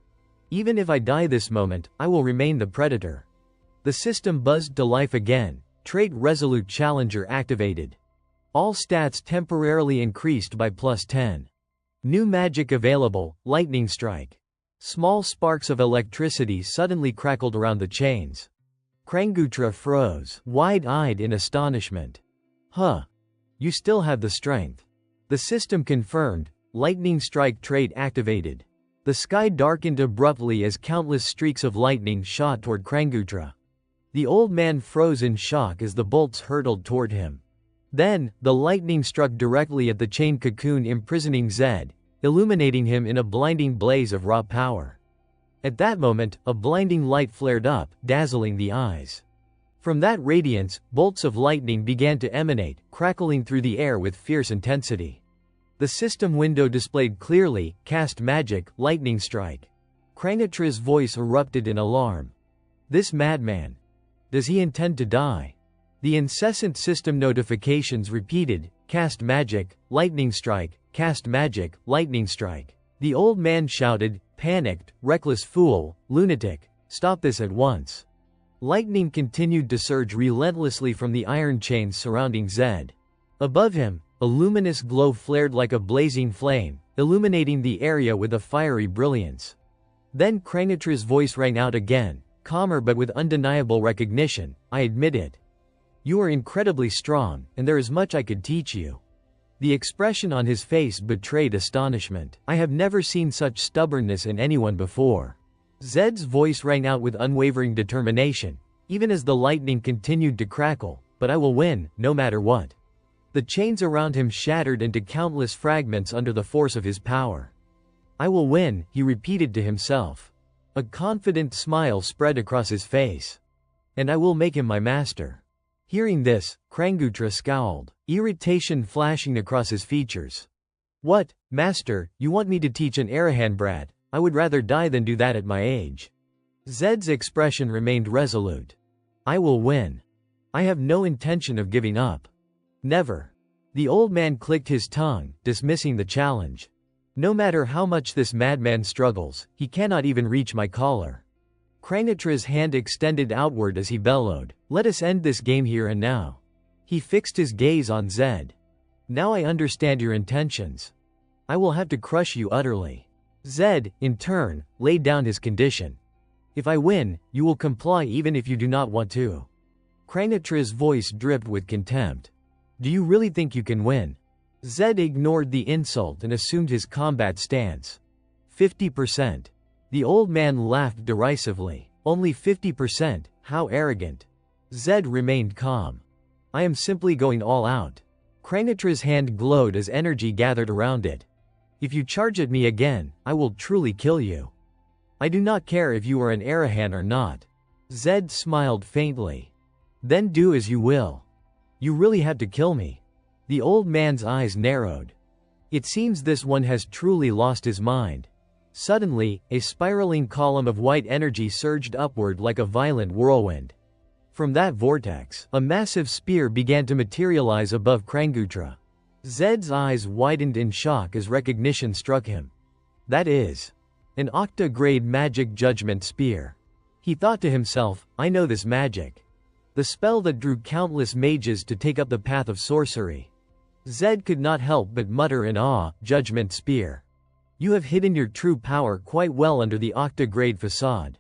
Even if I die this moment, I will remain the predator. The system buzzed to life again. Trait Resolute Challenger activated. All stats temporarily increased by +10. New magic available, Lightning Strike. Small sparks of electricity suddenly crackled around the chains. Krangnatra froze, wide-eyed in astonishment. Huh. You still have the strength. The system confirmed. Lightning Strike trait activated. The sky darkened abruptly as countless streaks of lightning shot toward Krangnatra. The old man froze in shock as the bolts hurtled toward him. Then, the lightning struck directly at the chain cocoon imprisoning Zed, illuminating him in a blinding blaze of raw power. At that moment, a blinding light flared up, dazzling the eyes. From that radiance, bolts of lightning began to emanate, crackling through the air with fierce intensity. The system window displayed clearly, Cast Magic, Lightning Strike. Krangnatra's voice erupted in alarm. This madman. Does he intend to die? The incessant system notifications repeated, Cast Magic, Lightning Strike, Cast Magic, Lightning Strike. The old man shouted, panicked, reckless fool, lunatic, stop this at once. Lightning continued to surge relentlessly from the iron chains surrounding Zed. Above him, a luminous glow flared like a blazing flame, illuminating the area with a fiery brilliance. Then Krangnatra's voice rang out again, calmer but with undeniable recognition, I admit it. You are incredibly strong, and there is much I could teach you. The expression on his face betrayed astonishment. I have never seen such stubbornness in anyone before. Zed's voice rang out with unwavering determination, even as the lightning continued to crackle, but I will win, no matter what. The chains around him shattered into countless fragments under the force of his power. I will win, he repeated to himself. A confident smile spread across his face. And I will make him my master. Hearing this, Krangutra scowled, irritation flashing across his features. What, master, you want me to teach an Arahan brat? I would rather die than do that at my age. Zed's expression remained resolute. I will win. I have no intention of giving up. Never. The old man clicked his tongue, dismissing the challenge. No matter how much this madman struggles, he cannot even reach my collar. Krangutra's hand extended outward as he bellowed, let us end this game here and now. He fixed his gaze on Zed. Now I understand your intentions. I will have to crush you utterly. Zed, in turn, laid down his condition. If I win, you will comply even if you do not want to. Krangutra's voice dripped with contempt. Do you really think you can win? Zed ignored the insult and assumed his combat stance. 50%. The old man laughed derisively. Only 50%, how arrogant. Zed remained calm. I am simply going all out. Krangutra's hand glowed as energy gathered around it. If you charge at me again, I will truly kill you. I do not care if you are an Arahan or not. Zed smiled faintly. Then do as you will. You really have to kill me. The old man's eyes narrowed. It seems this one has truly lost his mind. Suddenly, a spiraling column of white energy surged upward like a violent whirlwind. From that vortex, a massive spear began to materialize above Krangutra. Zed's eyes widened in shock as recognition struck him. That is an octa-grade magic judgment spear. He thought to himself, I know this magic. The spell that drew countless mages to take up the path of sorcery. Zed could not help but mutter in awe, judgment spear. You have hidden your true power quite well under the octa-grade facade.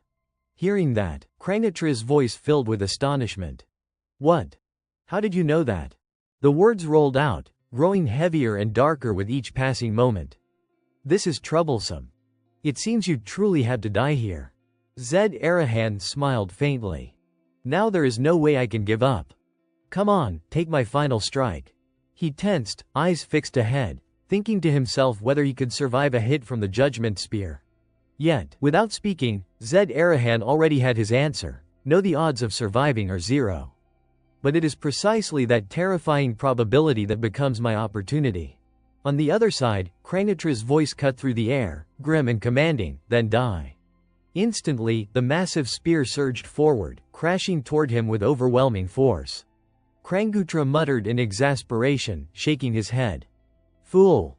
Hearing that, Krangutra's voice filled with astonishment. What? How did you know that? The words rolled out, growing heavier and darker with each passing moment. This is troublesome. It seems you truly have to die here. Zed Arahan smiled faintly. Now there is no way I can give up. Come on, take my final strike. He tensed, eyes fixed ahead, thinking to himself whether he could survive a hit from the judgment spear. Yet, without speaking, Zed Arahan already had his answer. No, the odds of surviving are 0. But it is precisely that terrifying probability that becomes my opportunity. On the other side, Krangutra's voice cut through the air, grim and commanding, then die. Instantly, the massive spear surged forward, crashing toward him with overwhelming force. Krangutra muttered in exasperation, shaking his head. Fool!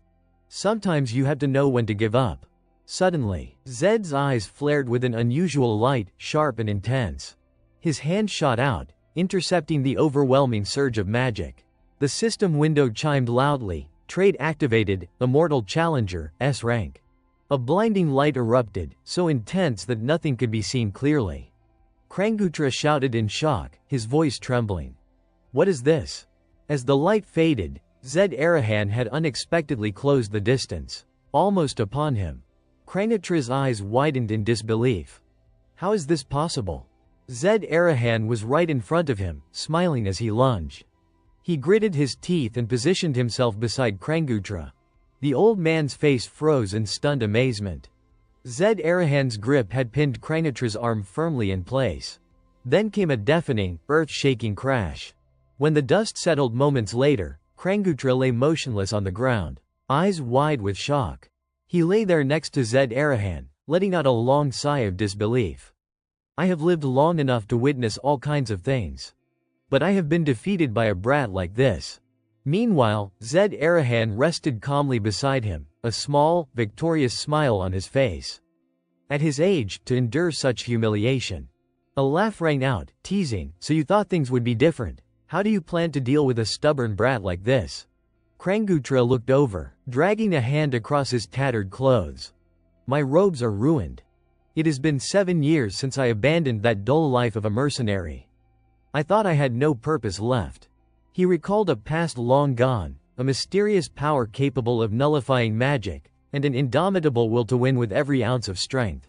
Sometimes you have to know when to give up. Suddenly, Zed's eyes flared with an unusual light, sharp and intense. His hand shot out, intercepting the overwhelming surge of magic. The system window chimed loudly, trade activated, immortal challenger, S rank. A blinding light erupted, so intense that nothing could be seen clearly. Krangutra shouted in shock, his voice trembling. What is this? As the light faded, Zed Arahan had unexpectedly closed the distance. Almost upon him. Krangutra's eyes widened in disbelief. How is this possible? Zed Arahan was right in front of him, smiling as he lunged. He gritted his teeth and positioned himself beside Krangutra. The old man's face froze in stunned amazement. Zed Arahan's grip had pinned Krangutra's arm firmly in place. Then came a deafening, earth-shaking crash. When the dust settled moments later, Krangutra lay motionless on the ground, eyes wide with shock. He lay there next to Zed Arahan, letting out a long sigh of disbelief. I have lived long enough to witness all kinds of things. But I have been defeated by a brat like this. Meanwhile, Zed Arahan rested calmly beside him, a small, victorious smile on his face. At his age, to endure such humiliation. A laugh rang out, teasing, so you thought things would be different. How do you plan to deal with a stubborn brat like this? Krangutra looked over, dragging a hand across his tattered clothes. My robes are ruined. It has been 7 years since I abandoned that dull life of a mercenary. I thought I had no purpose left. He recalled a past long gone, a mysterious power capable of nullifying magic, and an indomitable will to win with every ounce of strength.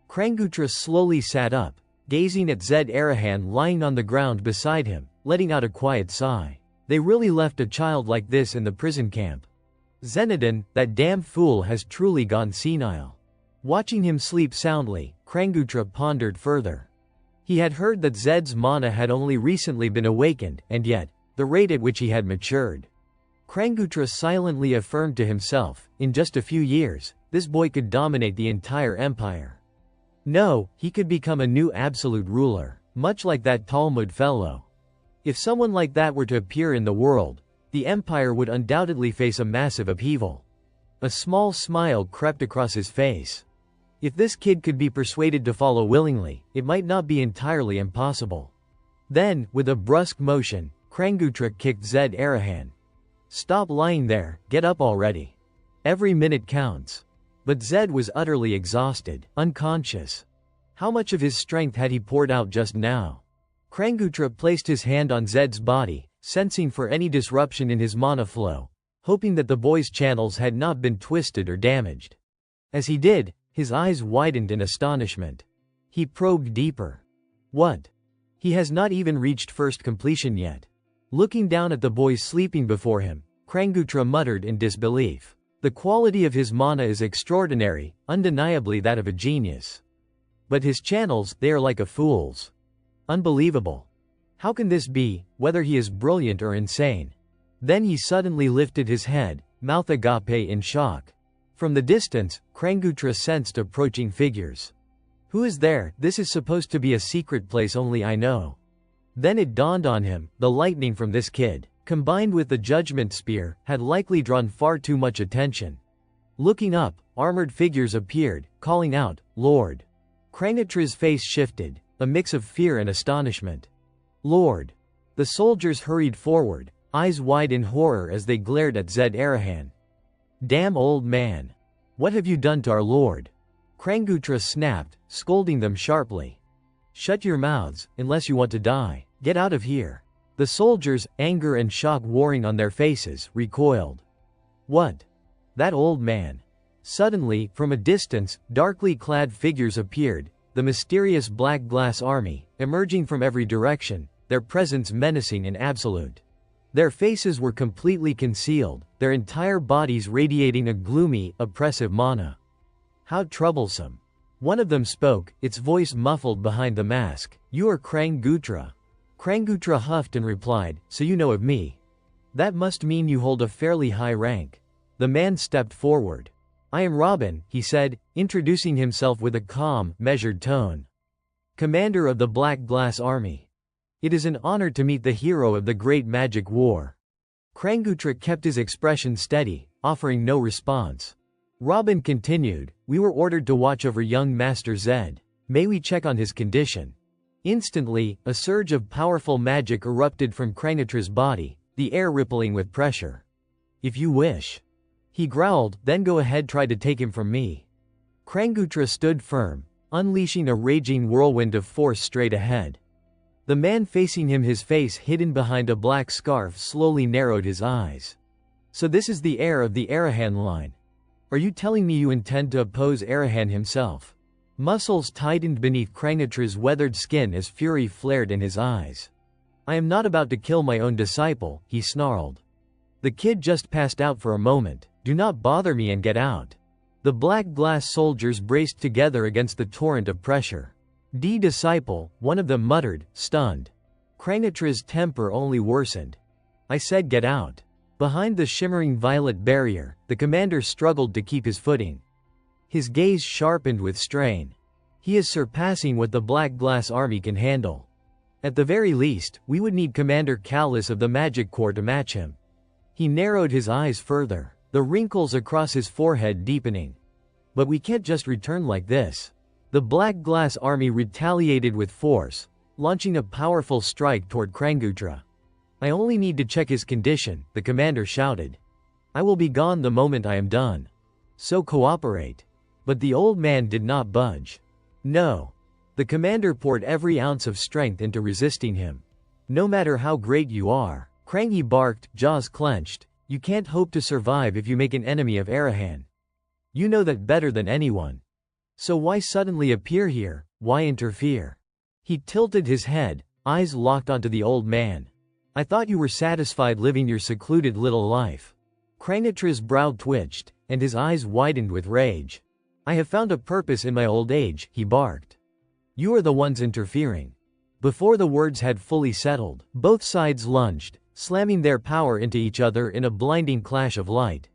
Krangutra slowly sat up, gazing at Zed Arahan lying on the ground beside him, letting out a quiet sigh. They really left a child like this in the prison camp. Zenodin, that damn fool, has truly gone senile. Watching him sleep soundly, Krangutra pondered further. He had heard that Zed's mana had only recently been awakened, and yet, the rate at which he had matured. Kranggutra silently affirmed to himself, in just a few years, this boy could dominate the entire empire. No, he could become a new absolute ruler, much like that Talmud fellow. If someone like that were to appear in the world, the empire would undoubtedly face a massive upheaval. A small smile crept across his face. If this kid could be persuaded to follow willingly, it might not be entirely impossible. Then, with a brusque motion, Kranggutra kicked Zed Arahan. Stop lying there, get up already. Every minute counts. But Zed was utterly exhausted, unconscious. How much of his strength had he poured out just now? Kranggutra placed his hand on Zed's body, sensing for any disruption in his mana flow, hoping that the boy's channels had not been twisted or damaged. As he did, his eyes widened in astonishment. He probed deeper. What? He has not even reached first completion yet. Looking down at the boy sleeping before him, Kranggutra muttered in disbelief. The quality of his mana is extraordinary, undeniably that of a genius. But his channels, they are like a fool's. Unbelievable. How can this be, whether he is brilliant or insane? Then he suddenly lifted his head, mouth agape in shock. From the distance, Kranggutra sensed approaching figures. Who is there? This is supposed to be a secret place only I know. Then it dawned on him, the lightning from this kid, combined with the judgment spear, had likely drawn far too much attention. Looking up, armored figures appeared, calling out, Lord. Kranggutra's face shifted, a mix of fear and astonishment. Lord. The soldiers hurried forward, eyes wide in horror as they glared at Zed Arahan. Damn old man. What have you done to our lord? Kranggutra snapped, scolding them sharply. Shut your mouths, unless you want to die. Get out of here. The soldiers, anger and shock warring on their faces, recoiled. What? That old man. Suddenly, from a distance, darkly clad figures appeared, the mysterious Black Glass Army, emerging from every direction, their presence menacing and absolute. Their faces were completely concealed, their entire bodies radiating a gloomy, oppressive mana. How troublesome. One of them spoke, its voice muffled behind the mask. You are Kranggutra. Kranggutra huffed and replied, so you know of me. That must mean you hold a fairly high rank. The man stepped forward. I am Robin, he said, introducing himself with a calm, measured tone. Commander of the Black Glass Army. It is an honor to meet the hero of the Great Magic War. Kranggutra kept his expression steady, offering no response. Robin continued, we were ordered to watch over young Master Zed. May we check on his condition? Instantly, a surge of powerful magic erupted from Kranggutra's body, the air rippling with pressure. If you wish. He growled, then go ahead, try to take him from me. Kranggutra stood firm, unleashing a raging whirlwind of force straight ahead. The man facing him, his face hidden behind a black scarf, slowly narrowed his eyes. So this is the heir of the Arahan line. Are you telling me you intend to oppose Arahan himself? Muscles tightened beneath Kranggutra's weathered skin as fury flared in his eyes. I am not about to kill my own disciple, he snarled. The kid just passed out for a moment. Do not bother me and get out. The Black Glass soldiers braced together against the torrent of pressure. Disciple, one of them muttered, stunned. Kranggutra's temper only worsened. I said get out. Behind the shimmering violet barrier, the commander struggled to keep his footing. His gaze sharpened with strain. He is surpassing what the Black Glass Army can handle. At the very least, we would need Commander Callus of the Magic Corps to match him. He narrowed his eyes further, the wrinkles across his forehead deepening. But we can't just return like this. The Black Glass Army retaliated with force, launching a powerful strike toward Kranggutra. I only need to check his condition, the commander shouted. I will be gone the moment I am done. So cooperate. But the old man did not budge. No. The commander poured every ounce of strength into resisting him. No matter how great you are, Kranggy barked, jaws clenched, you can't hope to survive if you make an enemy of Arahan. You know that better than anyone. So why suddenly appear here, why interfere? He tilted his head, eyes locked onto the old man. I thought you were satisfied living your secluded little life. Kranggutra's brow twitched, and his eyes widened with rage. I have found a purpose in my old age, he barked. You are the ones interfering. Before the words had fully settled, both sides lunged, slamming their power into each other in a blinding clash of light.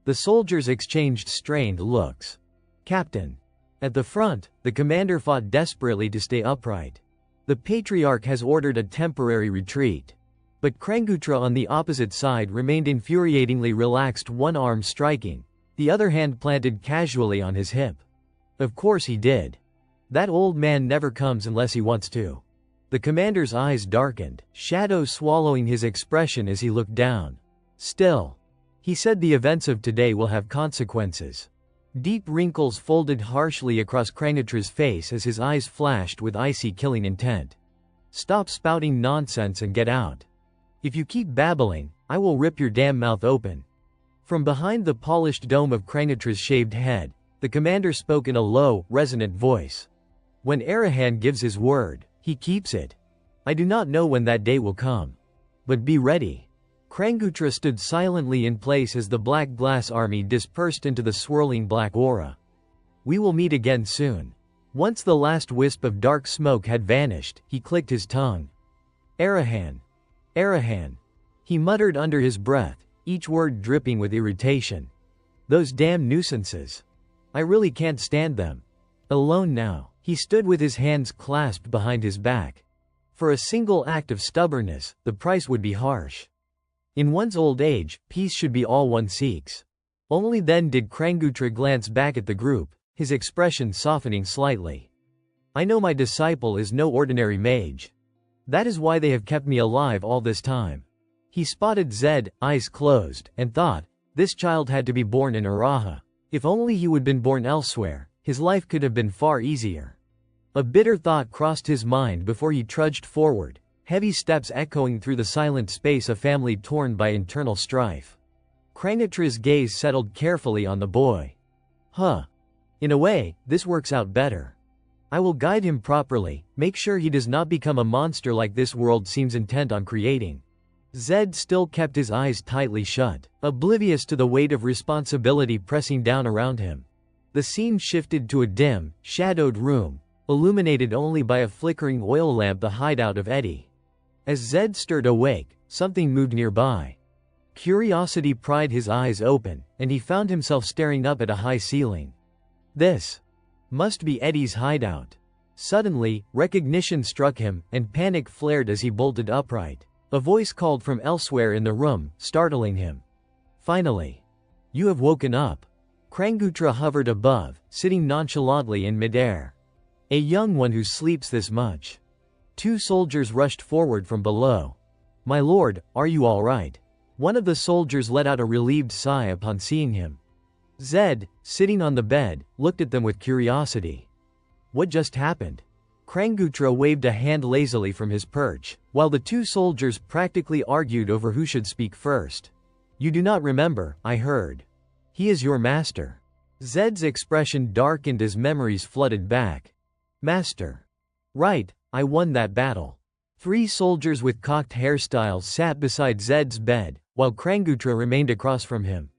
The soldiers exchanged strained looks. Captain. At the front, the commander fought desperately to stay upright. The patriarch has ordered a temporary retreat. But Kranggutra on the opposite side remained infuriatingly relaxed, one arm striking, the other hand planted casually on his hip. Of course he did. That old man never comes unless he wants to. The commander's eyes darkened, shadow swallowing his expression as he looked down. Still, he said, the events of today will have consequences. Deep wrinkles folded harshly across Kranggutra's face as his eyes flashed with icy killing intent. Stop spouting nonsense and get out. If you keep babbling, I will rip your damn mouth open. From behind the polished dome of Kranggutra's shaved head, the commander spoke in a low, resonant voice. When Arahan gives his word, he keeps it. I do not know when that day will come. But be ready. Kranggutra stood silently in place as the black glass army dispersed into the swirling black aura. We will meet again soon. Once the last wisp of dark smoke had vanished, he clicked his tongue. Arahan. Arahan. He muttered under his breath, each word dripping with irritation. Those damn nuisances. I really can't stand them. Alone now, he stood with his hands clasped behind his back. For a single act of stubbornness, the price would be harsh. In one's old age, peace should be all one seeks. Only then did Kranggutra glance back at the group, his expression softening slightly. I know my disciple is no ordinary mage. That is why they have kept me alive all this time. He spotted Zed, eyes closed, and thought, this child had to be born in Araha. If only he would been born elsewhere, his life could have been far easier. A bitter thought crossed his mind before he trudged forward, heavy steps echoing through the silent space, a family torn by internal strife. Kranggutra's gaze settled carefully on the boy. In a way, this works out better. I will guide him properly, make sure he does not become a monster like this world seems intent on creating. Zed still kept his eyes tightly shut, oblivious to the weight of responsibility pressing down around him. The scene shifted to a dim, shadowed room, illuminated only by a flickering oil lamp, the hideout of Eddie. As Zed stirred awake, something moved nearby. Curiosity pried his eyes open, and he found himself staring up at a high ceiling. This must be Eddie's hideout. Suddenly, recognition struck him, and panic flared as he bolted upright. A voice called from elsewhere in the room, startling him. Finally. You have woken up. Kranggutra hovered above, sitting nonchalantly in midair. A young one who sleeps this much. Two soldiers rushed forward from below. My lord, are you all right? One of the soldiers let out a relieved sigh upon seeing him. Zed, sitting on the bed, looked at them with curiosity. What just happened? Kranggutra waved a hand lazily from his perch, while the two soldiers practically argued over who should speak first. You do not remember, I heard. He is your master. Zed's expression darkened as memories flooded back. Master. Right, I won that battle. Three soldiers with cocked hairstyles sat beside Zed's bed, while Kranggutra remained across from him.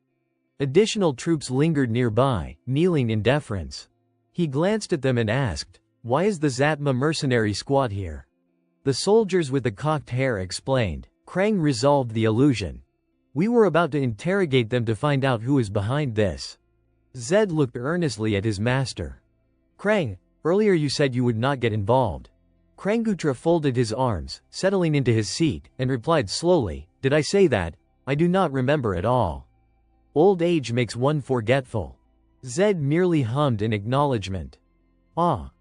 Additional troops lingered nearby, kneeling in deference. He glanced at them and asked, why is the Zatma mercenary squad here? The soldiers with the cocked hair explained. Krang resolved the illusion. We were about to interrogate them to find out who is behind this. Zed looked earnestly at his master. Krang, earlier you said you would not get involved. Kranggutra folded his arms, settling into his seat, and replied slowly, did I say that? I do not remember at all. Old age makes one forgetful. Zed merely hummed in acknowledgement. Ah.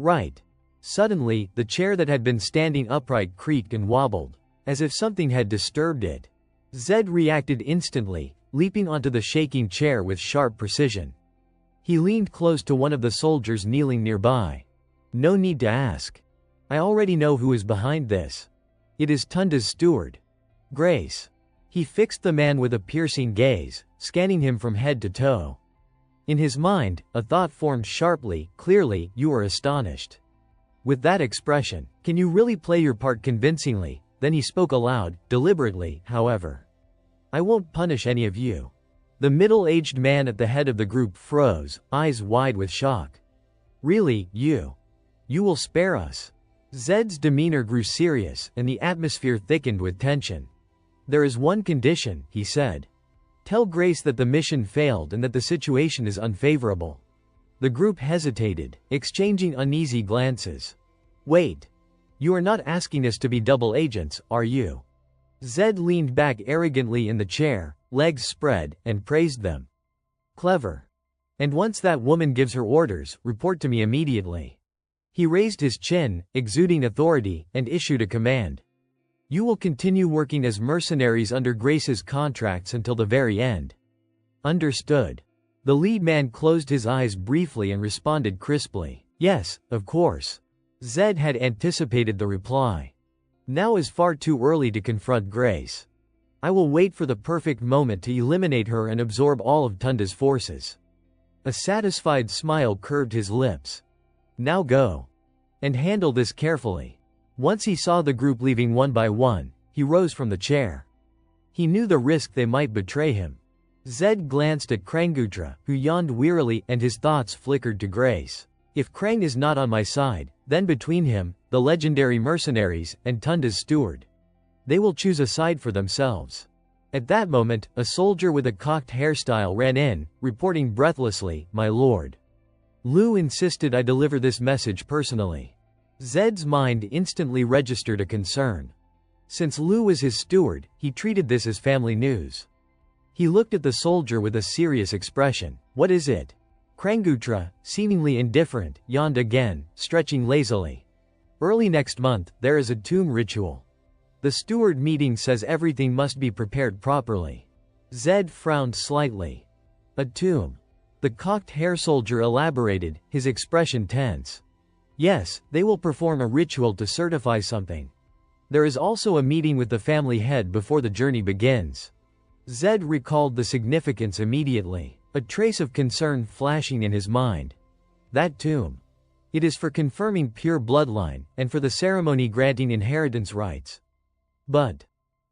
Right. Suddenly, the chair that had been standing upright creaked and wobbled, as if something had disturbed it. Zed reacted instantly, leaping onto the shaking chair with sharp precision. He leaned close to one of the soldiers kneeling nearby. No need to ask. I already know who is behind this. It is Tunda's steward. Grace. He fixed the man with a piercing gaze, scanning him from head to toe. In his mind, a thought formed sharply, clearly, you are astonished. With that expression, can you really play your part convincingly? Then he spoke aloud, deliberately, however. I won't punish any of you. The middle-aged man at the head of the group froze, eyes wide with shock. Really, you will spare us? Zed's demeanor grew serious, and the atmosphere thickened with tension. "There is one condition," he said. "Tell Grace that the mission failed and that the situation is unfavorable." The group hesitated, exchanging uneasy glances. "Wait. You are not asking us to be double agents, are you?" Zed leaned back arrogantly in the chair, legs spread, and praised them. "Clever. And once that woman gives her orders, report to me immediately." He raised his chin, exuding authority, and issued a command. "You will continue working as mercenaries under Grace's contracts until the very end." "Understood." The lead man closed his eyes briefly and responded crisply, "Yes, of course." Zed had anticipated the reply. Now is far too early to confront Grace. "I will wait for the perfect moment to eliminate her and absorb all of Tunda's forces." A satisfied smile curved his lips. "Now go. And handle this carefully." Once he saw the group leaving one by one, he rose from the chair. He knew the risk they might betray him. Zed glanced at Krangudra, who yawned wearily, and his thoughts flickered to Grace. If Krang is not on my side, then between him, the legendary mercenaries, and Tunda's steward, they will choose a side for themselves. At that moment, a soldier with a cocked hairstyle ran in, reporting breathlessly, "My lord. Lu insisted I deliver this message personally." Zed's mind instantly registered a concern. Since Lu was his steward, he treated this as family news. He looked at the soldier with a serious expression. "What is it?" Krangutra, seemingly indifferent, yawned again, stretching lazily. "Early next month, there is a tomb ritual. The steward meeting says everything must be prepared properly." Zed frowned slightly. "A tomb?" The cocked hair soldier elaborated, his expression tense. "Yes, they will perform a ritual to certify something. There is also a meeting with the family head before the journey begins." Zed recalled the significance immediately, a trace of concern flashing in his mind. "That tomb. It is for confirming pure bloodline, and for the ceremony granting inheritance rights. But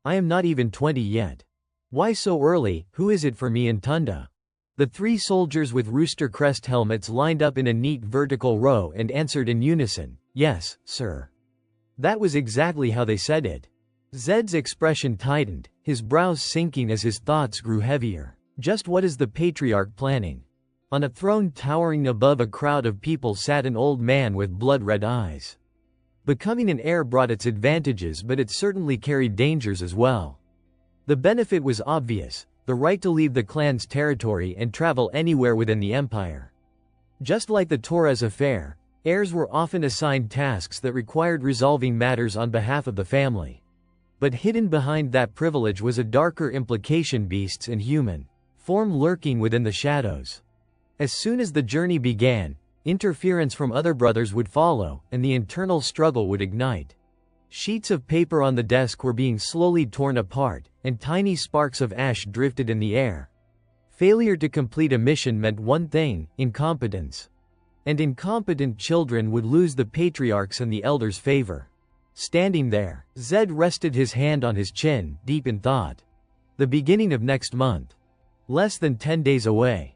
I am not even 20 yet. Why so early? Who is it for me and Tunda?" The three soldiers with rooster crest helmets lined up in a neat vertical row and answered in unison, "Yes, sir." That was exactly how they said it. Zed's expression tightened, his brows sinking as his thoughts grew heavier. Just what is the patriarch planning? On a throne towering above a crowd of people sat an old man with blood-red eyes. Becoming an heir brought its advantages, but it certainly carried dangers as well. The benefit was obvious: the right to leave the clan's territory and travel anywhere within the empire. Just like the Torres affair, heirs were often assigned tasks that required resolving matters on behalf of the family. But hidden behind that privilege was a darker implication: beasts in human form lurking within the shadows. As soon as the journey began, interference from other brothers would follow, and the internal struggle would ignite. Sheets of paper on the desk were being slowly torn apart, and tiny sparks of ash drifted in the air. Failure to complete a mission meant one thing: incompetence. And incompetent children would lose the patriarch's and the elders' favor. Standing there, Zed rested his hand on his chin, deep in thought. The beginning of next month. Less than 10 days away.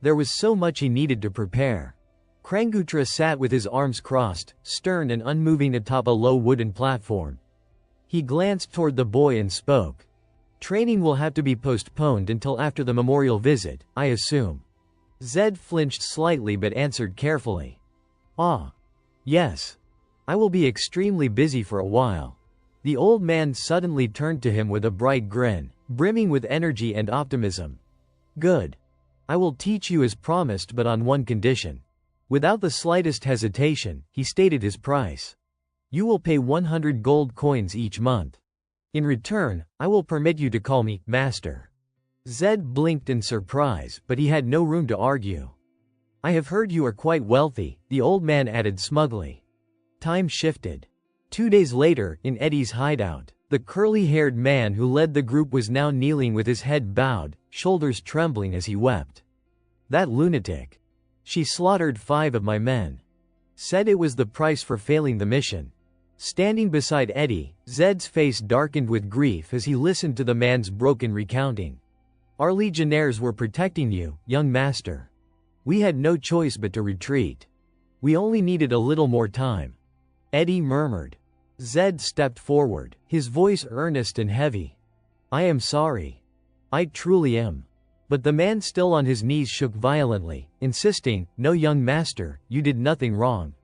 There was so much he needed to prepare. Krangutra sat with his arms crossed, stern and unmoving atop a low wooden platform. He glanced toward the boy and spoke. "Training will have to be postponed until after the memorial visit, I assume." Zed flinched slightly but answered carefully. "Ah. Yes. I will be extremely busy for a while." The old man suddenly turned to him with a bright grin, brimming with energy and optimism. "Good. I will teach you as promised, but on one condition." Without the slightest hesitation, he stated his price. "You will pay 100 gold coins each month. In return, I will permit you to call me Master." Zed blinked in surprise, but he had no room to argue. "I have heard you are quite wealthy," the old man added smugly. Time shifted. 2 days later, in Eddie's hideout, the curly-haired man who led the group was now kneeling with his head bowed, shoulders trembling as he wept. "That lunatic. She slaughtered 5 of my men. Said it was the price for failing the mission." Standing beside Eddie, Zed's face darkened with grief as he listened to the man's broken recounting. "Our legionnaires were protecting you, young master. We had no choice but to retreat. We only needed a little more time." Eddie murmured. Zed stepped forward, his voice earnest and heavy. I am sorry. I truly am. But the man still on his knees shook violently, insisting, no young master, you did nothing wrong.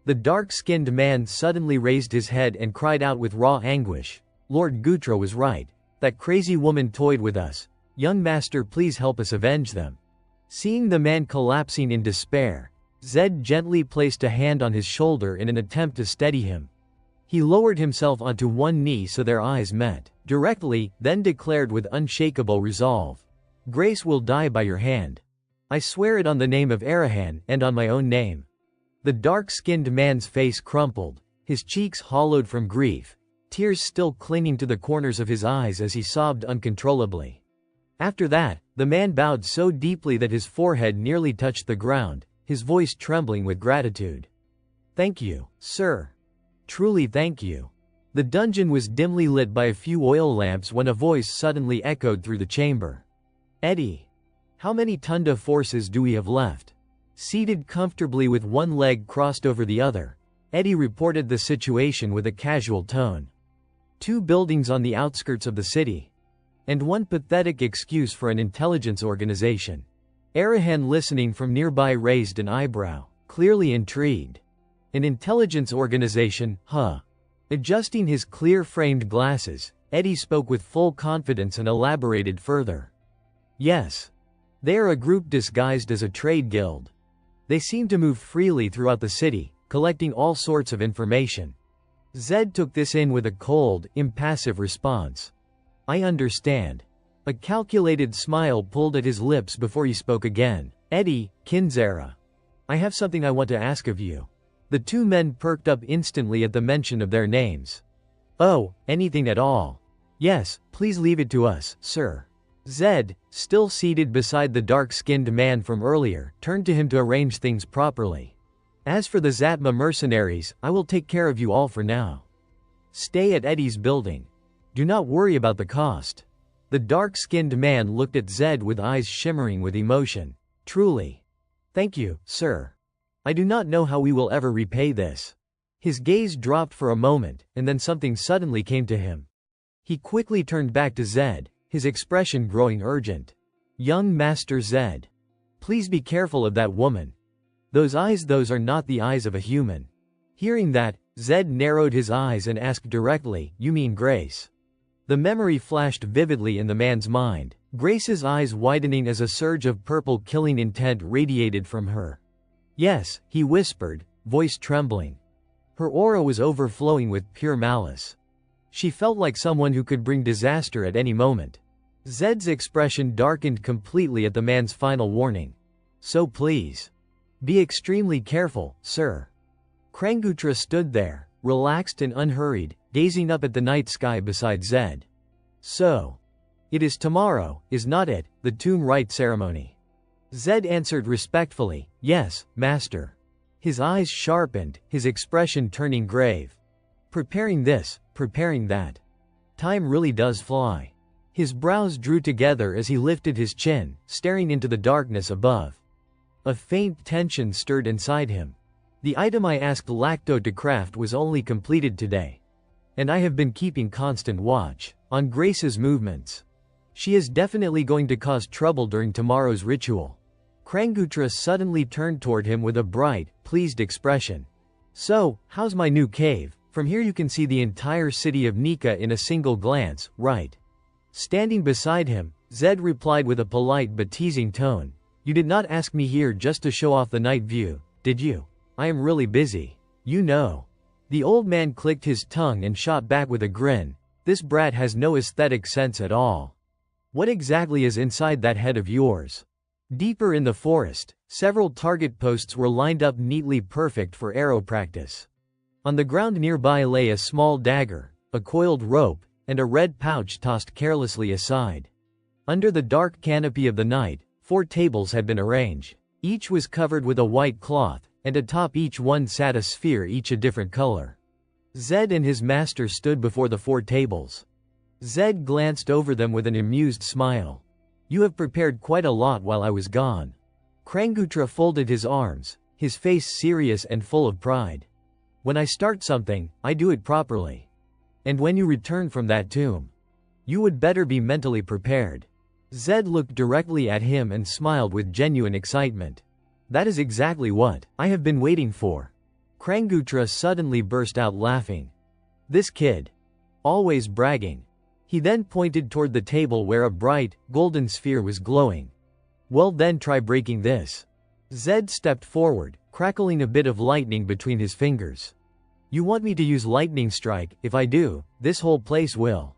The dark-skinned man suddenly raised his head and cried out with raw anguish. Lord Gutra was right. That crazy woman toyed with us. Young master, please help us avenge them. Seeing the man collapsing in despair, Zed gently placed a hand on his shoulder in an attempt to steady him. He lowered himself onto one knee so their eyes met directly, then declared with unshakable resolve. Grace will die by your hand. I swear it on the name of Arahan and on my own name. The dark-skinned man's face crumpled, his cheeks hollowed from grief, tears still clinging to the corners of his eyes as he sobbed uncontrollably. After that, the man bowed so deeply that his forehead nearly touched the ground, his voice trembling with gratitude. Thank you, sir. Truly thank you. The dungeon was dimly lit by a few oil lamps when a voice suddenly echoed through the chamber. Eddie. How many Tunda forces do we have left? Seated comfortably with one leg crossed over the other, Eddie reported the situation with a casual tone. 2 buildings on the outskirts of the city. And one pathetic excuse for an intelligence organization. Arahan, listening from nearby, raised an eyebrow, clearly intrigued. An intelligence organization, huh? Adjusting his clear-framed glasses, Eddie spoke with full confidence and elaborated further. Yes. They are a group disguised as a trade guild. They seem to move freely throughout the city, collecting all sorts of information. Zed took this in with a cold, impassive response. I understand. A calculated smile pulled at his lips before he spoke again. Eddie, Kinzera. I have something I want to ask of you. The 2 men perked up instantly at the mention of their names. Oh, anything at all. Yes, please leave it to us, sir. Zed, still seated beside the dark-skinned man from earlier, turned to him to arrange things properly. As for the Zatma mercenaries, I will take care of you all for now. Stay at Eddie's building. Do not worry about the cost. The dark-skinned man looked at Zed with eyes shimmering with emotion. Truly. Thank you, sir. I do not know how we will ever repay this. His gaze dropped for a moment, and then something suddenly came to him. He quickly turned back to Zed, his expression growing urgent. Young Master Zed. Please be careful of that woman. Those are not the eyes of a human. Hearing that, Zed narrowed his eyes and asked directly, you mean Grace? The memory flashed vividly in the man's mind, Grace's eyes widening as a surge of purple killing intent radiated from her. Yes, he whispered, voice trembling. Her aura was overflowing with pure malice. She felt like someone who could bring disaster at any moment. Zed's expression darkened completely at the man's final warning. So please. Be extremely careful, sir. Krangutra stood there, relaxed and unhurried, gazing up at the night sky beside Zed. So. It is tomorrow, is not it, the tomb rite ceremony? Zed answered respectfully, yes, master. His eyes sharpened, his expression turning grave. Preparing this, preparing that. Time really does fly. His brows drew together as he lifted his chin, staring into the darkness above. A faint tension stirred inside him. The item I asked Lacto to craft was only completed today. And I have been keeping constant watch on Grace's movements. She is definitely going to cause trouble during tomorrow's ritual. Krangutra suddenly turned toward him with a bright, pleased expression. So, how's my new cave? From here you can see the entire city of Nika in a single glance, right? Standing beside him, Zed replied with a polite but teasing tone. You did not ask me here just to show off the night view, did you? I am really busy. You know. The old man clicked his tongue and shot back with a grin. This brat has no aesthetic sense at all. What exactly is inside that head of yours? Deeper in the forest, several target posts were lined up neatly, perfect for arrow practice. On the ground nearby lay a small dagger, a coiled rope, and a red pouch tossed carelessly aside. Under the dark canopy of the night, 4 tables had been arranged. Each was covered with a white cloth, and atop each one sat a sphere, each a different color. Zed and his master stood before the 4 tables. Zed glanced over them with an amused smile. You have prepared quite a lot while I was gone. Krangutra folded his arms, his face serious and full of pride. When I start something, I do it properly. And when you return from that tomb, you would better be mentally prepared. Zed looked directly at him and smiled with genuine excitement. That is exactly what I have been waiting for. Krangutra suddenly burst out laughing. This kid. Always bragging. He then pointed toward the table where a bright, golden sphere was glowing. Well then try breaking this. Zed stepped forward, crackling a bit of lightning between his fingers. You want me to use lightning strike? If I do, this whole place will.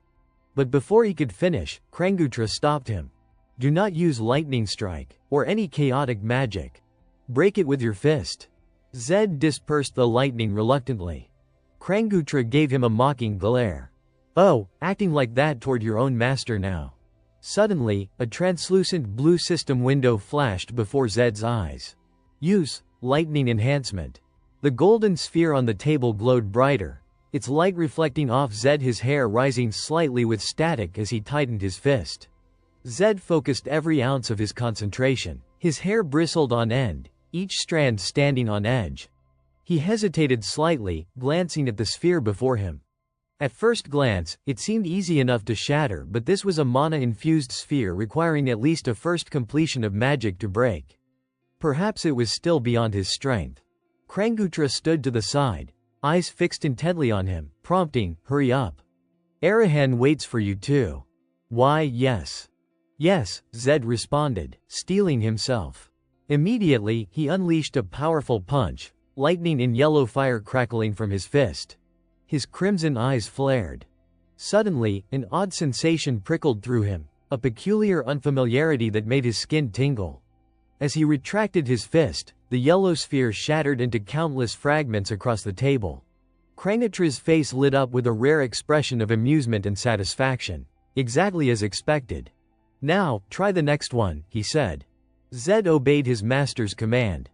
But before he could finish, Krangutra stopped him. Do not use lightning strike, or any chaotic magic. Break it with your fist. Zed dispersed the lightning reluctantly. Krangutra gave him a mocking glare. Oh, acting like that toward your own master now. Suddenly, a translucent blue system window flashed before Zed's eyes. Use lightning enhancement. The golden sphere on the table glowed brighter, its light reflecting off Zed, his hair rising slightly with static as he tightened his fist. Zed focused every ounce of his concentration. His hair bristled on end, each strand standing on edge. He hesitated slightly, glancing at the sphere before him. At first glance, it seemed easy enough to shatter, but this was a mana-infused sphere requiring at least a first completion of magic to break. Perhaps it was still beyond his strength. Krangutra stood to the side, eyes fixed intently on him, prompting, hurry up. Arahan waits for you too. Why, yes. Yes, Zed responded, steeling himself. Immediately, he unleashed a powerful punch, lightning in yellow fire crackling from his fist. His crimson eyes flared. Suddenly, an odd sensation prickled through him, a peculiar unfamiliarity that made his skin tingle. As he retracted his fist, the yellow sphere shattered into countless fragments across the table. Krangutra's face lit up with a rare expression of amusement and satisfaction. Exactly as expected. Now, try the next one, he said. Zed obeyed his master's command.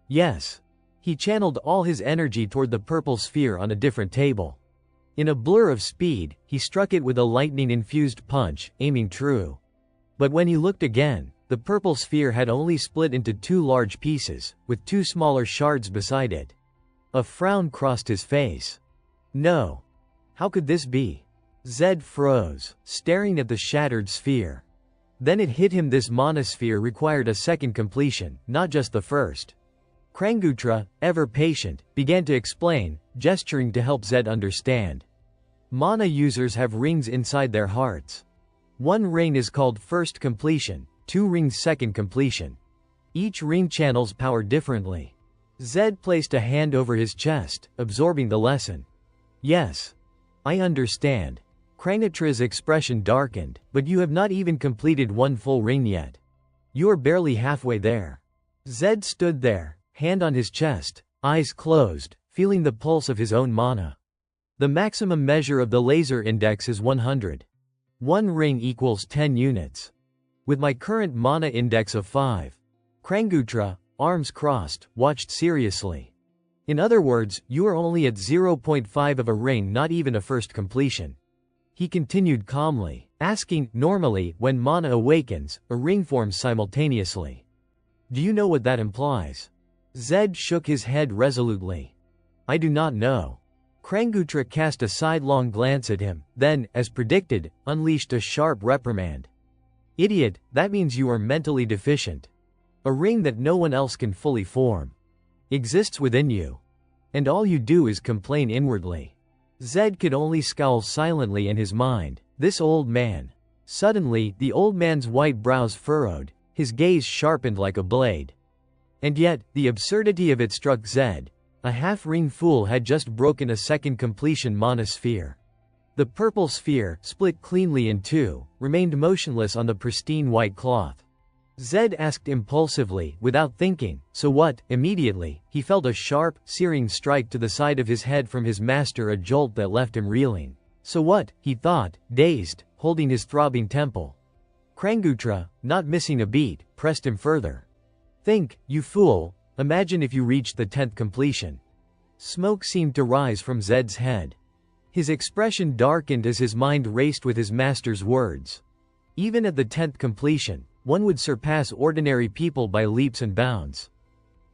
Yes. He channeled all his energy toward the purple sphere on a different table. In a blur of speed, he struck it with a lightning-infused punch, aiming true. But when he looked again, the purple sphere had only split into two large pieces, with two smaller shards beside it. A frown crossed his face. No. How could this be? Zed froze, staring at the shattered sphere. Then it hit him, this monosphere required a second completion, not just the first. Krangutra, ever patient, began to explain, gesturing to help Zed understand. Mana users have rings inside their hearts. One ring is called first completion, two rings second completion. Each ring channels power differently. Zed placed a hand over his chest, absorbing the lesson. Yes. I understand. Krangutra's expression darkened, but you have not even completed one full ring yet. You are barely halfway there. Zed stood there, hand on his chest, eyes closed, feeling the pulse of his own mana. The maximum measure of the laser index is 100. One ring equals 10 units. With my current mana index of 5. Krangutra, arms crossed, watched seriously. In other words, you are only at 0.5 of a ring, not even a first completion. He continued calmly, asking, normally, when mana awakens, a ring forms simultaneously. Do you know what that implies? Zed shook his head resolutely. I do not know. Krangutra cast a sidelong glance at him, then, as predicted, unleashed a sharp reprimand. Idiot, that means you are mentally deficient. A ring that no one else can fully form exists within you. And all you do is complain inwardly. Zed could only scowl silently in his mind. This old man. Suddenly, the old man's white brows furrowed, his gaze sharpened like a blade. And yet, the absurdity of it struck Zed. A half-ring fool had just broken a second completion monosphere. The purple sphere, split cleanly in two, remained motionless on the pristine white cloth. Zed asked impulsively, without thinking, so what? Immediately, he felt a sharp, searing strike to the side of his head from his master, a jolt that left him reeling. So what? He thought, dazed, holding his throbbing temple. Krangutra, not missing a beat, pressed him further. Think, you fool, imagine if you reached the 10th completion. Smoke seemed to rise from Zed's head. His expression darkened as his mind raced with his master's words. Even at the 10th completion, one would surpass ordinary people by leaps and bounds.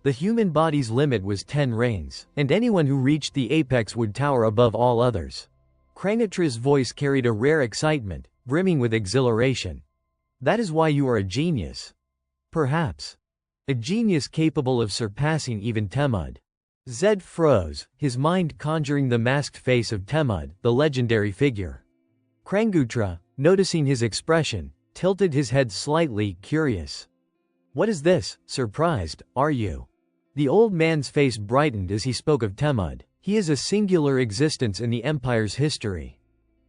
The The human body's limit was 10 reigns, and anyone who reached the apex would tower above all others. Krangatra's voice carried a rare excitement, brimming with exhilaration. That is why you are a genius. Perhaps. A genius capable of surpassing even Temud. Zed froze, his mind conjuring the masked face of Temud, the legendary figure. Krangutra, noticing his expression, tilted his head slightly, curious. What is this, surprised, are you? The old man's face brightened as he spoke of Temud. He is a singular existence in the Empire's history.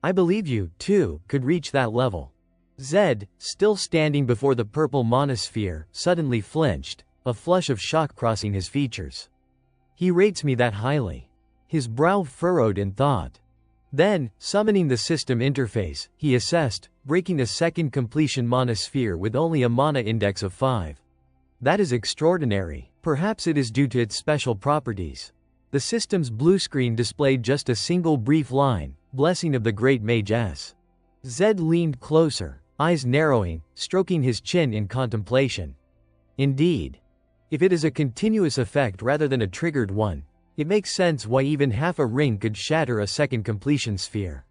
I believe you, too, could reach that level. Zed, still standing before the purple monosphere, suddenly flinched, a flush of shock crossing his features. He rates me that highly. His brow furrowed in thought. Then, summoning the system interface, he assessed, breaking a second completion monosphere with only a mana index of 5. That is extraordinary. Perhaps it is due to its special properties. The system's blue screen displayed just a single brief line, blessing of the great Mage S. Zed leaned closer, eyes narrowing, stroking his chin in contemplation. Indeed. If it is a continuous effect rather than a triggered one, it makes sense why even half a ring could shatter a second completion sphere.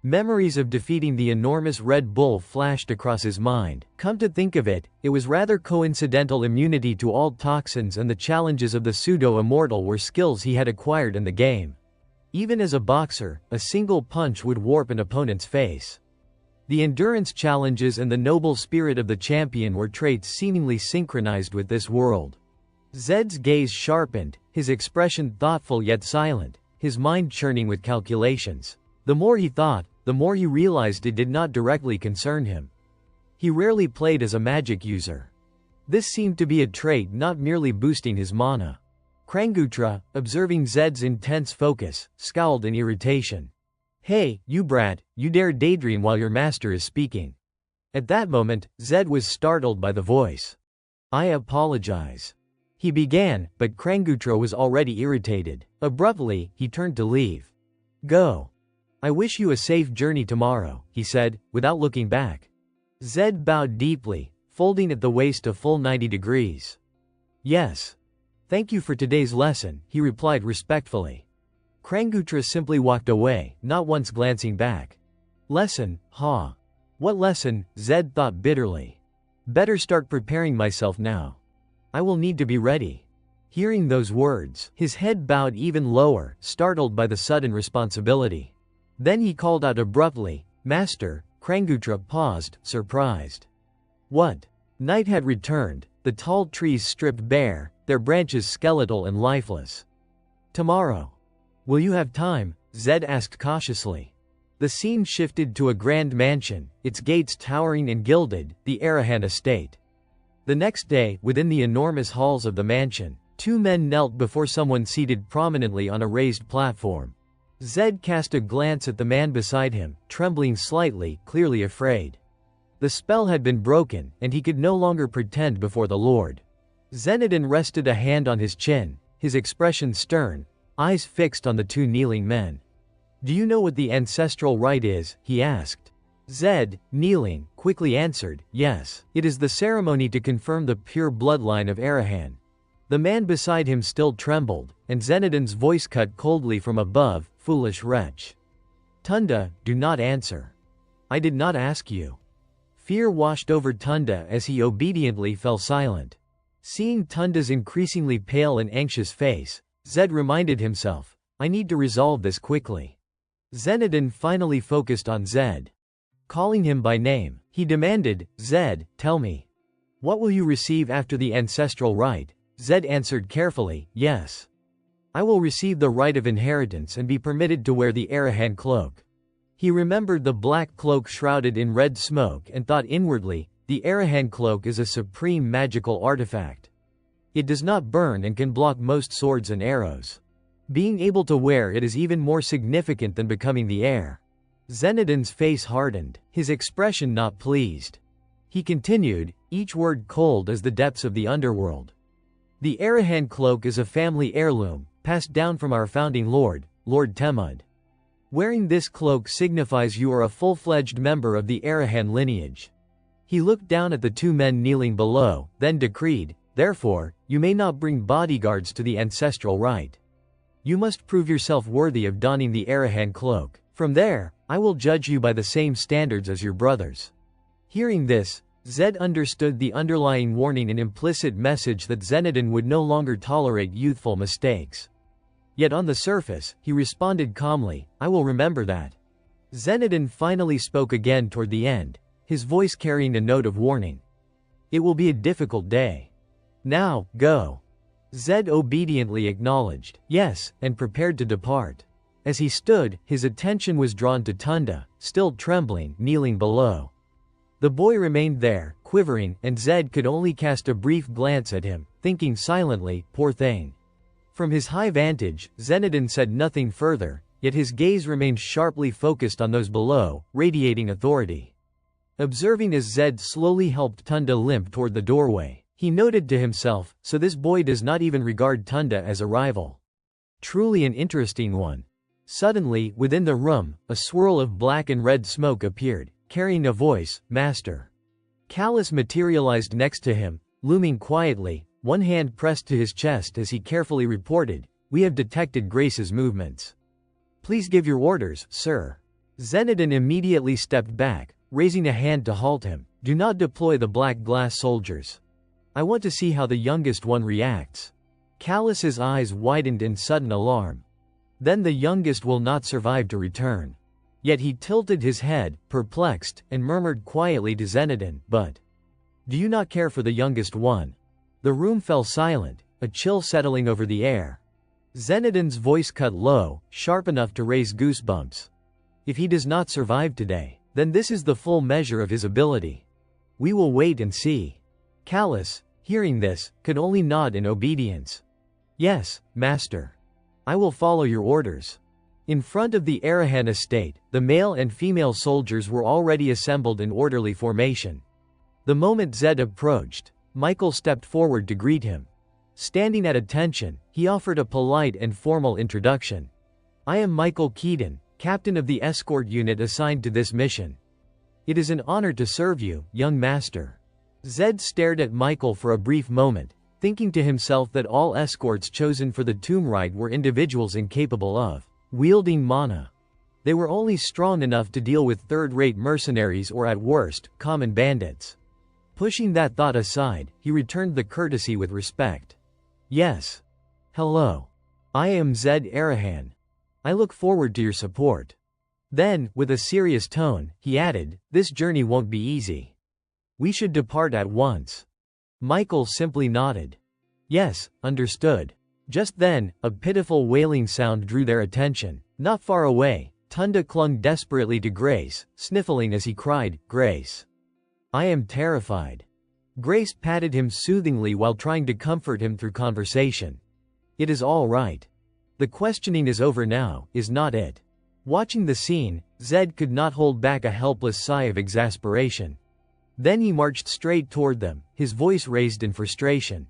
Memories of defeating the enormous Red Bull flashed across his mind. Come to think of it, it was rather coincidental. Immunity to all toxins and the challenges of the pseudo-immortal were skills he had acquired in the game. Even as a boxer, a single punch would warp an opponent's face. The endurance challenges and the noble spirit of the champion were traits seemingly synchronized with this world. Zed's gaze sharpened, his expression thoughtful yet silent, his mind churning with calculations. The more he thought, the more he realized it did not directly concern him. He rarely played as a magic user. This seemed to be a trait not merely boosting his mana. Krangutra, observing Zed's intense focus, scowled in irritation. Hey, you brat, you dare daydream while your master is speaking. At that moment, Zed was startled by the voice. I apologize. He began, but Krangutra was already irritated. Abruptly, he turned to leave. Go. I wish you a safe journey tomorrow, he said, without looking back. Zed bowed deeply, folding at the waist a full 90 degrees. Yes. Thank you for today's lesson, he replied respectfully. Krangutra simply walked away, not once glancing back. Lesson, huh? What lesson? Zed thought bitterly. Better start preparing myself now. I will need to be ready. Hearing those words, his head bowed even lower, startled by the sudden responsibility. Then he called out abruptly, Master. Krangutra paused, surprised. What? Night had returned, the tall trees stripped bare, their branches skeletal and lifeless. Tomorrow. Will you have time? Zed asked cautiously. The scene shifted to a grand mansion, its gates towering and gilded, the Arahan estate. The next day, within the enormous halls of the mansion, two men knelt before someone seated prominently on a raised platform. Zed cast a glance at the man beside him, trembling slightly, clearly afraid. The spell had been broken, and he could no longer pretend before the Lord. Zenodin rested a hand on his chin, his expression stern, eyes fixed on the two kneeling men. Do you know what the ancestral rite is? He asked. Zed, kneeling, quickly answered, yes. It is the ceremony to confirm the pure bloodline of Arahan. The man beside him still trembled, and Zenodin's voice cut coldly from above, foolish wretch. Tunda, do not answer. I did not ask you. Fear washed over Tunda as he obediently fell silent. Seeing Tunda's increasingly pale and anxious face, Zed reminded himself, I need to resolve this quickly. Zenodin finally focused on Zed. Calling him by name, he demanded, Zed, tell me. What will you receive after the ancestral rite? Zed answered carefully, yes. I will receive the right of inheritance and be permitted to wear the Arahan cloak. He remembered the black cloak shrouded in red smoke and thought inwardly, the Arahan cloak is a supreme magical artifact. It does not burn and can block most swords and arrows. Being able to wear it is even more significant than becoming the heir. Zenodin's face hardened, his expression not pleased. He continued, each word cold as the depths of the underworld. The Arahan cloak is a family heirloom, passed down from our founding lord, Lord Temud. Wearing this cloak signifies you are a full-fledged member of the Arahan lineage. He looked down at the two men kneeling below, then decreed, Therefore, you may not bring bodyguards to the ancestral rite. You must prove yourself worthy of donning the Arahan cloak. From there, I will judge you by the same standards as your brothers." Hearing this, Zed understood the underlying warning and implicit message that Zenodin would no longer tolerate youthful mistakes. Yet on the surface, he responded calmly, "I will remember that." Zenodin finally spoke again toward the end, his voice carrying a note of warning. "It will be a difficult day. Now, go." Zed obediently acknowledged, "Yes," and prepared to depart. As he stood, his attention was drawn to Tunda, still trembling, kneeling below. The boy remained there, quivering, and Zed could only cast a brief glance at him, thinking silently, "Poor thing." From his high vantage, Zenodin said nothing further, yet his gaze remained sharply focused on those below, radiating authority. Observing as Zed slowly helped Tunda limp toward the doorway, he noted to himself, so this boy does not even regard Tunda as a rival. Truly an interesting one. Suddenly, within the room, a swirl of black and red smoke appeared, carrying a voice, "Master." Callus materialized next to him, looming quietly, one hand pressed to his chest as he carefully reported, "We have detected Grace's movements. Please give your orders, sir." Zenodin immediately stepped back, raising a hand to halt him. "Do not deploy the black glass soldiers. I want to see how the youngest one reacts." Callus's eyes widened in sudden alarm. "Then the youngest will not survive to return." Yet he tilted his head, perplexed, and murmured quietly to Zenodin, "But do you not care for the youngest one?" The room fell silent, a chill settling over the air. Zenodin's voice cut low, sharp enough to raise goosebumps. "If he does not survive today, then this is the full measure of his ability. We will wait and see." Callus, hearing this, could only nod in obedience. "Yes, master. I will follow your orders." In front of the Arahan estate, the male and female soldiers were already assembled in orderly formation. The moment Zed approached, Michael stepped forward to greet him. Standing at attention, he offered a polite and formal introduction. "I am Michael Keaton, captain of the escort unit assigned to this mission. It is an honor to serve you, young master." Zed stared at Michael for a brief moment, thinking to himself that all escorts chosen for the tomb rite were individuals incapable of wielding mana. They were only strong enough to deal with third-rate mercenaries or at worst, common bandits. Pushing that thought aside, he returned the courtesy with respect. "Yes. Hello. I am Zed Arahan. I look forward to your support." Then, with a serious tone, he added, "This journey won't be easy. We should depart at once." Michael simply nodded. "Yes, understood." Just then, a pitiful wailing sound drew their attention. Not far away, Tunda clung desperately to Grace, sniffling as he cried, "Grace. I am terrified." Grace patted him soothingly while trying to comfort him through conversation. "It is all right. The questioning is over now, is not it?" Watching the scene, Zed could not hold back a helpless sigh of exasperation. Then he marched straight toward them, his voice raised in frustration.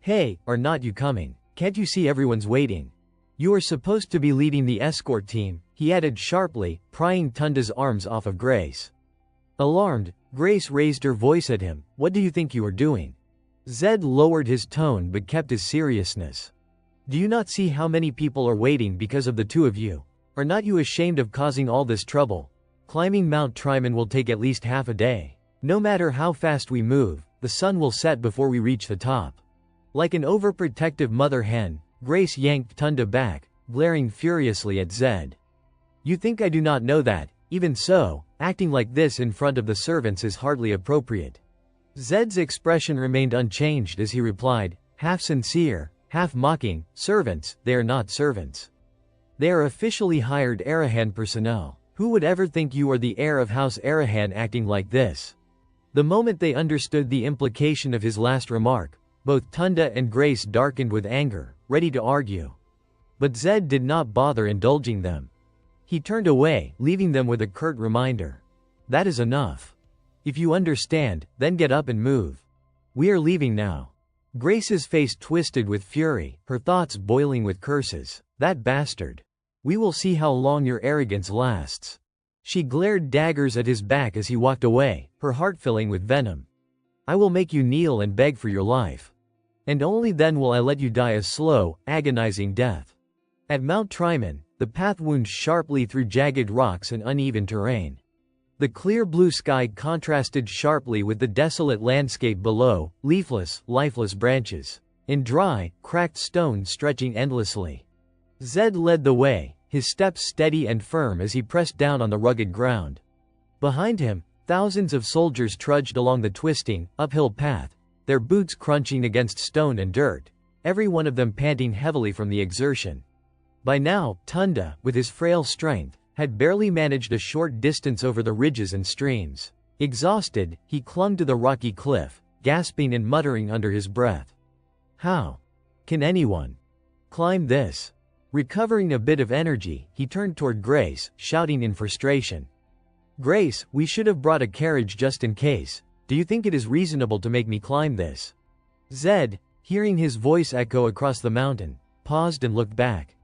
"Hey, are not you coming? Can't you see everyone's waiting? You are supposed to be leading the escort team," he added sharply, prying Tunda's arms off of Grace. Alarmed, Grace raised her voice at him, "What do you think you are doing?" Zed lowered his tone but kept his seriousness. "Do you not see how many people are waiting because of the two of you? Are not you ashamed of causing all this trouble? Climbing Mount Triman will take at least half a day. No matter how fast we move, the sun will set before we reach the top." Like an overprotective mother hen, Grace yanked Tunda back, glaring furiously at Zed. "You think I do not know that? Even so, acting like this in front of the servants is hardly appropriate." Zed's expression remained unchanged as he replied, half sincere, half mocking, "Servants, they are not servants. They are officially hired Arahan personnel. Who would ever think you are the heir of House Arahan acting like this?" The moment they understood the implication of his last remark, both Tunda and Grace darkened with anger, ready to argue. But Zed did not bother indulging them. He turned away, leaving them with a curt reminder. "That is enough. If you understand, then get up and move. We are leaving now." Grace's face twisted with fury, her thoughts boiling with curses. "That bastard. We will see how long your arrogance lasts." She glared daggers at his back as he walked away, her heart filling with venom. "I will make you kneel and beg for your life." And only then will I let you die a slow, agonizing death. At Mount Triman, the path wound sharply through jagged rocks and uneven terrain. The clear blue sky contrasted sharply with the desolate landscape below, leafless, lifeless branches, and dry, cracked stone stretching endlessly. Zed led the way, his steps steady and firm as he pressed down on the rugged ground. Behind him, thousands of soldiers trudged along the twisting, uphill path, their boots crunching against stone and dirt, every one of them panting heavily from the exertion. By now, Tunda, with his frail strength, had barely managed a short distance over the ridges and streams. Exhausted, he clung to the rocky cliff, gasping and muttering under his breath. How can anyone climb this? Recovering a bit of energy, he turned toward Grace, shouting in frustration. Grace, we should have brought a carriage just in case. Do you think it is reasonable to make me climb this? Zed, hearing his voice echo across the mountain, paused and looked back.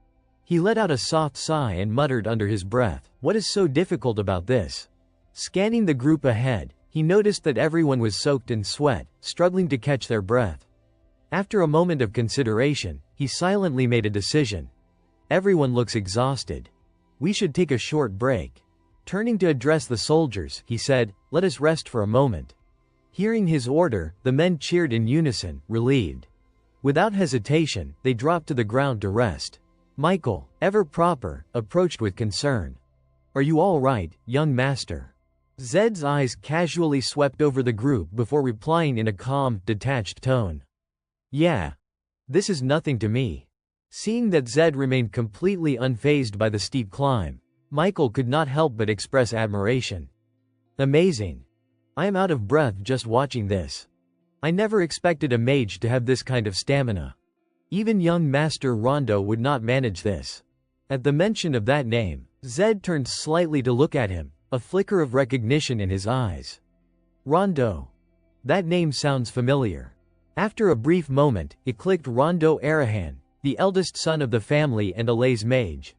He let out a soft sigh and muttered under his breath, "What is so difficult about this?" Scanning the group ahead, he noticed that everyone was soaked in sweat, struggling to catch their breath. After a moment of consideration, he silently made a decision. Everyone looks exhausted. We should take a short break. Turning to address the soldiers, he said, "Let us rest for a moment." Hearing his order, the men cheered in unison, relieved. Without hesitation, they dropped to the ground to rest. Michael, ever proper, approached with concern. "Are you all right, young master?" Zed's eyes casually swept over the group before replying in a calm, detached tone. "Yeah. This is nothing to me." Seeing that Zed remained completely unfazed by the steep climb, Michael could not help but express admiration. "Amazing. I am out of breath just watching this. I never expected a mage to have this kind of stamina. Even young Master Rondo would not manage this." At the mention of that name, Zed turned slightly to look at him, a flicker of recognition in his eyes. Rondo. That name sounds familiar. After a brief moment, it clicked. Rondo Arahan, the eldest son of the family and Alay's mage.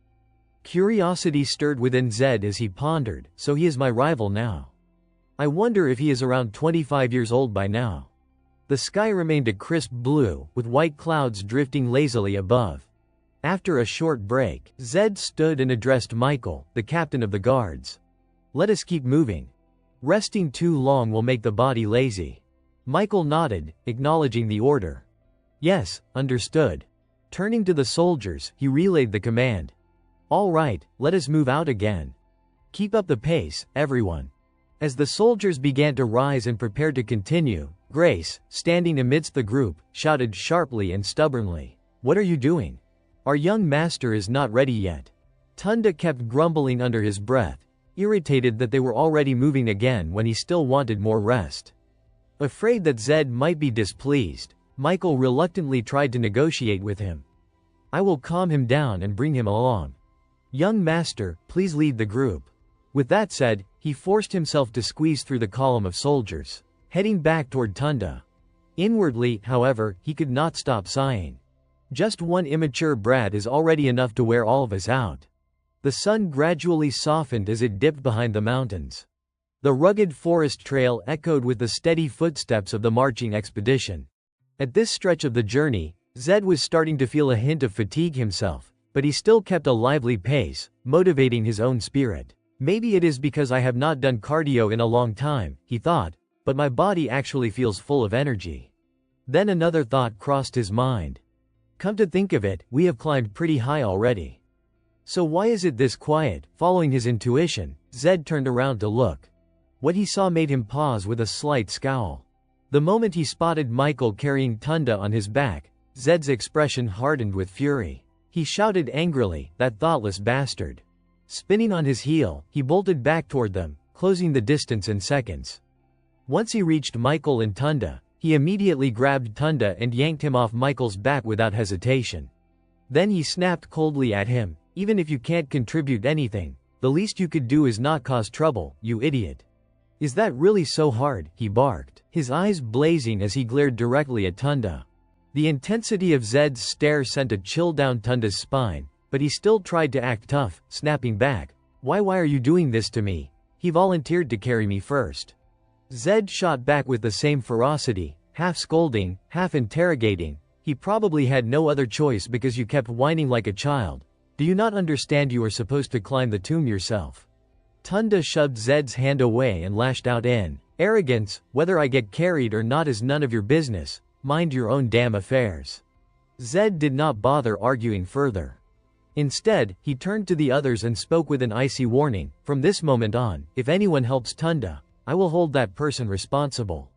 Curiosity stirred within Zed as he pondered, so he is my rival now. I wonder if he is around 25 years old by now. The sky remained a crisp blue, with white clouds drifting lazily above. After a short break, Zed stood and addressed Michael, the captain of the guards. "Let us keep moving. Resting too long will make the body lazy." Michael nodded, acknowledging the order. "Yes, understood." Turning to the soldiers, he relayed the command. "All right, let us move out again. Keep up the pace, everyone." As the soldiers began to rise and prepared to continue, Grace, standing amidst the group, shouted sharply and stubbornly, "What are you doing? Our young master is not ready yet." Tunda kept grumbling under his breath, irritated that they were already moving again when he still wanted more rest. Afraid that Zed might be displeased, Michael reluctantly tried to negotiate with him. "I will calm him down and bring him along. Young master, please lead the group." With that said, he forced himself to squeeze through the column of soldiers, heading back toward Tunda. Inwardly, however, he could not stop sighing. Just one immature brat is already enough to wear all of us out. The sun gradually softened as it dipped behind the mountains. The rugged forest trail echoed with the steady footsteps of the marching expedition. At this stretch of the journey, Zed was starting to feel a hint of fatigue himself, but he still kept a lively pace, motivating his own spirit. "Maybe it is because I have not done cardio in a long time," he thought, "but my body actually feels full of energy." Then another thought crossed his mind. Come to think of it, we have climbed pretty high already. So why is it this quiet? Following his intuition, Zed turned around to look. What he saw made him pause with a slight scowl. The moment he spotted Michael carrying Tunda on his back, Zed's expression hardened with fury. He shouted angrily, "That thoughtless bastard!" Spinning on his heel, he bolted back toward them, closing the distance in seconds. Once he reached Michael and Tunda, he immediately grabbed Tunda and yanked him off Michael's back without hesitation. Then he snapped coldly at him, "Even if you can't contribute anything, the least you could do is not cause trouble, you idiot." "Is that really so hard?" he barked, his eyes blazing as he glared directly at Tunda. The intensity of Zed's stare sent a chill down Tunda's spine, but he still tried to act tough, snapping back, Why are you doing this to me? He volunteered to carry me first." Zed shot back with the same ferocity, half scolding, half interrogating. He probably had no other choice because you kept whining like a child. Do you not understand you are supposed to climb the tomb yourself? Tunda shoved Zed's hand away and lashed out in arrogance. Whether I get carried or not is none of your business. Mind your own damn affairs. Zed did not bother arguing further. Instead, he turned to the others and spoke with an icy warning. From this moment on, if anyone helps Tunda, I will hold that person responsible.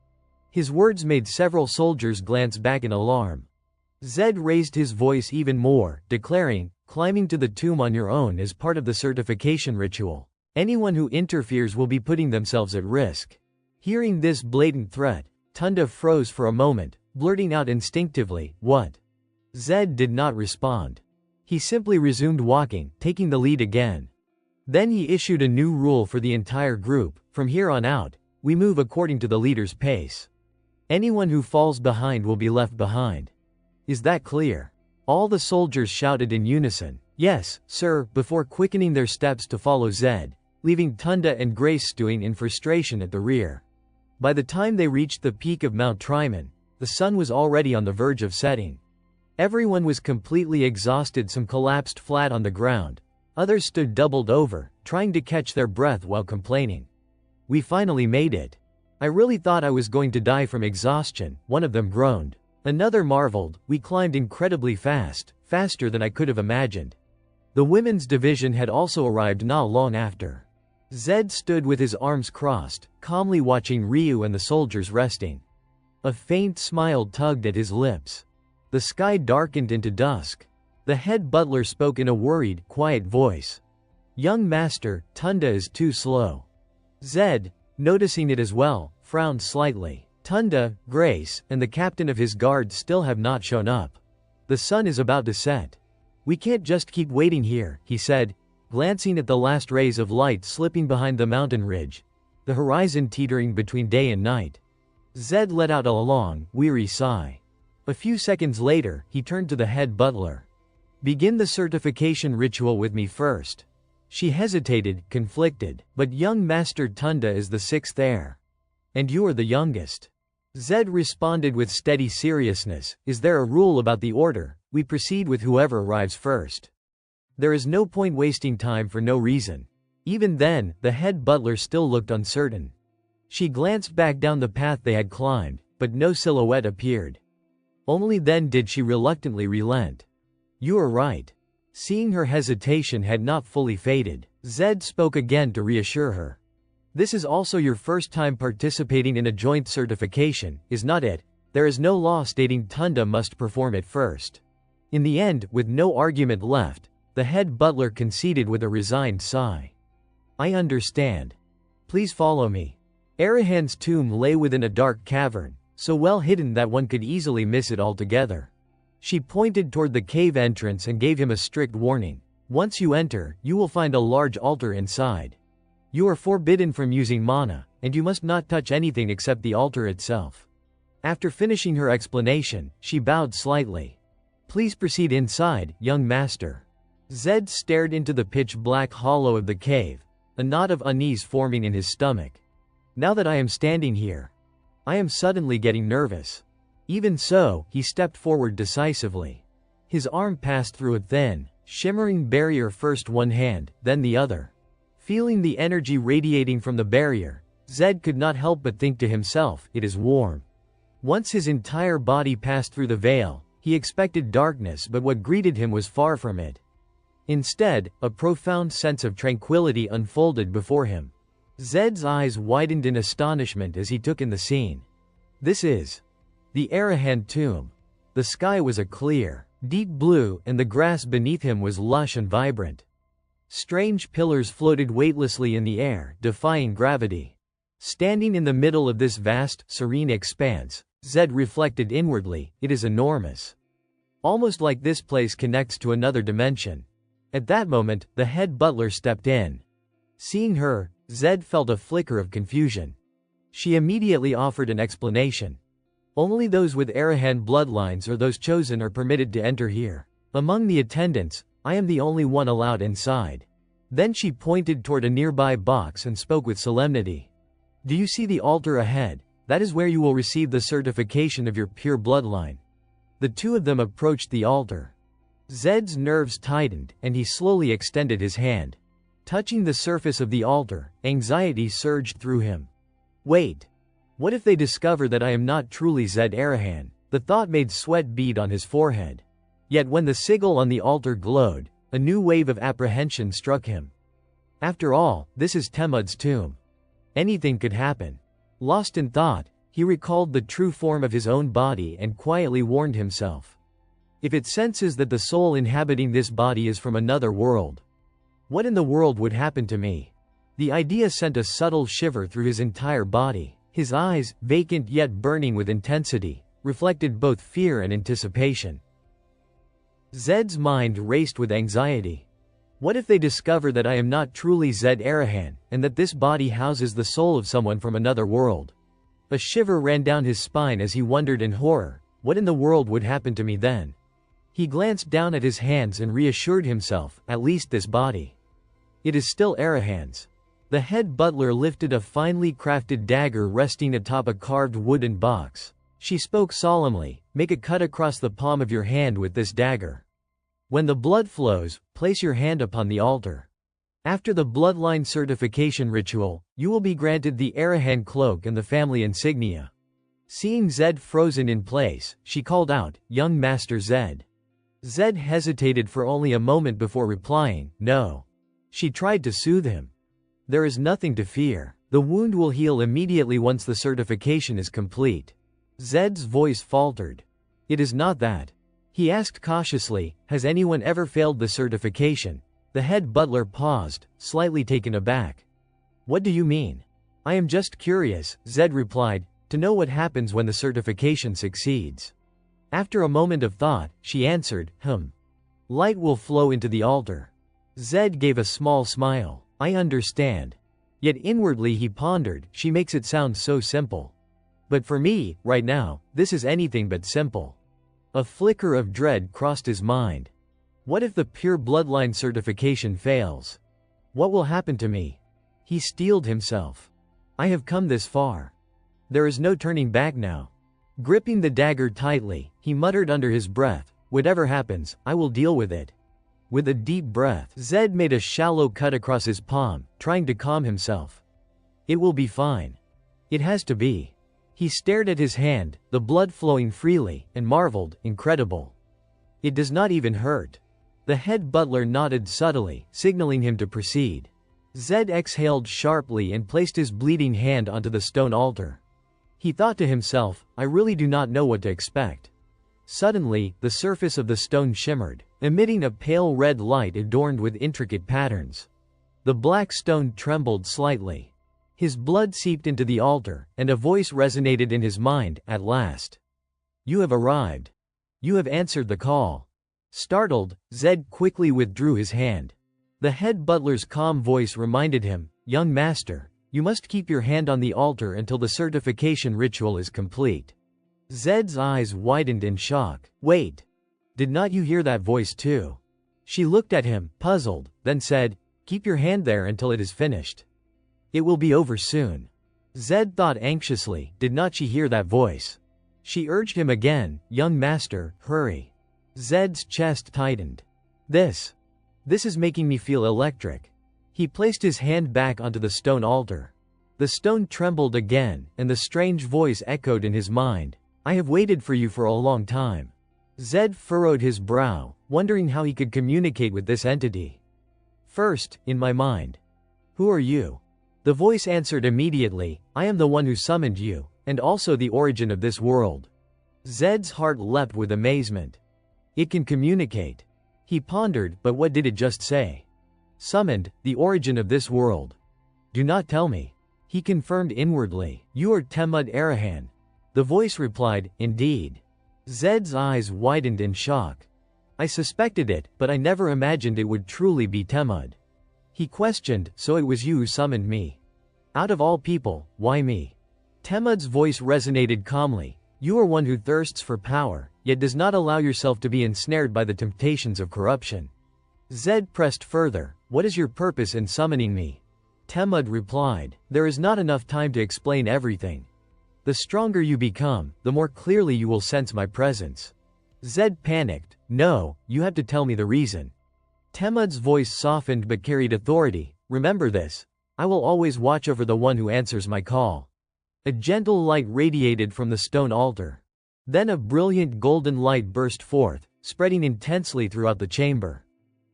His words made several soldiers glance back in alarm. Zed raised his voice even more, declaring, climbing to the tomb on your own is part of the certification ritual. Anyone who interferes will be putting themselves at risk. Hearing this blatant threat, Tunda froze for a moment, blurting out instinctively, what? Zed did not respond. He simply resumed walking, taking the lead again. Then he issued a new rule for the entire group. From here on out, we move according to the leader's pace. Anyone who falls behind will be left behind. Is that clear? All the soldiers shouted in unison, yes, sir, before quickening their steps to follow Zed, leaving Tunda and Grace stewing in frustration at the rear. By the time they reached the peak of Mount Triman, the sun was already on the verge of setting. Everyone was completely exhausted. Some collapsed flat on the ground. Others stood doubled over, trying to catch their breath while complaining. We finally made it. I really thought I was going to die from exhaustion, one of them groaned. Another marveled, we climbed incredibly fast, faster than I could have imagined. The women's division had also arrived not long after. Zed stood with his arms crossed, calmly watching Ryu and the soldiers resting. A faint smile tugged at his lips. The sky darkened into dusk. The head butler spoke in a worried, quiet voice. Young master, Tunda is too slow. Zed, noticing it as well, frowned slightly. Tunda, Grace, and the captain of his guard still have not shown up. The sun is about to set. We can't just keep waiting here, he said, glancing at the last rays of light slipping behind the mountain ridge, the horizon teetering between day and night. Zed let out a long, weary sigh. A few seconds later, he turned to the head butler. Begin the certification ritual with me first. She hesitated, conflicted, but young Master Tunda is the sixth heir. And you are the youngest. Zed responded with steady seriousness, is there a rule about the order? We proceed with whoever arrives first. There is no point wasting time for no reason. Even then, the head butler still looked uncertain. She glanced back down the path they had climbed, but no silhouette appeared. Only then did she reluctantly relent. You are right. Seeing her hesitation had not fully faded, Zed spoke again to reassure her. This is also your first time participating in a joint certification, is not it? There is no law stating Tunda must perform it first. In the end, with no argument left, the head butler conceded with a resigned sigh. I understand. Please follow me. Arahan's tomb lay within a dark cavern, so well hidden that one could easily miss it altogether. She pointed toward the cave entrance and gave him a strict warning. Once you enter, you will find a large altar inside. You are forbidden from using mana, and you must not touch anything except the altar itself. After finishing her explanation, she bowed slightly. Please proceed inside, young master. Zed stared into the pitch-black hollow of the cave, a knot of unease forming in his stomach. Now that I am standing here, I am suddenly getting nervous. Even so, he stepped forward decisively. His arm passed through a thin, shimmering barrier, first one hand, then the other. Feeling the energy radiating from the barrier, Zed could not help but think to himself, it is warm. Once his entire body passed through the veil, he expected darkness, but what greeted him was far from it. Instead, a profound sense of tranquility unfolded before him. Zed's eyes widened in astonishment as he took in the scene. This is the Arahan tomb. The sky was a clear, deep blue, and the grass beneath him was lush and vibrant. Strange pillars floated weightlessly in the air, defying gravity. Standing in the middle of this vast, serene expanse, Zed reflected inwardly, it is enormous. Almost like this place connects to another dimension. At that moment, the head butler stepped in. Seeing her, Zed felt a flicker of confusion. She immediately offered an explanation. Only those with Arahan bloodlines or those chosen are permitted to enter here. Among the attendants, I am the only one allowed inside. Then she pointed toward a nearby box and spoke with solemnity. Do you see the altar ahead? That is where you will receive the certification of your pure bloodline." The two of them approached the altar. Zed's nerves tightened, and he slowly extended his hand. Touching the surface of the altar, anxiety surged through him. Wait. What if they discover that I am not truly Zed Arahan? The thought made sweat bead on his forehead. Yet when the sigil on the altar glowed, a new wave of apprehension struck him. After all, this is Temud's tomb. Anything could happen. Lost in thought, he recalled the true form of his own body and quietly warned himself. If it senses that the soul inhabiting this body is from another world, what in the world would happen to me? The idea sent a subtle shiver through his entire body. His eyes, vacant yet burning with intensity, reflected both fear and anticipation. Zed's mind raced with anxiety. What if they discover that I am not truly Zed Arahan, and that this body houses the soul of someone from another world? A shiver ran down his spine as he wondered in horror, what in the world would happen to me then? He glanced down at his hands and reassured himself, at least this body. It is still Arahan's. The head butler lifted a finely crafted dagger resting atop a carved wooden box. She spoke solemnly, "Make a cut across the palm of your hand with this dagger. When the blood flows, place your hand upon the altar. After the bloodline certification ritual, you will be granted the Arahan cloak and the family insignia." Seeing Zed frozen in place, she called out, "Young Master Zed." Zed hesitated for only a moment before replying, "No." She tried to soothe him. "There is nothing to fear. The wound will heal immediately once the certification is complete." Zed's voice faltered. "It is not that." He asked cautiously, "Has anyone ever failed the certification?" The head butler paused, slightly taken aback. "What do you mean?" "I am just curious," Zed replied, "to know what happens when the certification succeeds." After a moment of thought, she answered, "Light will flow into the altar." Zed gave a small smile. "I understand." Yet inwardly he pondered, she makes it sound so simple. But for me, right now, this is anything but simple. A flicker of dread crossed his mind. What if the pure bloodline certification fails? What will happen to me? He steeled himself. I have come this far. There is no turning back now. Gripping the dagger tightly, he muttered under his breath, "Whatever happens, I will deal with it." With a deep breath, Zed made a shallow cut across his palm, trying to calm himself. "It will be fine. It has to be." He stared at his hand, the blood flowing freely, and marveled, "Incredible. It does not even hurt." The head butler nodded subtly, signaling him to proceed. Zed exhaled sharply and placed his bleeding hand onto the stone altar. He thought to himself, "I really do not know what to expect." Suddenly, the surface of the stone shimmered, emitting a pale red light adorned with intricate patterns. The black stone trembled slightly. His blood seeped into the altar, and a voice resonated in his mind, "At last. You have arrived. You have answered the call." Startled, Zed quickly withdrew his hand. The head butler's calm voice reminded him, "Young master, you must keep your hand on the altar until the certification ritual is complete." Zed's eyes widened in shock. "Wait. Did not you hear that voice too?" She looked at him, puzzled, then said, "Keep your hand there until it is finished. It will be over soon." Zed thought anxiously, did not she hear that voice? She urged him again, "Young master, hurry." Zed's chest tightened. This is making me feel electric." He placed his hand back onto the stone altar. The stone trembled again, and the strange voice echoed in his mind, "I have waited for you for a long time." Zed furrowed his brow, wondering how he could communicate with this entity. "First, in my mind. Who are you?" The voice answered immediately, "I am the one who summoned you, and also the origin of this world." Zed's heart leapt with amazement. It can communicate. He pondered, but what did it just say? Summoned, the origin of this world. Do not tell me. He confirmed inwardly, "You are Temud Arahan." The voice replied, "Indeed." Zed's eyes widened in shock. "I suspected it, but I never imagined it would truly be Temud." He questioned, "So it was you who summoned me? Out of all people, why me?" Temud's voice resonated calmly, "You are one who thirsts for power, yet does not allow yourself to be ensnared by the temptations of corruption." Zed pressed further, "What is your purpose in summoning me?" Temud replied, "There is not enough time to explain everything. The stronger you become, the more clearly you will sense my presence. Zed panicked. No, you have to tell me the reason. Temud's voice softened but carried authority. Remember this. I will always watch over the one who answers my call. A gentle light radiated from the stone altar. Then a brilliant golden light burst forth, spreading intensely throughout the chamber.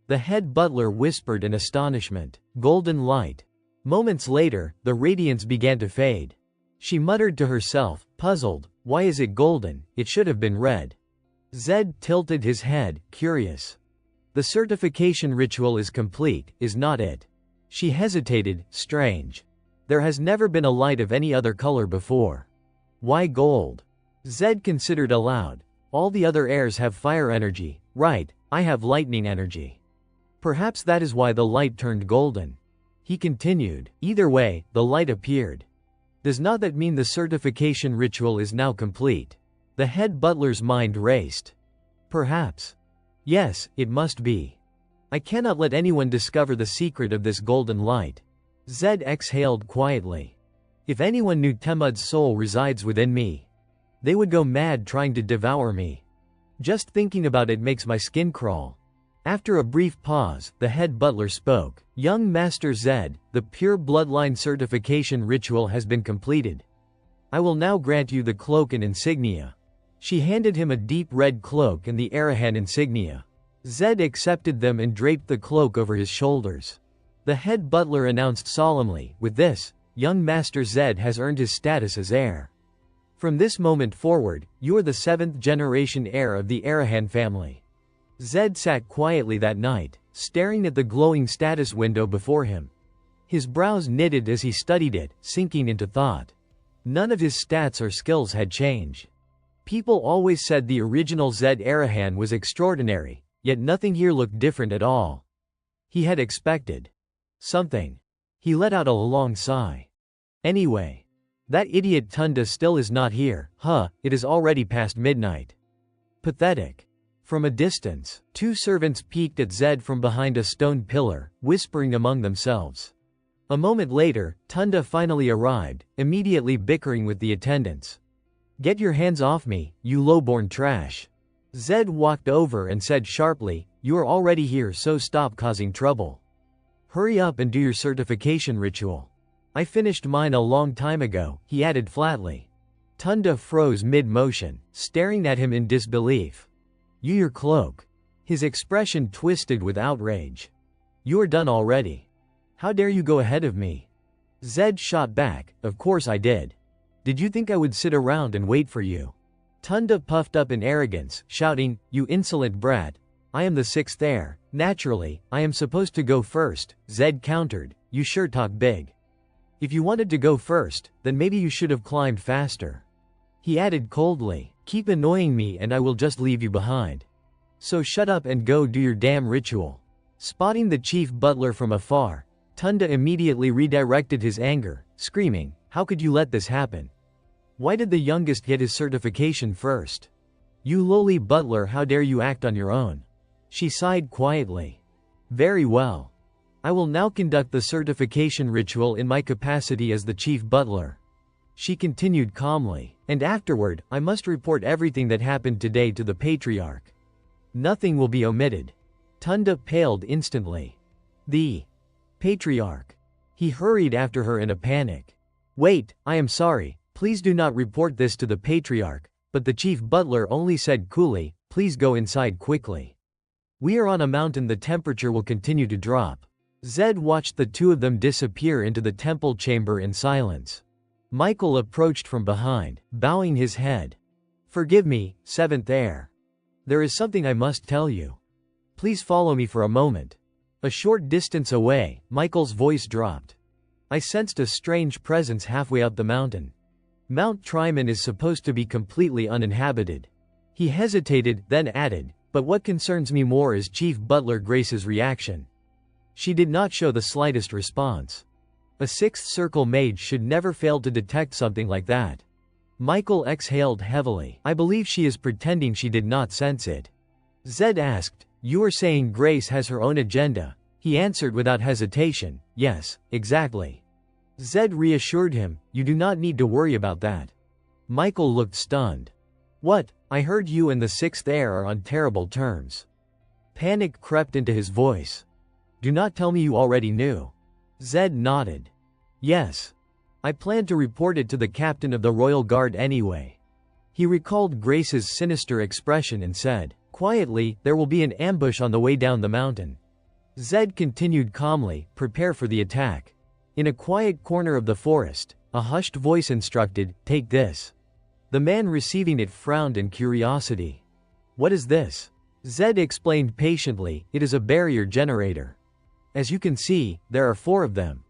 The head butler whispered in astonishment. Golden light. Moments later, the radiance began to fade. She muttered to herself, puzzled, why is it golden? It should have been red. Zed tilted his head, curious. The certification ritual is complete, is not it? She hesitated, strange. There has never been a light of any other color before. Why gold? Zed considered aloud. All the other heirs have fire energy, right? I have lightning energy. Perhaps that is why the light turned golden. He continued. Either way, the light appeared. Does not that mean the certification ritual is now complete? The head butler's mind raced. Perhaps. Yes, it must be. I cannot let anyone discover the secret of this golden light. Zed exhaled quietly. If anyone knew Temud's soul resides within me, they would go mad trying to devour me. Just thinking about it makes my skin crawl. After a brief pause, the head butler spoke. Young Master Zed, the pure bloodline certification ritual has been completed. I will now grant you the cloak and insignia. She handed him a deep red cloak and the Arahan insignia. Zed accepted them and draped the cloak over his shoulders. The head butler announced solemnly, with this, young Master Zed has earned his status as heir. From this moment forward, you are the 7th generation heir of the Arahan family. Zed sat quietly that night, staring at the glowing status window before him. His brows knitted as he studied it, sinking into thought. None of his stats or skills had changed. People always said the original Zed Arahan was extraordinary, yet nothing here looked different at all. He had expected something. He let out a long sigh. Anyway, that idiot Tunda still is not here, it is already past midnight. Pathetic. From a distance, 2 servants peeked at Zed from behind a stone pillar, whispering among themselves. A moment later, Tunda finally arrived, immediately bickering with the attendants. Get your hands off me, you low-born trash. Zed walked over and said sharply, you are already here, so stop causing trouble. Hurry up and do your certification ritual. I finished mine a long time ago, he added flatly. Tunda froze mid-motion, staring at him in disbelief. Your cloak. His expression twisted with outrage. You are done already. How dare you go ahead of me? Zed shot back, of course I did. Did you think I would sit around and wait for you? Tunda puffed up in arrogance, shouting, you insolent brat. I am the 6th heir. Naturally, I am supposed to go first, Zed countered. You sure talk big. If you wanted to go first, then maybe you should have climbed faster. He added coldly, keep annoying me and I will just leave you behind. So shut up and go do your damn ritual. Spotting the chief butler from afar, Tunda immediately redirected his anger, screaming, how could you let this happen? Why did the youngest get his certification first? You lowly butler, how dare you act on your own? She sighed quietly. Very well. I will now conduct the certification ritual in my capacity as the chief butler. She continued calmly, and afterward, I must report everything that happened today to the patriarch. Nothing will be omitted. Tunda paled instantly. The patriarch. He hurried after her in a panic. Wait, I am sorry, please do not report this to the patriarch, but the chief butler only said coolly, please go inside quickly. We are on a mountain, the temperature will continue to drop. Zed watched the 2 of them disappear into the temple chamber in silence. Michael approached from behind, bowing his head. Forgive me, 7th heir. There is something I must tell you. Please follow me for a moment. A short distance away, Michael's voice dropped. I sensed a strange presence halfway up the mountain. Mount Triman is supposed to be completely uninhabited. He hesitated, then added, but what concerns me more is Chief Butler Grace's reaction. She did not show the slightest response. A 6th circle mage should never fail to detect something like that. Michael exhaled heavily. I believe she is pretending she did not sense it. Zed asked, you are saying Grace has her own agenda? He answered without hesitation, yes, exactly. Zed reassured him, you do not need to worry about that. Michael looked stunned. What? I heard you and the sixth heir are on terrible terms. Panic crept into his voice. Do not tell me you already knew. Zed nodded. Yes. I planned to report it to the captain of the royal guard anyway. He recalled Grace's sinister expression and said, quietly, there will be an ambush on the way down the mountain. Zed continued calmly, prepare for the attack. In a quiet corner of the forest, a hushed voice instructed, take this. The man receiving it frowned in curiosity. What is this? Zed explained patiently, it is a barrier generator. As you can see, there are 4 of them.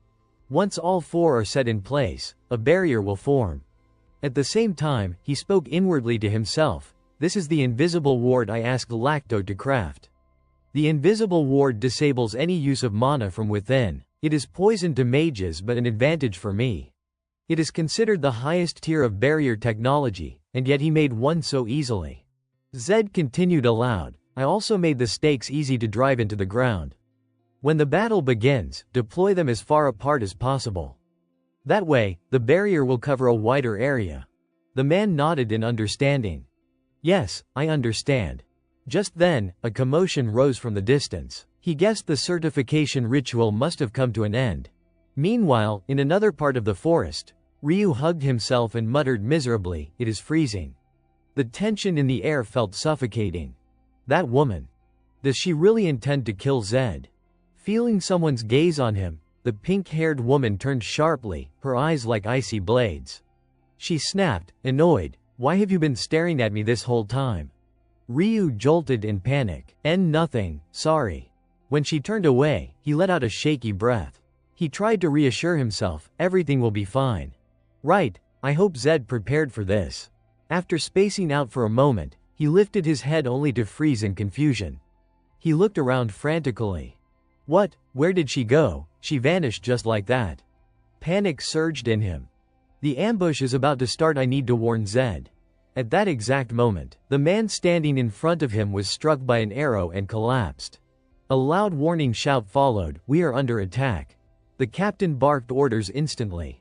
Once all 4 are set in place, a barrier will form. At the same time, he spoke inwardly to himself, this is the invisible ward I asked Lacto to craft. The invisible ward disables any use of mana from within. It is poison to mages but an advantage for me. It is considered the highest tier of barrier technology, and yet he made one so easily. Zed continued aloud, I also made the stakes easy to drive into the ground. When the battle begins, deploy them as far apart as possible. That way, the barrier will cover a wider area. The man nodded in understanding. Yes, I understand. Just then, a commotion rose from the distance. He guessed the certification ritual must have come to an end. Meanwhile, in another part of the forest, Ryu hugged himself and muttered miserably, it is freezing. The tension in the air felt suffocating. That woman. Does she really intend to kill Zed? Feeling someone's gaze on him, the pink-haired woman turned sharply, her eyes like icy blades. She snapped, annoyed, why have you been staring at me this whole time? Ryu jolted in panic. Nothing, sorry. When she turned away, he let out a shaky breath. He tried to reassure himself, everything will be fine. Right, I hope Zed prepared for this. After spacing out for a moment, he lifted his head only to freeze in confusion. He looked around frantically. What? Where did she go? She vanished just like that. Panic surged in him. The ambush is about to start, I need to warn Zed. At that exact moment, the man standing in front of him was struck by an arrow and collapsed. A loud warning shout followed, we are under attack. The captain barked orders instantly.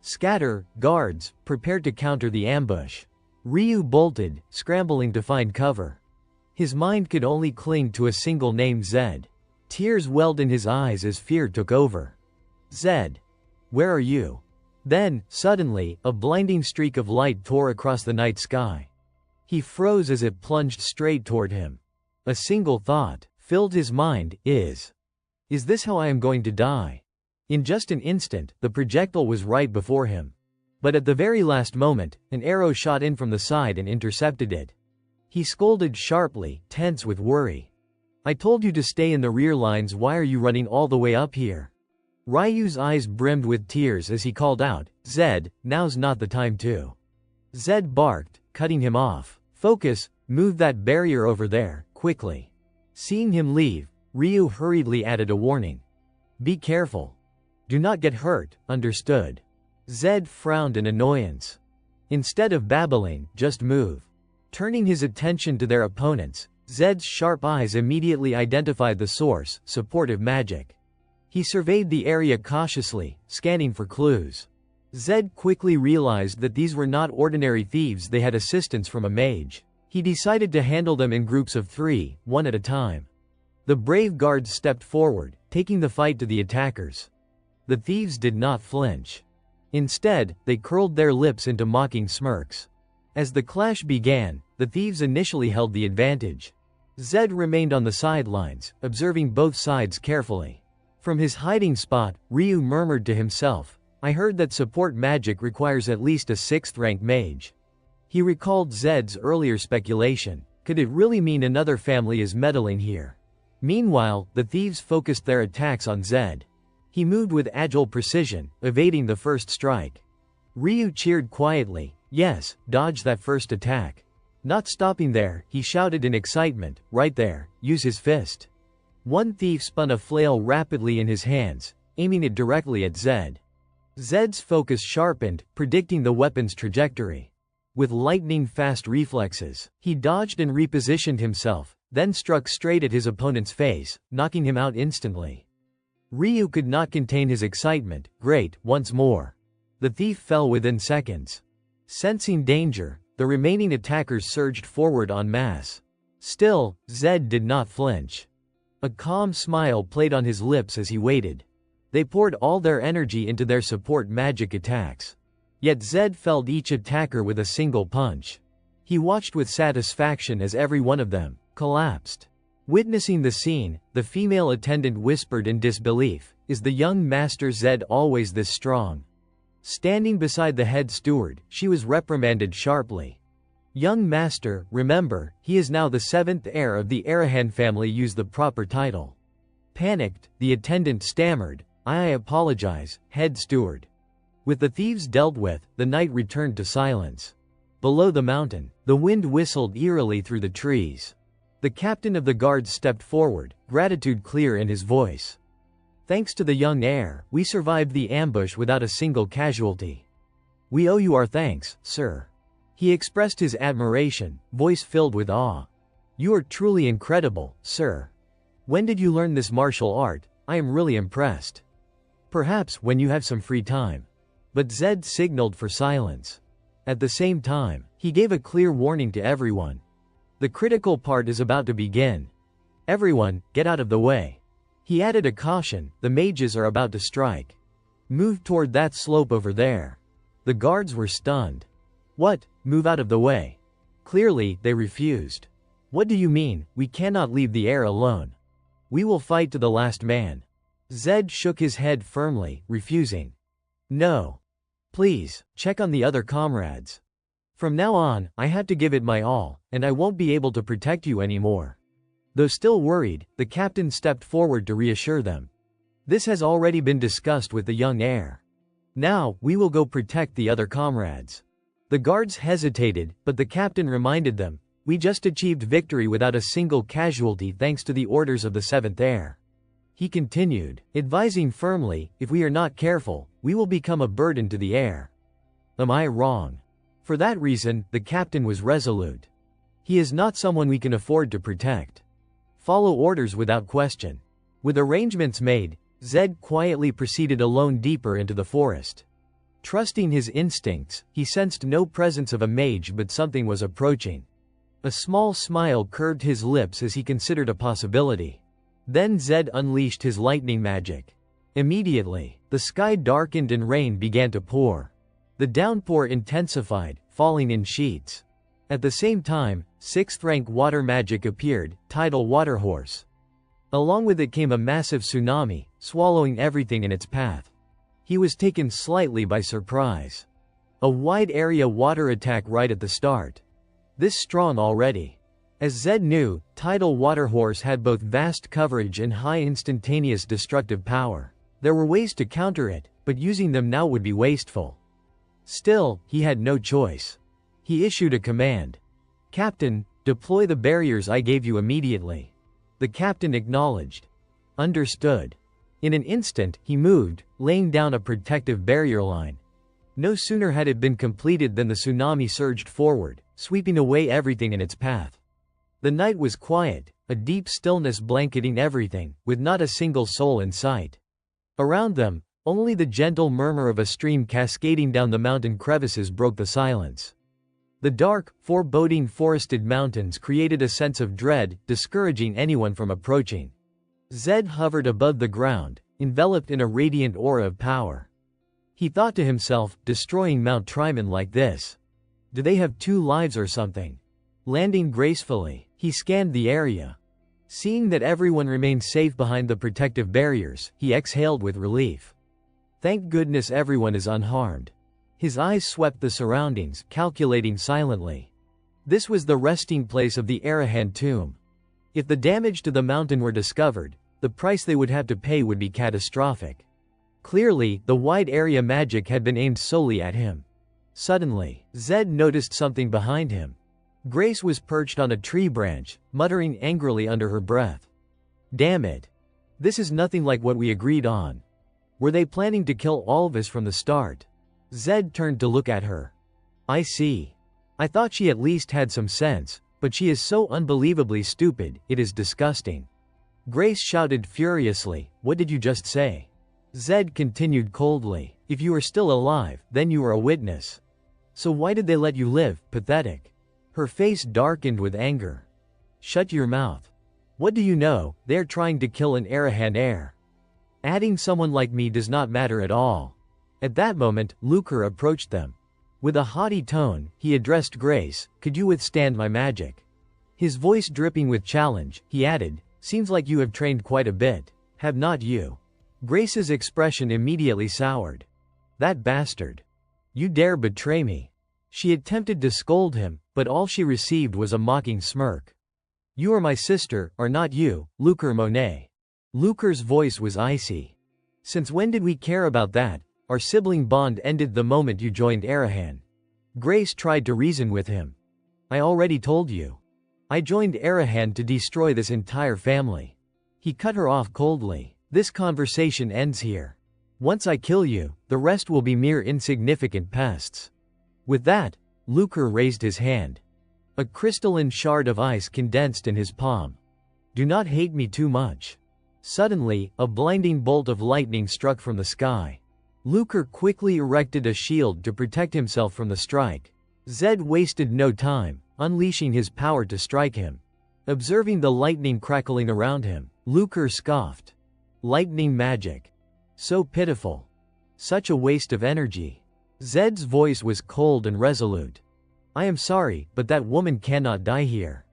Scatter, guards, prepare to counter the ambush. Ryu bolted, scrambling to find cover. His mind could only cling to a single name, Zed. Tears welled in his eyes as fear took over. Zed. Where are you? Then, suddenly, a blinding streak of light tore across the night sky. He froze as it plunged straight toward him. A single thought filled his mind, Is this how I am going to die? In just an instant, the projectile was right before him. But at the very last moment, an arrow shot in from the side and intercepted it. He scolded sharply, tense with worry. I told you to stay in the rear lines, why are you running all the way up here? Ryu's eyes brimmed with tears as he called out, Zed, now's not the time to. Zed barked, cutting him off. Focus, move that barrier over there, quickly. Seeing him leave, Ryu hurriedly added a warning. Be careful. Do not get hurt, understood? Zed frowned in annoyance. Instead of babbling, just move. Turning his attention to their opponents, Zed's sharp eyes immediately identified the source, supportive magic. He surveyed the area cautiously, scanning for clues. Zed quickly realized that these were not ordinary thieves, they had assistance from a mage. He decided to handle them in groups of 3, one at a time. The brave guards stepped forward, taking the fight to the attackers. The thieves did not flinch. Instead, they curled their lips into mocking smirks. As the clash began, the thieves initially held the advantage. Zed remained on the sidelines, observing both sides carefully. From his hiding spot, Ryu murmured to himself, I heard that support magic requires at least a 6th-rank mage. He recalled Zed's earlier speculation. Could it really mean another family is meddling here? Meanwhile, the thieves focused their attacks on Zed. He moved with agile precision, evading the first strike. Ryu cheered quietly, yes, dodge that first attack. Not stopping there, he shouted in excitement, right there, use his fist. One thief spun a flail rapidly in his hands, aiming it directly at Zed. Zed's focus sharpened, predicting the weapon's trajectory. With lightning-fast reflexes, he dodged and repositioned himself, then struck straight at his opponent's face, knocking him out instantly. Ryu could not contain his excitement, great, once more. The thief fell within seconds. Sensing danger, the remaining attackers surged forward en masse. Still, Zed did not flinch. A calm smile played on his lips as he waited. They poured all their energy into their support magic attacks. Yet Zed felled each attacker with a single punch. He watched with satisfaction as every one of them collapsed. Witnessing the scene, the female attendant whispered in disbelief, "Is the young master Zed always this strong?" Standing beside the head steward, she was reprimanded sharply. "Young master, remember, he is now the 7th heir of the Arahan family. Use the proper title." Panicked, the attendant stammered, I apologize, head steward." With the thieves dealt with, the night returned to silence. Below the mountain, the wind whistled eerily through the trees. The captain of the guards stepped forward, gratitude clear in his voice. "Thanks to the young heir, we survived the ambush without a single casualty. We owe you our thanks, sir." He expressed his admiration, voice filled with awe. "You are truly incredible, sir. When did you learn this martial art? I am really impressed." "Perhaps when you have some free time." But Zed signaled for silence. At the same time, he gave a clear warning to everyone. "The critical part is about to begin. Everyone, get out of the way." He added a caution, "The mages are about to strike. Move toward that slope over there." The guards were stunned. "What? Move out of the way?" Clearly, they refused. "What do you mean? We cannot leave the heir alone. We will fight to the last man." Zed shook his head firmly, refusing. "No. Please, check on the other comrades. From now on, I have to give it my all, and I won't be able to protect you anymore." Though still worried, the captain stepped forward to reassure them. "This has already been discussed with the young heir. Now, we will go protect the other comrades." The guards hesitated, but the captain reminded them, "We just achieved victory without a single casualty thanks to the orders of the 7th heir." He continued, advising firmly, "If we are not careful, we will become a burden to the heir." Am I wrong? For that reason, the captain was resolute. He is not someone we can afford to protect. Follow orders without question. With arrangements made, Zed quietly proceeded alone deeper into the forest. Trusting his instincts, he sensed no presence of a mage, but something was approaching. A small smile curved his lips as he considered a possibility. Then Zed unleashed his lightning magic. Immediately, the sky darkened and rain began to pour. The downpour intensified, falling in sheets. At the same time, 6th rank water magic appeared, tidal water horse. Along with it came a massive tsunami, swallowing everything in its path. He was taken slightly by surprise. A wide area water attack right at the start. This strong already. As Zed knew, tidal water horse had both vast coverage and high instantaneous destructive power. There were ways to counter it, but using them now would be wasteful. Still, he had no choice. He issued a command. "Captain, deploy the barriers I gave you immediately." The captain acknowledged. "Understood." In an instant, he moved, laying down a protective barrier line. No sooner had it been completed than the tsunami surged forward, sweeping away everything in its path. The night was quiet, a deep stillness blanketing everything, with not a single soul in sight. Around them, only the gentle murmur of a stream cascading down the mountain crevices broke the silence. The dark, foreboding forested mountains created a sense of dread, discouraging anyone from approaching. Zed hovered above the ground, enveloped in a radiant aura of power. He thought to himself, destroying Mount Triman like this. Do they have 2 lives or something? Landing gracefully, he scanned the area. Seeing that everyone remained safe behind the protective barriers, he exhaled with relief. Thank goodness everyone is unharmed. His eyes swept the surroundings, calculating silently. This was the resting place of the Arahan tomb. If the damage to the mountain were discovered, the price they would have to pay would be catastrophic. Clearly, the wide area magic had been aimed solely at him. Suddenly, Zed noticed something behind him. Grace was perched on a tree branch, muttering angrily under her breath. Damn it. This is nothing like what we agreed on. Were they planning to kill all of us from the start? Zed turned to look at her. I see. I thought she at least had some sense, but she is so unbelievably stupid, it is disgusting. Grace shouted furiously, what did you just say? Zed continued coldly, if you are still alive, then you are a witness. So why did they let you live, pathetic? Her face darkened with anger. Shut your mouth. What do you know? They're trying to kill an Arahan heir. Adding someone like me does not matter at all. At that moment, Lucre approached them. With a haughty tone, he addressed Grace, could you withstand my magic? His voice dripping with challenge, he added, seems like you have trained quite a bit. Have not you? Grace's expression immediately soured. That bastard. You dare betray me. She attempted to scold him, but all she received was a mocking smirk. You are my sister, are not you, Lucre Monet? Lucre's voice was icy. Since when did we care about that? Our sibling bond ended the moment you joined Arahan. Grace tried to reason with him. I already told you. I joined Arahan to destroy this entire family. He cut her off coldly. This conversation ends here. Once I kill you, the rest will be mere insignificant pests. With that, Lucre raised his hand. A crystalline shard of ice condensed in his palm. Do not hate me too much. Suddenly, a blinding bolt of lightning struck from the sky. Lucre quickly erected a shield to protect himself from the strike. Zed wasted no time, unleashing his power to strike him. Observing the lightning crackling around him, Lucre scoffed. Lightning magic. So pitiful. Such a waste of energy. Zed's voice was cold and resolute. I am sorry, but that woman cannot die here.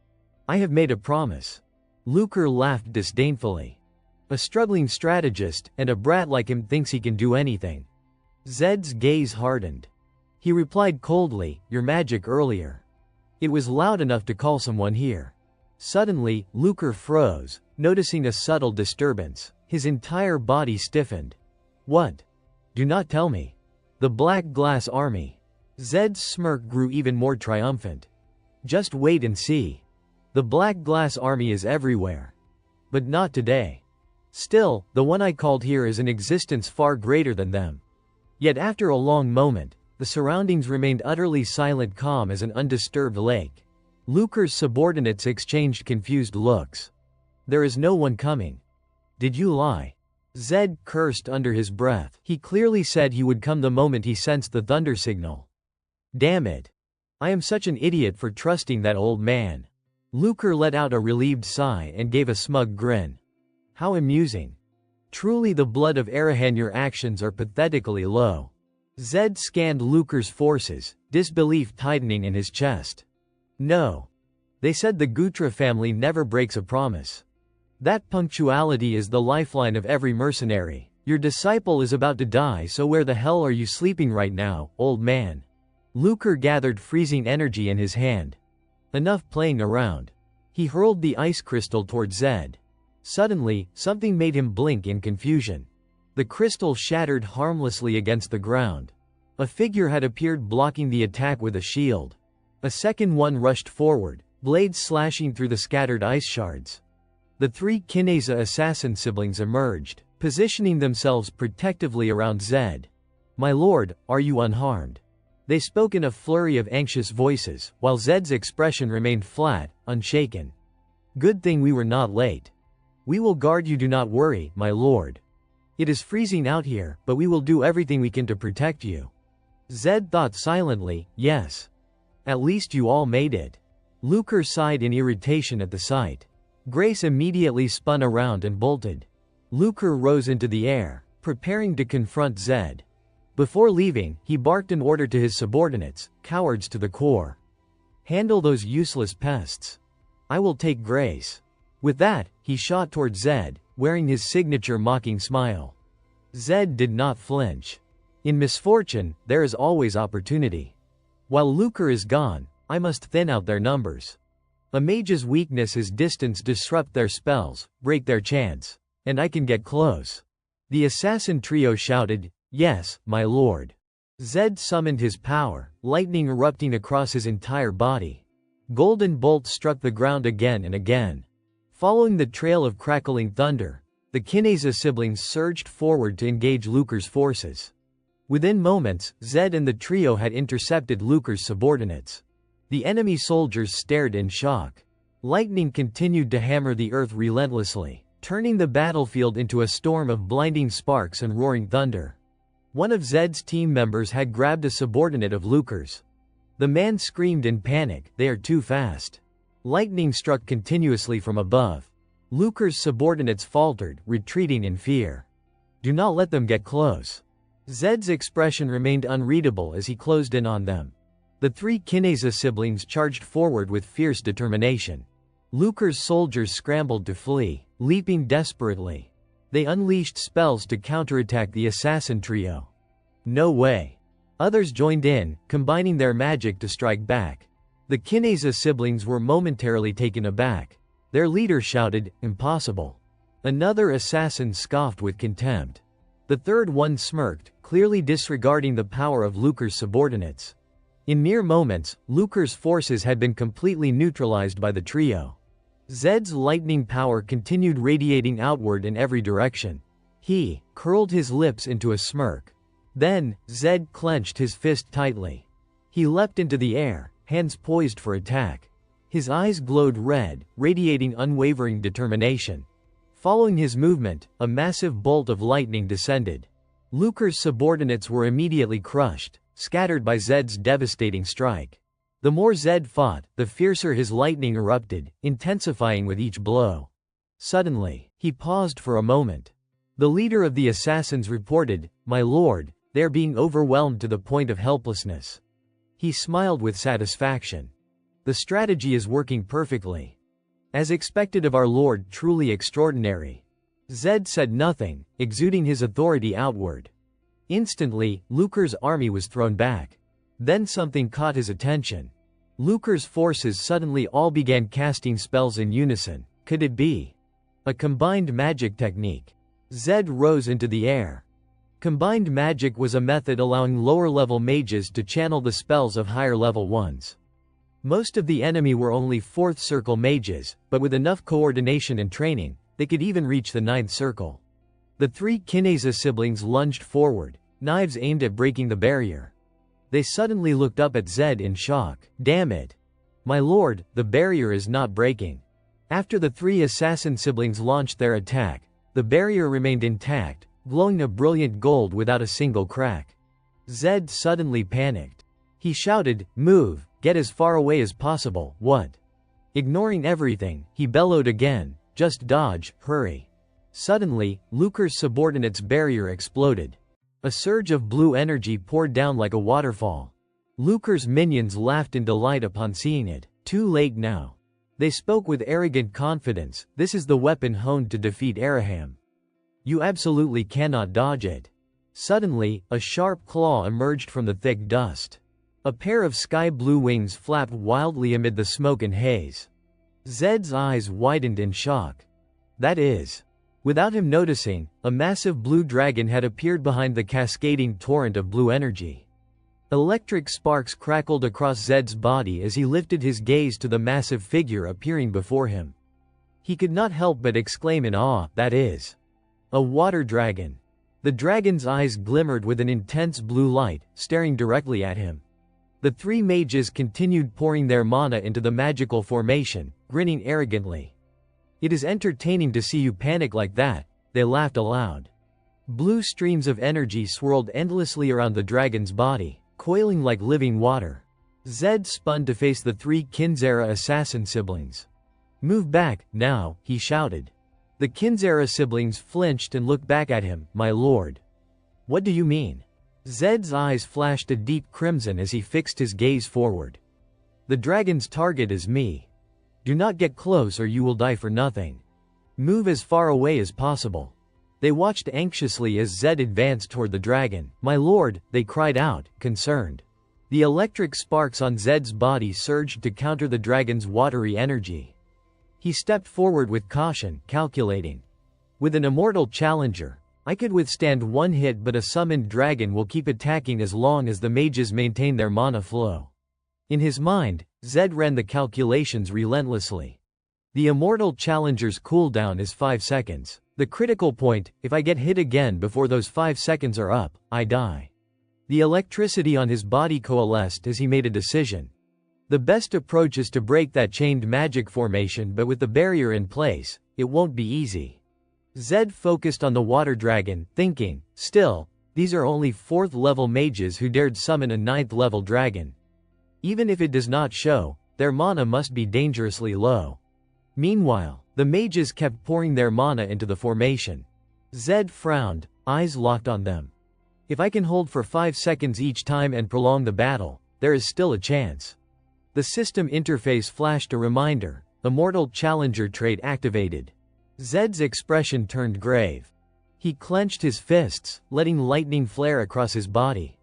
I have made a promise. Lucre laughed disdainfully. A struggling strategist, and a brat like him thinks he can do anything. Zed's gaze hardened. He replied coldly, your magic earlier. It was loud enough to call someone here. Suddenly, Lucre froze, noticing a subtle disturbance. His entire body stiffened. What? Do not tell me. The Black Glass Army. Zed's smirk grew even more triumphant. Just wait and see. The Black Glass Army is everywhere. But not today. Still, the one I called here is an existence far greater than them. Yet after a long moment, the surroundings remained utterly silent, calm as an undisturbed lake. Lucre's subordinates exchanged confused looks. There is no one coming. Did you lie? Zed cursed under his breath. He clearly said he would come the moment he sensed the thunder signal. Damn it. I am such an idiot for trusting that old man. Lucre let out a relieved sigh and gave a smug grin. How amusing. Truly the blood of Arahan, your actions are pathetically low. Zed scanned Lucre's forces, disbelief tightening in his chest. No. They said the Gutra family never breaks a promise. That punctuality is the lifeline of every mercenary. Your disciple is about to die, so where the hell are you sleeping right now, old man? Lucre gathered freezing energy in his hand. Enough playing around. He hurled the ice crystal toward Zed. Suddenly, something made him blink in confusion. The crystal shattered harmlessly against the ground. A figure had appeared blocking the attack with a shield. A second one rushed forward, blades slashing through the scattered ice shards. The three Kineza assassin siblings emerged, positioning themselves protectively around Zed. My lord, are you unharmed? They spoke in a flurry of anxious voices, while Zed's expression remained flat, unshaken. Good thing we were not late. We will guard you, do not worry, my lord. It is freezing out here, but we will do everything we can to protect you. Zed thought silently, yes. At least you all made it. Lucre sighed in irritation at the sight. Grace immediately spun around and bolted. Lucre rose into the air, preparing to confront Zed. Before leaving, he barked an order to his subordinates, cowards to the core. Handle those useless pests. I will take Grace. With that, he shot toward Zed, wearing his signature mocking smile. Zed did not flinch. In misfortune, there is always opportunity. While Lucre is gone, I must thin out their numbers. A mage's weakness is distance, disrupt their spells, break their chance. And I can get close. The assassin trio shouted, yes, my lord. Zed summoned his power, lightning erupting across his entire body. Golden bolts struck the ground again and again. Following the trail of crackling thunder, the Kineza siblings surged forward to engage Lucre's forces. Within moments, Zed and the trio had intercepted Lucre's subordinates. The enemy soldiers stared in shock. Lightning continued to hammer the earth relentlessly, turning the battlefield into a storm of blinding sparks and roaring thunder. One of Zed's team members had grabbed a subordinate of Lucre's. The man screamed in panic, "They are too fast." Lightning struck continuously from above. Luker's subordinates faltered, retreating in fear. "Do not let them get close." Zed's expression remained unreadable as he closed in on them. The three Kineza siblings charged forward with fierce determination. Luker's soldiers scrambled to flee, leaping desperately. They unleashed spells to counterattack the assassin trio. "No way." Others joined in, combining their magic to strike back. The Kineza siblings were momentarily taken aback. Their leader shouted, "Impossible." Another assassin scoffed with contempt. The third one smirked, clearly disregarding the power of Luker's subordinates. In mere moments, Luker's forces had been completely neutralized by the trio. Zed's lightning power continued radiating outward in every direction. He curled his lips into a smirk. Then, Zed clenched his fist tightly. He leapt into the air, hands poised for attack. His eyes glowed red, radiating unwavering determination. Following his movement, a massive bolt of lightning descended. Luker's subordinates were immediately crushed, scattered by Zed's devastating strike. The more Zed fought, the fiercer his lightning erupted, intensifying with each blow. Suddenly, he paused for a moment. The leader of the assassins reported, "My lord, they are being overwhelmed to the point of helplessness." He smiled with satisfaction. "The strategy is working perfectly. As expected of our lord, truly extraordinary." Zed said nothing, exuding his authority outward. Instantly, Luker's army was thrown back. Then something caught his attention. Luker's forces suddenly all began casting spells in unison. Could it be a combined magic technique? Zed rose into the air. Combined magic was a method allowing lower-level mages to channel the spells of higher-level ones. Most of the enemy were only 4th circle mages, but with enough coordination and training, they could even reach the 9th circle. The three Kineza siblings lunged forward, knives aimed at breaking the barrier. They suddenly looked up at Zed in shock. "Damn it! My lord, the barrier is not breaking." After the three assassin siblings launched their attack, the barrier remained intact, glowing a brilliant gold without a single crack. Zed suddenly panicked. He shouted, "Move, get as far away as possible." "What?" Ignoring everything, he bellowed again, "Just dodge, hurry." Suddenly, Luker's subordinate's barrier exploded. A surge of blue energy poured down like a waterfall. Luker's minions laughed in delight upon seeing it. Too late now. They spoke with arrogant confidence, "This is the weapon honed to defeat Araham. You absolutely cannot dodge it." Suddenly, a sharp claw emerged from the thick dust. A pair of sky-blue wings flapped wildly amid the smoke and haze. Zed's eyes widened in shock. That is. Without him noticing, a massive blue dragon had appeared behind the cascading torrent of blue energy. Electric sparks crackled across Zed's body as he lifted his gaze to the massive figure appearing before him. He could not help but exclaim in awe, "That is a water dragon." The dragon's eyes glimmered with an intense blue light, staring directly at him. The three mages continued pouring their mana into the magical formation, grinning arrogantly. "It is entertaining to see you panic like that," they laughed aloud. Blue streams of energy swirled endlessly around the dragon's body, coiling like living water. Zed spun to face the three Kinzera assassin siblings. "Move back, now," he shouted. The Kinzera siblings flinched and looked back at him. "My lord." "What do you mean?" Zed's eyes flashed a deep crimson as he fixed his gaze forward. "The dragon's target is me. Do not get close or you will die for nothing. Move as far away as possible." They watched anxiously as Zed advanced toward the dragon. "My lord," they cried out, concerned. The electric sparks on Zed's body surged to counter the dragon's watery energy. He stepped forward with caution, calculating. "With an immortal challenger, I could withstand one hit, but a summoned dragon will keep attacking as long as the mages maintain their mana flow." In his mind, Zed ran the calculations relentlessly. The immortal challenger's cooldown is 5 seconds. The critical point, if I get hit again before those 5 seconds are up, I die. The electricity on his body coalesced as he made a decision. The best approach is to break that chained magic formation, but with the barrier in place, it won't be easy. Zed focused on the water dragon, thinking, still, these are only 4th level mages who dared summon a 9th level dragon. Even if it does not show, their mana must be dangerously low. Meanwhile, the mages kept pouring their mana into the formation. Zed frowned, eyes locked on them. If I can hold for 5 seconds each time and prolong the battle, there is still a chance. The system interface flashed a reminder, Immortal Challenger trait activated. Zed's expression turned grave. He clenched his fists, letting lightning flare across his body.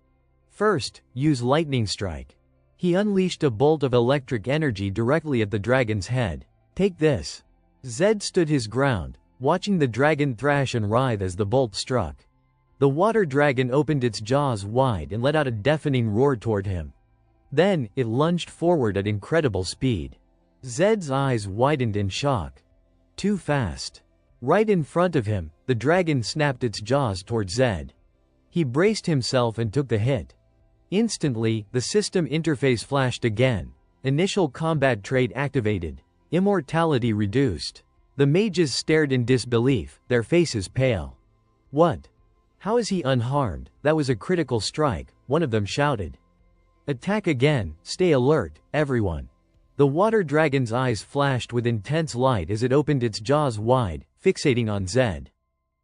First, use Lightning Strike. He unleashed a bolt of electric energy directly at the dragon's head. Take this. Zed stood his ground, watching the dragon thrash and writhe as the bolt struck. The water dragon opened its jaws wide and let out a deafening roar toward him. Then, it lunged forward at incredible speed. Zed's eyes widened in shock. Too fast. Right in front of him, the dragon snapped its jaws toward Zed. He braced himself and took the hit. Instantly, the system interface flashed again. Initial combat trait activated. Immortality reduced. The mages stared in disbelief, their faces pale. What? How is he unharmed? That was a critical strike, one of them shouted. Attack again, stay alert, everyone. The water dragon's eyes flashed with intense light as it opened its jaws wide, fixating on Zed.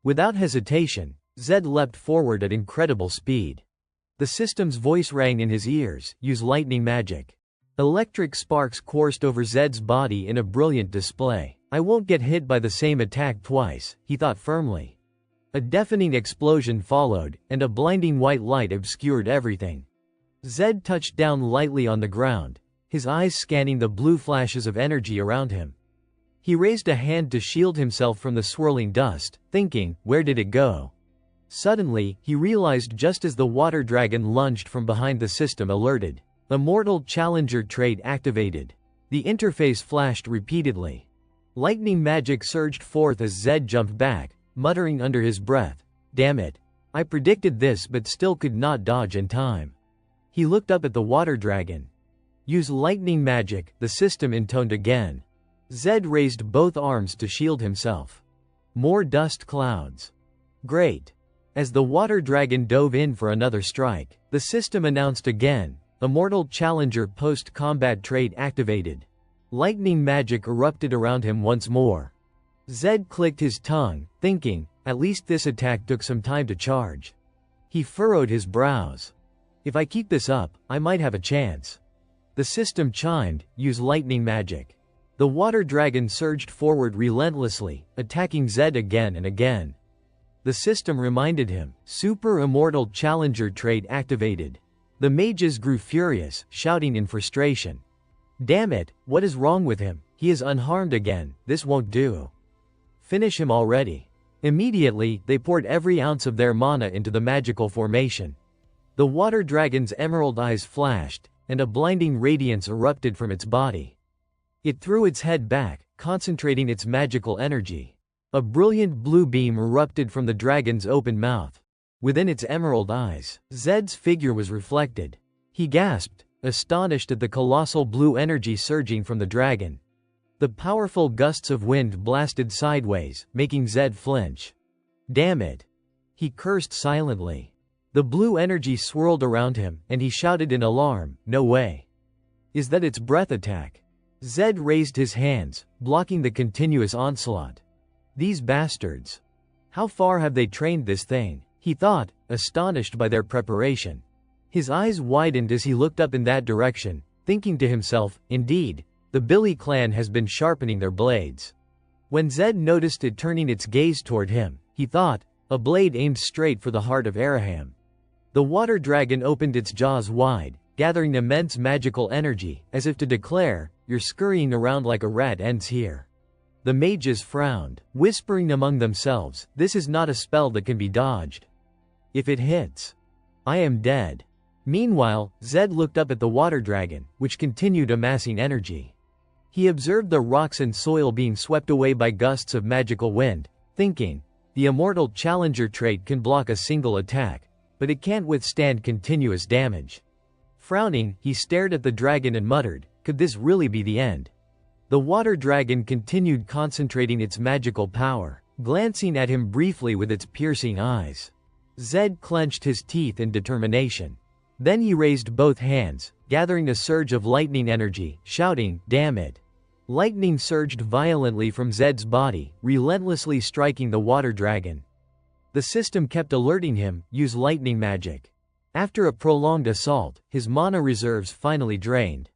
Without hesitation, Zed leapt forward at incredible speed. The system's voice rang in his ears, use lightning magic. Electric sparks coursed over Zed's body in a brilliant display. I won't get hit by the same attack twice, he thought firmly. A deafening explosion followed, and a blinding white light obscured everything. Zed touched down lightly on the ground, his eyes scanning the blue flashes of energy around him. He raised a hand to shield himself from the swirling dust, thinking, where did it go? Suddenly, he realized just as the water dragon lunged from behind the system alerted. Immortal Challenger trait activated. The interface flashed repeatedly. Lightning magic surged forth as Zed jumped back, muttering under his breath, damn it. I predicted this but still could not dodge in time. He looked up at the water dragon. Use lightning magic, the system intoned again. Zed raised both arms to shield himself. More dust clouds. Great. As the water dragon dove in for another strike, the system announced again, Immortal Challenger post-combat trait activated. Lightning magic erupted around him once more. Zed clicked his tongue, thinking, at least this attack took some time to charge. He furrowed his brows. If I keep this up, I might have a chance. The system chimed, use lightning magic. The water dragon surged forward relentlessly, attacking Zed again and again. The system reminded him, Super Immortal Challenger trait activated. The mages grew furious, shouting in frustration. Damn it, what is wrong with him? He is unharmed again, this won't do. Finish him already. Immediately, they poured every ounce of their mana into the magical formation. The water dragon's emerald eyes flashed, and a blinding radiance erupted from its body. It threw its head back, concentrating its magical energy. A brilliant blue beam erupted from the dragon's open mouth. Within its emerald eyes, Zed's figure was reflected. He gasped, astonished at the colossal blue energy surging from the dragon. The powerful gusts of wind blasted sideways, making Zed flinch. Damn it! He cursed silently. The blue energy swirled around him, and he shouted in alarm, no way. Is that its breath attack? Zed raised his hands, blocking the continuous onslaught. These bastards. How far have they trained this thing? He thought, astonished by their preparation. His eyes widened as he looked up in that direction, thinking to himself, indeed, the Billy clan has been sharpening their blades. When Zed noticed it turning its gaze toward him, he thought, a blade aimed straight for the heart of Araham. The water dragon opened its jaws wide, gathering immense magical energy, as if to declare, you're scurrying around like a rat ends here. The mages frowned, whispering among themselves, this is not a spell that can be dodged. If it hits, I am dead. Meanwhile, Zed looked up at the water dragon, which continued amassing energy. He observed the rocks and soil being swept away by gusts of magical wind, thinking, the Immortal Challenger trait can block a single attack, but it can't withstand continuous damage. Frowning, he stared at the dragon and muttered, could this really be the end? The water dragon continued concentrating its magical power, glancing at him briefly with its piercing eyes. Zed clenched his teeth in determination. Then he raised both hands, gathering a surge of lightning energy, shouting, "Damn it!" Lightning surged violently from Zed's body, relentlessly striking the water dragon. The system kept alerting him, "Use lightning magic." After a prolonged assault, his mana reserves finally drained.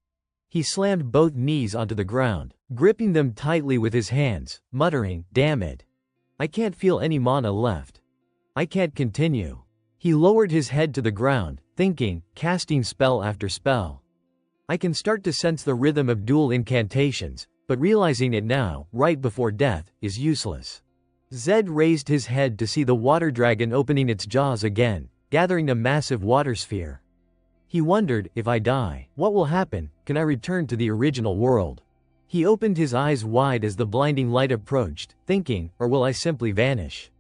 He slammed both knees onto the ground, gripping them tightly with his hands, muttering, "Damn it! I can't feel any mana left. I can't continue." He lowered his head to the ground, thinking, casting spell after spell. I can start to sense the rhythm of dual incantations, but realizing it now, right before death, is useless. Zed raised his head to see the water dragon opening its jaws again, gathering a massive water sphere. He wondered, if I die, what will happen? Can I return to the original world? He opened his eyes wide as the blinding light approached, thinking, or will I simply vanish?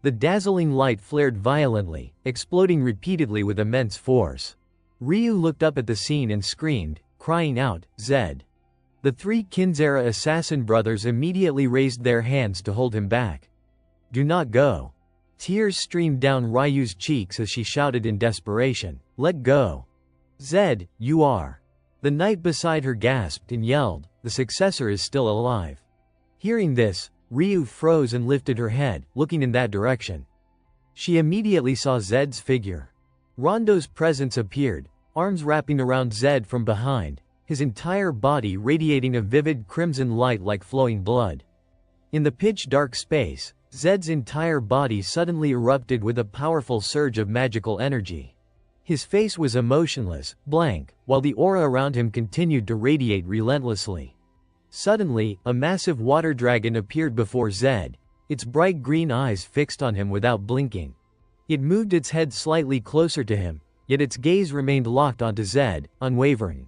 The dazzling light flared violently, exploding repeatedly with immense force. Ryu looked up at the scene and screamed, crying out, "Zed!" The three Kinzera assassin brothers immediately raised their hands to hold him back. "Do not go." Tears streamed down Ryu's cheeks as she shouted in desperation, "Let go. Zed, you are." The knight beside her gasped and yelled, "The successor is still alive." Hearing this, Ryu froze and lifted her head, looking in that direction. She immediately saw Zed's figure. Rondo's presence appeared, arms wrapping around Zed from behind, his entire body radiating a vivid crimson light like flowing blood. In the pitch-dark space, Zed's entire body suddenly erupted with a powerful surge of magical energy. His face was emotionless, blank, while the aura around him continued to radiate relentlessly. Suddenly, a massive water dragon appeared before Zed, its bright green eyes fixed on him without blinking. It moved its head slightly closer to him, yet its gaze remained locked onto Zed, unwavering.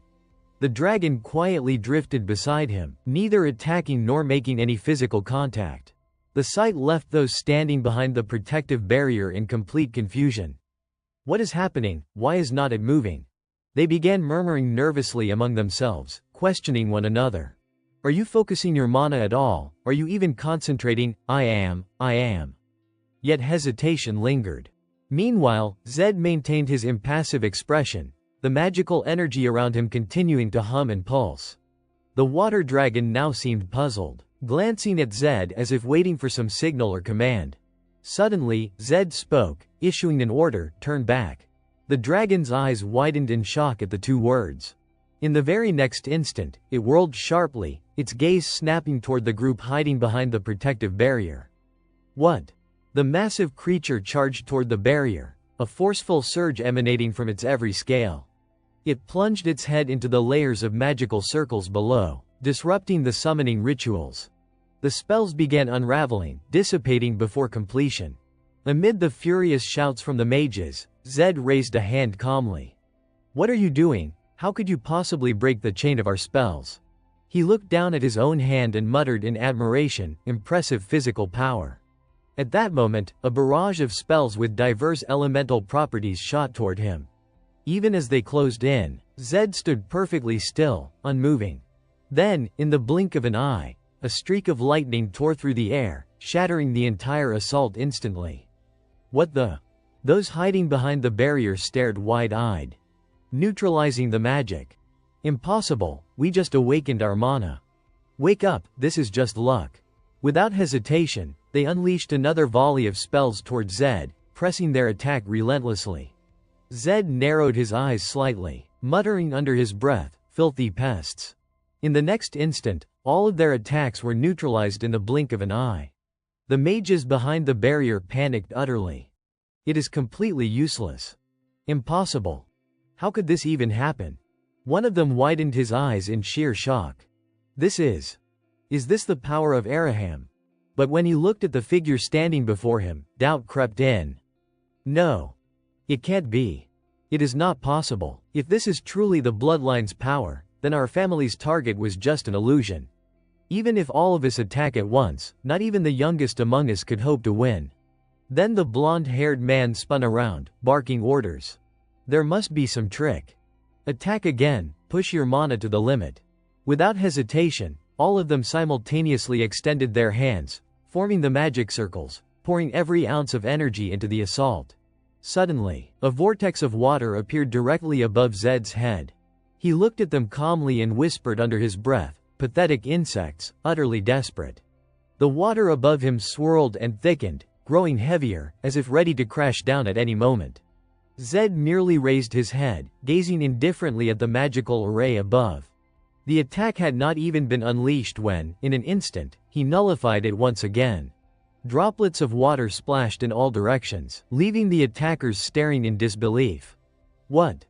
The dragon quietly drifted beside him, neither attacking nor making any physical contact. The sight left those standing behind the protective barrier in complete confusion. What is happening? Why is not it moving? They began murmuring nervously among themselves, questioning one another. Are you focusing your mana at all? Are you even concentrating? I am. Yet hesitation lingered. Meanwhile, Zed maintained his impassive expression, the magical energy around him continuing to hum and pulse. The water dragon now seemed puzzled, glancing at Zed as if waiting for some signal or command. Suddenly, Zed spoke, issuing an order, "Turn back." The dragon's eyes widened in shock at the two words. In the very next instant, it whirled sharply, its gaze snapping toward the group hiding behind the protective barrier. What? The massive creature charged toward the barrier, a forceful surge emanating from its every scale. It plunged its head into the layers of magical circles below, disrupting the summoning rituals. The spells began unraveling, dissipating before completion. Amid the furious shouts from the mages, Zed raised a hand calmly. "What are you doing? How could you possibly break the chain of our spells?" He looked down at his own hand and muttered in admiration, "Impressive physical power." At that moment, a barrage of spells with diverse elemental properties shot toward him. Even as they closed in, Zed stood perfectly still, unmoving. Then, in the blink of an eye, a streak of lightning tore through the air, shattering the entire assault instantly. What the? Those hiding behind the barrier stared wide-eyed. Neutralizing the magic. Impossible, we just awakened our mana. Wake up, this is just luck. Without hesitation, they unleashed another volley of spells toward Zed, pressing their attack relentlessly. Zed narrowed his eyes slightly, muttering under his breath, "Filthy pests." In the next instant, all of their attacks were neutralized in the blink of an eye. The mages behind the barrier panicked utterly. It is completely useless. Impossible. How could this even happen? One of them widened his eyes in sheer shock. Is this the power of Araham? But when he looked at the figure standing before him, doubt crept in. No. It can't be. It is not possible. If this is truly the bloodline's power, then our family's target was just an illusion. Even if all of us attack at once, not even the youngest among us could hope to win. Then the blonde-haired man spun around, barking orders. There must be some trick. Attack again, push your mana to the limit. Without hesitation, all of them simultaneously extended their hands, forming the magic circles, pouring every ounce of energy into the assault. Suddenly, a vortex of water appeared directly above Zed's head. He looked at them calmly and whispered under his breath, "Pathetic insects, utterly desperate." The water above him swirled and thickened, growing heavier, as if ready to crash down at any moment. Zed merely raised his head, gazing indifferently at the magical array above. The attack had not even been unleashed when, in an instant, he nullified it once again. Droplets of water splashed in all directions, leaving the attackers staring in disbelief. What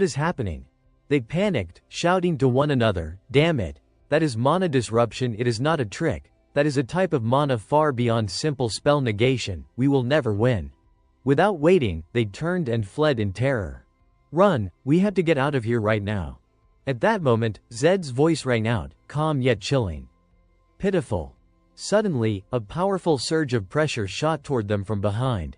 is happening? They panicked, shouting to one another, "Damn it! That is mana disruption, it is not a trick. That is a type of mana far beyond simple spell negation, we will never win." Without waiting, they turned and fled in terror. "Run, we have to get out of here right now." At that moment, Zed's voice rang out, calm yet chilling. Pitiful. Suddenly, a powerful surge of pressure shot toward them from behind.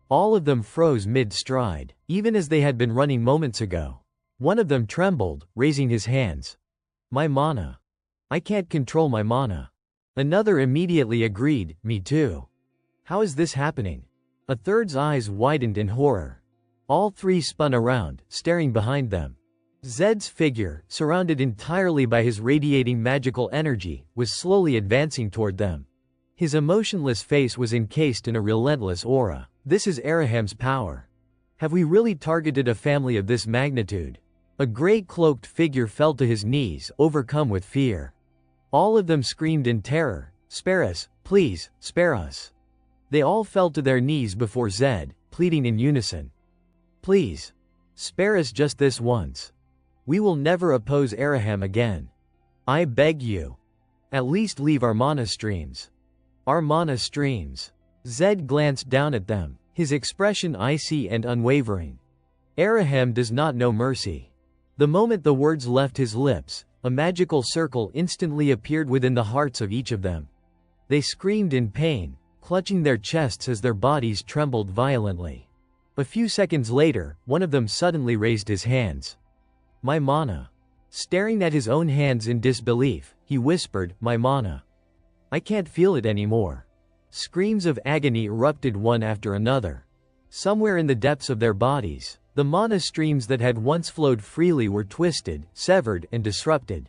All of them froze mid-stride, even as they had been running moments ago. One of them trembled, raising his hands. "My mana. I can't control my mana." Another immediately agreed, "Me too. How is this happening?" A third's eyes widened in horror. All three spun around, staring behind them. Zed's figure, surrounded entirely by his radiating magical energy, was slowly advancing toward them. His emotionless face was encased in a relentless aura. This is Araham's power. Have we really targeted a family of this magnitude? A gray cloaked figure fell to his knees, overcome with fear. All of them screamed in terror, "Spare us, please, spare us." They all fell to their knees before Zed, pleading in unison. "Please. Spare us just this once. We will never oppose Araham again. I beg you. At least leave our mana streams." Our mana streams. Zed glanced down at them, his expression icy and unwavering. Araham does not know mercy. The moment the words left his lips, a magical circle instantly appeared within the hearts of each of them. They screamed in pain, clutching their chests as their bodies trembled violently. A few seconds later, one of them suddenly raised his hands. "My mana." Staring at his own hands in disbelief, he whispered, "My mana. I can't feel it anymore." Screams of agony erupted one after another. Somewhere in the depths of their bodies, the mana streams that had once flowed freely were twisted, severed, and disrupted.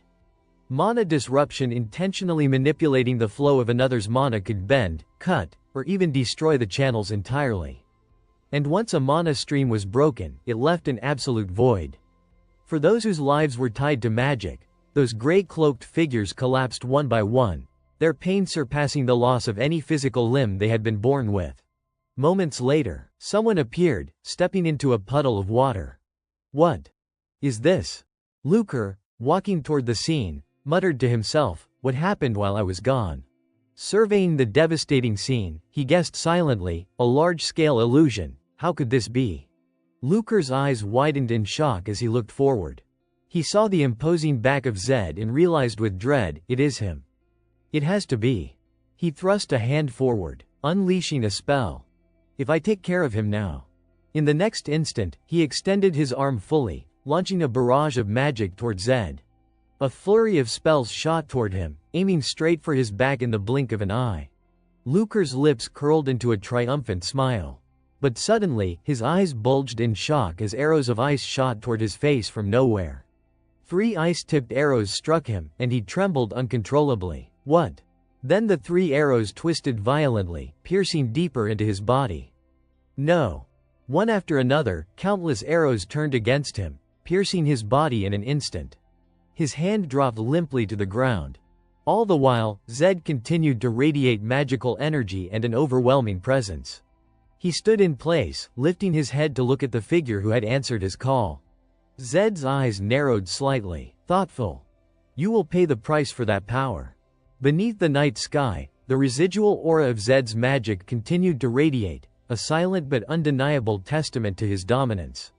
Mana disruption, intentionally manipulating the flow of another's mana, could bend, cut, or even destroy the channels entirely. And once a mana stream was broken, it left an absolute void. For those whose lives were tied to magic, those gray-cloaked figures collapsed one by one, their pain surpassing the loss of any physical limb they had been born with. Moments later, someone appeared, stepping into a puddle of water. "What is this?" Lucre, walking toward the scene, muttered to himself, "What happened while I was gone?" Surveying the devastating scene, he guessed silently, "A large-scale illusion, how could this be?" Lucre's eyes widened in shock as he looked forward. He saw the imposing back of Zed and realized with dread, it is him. It has to be. He thrust a hand forward, unleashing a spell. "If I take care of him now." In the next instant, he extended his arm fully, launching a barrage of magic toward Zed. A flurry of spells shot toward him, aiming straight for his back in the blink of an eye. Lucre's lips curled into a triumphant smile. But suddenly, his eyes bulged in shock as arrows of ice shot toward his face from nowhere. 3 ice-tipped arrows struck him, and he trembled uncontrollably. What? Then the 3 arrows twisted violently, piercing deeper into his body. No. One after another, countless arrows turned against him, piercing his body in an instant. His hand dropped limply to the ground. All the while, Zed continued to radiate magical energy and an overwhelming presence. He stood in place, lifting his head to look at the figure who had answered his call. Zed's eyes narrowed slightly, thoughtful. "You will pay the price for that power." Beneath the night sky, the residual aura of Zed's magic continued to radiate, a silent but undeniable testament to his dominance.